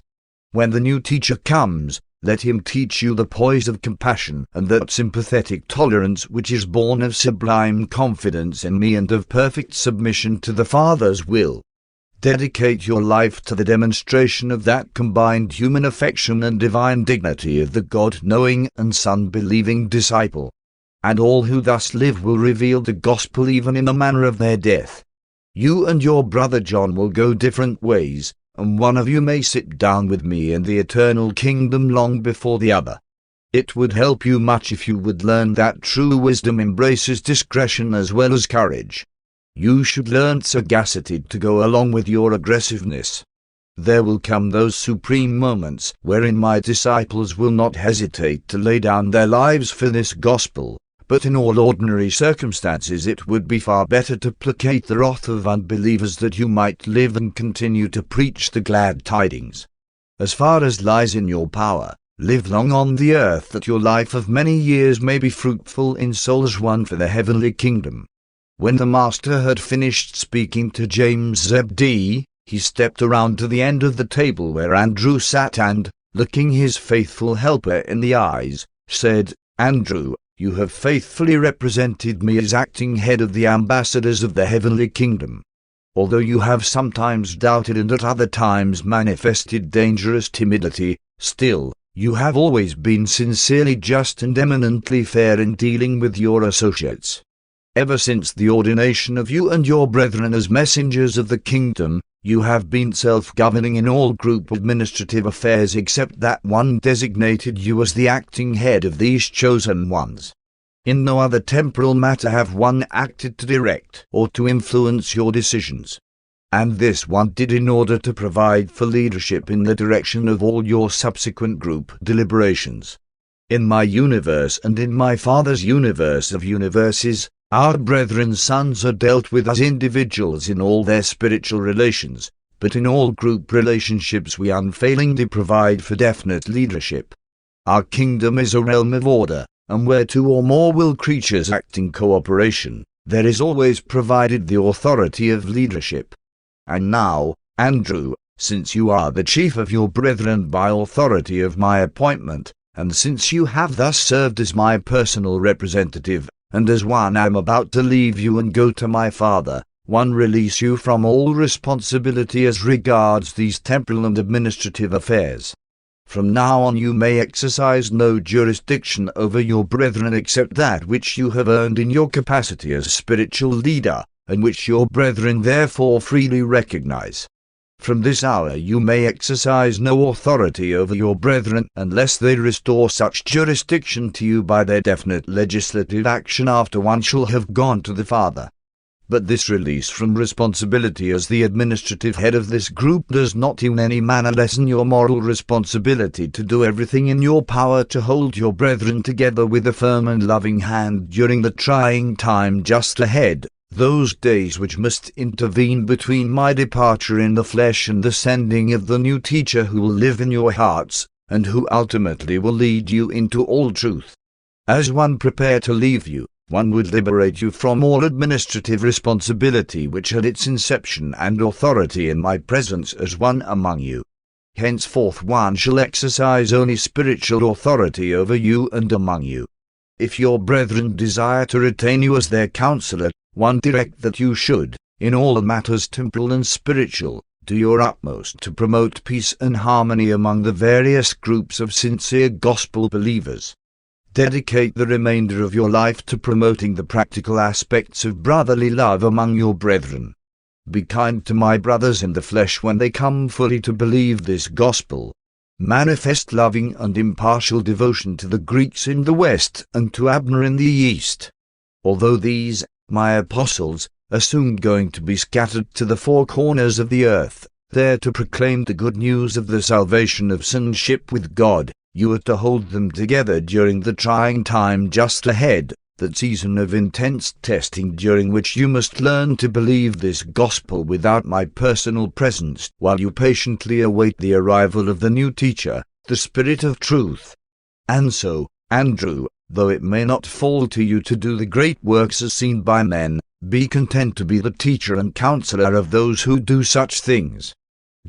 When the new teacher comes, let him teach you the poise of compassion and that sympathetic tolerance which is born of sublime confidence in me and of perfect submission to the Father's will. Dedicate your life to the demonstration of that combined human affection and divine dignity of the God-knowing and Son-believing disciple. And all who thus live will reveal the gospel even in the manner of their death. You and your brother John will go different ways, and one of you may sit down with me in the eternal kingdom long before the other. It would help you much if you would learn that true wisdom embraces discretion as well as courage. you should learn sagacity to go along with your aggressiveness. There will come those supreme moments wherein my disciples will not hesitate to lay down their lives for this gospel, but in all ordinary circumstances it would be far better to placate the wrath of unbelievers that you might live and continue to preach the glad tidings. As far as lies in your power, live long on the earth that your life of many years may be fruitful in souls won for the heavenly kingdom. When the Master had finished speaking to James Zebedee, he stepped around to the end of the table where Andrew sat and, looking his faithful helper in the eyes, said, "Andrew, you have faithfully represented me as acting head of the ambassadors of the heavenly kingdom. Although you have sometimes doubted and at other times manifested dangerous timidity, still, you have always been sincerely just and eminently fair in dealing with your associates. Ever since the ordination of you and your brethren as messengers of the kingdom, you have been self-governing in all group administrative affairs except that one designated you as the acting head of these chosen ones. In no other temporal matter have one acted to direct or to influence your decisions. And this one did in order to provide for leadership in the direction of all your subsequent group deliberations. In my universe and in my Father's universe of universes, our brethren's sons are dealt with as individuals in all their spiritual relations, but in all group relationships we unfailingly provide for definite leadership. Our kingdom is a realm of order, and where two or more will creatures act in cooperation, there is always provided the authority of leadership. And now, Andrew, since you are the chief of your brethren by authority of my appointment, and since you have thus served as my personal representative, and as one I am about to leave you and go to my Father, one release you from all responsibility as regards these temporal and administrative affairs. From now on you may exercise no jurisdiction over your brethren except that which you have earned in your capacity as spiritual leader, and which your brethren therefore freely recognize. From this hour you may exercise no authority over your brethren unless they restore such jurisdiction to you by their definite legislative action after one shall have gone to the Father. But this release from responsibility as the administrative head of this group does not in any manner lessen your moral responsibility to do everything in your power to hold your brethren together with a firm and loving hand during the trying time just ahead, those days which must intervene between my departure in the flesh and the sending of the new teacher who will live in your hearts, and who ultimately will lead you into all truth. As one prepared to leave you, one would liberate you from all administrative responsibility which had its inception and authority in my presence as one among you. Henceforth one shall exercise only spiritual authority over you and among you. If your brethren desire to retain you as their counselor, one direct that you should, in all matters temporal and spiritual, do your utmost to promote peace and harmony among the various groups of sincere gospel believers. Dedicate the remainder of your life to promoting the practical aspects of brotherly love among your brethren. Be kind to my brothers in the flesh when they come fully to believe this gospel. Manifest loving and impartial devotion to the Greeks in the west and to Abner in the east. Although these, my apostles, are soon going to be scattered to the four corners of the earth, there to proclaim the good news of the salvation of sonship with God, you are to hold them together during the trying time just ahead, that season of intense testing during which you must learn to believe this gospel without my personal presence, while you patiently await the arrival of the new teacher, the Spirit of Truth. And so, Andrew, though it may not fall to you to do the great works as seen by men, be content to be the teacher and counselor of those who do such things.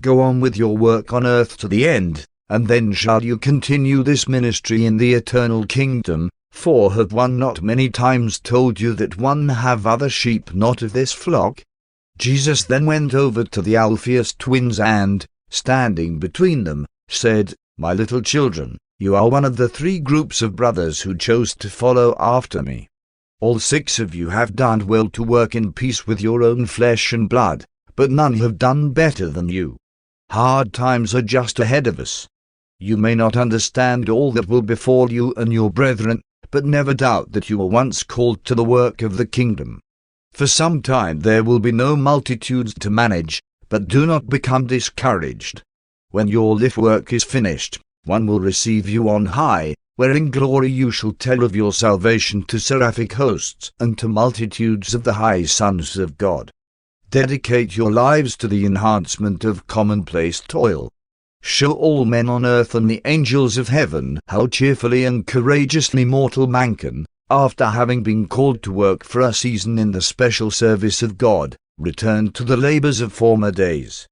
Go on with your work on earth to the end, and then shall you continue this ministry in the eternal kingdom, for have one not many times told you that one have other sheep not of this flock? Jesus then went over to the Alphaeus twins and, standing between them, said, My little children, you are one of the three groups of brothers who chose to follow after me. All 6 of you have done well to work in peace with your own flesh and blood, but none have done better than you. Hard times are just ahead of us. You may not understand all that will befall you and your brethren, but never doubt that you were once called to the work of the kingdom. For some time there will be no multitudes to manage, but do not become discouraged. When your life work is finished, one will receive you on high, where in glory you shall tell of your salvation to seraphic hosts and to multitudes of the high sons of God. Dedicate your lives to the enhancement of commonplace toil. Show all men on earth and the angels of heaven how cheerfully and courageously mortal man can, after having been called to work for a season in the special service of God, return to the labors of former days.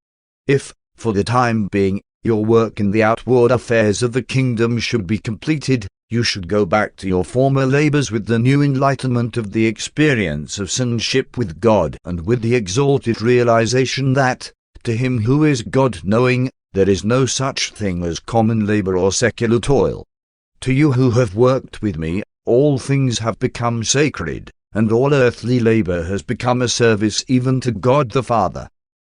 If, for the time being, your work in the outward affairs of the kingdom should be completed, you should go back to your former labors with the new enlightenment of the experience of sonship with God and with the exalted realization that, to him who is God-knowing, there is no such thing as common labor or secular toil. To you who have worked with me, all things have become sacred, and all earthly labor has become a service even to God the Father.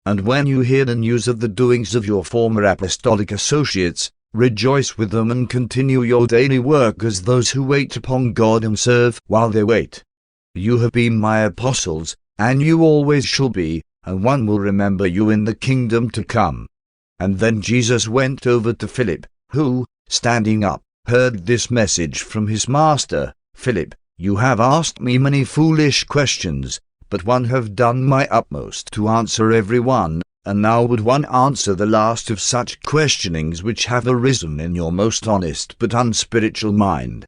And when you hear the news of the doings of your former apostolic associates, rejoice with them and continue your daily work as those who wait upon God and serve while they wait. You have been my apostles, and you always shall be, and one will remember you in the kingdom to come. And then Jesus went over to Philip, who, standing up, heard this message from his master. Philip, you have asked me many foolish questions, but one have done my utmost to answer every one, and now would one answer the last of such questionings which have arisen in your most honest but unspiritual mind.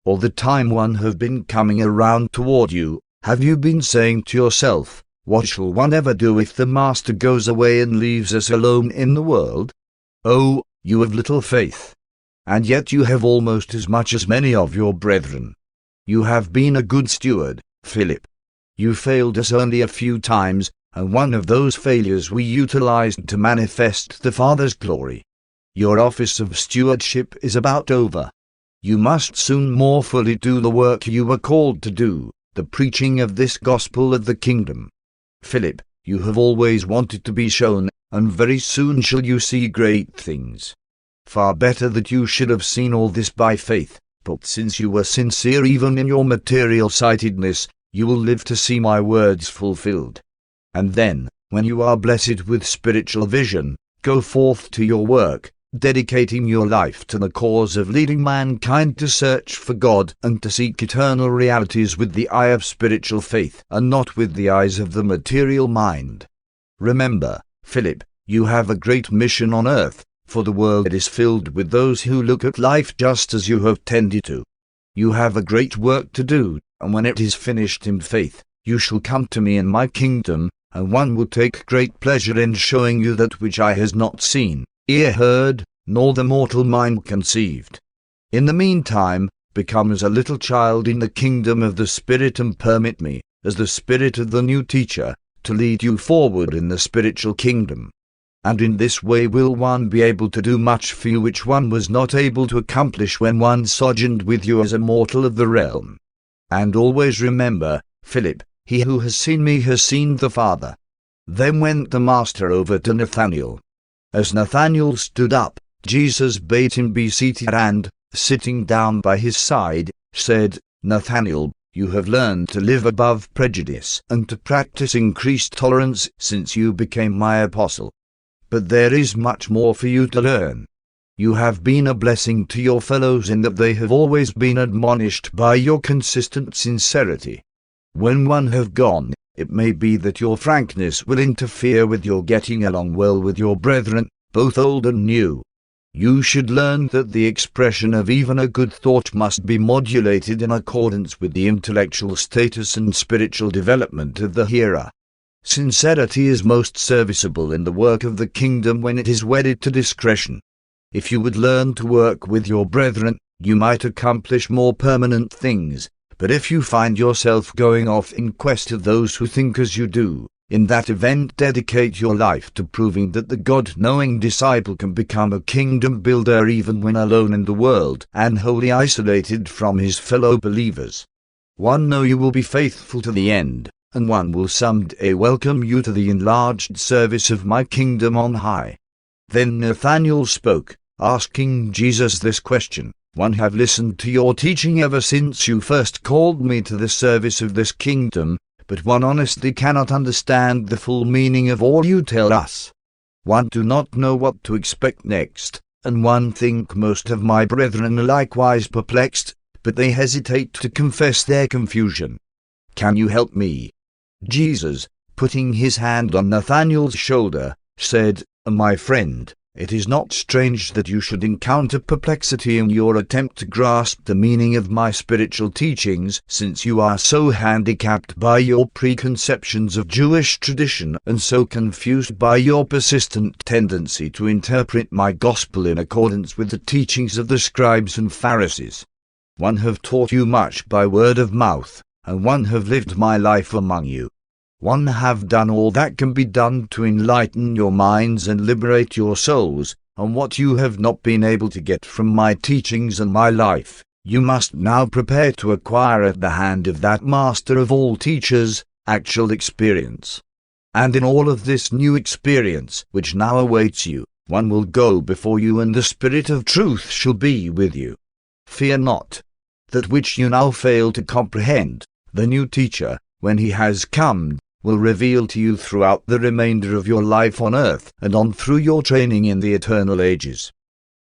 All the time one have been coming around toward you, have you been saying to yourself, what shall one ever do if the Master goes away and leaves us alone in the world? Oh, you have little faith. And yet you have almost as much as many of your brethren. You have been a good steward, Philip. You failed us only a few times, and one of those failures we utilized to manifest the Father's glory. Your office of stewardship is about over. You must soon more fully do the work you were called to do, the preaching of this gospel of the kingdom. Philip, you have always wanted to be shown, and very soon shall you see great things. Far better that you should have seen all this by faith, but since you were sincere even in your material-sightedness, you will live to see my words fulfilled. And then, when you are blessed with spiritual vision, go forth to your work, dedicating your life to the cause of leading mankind to search for God and to seek eternal realities with the eye of spiritual faith and not with the eyes of the material mind. Remember, Philip, you have a great mission on earth, for the world is filled with those who look at life just as you have tended to. You have a great work to do, and when it is finished in faith, you shall come to me in my kingdom, and one will take great pleasure in showing you that which eye has not seen, ear heard, nor the mortal mind conceived. In the meantime, become as a little child in the kingdom of the Spirit and permit me, as the Spirit of the new teacher, to lead you forward in the spiritual kingdom. And in this way will one be able to do much for you which one was not able to accomplish when one sojourned with you as a mortal of the realm. And always remember, Philip, he who has seen me has seen the Father. Then went the Master over to Nathanael. As Nathanael stood up, Jesus bade him be seated and, sitting down by his side, said, Nathanael, you have learned to live above prejudice and to practice increased tolerance since you became my apostle. But there is much more for you to learn. You have been a blessing to your fellows in that they have always been admonished by your consistent sincerity. When one have gone, it may be that your frankness will interfere with your getting along well with your brethren, both old and new. You should learn that the expression of even a good thought must be modulated in accordance with the intellectual status and spiritual development of the hearer. Sincerity is most serviceable in the work of the kingdom when it is wedded to discretion. If you would learn to work with your brethren, you might accomplish more permanent things, but if you find yourself going off in quest of those who think as you do, in that event dedicate your life to proving that the God-knowing disciple can become a kingdom builder even when alone in the world and wholly isolated from his fellow believers. One know you will be faithful to the end, and one will someday welcome you to the enlarged service of my kingdom on high. Then Nathanael spoke, asking Jesus this question, One have listened to your teaching ever since you first called me to the service of this kingdom, but one honestly cannot understand the full meaning of all you tell us. One do not know what to expect next, and one think most of my brethren are likewise perplexed, but they hesitate to confess their confusion. Can you help me?" Jesus, putting his hand on Nathanael's shoulder, said, "My friend, it is not strange that you should encounter perplexity in your attempt to grasp the meaning of my spiritual teachings, since you are so handicapped by your preconceptions of Jewish tradition and so confused by your persistent tendency to interpret my gospel in accordance with the teachings of the scribes and Pharisees. One have taught you much by word of mouth, and one have lived my life among you. One have done all that can be done to enlighten your minds and liberate your souls, and what you have not been able to get from my teachings and my life, you must now prepare to acquire at the hand of that master of all teachers, actual experience. And in all of this new experience which now awaits you, one will go before you, and the Spirit of truth shall be with you. Fear not. That which you now fail to comprehend, the new teacher, when he has come, will reveal to you throughout the remainder of your life on earth and on through your training in the eternal ages."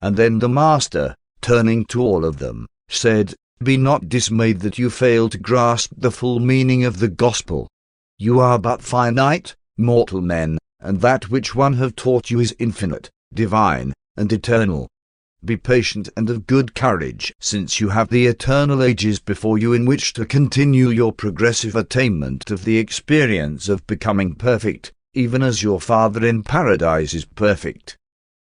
And then the Master, turning to all of them, said, "Be not dismayed that you fail to grasp the full meaning of the gospel. You are but finite, mortal men, and that which one have taught you is infinite, divine, and eternal. Be patient and of good courage, since you have the eternal ages before you in which to continue your progressive attainment of the experience of becoming perfect, even as your Father in paradise is perfect."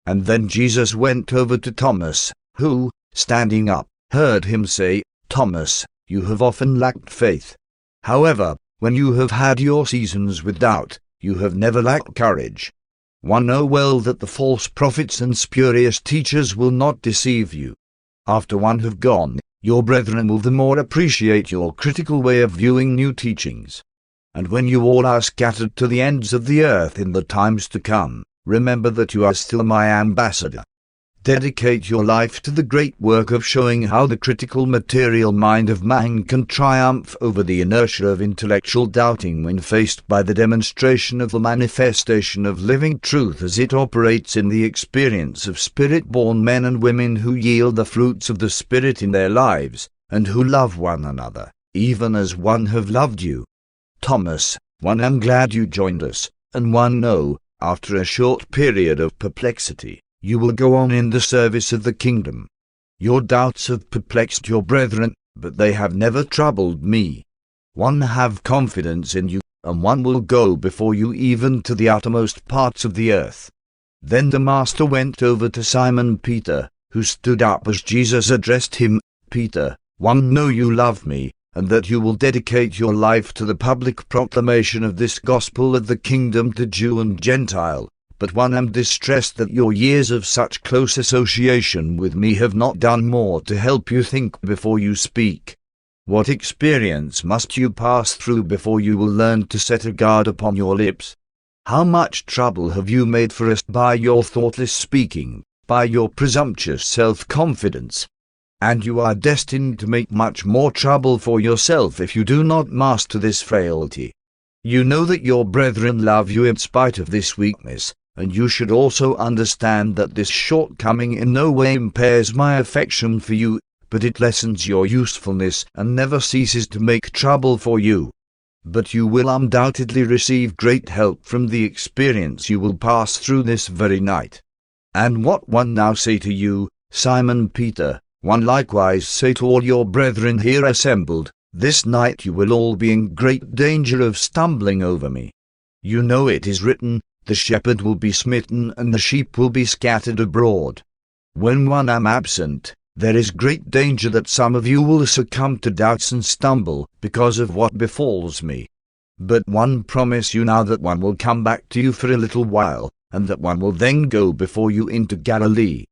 And then Jesus went over to Thomas, who, standing up, heard him say, "Thomas, you have often lacked faith. However, when you have had your seasons with doubt, you have never lacked courage. One know well that the false prophets and spurious teachers will not deceive you. After one have gone, your brethren will the more appreciate your critical way of viewing new teachings. And when you all are scattered to the ends of the earth in the times to come, remember that you are still my ambassador. Dedicate your life to the great work of showing how the critical material mind of man can triumph over the inertia of intellectual doubting when faced by the demonstration of the manifestation of living truth as it operates in the experience of spirit-born men and women who yield the fruits of the Spirit in their lives, and who love one another, even as one have loved you. Thomas, one am glad you joined us, and one know, after a short period of perplexity, you will go on in the service of the kingdom. Your doubts have perplexed your brethren, but they have never troubled me. One have confidence in you, and one will go before you even to the uttermost parts of the earth." Then the Master went over to Simon Peter, who stood up as Jesus addressed him. "Peter, one know you love me, and that you will dedicate your life to the public proclamation of this gospel of the kingdom to Jew and Gentile. But one am distressed that your years of such close association with me have not done more to help you think before you speak. What experience must you pass through before you will learn to set a guard upon your lips? How much trouble have you made for us by your thoughtless speaking, by your presumptuous self-confidence? And you are destined to make much more trouble for yourself if you do not master this frailty. You know that your brethren love you in spite of this weakness, and you should also understand that this shortcoming in no way impairs my affection for you, but it lessens your usefulness and never ceases to make trouble for you. But you will undoubtedly receive great help from the experience you will pass through this very night. And what one now say to you, Simon Peter, one likewise say to all your brethren here assembled, this night you will all be in great danger of stumbling over me. You know it is written, the shepherd will be smitten and the sheep will be scattered abroad. When one am absent, there is great danger that some of you will succumb to doubts and stumble because of what befalls me. But one promise you now that one will come back to you for a little while, and that one will then go before you into Galilee.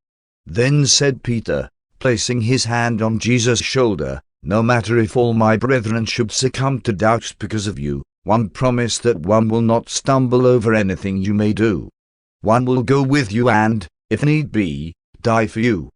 Then said Peter, placing his hand on Jesus' shoulder, no matter if all my brethren should succumb to doubts because of you, one promise that one will not stumble over anything you may do. One will go with you and, if need be, die for you.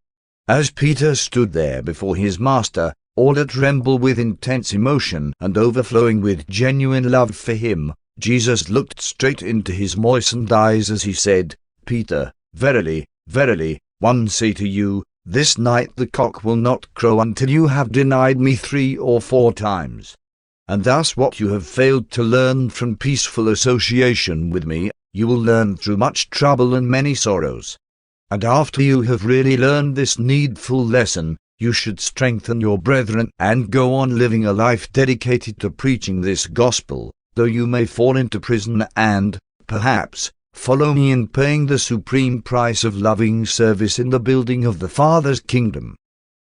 As Peter stood there before his master, all a-tremble with intense emotion and overflowing with genuine love for him, Jesus looked straight into his moistened eyes as he said, "Peter, verily, verily, I say to you, this night the cock will not crow until you have denied me 3 or 4 times. And thus what you have failed to learn from peaceful association with me, you will learn through much trouble and many sorrows. And after you have really learned this needful lesson, you should strengthen your brethren and go on living a life dedicated to preaching this gospel, though you may fall into prison and, perhaps, follow me in paying the supreme price of loving service in the building of the Father's kingdom.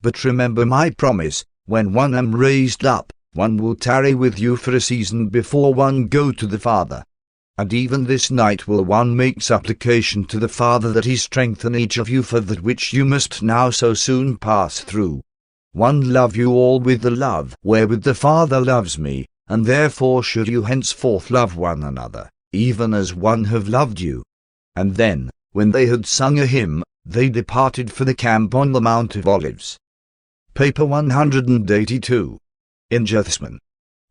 But remember my promise, when one am raised up, one will tarry with you for a season before one go to the Father. And even this night will one make supplication to the Father that he strengthen each of you for that which you must now so soon pass through. One love you all with the love wherewith the Father loves me, and therefore should you henceforth love one another, even as one have loved you." And then, when they had sung a hymn, they departed for the camp on the Mount of Olives. Paper 182. In Gethsemane.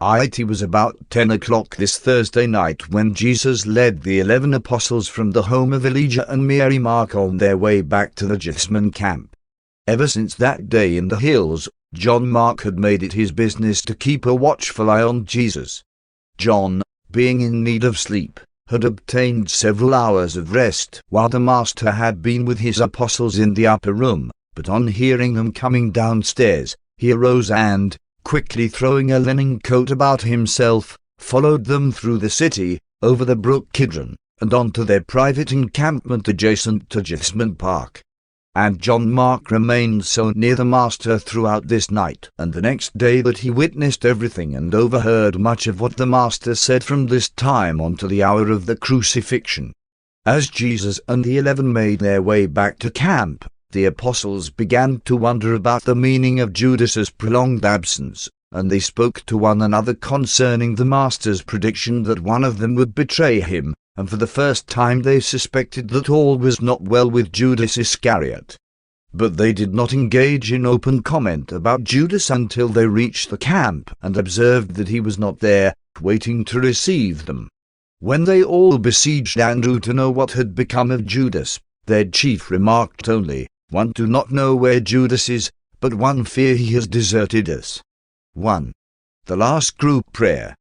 It was about 10 o'clock this Thursday night when Jesus led the 11 apostles from the home of Elijah and Mary Mark on their way back to the Gethsemane camp. Ever since that day in the hills, John Mark had made it his business to keep a watchful eye on Jesus. John, being in need of sleep, had obtained several hours of rest while the Master had been with his apostles in the upper room, but on hearing them coming downstairs, he arose and, quickly throwing a linen coat about himself, followed them through the city, over the brook Kidron, and on to their private encampment adjacent to Gethsemane Park. And John Mark remained so near the Master throughout this night and the next day that he witnessed everything and overheard much of what the Master said from this time on to the hour of the crucifixion. As Jesus and the 11 made their way back to camp, the apostles began to wonder about the meaning of Judas's prolonged absence, and they spoke to one another concerning the Master's prediction that one of them would betray him, and for the first time they suspected that all was not well with Judas Iscariot. But they did not engage in open comment about Judas until they reached the camp and observed that he was not there, waiting to receive them. When they all besieged Andrew to know what had become of Judas, their chief remarked only, "One do not know where Judas is, but one fear he has deserted us." 1. The last group prayer.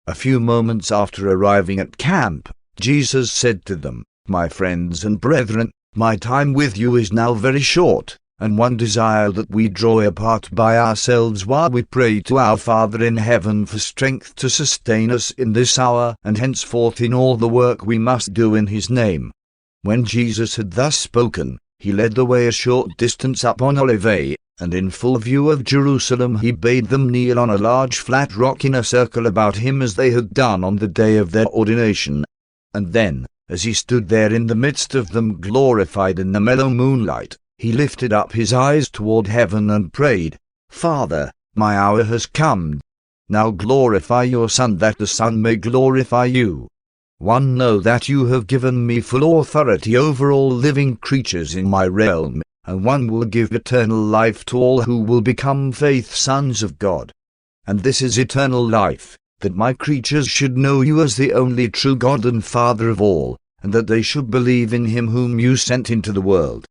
A few moments after arriving at camp, Jesus said to them, "My friends and brethren, my time with you is now very short, and one desire that we draw apart by ourselves while we pray to our Father in heaven for strength to sustain us in this hour and henceforth in all the work we must do in his name." When Jesus had thus spoken, he led the way a short distance up on Olivet, and in full view of Jerusalem he bade them kneel on a large flat rock in a circle about him as they had done on the day of their ordination. And then, as he stood there in the midst of them glorified in the mellow moonlight, he lifted up his eyes toward heaven and prayed, "Father, my hour has come. Now glorify your Son that the Son may glorify you. One, know that you have given me full authority over all living creatures in my realm, and one will give eternal life to all who will become faith sons of God. And this is eternal life, that my creatures should know you as the only true God and Father of all, and that they should believe in him whom you sent into the world.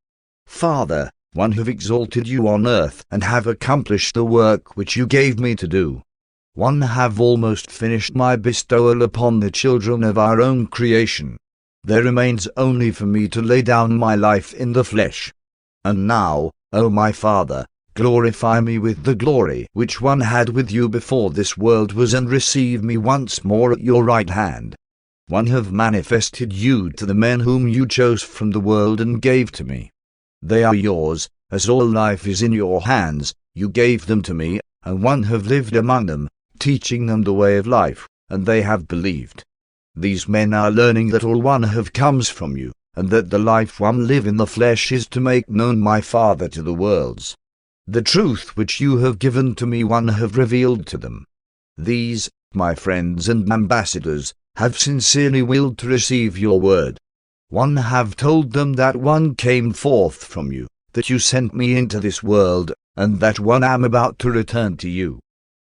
Father, one have exalted you on earth and have accomplished the work which you gave me to do. One have almost finished my bestowal upon the children of our own creation. There remains only for me to lay down my life in the flesh. And now, O my Father, glorify me with the glory which one had with you before this world was, and receive me once more at your right hand. One have manifested you to the men whom you chose from the world and gave to me. They are yours, as all life is in your hands. You gave them to me, and one have lived among them, teaching them the way of life, and they have believed. These men are learning that all one have comes from you, and that the life one live in the flesh is to make known my Father to the worlds. The truth which you have given to me one have revealed to them. These, my friends and ambassadors, have sincerely willed to receive your word. One have told them that one came forth from you, that you sent me into this world, and that one am about to return to you.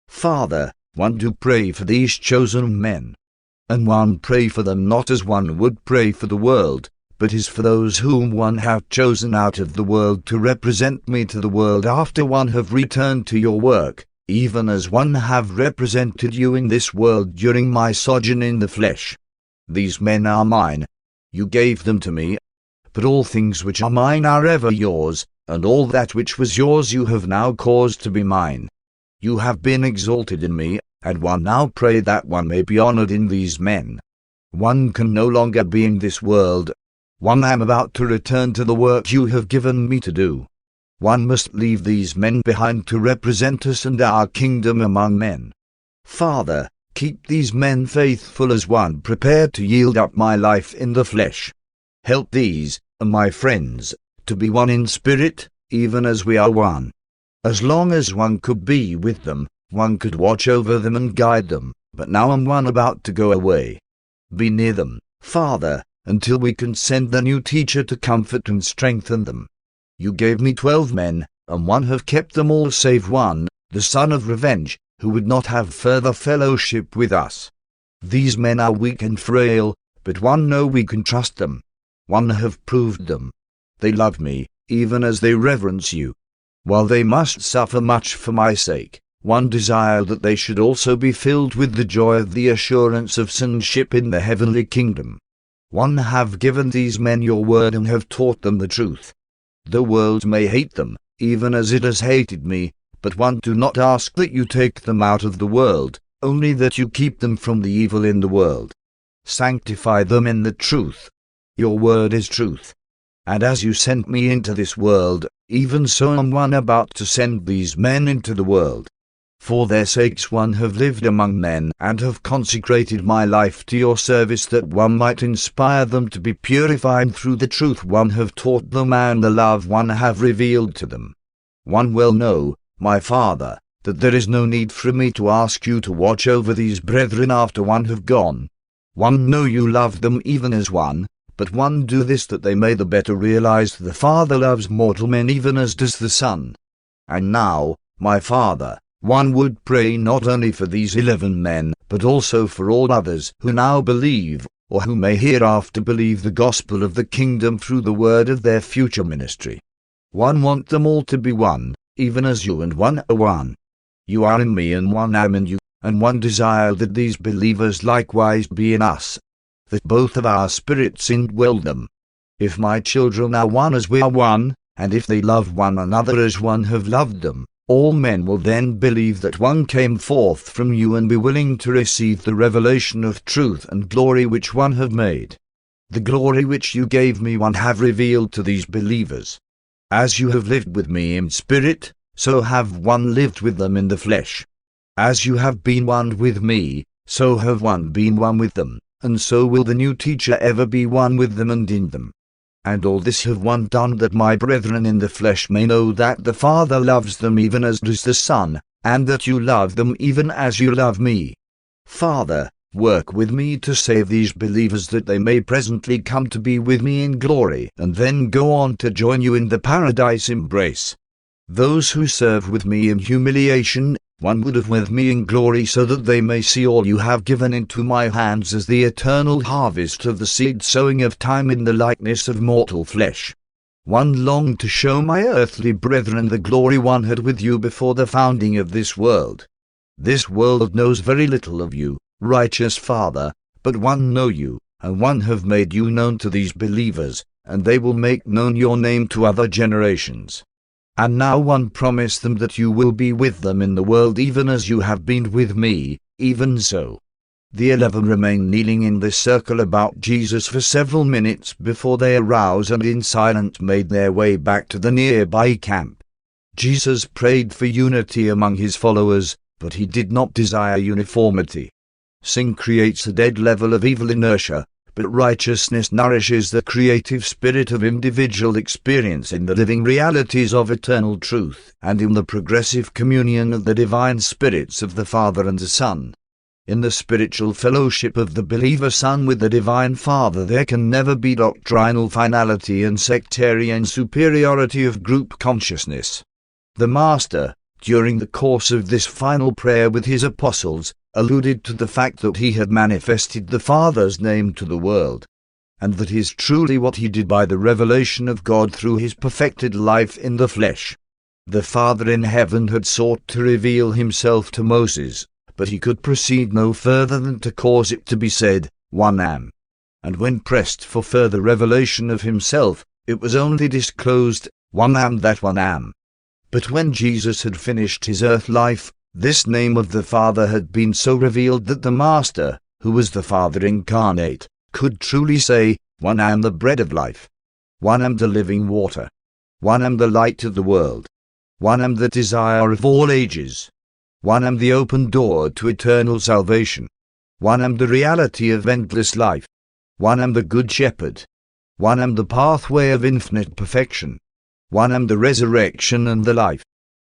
Father, one do pray for these chosen men. And one pray for them not as one would pray for the world, but is for those whom one have chosen out of the world to represent me to the world after one have returned to your work, even as one have represented you in this world during my sojourn in the flesh. These men are mine. You gave them to me. But all things which are mine are ever yours, and all that which was yours you have now caused to be mine. You have been exalted in me, and one now pray that one may be honored in these men. One can no longer be in this world. One am about to return to the work you have given me to do. One must leave these men behind to represent us and our kingdom among men. Father, keep these men faithful as one prepared to yield up my life in the flesh. Help these, my friends, to be one in spirit, even as we are one. As long as one could be with them, one could watch over them and guide them, but now I'm one about to go away. Be near them, Father, until we can send the new teacher to comfort and strengthen them. You gave me 12 men, and one have kept them all save one, the son of revenge, who would not have further fellowship with us. These men are weak and frail, but one know we can trust them. One have proved them. They love me, even as they reverence you. While they must suffer much for my sake, one desire that they should also be filled with the joy of the assurance of sonship in the heavenly kingdom. One have given these men your word and have taught them the truth. The world may hate them, even as it has hated me, but one do not ask that you take them out of the world, only that you keep them from the evil in the world. Sanctify them in the truth. Your word is truth. And as you sent me into this world, even so am one about to send these men into the world. For their sakes one have lived among men and have consecrated my life to your service, that one might inspire them to be purified through the truth one have taught them and the love one have revealed to them. One well know, my Father, that there is no need for me to ask you to watch over these brethren after one have gone. One know you love them even as one, but one do this that they may the better realize the Father loves mortal men even as does the Son. And now, my Father, one would pray not only for these 11 men, but also for all others who now believe, or who may hereafter believe the gospel of the kingdom through the word of their future ministry. One want them all to be one, even as you and one are one. You are in me and one am in you, and one desire that these believers likewise be in us, that both of our spirits indwell them. If my children are one as we are one, and if they love one another as one have loved them, all men will then believe that one came forth from you and be willing to receive the revelation of truth and glory which one have made. The glory which you gave me one have revealed to these believers. As you have lived with me in spirit, so have one lived with them in the flesh. As you have been one with me, so have one been one with them, and so will the new teacher ever be one with them and in them. And all this have one done that my brethren in the flesh may know that the Father loves them even as does the Son, and that you love them even as you love me. Father, work with me to save these believers that they may presently come to be with me in glory, and then go on to join you in the paradise embrace. Those who serve with me in humiliation, one would have with me in glory, so that they may see all you have given into my hands as the eternal harvest of the seed sowing of time in the likeness of mortal flesh. One longed to show my earthly brethren the glory one had with you before the founding of this world. This world knows very little of you, righteous Father, but one know you, and one have made you known to these believers, and they will make known your name to other generations. And now one promise them that you will be with them in the world even as you have been with me, even so. The 11 remain kneeling in the circle about Jesus for several minutes before they arouse and in silence made their way back to the nearby camp. Jesus prayed for unity among his followers, but he did not desire uniformity. Sin creates a dead level of evil inertia, but righteousness nourishes the creative spirit of individual experience in the living realities of eternal truth, and in the progressive communion of the divine spirits of the Father and the Son. In the spiritual fellowship of the believer Son with the Divine Father there can never be doctrinal finality and sectarian superiority of group consciousness. The Master, during the course of this final prayer with his apostles, alluded to the fact that he had manifested the Father's name to the world, and that is truly what he did by the revelation of God through his perfected life in the flesh. The Father in heaven had sought to reveal himself to Moses, but he could proceed no further than to cause it to be said, "One am." And when pressed for further revelation of himself, it was only disclosed, "One am that one am." But when Jesus had finished his earth life, this name of the Father had been so revealed that the Master, who was the Father incarnate, could truly say, "One am the bread of life. One am the living water. One am the light of the world. One am the desire of all ages. One am the open door to eternal salvation. One am the reality of endless life. One am the good shepherd. One am the pathway of infinite perfection. One am the resurrection and the life.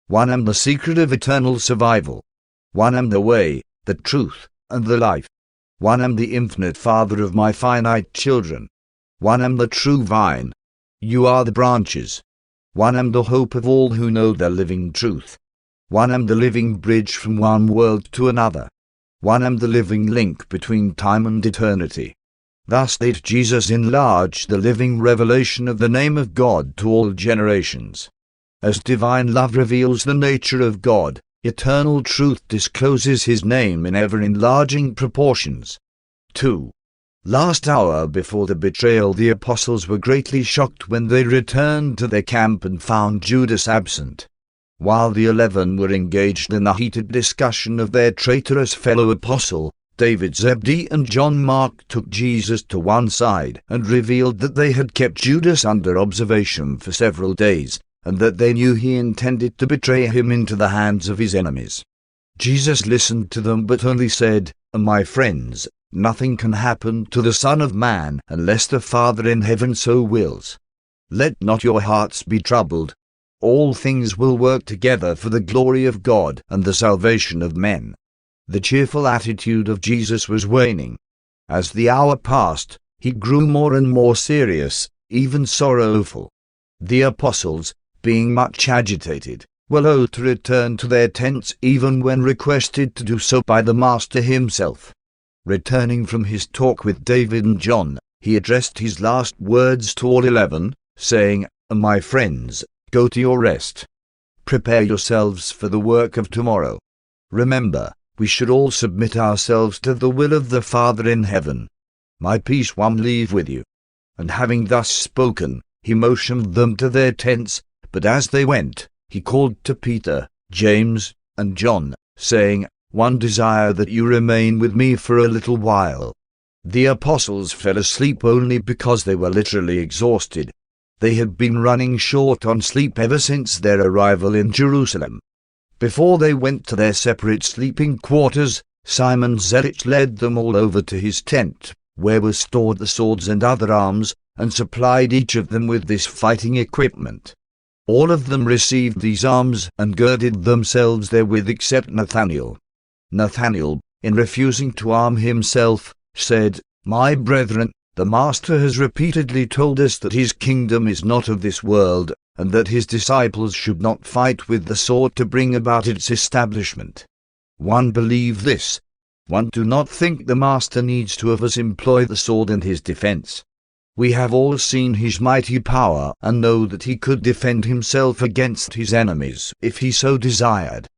One am the secret of eternal survival. One am the way, the truth, and the life. One am the infinite Father of my finite children. One am the true vine. You are the branches. One am the hope of all who know the living truth. One am the living bridge from one world to another. One am the living link between time and eternity. Thus did Jesus enlarge the living revelation of the name of God to all generations. As divine love reveals the nature of God, eternal truth discloses his name in ever-enlarging proportions. 2. Last hour before the betrayal the apostles were greatly shocked when they returned to their camp and found Judas absent. While the 11 were engaged in a heated discussion of their traitorous fellow apostle, David Zebedee and John Mark took Jesus to one side and revealed that they had kept Judas under observation for several days, and that they knew he intended to betray him into the hands of his enemies. Jesus listened to them but only said, "My friends, nothing can happen to the Son of Man unless the Father in heaven so wills. Let not your hearts be troubled. All things will work together for the glory of God and the salvation of men." The cheerful attitude of Jesus was waning. As the hour passed, he grew more and more serious, even sorrowful. The apostles, being much agitated, were loath to return to their tents even when requested to do so by the Master himself. Returning from his talk with David and John, he addressed his last words to all 11, saying, "My friends, go to your rest. Prepare yourselves for the work of tomorrow. Remember, we should all submit ourselves to the will of the Father in heaven. My peace I leave with you." And having thus spoken, he motioned them to their tents, but as they went, he called to Peter, James, and John, saying, "One desire that you remain with me for a little while." The apostles fell asleep only because they were literally exhausted. They had been running short on sleep ever since their arrival in Jerusalem. Before they went to their separate sleeping quarters, Simon Zealot led them all over to his tent, where were stored the swords and other arms, and supplied each of them with this fighting equipment. All of them received these arms and girded themselves therewith except Nathanael. Nathanael, in refusing to arm himself, said, "My brethren, the Master has repeatedly told us that his kingdom is not of this world, and that his disciples should not fight with the sword to bring about its establishment. One believe this. One do not think the Master needs to have us employ the sword in his defense. We have all seen his mighty power and know that he could defend himself against his enemies if he so desired.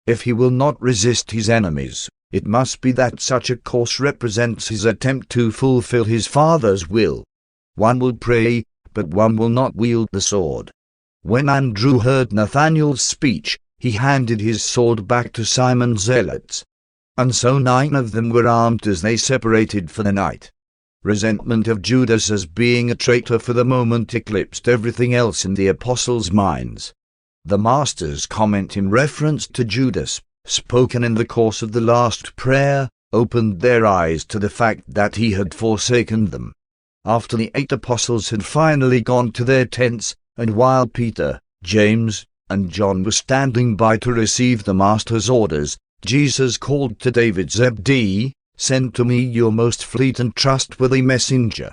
If he will not resist his enemies, it must be that such a course represents his attempt to fulfill his Father's will. One will pray, but one will not wield the sword." When Andrew heard Nathanael's speech, he handed his sword back to Simon Zealot. And so 9 of them were armed as they separated for the night. Resentment of Judas as being a traitor for the moment eclipsed everything else in the apostles' minds. The Master's comment in reference to Judas, spoken in the course of the last prayer, opened their eyes to the fact that he had forsaken them. After the 8 apostles had finally gone to their tents, and while Peter, James, and John were standing by to receive the Master's orders, Jesus called to David Zebedee, "Send to me your most fleet and trustworthy messenger."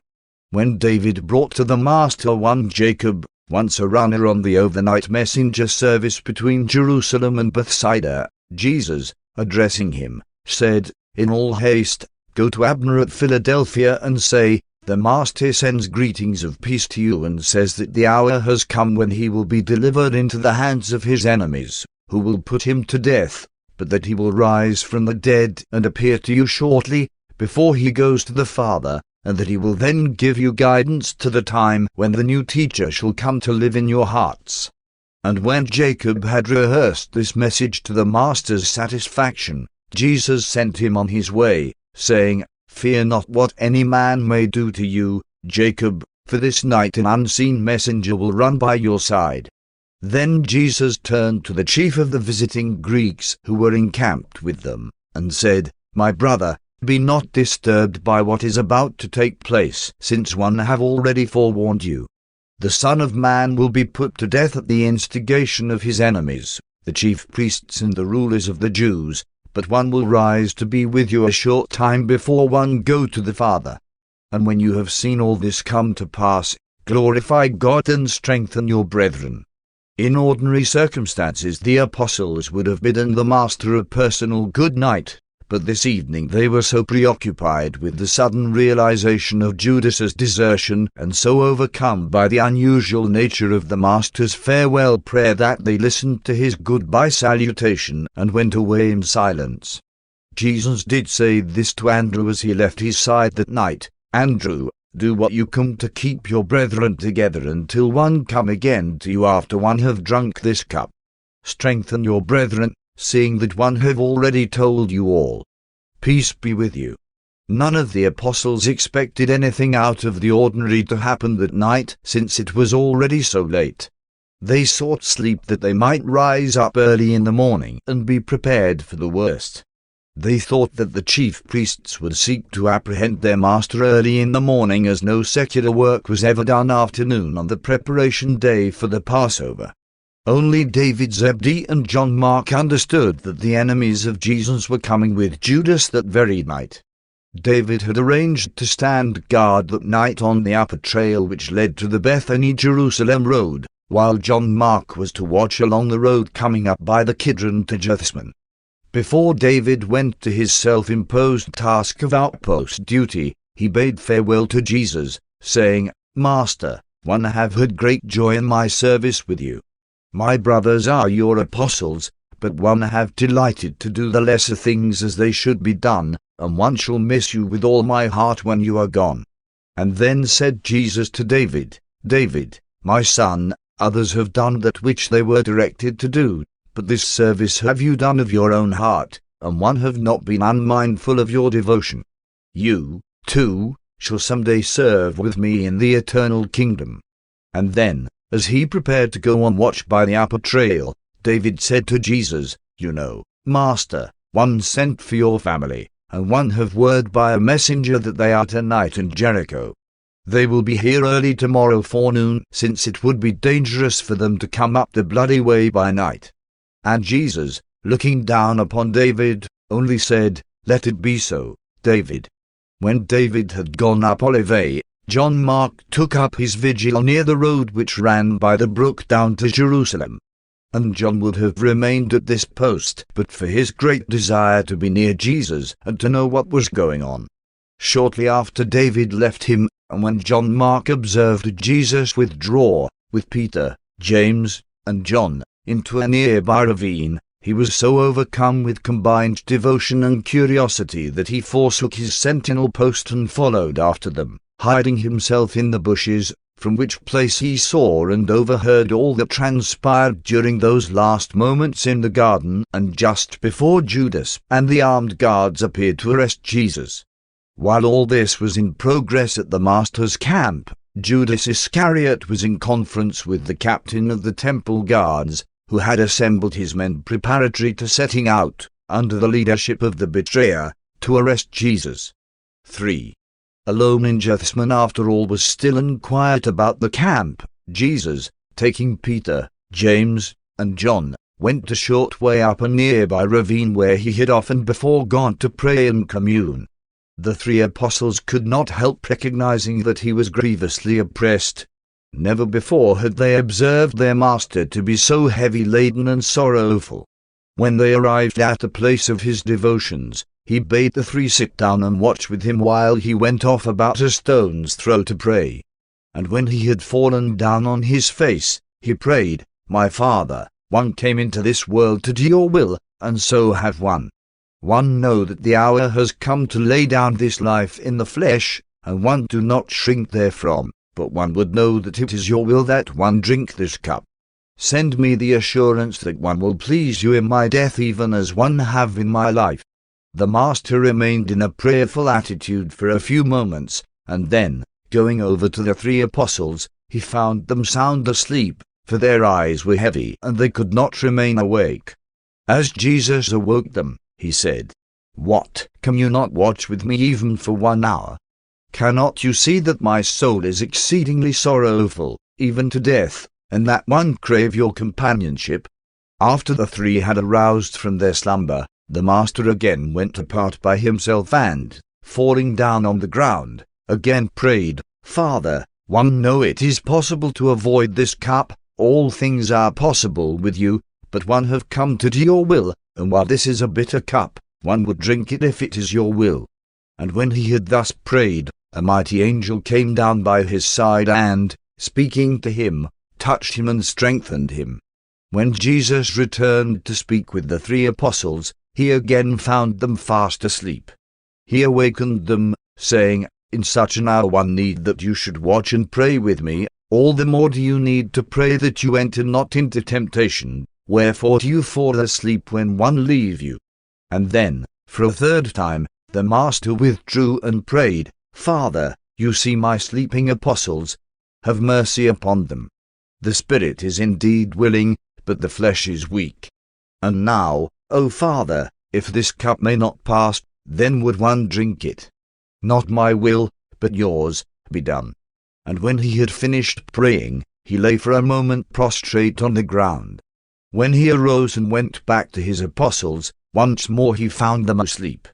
When David brought to the master one Jacob, once a runner on the overnight messenger service between Jerusalem and Bethsaida, Jesus, addressing him, said, "In all haste, go to Abner at Philadelphia and say, the master sends greetings of peace to you and says that the hour has come when he will be delivered into the hands of his enemies, who will put him to death, but that he will rise from the dead and appear to you shortly, before he goes to the Father, and that he will then give you guidance to the time when the new teacher shall come to live in your hearts." And when Jacob had rehearsed this message to the master's satisfaction, Jesus sent him on his way, saying, "Fear not what any man may do to you, Jacob, for this night an unseen messenger will run by your side." Then Jesus turned to the chief of the visiting Greeks who were encamped with them, and said, "My brother, be not disturbed by what is about to take place, since one have already forewarned you. The Son of Man will be put to death at the instigation of his enemies, the chief priests and the rulers of the Jews, but one will rise to be with you a short time before one go to the Father. And when you have seen all this come to pass, glorify God and strengthen your brethren." In ordinary circumstances the apostles would have bidden the master a personal good night, but this evening they were so preoccupied with the sudden realization of Judas's desertion and so overcome by the unusual nature of the master's farewell prayer that they listened to his goodbye salutation and went away in silence. Jesus did say this to Andrew as he left his side that night, "Andrew, do what you can to keep your brethren together until one come again to you after one have drunk this cup. Strengthen your brethren, seeing that one have already told you all. Peace be with you." None of the apostles expected anything out of the ordinary to happen that night, since it was already so late. They sought sleep that they might rise up early in the morning and be prepared for the worst. They thought that the chief priests would seek to apprehend their master early in the morning, as no secular work was ever done after noon on the preparation day for the Passover. Only David, Zebedee, and John Mark understood that the enemies of Jesus were coming with Judas that very night. David had arranged to stand guard that night on the upper trail which led to the Bethany-Jerusalem road, while John Mark was to watch along the road coming up by the Kidron to Jethsman. Before David went to his self-imposed task of outpost duty, he bade farewell to Jesus, saying, "Master, one have had great joy in my service with you. My brothers are your apostles, but one have delighted to do the lesser things as they should be done, and one shall miss you with all my heart when you are gone." And then said Jesus to David, "David, my son, others have done that which they were directed to do, but this service have you done of your own heart, and one have not been unmindful of your devotion. You, too, shall some day serve with me in the eternal kingdom." And then, as he prepared to go on watch by the upper trail, David said to Jesus, "You know, Master, one sent for your family, and one have word by a messenger that they are tonight in Jericho. They will be here early tomorrow forenoon, since it would be dangerous for them to come up the bloody way by night." And Jesus, looking down upon David, only said, "Let it be so, David." When David had gone up Olivet, John Mark took up his vigil near the road which ran by the brook down to Jerusalem. And John would have remained at this post but for his great desire to be near Jesus and to know what was going on. Shortly after David left him, and when John Mark observed Jesus withdraw, with Peter, James, and John, into a nearby ravine, he was so overcome with combined devotion and curiosity that he forsook his sentinel post and followed after them, hiding himself in the bushes, from which place he saw and overheard all that transpired during those last moments in the garden and just before Judas and the armed guards appeared to arrest Jesus. While all this was in progress at the Master's camp, Judas Iscariot was in conference with the captain of the temple guards, who had assembled his men preparatory to setting out, under the leadership of the betrayer, to arrest Jesus. 3. Alone in Jethsman after all was still and quiet about the camp, Jesus, taking Peter, James, and John, went a short way up a nearby ravine where he had often before gone to pray and commune. The 3 apostles could not help recognizing that he was grievously oppressed. Never before had they observed their master to be so heavy-laden and sorrowful. When they arrived at the place of his devotions, he bade the 3 sit down and watch with him while he went off about a stone's throw to pray. And when he had fallen down on his face, he prayed, "My Father, one came into this world to do your will, and so have one. One know that the hour has come to lay down this life in the flesh, and one do not shrink therefrom, but one would know that it is your will that one drink this cup. Send me the assurance that one will please you in my death even as one have in my life." The master remained in a prayerful attitude for a few moments, and then, going over to the 3 apostles, he found them sound asleep, for their eyes were heavy and they could not remain awake. As Jesus awoke them, he said, "What, can you not watch with me even for 1 hour? Cannot you see that my soul is exceedingly sorrowful, even to death, and that one crave your companionship?" After the 3 had aroused from their slumber, the master again went apart by himself and, falling down on the ground, again prayed, "Father, one know it is possible to avoid this cup, all things are possible with you, but one have come to do your will, and while this is a bitter cup, one would drink it if it is your will." And when he had thus prayed, a mighty angel came down by his side and, speaking to him, touched him and strengthened him. When Jesus returned to speak with the 3 apostles, he again found them fast asleep. He awakened them, saying, "In such an hour one need that you should watch and pray with me, all the more do you need to pray that you enter not into temptation, wherefore do you fall asleep when one leave you?" And then, for a 3rd time, the master withdrew and prayed, "Father, you see my sleeping apostles. Have mercy upon them. The spirit is indeed willing, but the flesh is weak. And now, O Father, if this cup may not pass, then would one drink it. Not my will, but yours, be done." And when he had finished praying, he lay for a moment prostrate on the ground. When he arose and went back to his apostles, once more he found them asleep.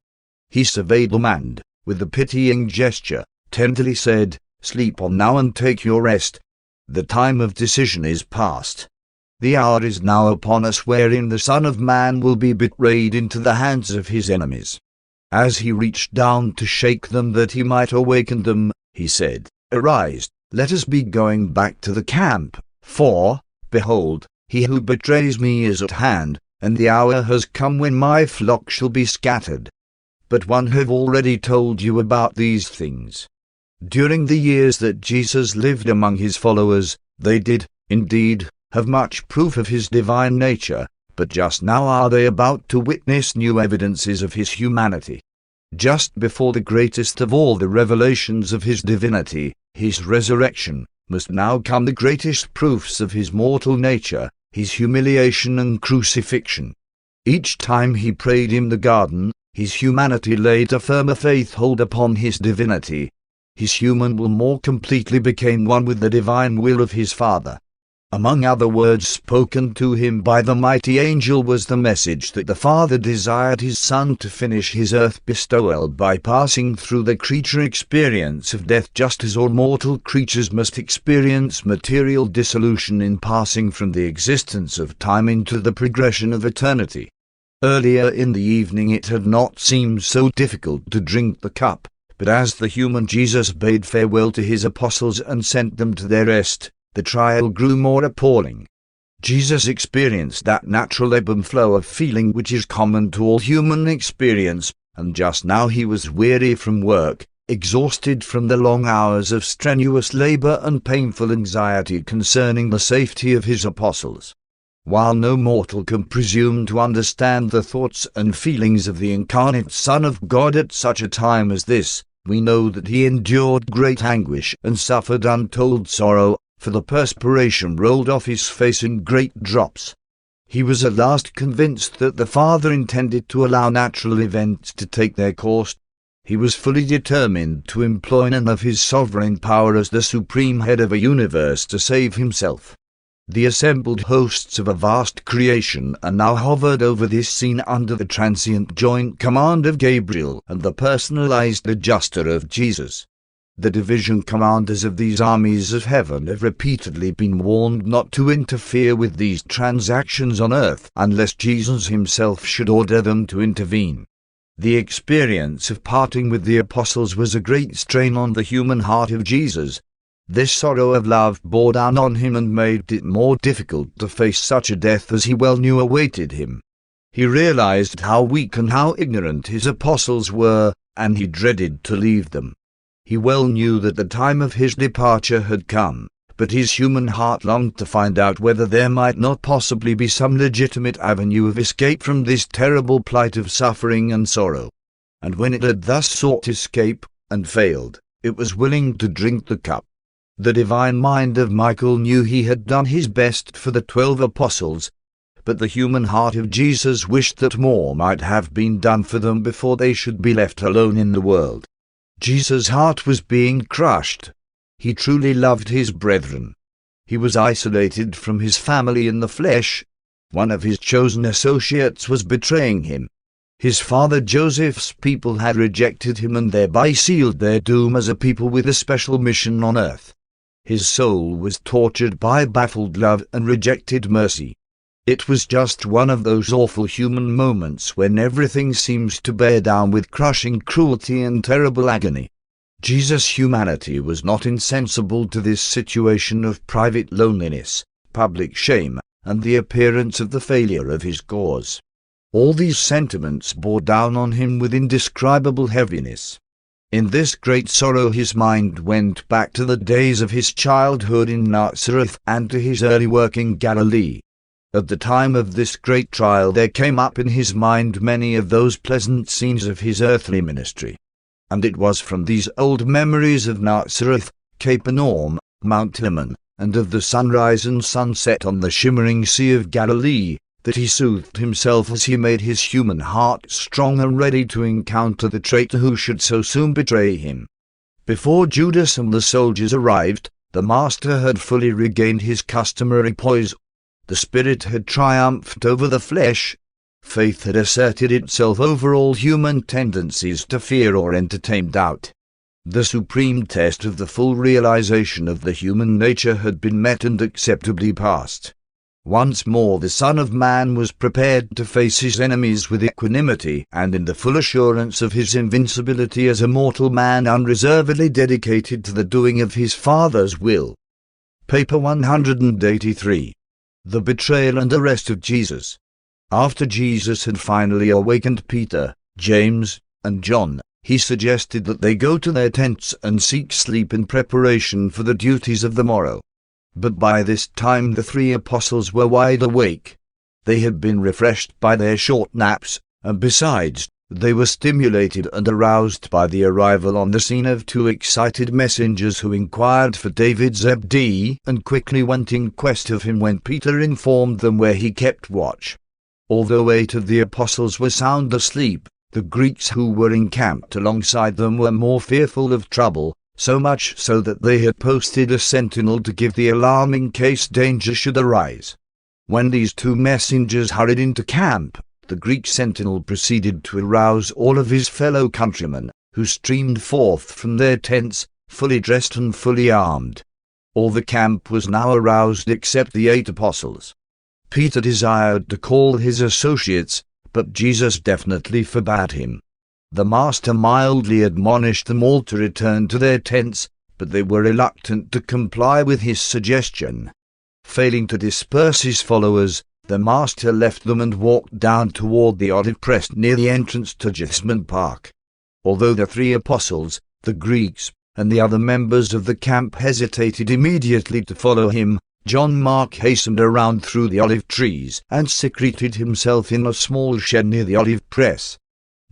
He surveyed them and, with a pitying gesture, tenderly said, "Sleep on now and take your rest. The time of decision is past. The hour is now upon us wherein the Son of Man will be betrayed into the hands of his enemies." As he reached down to shake them that he might awaken them, he said, "Arise, let us be going back to the camp, for, behold, he who betrays me is at hand, and the hour has come when my flock shall be scattered. But one have already told you about these things." During the years that Jesus lived among his followers, they did, indeed, have much proof of his divine nature, but just now are they about to witness new evidences of his humanity. Just before the greatest of all the revelations of his divinity, his resurrection, must now come the greatest proofs of his mortal nature, his humiliation and crucifixion. Each time he prayed in the garden, his humanity laid a firmer faith hold upon his divinity. His human will more completely became one with the divine will of his Father. Among other words spoken to him by the mighty angel was the message that the Father desired his Son to finish his earth bestowal by passing through the creature experience of death, just as all mortal creatures must experience material dissolution in passing from the existence of time into the progression of eternity. Earlier in the evening it had not seemed so difficult to drink the cup, but as the human Jesus bade farewell to his apostles and sent them to their rest, the trial grew more appalling. Jesus experienced that natural ebb and flow of feeling which is common to all human experience, and just now he was weary from work, exhausted from the long hours of strenuous labor and painful anxiety concerning the safety of his apostles. While no mortal can presume to understand the thoughts and feelings of the incarnate Son of God at such a time as this, we know that he endured great anguish and suffered untold sorrow, for the perspiration rolled off his face in great drops. He was at last convinced that the Father intended to allow natural events to take their course. He was fully determined to employ none of his sovereign power as the supreme head of a universe to save himself. The assembled hosts of a vast creation are now hovered over this scene under the transient joint command of Gabriel and the personalized adjuster of Jesus. The division commanders of these armies of heaven have repeatedly been warned not to interfere with these transactions on earth unless Jesus himself should order them to intervene. The experience of parting with the apostles was a great strain on the human heart of Jesus. This sorrow of love bore down on him and made it more difficult to face such a death as he well knew awaited him. He realized how weak and how ignorant his apostles were, and he dreaded to leave them. He well knew that the time of his departure had come, but his human heart longed to find out whether there might not possibly be some legitimate avenue of escape from this terrible plight of suffering and sorrow. And when it had thus sought escape, and failed, it was willing to drink the cup. The divine mind of Michael knew he had done his best for the 12 apostles, but the human heart of Jesus wished that more might have been done for them before they should be left alone in the world. Jesus' heart was being crushed. He truly loved his brethren. He was isolated from his family in the flesh. One of his chosen associates was betraying him. His father Joseph's people had rejected him and thereby sealed their doom as a people with a special mission on earth. His soul was tortured by baffled love and rejected mercy. It was just one of those awful human moments when everything seems to bear down with crushing cruelty and terrible agony. Jesus' humanity was not insensible to this situation of private loneliness, public shame, and the appearance of the failure of his cause. All these sentiments bore down on him with indescribable heaviness. In this great sorrow his mind went back to the days of his childhood in Nazareth and to his early work in Galilee. At the time of this great trial there came up in his mind many of those pleasant scenes of his earthly ministry. And it was from these old memories of Nazareth, Capernaum, Mount Hermon, and of the sunrise and sunset on the shimmering Sea of Galilee, that he soothed himself as he made his human heart strong and ready to encounter the traitor who should so soon betray him. Before Judas and the soldiers arrived, the Master had fully regained his customary poise. The Spirit had triumphed over the flesh. Faith had asserted itself over all human tendencies to fear or entertain doubt. The supreme test of the full realization of the human nature had been met and acceptably passed. Once more the Son of Man was prepared to face his enemies with equanimity and in the full assurance of his invincibility as a mortal man unreservedly dedicated to the doing of his Father's will. Paper 183. The Betrayal and Arrest of Jesus. After Jesus had finally awakened Peter, James, and John, he suggested that they go to their tents and seek sleep in preparation for the duties of the morrow. But by this time the 3 apostles were wide awake. They had been refreshed by their short naps, and besides, they were stimulated and aroused by the arrival on the scene of 2 excited messengers who inquired for David Zebedee and quickly went in quest of him when Peter informed them where he kept watch. Although 8 of the apostles were sound asleep, the Greeks who were encamped alongside them were more fearful of trouble, so much so that they had posted a sentinel to give the alarm in case danger should arise. When these 2 messengers hurried into camp, the Greek sentinel proceeded to arouse all of his fellow countrymen, who streamed forth from their tents, fully dressed and fully armed. All the camp was now aroused except the 8 apostles. Peter desired to call his associates, but Jesus definitely forbade him. The Master mildly admonished them all to return to their tents, but they were reluctant to comply with his suggestion. Failing to disperse his followers, the Master left them and walked down toward the olive press near the entrance to Gethsemane Park. Although the 3 apostles, the Greeks, and the other members of the camp hesitated immediately to follow him, John Mark hastened around through the olive trees and secreted himself in a small shed near the olive press.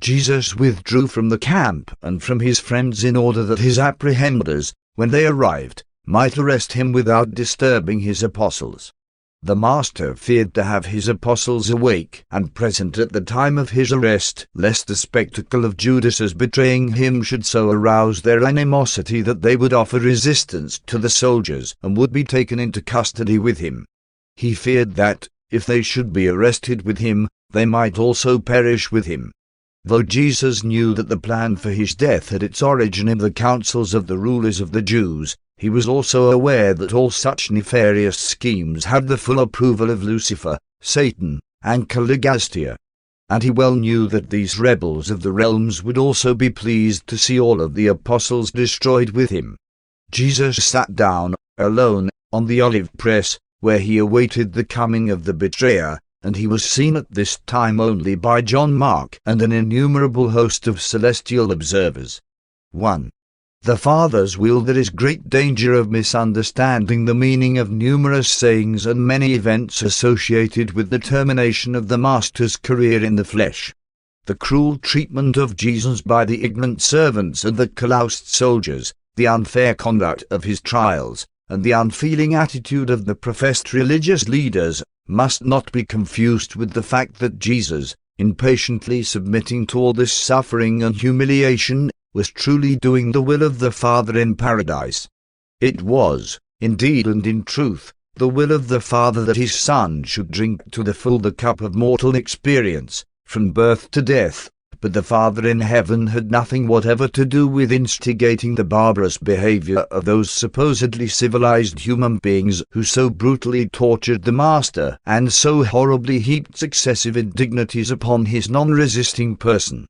Jesus withdrew from the camp and from his friends in order that his apprehenders, when they arrived, might arrest him without disturbing his apostles. The Master feared to have his apostles awake and present at the time of his arrest, lest the spectacle of Judas's betraying him should so arouse their animosity that they would offer resistance to the soldiers and would be taken into custody with him. He feared that, if they should be arrested with him, they might also perish with him. Though Jesus knew that the plan for his death had its origin in the councils of the rulers of the Jews, he was also aware that all such nefarious schemes had the full approval of Lucifer, Satan, and Caligastia. And he well knew that these rebels of the realms would also be pleased to see all of the apostles destroyed with him. Jesus sat down, alone, on the olive press, where he awaited the coming of the betrayer, and he was seen at this time only by John Mark and an innumerable host of celestial observers. 1. The Father's will. There is great danger of misunderstanding the meaning of numerous sayings and many events associated with the termination of the Master's career in the flesh. The cruel treatment of Jesus by the ignorant servants and the caroused soldiers, the unfair conduct of his trials, and the unfeeling attitude of the professed religious leaders, must not be confused with the fact that Jesus, in patiently submitting to all this suffering and humiliation, was truly doing the will of the Father in paradise. It was, indeed and in truth, the will of the Father that his Son should drink to the full the cup of mortal experience, from birth to death, but the Father in heaven had nothing whatever to do with instigating the barbarous behavior of those supposedly civilized human beings who so brutally tortured the Master and so horribly heaped successive indignities upon his non-resisting person.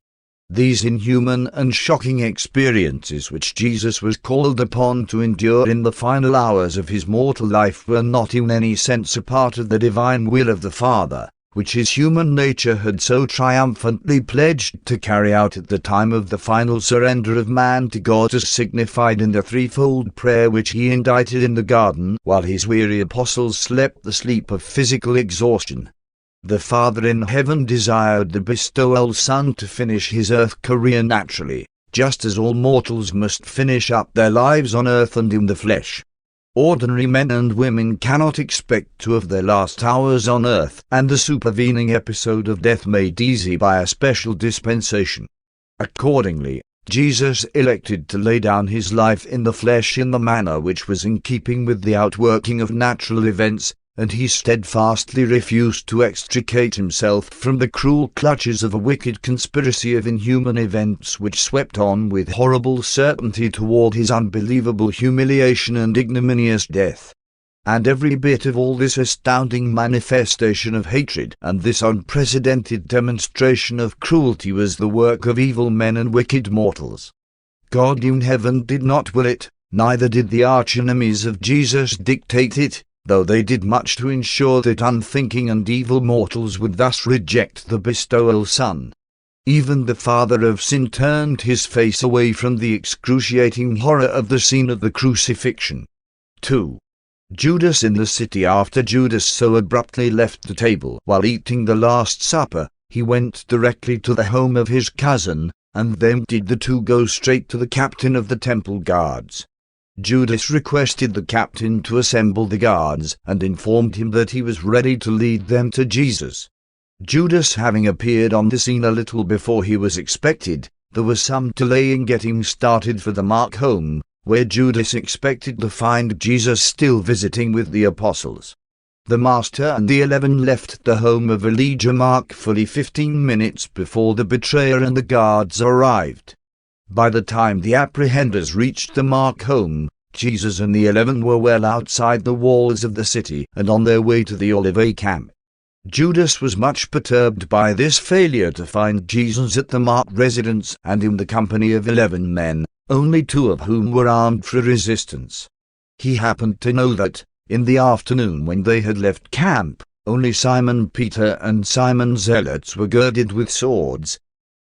These inhuman and shocking experiences which Jesus was called upon to endure in the final hours of his mortal life were not in any sense a part of the divine will of the Father, which his human nature had so triumphantly pledged to carry out at the time of the final surrender of man to God, as signified in the threefold prayer which he indited in the garden while his weary apostles slept the sleep of physical exhaustion. The Father in heaven desired the bestowal Son to finish his earth career naturally, just as all mortals must finish up their lives on earth and in the flesh. Ordinary men and women cannot expect to have their last hours on earth and the supervening episode of death made easy by a special dispensation. Accordingly, Jesus elected to lay down his life in the flesh in the manner which was in keeping with the outworking of natural events, and he steadfastly refused to extricate himself from the cruel clutches of a wicked conspiracy of inhuman events which swept on with horrible certainty toward his unbelievable humiliation and ignominious death. And every bit of all this astounding manifestation of hatred and this unprecedented demonstration of cruelty was the work of evil men and wicked mortals. God in heaven did not will it, neither did the arch-enemies of Jesus dictate it, though they did much to ensure that unthinking and evil mortals would thus reject the bestowal Son. Even the father of sin turned his face away from the excruciating horror of the scene of the crucifixion. 2. Judas in the city. After Judas so abruptly left the table while eating the Last Supper, he went directly to the home of his cousin, and then did the two go straight to the captain of the temple guards. Judas requested the captain to assemble the guards, and informed him that he was ready to lead them to Jesus. Judas having appeared on the scene a little before he was expected, there was some delay in getting started for the Mark home, where Judas expected to find Jesus still visiting with the apostles. The Master and the 11 left the home of Elijah Mark fully 15 minutes before the betrayer and the guards arrived. By the time the apprehenders reached the Mark home, Jesus and the 11 were well outside the walls of the city and on their way to the Olivet camp. Judas was much perturbed by this failure to find Jesus at the Mark residence and in the company of 11 men, only 2 of whom were armed for resistance. He happened to know that, in the afternoon when they had left camp, only Simon Peter and Simon Zealots were girded with swords.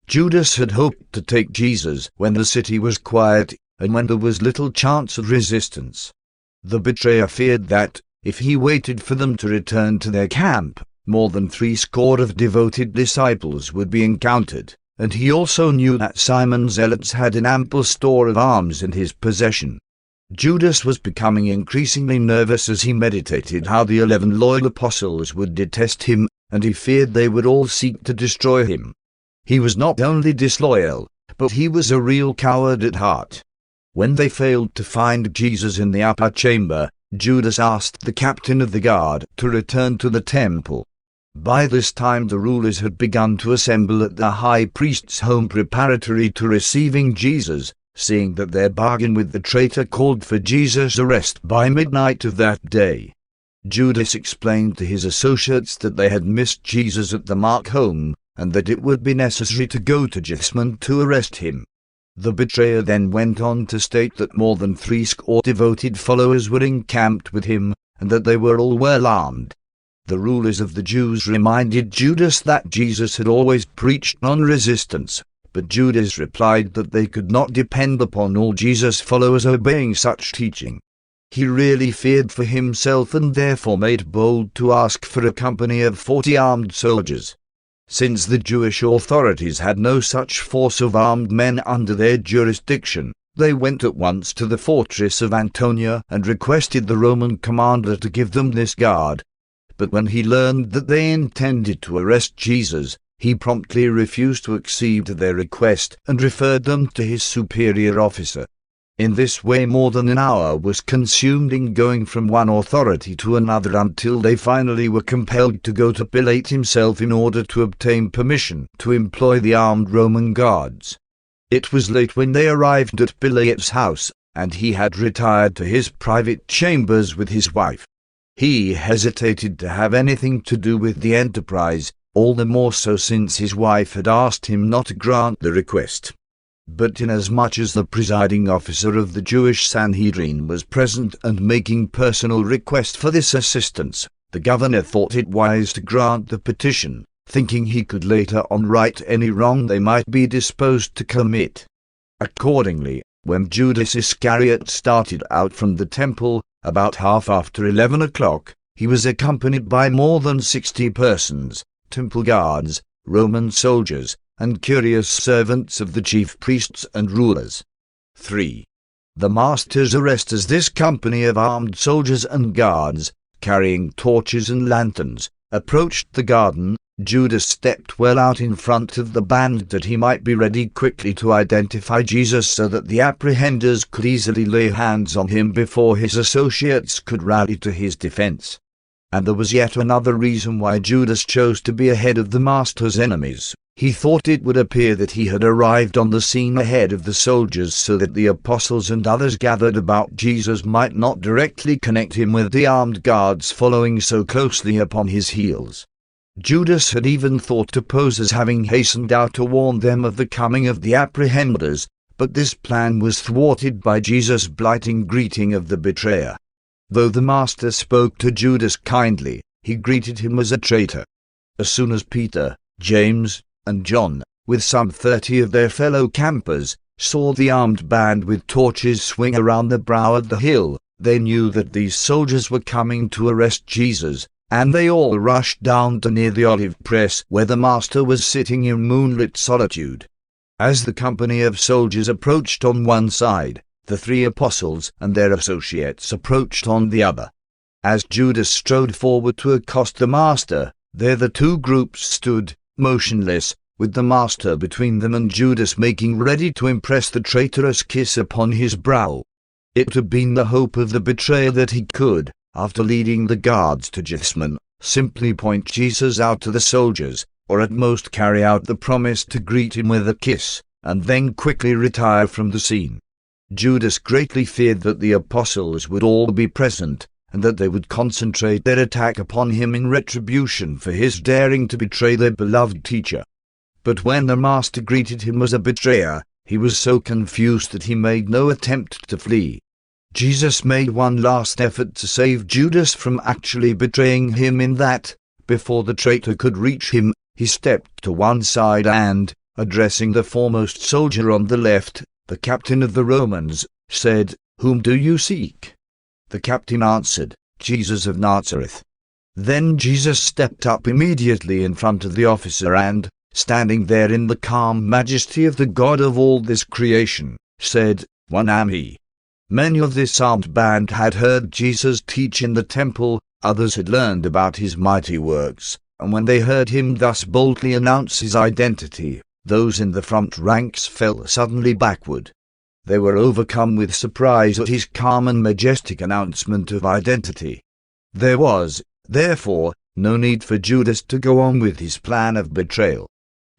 Judas had hoped to take Jesus when the city was quiet, and when there was little chance of resistance. The betrayer feared that, if he waited for them to return to their camp, more than 60 of devoted disciples would be encountered, and he also knew that Simon Zealots had an ample store of arms in his possession. Judas was becoming increasingly nervous as he meditated how the 11 loyal apostles would detest him, and he feared they would all seek to destroy him. He was not only disloyal, but he was a real coward at heart. When they failed to find Jesus in the upper chamber, Judas asked the captain of the guard to return to the temple. By this time the rulers had begun to assemble at the high priest's home preparatory to receiving Jesus, seeing that their bargain with the traitor called for Jesus' arrest by midnight of that day. Judas explained to his associates that they had missed Jesus at the Mark home, and that it would be necessary to go to Gethsemane to arrest him. The betrayer then went on to state that more than 60 devoted followers were encamped with him, and that they were all well armed. The rulers of the Jews reminded Judas that Jesus had always preached non-resistance, but Judas replied that they could not depend upon all Jesus' followers obeying such teaching. He really feared for himself and therefore made bold to ask for a company of 40 armed soldiers. Since the Jewish authorities had no such force of armed men under their jurisdiction, they went at once to the fortress of Antonia and requested the Roman commander to give them this guard. But when he learned that they intended to arrest Jesus, he promptly refused to accede to their request and referred them to his superior officer. In this way more than an hour was consumed in going from one authority to another until they finally were compelled to go to Pilate himself in order to obtain permission to employ the armed Roman guards. It was late when they arrived at Pilate's house, and he had retired to his private chambers with his wife. He hesitated to have anything to do with the enterprise, all the more so since his wife had asked him not to grant the request. But inasmuch as the presiding officer of the Jewish Sanhedrin was present and making personal request for this assistance, the governor thought it wise to grant the petition, thinking he could later on right any wrong they might be disposed to commit. Accordingly, when Judas Iscariot started out from the temple, about half after 11 o'clock, he was accompanied by more than 60 persons, temple guards, Roman soldiers, and curious servants of the chief priests and rulers. 3. The master's arrest as this company of armed soldiers and guards, carrying torches and lanterns, approached the garden. Judas stepped well out in front of the band that he might be ready quickly to identify Jesus so that the apprehenders could easily lay hands on him before his associates could rally to his defense. And there was yet another reason why Judas chose to be ahead of the master's enemies. He thought it would appear that he had arrived on the scene ahead of the soldiers so that the apostles and others gathered about Jesus might not directly connect him with the armed guards following so closely upon his heels. Judas had even thought to pose as having hastened out to warn them of the coming of the apprehenders, but this plan was thwarted by Jesus' blighting greeting of the betrayer. Though the master spoke to Judas kindly, he greeted him as a traitor. As soon as Peter, James, and John, with some 30 of their fellow campers, saw the armed band with torches swing around the brow of the hill, they knew that these soldiers were coming to arrest Jesus, and they all rushed down to near the olive press where the master was sitting in moonlit solitude. As the company of soldiers approached on one side, the 3 apostles and their associates approached on the other. As Judas strode forward to accost the master, there the 2 groups stood, motionless, with the master between them and Judas making ready to impress the traitorous kiss upon his brow. It had been the hope of the betrayer that he could, after leading the guards to Gethsemane, simply point Jesus out to the soldiers, or at most carry out the promise to greet him with a kiss, and then quickly retire from the scene. Judas greatly feared that the apostles would all be present, and that they would concentrate their attack upon him in retribution for his daring to betray their beloved teacher. But when the master greeted him as a betrayer, he was so confused that he made no attempt to flee. Jesus made one last effort to save Judas from actually betraying him in that, before the traitor could reach him, he stepped to one side and, addressing the foremost soldier on the left, the captain of the Romans, said, "Whom do you seek?" The captain answered, "Jesus of Nazareth." Then Jesus stepped up immediately in front of the officer and, standing there in the calm majesty of the God of all this creation, said, "One am he." Many of this armed band had heard Jesus teach in the temple, others had learned about his mighty works, and when they heard him thus boldly announce his identity, those in the front ranks fell suddenly backward. They were overcome with surprise at his calm and majestic announcement of identity. There was, therefore, no need for Judas to go on with his plan of betrayal.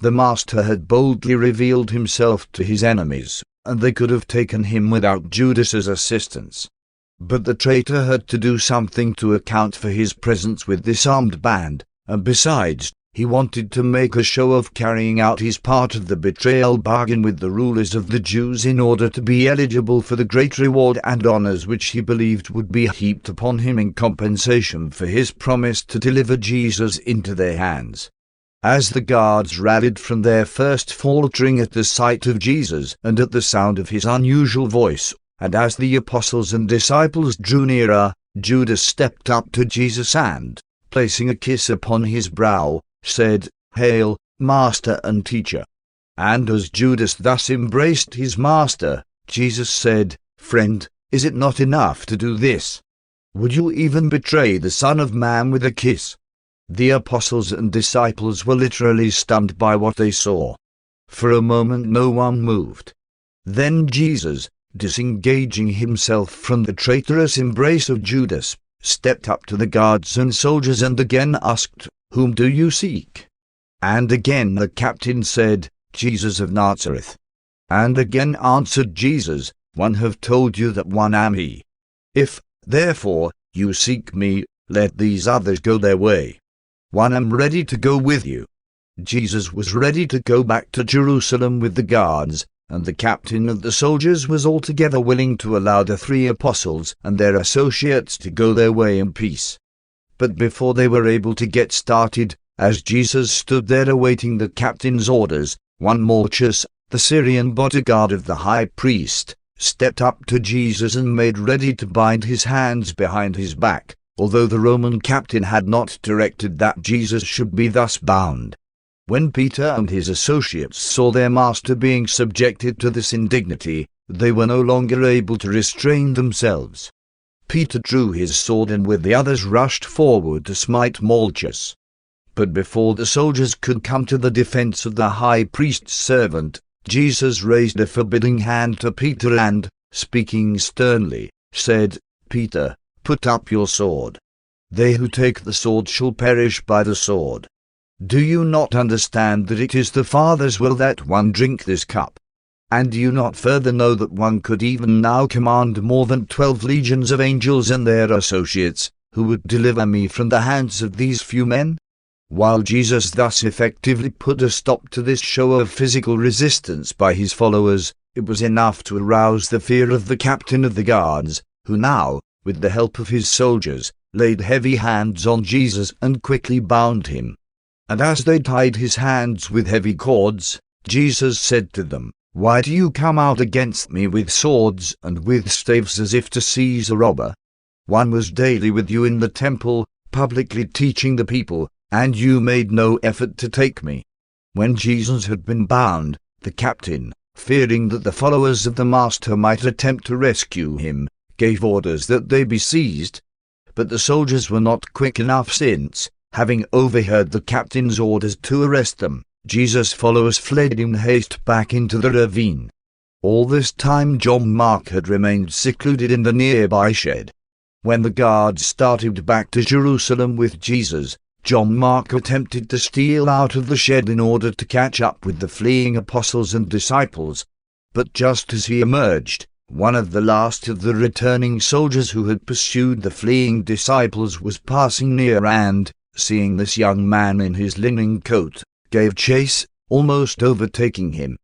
The Master had boldly revealed himself to his enemies, and they could have taken him without Judas's assistance. But the traitor had to do something to account for his presence with this armed band, and besides, he wanted to make a show of carrying out his part of the betrayal bargain with the rulers of the Jews in order to be eligible for the great reward and honors which he believed would be heaped upon him in compensation for his promise to deliver Jesus into their hands. As the guards rallied from their first faltering at the sight of Jesus and at the sound of his unusual voice, and as the apostles and disciples drew nearer, Judas stepped up to Jesus and, placing a kiss upon his brow, said, "Hail, Master and Teacher." And as Judas thus embraced his Master, Jesus said, "Friend, is it not enough to do this? Would you even betray the Son of Man with a kiss?" The apostles and disciples were literally stunned by what they saw. For a moment no one moved. Then Jesus, disengaging himself from the traitorous embrace of Judas, stepped up to the guards and soldiers and again asked, "Whom do you seek?" And again the captain said, "Jesus of Nazareth." And again answered Jesus, "One have told you that one am he. If, therefore, you seek me, let these others go their way. One am ready to go with you." Jesus was ready to go back to Jerusalem with the guards, and the captain of the soldiers was altogether willing to allow the 3 apostles and their associates to go their way in peace. But before they were able to get started, as Jesus stood there awaiting the captain's orders, one Malchus, the Syrian bodyguard of the high priest, stepped up to Jesus and made ready to bind his hands behind his back, although the Roman captain had not directed that Jesus should be thus bound. When Peter and his associates saw their master being subjected to this indignity, they were no longer able to restrain themselves. Peter drew his sword and with the others rushed forward to smite Malchus. But before the soldiers could come to the defense of the high priest's servant, Jesus raised a forbidding hand to Peter and, speaking sternly, said, "Peter, put up your sword. They who take the sword shall perish by the sword. Do you not understand that it is the Father's will that one drink this cup? And do you not further know that one could even now command more than 12 legions of angels and their associates, who would deliver me from the hands of these few men?" While Jesus thus effectively put a stop to this show of physical resistance by his followers, it was enough to arouse the fear of the captain of the guards, who now, with the help of his soldiers, laid heavy hands on Jesus and quickly bound him. And as they tied his hands with heavy cords, Jesus said to them, "Why do you come out against me with swords and with staves as if to seize a robber? One was daily with you in the temple, publicly teaching the people, and you made no effort to take me." When Jesus had been bound, the captain, fearing that the followers of the Master might attempt to rescue him, gave orders that they be seized. But the soldiers were not quick enough since, having overheard the captain's orders to arrest them, Jesus' followers fled in haste back into the ravine. All this time John Mark had remained secluded in the nearby shed. When the guards started back to Jerusalem with Jesus, John Mark attempted to steal out of the shed in order to catch up with the fleeing apostles and disciples. But just as he emerged, one of the last of the returning soldiers who had pursued the fleeing disciples was passing near and, seeing this young man in his linen coat, gave chase, almost overtaking him.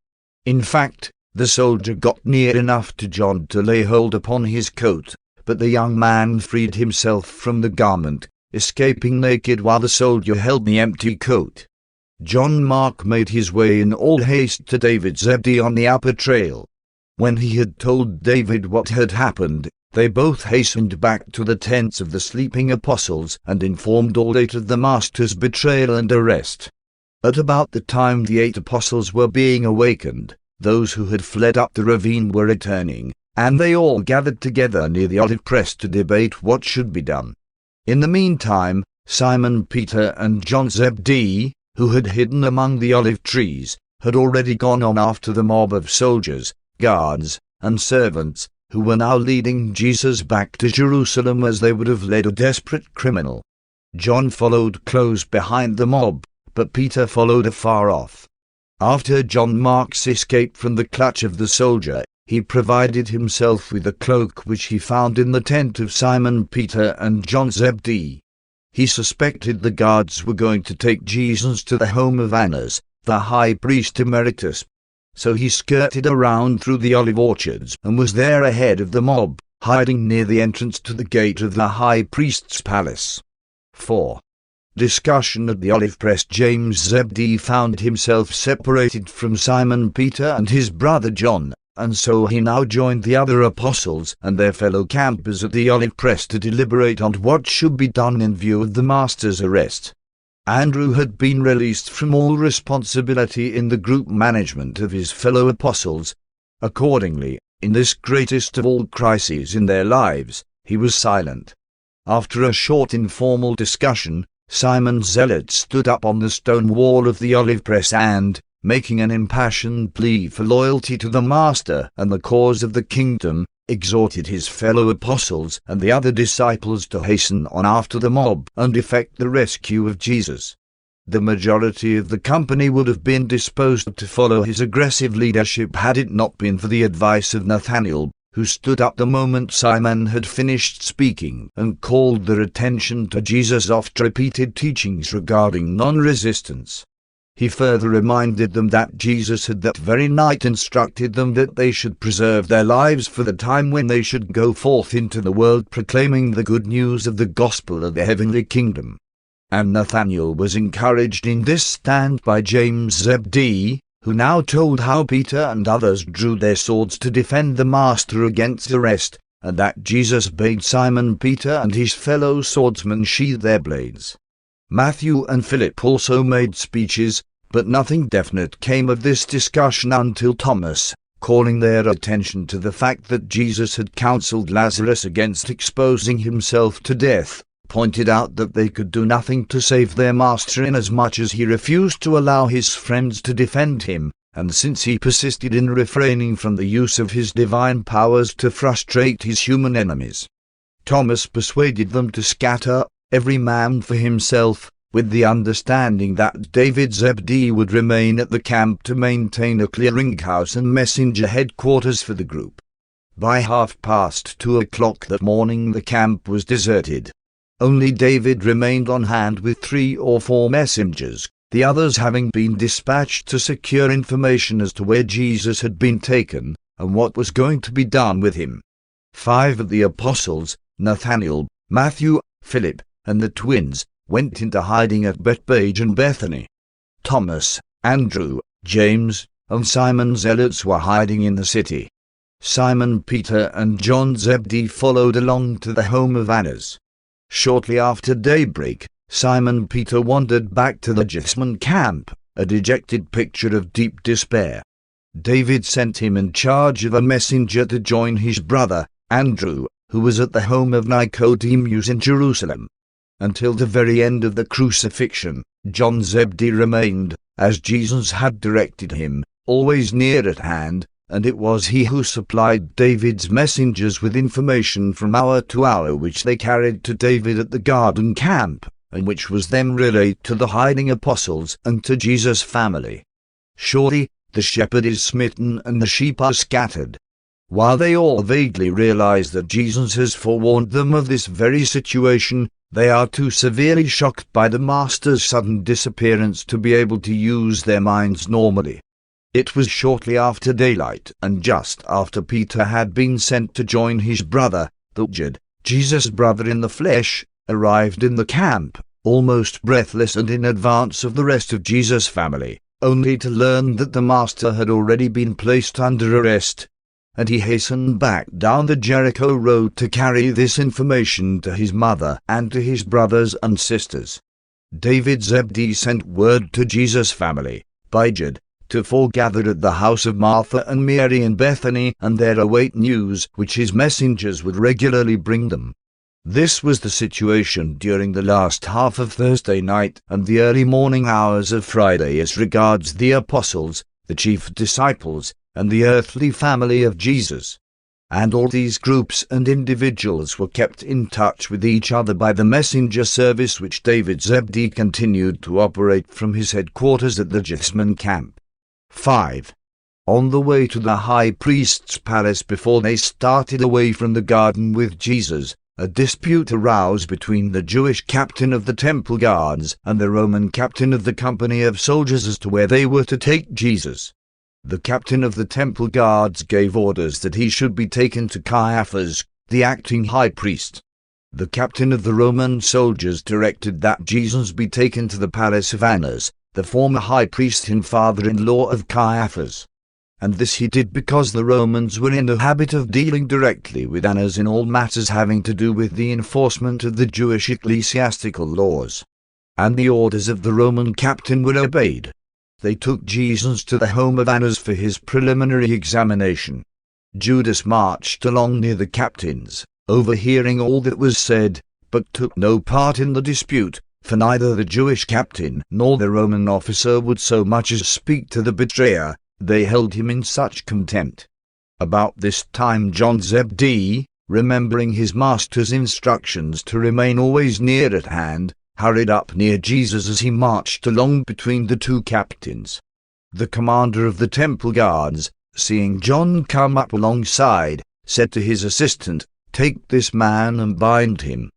In fact, the soldier got near enough to John to lay hold upon his coat, but the young man freed himself from the garment, escaping naked while the soldier held the empty coat. John Mark made his way in all haste to David's Zebedee on the upper trail. When he had told David what had happened, they both hastened back to the tents of the sleeping apostles and informed all 8 of the Master's betrayal and arrest. At about the time the 8 apostles were being awakened, those who had fled up the ravine were returning, and they all gathered together near the olive press to debate what should be done. In the meantime, Simon Peter and John Zebedee, who had hidden among the olive trees, had already gone on after the mob of soldiers, guards, and servants, who were now leading Jesus back to Jerusalem as they would have led a desperate criminal. John followed close behind the mob, but Peter followed afar off. After John Mark's escape from the clutch of the soldier, he provided himself with a cloak which he found in the tent of Simon Peter and John Zebedee. He suspected the guards were going to take Jesus to the home of Annas, the high priest emeritus. So he skirted around through the olive orchards and was there ahead of the mob, hiding near the entrance to the gate of the high priest's palace. 4. Discussion at the olive press. James Zebedee found himself separated from Simon Peter and his brother John, and so he now joined the other apostles and their fellow campers at the olive press to deliberate on what should be done in view of the master's arrest. Andrew had been released from all responsibility in the group management of his fellow apostles. Accordingly, in this greatest of all crises in their lives, he was silent. After a short informal discussion, Simon Zealot stood up on the stone wall of the olive press and, making an impassioned plea for loyalty to the Master and the cause of the kingdom, exhorted his fellow apostles and the other disciples to hasten on after the mob and effect the rescue of Jesus. The majority of the company would have been disposed to follow his aggressive leadership had it not been for the advice of Nathanael, who stood up the moment Simon had finished speaking and called their attention to Jesus' oft-repeated teachings regarding non-resistance. He further reminded them that Jesus had that very night instructed them that they should preserve their lives for the time when they should go forth into the world proclaiming the good news of the gospel of the heavenly kingdom. And Nathanael was encouraged in this stand by James Zebedee, who now told how Peter and others drew their swords to defend the Master against arrest, and that Jesus bade Simon Peter and his fellow swordsmen sheathe their blades. Matthew and Philip also made speeches, but nothing definite came of this discussion until Thomas, calling their attention to the fact that Jesus had counseled Lazarus against exposing himself to death, pointed out that they could do nothing to save their master inasmuch as he refused to allow his friends to defend him, and since he persisted in refraining from the use of his divine powers to frustrate his human enemies. Thomas persuaded them to scatter, every man for himself, with the understanding that David Zebedee would remain at the camp to maintain a clearinghouse and messenger headquarters for the group. By 2:30 that morning the camp was deserted. Only David remained on hand with 3 or 4 messengers, the others having been dispatched to secure information as to where Jesus had been taken, and what was going to be done with him. 5 of the apostles, Nathanael, Matthew, Philip, and the twins, went into hiding at Bethphage and Bethany. Thomas, Andrew, James, and Simon Zealots were hiding in the city. Simon Peter and John Zebedee followed along to the home of Annas. Shortly after daybreak, Simon Peter wandered back to the Jessamine camp, a dejected picture of deep despair. David sent him in charge of a messenger to join his brother, Andrew, who was at the home of Nicodemus in Jerusalem. Until the very end of the crucifixion, John Zebedee remained, as Jesus had directed him, always near at hand, and it was he who supplied David's messengers with information from hour to hour which they carried to David at the garden camp, and which was then relayed to the hiding apostles and to Jesus' family. Surely, the shepherd is smitten and the sheep are scattered. While they all vaguely realize that Jesus has forewarned them of this very situation, they are too severely shocked by the Master's sudden disappearance to be able to use their minds normally. It was shortly after daylight, and just after Peter had been sent to join his brother, that Jesus' brother in the flesh, arrived in the camp, almost breathless and in advance of the rest of Jesus' family, only to learn that the Master had already been placed under arrest, and he hastened back down the Jericho road to carry this information to his mother and to his brothers and sisters. David Zebedee sent word to Jesus' family, by to foregather at the house of Martha and Mary in Bethany, and there await news which his messengers would regularly bring them. This was the situation during the last half of Thursday night and the early morning hours of Friday as regards the apostles, the chief disciples, and the earthly family of Jesus. And all these groups and individuals were kept in touch with each other by the messenger service which David Zebedee continued to operate from his headquarters at the Gethsemane camp. 5. On the way to the high priest's palace before they started away from the garden with Jesus, a dispute arose between the Jewish captain of the temple guards and the Roman captain of the company of soldiers as to where they were to take Jesus. The captain of the temple guards gave orders that he should be taken to Caiaphas, the acting high priest. The captain of the Roman soldiers directed that Jesus be taken to the palace of Annas, the former high priest and father-in-law of Caiaphas. And this he did because the Romans were in the habit of dealing directly with Annas in all matters having to do with the enforcement of the Jewish ecclesiastical laws. And the orders of the Roman captain were obeyed. They took Jesus to the home of Annas for his preliminary examination. Judas marched along near the captains, overhearing all that was said, but took no part in the dispute, for neither the Jewish captain nor the Roman officer would so much as speak to the betrayer. They held him in such contempt. About this time John Zebedee, remembering his master's instructions to remain always near at hand, hurried up near Jesus as he marched along between the two captains. The commander of the temple guards, seeing John come up alongside, said to his assistant, "Take this man and bind him.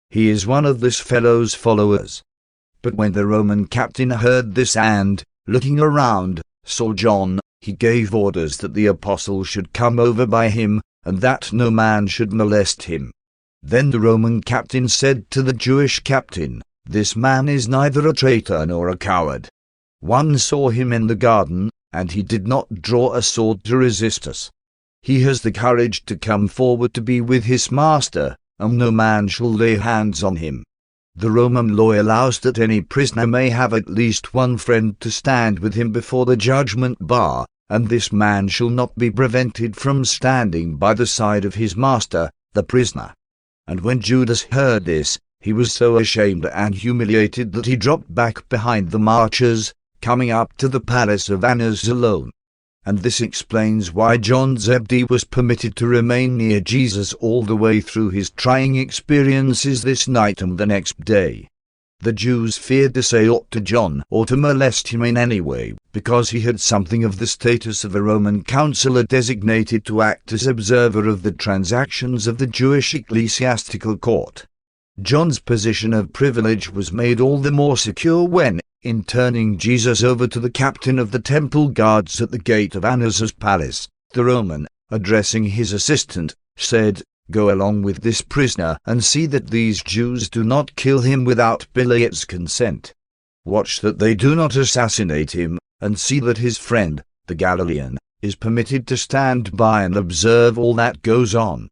He is one of this fellow's followers." But when the Roman captain heard this and, looking around, saw John, he gave orders that the apostle should come over by him, and that no man should molest him. Then the Roman captain said to the Jewish captain, "This man is neither a traitor nor a coward. One saw him in the garden, and he did not draw a sword to resist us. He has the courage to come forward to be with his master, and no man shall lay hands on him." The Roman law allows that any prisoner may have at least one friend to stand with him before the judgment bar, and this man shall not be prevented from standing by the side of his master, the prisoner. And when Judas heard this, he was so ashamed and humiliated that he dropped back behind the marchers, coming up to the palace of Annas alone. And this explains why John Zebedee was permitted to remain near Jesus all the way through his trying experiences this night and the next day. The Jews feared to say aught to John or to molest him in any way, because he had something of the status of a Roman counselor designated to act as observer of the transactions of the Jewish ecclesiastical court. John's position of privilege was made all the more secure when, in turning Jesus over to the captain of the temple guards at the gate of Annas's palace, the Roman, addressing his assistant, said, "Go along with this prisoner and see that these Jews do not kill him without Pilate's consent. Watch that they do not assassinate him, and see that his friend, the Galilean, is permitted to stand by and observe all that goes on."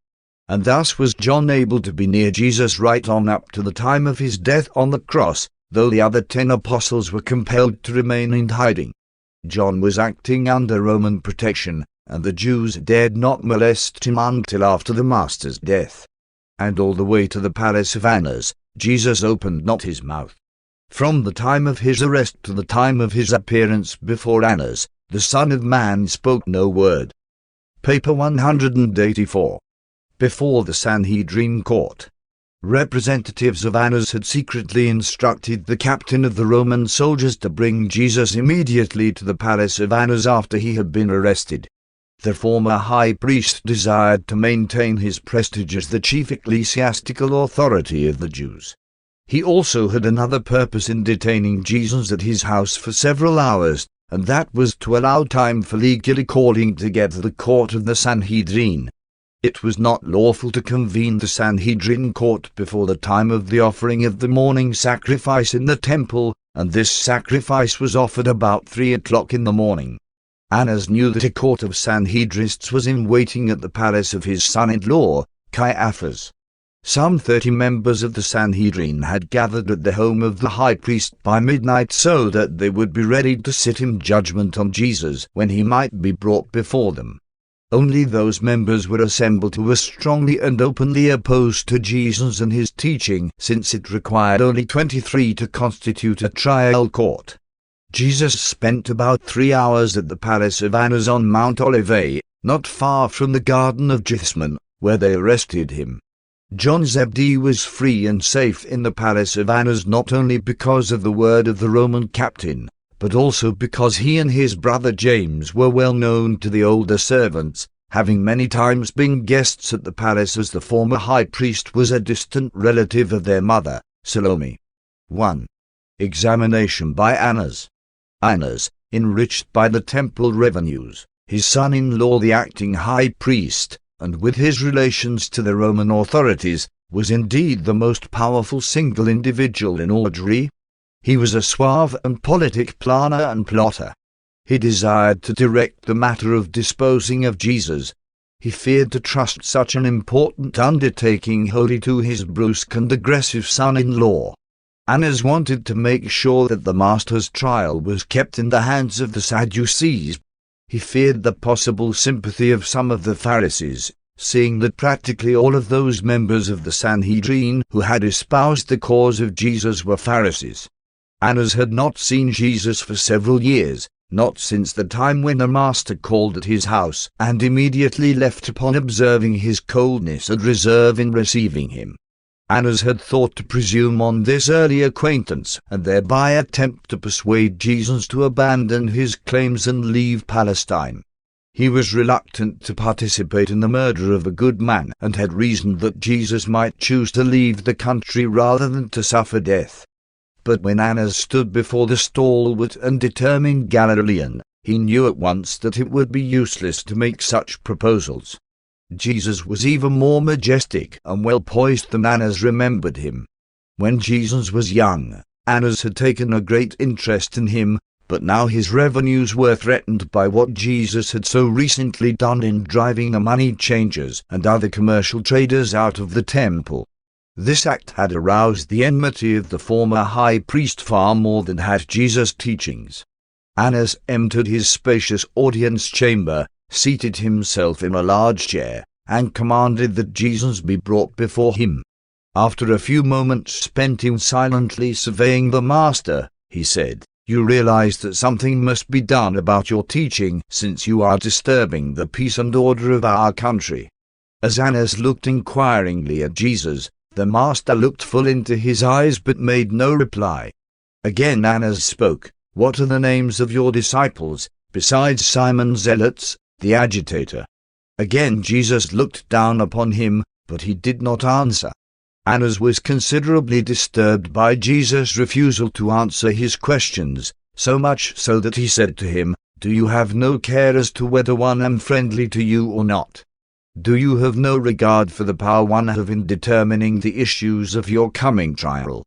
And thus was John able to be near Jesus right on up to the time of his death on the cross, though the other 10 apostles were compelled to remain in hiding. John was acting under Roman protection, and the Jews dared not molest him until after the Master's death. And all the way to the palace of Annas, Jesus opened not his mouth. From the time of his arrest to the time of his appearance before Annas, the Son of Man spoke no word. Paper 184. Before the Sanhedrin court. Representatives of Annas had secretly instructed the captain of the Roman soldiers to bring Jesus immediately to the palace of Annas after he had been arrested. The former high priest desired to maintain his prestige as the chief ecclesiastical authority of the Jews. He also had another purpose in detaining Jesus at his house for several hours, and that was to allow time for legally calling together the court of the Sanhedrin. It was not lawful to convene the Sanhedrin court before the time of the offering of the morning sacrifice in the temple, and this sacrifice was offered about 3 o'clock in the morning. Annas knew that a court of Sanhedrists was in waiting at the palace of his son-in-law, Caiaphas. Some 30 members of the Sanhedrin had gathered at the home of the high priest by midnight so that they would be ready to sit in judgment on Jesus when he might be brought before them. Only those members were assembled who were strongly and openly opposed to Jesus and his teaching, since it required only 23 to constitute a trial court. Jesus spent about 3 hours at the palace of Annas on Mount Olivet, not far from the Garden of Gethsemane, where they arrested him. John Zebedee was free and safe in the palace of Annas not only because of the word of the Roman captain, but also because he and his brother James were well known to the older servants, having many times been guests at the palace, as the former high priest was a distant relative of their mother, Salome. 1. Examination by Annas. Annas, enriched by the temple revenues, his son-in-law the acting high priest, and with his relations to the Roman authorities, was indeed the most powerful single individual in all Jewry. He was a suave and politic planner and plotter. He desired to direct the matter of disposing of Jesus. He feared to trust such an important undertaking wholly to his brusque and aggressive son-in-law. Annas wanted to make sure that the Master's trial was kept in the hands of the Sadducees. He feared the possible sympathy of some of the Pharisees, seeing that practically all of those members of the Sanhedrin who had espoused the cause of Jesus were Pharisees. Annas had not seen Jesus for several years, not since the time when the Master called at his house and immediately left upon observing his coldness and reserve in receiving him. Annas had thought to presume on this early acquaintance and thereby attempt to persuade Jesus to abandon his claims and leave Palestine. He was reluctant to participate in the murder of a good man and had reasoned that Jesus might choose to leave the country rather than to suffer death. But when Annas stood before the stalwart and determined Galilean, he knew at once that it would be useless to make such proposals. Jesus was even more majestic and well-poised than Annas remembered him. When Jesus was young, Annas had taken a great interest in him, but now his revenues were threatened by what Jesus had so recently done in driving the money changers and other commercial traders out of the temple. This act had aroused the enmity of the former high priest far more than had Jesus' teachings. Annas entered his spacious audience chamber, seated himself in a large chair, and commanded that Jesus be brought before him. After a few moments spent in silently surveying the Master, he said, "You realize that something must be done about your teaching, since you are disturbing the peace and order of our country." As Annas looked inquiringly at Jesus, the Master looked full into his eyes but made no reply. Again Annas spoke, "What are the names of your disciples, besides Simon Zealot's, the agitator?" Again Jesus looked down upon him, but he did not answer. Annas was considerably disturbed by Jesus' refusal to answer his questions, so much so that he said to him, "Do you have no care as to whether one am friendly to you or not? Do you have no regard for the power one have in determining the issues of your coming trial?"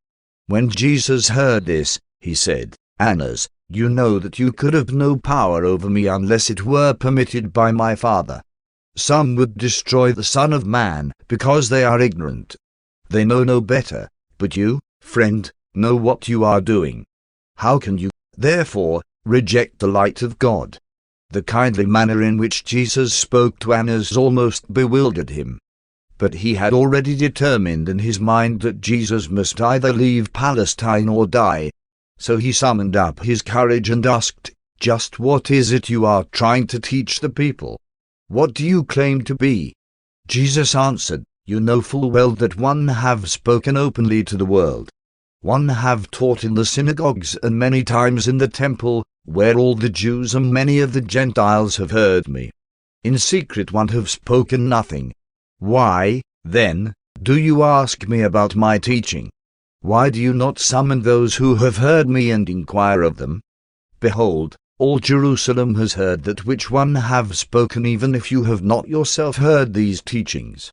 When Jesus heard this, he said, "Annas, you know that you could have no power over me unless it were permitted by my Father. Some would destroy the Son of Man because they are ignorant. They know no better, but you, friend, know what you are doing. How can you, therefore, reject the light of God?" The kindly manner in which Jesus spoke to Annas almost bewildered him. But he had already determined in his mind that Jesus must either leave Palestine or die. So he summoned up his courage and asked, "Just what is it you are trying to teach the people? What do you claim to be?" Jesus answered, "You know full well that one have spoken openly to the world. One have taught in the synagogues and many times in the temple, where all the Jews and many of the Gentiles have heard me. In secret one have spoken nothing. Why, then, do you ask me about my teaching? Why do you not summon those who have heard me and inquire of them? Behold, all Jerusalem has heard that which one have spoken, even if you have not yourself heard these teachings."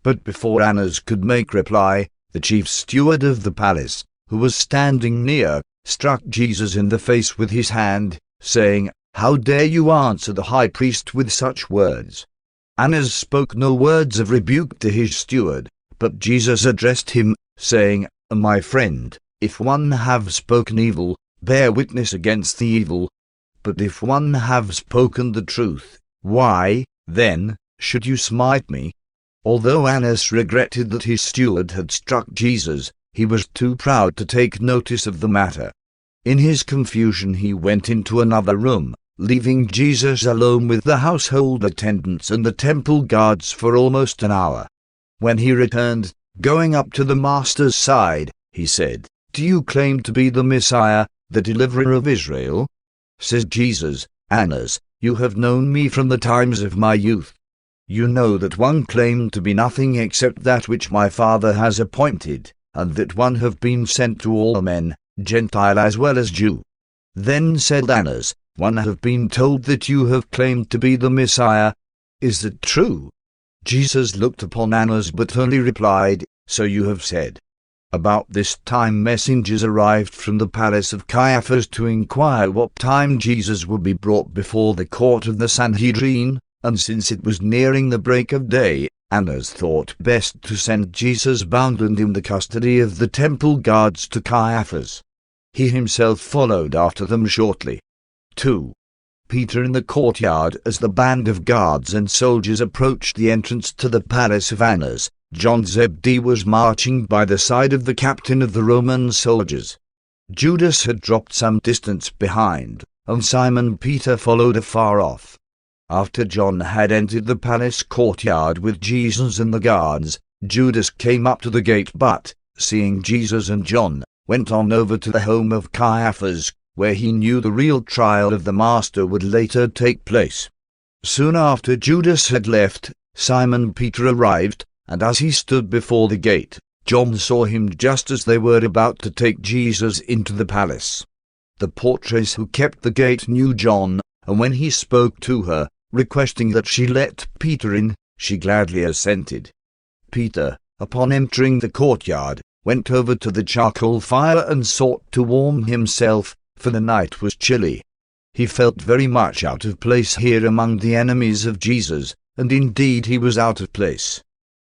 But before Annas could make reply, the chief steward of the palace, who was standing near, struck Jesus in the face with his hand, saying, "How dare you answer the high priest with such words?" Annas spoke no words of rebuke to his steward, but Jesus addressed him, saying, "My friend, if one have spoken evil, bear witness against the evil. But if one have spoken the truth, why, then, should you smite me?" Although Annas regretted that his steward had struck Jesus, he was too proud to take notice of the matter. In his confusion he went into another room, leaving Jesus alone with the household attendants and the temple guards for almost an hour. When he returned, going up to the master's side, he said, "Do you claim to be the Messiah, the deliverer of Israel?" Says Jesus, "Annas, you have known me from the times of my youth. You know that one claimed to be nothing except that which my Father has appointed, and that one have been sent to all men, Gentile as well as Jew." Then said Annas, "One have been told that you have claimed to be the Messiah. Is it true?" Jesus looked upon Annas but only replied, "So you have said." About this time messengers arrived from the palace of Caiaphas to inquire what time Jesus would be brought before the court of the Sanhedrin, and since it was nearing the break of day, Annas thought best to send Jesus bound and in the custody of the temple guards to Caiaphas. He himself followed after them shortly. 2. Peter in the courtyard. As the band of guards and soldiers approached the entrance to the palace of Annas, John Zebedee was marching by the side of the captain of the Roman soldiers. Judas had dropped some distance behind, and Simon Peter followed afar off. After John had entered the palace courtyard with Jesus and the guards, Judas came up to the gate but, seeing Jesus and John, went on over to the home of Caiaphas, where he knew the real trial of the Master would later take place. Soon after Judas had left, Simon Peter arrived, and as he stood before the gate, John saw him just as they were about to take Jesus into the palace. The portress who kept the gate knew John, and when he spoke to her, requesting that she let Peter in, she gladly assented. Peter, upon entering the courtyard, went over to the charcoal fire and sought to warm himself, for the night was chilly. He felt very much out of place here among the enemies of Jesus, and indeed he was out of place.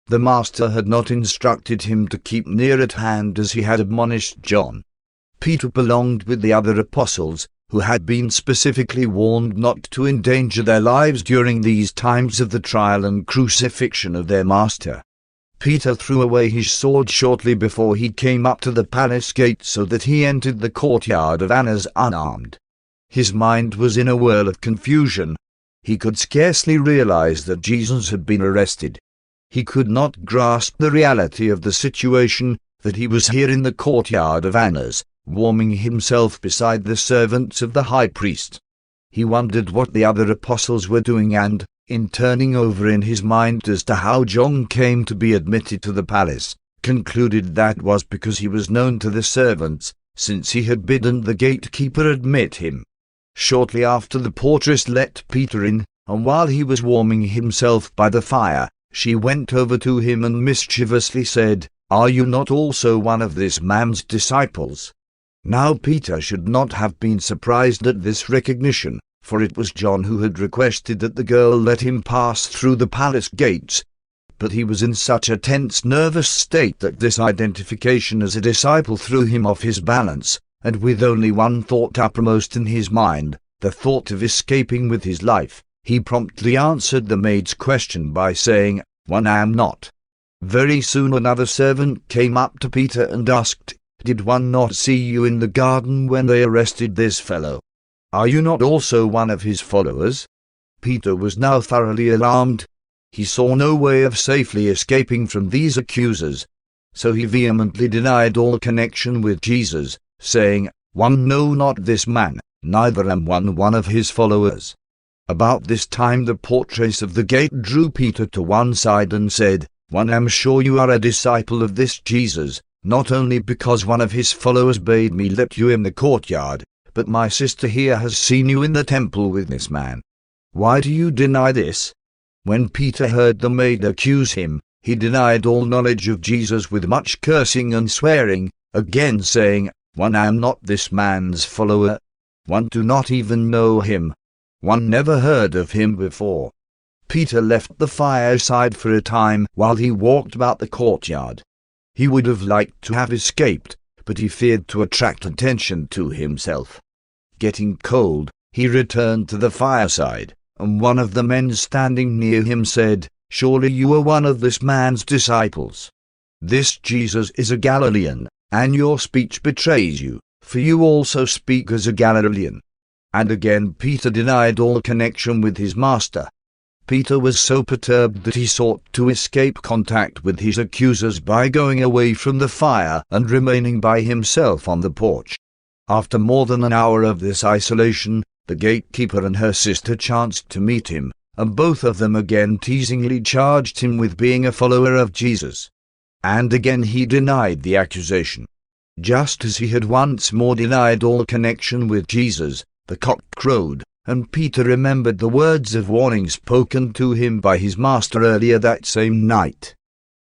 The Master had not instructed him to keep near at hand as he had admonished John. Peter belonged with the other apostles, who had been specifically warned not to endanger their lives during these times of the trial and crucifixion of their Master. Peter threw away his sword shortly before he came up to the palace gate so that he entered the courtyard of Annas unarmed. His mind was in a whirl of confusion. He could scarcely realize that Jesus had been arrested. He could not grasp the reality of the situation, that he was here in the courtyard of Annas, warming himself beside the servants of the high priest. He wondered what the other apostles were doing and, in turning over in his mind as to how John came to be admitted to the palace, concluded that was because he was known to the servants, since he had bidden the gatekeeper admit him. Shortly after the portress let Peter in, and while he was warming himself by the fire, she went over to him and mischievously said, "Are you not also one of this man's disciples?" Now Peter should not have been surprised at this recognition, for it was John who had requested that the girl let him pass through the palace gates. But he was in such a tense, nervous state that this identification as a disciple threw him off his balance, and with only one thought uppermost in his mind, the thought of escaping with his life, he promptly answered the maid's question by saying, "One am not." Very soon another servant came up to Peter and asked, "Did one not see you in the garden when they arrested this fellow? Are you not also one of his followers?" Peter was now thoroughly alarmed. He saw no way of safely escaping from these accusers, so he vehemently denied all connection with Jesus, saying, "One know not this man, neither am one of his followers." About this time the portress of the gate drew Peter to one side and said, "One am sure you are a disciple of this Jesus, not only because one of his followers bade me let you in the courtyard, but my sister here has seen you in the temple with this man. Why do you deny this?" When Peter heard the maid accuse him, he denied all knowledge of Jesus with much cursing and swearing, again saying, "One am not this man's follower. One do not even know him. One never heard of him before." Peter left the fireside for a time while he walked about the courtyard. He would have liked to have escaped, but he feared to attract attention to himself. Getting cold, he returned to the fireside, and one of the men standing near him said, "Surely you are one of this man's disciples. This Jesus is a Galilean, and your speech betrays you, For you also speak as a Galilean. And again Peter denied all connection with his master. Peter was so perturbed that he sought to escape contact with his accusers by going away from the fire and remaining by himself on the porch. After more than an hour of this isolation, the gatekeeper and her sister chanced to meet him, and both of them again teasingly charged him with being a follower of Jesus. And again he denied the accusation. Just as he had once more denied all connection with Jesus, the cock crowed, and Peter remembered the words of warning spoken to him by his master earlier that same night.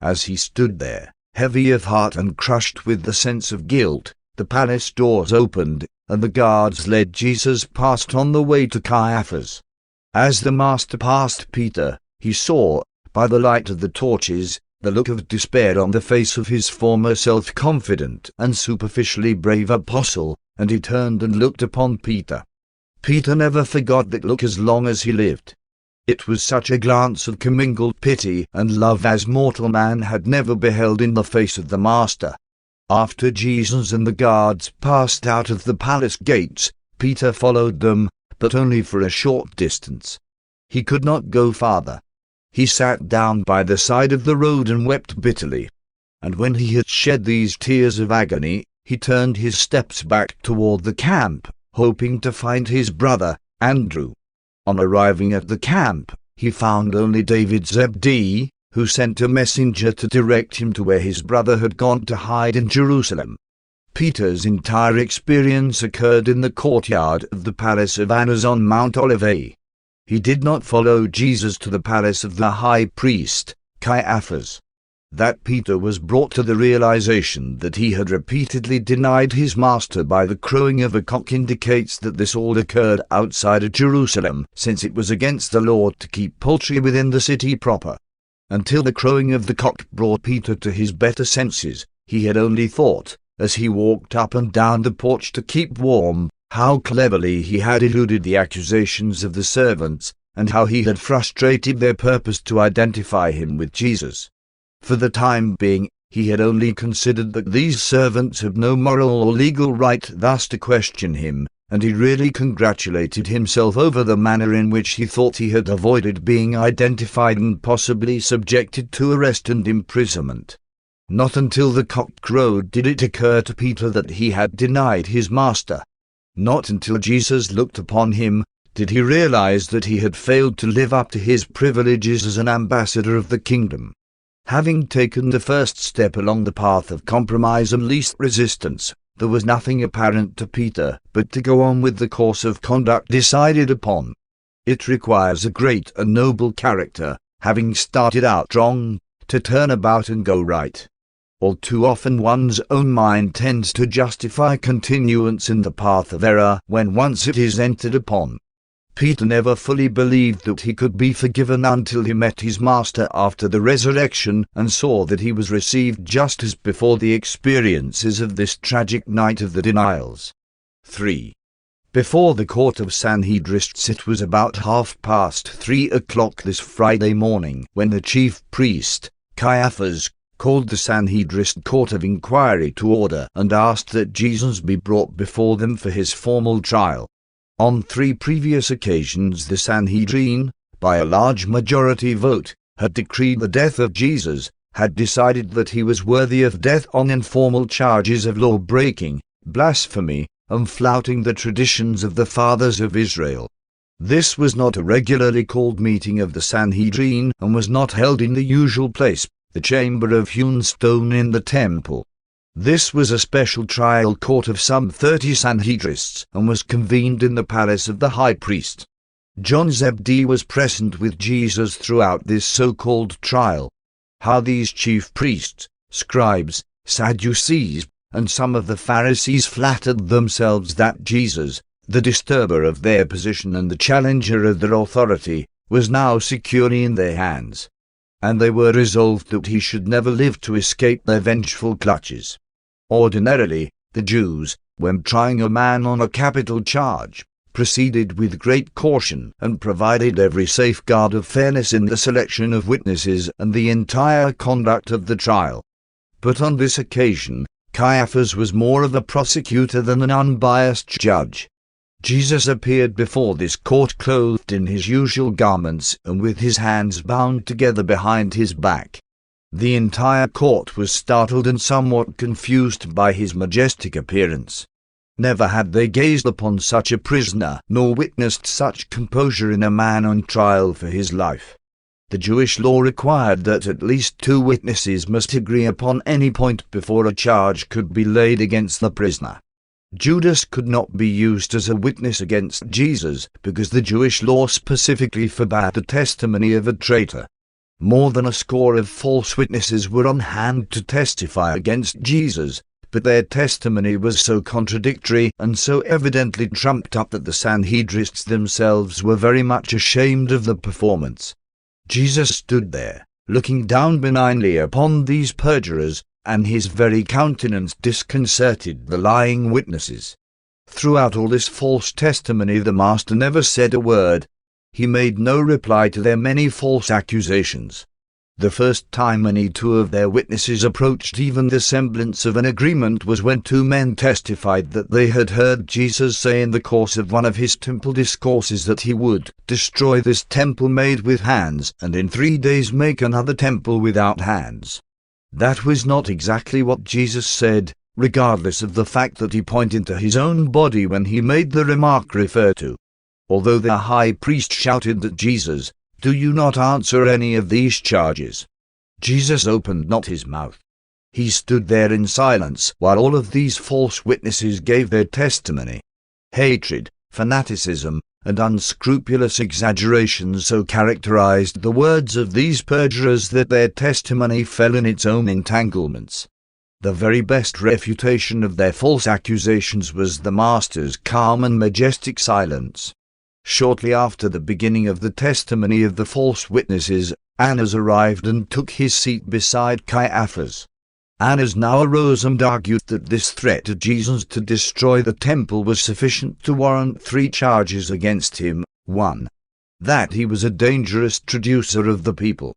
As he stood there, heavy of heart and crushed with the sense of guilt, the palace doors opened, and the guards led Jesus past on the way to Caiaphas. As the master passed Peter, he saw, by the light of the torches, the look of despair on the face of his former self-confident and superficially brave apostle, and he turned and looked upon Peter. Peter never forgot that look as long as he lived. It was such a glance of commingled pity and love as mortal man had never beheld in the face of the Master. After Jesus and the guards passed out of the palace gates, Peter followed them, but only for a short distance. He could not go farther. He sat down by the side of the road and wept bitterly. And when he had shed these tears of agony, he turned his steps back toward the camp, hoping to find his brother, Andrew. On arriving at the camp, he found only David Zebedee, who sent a messenger to direct him to where his brother had gone to hide in Jerusalem. Peter's entire experience occurred in the courtyard of the palace of Annas on Mount Olivet. He did not follow Jesus to the palace of the high priest, Caiaphas. That Peter was brought to the realization that he had repeatedly denied his master by the crowing of a cock indicates that this all occurred outside of Jerusalem, since it was against the law to keep poultry within the city proper. Until the crowing of the cock brought Peter to his better senses, he had only thought, as he walked up and down the porch to keep warm, how cleverly he had eluded the accusations of the servants, and how he had frustrated their purpose to identify him with Jesus. For the time being, he had only considered that these servants had no moral or legal right thus to question him, and he really congratulated himself over the manner in which he thought he had avoided being identified and possibly subjected to arrest and imprisonment. Not until the cock crowed did it occur to Peter that he had denied his master. Not until Jesus looked upon him did he realize that he had failed to live up to his privileges as an ambassador of the kingdom. Having taken the first step along the path of compromise and least resistance, there was nothing apparent to Peter but to go on with the course of conduct decided upon. It requires a great and noble character, having started out wrong, to turn about and go right. All too often one's own mind tends to justify continuance in the path of error when once it is entered upon. Peter never fully believed that he could be forgiven until he met his master after the resurrection and saw that he was received just as before the experiences of this tragic night of the denials. 3. Before the court of Sanhedrists it was about 3:30 this Friday morning when the chief priest, Caiaphas, called the Sanhedrist court of inquiry to order and asked that Jesus be brought before them for his formal trial. On 3 previous occasions the Sanhedrin, by a large majority vote, had decreed the death of Jesus, had decided that he was worthy of death on informal charges of law-breaking, blasphemy, and flouting the traditions of the fathers of Israel. This was not a regularly called meeting of the Sanhedrin and was not held in the usual place, the chamber of hewn stone in the temple. This was a special trial court of some 30 Sanhedrists and was convened in the palace of the high priest. John Zebedee was present with Jesus throughout this so-called trial. How these chief priests, scribes, Sadducees, and some of the Pharisees flattered themselves that Jesus, the disturber of their position and the challenger of their authority, was now securely in their hands. And they were resolved that he should never live to escape their vengeful clutches. Ordinarily, the Jews, when trying a man on a capital charge, proceeded with great caution and provided every safeguard of fairness in the selection of witnesses and the entire conduct of the trial. But on this occasion, Caiaphas was more of a prosecutor than an unbiased judge. Jesus appeared before this court clothed in his usual garments and with his hands bound together behind his back. The entire court was startled and somewhat confused by his majestic appearance. Never had they gazed upon such a prisoner, nor witnessed such composure in a man on trial for his life. The Jewish law required that at least 2 witnesses must agree upon any point before a charge could be laid against the prisoner. Judas could not be used as a witness against Jesus, because the Jewish law specifically forbade the testimony of a traitor. More than a score of false witnesses were on hand to testify against Jesus, but their testimony was so contradictory and so evidently trumped up that the Sanhedrists themselves were very much ashamed of the performance. Jesus stood there, looking down benignly upon these perjurers, and his very countenance disconcerted the lying witnesses. Throughout all this false testimony the Master never said a word. He made no reply to their many false accusations. The first time any 2 of their witnesses approached even the semblance of an agreement was when 2 men testified that they had heard Jesus say in the course of one of his temple discourses that he would destroy this temple made with hands, and in 3 days make another temple without hands. That was not exactly what Jesus said, regardless of the fact that he pointed to his own body when he made the remark referred to. Although the high priest shouted at Jesus, "Do you not answer any of these charges?" Jesus opened not his mouth. He stood there in silence while all of these false witnesses gave their testimony. Hatred, fanaticism, and unscrupulous exaggeration so characterized the words of these perjurers that their testimony fell in its own entanglements. The very best refutation of their false accusations was the Master's calm and majestic silence. Shortly after the beginning of the testimony of the false witnesses, Annas arrived and took his seat beside Caiaphas. Annas now arose and argued that this threat to Jesus to destroy the temple was sufficient to warrant 3 charges against him. 1. That he was a dangerous traducer of the people.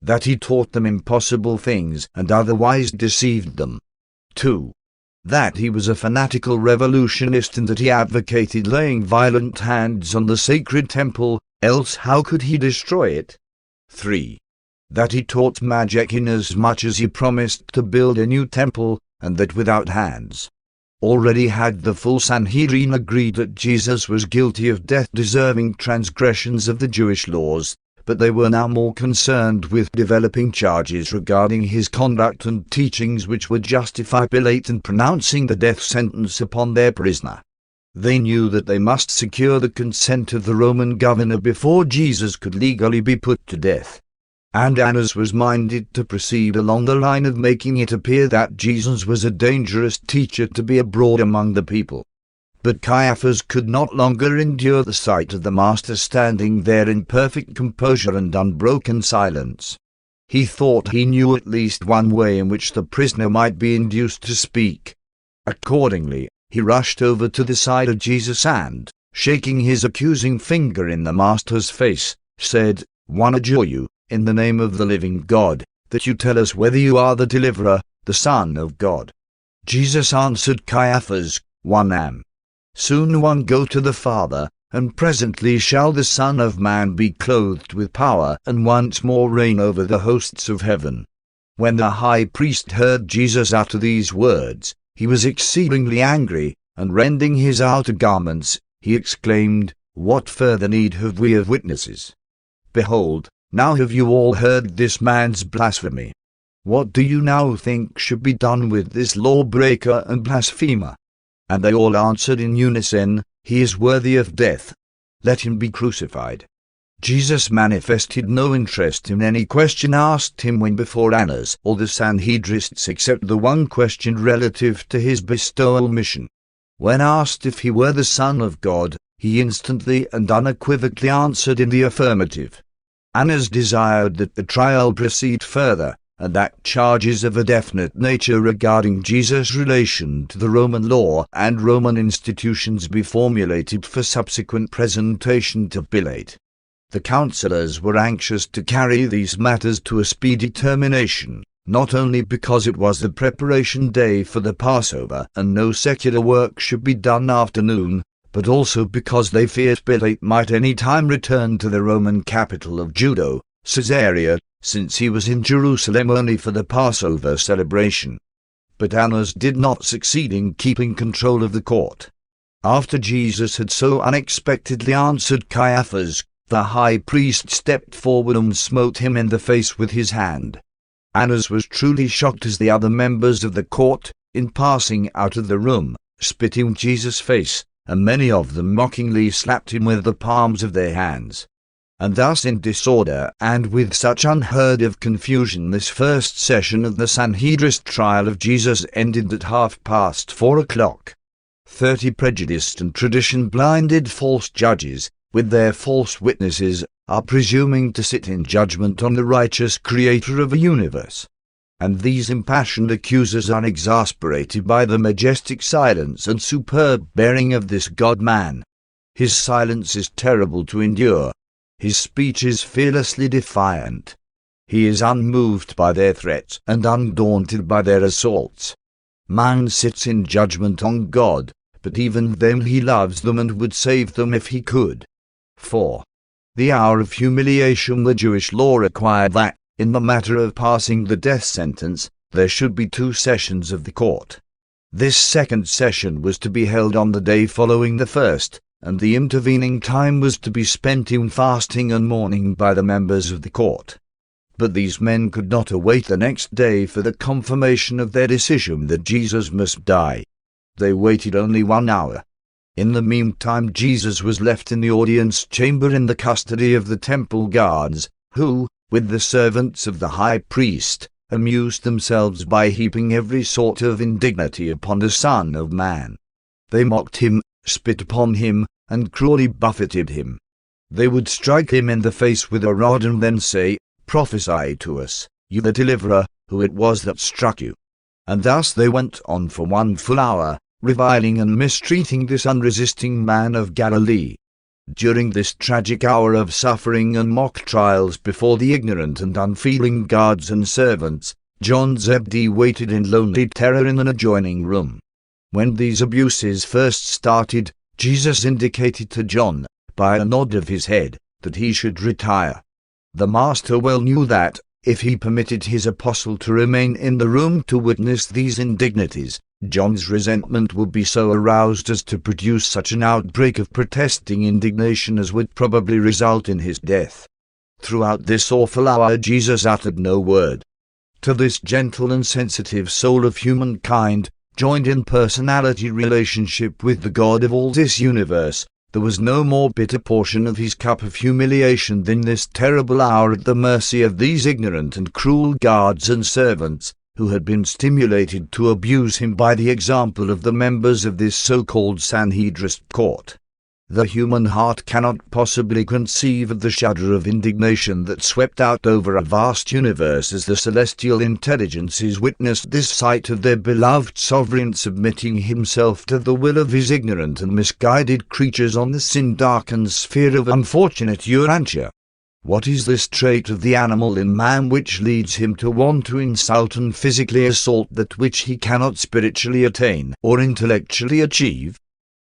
That he taught them impossible things and otherwise deceived them. 2. That he was a fanatical revolutionist and that he advocated laying violent hands on the sacred temple, else how could he destroy it? 3. That he taught magic inasmuch as he promised to build a new temple, and that without hands. Already had the full Sanhedrin agreed that Jesus was guilty of death-deserving transgressions of the Jewish laws, but they were now more concerned with developing charges regarding his conduct and teachings which would justify Pilate in pronouncing the death sentence upon their prisoner. They knew that they must secure the consent of the Roman governor before Jesus could legally be put to death. And Annas was minded to proceed along the line of making it appear that Jesus was a dangerous teacher to be abroad among the people. But Caiaphas could not longer endure the sight of the Master standing there in perfect composure and unbroken silence. He thought he knew at least one way in which the prisoner might be induced to speak. Accordingly, he rushed over to the side of Jesus and, shaking his accusing finger in the Master's face, said, "I adjure you, in the name of the living God, that you tell us whether you are the deliverer, the Son of God." Jesus answered Caiaphas, "I am. Soon one go to the Father, and presently shall the Son of Man be clothed with power and once more reign over the hosts of heaven." When the high priest heard Jesus utter these words, he was exceedingly angry, and rending his outer garments, he exclaimed, "What further need have we of witnesses? Behold, now have you all heard this man's blasphemy. What do you now think should be done with this lawbreaker and blasphemer?" And they all answered in unison, "He is worthy of death. Let him be crucified." Jesus manifested no interest in any question asked him when before Annas or the Sanhedrists except the one question relative to his bestowal mission. When asked if he were the Son of God, he instantly and unequivocally answered in the affirmative. Annas desired that the trial proceed further, and that charges of a definite nature regarding Jesus' relation to the Roman law and Roman institutions be formulated for subsequent presentation to Pilate. The councillors were anxious to carry these matters to a speedy termination, not only because it was the preparation day for the Passover and no secular work should be done after noon, but also because they feared Pilate might any time return to the Roman capital of Judah, Caesarea, since he was in Jerusalem only for the Passover celebration. But Annas did not succeed in keeping control of the court. After Jesus had so unexpectedly answered Caiaphas, the high priest stepped forward and smote him in the face with his hand. Annas was truly shocked as the other members of the court, in passing out of the room, spit in Jesus' face, and many of them mockingly slapped him with the palms of their hands. And thus in disorder and with such unheard-of confusion this first session of the Sanhedrist trial of Jesus ended at 4:30. 30 prejudiced and tradition-blinded false judges, with their false witnesses, are presuming to sit in judgment on the righteous Creator of a universe. And these impassioned accusers are exasperated by the majestic silence and superb bearing of this God-man. His silence is terrible to endure. His speech is fearlessly defiant. He is unmoved by their threats and undaunted by their assaults. Man sits in judgment on God, but even then he loves them and would save them if he could. 4. The hour of humiliation. The Jewish law required that, in the matter of passing the death sentence, there should be 2 sessions of the court. This second session was to be held on the day following the first, and the intervening time was to be spent in fasting and mourning by the members of the court. But these men could not await the next day for the confirmation of their decision that Jesus must die. They waited only 1 hour. In the meantime Jesus was left in the audience chamber in the custody of the temple guards, who, with the servants of the high priest, amused themselves by heaping every sort of indignity upon the Son of Man. They mocked him, spit upon him, and cruelly buffeted him. They would strike him in the face with a rod and then say, "Prophesy to us, you the deliverer, who it was that struck you." And thus they went on for 1 full hour, reviling and mistreating this unresisting man of Galilee. During this tragic hour of suffering and mock trials before the ignorant and unfeeling guards and servants, John Zebedee waited in lonely terror in an adjoining room. When these abuses first started, Jesus indicated to John, by a nod of his head, that he should retire. The Master well knew that, if he permitted his apostle to remain in the room to witness these indignities, John's resentment would be so aroused as to produce such an outbreak of protesting indignation as would probably result in his death. Throughout this awful hour Jesus uttered no word. To this gentle and sensitive soul of humankind, joined in personality relationship with the God of all this universe, there was no more bitter portion of his cup of humiliation than this terrible hour at the mercy of these ignorant and cruel guards and servants, who had been stimulated to abuse him by the example of the members of this so-called Sanhedrist court. The human heart cannot possibly conceive of the shudder of indignation that swept out over a vast universe as the celestial intelligences witnessed this sight of their beloved sovereign submitting himself to the will of his ignorant and misguided creatures on the sin-darkened sphere of unfortunate Urantia. What is this trait of the animal in man which leads him to want to insult and physically assault that which he cannot spiritually attain or intellectually achieve?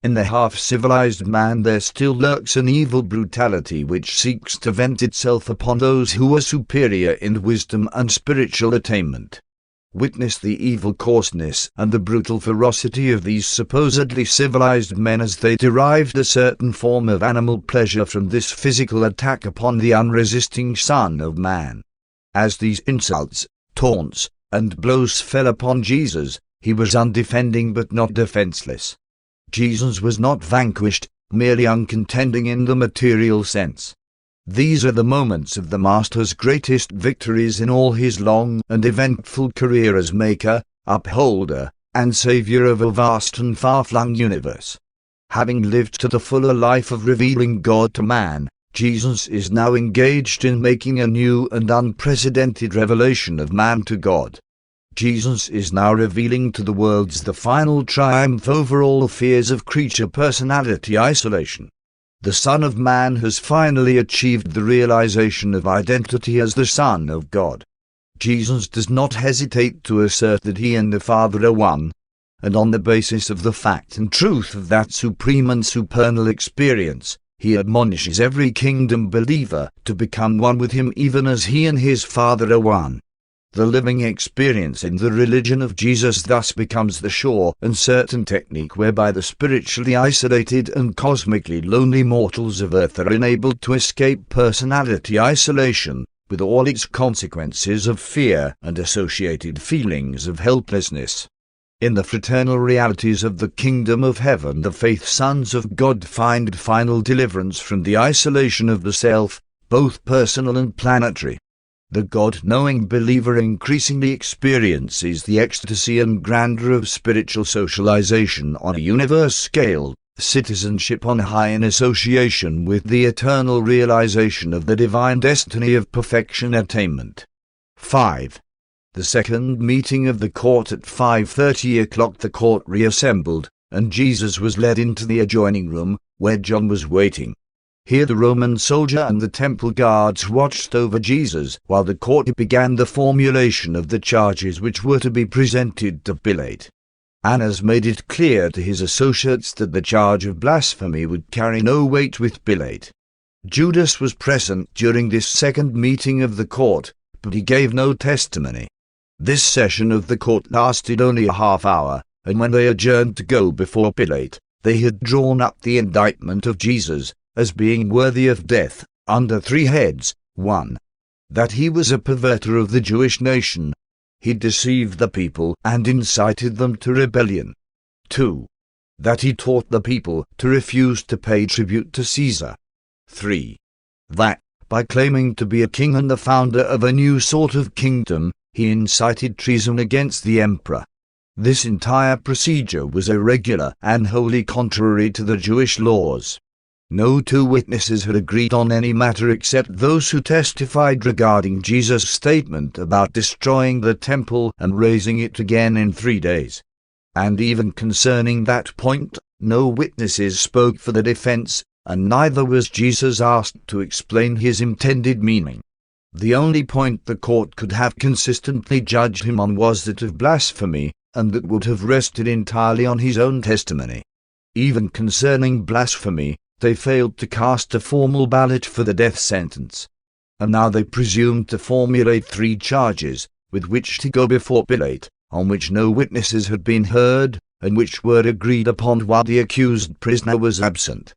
In the half-civilized man there still lurks an evil brutality which seeks to vent itself upon those who are superior in wisdom and spiritual attainment. Witness the evil coarseness and the brutal ferocity of these supposedly civilized men as they derived a certain form of animal pleasure from this physical attack upon the unresisting Son of Man. As these insults, taunts, and blows fell upon Jesus, he was undefending but not defenseless. Jesus was not vanquished, merely uncontending in the material sense. These are the moments of the Master's greatest victories in all his long and eventful career as Maker, Upholder, and Saviour of a vast and far-flung universe. Having lived to the fuller life of revealing God to man, Jesus is now engaged in making a new and unprecedented revelation of man to God. Jesus is now revealing to the worlds the final triumph over all the fears of creature personality isolation. The Son of Man has finally achieved the realization of identity as the Son of God. Jesus does not hesitate to assert that he and the Father are one, and on the basis of the fact and truth of that supreme and supernal experience, he admonishes every kingdom believer to become one with him even as he and his Father are one. The living experience in the religion of Jesus thus becomes the sure and certain technique whereby the spiritually isolated and cosmically lonely mortals of earth are enabled to escape personality isolation, with all its consequences of fear and associated feelings of helplessness. In the fraternal realities of the kingdom of heaven, the faith sons of God find final deliverance from the isolation of the self, both personal and planetary. The God-knowing believer increasingly experiences the ecstasy and grandeur of spiritual socialization on a universe scale, citizenship on high in association with the eternal realization of the divine destiny of perfection attainment. 5. The second meeting of the court at 5:30 o'clock. The court reassembled, and Jesus was led into the adjoining room, where John was waiting. Here the Roman soldier and the temple guards watched over Jesus while the court began the formulation of the charges which were to be presented to Pilate. Annas made it clear to his associates that the charge of blasphemy would carry no weight with Pilate. Judas was present during this second meeting of the court, but he gave no testimony. This session of the court lasted only a half hour, and when they adjourned to go before Pilate, they had drawn up the indictment of Jesus as being worthy of death, under 3 heads. 1. That he was a perverter of the Jewish nation. He deceived the people and incited them to rebellion. 2. That he taught the people to refuse to pay tribute to Caesar. 3. That, by claiming to be a king and the founder of a new sort of kingdom, he incited treason against the emperor. This entire procedure was irregular and wholly contrary to the Jewish laws. No 2 witnesses had agreed on any matter except those who testified regarding Jesus' statement about destroying the temple and raising it again in 3 days. And even concerning that point, no witnesses spoke for the defense, and neither was Jesus asked to explain his intended meaning. The only point the court could have consistently judged him on was that of blasphemy, and that would have rested entirely on his own testimony. Even concerning blasphemy, they failed to cast a formal ballot for the death sentence. And now they presumed to formulate 3 charges, with which to go before Pilate, on which no witnesses had been heard, and which were agreed upon while the accused prisoner was absent.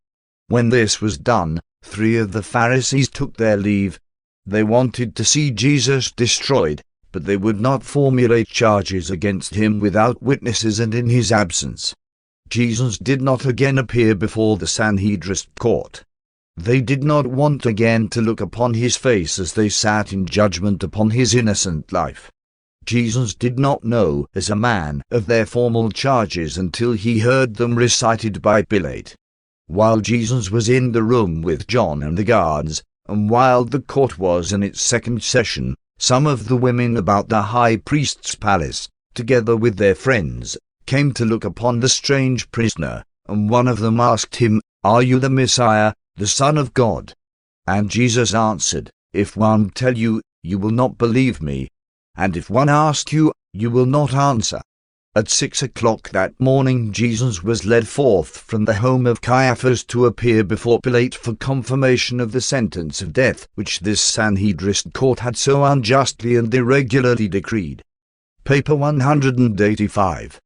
When this was done, 3 of the Pharisees took their leave. They wanted to see Jesus destroyed, but they would not formulate charges against him without witnesses and in his absence. Jesus did not again appear before the Sanhedrin court. They did not want again to look upon his face as they sat in judgment upon his innocent life. Jesus did not know, as a man, of their formal charges until he heard them recited by Pilate. While Jesus was in the room with John and the guards, and while the court was in its second session, some of the women about the high priest's palace, together with their friends, came to look upon the strange prisoner, and one of them asked him, "Are you the Messiah, the Son of God?" And Jesus answered, "If one tell you, you will not believe me, and if one ask you, you will not answer." At 6 o'clock that morning Jesus was led forth from the home of Caiaphas to appear before Pilate for confirmation of the sentence of death which this Sanhedrin court had so unjustly and irregularly decreed. Paper 185.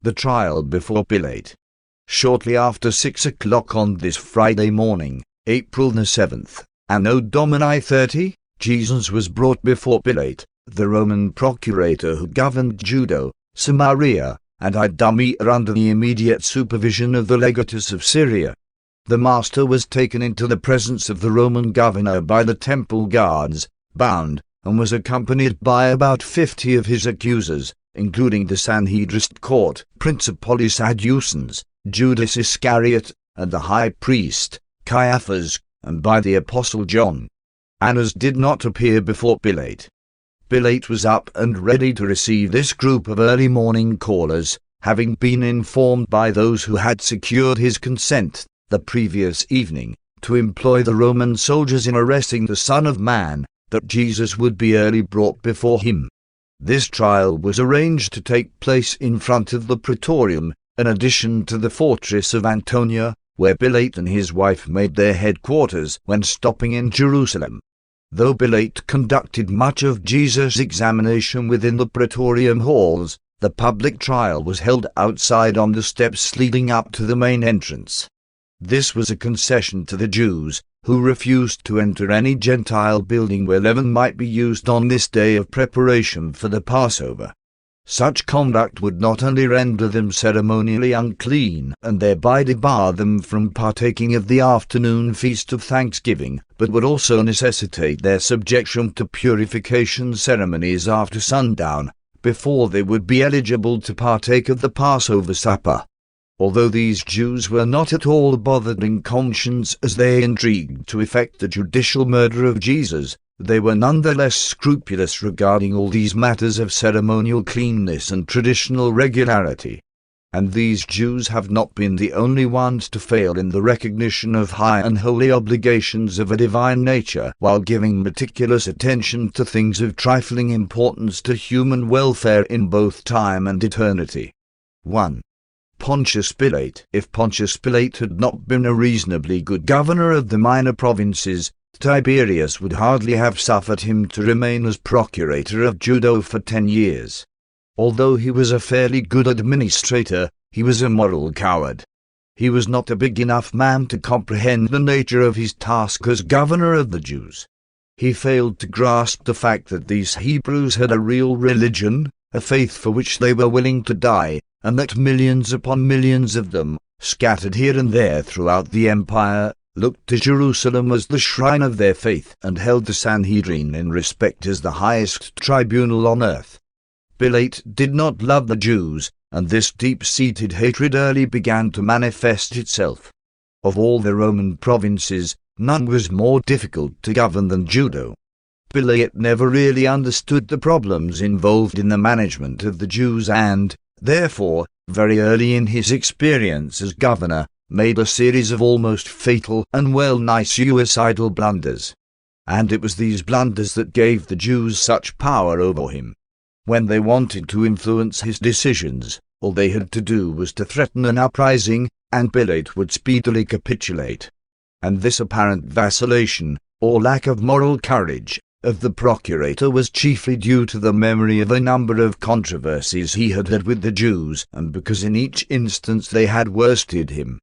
The trial before Pilate. Shortly after 6 o'clock on this Friday morning, April the 7th, Anno Domini 30, Jesus was brought before Pilate, the Roman procurator who governed Judea, Samaria, and Idumea under the immediate supervision of the legatus of Syria. The master was taken into the presence of the Roman governor by the temple guards, bound, and was accompanied by about 50 of his accusers, including the Sanhedrin court, principally Sadduceans, Judas Iscariot, and the high priest, Caiaphas, and by the apostle John. Annas did not appear before Pilate. Pilate was up and ready to receive this group of early morning callers, having been informed by those who had secured his consent, the previous evening, to employ the Roman soldiers in arresting the Son of Man, that Jesus would be early brought before him. This trial was arranged to take place in front of the Praetorium, in addition to the fortress of Antonia, where Pilate and his wife made their headquarters when stopping in Jerusalem. Though Pilate conducted much of Jesus' examination within the Praetorium halls, the public trial was held outside on the steps leading up to the main entrance. This was a concession to the Jews, who refused to enter any Gentile building where leaven might be used on this day of preparation for the Passover. Such conduct would not only render them ceremonially unclean and thereby debar them from partaking of the afternoon feast of thanksgiving, but would also necessitate their subjection to purification ceremonies after sundown, before they would be eligible to partake of the Passover supper. Although these Jews were not at all bothered in conscience as they intrigued to effect the judicial murder of Jesus, they were nonetheless scrupulous regarding all these matters of ceremonial cleanness and traditional regularity. And these Jews have not been the only ones to fail in the recognition of high and holy obligations of a divine nature, while giving meticulous attention to things of trifling importance to human welfare in both time and eternity. 1. Pontius Pilate. If Pontius Pilate had not been a reasonably good governor of the minor provinces, Tiberius would hardly have suffered him to remain as procurator of Judea for 10 years. Although he was a fairly good administrator, he was a moral coward. He was not a big enough man to comprehend the nature of his task as governor of the Jews. He failed to grasp the fact that these Hebrews had a real religion, a faith for which they were willing to die, and that millions upon millions of them, scattered here and there throughout the empire, looked to Jerusalem as the shrine of their faith and held the Sanhedrin in respect as the highest tribunal on earth. Pilate did not love the Jews, and this deep-seated hatred early began to manifest itself. Of all the Roman provinces, none was more difficult to govern than Judea. Pilate never really understood the problems involved in the management of the Jews and, therefore, very early in his experience as governor, made a series of almost fatal and well-nigh suicidal blunders. And it was these blunders that gave the Jews such power over him. When they wanted to influence his decisions, all they had to do was to threaten an uprising, and Pilate would speedily capitulate. And this apparent vacillation, or lack of moral courage, of the procurator was chiefly due to the memory of a number of controversies he had had with the Jews, and because in each instance they had worsted him.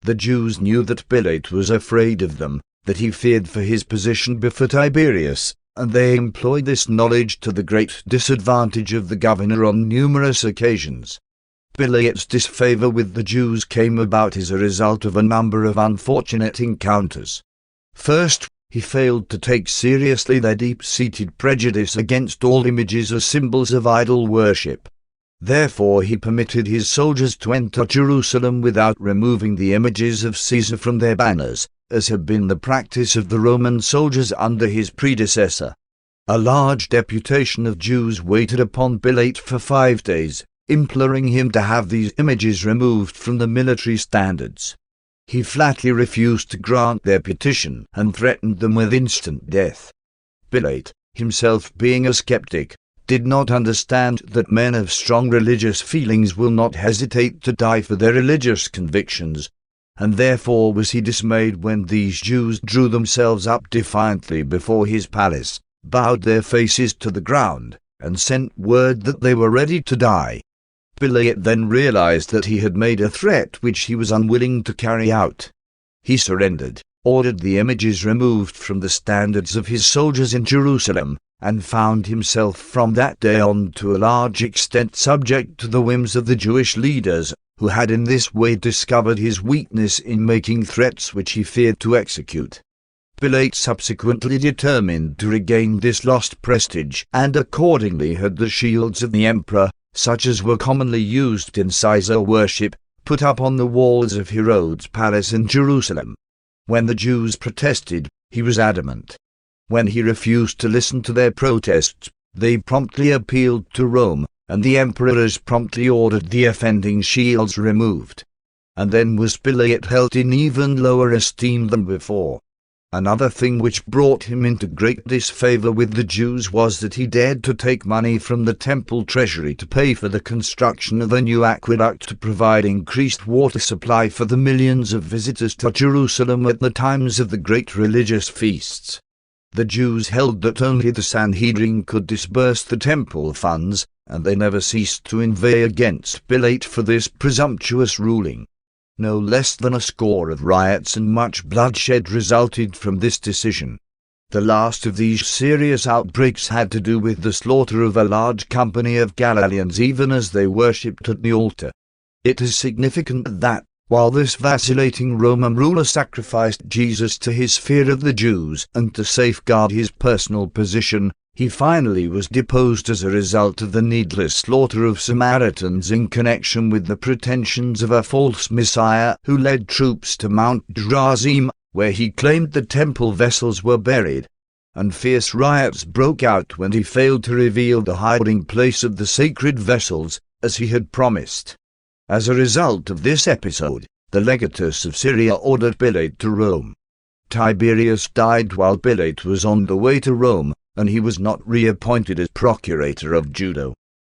The Jews knew that Pilate was afraid of them, that he feared for his position before Tiberius, and they employed this knowledge to the great disadvantage of the governor on numerous occasions. Pilate's disfavor with the Jews came about as a result of a number of unfortunate encounters. First, he failed to take seriously their deep-seated prejudice against all images as symbols of idol worship. Therefore he permitted his soldiers to enter Jerusalem without removing the images of Caesar from their banners, as had been the practice of the Roman soldiers under his predecessor. A large deputation of Jews waited upon Pilate for 5 days, imploring him to have these images removed from the military standards. He flatly refused to grant their petition and threatened them with instant death. Pilate, himself being a skeptic, did not understand that men of strong religious feelings will not hesitate to die for their religious convictions, and therefore was he dismayed when these Jews drew themselves up defiantly before his palace, bowed their faces to the ground, and sent word that they were ready to die. Pilate then realized that he had made a threat which he was unwilling to carry out. He surrendered, ordered the images removed from the standards of his soldiers in Jerusalem, and found himself from that day on to a large extent subject to the whims of the Jewish leaders, who had in this way discovered his weakness in making threats which he feared to execute. Pilate subsequently determined to regain this lost prestige, and accordingly had the shields of the emperor, such as were commonly used in Caesar worship, put up on the walls of Herod's palace in Jerusalem. When the Jews protested, he was adamant. When he refused to listen to their protests, they promptly appealed to Rome, and the emperor as promptly ordered the offending shields removed. And then was Pilate held in even lower esteem than before. Another thing which brought him into great disfavor with the Jews was that he dared to take money from the temple treasury to pay for the construction of a new aqueduct to provide increased water supply for the millions of visitors to Jerusalem at the times of the great religious feasts. The Jews held that only the Sanhedrin could disburse the temple funds, and they never ceased to inveigh against Pilate for this presumptuous ruling. No less than a score of riots and much bloodshed resulted from this decision. The last of these serious outbreaks had to do with the slaughter of a large company of Galileans even as they worshipped at the altar. It is significant that, while this vacillating Roman ruler sacrificed Jesus to his fear of the Jews and to safeguard his personal position, he finally was deposed as a result of the needless slaughter of Samaritans in connection with the pretensions of a false Messiah who led troops to Mount Gerizim, where he claimed the temple vessels were buried. And fierce riots broke out when he failed to reveal the hiding place of the sacred vessels, as he had promised. As a result of this episode, the legatus of Syria ordered Pilate to Rome. Tiberius died while Pilate was on the way to Rome, and he was not reappointed as procurator of Judea.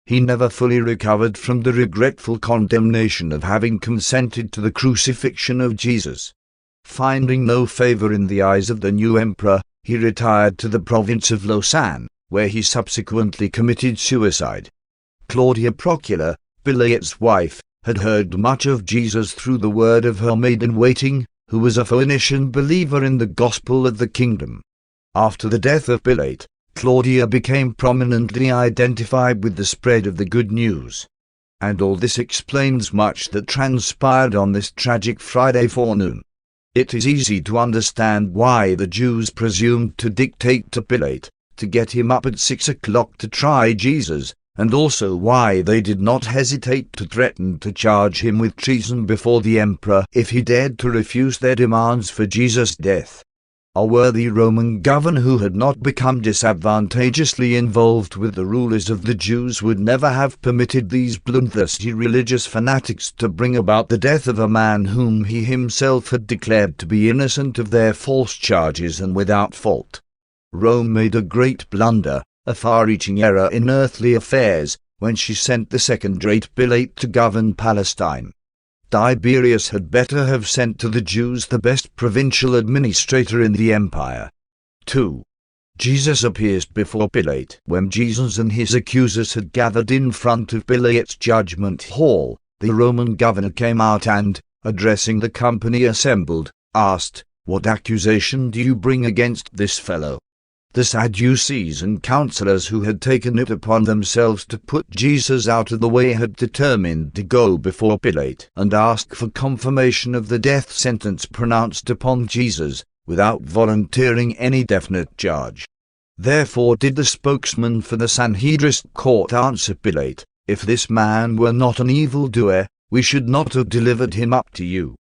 He never fully recovered from the regretful condemnation of having consented to the crucifixion of Jesus. Finding no favor in the eyes of the new emperor, he retired to the province of Lausanne, where he subsequently committed suicide. Claudia Procula, Pilate's wife, had heard much of Jesus through the word of her maid-in-waiting, who was a Phoenician believer in the gospel of the kingdom. After the death of Pilate, Claudia became prominently identified with the spread of the good news. And all this explains much that transpired on this tragic Friday forenoon. It is easy to understand why the Jews presumed to dictate to Pilate, to get him up at 6 o'clock to try Jesus, and also why they did not hesitate to threaten to charge him with treason before the emperor if he dared to refuse their demands for Jesus' death. A worthy Roman governor who had not become disadvantageously involved with the rulers of the Jews would never have permitted these bloodthirsty religious fanatics to bring about the death of a man whom he himself had declared to be innocent of their false charges and without fault. Rome made a great blunder, a far-reaching error in earthly affairs, when she sent the second-rate Pilate to govern Palestine. Tiberius had better have sent to the Jews the best provincial administrator in the empire. 2. Jesus appears before Pilate. When Jesus and his accusers had gathered in front of Pilate's judgment hall, the Roman governor came out and, addressing the company assembled, asked, "What accusation do you bring against this fellow?" The Sadducees and counselors who had taken it upon themselves to put Jesus out of the way had determined to go before Pilate and ask for confirmation of the death sentence pronounced upon Jesus, without volunteering any definite charge. Therefore did the spokesman for the Sanhedrist court answer Pilate, "If this man were not an evildoer, we should not have delivered him up to you."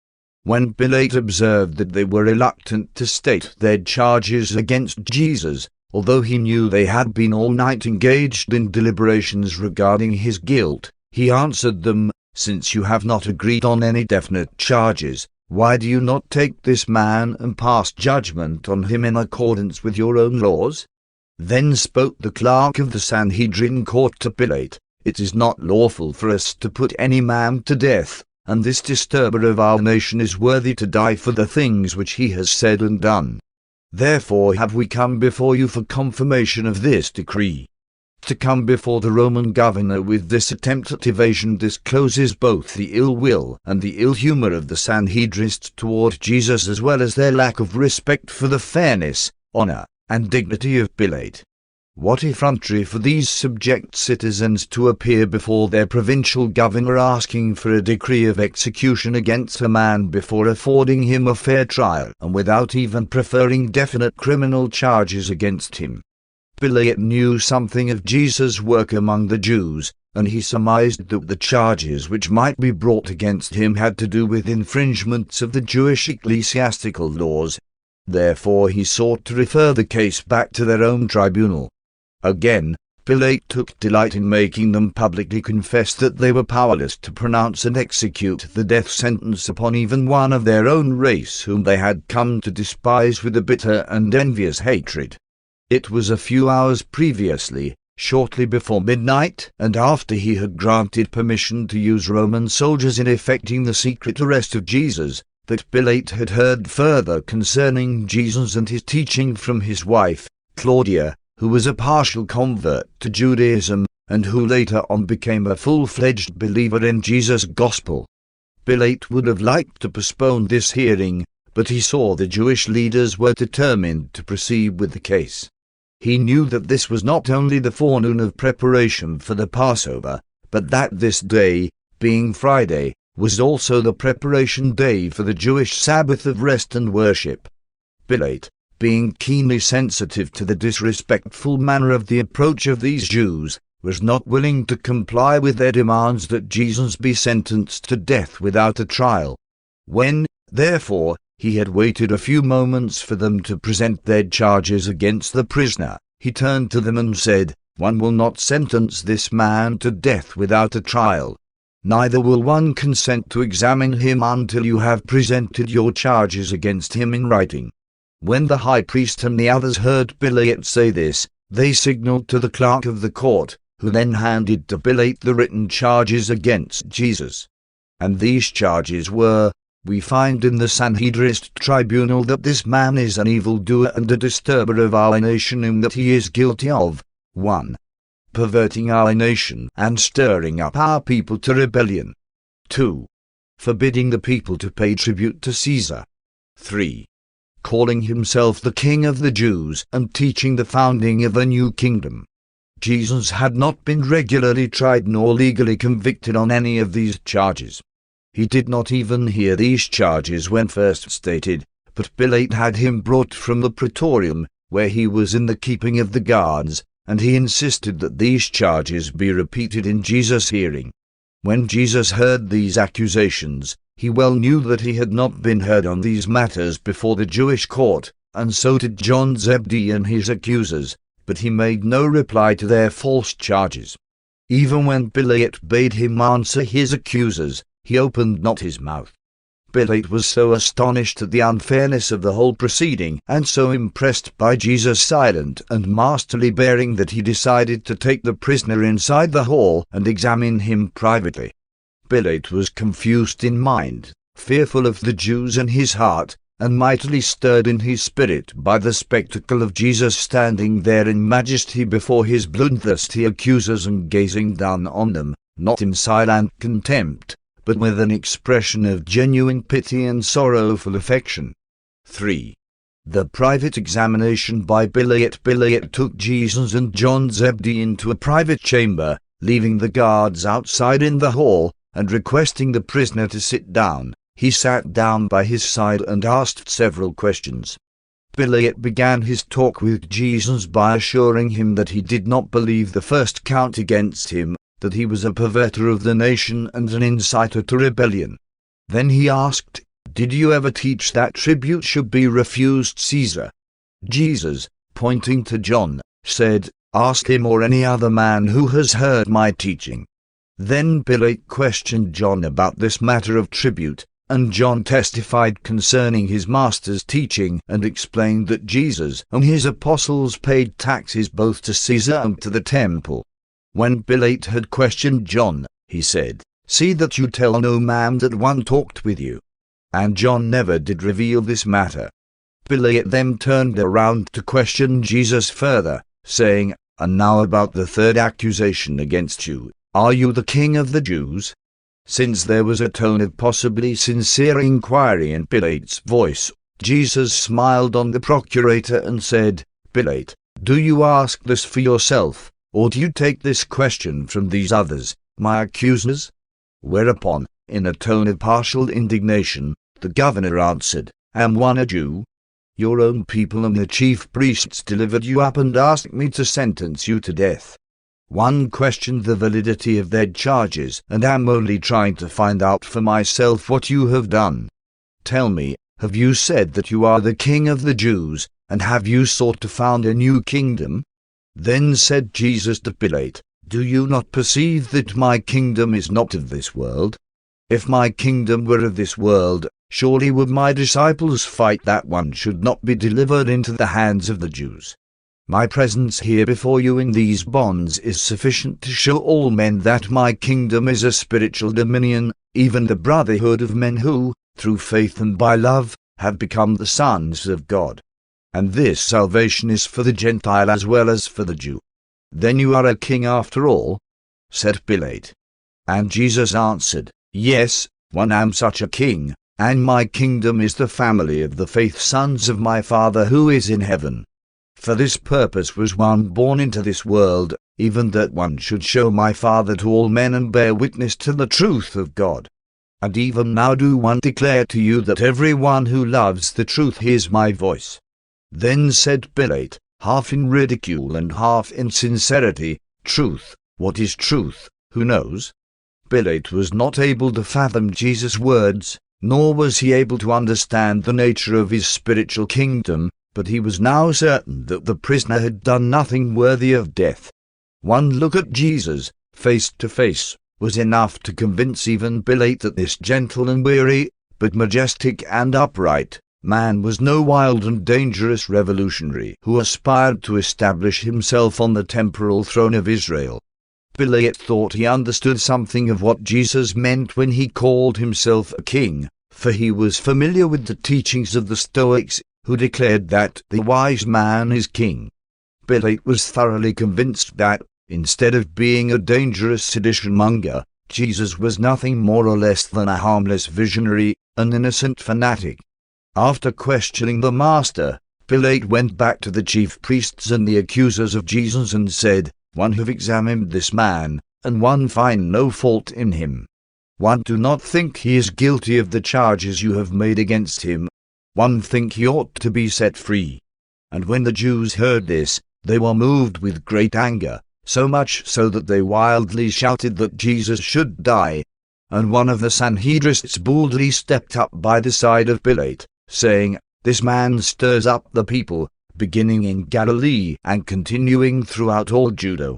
When Pilate observed that they were reluctant to state their charges against Jesus, although he knew they had been all night engaged in deliberations regarding his guilt, he answered them, "Since you have not agreed on any definite charges, why do you not take this man and pass judgment on him in accordance with your own laws?" Then spoke the clerk of the Sanhedrin court to Pilate, "It is not lawful for us to put any man to death, and this disturber of our nation is worthy to die for the things which he has said and done. Therefore have we come before you for confirmation of this decree." To come before the Roman governor with this attempt at evasion discloses both the ill will and the ill humor of the Sanhedrists toward Jesus, as well as their lack of respect for the fairness, honor, and dignity of Pilate. What effrontery for these subject citizens to appear before their provincial governor asking for a decree of execution against a man before affording him a fair trial and without even preferring definite criminal charges against him. Pilate knew something of Jesus' work among the Jews, and he surmised that the charges which might be brought against him had to do with infringements of the Jewish ecclesiastical laws. Therefore he sought to refer the case back to their own tribunal. Again, Pilate took delight in making them publicly confess that they were powerless to pronounce and execute the death sentence upon even one of their own race whom they had come to despise with a bitter and envious hatred. It was a few hours previously, shortly before midnight, and after he had granted permission to use Roman soldiers in effecting the secret arrest of Jesus, that Pilate had heard further concerning Jesus and his teaching from his wife, Claudia, who was a partial convert to Judaism, and who later on became a full-fledged believer in Jesus' gospel. Pilate would have liked to postpone this hearing, but he saw the Jewish leaders were determined to proceed with the case. He knew that this was not only the forenoon of preparation for the Passover, but that this day, being Friday, was also the preparation day for the Jewish Sabbath of rest and worship. Pilate, being keenly sensitive to the disrespectful manner of the approach of these Jews, was not willing to comply with their demands that Jesus be sentenced to death without a trial. When, therefore, he had waited a few moments for them to present their charges against the prisoner, he turned to them and said, "One will not sentence this man to death without a trial. Neither will one consent to examine him until you have presented your charges against him in writing." When the high priest and the others heard Pilate say this, they signaled to the clerk of the court, who then handed to Pilate the written charges against Jesus. And these charges were, "We find in the Sanhedrist tribunal that this man is an evildoer and a disturber of our nation, and that he is guilty of 1. Perverting our nation and stirring up our people to rebellion. 2. Forbidding the people to pay tribute to Caesar. 3. Calling himself the King of the Jews and teaching the founding of a new kingdom." Jesus had not been regularly tried nor legally convicted on any of these charges. He did not even hear these charges when first stated, but Pilate had him brought from the praetorium, where he was in the keeping of the guards, and he insisted that these charges be repeated in Jesus' hearing. When Jesus heard these accusations, he well knew that he had not been heard on these matters before the Jewish court, and so did John Zebedee and his accusers, but he made no reply to their false charges. Even when Pilate bade him answer his accusers, he opened not his mouth. Pilate was so astonished at the unfairness of the whole proceeding, and so impressed by Jesus' silent and masterly bearing, that he decided to take the prisoner inside the hall and examine him privately. Pilate was confused in mind, fearful of the Jews in his heart, and mightily stirred in his spirit by the spectacle of Jesus standing there in majesty before his bloodthirsty accusers and gazing down on them, not in silent contempt, but with an expression of genuine pity and sorrowful affection. 3. The private examination by Pilate. Pilate took Jesus and John Zebedee into a private chamber, leaving the guards outside in the hall, and requesting the prisoner to sit down. He sat down by his side and asked several questions. Pilate began his talk with Jesus by assuring him that he did not believe the first count against him, that he was a perverter of the nation and an inciter to rebellion. Then he asked, "Did you ever teach that tribute should be refused Caesar?" Jesus, pointing to John, said, "Ask him or any other man who has heard my teaching." Then Pilate questioned John about this matter of tribute, and John testified concerning his master's teaching and explained that Jesus and his apostles paid taxes both to Caesar and to the temple. When Pilate had questioned John, he said, "See that you tell no man that one talked with you." And John never did reveal this matter. Pilate then turned around to question Jesus further, saying, "And now about the third accusation against you. Are you the King of the Jews?" Since there was a tone of possibly sincere inquiry in Pilate's voice, Jesus smiled on the procurator and said, "Pilate, do you ask this for yourself, or do you take this question from these others, my accusers?" Whereupon, in a tone of partial indignation, the governor answered, "Am one a Jew? Your own people and the chief priests delivered you up and asked me to sentence you to death. One questioned the validity of their charges, and am only trying to find out for myself what you have done. Tell me, have you said that you are the King of the Jews, and have you sought to found a new kingdom?" Then said Jesus to Pilate, "Do you not perceive that my kingdom is not of this world? If my kingdom were of this world, surely would my disciples fight that one should not be delivered into the hands of the Jews. My presence here before you in these bonds is sufficient to show all men that my kingdom is a spiritual dominion, even the brotherhood of men who, through faith and by love, have become the sons of God. And this salvation is for the Gentile as well as for the Jew." "Then you are a king after all?" said Pilate. And Jesus answered, "Yes, one am such a king, and my kingdom is the family of the faith sons of my Father who is in heaven. For this purpose was one born into this world, even that one should show my Father to all men and bear witness to the truth of God. And even now do one declare to you that every one who loves the truth hears my voice." Then said Pilate, half in ridicule and half in sincerity, "Truth, what is truth? Who knows?" Pilate was not able to fathom Jesus' words, nor was he able to understand the nature of his spiritual kingdom, but he was now certain that the prisoner had done nothing worthy of death. One look at Jesus, face to face, was enough to convince even Pilate that this gentle and weary, but majestic and upright, man was no wild and dangerous revolutionary who aspired to establish himself on the temporal throne of Israel. Pilate thought he understood something of what Jesus meant when he called himself a king, for he was familiar with the teachings of the Stoics, who declared that the wise man is king. Pilate was thoroughly convinced that, instead of being a dangerous sedition-monger, Jesus was nothing more or less than a harmless visionary, an innocent fanatic. After questioning the Master, Pilate went back to the chief priests and the accusers of Jesus and said, "One have examined this man, and one find no fault in him. One do not think he is guilty of the charges you have made against him. One think he ought to be set free." And when the Jews heard this, they were moved with great anger, so much so that they wildly shouted that Jesus should die. And one of the Sanhedrists boldly stepped up by the side of Pilate, saying, "This man stirs up the people, beginning in Galilee and continuing throughout all Judah.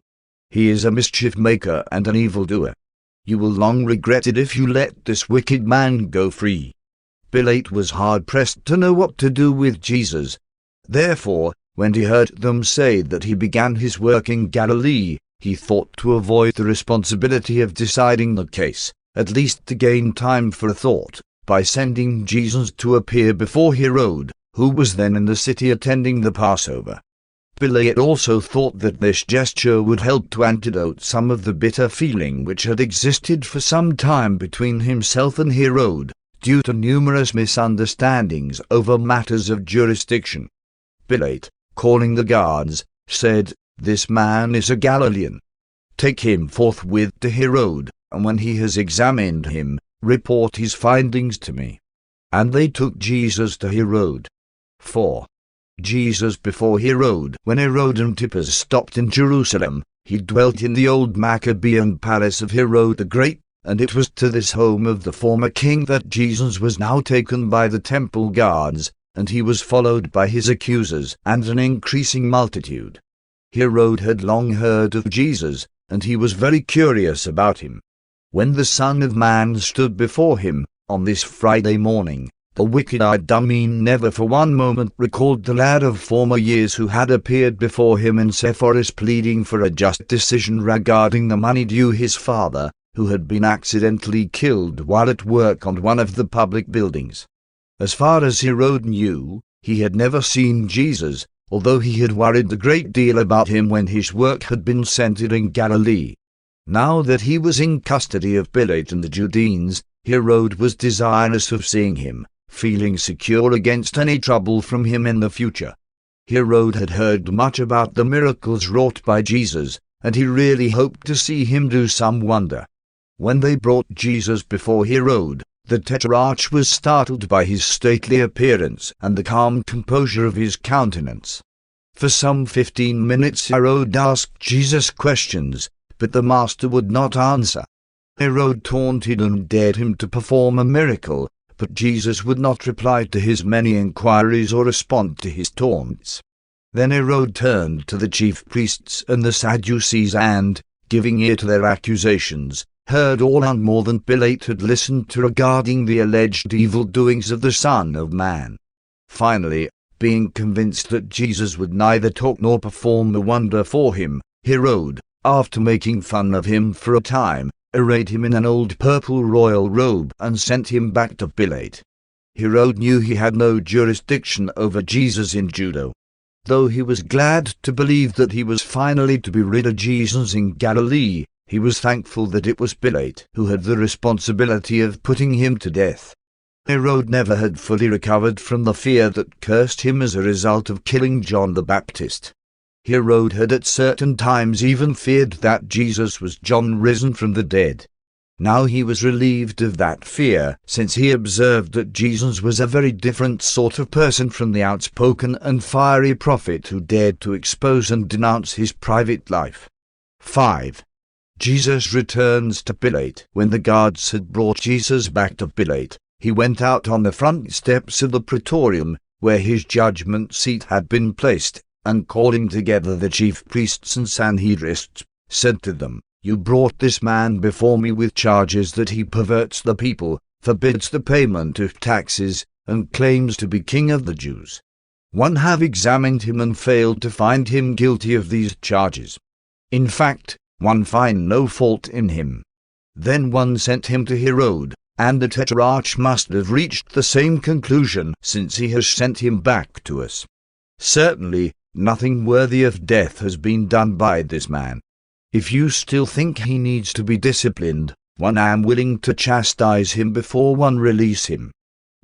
He is a mischief-maker and an evildoer. You will long regret it if you let this wicked man go free." Pilate was hard-pressed to know what to do with Jesus. Therefore, when he heard them say that he began his work in Galilee, he thought to avoid the responsibility of deciding the case, at least to gain time for thought, by sending Jesus to appear before Herod, who was then in the city attending the Passover. Pilate also thought that this gesture would help to antidote some of the bitter feeling which had existed for some time between himself and Herod, due to numerous misunderstandings over matters of jurisdiction. Pilate, calling the guards, said, "This man is a Galilean. Take him forthwith to Herod, and when he has examined him, report his findings to me." And they took Jesus to Herod. 4. Jesus before Herod. When Herod Antipas stopped in Jerusalem, he dwelt in the old Maccabean palace of Herod the Great, and it was to this home of the former king that Jesus was now taken by the temple guards, and he was followed by his accusers and an increasing multitude. Herod had long heard of Jesus, and he was very curious about him. When the Son of Man stood before him, on this Friday morning, the wicked-eyed dummy never for one moment recalled the lad of former years who had appeared before him in Sepphoris pleading for a just decision regarding the money due his father, who had been accidentally killed while at work on one of the public buildings. As far as Herod knew, he had never seen Jesus, although he had worried a great deal about him when his work had been centered in Galilee. Now that he was in custody of Pilate and the Judeans, Herod was desirous of seeing him, feeling secure against any trouble from him in the future. Herod had heard much about the miracles wrought by Jesus, and he really hoped to see him do some wonder. When they brought Jesus before Herod, the Tetrarch was startled by his stately appearance and the calm composure of his countenance. For some 15 minutes Herod asked Jesus questions, but the master would not answer. Herod taunted and dared him to perform a miracle, but Jesus would not reply to his many inquiries or respond to his taunts. Then Herod turned to the chief priests and the Sadducees and, giving ear to their accusations, heard all and more than Pilate had listened to regarding the alleged evil doings of the Son of Man. Finally, being convinced that Jesus would neither talk nor perform the wonder for him, Herod, after making fun of him for a time, arrayed him in an old purple royal robe and sent him back to Pilate. Herod knew he had no jurisdiction over Jesus in Judah. Though he was glad to believe that he was finally to be rid of Jesus in Galilee, he was thankful that it was Pilate who had the responsibility of putting him to death. Herod never had fully recovered from the fear that cursed him as a result of killing John the Baptist. Herod had at certain times even feared that Jesus was John risen from the dead. Now he was relieved of that fear, since he observed that Jesus was a very different sort of person from the outspoken and fiery prophet who dared to expose and denounce his private life. 5. Jesus returns to Pilate. When the guards had brought Jesus back to Pilate, he went out on the front steps of the praetorium, where his judgment seat had been placed, and calling together the chief priests and Sanhedrists, said to them, "You brought this man before me with charges that he perverts the people, forbids the payment of taxes, and claims to be king of the Jews. One have examined him and failed to find him guilty of these charges. In fact, one find no fault in him." Then one sent him to Herod, and the Tetrarch must have reached the same conclusion, since he has sent him back to us. Certainly, nothing worthy of death has been done by this man. If you still think he needs to be disciplined, one am willing to chastise him before one release him.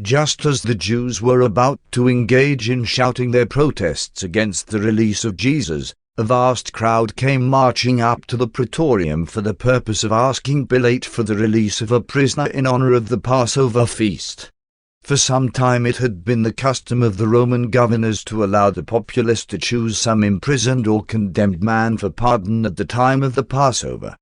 Just as the Jews were about to engage in shouting their protests against the release of Jesus, a vast crowd came marching up to the praetorium for the purpose of asking Pilate for the release of a prisoner in honor of the Passover feast. For some time it had been the custom of the Roman governors to allow the populace to choose some imprisoned or condemned man for pardon at the time of the Passover.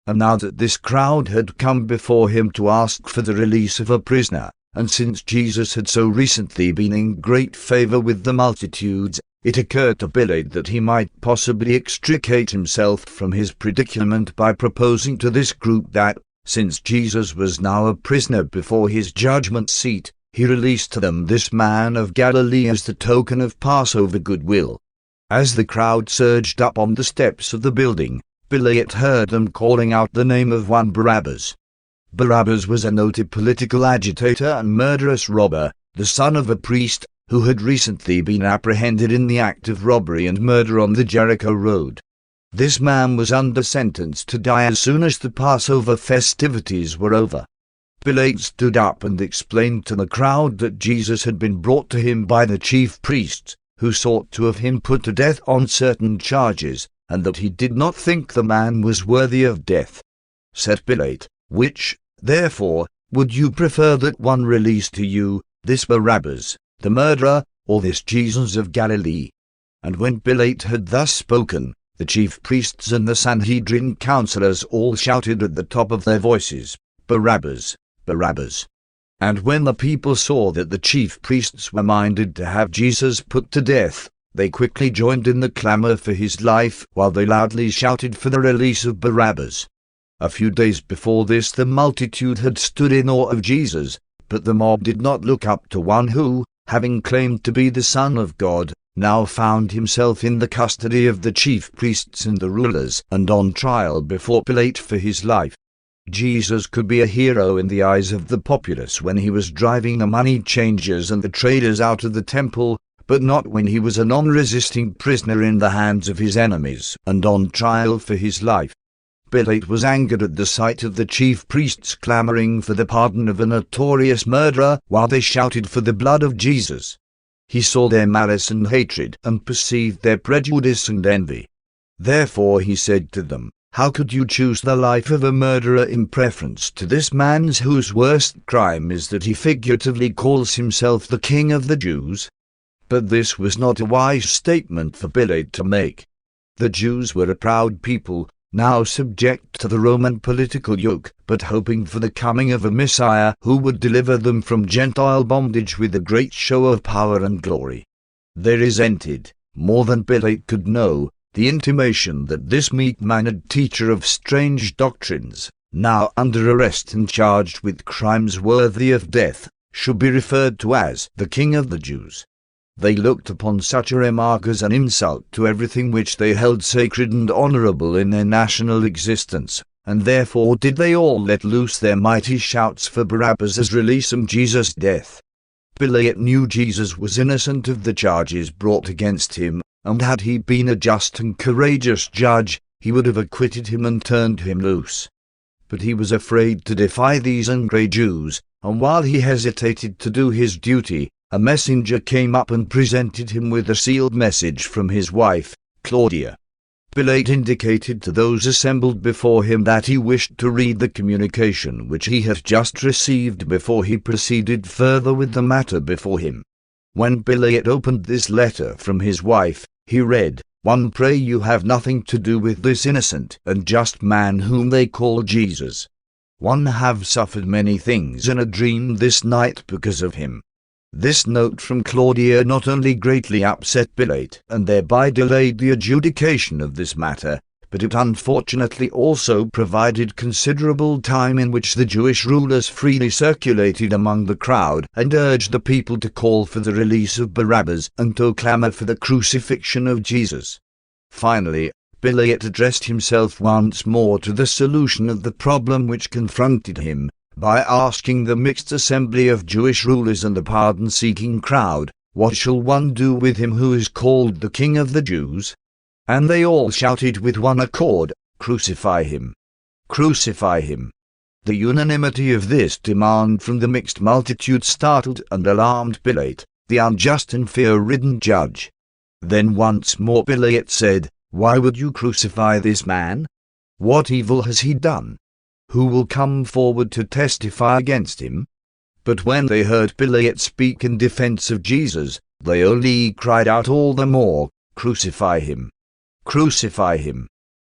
And now that this crowd had come before him to ask for the release of a prisoner, and since Jesus had so recently been in great favor with the multitudes, it occurred to Pilate that he might possibly extricate himself from his predicament by proposing to this group that, since Jesus was now a prisoner before his judgment seat, he released to them this man of Galilee as the token of Passover goodwill. As the crowd surged up on the steps of the building, Pilate heard them calling out the name of one Barabbas. Barabbas was a noted political agitator and murderous robber, the son of a priest, who had recently been apprehended in the act of robbery and murder on the Jericho road. This man was under sentence to die as soon as the Passover festivities were over. Pilate stood up and explained to the crowd that Jesus had been brought to him by the chief priests, who sought to have him put to death on certain charges, and that he did not think the man was worthy of death. Said Pilate, "Which, therefore, would you prefer that one release to you, this Barabbas, the murderer, or this Jesus of Galilee?" And when Pilate had thus spoken, the chief priests and the Sanhedrin councillors all shouted at the top of their voices, "Barabbas! Barabbas!" And when the people saw that the chief priests were minded to have Jesus put to death, they quickly joined in the clamor for his life, while they loudly shouted for the release of Barabbas. A few days before this the multitude had stood in awe of Jesus, but the mob did not look up to one who, having claimed to be the Son of God, now found himself in the custody of the chief priests and the rulers, and on trial before Pilate for his life. Jesus could be a hero in the eyes of the populace when he was driving the money changers and the traders out of the temple, but not when he was a non-resisting prisoner in the hands of his enemies and on trial for his life. Pilate was angered at the sight of the chief priests clamoring for the pardon of a notorious murderer while they shouted for the blood of Jesus. He saw their malice and hatred and perceived their prejudice and envy. Therefore he said to them, "How could you choose the life of a murderer in preference to this man's whose worst crime is that he figuratively calls himself the King of the Jews?" But this was not a wise statement for Pilate to make. The Jews were a proud people, now subject to the Roman political yoke, but hoping for the coming of a Messiah who would deliver them from Gentile bondage with a great show of power and glory. They resented, more than Pilate could know, the intimation that this meek-mannered teacher of strange doctrines, now under arrest and charged with crimes worthy of death, should be referred to as the King of the Jews. They looked upon such a remark as an insult to everything which they held sacred and honorable in their national existence, and therefore did they all let loose their mighty shouts for Barabbas' release and Jesus' death. Pilate knew Jesus was innocent of the charges brought against him, and had he been a just and courageous judge, he would have acquitted him and turned him loose. But he was afraid to defy these angry Jews, and while he hesitated to do his duty, a messenger came up and presented him with a sealed message from his wife, Claudia. Pilate indicated to those assembled before him that he wished to read the communication which he had just received before he proceeded further with the matter before him. When Pilate opened this letter from his wife, he read, "1. Pray you have nothing to do with this innocent and just man whom they call Jesus. 1. Have suffered many things in a dream this night because of him." This note from Claudia not only greatly upset Pilate and thereby delayed the adjudication of this matter, but it unfortunately also provided considerable time in which the Jewish rulers freely circulated among the crowd and urged the people to call for the release of Barabbas and to clamor for the crucifixion of Jesus. Finally, Pilate addressed himself once more to the solution of the problem which confronted him, by asking the mixed assembly of Jewish rulers and the pardon-seeking crowd, "What shall one do with him who is called the King of the Jews?" And they all shouted with one accord, "Crucify him! Crucify him!" The unanimity of this demand from the mixed multitude startled and alarmed Pilate, the unjust and fear-ridden judge. Then once more Pilate said, "Why would you crucify this man? What evil has he done? Who will come forward to testify against him?" But when they heard Pilate speak in defense of Jesus, they only cried out all the more, "Crucify him! Crucify him!"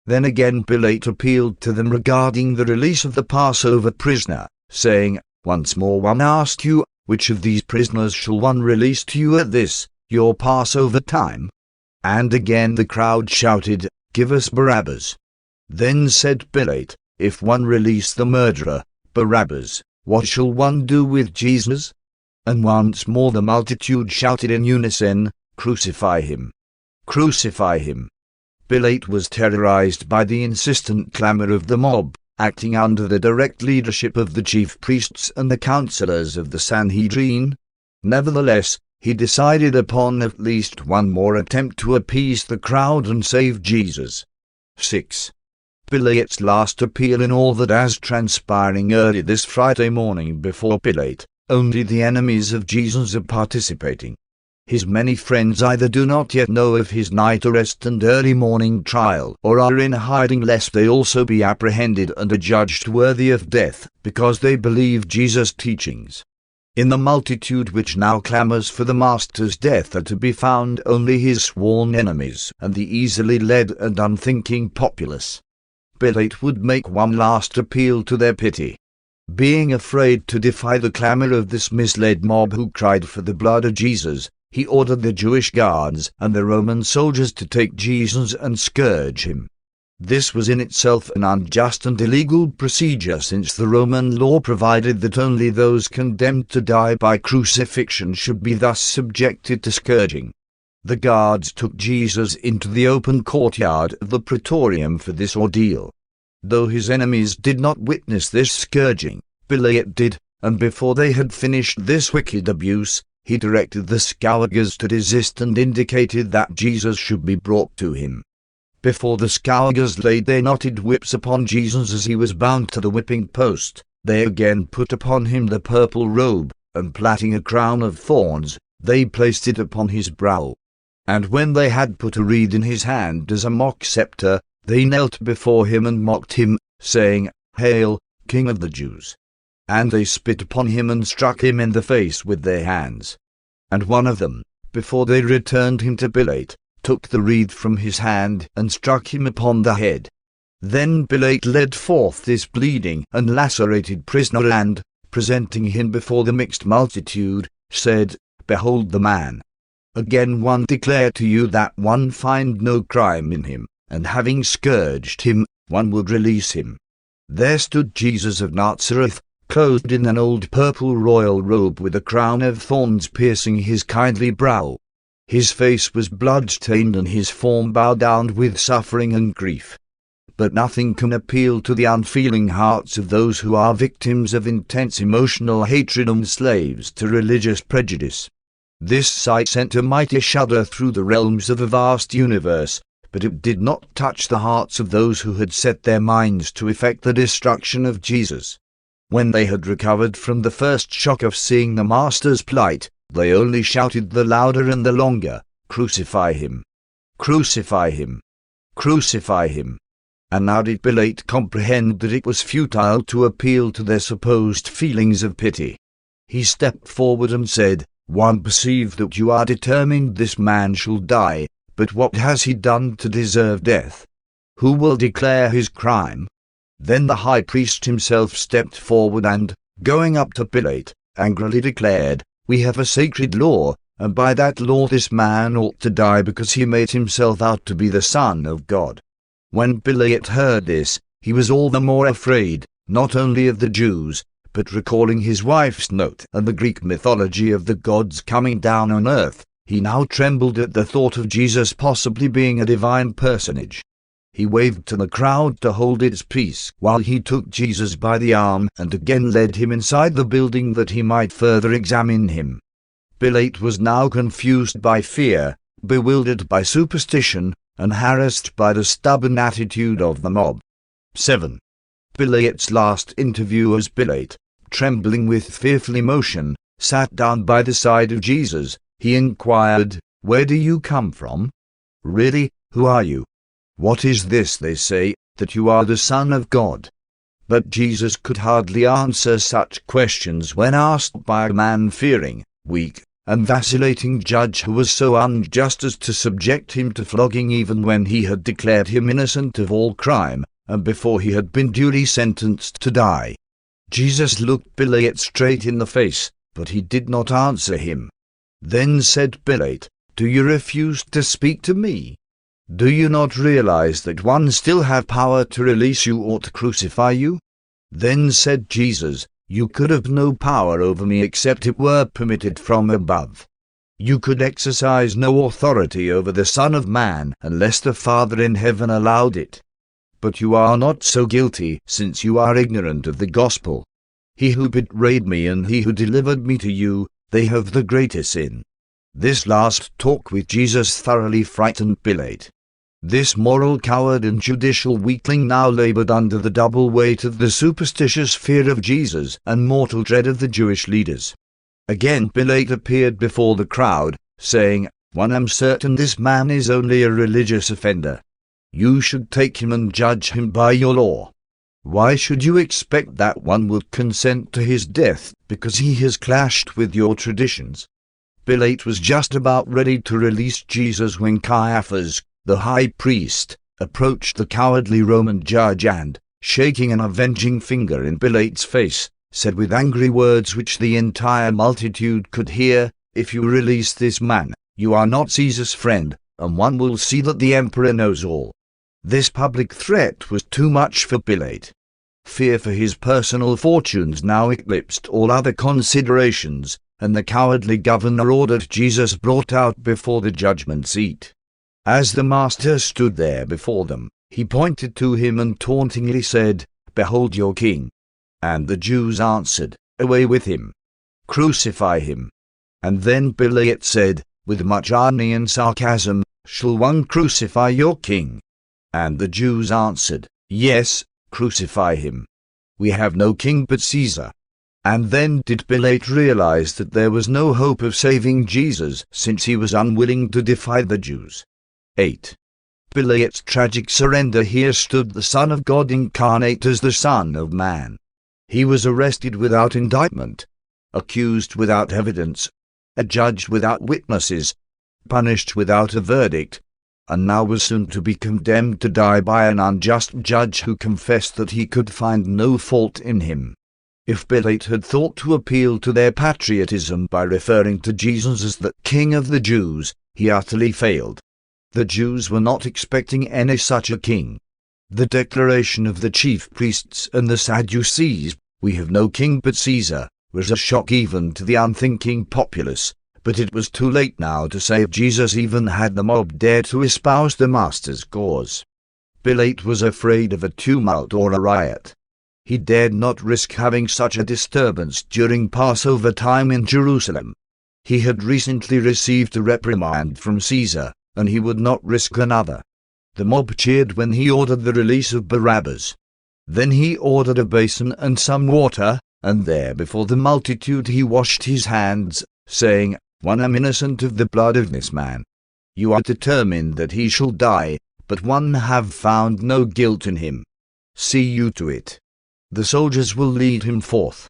Then again Pilate appealed to them regarding the release of the Passover prisoner, saying, "Once more 1 ask you, which of these prisoners shall one release to you at this, your Passover time?" And again the crowd shouted, "Give us Barabbas." Then said Pilate, "If one release the murderer, Barabbas, what shall one do with Jesus?" And once more the multitude shouted in unison, "Crucify him! Crucify him!" Pilate was terrorized by the insistent clamor of the mob, acting under the direct leadership of the chief priests and the counselors of the Sanhedrin. Nevertheless, he decided upon at least one more attempt to appease the crowd and save Jesus. 6. Pilate's last appeal in all that as transpiring early this Friday morning before Pilate, only the enemies of Jesus are participating. His many friends either do not yet know of his night arrest and early morning trial, or are in hiding lest they also be apprehended and adjudged worthy of death, because they believe Jesus' teachings. In the multitude which now clamors for the Master's death are to be found only his sworn enemies and the easily led and unthinking populace. Pilate would make one last appeal to their pity. Being afraid to defy the clamor of this misled mob who cried for the blood of Jesus, he ordered the Jewish guards and the Roman soldiers to take Jesus and scourge him. This was in itself an unjust and illegal procedure, since the Roman law provided that only those condemned to die by crucifixion should be thus subjected to scourging. The guards took Jesus into the open courtyard of the praetorium for this ordeal. Though his enemies did not witness this scourging, Pilate did, and before they had finished this wicked abuse, he directed the scourgers to desist and indicated that Jesus should be brought to him. Before the scourgers laid their knotted whips upon Jesus as he was bound to the whipping post, they again put upon him the purple robe, and plaiting a crown of thorns, they placed it upon his brow. And when they had put a reed in his hand as a mock scepter, they knelt before him and mocked him, saying, "Hail, King of the Jews!" And they spit upon him and struck him in the face with their hands. And one of them, before they returned him to Pilate, took the reed from his hand and struck him upon the head. Then Pilate led forth this bleeding and lacerated prisoner and, presenting him before the mixed multitude, said, "Behold the man." Again one declare to you that one find no crime in him, and having scourged him, one would release him. There stood Jesus of Nazareth, clothed in an old purple royal robe with a crown of thorns piercing his kindly brow. His face was blood-stained and his form bowed down with suffering and grief. But nothing can appeal to the unfeeling hearts of those who are victims of intense emotional hatred and slaves to religious prejudice. This sight sent a mighty shudder through the realms of the vast universe, but it did not touch the hearts of those who had set their minds to effect the destruction of Jesus. When they had recovered from the first shock of seeing the Master's plight, they only shouted the louder and the longer, "Crucify him! Crucify him! Crucify him!" And now did Pilate comprehend that it was futile to appeal to their supposed feelings of pity. He stepped forward and said, "One perceive that you are determined this man shall die, but what has he done to deserve death? Who will declare his crime?" Then the high priest himself stepped forward and, going up to Pilate, angrily declared, "We have a sacred law, and by that law this man ought to die because he made himself out to be the Son of God." When Pilate heard this, he was all the more afraid, not only of the Jews, but recalling his wife's note and the Greek mythology of the gods coming down on earth, he now trembled at the thought of Jesus possibly being a divine personage. He waved to the crowd to hold its peace while he took Jesus by the arm and again led him inside the building that he might further examine him. Pilate was now confused by fear, bewildered by superstition, and harassed by the stubborn attitude of the mob. 7. Pilate's last interview as Pilate, trembling with fearful emotion, sat down by the side of Jesus. He inquired, "Where do you come from? Really, who are you? What is this they say, that you are the Son of God?" But Jesus could hardly answer such questions when asked by a man fearing, weak, and vacillating judge who was so unjust as to subject him to flogging even when he had declared him innocent of all crime, and before he had been duly sentenced to die. Jesus looked Pilate straight in the face, but he did not answer him. Then said Pilate, "Do you refuse to speak to me? Do you not realize that one still have power to release you or to crucify you?" Then said Jesus, "You could have no power over me except it were permitted from above. You could exercise no authority over the Son of Man unless the Father in heaven allowed it. But you are not so guilty, since you are ignorant of the gospel. He who betrayed me and he who delivered me to you, they have the greater sin." This last talk with Jesus thoroughly frightened Pilate. This moral coward and judicial weakling now labored under the double weight of the superstitious fear of Jesus and mortal dread of the Jewish leaders. Again Pilate appeared before the crowd, saying, "One am certain this man is only a religious offender. You should take him and judge him by your law. Why should you expect that one would consent to his death because he has clashed with your traditions?" Pilate was just about ready to release Jesus when Caiaphas, the high priest, approached the cowardly Roman judge and, shaking an avenging finger in Pilate's face, said with angry words which the entire multitude could hear, "If you release this man, you are not Caesar's friend, and one will see that the emperor knows all." This public threat was too much for Pilate. Fear for his personal fortunes now eclipsed all other considerations, and the cowardly governor ordered Jesus brought out before the judgment seat. As the Master stood there before them, he pointed to him and tauntingly said, "Behold your king." And the Jews answered, "Away with him! Crucify him!" And then Pilate said, with much irony and sarcasm, "Shall one crucify your king?" And the Jews answered, "Yes, crucify him. We have no king but Caesar." And then did Pilate realize that there was no hope of saving Jesus, since he was unwilling to defy the Jews. 8. Pilate's tragic surrender. Here stood the Son of God incarnate as the Son of Man. He was arrested without indictment, accused without evidence, adjudged without witnesses, punished without a verdict, and now was soon to be condemned to die by an unjust judge who confessed that he could find no fault in him. If Pilate had thought to appeal to their patriotism by referring to Jesus as the King of the Jews, he utterly failed. The Jews were not expecting any such a king. The declaration of the chief priests and the Sadducees, "We have no king but Caesar," was a shock even to the unthinking populace, but it was too late now to save Jesus even had the mob dared to espouse the master's cause. Pilate was afraid of a tumult or a riot. He dared not risk having such a disturbance during Passover time in Jerusalem. He had recently received a reprimand from Caesar, and he would not risk another. The mob cheered when he ordered the release of Barabbas. Then he ordered a basin and some water, and there before the multitude he washed his hands, saying, "One am innocent of the blood of this man. You are determined that he shall die, but one have found no guilt in him. See you to it. The soldiers will lead him forth."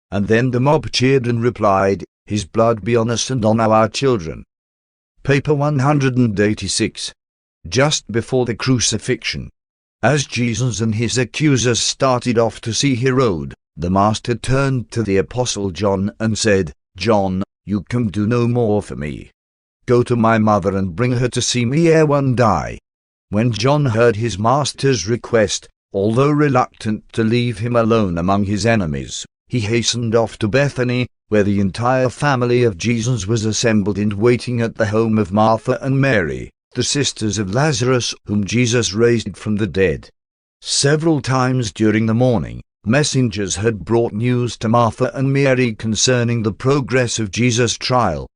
And then the mob cheered and replied, "His blood be on us and on our children." Paper 186. Just before the crucifixion. As Jesus and his accusers started off to see Herod, the Master turned to the Apostle John and said, "John, you can do no more for me. Go to my mother and bring her to see me ere one die." When John heard his Master's request, although reluctant to leave him alone among his enemies, he hastened off to Bethany, where the entire family of Jesus was assembled and waiting at the home of Martha and Mary, the sisters of Lazarus, whom Jesus raised from the dead. Several times during the morning, messengers had brought news to Martha and Mary concerning the progress of Jesus' trial.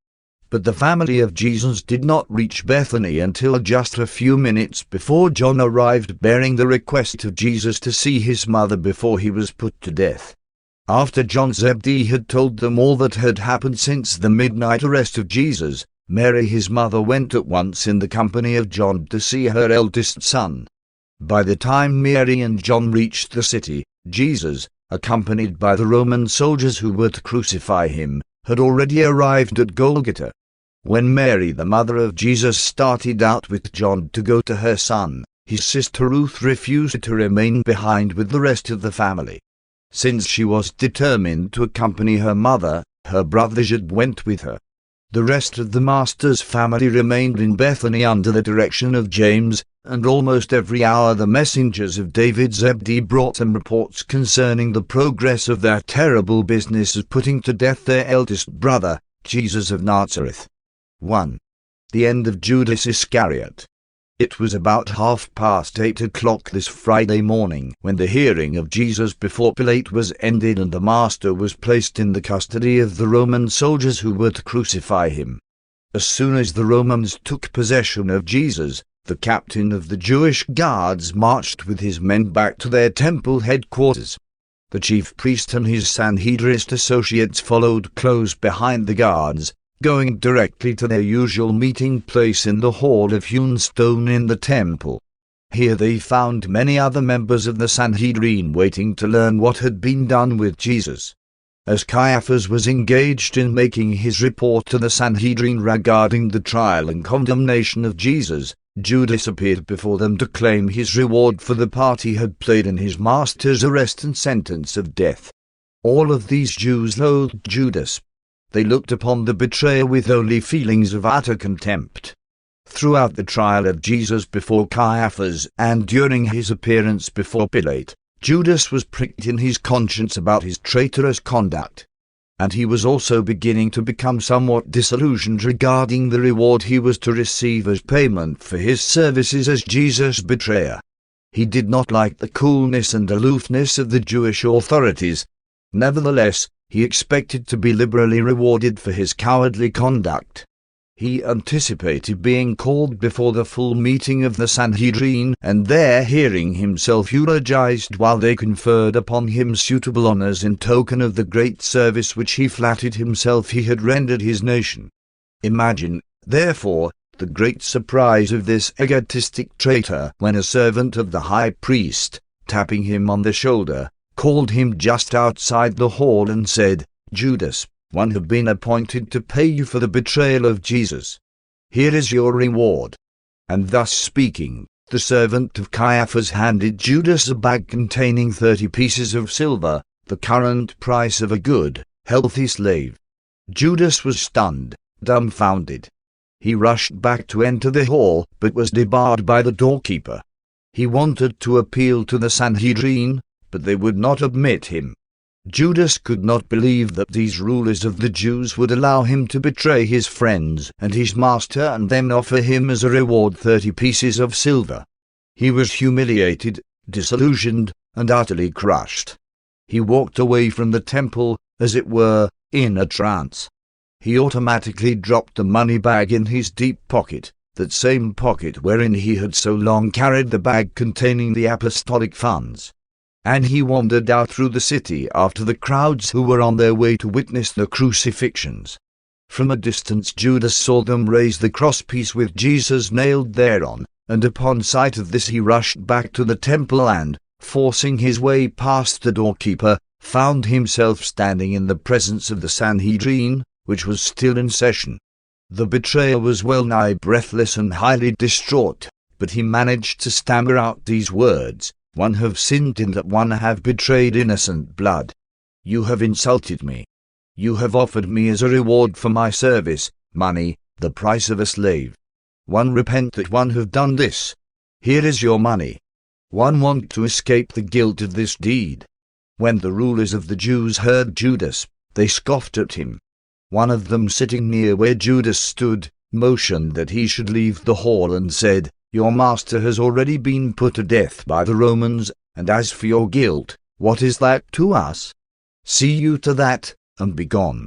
But the family of Jesus did not reach Bethany until just a few minutes before John arrived bearing the request of Jesus to see his mother before he was put to death. After John Zebedee had told them all that had happened since the midnight arrest of Jesus, Mary his mother went at once in the company of John to see her eldest son. By the time Mary and John reached the city, Jesus, accompanied by the Roman soldiers who were to crucify him, had already arrived at Golgotha. When Mary the mother of Jesus started out with John to go to her son, his sister Ruth refused to remain behind with the rest of the family. Since she was determined to accompany her mother, her brother Jude went with her. The rest of the Master's family remained in Bethany under the direction of James, and almost every hour the messengers of David Zebedee brought them reports concerning the progress of their terrible business of putting to death their eldest brother, Jesus of Nazareth. 1. The end of Judas Iscariot. It was about 8:30 this Friday morning when the hearing of Jesus before Pilate was ended and the Master was placed in the custody of the Roman soldiers who were to crucify him. As soon as the Romans took possession of Jesus, the captain of the Jewish guards marched with his men back to their temple headquarters. The chief priest and his Sanhedrist associates followed close behind the guards, going directly to their usual meeting place in the hall of hewn stone in the temple. Here they found many other members of the Sanhedrin waiting to learn what had been done with Jesus. As Caiaphas was engaged in making his report to the Sanhedrin regarding the trial and condemnation of Jesus, Judas appeared before them to claim his reward for the part he had played in his Master's arrest and sentence of death. All of these Jews loathed Judas. They looked upon the betrayer with only feelings of utter contempt. Throughout the trial of Jesus before Caiaphas and during his appearance before Pilate, Judas was pricked in his conscience about his traitorous conduct. And he was also beginning to become somewhat disillusioned regarding the reward he was to receive as payment for his services as Jesus' betrayer. He did not like the coolness and aloofness of the Jewish authorities. Nevertheless, he expected to be liberally rewarded for his cowardly conduct. He anticipated being called before the full meeting of the Sanhedrin, and there hearing himself eulogized while they conferred upon him suitable honors in token of the great service which he flattered himself he had rendered his nation. Imagine, therefore, the great surprise of this egotistic traitor when a servant of the high priest, tapping him on the shoulder, called him just outside the hall and said, "Judas, one have been appointed to pay you for the betrayal of Jesus. Here is your reward." And thus speaking, the servant of Caiaphas handed Judas a bag containing 30 pieces of silver, the current price of a good, healthy slave. Judas was stunned, dumbfounded. He rushed back to enter the hall, but was debarred by the doorkeeper. He wanted to appeal to the Sanhedrin, but they would not admit him. Judas could not believe that these rulers of the Jews would allow him to betray his friends and his master and then offer him as a reward 30 pieces of silver. He was humiliated, disillusioned, and utterly crushed. He walked away from the temple, as it were, in a trance. He automatically dropped the money bag in his deep pocket, that same pocket wherein he had so long carried the bag containing the apostolic funds. And he wandered out through the city after the crowds who were on their way to witness the crucifixions. From a distance Judas saw them raise the crosspiece with Jesus nailed thereon, and upon sight of this he rushed back to the temple and, forcing his way past the doorkeeper, found himself standing in the presence of the Sanhedrin, which was still in session. The betrayer was well-nigh breathless and highly distraught, but he managed to stammer out these words, "One have sinned in that one have betrayed innocent blood. You have insulted me. You have offered me as a reward for my service, money, the price of a slave. One repent that one have done this. Here is your money. One want to escape the guilt of this deed." When the rulers of the Jews heard Judas, they scoffed at him. One of them, sitting near where Judas stood, motioned that he should leave the hall and said, "Your master has already been put to death by the Romans, and as for your guilt, what is that to us? See you to that, and be gone."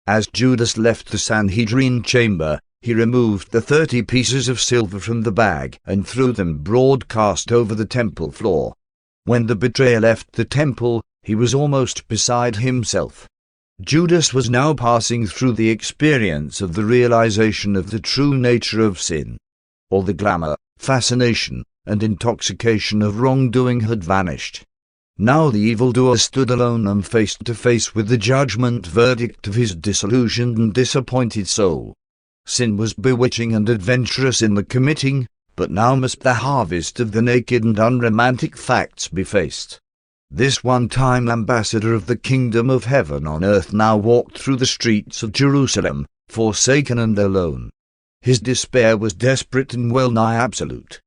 As Judas left the Sanhedrin chamber, he removed the 30 pieces of silver from the bag and threw them broadcast over the temple floor. When the betrayer left the temple, he was almost beside himself. Judas was now passing through the experience of the realization of the true nature of sin. All the glamour, fascination, and intoxication of wrongdoing had vanished. Now the evildoer stood alone and face to face with the judgment verdict of his disillusioned and disappointed soul. Sin was bewitching and adventurous in the committing, but now must the harvest of the naked and unromantic facts be faced. This one-time ambassador of the kingdom of heaven on earth now walked through the streets of Jerusalem, forsaken and alone. His despair was desperate and well-nigh absolute.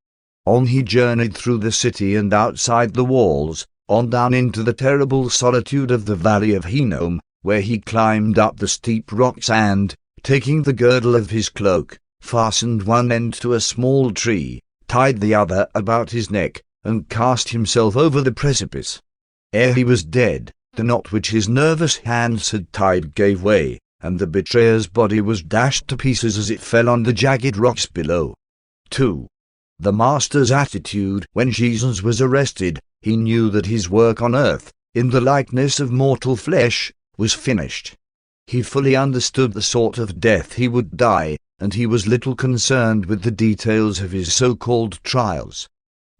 On he journeyed through the city and outside the walls, on down into the terrible solitude of the valley of Hinnom, where he climbed up the steep rocks and, taking the girdle of his cloak, fastened one end to a small tree, tied the other about his neck, and cast himself over the precipice. Ere he was dead, the knot which his nervous hands had tied gave way, and the betrayer's body was dashed to pieces as it fell on the jagged rocks below. 2. The Master's attitude when Jesus was arrested. He knew that his work on earth, in the likeness of mortal flesh, was finished. He fully understood the sort of death he would die, and he was little concerned with the details of his so-called trials.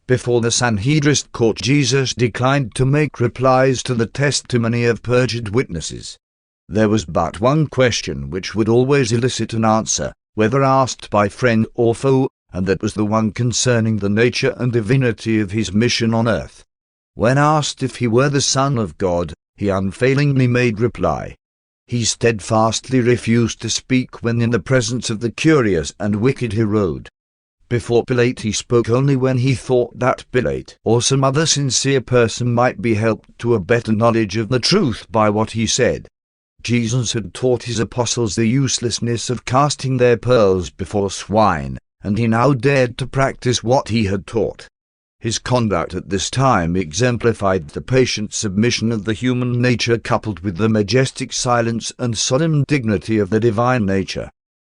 Before the Sanhedrin court, Jesus declined to make replies to the testimony of perjured witnesses. There was but one question which would always elicit an answer, whether asked by friend or foe, and that was the one concerning the nature and divinity of his mission on earth. When asked if he were the Son of God, he unfailingly made reply. He steadfastly refused to speak when in the presence of the curious and wicked Herod. Before Pilate he spoke only when he thought that Pilate or some other sincere person might be helped to a better knowledge of the truth by what he said. Jesus had taught his apostles the uselessness of casting their pearls before swine, and he now dared to practice what he had taught. His conduct at this time exemplified the patient submission of the human nature coupled with the majestic silence and solemn dignity of the divine nature.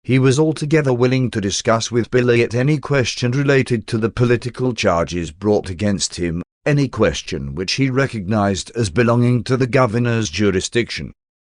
He was altogether willing to discuss with Pilate any question related to the political charges brought against him, any question which he recognized as belonging to the governor's jurisdiction.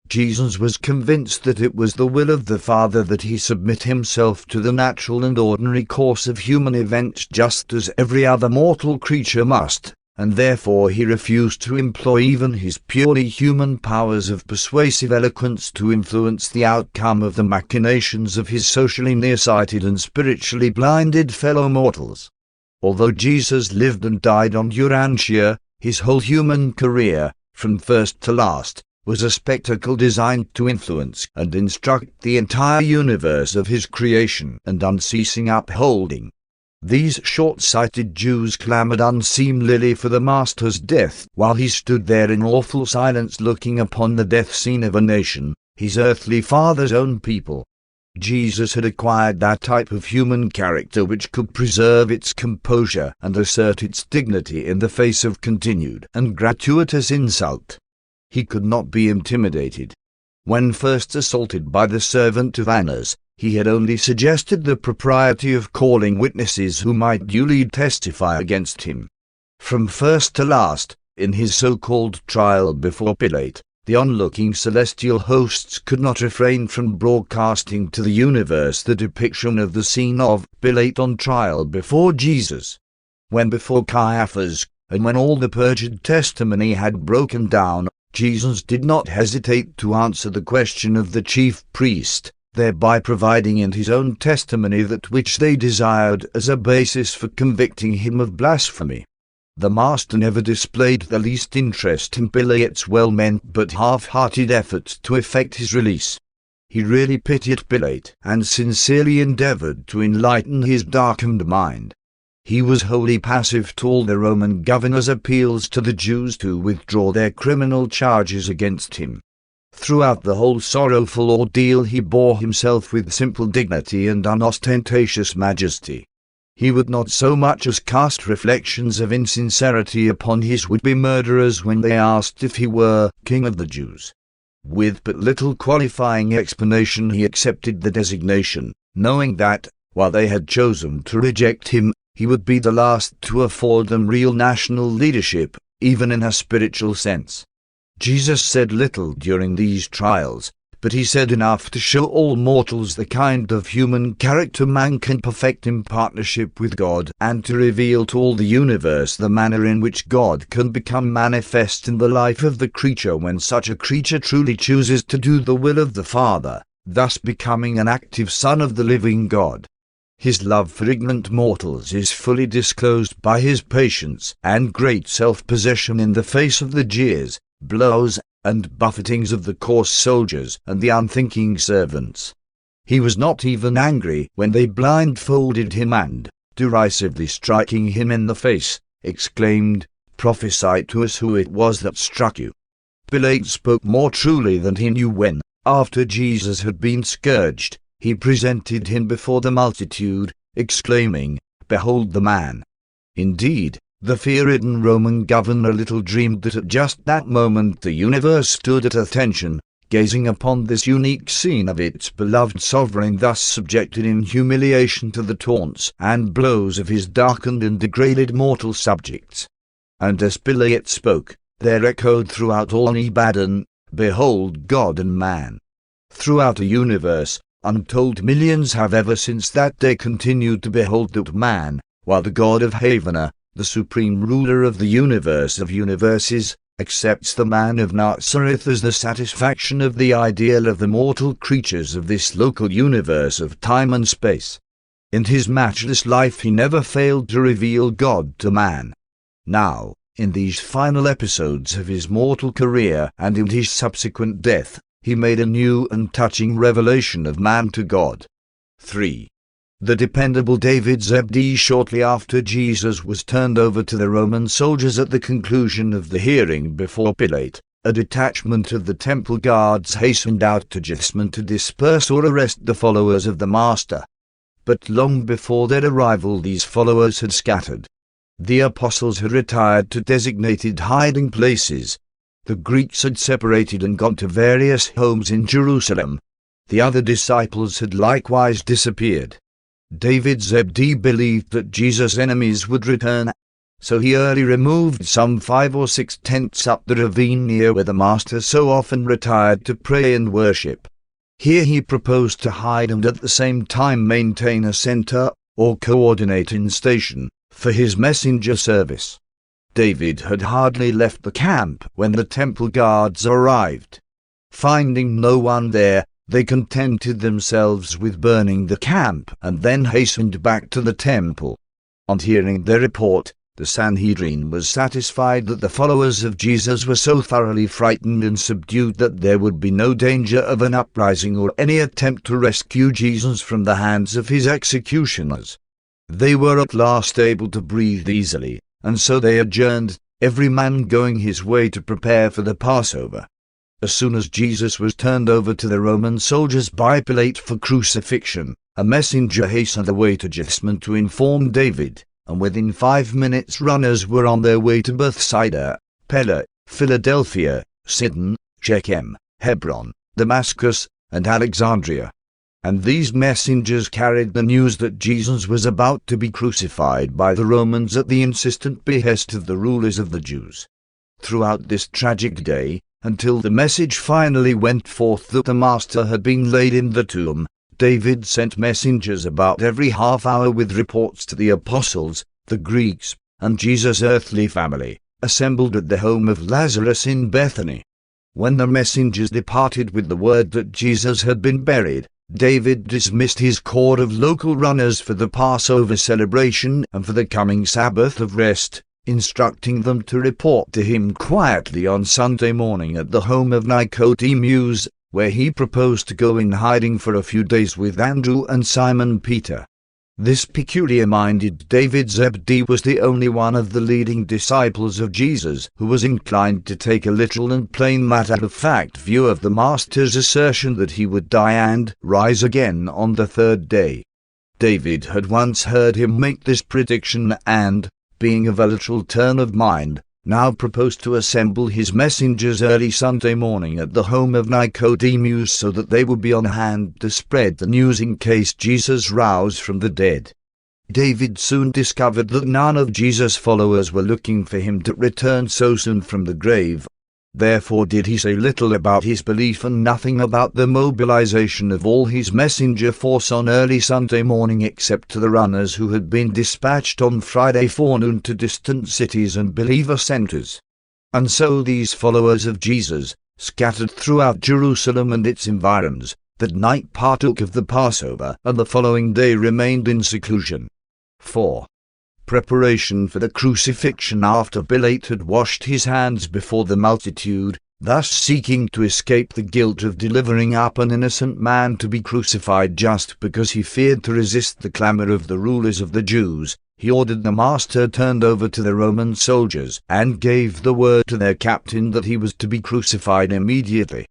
Jesus was convinced that it was the will of the Father that he submit himself to the natural and ordinary course of human events just as every other mortal creature must, and therefore he refused to employ even his purely human powers of persuasive eloquence to influence the outcome of the machinations of his socially nearsighted and spiritually blinded fellow mortals. Although Jesus lived and died on Urantia, his whole human career, from first to last, was a spectacle designed to influence and instruct the entire universe of his creation and unceasing upholding. These short-sighted Jews clamoured unseemlily for the Master's death, while he stood there in awful silence looking upon the death scene of a nation, his earthly father's own people. Jesus had acquired that type of human character which could preserve its composure and assert its dignity in the face of continued and gratuitous insult. He could not be intimidated. When first assaulted by the servant of Annas, he had only suggested the propriety of calling witnesses who might duly testify against him. From first to last, in his so-called trial before Pilate, the onlooking celestial hosts could not refrain from broadcasting to the universe the depiction of the scene of Pilate on trial before Jesus. When before Caiaphas, and when all the perjured testimony had broken down, Jesus did not hesitate to answer the question of the chief priest, thereby providing in his own testimony that which they desired as a basis for convicting him of blasphemy. The Master never displayed the least interest in Pilate's well-meant but half-hearted efforts to effect his release. He really pitied Pilate and sincerely endeavored to enlighten his darkened mind. He was wholly passive to all the Roman governor's appeals to the Jews to withdraw their criminal charges against him. Throughout the whole sorrowful ordeal he bore himself with simple dignity and unostentatious majesty. He would not so much as cast reflections of insincerity upon his would-be murderers when they asked if he were King of the Jews. With but little qualifying explanation he accepted the designation, knowing that, while they had chosen to reject him, he would be the last to afford them real national leadership, even in a spiritual sense. Jesus said little during these trials, but he said enough to show all mortals the kind of human character man can perfect in partnership with God, and to reveal to all the universe the manner in which God can become manifest in the life of the creature when such a creature truly chooses to do the will of the Father, thus becoming an active son of the living God. His love for ignorant mortals is fully disclosed by his patience and great self-possession in the face of the jeers, blows, and buffetings of the coarse soldiers and the unthinking servants. He was not even angry when they blindfolded him and, derisively striking him in the face, exclaimed, "Prophesy to us who it was that struck you." Pilate spoke more truly than he knew when, after Jesus had been scourged, he presented him before the multitude, exclaiming, "Behold the man." Indeed, the fear-ridden Roman governor little dreamed that at just that moment the universe stood at attention, gazing upon this unique scene of its beloved sovereign thus subjected in humiliation to the taunts and blows of his darkened and degraded mortal subjects. And as Pilate spoke, there echoed throughout all Ibadan, "Behold God and man." Throughout the universe, untold millions have ever since that day continued to behold that man, while the God of Havana, the supreme ruler of the universe of universes, accepts the man of Nazareth as the satisfaction of the ideal of the mortal creatures of this local universe of time and space. In his matchless life he never failed to reveal God to man. Now, in these final episodes of his mortal career and in his subsequent death, he made a new and touching revelation of man to God. 3. The dependable David Zebedee. Shortly after Jesus was turned over to the Roman soldiers at the conclusion of the hearing before Pilate, a detachment of the temple guards hastened out to Jerusalem to disperse or arrest the followers of the Master. But long before their arrival these followers had scattered. The apostles had retired to designated hiding places. The Greeks had separated and gone to various homes in Jerusalem. The other disciples had likewise disappeared. David Zebedee believed that Jesus' enemies would return, so he early removed some 5 or 6 tents up the ravine near where the Master so often retired to pray and worship. Here he proposed to hide and at the same time maintain a center, or coordinating station, for his messenger service. David had hardly left the camp when the temple guards arrived. Finding no one there, they contented themselves with burning the camp and then hastened back to the temple. On hearing their report, The Sanhedrin was satisfied that the followers of Jesus were so thoroughly frightened and subdued that there would be no danger of an uprising or any attempt to rescue Jesus from the hands of his executioners. They were at last able to breathe easily, and so they adjourned, every man going his way to prepare for the Passover. As soon as Jesus was turned over to the Roman soldiers by Pilate for crucifixion, a messenger hastened away to Jerusalem to inform David, and within 5 minutes runners were on their way to Bethsaida, Perea, Philadelphia, Sidon, Shechem, Hebron, Damascus, and Alexandria. And these messengers carried the news that Jesus was about to be crucified by the Romans at the insistent behest of the rulers of the Jews. Throughout this tragic day, until the message finally went forth that the Master had been laid in the tomb, David sent messengers about every half hour with reports to the apostles, the Greeks, and Jesus' earthly family, assembled at the home of Lazarus in Bethany. When the messengers departed with the word that Jesus had been buried, David dismissed his corps of local runners for the Passover celebration and for the coming Sabbath of rest, instructing them to report to him quietly on Sunday morning at the home of Nicodemus, where he proposed to go in hiding for a few days with Andrew and Simon Peter. This peculiar-minded David Zebedee was the only one of the leading disciples of Jesus who was inclined to take a literal and plain matter-of-fact view of the Master's assertion that he would die and rise again on the third day. David had once heard him make this prediction and, being of a literal turn of mind, now proposed to assemble his messengers early Sunday morning at the home of Nicodemus so that they would be on hand to spread the news in case Jesus roused from the dead. David soon discovered that none of Jesus' followers were looking for him to return so soon from the grave. Therefore did he say little about his belief and nothing about the mobilization of all his messenger force on early Sunday morning except to the runners who had been dispatched on Friday forenoon to distant cities and believer centers. And so these followers of Jesus, scattered throughout Jerusalem and its environs, that night partook of the Passover and the following day remained in seclusion. 4. Preparation for the crucifixion. After Pilate had washed his hands before the multitude, thus seeking to escape the guilt of delivering up an innocent man to be crucified just because he feared to resist the clamor of the rulers of the Jews, he ordered the Master turned over to the Roman soldiers and gave the word to their captain that he was to be crucified immediately.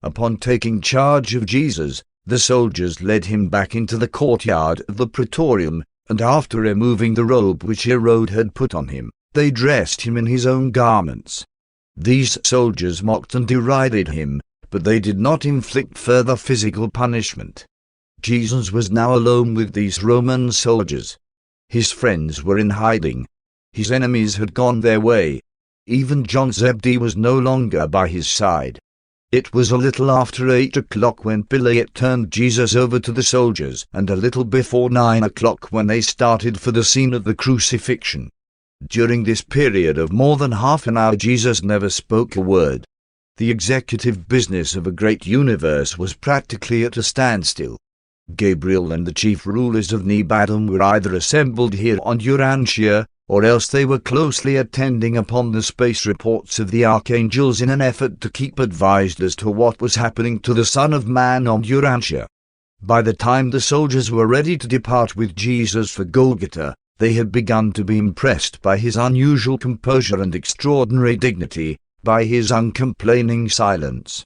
Upon taking charge of Jesus, the soldiers led him back into the courtyard of the praetorium, and after removing the robe which Herod had put on him, they dressed him in his own garments. These soldiers mocked and derided him, but they did not inflict further physical punishment. Jesus was now alone with these Roman soldiers. His friends were in hiding. His enemies had gone their way. Even John Zebedee was no longer by his side. It was a little after 8 o'clock when Pilate turned Jesus over to the soldiers, and a little before 9 o'clock when they started for the scene of the crucifixion. During this period of more than half an hour Jesus never spoke a word. The executive business of a great universe was practically at a standstill. Gabriel and the chief rulers of Nebadum were either assembled here on Urantia, or else they were closely attending upon the space reports of the archangels in an effort to keep advised as to what was happening to the Son of Man on Urantia. By the time the soldiers were ready to depart with Jesus for Golgotha, they had begun to be impressed by his unusual composure and extraordinary dignity, by his uncomplaining silence.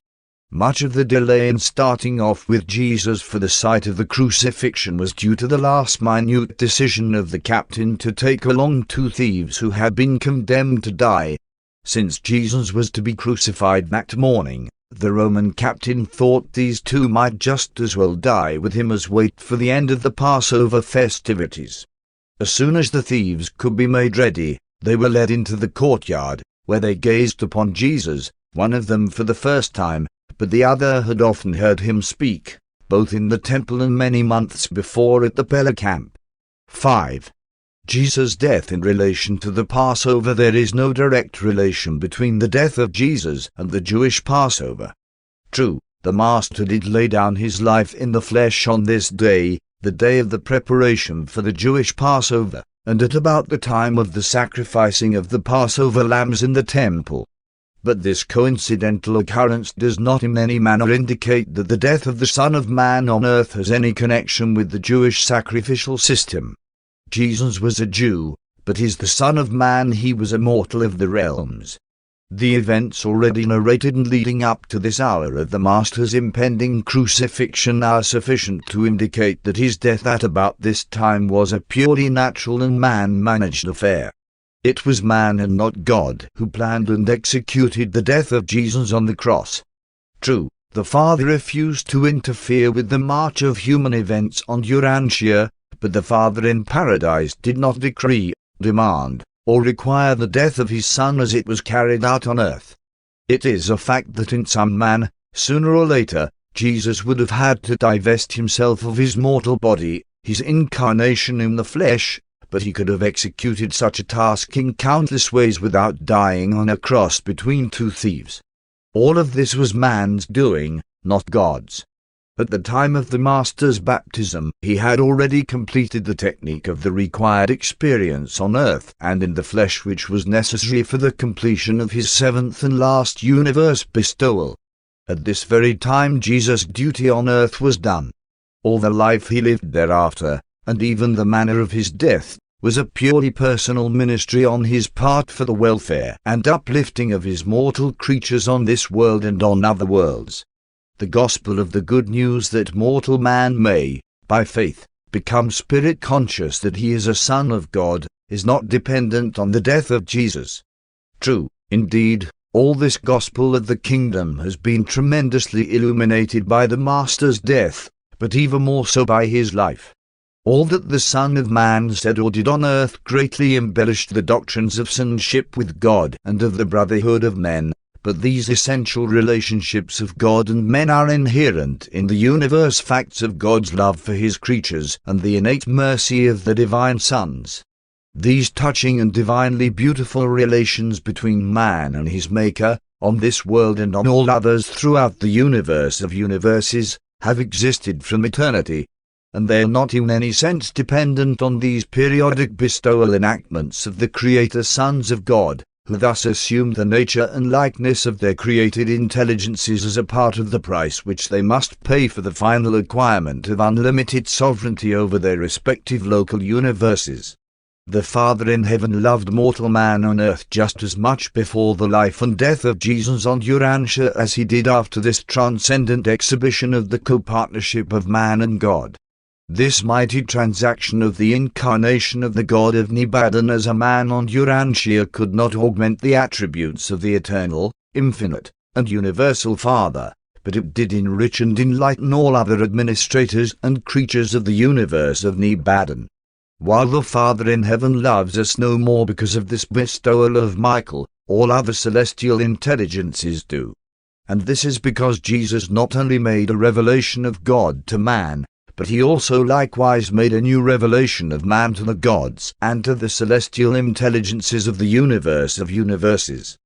Much of the delay in starting off with Jesus for the site of the crucifixion was due to the last minute decision of the captain to take along 2 thieves who had been condemned to die. Since Jesus was to be crucified that morning, the Roman captain thought these 2 might just as well die with him as wait for the end of the Passover festivities. As soon as the thieves could be made ready, they were led into the courtyard, where they gazed upon Jesus, one of them for the first time, but the other had often heard him speak, both in the temple and many months before at the Perea camp. 5. Jesus' death in relation to the Passover. There is no direct relation between the death of Jesus and the Jewish Passover. True, the Master did lay down his life in the flesh on this day, the day of the preparation for the Jewish Passover, and at about the time of the sacrificing of the Passover lambs in the temple. But this coincidental occurrence does not in any manner indicate that the death of the Son of Man on earth has any connection with the Jewish sacrificial system. Jesus was a Jew, but as the Son of Man he was a mortal of the realms. The events already narrated and leading up to this hour of the Master's impending crucifixion are sufficient to indicate that his death at about this time was a purely natural and man-managed affair. It was man and not God who planned and executed the death of Jesus on the cross. True, the Father refused to interfere with the march of human events on Urantia, but the Father in paradise did not decree, demand, or require the death of his Son as it was carried out on earth. It is a fact that in some man, sooner or later, Jesus would have had to divest himself of his mortal body, his incarnation in the flesh, but he could have executed such a task in countless ways without dying on a cross between two thieves. All of this was man's doing, not God's. At the time of the Master's baptism, he had already completed the technique of the required experience on earth and in the flesh which was necessary for the completion of his seventh and last universe bestowal. At this very time Jesus' duty on earth was done. All the life he lived thereafter, and even the manner of his death, was a purely personal ministry on his part for the welfare and uplifting of his mortal creatures on this world and on other worlds. The gospel of the good news that mortal man may, by faith, become spirit conscious that he is a son of God, is not dependent on the death of Jesus. True, indeed, all this gospel of the kingdom has been tremendously illuminated by the Master's death, but even more so by his life. All that the Son of Man said or did on earth greatly embellished the doctrines of sonship with God and of the brotherhood of men, but these essential relationships of God and men are inherent in the universe facts of God's love for his creatures and the innate mercy of the divine sons. These touching and divinely beautiful relations between man and his Maker, on this world and on all others throughout the universe of universes, have existed from eternity, and they are not in any sense dependent on these periodic bestowal enactments of the Creator sons of God, who thus assume the nature and likeness of their created intelligences as a part of the price which they must pay for the final acquirement of unlimited sovereignty over their respective local universes. The Father in heaven loved mortal man on earth just as much before the life and death of Jesus on Urantia as he did after this transcendent exhibition of the co-partnership of man and God. This mighty transaction of the incarnation of the God of Nibadan as a man on Urantia could not augment the attributes of the eternal, infinite, and universal Father, but it did enrich and enlighten all other administrators and creatures of the universe of Nibadan. While the Father in heaven loves us no more because of this bestowal of Michael, all other celestial intelligences do. And this is because Jesus not only made a revelation of God to man, but he also likewise made a new revelation of man to the gods and to the celestial intelligences of the universe of universes.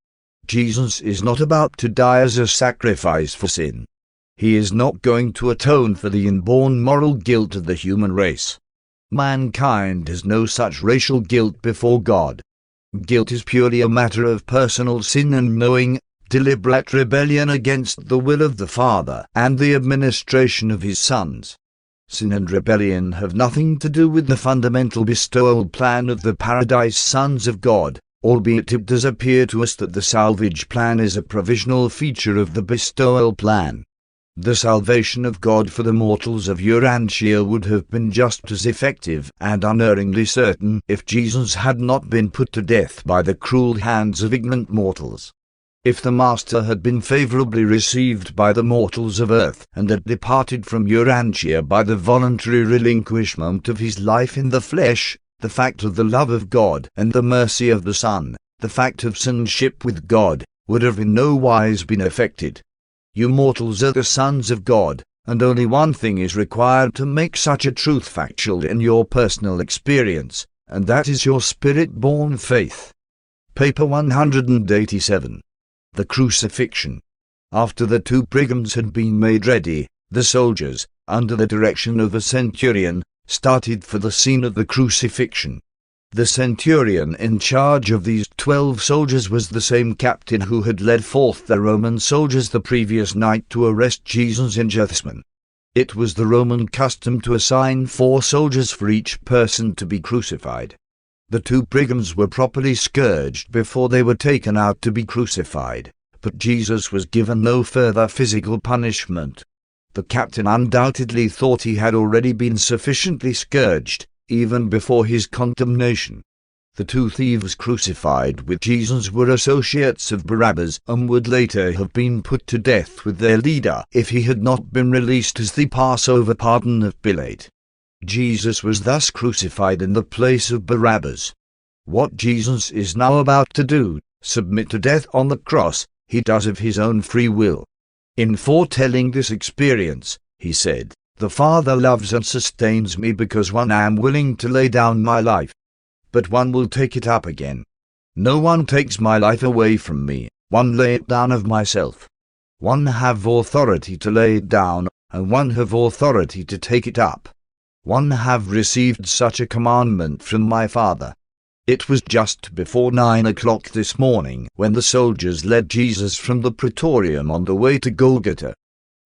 Jesus is not about to die as a sacrifice for sin. He is not going to atone for the inborn moral guilt of the human race. Mankind has no such racial guilt before God. Guilt is purely a matter of personal sin and knowing, deliberate rebellion against the will of the Father and the administration of his sons. Sin and rebellion have nothing to do with the fundamental bestowal plan of the Paradise Sons of God, albeit it does appear to us that the salvage plan is a provisional feature of the bestowal plan. The salvation of God for the mortals of Urantia would have been just as effective and unerringly certain if Jesus had not been put to death by the cruel hands of ignorant mortals. If the Master had been favorably received by the mortals of earth and had departed from Urantia by the voluntary relinquishment of his life in the flesh, the fact of the love of God and the mercy of the Son, the fact of sonship with God, would have in no wise been affected. You mortals are the sons of God, and only one thing is required to make such a truth factual in your personal experience, and that is your spirit-born faith. Paper 187. The Crucifixion. After the two brigands had been made ready, the soldiers, under the direction of a centurion, started for the scene of the crucifixion. The centurion in charge of these 12 soldiers was the same captain who had led forth the Roman soldiers the previous night to arrest Jesus in Gethsemane. It was the Roman custom to assign 4 soldiers for each person to be crucified. The 2 brigands were properly scourged before they were taken out to be crucified, but Jesus was given no further physical punishment. The captain undoubtedly thought he had already been sufficiently scourged, even before his condemnation. The 2 thieves crucified with Jesus were associates of Barabbas and would later have been put to death with their leader if he had not been released as the Passover pardon of Pilate. Jesus was thus crucified in the place of Barabbas. What Jesus is now about to do, submit to death on the cross, he does of his own free will. In foretelling this experience, he said, "The Father loves and sustains me because one I am willing to lay down my life. But one will take it up again. No one takes my life away from me, one lay it down of myself. One have authority to lay it down, and one have authority to take it up. One have received such a commandment from my Father." It was just before 9 o'clock this morning when the soldiers led Jesus from the praetorium on the way to Golgotha.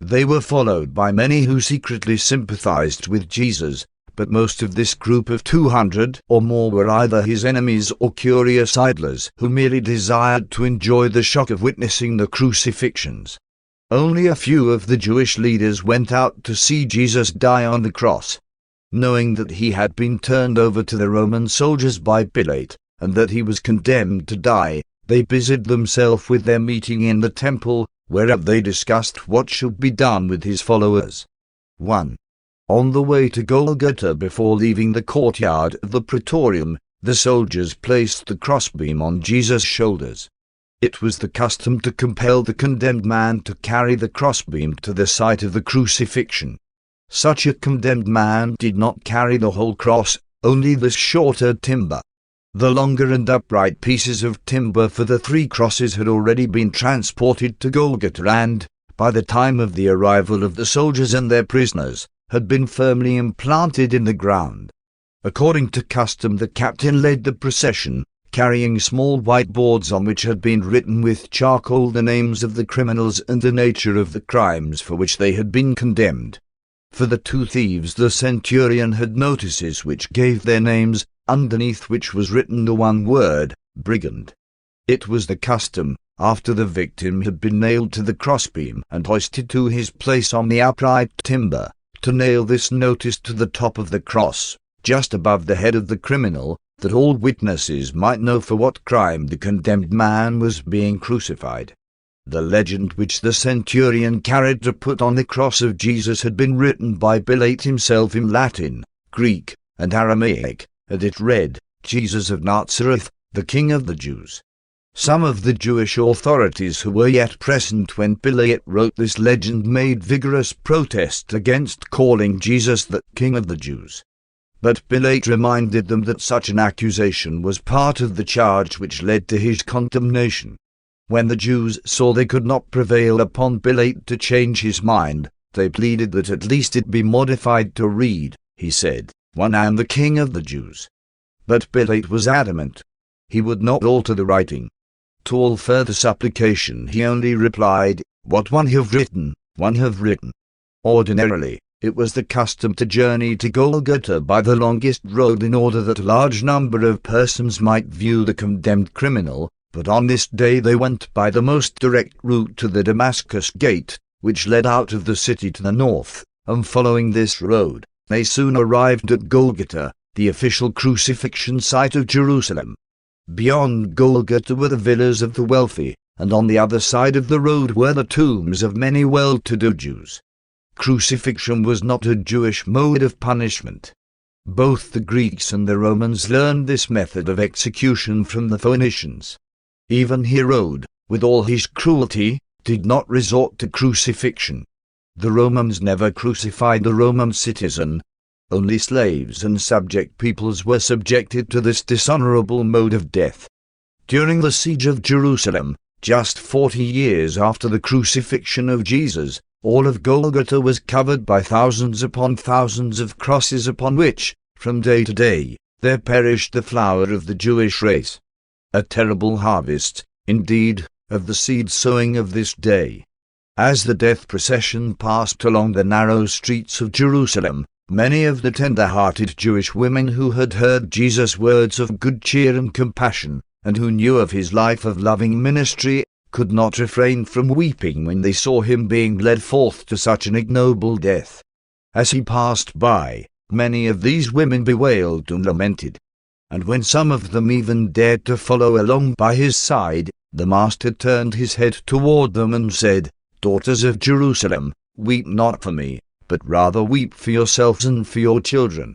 They were followed by many who secretly sympathized with Jesus, but most of this group of 200 or more were either his enemies or curious idlers who merely desired to enjoy the shock of witnessing the crucifixions. Only a few of the Jewish leaders went out to see Jesus die on the cross. Knowing that he had been turned over to the Roman soldiers by Pilate, and that he was condemned to die, they busied themselves with their meeting in the temple, whereat they discussed what should be done with his followers. 1. On the way to Golgotha, before leaving the courtyard of the praetorium, the soldiers placed the crossbeam on Jesus' shoulders. It was the custom to compel the condemned man to carry the crossbeam to the site of the crucifixion. Such a condemned man did not carry the whole cross, only the shorter timber. The longer and upright pieces of timber for the 3 crosses had already been transported to Golgotha and, by the time of the arrival of the soldiers and their prisoners, had been firmly implanted in the ground. According to custom, the captain led the procession, carrying small whiteboards on which had been written with charcoal the names of the criminals and the nature of the crimes for which they had been condemned. For the 2 thieves the centurion had notices which gave their names, underneath which was written the one word, brigand. It was the custom, after the victim had been nailed to the crossbeam and hoisted to his place on the upright timber, to nail this notice to the top of the cross, just above the head of the criminal, that all witnesses might know for what crime the condemned man was being crucified. The legend which the centurion carried to put on the cross of Jesus had been written by Pilate himself in Latin, Greek, and Aramaic, and it read, "Jesus of Nazareth, the King of the Jews." Some of the Jewish authorities who were yet present when Pilate wrote this legend made vigorous protest against calling Jesus the King of the Jews. But Pilate reminded them that such an accusation was part of the charge which led to his condemnation. When the Jews saw they could not prevail upon Pilate to change his mind, they pleaded that at least it be modified to read, he said, "One I am the King of the Jews." But Pilate was adamant. He would not alter the writing. To all further supplication he only replied, "What one have written, one have written." Ordinarily, it was the custom to journey to Golgotha by the longest road in order that a large number of persons might view the condemned criminal, but on this day they went by the most direct route to the Damascus gate, which led out of the city to the north, and following this road, they soon arrived at Golgotha, the official crucifixion site of Jerusalem. Beyond Golgotha were the villas of the wealthy, and on the other side of the road were the tombs of many well-to-do Jews. Crucifixion was not a Jewish mode of punishment. Both the Greeks and the Romans learned this method of execution from the Phoenicians. Even Herod, with all his cruelty, did not resort to crucifixion. The Romans never crucified a Roman citizen. Only slaves and subject peoples were subjected to this dishonorable mode of death. During the siege of Jerusalem, just 40 years after the crucifixion of Jesus, all of Golgotha was covered by thousands upon thousands of crosses upon which, from day to day, there perished the flower of the Jewish race. A terrible harvest, indeed, of the seed sowing of this day. As the death procession passed along the narrow streets of Jerusalem, many of the tender-hearted Jewish women who had heard Jesus' words of good cheer and compassion, and who knew of his life of loving ministry, could not refrain from weeping when they saw him being led forth to such an ignoble death. As he passed by, many of these women bewailed and lamented. And when some of them even dared to follow along by his side, the Master turned his head toward them and said, "Daughters of Jerusalem, weep not for me, but rather weep for yourselves and for your children.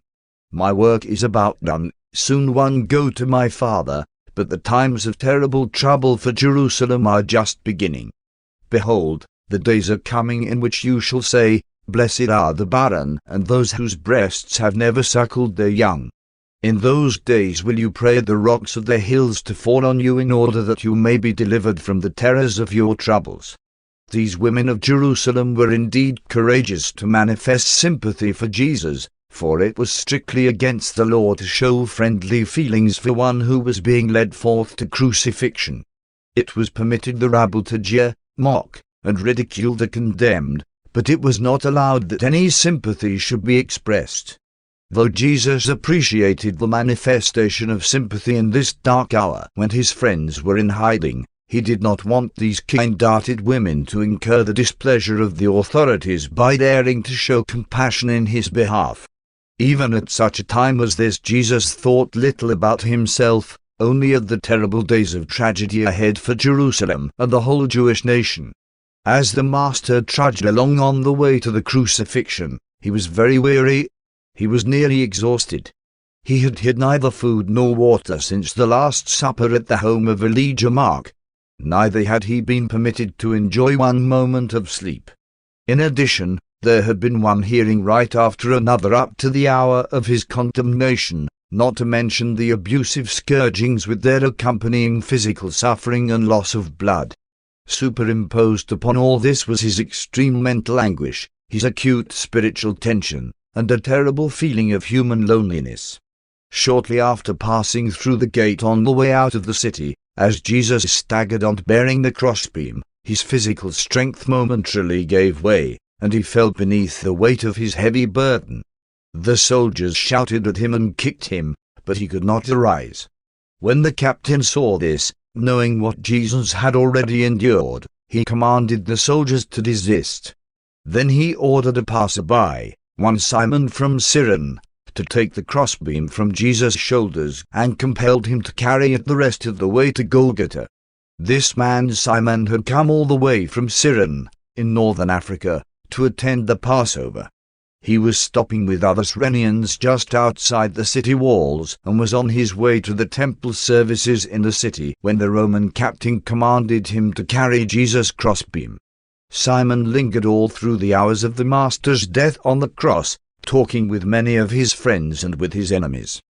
My work is about done, soon one go to my Father, but the times of terrible trouble for Jerusalem are just beginning. Behold, the days are coming in which you shall say, Blessed are the barren and those whose breasts have never suckled their young. In those days will you pray the rocks of the hills to fall on you in order that you may be delivered from the terrors of your troubles." These women of Jerusalem were indeed courageous to manifest sympathy for Jesus, for it was strictly against the law to show friendly feelings for one who was being led forth to crucifixion. It was permitted the rabble to jeer, mock, and ridicule the condemned, but it was not allowed that any sympathy should be expressed. Though Jesus appreciated the manifestation of sympathy in this dark hour when his friends were in hiding, he did not want these kind-hearted women to incur the displeasure of the authorities by daring to show compassion in his behalf. Even at such a time as this, Jesus thought little about himself, only of the terrible days of tragedy ahead for Jerusalem and the whole Jewish nation. As the Master trudged along on the way to the crucifixion, he was very weary. He was nearly exhausted. He had had neither food nor water since the Last Supper at the home of Elijah Mark. Neither had he been permitted to enjoy one moment of sleep. In addition, there had been one hearing right after another up to the hour of his condemnation, not to mention the abusive scourgings with their accompanying physical suffering and loss of blood. Superimposed upon all this was his extreme mental anguish, his acute spiritual tension, and a terrible feeling of human loneliness. Shortly after passing through the gate on the way out of the city, as Jesus staggered on bearing the crossbeam, his physical strength momentarily gave way, and he fell beneath the weight of his heavy burden. The soldiers shouted at him and kicked him, but he could not arise. When the captain saw this, knowing what Jesus had already endured, he commanded the soldiers to desist. Then he ordered a passer-by, one Simon from Cyrene, to take the crossbeam from Jesus' shoulders and compelled him to carry it the rest of the way to Golgotha. This man Simon had come all the way from Cyrene, in northern Africa, to attend the Passover. He was stopping with other Cyrenians just outside the city walls and was on his way to the temple services in the city when the Roman captain commanded him to carry Jesus' crossbeam. Simon lingered all through the hours of the Master's death on the cross, talking with many of his friends and with his enemies.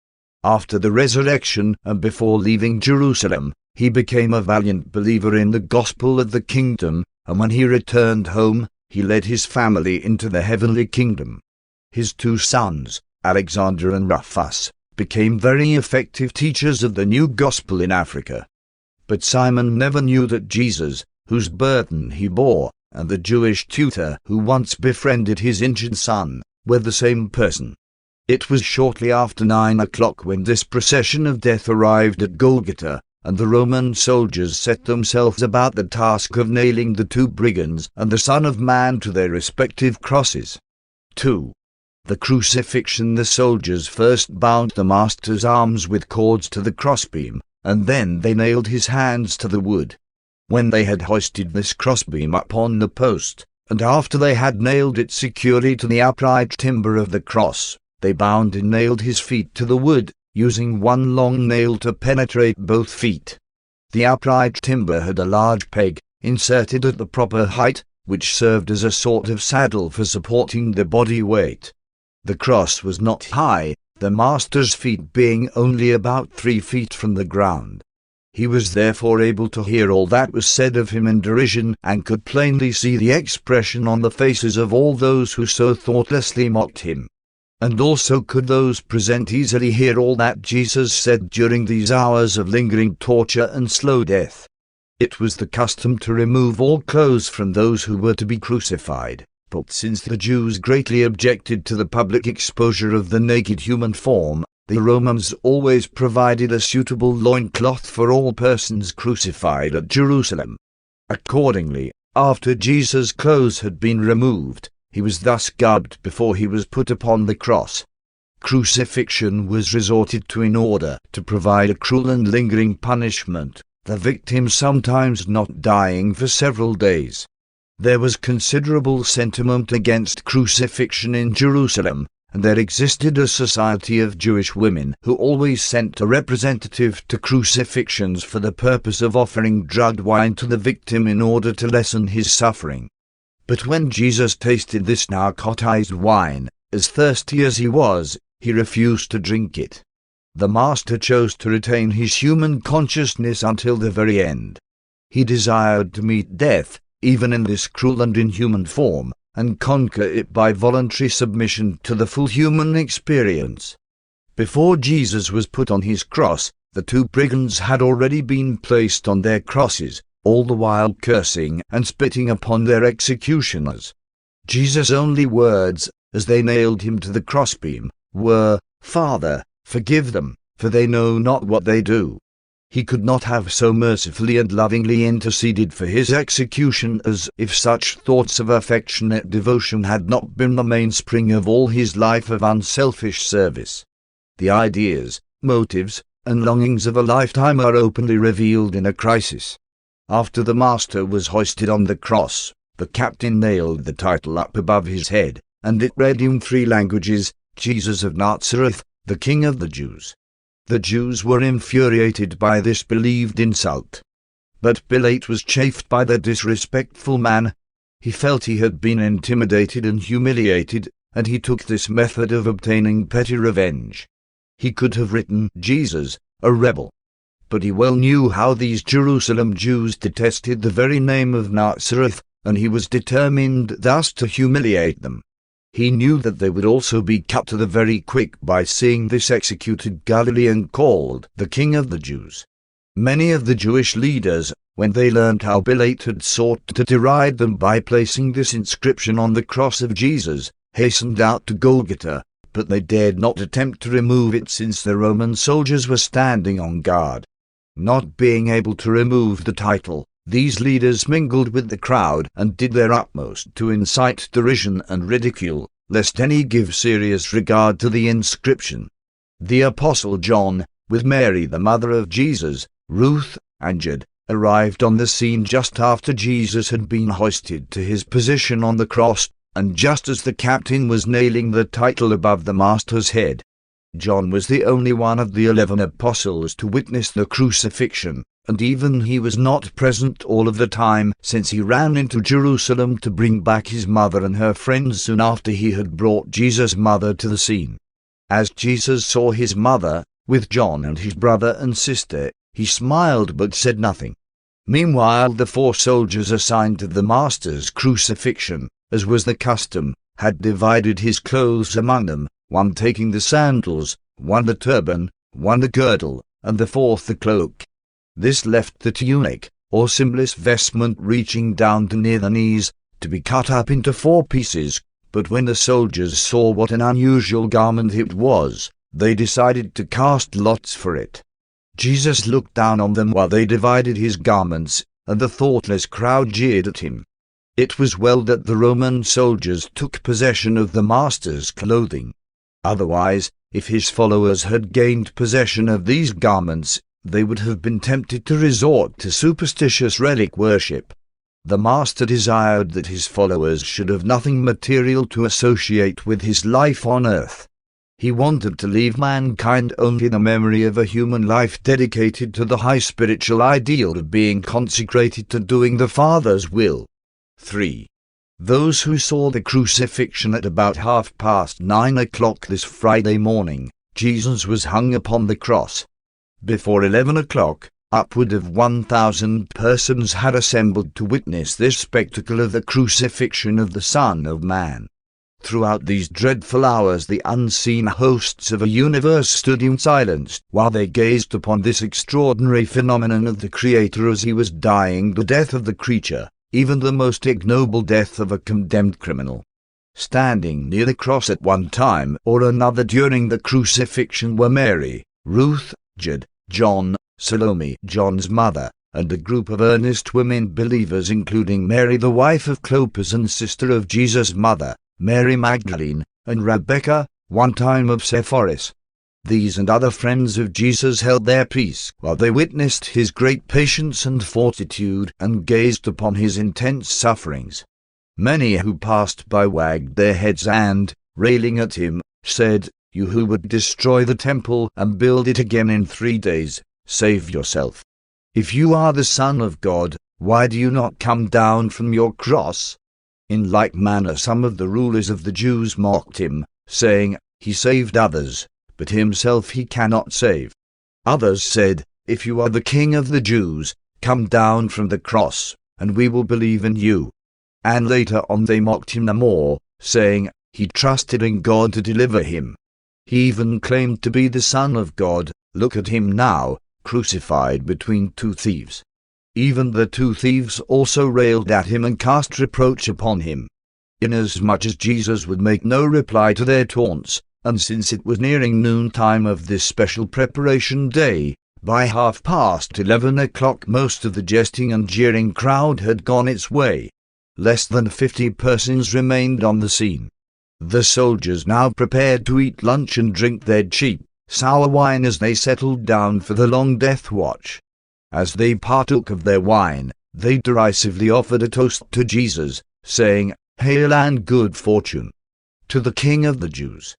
After the resurrection and before leaving Jerusalem, he became a valiant believer in the gospel of the kingdom, and when he returned home, he led his family into the heavenly kingdom. His two sons, Alexander and Rufus, became very effective teachers of the new gospel in Africa. But Simon never knew that Jesus, whose burden he bore, and the Jewish tutor who once befriended his injured son, were the same person. It was shortly after 9 o'clock when this procession of death arrived at Golgotha, and the Roman soldiers set themselves about the task of nailing the two brigands and the Son of Man to their respective crosses. 2. The crucifixion. The soldiers first bound the Master's arms with cords to the crossbeam, and then they nailed his hands to the wood. When they had hoisted this crossbeam upon the post, and after they had nailed it securely to the upright timber of the cross, they bound and nailed his feet to the wood, using one long nail to penetrate both feet. The upright timber had a large peg, inserted at the proper height, which served as a sort of saddle for supporting the body weight. The cross was not high, the Master's feet being only about 3 feet from the ground. He was therefore able to hear all that was said of him in derision, and could plainly see the expression on the faces of all those who so thoughtlessly mocked him. And also could those present easily hear all that Jesus said during these hours of lingering torture and slow death. It was the custom to remove all clothes from those who were to be crucified, but since the Jews greatly objected to the public exposure of the naked human form, the Romans always provided a suitable loincloth for all persons crucified at Jerusalem. Accordingly, after Jesus' clothes had been removed, he was thus garbed before he was put upon the cross. Crucifixion was resorted to in order to provide a cruel and lingering punishment, the victim sometimes not dying for several days. There was considerable sentiment against crucifixion in Jerusalem, and there existed a society of Jewish women who always sent a representative to crucifixions for the purpose of offering drugged wine to the victim in order to lessen his suffering. But when Jesus tasted this narcotized wine, as thirsty as he was, he refused to drink it. The Master chose to retain his human consciousness until the very end. He desired to meet death, even in this cruel and inhuman form, and conquer it by voluntary submission to the full human experience. Before Jesus was put on his cross, the two brigands had already been placed on their crosses, all the while cursing and spitting upon their executioners. Jesus' only words, as they nailed him to the crossbeam, were, "Father, forgive them, for they know not what they do." He could not have so mercifully and lovingly interceded for his executioners if such thoughts of affectionate devotion had not been the mainspring of all his life of unselfish service. The ideas, motives, and longings of a lifetime are openly revealed in a crisis. After the Master was hoisted on the cross, the captain nailed the title up above his head, and it read in 3 languages, "Jesus of Nazareth, the King of the Jews." The Jews were infuriated by this believed insult. But Pilate was chafed by the disrespectful man. He felt he had been intimidated and humiliated, and he took this method of obtaining petty revenge. He could have written Jesus, a rebel. But he well knew how these Jerusalem Jews detested the very name of Nazareth, and he was determined thus to humiliate them. He knew that they would also be cut to the very quick by seeing this executed Galilean called the King of the Jews. Many of the Jewish leaders, when they learned how Pilate had sought to deride them by placing this inscription on the cross of Jesus, hastened out to Golgotha, but they dared not attempt to remove it since the Roman soldiers were standing on guard. Not being able to remove the title, these leaders mingled with the crowd and did their utmost to incite derision and ridicule, lest any give serious regard to the inscription. The Apostle John, with Mary the mother of Jesus, Ruth, and Jude, arrived on the scene just after Jesus had been hoisted to his position on the cross, and just as the captain was nailing the title above the Master's head. John was the only one of the 11 apostles to witness the crucifixion, and even he was not present all of the time, since he ran into Jerusalem to bring back his mother and her friends soon after he had brought Jesus' mother to the scene. As Jesus saw his mother, with John and his brother and sister, he smiled but said nothing. Meanwhile the 4 soldiers assigned to the Master's crucifixion, as was the custom, had divided his clothes among them, one taking the sandals, one the turban, one the girdle, and the 4th the cloak. This left the tunic, or seamless vestment reaching down to near the knees, to be cut up into 4 pieces, but when the soldiers saw what an unusual garment it was, they decided to cast lots for it. Jesus looked down on them while they divided his garments, and the thoughtless crowd jeered at him. It was well that the Roman soldiers took possession of the Master's clothing. Otherwise, if his followers had gained possession of these garments, they would have been tempted to resort to superstitious relic worship. The Master desired that his followers should have nothing material to associate with his life on earth. He wanted to leave mankind only the memory of a human life dedicated to the high spiritual ideal of being consecrated to doing the Father's will. 3. Those who saw the crucifixion at about 9:30 this Friday morning, Jesus was hung upon the cross. Before 11 o'clock, upward of 1,000 persons had assembled to witness this spectacle of the crucifixion of the Son of Man. Throughout these dreadful hours the unseen hosts of a universe stood in silence while they gazed upon this extraordinary phenomenon of the Creator as he was dying the death of the creature, even the most ignoble death of a condemned criminal. Standing near the cross at one time or another during the crucifixion were Mary, Ruth, Jude, John, Salome, John's mother, and a group of earnest women believers including Mary the wife of Clopas and sister of Jesus' mother, Mary Magdalene, and Rebecca, one time of Sepphoris. These and other friends of Jesus held their peace while they witnessed his great patience and fortitude and gazed upon his intense sufferings. Many who passed by wagged their heads and, railing at him, said, "You who would destroy the temple and build it again in 3 days, save yourself. If you are the Son of God, why do you not come down from your cross?" In like manner some of the rulers of the Jews mocked him, saying, "He saved others, but himself he cannot save." Others said, "If you are the King of the Jews, come down from the cross, and we will believe in you." And later on they mocked him the more, saying, "He trusted in God to deliver him. He even claimed to be the Son of God. Look at him now, crucified between 2 thieves." Even the 2 thieves also railed at him and cast reproach upon him. Inasmuch as Jesus would make no reply to their taunts, and since it was nearing noontime of this special preparation day, by 11:30 most of the jesting and jeering crowd had gone its way. Less than 50 persons remained on the scene. The soldiers now prepared to eat lunch and drink their cheap, sour wine as they settled down for the long death watch. As they partook of their wine, they derisively offered a toast to Jesus, saying, "Hail and good fortune to the King of the Jews."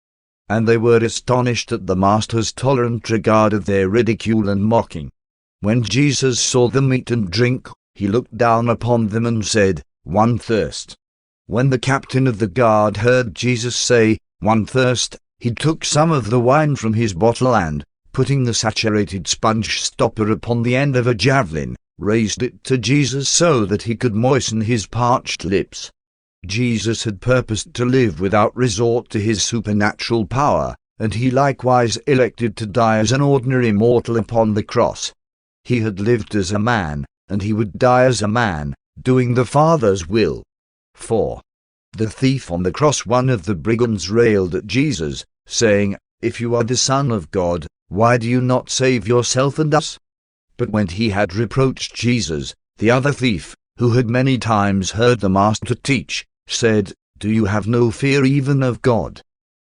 And they were astonished at the Master's tolerant regard of their ridicule and mocking. When Jesus saw them eat and drink, he looked down upon them and said, "One thirst." When the captain of the guard heard Jesus say, "One thirst," he took some of the wine from his bottle and, putting the saturated sponge stopper upon the end of a javelin, raised it to Jesus so that he could moisten his parched lips. Jesus had purposed to live without resort to his supernatural power, and he likewise elected to die as an ordinary mortal upon the cross. He had lived as a man, and he would die as a man, doing the Father's will. 4. The thief on the cross. One of the brigands railed at Jesus, saying, "If you are the Son of God, why do you not save yourself and us?" But when he had reproached Jesus, the other thief, who had many times heard the Master teach, said, "Do you have no fear even of God?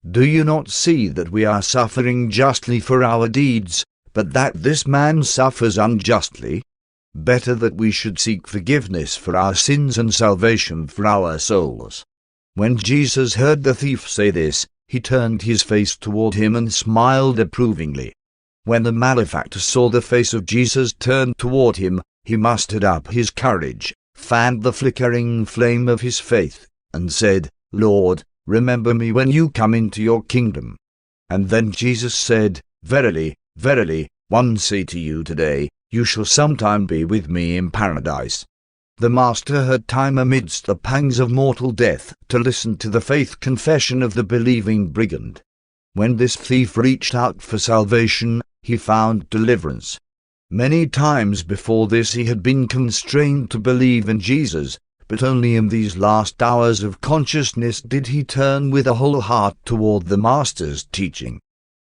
Do you not see that we are suffering justly for our deeds, but that this man suffers unjustly? Better that we should seek forgiveness for our sins and salvation for our souls." When Jesus heard the thief say this, he turned his face toward him and smiled approvingly. When the malefactor saw the face of Jesus turned toward him, he mustered up his courage, fanned the flickering flame of his faith, and said, "Lord, remember me when you come into your kingdom." And then Jesus said, "Verily, verily, I say to you today, you shall sometime be with me in paradise." The Master had time amidst the pangs of mortal death to listen to the faith confession of the believing brigand. When this thief reached out for salvation, he found deliverance. Many times before this he had been constrained to believe in Jesus, but only in these last hours of consciousness did he turn with a whole heart toward the Master's teaching.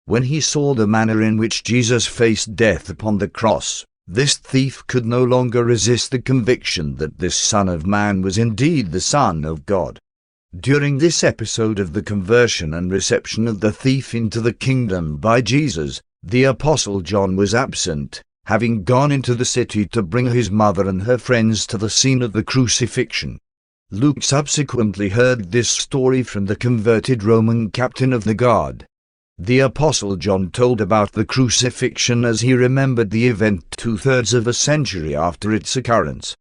When he saw the manner in which Jesus faced death upon the cross, this thief could no longer resist the conviction that this Son of Man was indeed the Son of God. During this episode of the conversion and reception of the thief into the kingdom by Jesus, the Apostle John was absent, having gone into the city to bring his mother and her friends to the scene of the crucifixion. Luke subsequently heard this story from the converted Roman captain of the guard. The Apostle John told about the crucifixion as he remembered the event 2/3 of a century after its occurrence.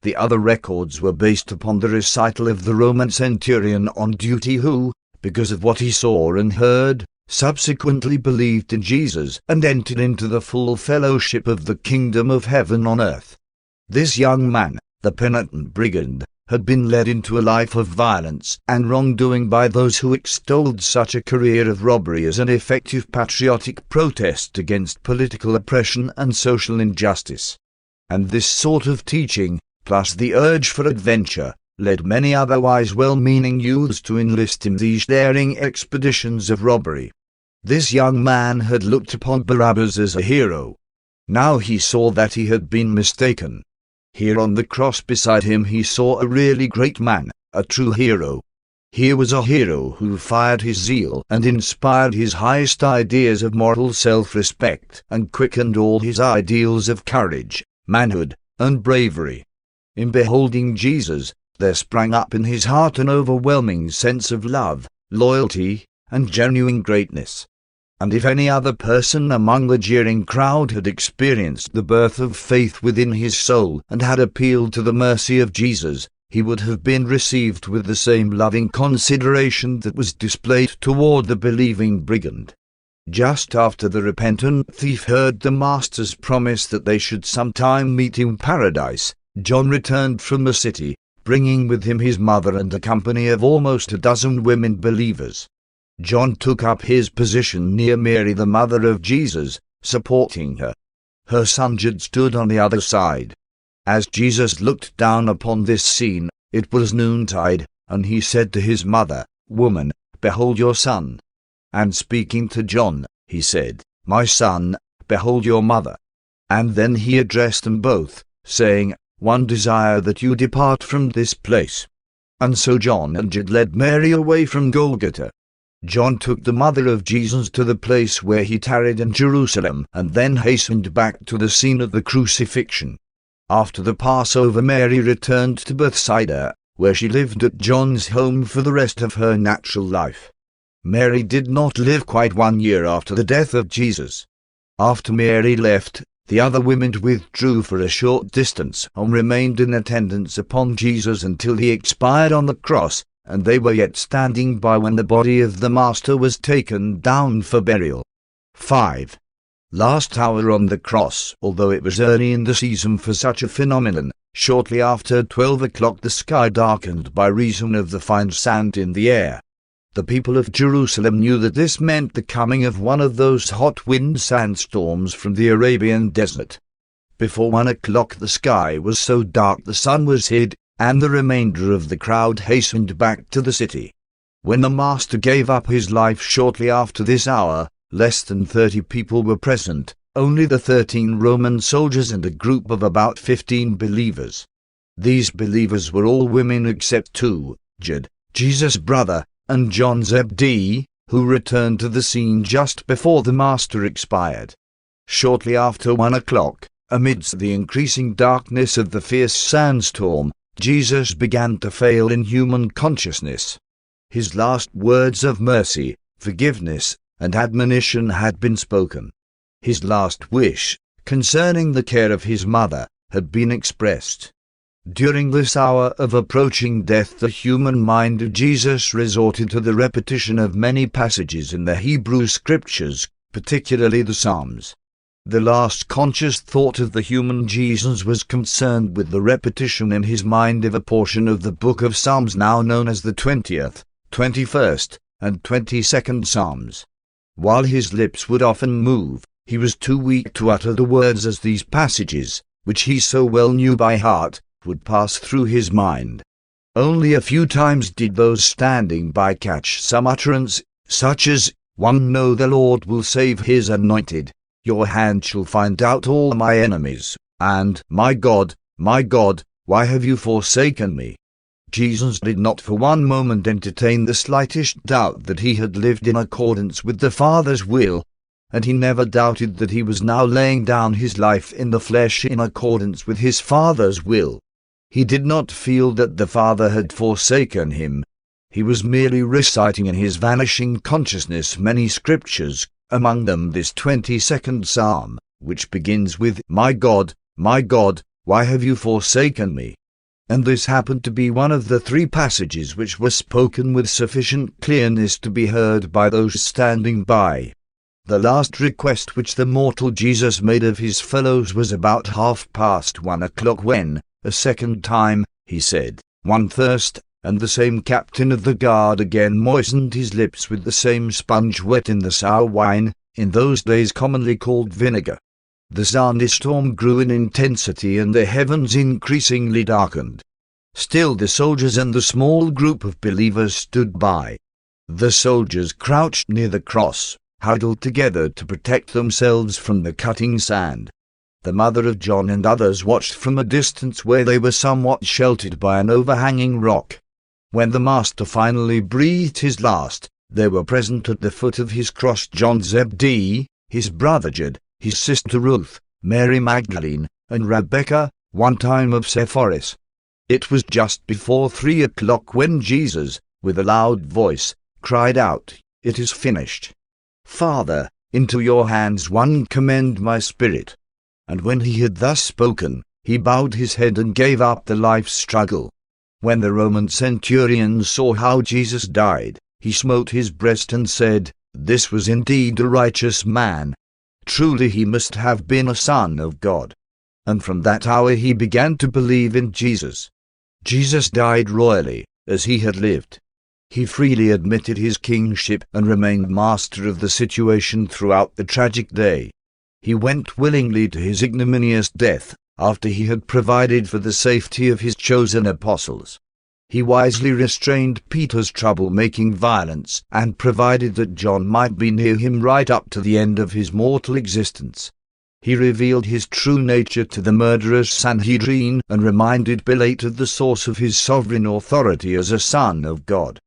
The other records were based upon the recital of the Roman centurion on duty who, because of what he saw and heard, subsequently believed in Jesus and entered into the full fellowship of the kingdom of heaven on earth. This young man, the penitent brigand, had been led into a life of violence and wrongdoing by those who extolled such a career of robbery as an effective patriotic protest against political oppression and social injustice. And this sort of teaching, plus the urge for adventure, led many otherwise well-meaning youths to enlist in these daring expeditions of robbery. This young man had looked upon Barabbas as a hero. Now he saw that he had been mistaken. Here on the cross beside him he saw a really great man, a true hero. Here was a hero who fired his zeal and inspired his highest ideas of moral self-respect and quickened all his ideals of courage, manhood, and bravery. In beholding Jesus, there sprang up in his heart an overwhelming sense of love, loyalty, and genuine greatness. And if any other person among the jeering crowd had experienced the birth of faith within his soul and had appealed to the mercy of Jesus, he would have been received with the same loving consideration that was displayed toward the believing brigand. Just after the repentant thief heard the Master's promise that they should sometime meet in paradise, John returned from the city, bringing with him his mother and a company of almost a dozen women believers. John took up his position near Mary, the mother of Jesus, supporting her. Her son Jude stood on the other side. As Jesus looked down upon this scene, it was noontide, and he said to his mother, "Woman, behold your son." And speaking to John, he said, "My son, behold your mother." And then he addressed them both, saying, "One desire that you depart from this place." And so John and Jude led Mary away from Golgotha. John took the mother of Jesus to the place where he tarried in Jerusalem, and then hastened back to the scene of the crucifixion. After the Passover, Mary returned to Bethsaida, where she lived at John's home for the rest of her natural life. Mary did not live quite 1 year after the death of Jesus. After Mary left, the other women withdrew for a short distance and remained in attendance upon Jesus until he expired on the cross, and they were yet standing by when the body of the Master was taken down for burial. 5. Last hour on the cross. Although it was early in the season for such a phenomenon, shortly after 12 o'clock the sky darkened by reason of the fine sand in the air. The people of Jerusalem knew that this meant the coming of one of those hot wind sandstorms from the Arabian desert. Before 1 o'clock the sky was so dark the sun was hid, and the remainder of the crowd hastened back to the city. When the Master gave up his life shortly after this hour, less than 30 people were present, only the 13 Roman soldiers and a group of about 15 believers. These believers were all women except 2, Jude, Jesus' brother, and John Zebedee, who returned to the scene just before the Master expired. Shortly after 1 o'clock, amidst the increasing darkness of the fierce sandstorm, Jesus began to fail in human consciousness. His last words of mercy, forgiveness, and admonition had been spoken. His last wish, concerning the care of his mother, had been expressed. During this hour of approaching death, the human mind of Jesus resorted to the repetition of many passages in the Hebrew Scriptures, particularly the Psalms. The last conscious thought of the human Jesus was concerned with the repetition in his mind of a portion of the book of Psalms now known as the 20th, 21st, and 22nd Psalms. While his lips would often move, he was too weak to utter the words as these passages, which he so well knew by heart, would pass through his mind. Only a few times did those standing by catch some utterance, such as, "One know the Lord will save his anointed. Your hand shall find out all my enemies," and, my God, why have you forsaken me?" Jesus did not for one moment entertain the slightest doubt that he had lived in accordance with the Father's will, and he never doubted that he was now laying down his life in the flesh in accordance with his Father's will. He did not feel that the Father had forsaken him. He was merely reciting in his vanishing consciousness many scriptures, among them this 22nd Psalm, which begins with, my God, why have you forsaken me?" And this happened to be one of the 3 passages which were spoken with sufficient clearness to be heard by those standing by. The last request which the mortal Jesus made of his fellows was about 1:30 when, a second time, he said, one thirst, and the same captain of the guard again moistened his lips with the same sponge wet in the sour wine, in those days commonly called vinegar. The thunderstorm grew in intensity and the heavens increasingly darkened. Still the soldiers and the small group of believers stood by. The soldiers crouched near the cross, huddled together to protect themselves from the cutting sand. The mother of John and others watched from a distance where they were somewhat sheltered by an overhanging rock. When the Master finally breathed his last, there were present at the foot of his cross John Zebedee, his brother Jude, his sister Ruth, Mary Magdalene, and Rebecca, one time of Sepphoris. It was just before 3 o'clock when Jesus, with a loud voice, cried out, "It is finished. Father, into your hands I commend my spirit." And when he had thus spoken, he bowed his head and gave up the life struggle. When the Roman centurion saw how Jesus died, he smote his breast and said, "This was indeed a righteous man. Truly he must have been a son of God." And from that hour he began to believe in Jesus. Jesus died royally, as he had lived. He freely admitted his kingship and remained master of the situation throughout the tragic day. He went willingly to his ignominious death, after he had provided for the safety of his chosen apostles. He wisely restrained Peter's trouble-making violence and provided that John might be near him right up to the end of his mortal existence. He revealed his true nature to the murderous Sanhedrin and reminded Pilate of the source of his sovereign authority as a son of God.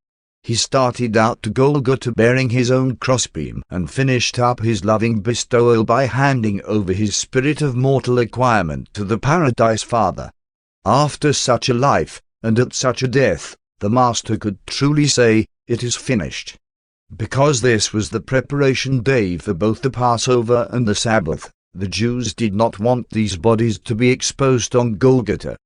He started out to Golgotha bearing his own crossbeam and finished up his loving bestowal by handing over his spirit of mortal acquirement to the Paradise Father. After such a life, and at such a death, the Master could truly say, "It is finished." Because this was the preparation day for both the Passover and the Sabbath, the Jews did not want these bodies to be exposed on Golgotha.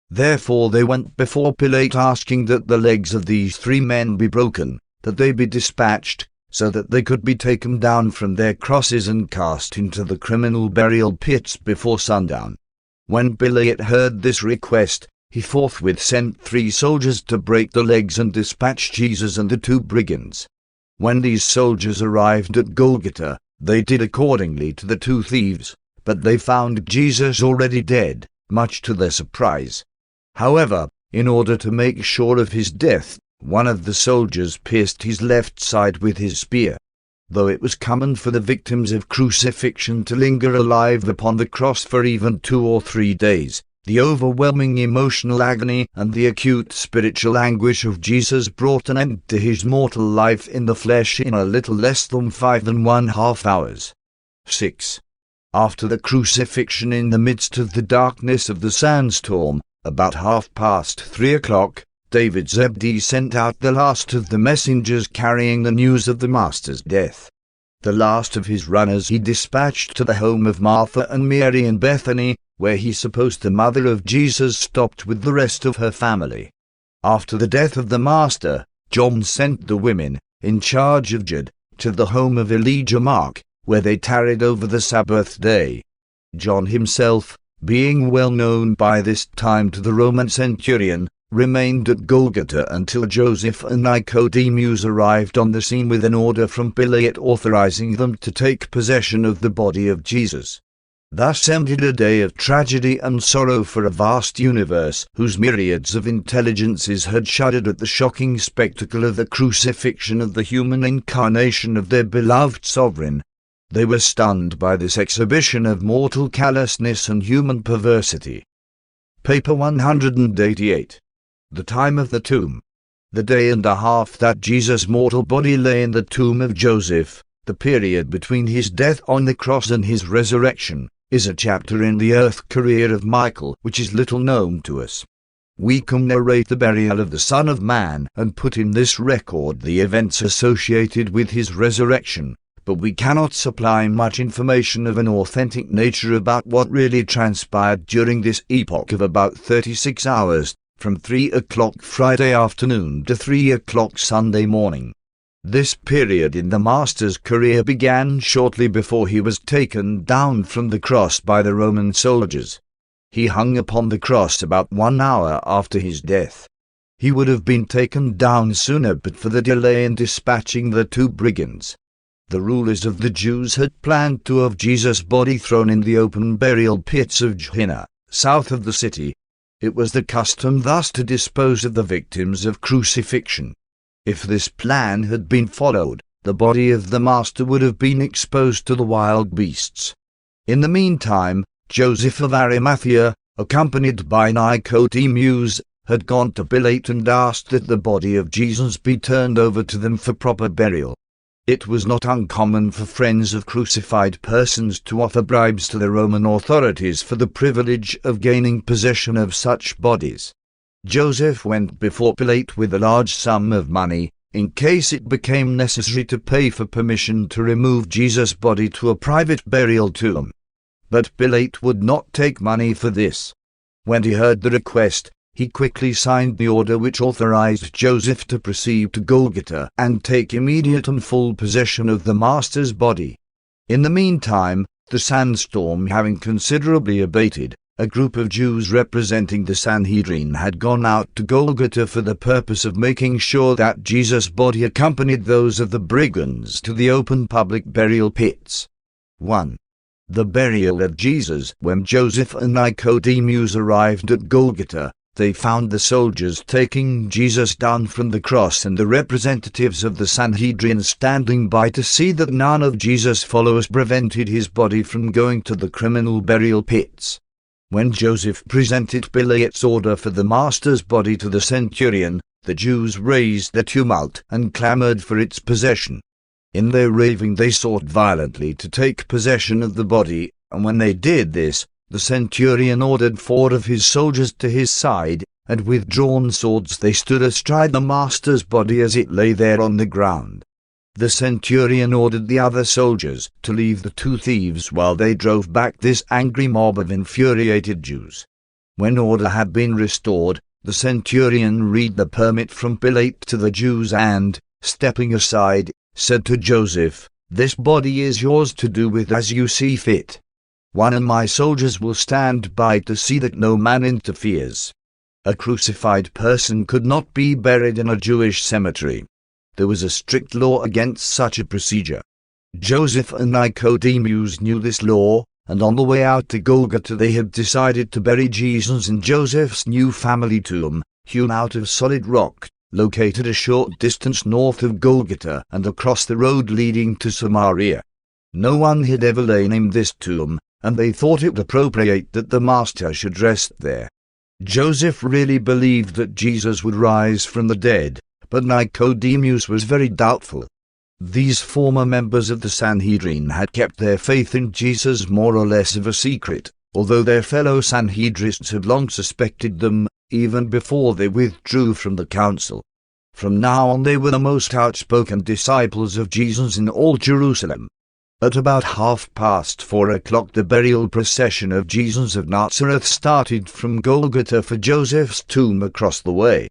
Therefore they went before Pilate asking that the legs of these 3 men be broken, that they be dispatched, so that they could be taken down from their crosses and cast into the criminal burial pits before sundown. When Pilate heard this request, he forthwith sent 3 soldiers to break the legs and dispatch Jesus and the 2 brigands. When these soldiers arrived at Golgotha, they did accordingly to the 2 thieves, but they found Jesus already dead, much to their surprise. However, in order to make sure of his death, one of the soldiers pierced his left side with his spear. Though it was common for the victims of crucifixion to linger alive upon the cross for even 2 or 3 days, the overwhelming emotional agony and the acute spiritual anguish of Jesus brought an end to his mortal life in the flesh in a little less than 5½ hours. 6. After the crucifixion, in the midst of the darkness of the sandstorm, about 3:30 o'clock, David Zebedee sent out the last of the messengers carrying the news of the Master's death. The last of his runners he dispatched to the home of Martha and Mary in Bethany, where he supposed the mother of Jesus stopped with the rest of her family. After the death of the Master, John sent the women, in charge of Jude, to the home of Elijah Mark, where they tarried over the Sabbath day. John himself, being well known by this time to the Roman centurion, remained at Golgotha until Joseph and Nicodemus arrived on the scene with an order from Pilate authorizing them to take possession of the body of Jesus. Thus ended a day of tragedy and sorrow for a vast universe whose myriads of intelligences had shuddered at the shocking spectacle of the crucifixion of the human incarnation of their beloved sovereign. They were stunned by this exhibition of mortal callousness and human perversity. Paper 188. The time of the tomb. The day and a half that Jesus' mortal body lay in the tomb of Joseph, the period between his death on the cross and his resurrection, is a chapter in the earth career of Michael which is little known to us. We can narrate the burial of the Son of Man and put in this record the events associated with his resurrection, but we cannot supply much information of an authentic nature about what really transpired during this epoch of about 36 hours, from 3 o'clock Friday afternoon to 3 o'clock Sunday morning. This period in the Master's career began shortly before he was taken down from the cross by the Roman soldiers. He hung upon the cross about 1 hour after his death. He would have been taken down sooner but for the delay in dispatching the two brigands. The rulers of the Jews had planned to have Jesus' body thrown in the open burial pits of Gehenna, south of the city. It was the custom thus to dispose of the victims of crucifixion. If this plan had been followed, the body of the Master would have been exposed to the wild beasts. In the meantime, Joseph of Arimathea, accompanied by Nicodemus, had gone to Pilate and asked that the body of Jesus be turned over to them for proper burial. It was not uncommon for friends of crucified persons to offer bribes to the Roman authorities for the privilege of gaining possession of such bodies. Joseph went before Pilate with a large sum of money, in case it became necessary to pay for permission to remove Jesus' body to a private burial tomb. But Pilate would not take money for this. When he heard the request, he quickly signed the order which authorized Joseph to proceed to Golgotha and take immediate and full possession of the Master's body. In the meantime, the sandstorm having considerably abated, a group of Jews representing the Sanhedrin had gone out to Golgotha for the purpose of making sure that Jesus' body accompanied those of the brigands to the open public burial pits. 1. The burial of Jesus. When Joseph and Nicodemus arrived at Golgotha, they found the soldiers taking Jesus down from the cross and the representatives of the Sanhedrin standing by to see that none of Jesus' followers prevented his body from going to the criminal burial pits. When Joseph presented Pilate's order for the Master's body to the centurion, the Jews raised a tumult and clamored for its possession. In their raving they sought violently to take possession of the body, and when they did this, the centurion ordered 4 of his soldiers to his side, and with drawn swords they stood astride the Master's body as it lay there on the ground. The centurion ordered the other soldiers to leave the 2 thieves while they drove back this angry mob of infuriated Jews. When order had been restored, the centurion read the permit from Pilate to the Jews and, stepping aside, said to Joseph, "This body is yours to do with as you see fit. 1 of my soldiers will stand by to see that no man interferes." A crucified person could not be buried in a Jewish cemetery. There was a strict law against such a procedure. Joseph and Nicodemus knew this law, and on the way out to Golgotha they had decided to bury Jesus in Joseph's new family tomb, hewn out of solid rock, located a short distance north of Golgotha and across the road leading to Samaria. No one had ever lain in this tomb, and they thought it appropriate that the Master should rest there. Joseph really believed that Jesus would rise from the dead, but Nicodemus was very doubtful. These former members of the Sanhedrin had kept their faith in Jesus more or less of a secret, although their fellow Sanhedrists had long suspected them, even before they withdrew from the council. From now on they were the most outspoken disciples of Jesus in all Jerusalem. At about 4:30 the burial procession of Jesus of Nazareth started from Golgotha for Joseph's tomb across the way.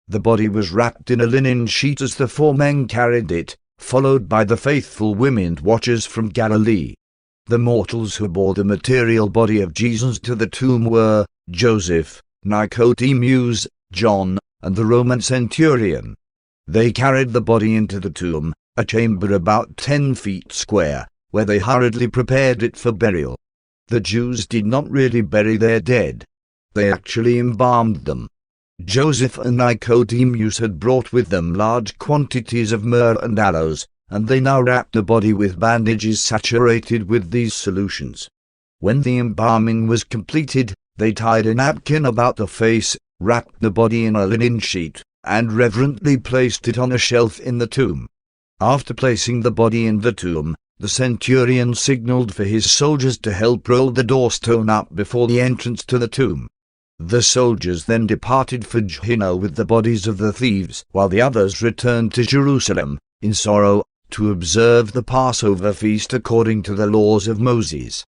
The body was wrapped in a linen sheet as the 4 men carried it, followed by the faithful women watchers from Galilee. The mortals who bore the material body of Jesus to the tomb were Joseph, Nicodemus, John, and the Roman centurion. They carried the body into the tomb, a chamber about 10 feet square, where they hurriedly prepared it for burial. The Jews did not really bury their dead. They actually embalmed them. Joseph and Nicodemus had brought with them large quantities of myrrh and aloes, and they now wrapped the body with bandages saturated with these solutions. When the embalming was completed, they tied a napkin about the face, wrapped the body in a linen sheet, and reverently placed it on a shelf in the tomb. After placing the body in the tomb, the centurion signaled for his soldiers to help roll the doorstone up before the entrance to the tomb. The soldiers then departed for Gehenna with the bodies of the thieves, while the others returned to Jerusalem, in sorrow, to observe the Passover feast according to the laws of Moses.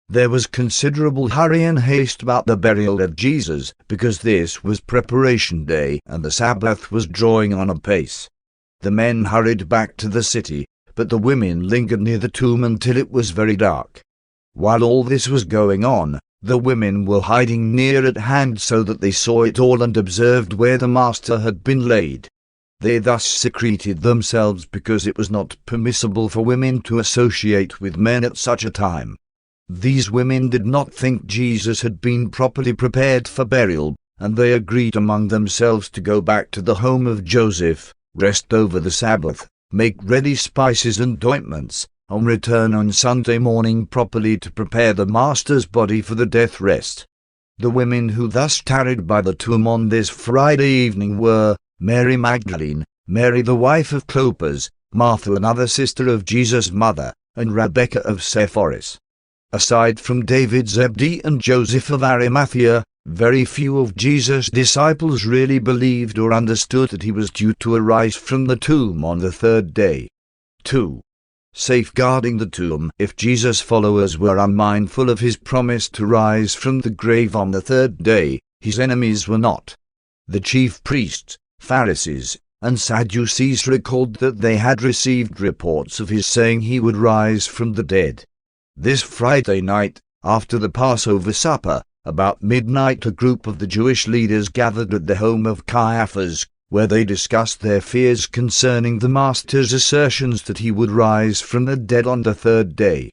There was considerable hurry and haste about the burial of Jesus, because this was preparation day and the Sabbath was drawing on apace. The men hurried back to the city, but the women lingered near the tomb until it was very dark. While all this was going on, The women were hiding near at hand so that they saw it all and observed where the Master had been laid. They thus secreted themselves because it was not permissible for women to associate with men at such a time. These women did not think Jesus had been properly prepared for burial, and they agreed among themselves to go back to the home of Joseph, rest over the Sabbath, make ready spices and ointments, and return on Sunday morning properly to prepare the Master's body for the death rest. The women who thus tarried by the tomb on this Friday evening were Mary Magdalene, Mary the wife of Clopas, Martha another sister of Jesus' mother, and Rebecca of Sepphoris. Aside from David Zebedee and Joseph of Arimathea, very few of Jesus' disciples really believed or understood that he was due to arise from the tomb on the third day. 2. Safeguarding the tomb. If Jesus' followers were unmindful of his promise to rise from the grave on the third day, his enemies were not. The chief priests, Pharisees, and Sadducees recalled that they had received reports of his saying he would rise from the dead. This Friday night, after the Passover supper, about midnight a group of the Jewish leaders gathered at the home of Caiaphas, where they discussed their fears concerning the Master's assertions that he would rise from the dead on the third day.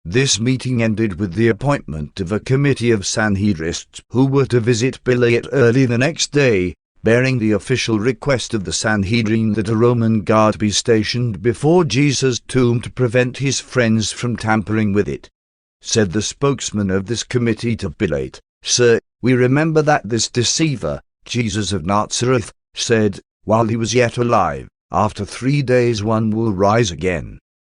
This meeting ended with the appointment of a committee of Sanhedrists who were to visit Pilate early the next day, bearing the official request of the Sanhedrin that a Roman guard be stationed before Jesus' tomb to prevent his friends from tampering with it. Said the spokesman of this committee to Pilate, "Sir, we remember that this deceiver, Jesus of Nazareth, said, while he was yet alive, after 3 days one will rise again.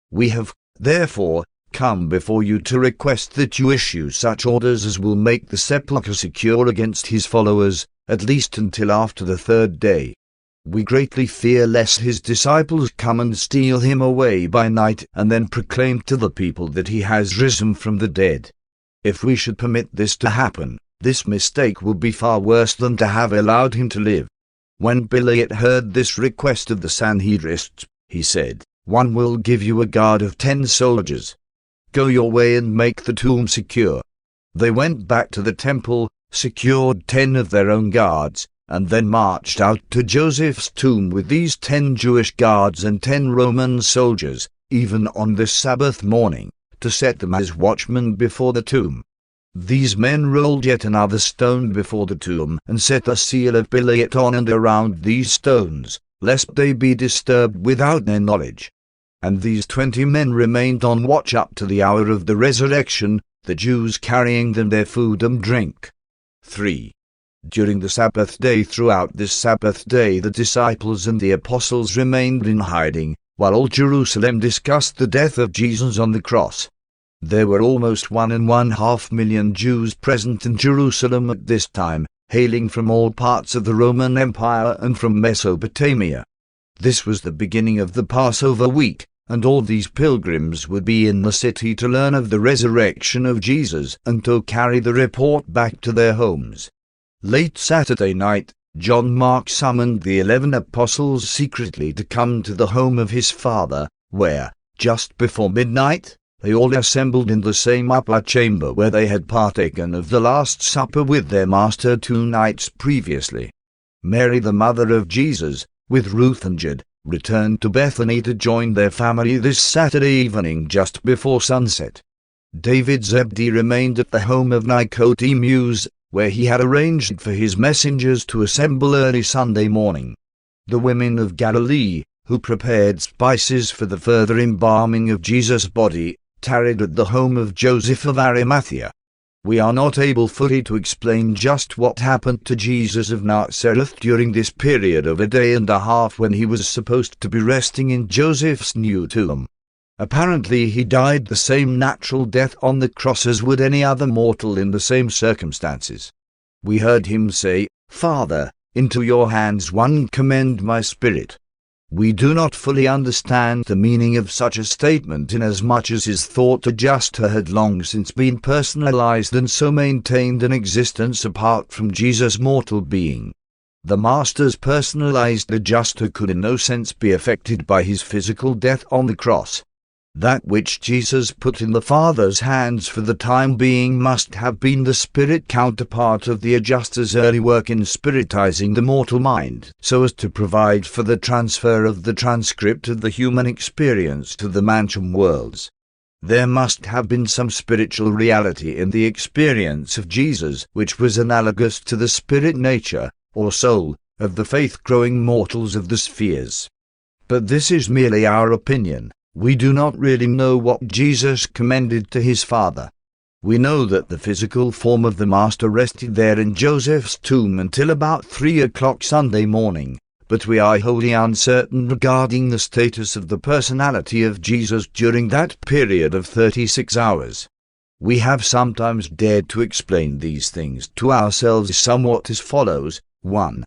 We have, therefore, come before you to request that you issue such orders as will make the sepulchre secure against his followers, at least until after the third day. We greatly fear lest his disciples come and steal him away by night and then proclaim to the people that he has risen from the dead. If we should permit this to happen, this mistake would be far worse than to have allowed him to live." When Pilate heard this request of the Sanhedrists, he said, "One will give you a guard of 10 soldiers. Go your way and make the tomb secure." They went back to the temple, secured 10 of their own guards, and then marched out to Joseph's tomb with these 10 Jewish guards and 10 Roman soldiers, even on this Sabbath morning, to set them as watchmen before the tomb. These men rolled yet another stone before the tomb and set the seal of Pilate on and around these stones, lest they be disturbed without their knowledge. And these 20 men remained on watch up to the hour of the resurrection, the Jews carrying them their food and drink. 3. During the Sabbath day. Throughout this Sabbath day the disciples and the apostles remained in hiding, while all Jerusalem discussed the death of Jesus on the cross. There were almost 1.5 million Jews present in Jerusalem at this time, hailing from all parts of the Roman Empire and from Mesopotamia. This was the beginning of the Passover week, and all these pilgrims would be in the city to learn of the resurrection of Jesus and to carry the report back to their homes. Late Saturday night, John Mark summoned the 11 apostles secretly to come to the home of his Father, where, just before midnight, they all assembled in the same upper chamber where they had partaken of the Last Supper with their Master 2 nights previously. Mary, the mother of Jesus, with Ruth and Jude, returned to Bethany to join their family this Saturday evening just before sunset. David Zebedee remained at the home of Nicodemus, where he had arranged for his messengers to assemble early Sunday morning. The women of Galilee, who prepared spices for the further embalming of Jesus' body, tarried at the home of Joseph of Arimathea. We are not able fully to explain just what happened to Jesus of Nazareth during this period of a day and a half when he was supposed to be resting in Joseph's new tomb. Apparently he died the same natural death on the cross as would any other mortal in the same circumstances. We heard him say, "Father, into your hands one commend my spirit." We do not fully understand the meaning of such a statement inasmuch as his thought adjuster had long since been personalized and so maintained an existence apart from Jesus' mortal being. The Master's personalized adjuster could in no sense be affected by his physical death on the cross. That which Jesus put in the Father's hands for the time being must have been the spirit counterpart of the adjuster's early work in spiritizing the mortal mind, so as to provide for the transfer of the transcript of the human experience to the mansion worlds. There must have been some spiritual reality in the experience of Jesus which was analogous to the spirit nature, or soul, of the faith-growing mortals of the spheres. But this is merely our opinion. We do not really know what Jesus commended to his Father. We know that the physical form of the Master rested there in Joseph's tomb until about 3 o'clock Sunday morning, but we are wholly uncertain regarding the status of the personality of Jesus during that period of 36 hours. We have sometimes dared to explain these things to ourselves somewhat as follows. 1.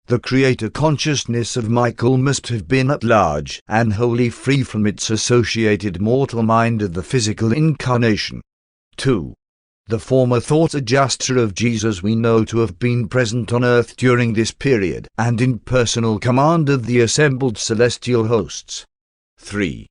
The creator consciousness of Michael must have been at large and wholly free from its associated mortal mind of the physical incarnation. 2. The former thought adjuster of Jesus we know to have been present on earth during this period and in personal command of the assembled celestial hosts. 3.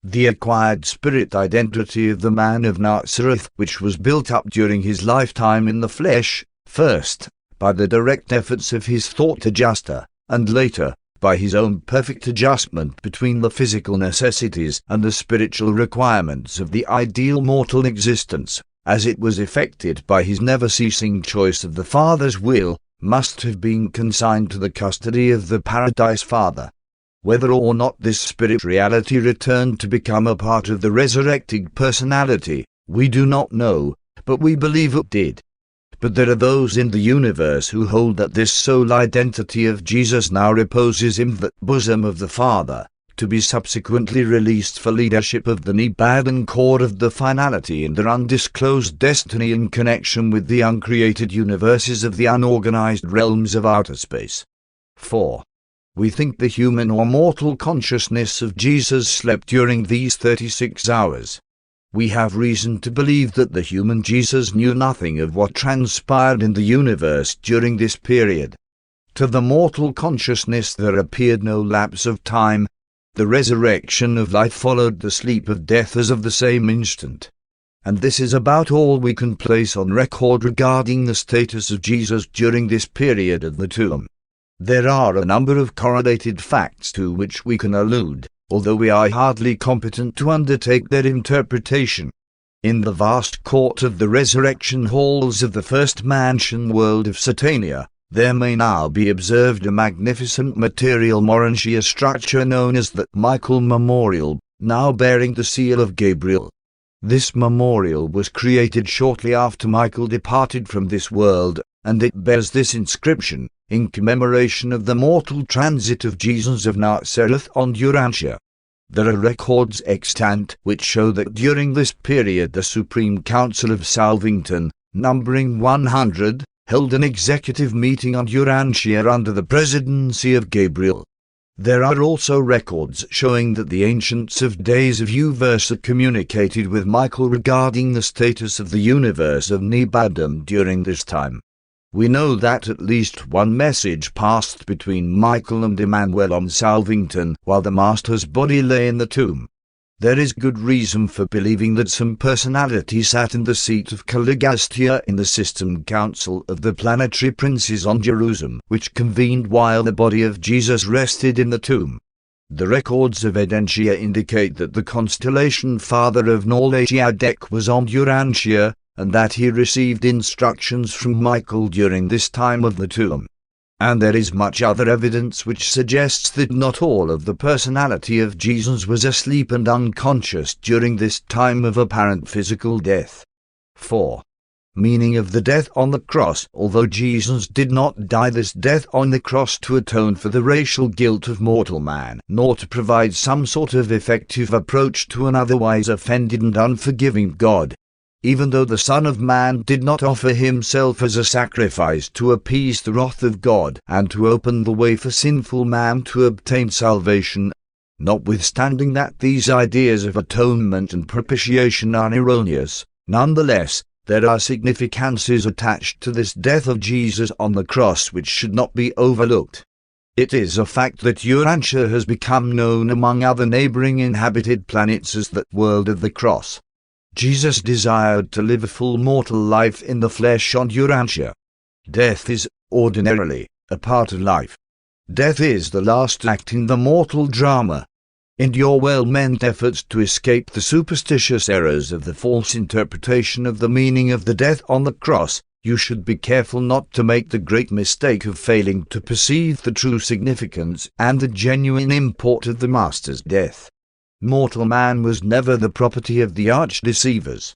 The acquired spirit identity of the man of Nazareth, which was built up during his lifetime in the flesh, first, by the direct efforts of his thought adjuster, and later, by his own perfect adjustment between the physical necessities and the spiritual requirements of the ideal mortal existence, as it was effected by his never-ceasing choice of the Father's will, must have been consigned to the custody of the Paradise Father. Whether or not this spirit reality returned to become a part of the resurrected personality, we do not know, but we believe it did. But there are those in the universe who hold that this soul identity of Jesus now reposes in the bosom of the Father, to be subsequently released for leadership of the Nebadan core of the finality and their undisclosed destiny in connection with the uncreated universes of the unorganized realms of outer space. 4. We think the human or mortal consciousness of Jesus slept during these 36 hours. We have reason to believe that the human Jesus knew nothing of what transpired in the universe during this period. To the mortal consciousness there appeared no lapse of time. The resurrection of life followed the sleep of death as of the same instant. And this is about all we can place on record regarding the status of Jesus during this period of the tomb. There are a number of correlated facts to which we can allude, although we are hardly competent to undertake their interpretation. In the vast court of the resurrection halls of the first mansion world of Satania, there may now be observed a magnificent material Urantia structure known as the Michael Memorial, now bearing the seal of Gabriel. This memorial was created shortly after Michael departed from this world, and it bears this inscription, in commemoration of the mortal transit of Jesus of Nazareth on Urantia. There are records extant which show that during this period the Supreme Council of Salvington, numbering 100, held an executive meeting on Urantia under the presidency of Gabriel. There are also records showing that the Ancients of Days of Huzars communicated with Michael regarding the status of the universe of Nebadum during this time. We know that at least one message passed between Michael and Emmanuel on Salvington while the Master's body lay in the tomb. There is good reason for believing that some personality sat in the seat of Caligastia in the System Council of the Planetary Princes on Jerusalem, which convened while the body of Jesus rested in the tomb. The records of Urantia indicate that the constellation Father of Melchizedek was on Urantia, and that he received instructions from Michael during this time of the tomb. And there is much other evidence which suggests that not all of the personality of Jesus was asleep and unconscious during this time of apparent physical death. 4. Meaning of the death on the cross. Although Jesus did not die this death on the cross to atone for the racial guilt of mortal man, nor to provide some sort of effective approach to an otherwise offended and unforgiving God, even though the Son of Man did not offer himself as a sacrifice to appease the wrath of God and to open the way for sinful man to obtain salvation. Notwithstanding that these ideas of atonement and propitiation are erroneous, nonetheless, there are significances attached to this death of Jesus on the cross which should not be overlooked. It is a fact that Urantia has become known among other neighboring inhabited planets as the world of the cross. Jesus desired to live a full mortal life in the flesh on Urantia. Death is, ordinarily, a part of life. Death is the last act in the mortal drama. In your well-meant efforts to escape the superstitious errors of the false interpretation of the meaning of the death on the cross, you should be careful not to make the great mistake of failing to perceive the true significance and the genuine import of the Master's death. Mortal man was never the property of the arch-deceivers.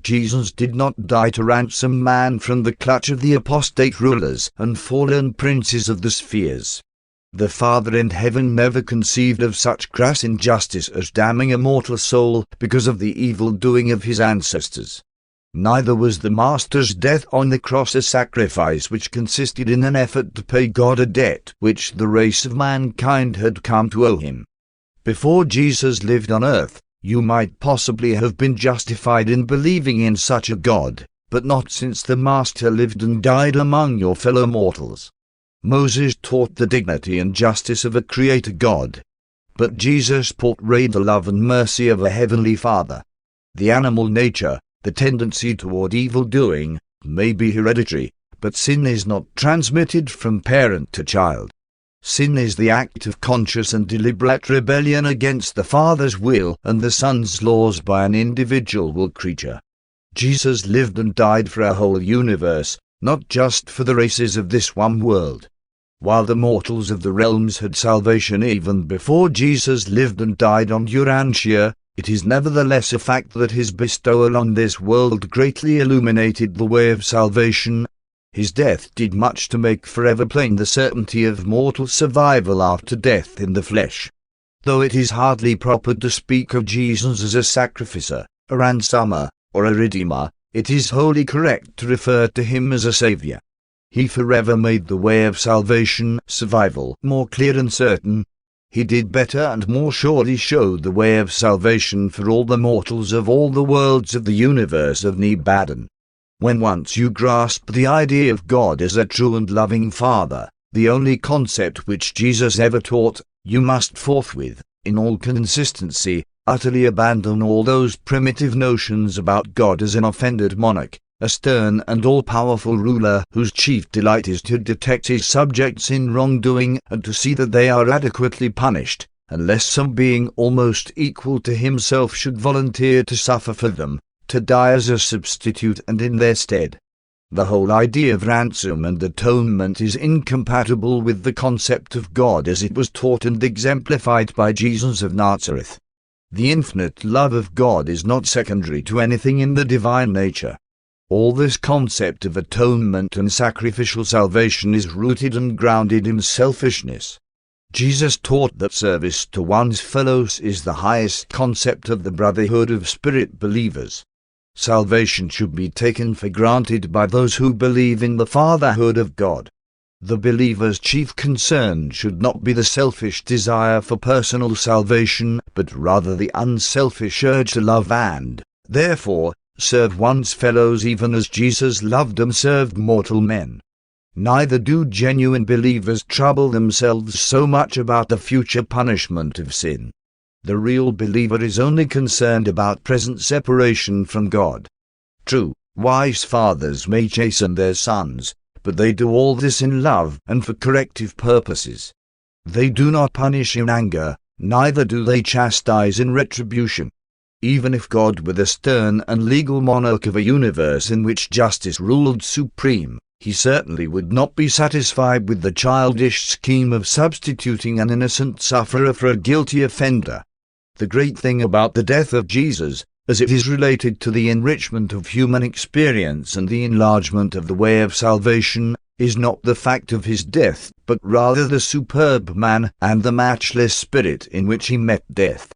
Jesus did not die to ransom man from the clutch of the apostate rulers and fallen princes of the spheres. The Father in heaven never conceived of such crass injustice as damning a mortal soul because of the evil doing of his ancestors. Neither was the Master's death on the cross a sacrifice which consisted in an effort to pay God a debt which the race of mankind had come to owe him. Before Jesus lived on earth, you might possibly have been justified in believing in such a God, but not since the Master lived and died among your fellow mortals. Moses taught the dignity and justice of a Creator God, but Jesus portrayed the love and mercy of a Heavenly Father. The animal nature, the tendency toward evil-doing, may be hereditary, but sin is not transmitted from parent to child. Sin is the act of conscious and deliberate rebellion against the Father's will and the Son's laws by an individual creature. Jesus lived and died for a whole universe, not just for the races of this one world. While the mortals of the realms had salvation even before Jesus lived and died on Urantia, it is nevertheless a fact that his bestowal on this world greatly illuminated the way of salvation. His death did much to make forever plain the certainty of mortal survival after death in the flesh. Though it is hardly proper to speak of Jesus as a sacrificer, a ransomer, or a redeemer, it is wholly correct to refer to him as a Saviour. He forever made the way of salvation, survival, more clear and certain. He did better and more surely show the way of salvation for all the mortals of all the worlds of the universe of Nebadan. When once you grasp the idea of God as a true and loving Father, the only concept which Jesus ever taught, you must forthwith, in all consistency, utterly abandon all those primitive notions about God as an offended monarch, a stern and all-powerful ruler whose chief delight is to detect his subjects in wrongdoing and to see that they are adequately punished, unless some being almost equal to himself should volunteer to suffer for them, to die as a substitute and in their stead. The whole idea of ransom and atonement is incompatible with the concept of God as it was taught and exemplified by Jesus of Nazareth. The infinite love of God is not secondary to anything in the divine nature. All this concept of atonement and sacrificial salvation is rooted and grounded in selfishness. Jesus taught that service to one's fellows is the highest concept of the brotherhood of spirit believers. Salvation should be taken for granted by those who believe in the fatherhood of God. The believer's chief concern should not be the selfish desire for personal salvation, but rather the unselfish urge to love and, therefore, serve one's fellows even as Jesus loved and served mortal men. Neither do genuine believers trouble themselves so much about the future punishment of sin. The real believer is only concerned about present separation from God. True, wise fathers may chasten their sons, but they do all this in love and for corrective purposes. They do not punish in anger, neither do they chastise in retribution. Even if God were the stern and legal monarch of a universe in which justice ruled supreme, he certainly would not be satisfied with the childish scheme of substituting an innocent sufferer for a guilty offender. The great thing about the death of Jesus, as it is related to the enrichment of human experience and the enlargement of the way of salvation, is not the fact of his death, but rather the superb man and the matchless spirit in which he met death.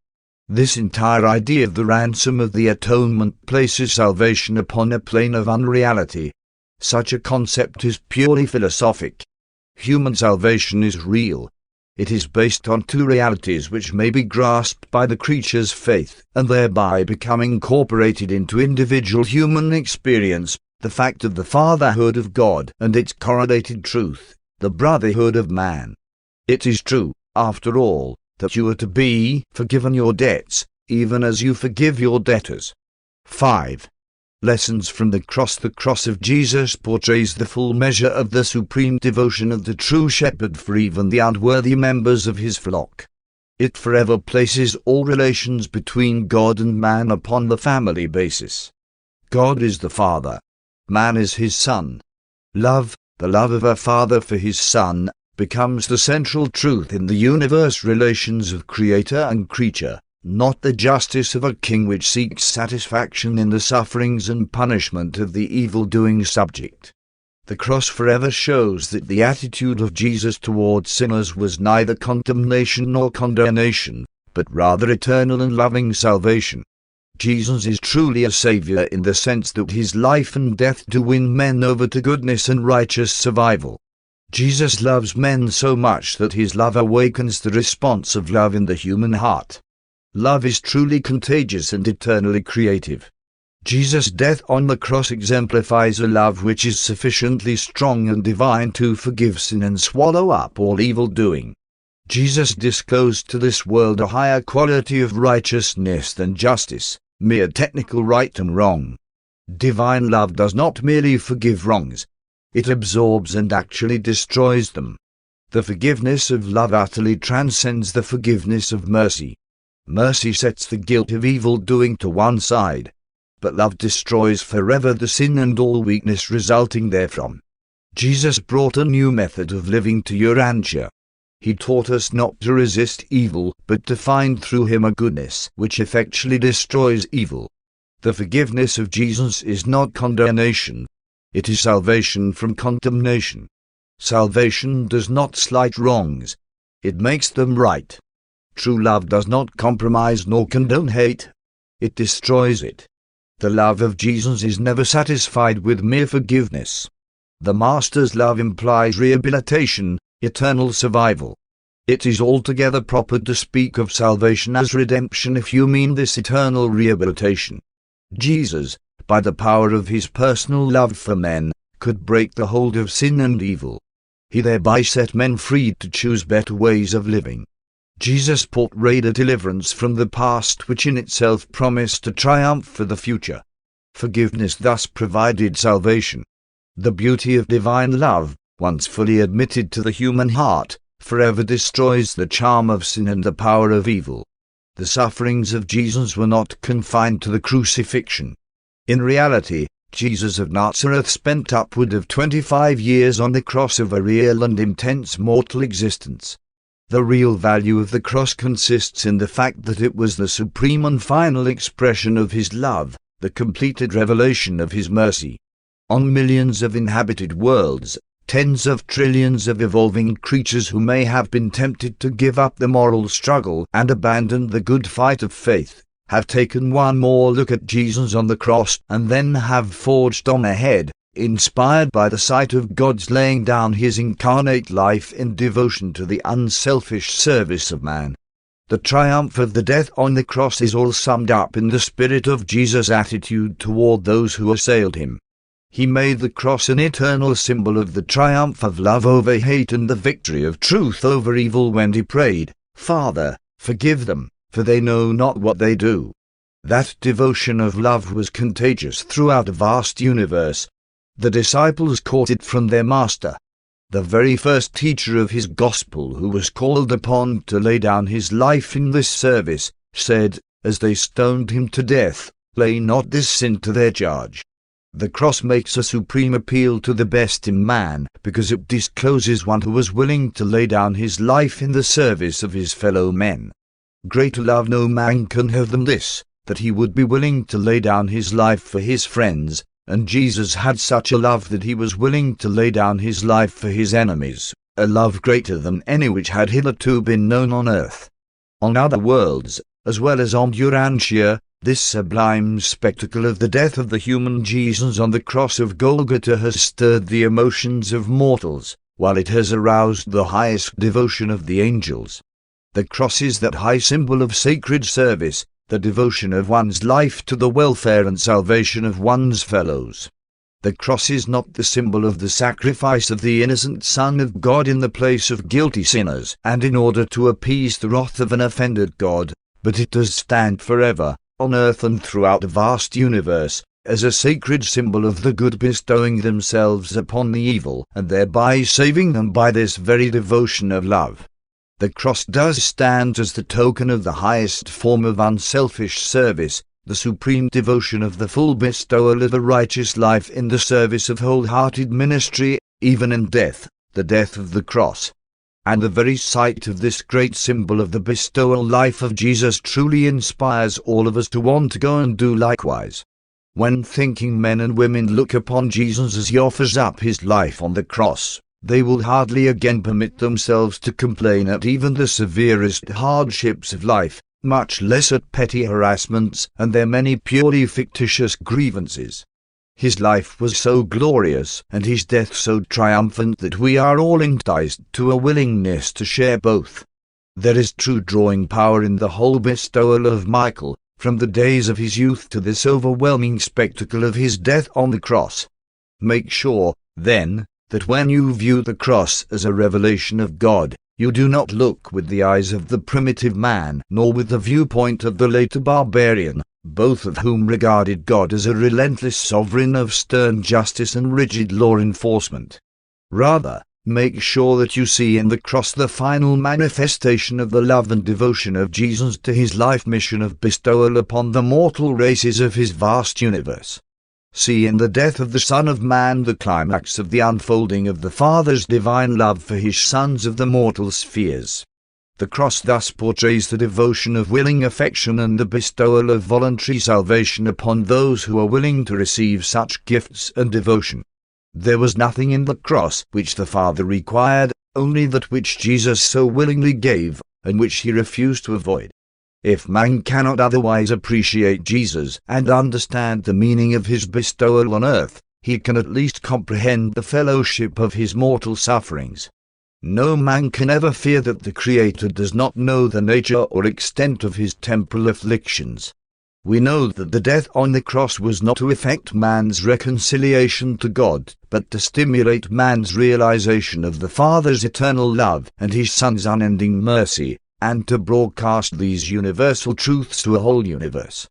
This entire idea of the ransom of the atonement places salvation upon a plane of unreality. Such a concept is purely philosophic. Human salvation is real. It is based on two realities which may be grasped by the creature's faith, and thereby become incorporated into individual human experience, the fact of the fatherhood of God and its correlated truth, the brotherhood of man. It is true, after all, that you are to be forgiven your debts, even as you forgive your debtors. 5. Lessons from the cross. The cross of Jesus portrays the full measure of the supreme devotion of the true shepherd for even the unworthy members of his flock. It forever places all relations between God and man upon the family basis. God is the Father. Man is his Son. Love, the love of a father for his son, becomes the central truth in the universe relations of creator and creature, not the justice of a king which seeks satisfaction in the sufferings and punishment of the evil-doing subject. The cross forever shows that the attitude of Jesus towards sinners was neither condemnation nor condemnation, but rather eternal and loving salvation. Jesus is truly a Savior in the sense that his life and death to win men over to goodness and righteous survival. Jesus loves men so much that his love awakens the response of love in the human heart. Love is truly contagious and eternally creative. Jesus' death on the cross exemplifies a love which is sufficiently strong and divine to forgive sin and swallow up all evil-doing. Jesus disclosed to this world a higher quality of righteousness than justice, mere technical right and wrong. Divine love does not merely forgive wrongs. It absorbs and actually destroys them. The forgiveness of love utterly transcends the forgiveness of mercy. Mercy sets the guilt of evil-doing to one side, but love destroys forever the sin and all weakness resulting therefrom. Jesus brought a new method of living to Urantia. He taught us not to resist evil, but to find through him a goodness which effectually destroys evil. The forgiveness of Jesus is not condemnation. It is salvation from condemnation. Salvation does not slight wrongs. It makes them right. True love does not compromise nor condone hate. It destroys it. The love of Jesus is never satisfied with mere forgiveness. The Master's love implies rehabilitation, eternal survival. It is altogether proper to speak of salvation as redemption if you mean this eternal rehabilitation. Jesus, by the power of his personal love for men, could break the hold of sin and evil. He thereby set men free to choose better ways of living. Jesus portrayed a deliverance from the past which in itself promised to triumph for the future. Forgiveness thus provided salvation. The beauty of divine love, once fully admitted to the human heart, forever destroys the charm of sin and the power of evil. The sufferings of Jesus were not confined to the crucifixion. In reality, Jesus of Nazareth spent upward of 25 years on the cross of a real and intense mortal existence. The real value of the cross consists in the fact that it was the supreme and final expression of his love, the completed revelation of his mercy. On millions of inhabited worlds, tens of trillions of evolving creatures who may have been tempted to give up the moral struggle and abandon the good fight of faith, have taken one more look at Jesus on the cross and then have forged on ahead, inspired by the sight of God's laying down his incarnate life in devotion to the unselfish service of man. The triumph of the death on the cross is all summed up in the spirit of Jesus' attitude toward those who assailed him. He made the cross an eternal symbol of the triumph of love over hate and the victory of truth over evil when he prayed, "Father, forgive them, for they know not what they do." That devotion of love was contagious throughout a vast universe. The disciples caught it from their master. The very first teacher of his gospel, who was called upon to lay down his life in this service, said, as they stoned him to death, "Lay not this sin to their charge." The cross makes a supreme appeal to the best in man, because it discloses one who was willing to lay down his life in the service of his fellow men. Greater love no man can have than this, that he would be willing to lay down his life for his friends, and Jesus had such a love that he was willing to lay down his life for his enemies, a love greater than any which had hitherto been known on earth. On other worlds, as well as on Urantia, this sublime spectacle of the death of the human Jesus on the cross of Golgotha has stirred the emotions of mortals, while it has aroused the highest devotion of the angels. The cross is that high symbol of sacred service, the devotion of one's life to the welfare and salvation of one's fellows. The cross is not the symbol of the sacrifice of the innocent Son of God in the place of guilty sinners and in order to appease the wrath of an offended God, but it does stand forever, on earth and throughout the vast universe, as a sacred symbol of the good bestowing themselves upon the evil and thereby saving them by this very devotion of love. The cross does stand as the token of the highest form of unselfish service, the supreme devotion of the full bestowal of a righteous life in the service of wholehearted ministry, even in death, the death of the cross. And the very sight of this great symbol of the bestowal life of Jesus truly inspires all of us to want to go and do likewise. When thinking men and women look upon Jesus as he offers up his life on the cross, they will hardly again permit themselves to complain at even the severest hardships of life, much less at petty harassments and their many purely fictitious grievances. His life was so glorious and his death so triumphant that we are all enticed to a willingness to share both. There is true drawing power in the whole bestowal of Michael, from the days of his youth to this overwhelming spectacle of his death on the cross. Make sure, then, that when you view the cross as a revelation of God, you do not look with the eyes of the primitive man, nor with the viewpoint of the later barbarian, both of whom regarded God as a relentless sovereign of stern justice and rigid law enforcement. Rather, make sure that you see in the cross the final manifestation of the love and devotion of Jesus to his life mission of bestowal upon the mortal races of his vast universe. See in the death of the Son of Man the climax of the unfolding of the Father's divine love for his sons of the mortal spheres. The cross thus portrays the devotion of willing affection and the bestowal of voluntary salvation upon those who are willing to receive such gifts and devotion. There was nothing in the cross which the Father required, only that which Jesus so willingly gave, and which he refused to avoid. If man cannot otherwise appreciate Jesus and understand the meaning of his bestowal on earth, he can at least comprehend the fellowship of his mortal sufferings. No man can ever fear that the Creator does not know the nature or extent of his temporal afflictions. We know that the death on the cross was not to effect man's reconciliation to God, but to stimulate man's realization of the Father's eternal love and his Son's unending mercy, and to broadcast these universal truths to a whole universe.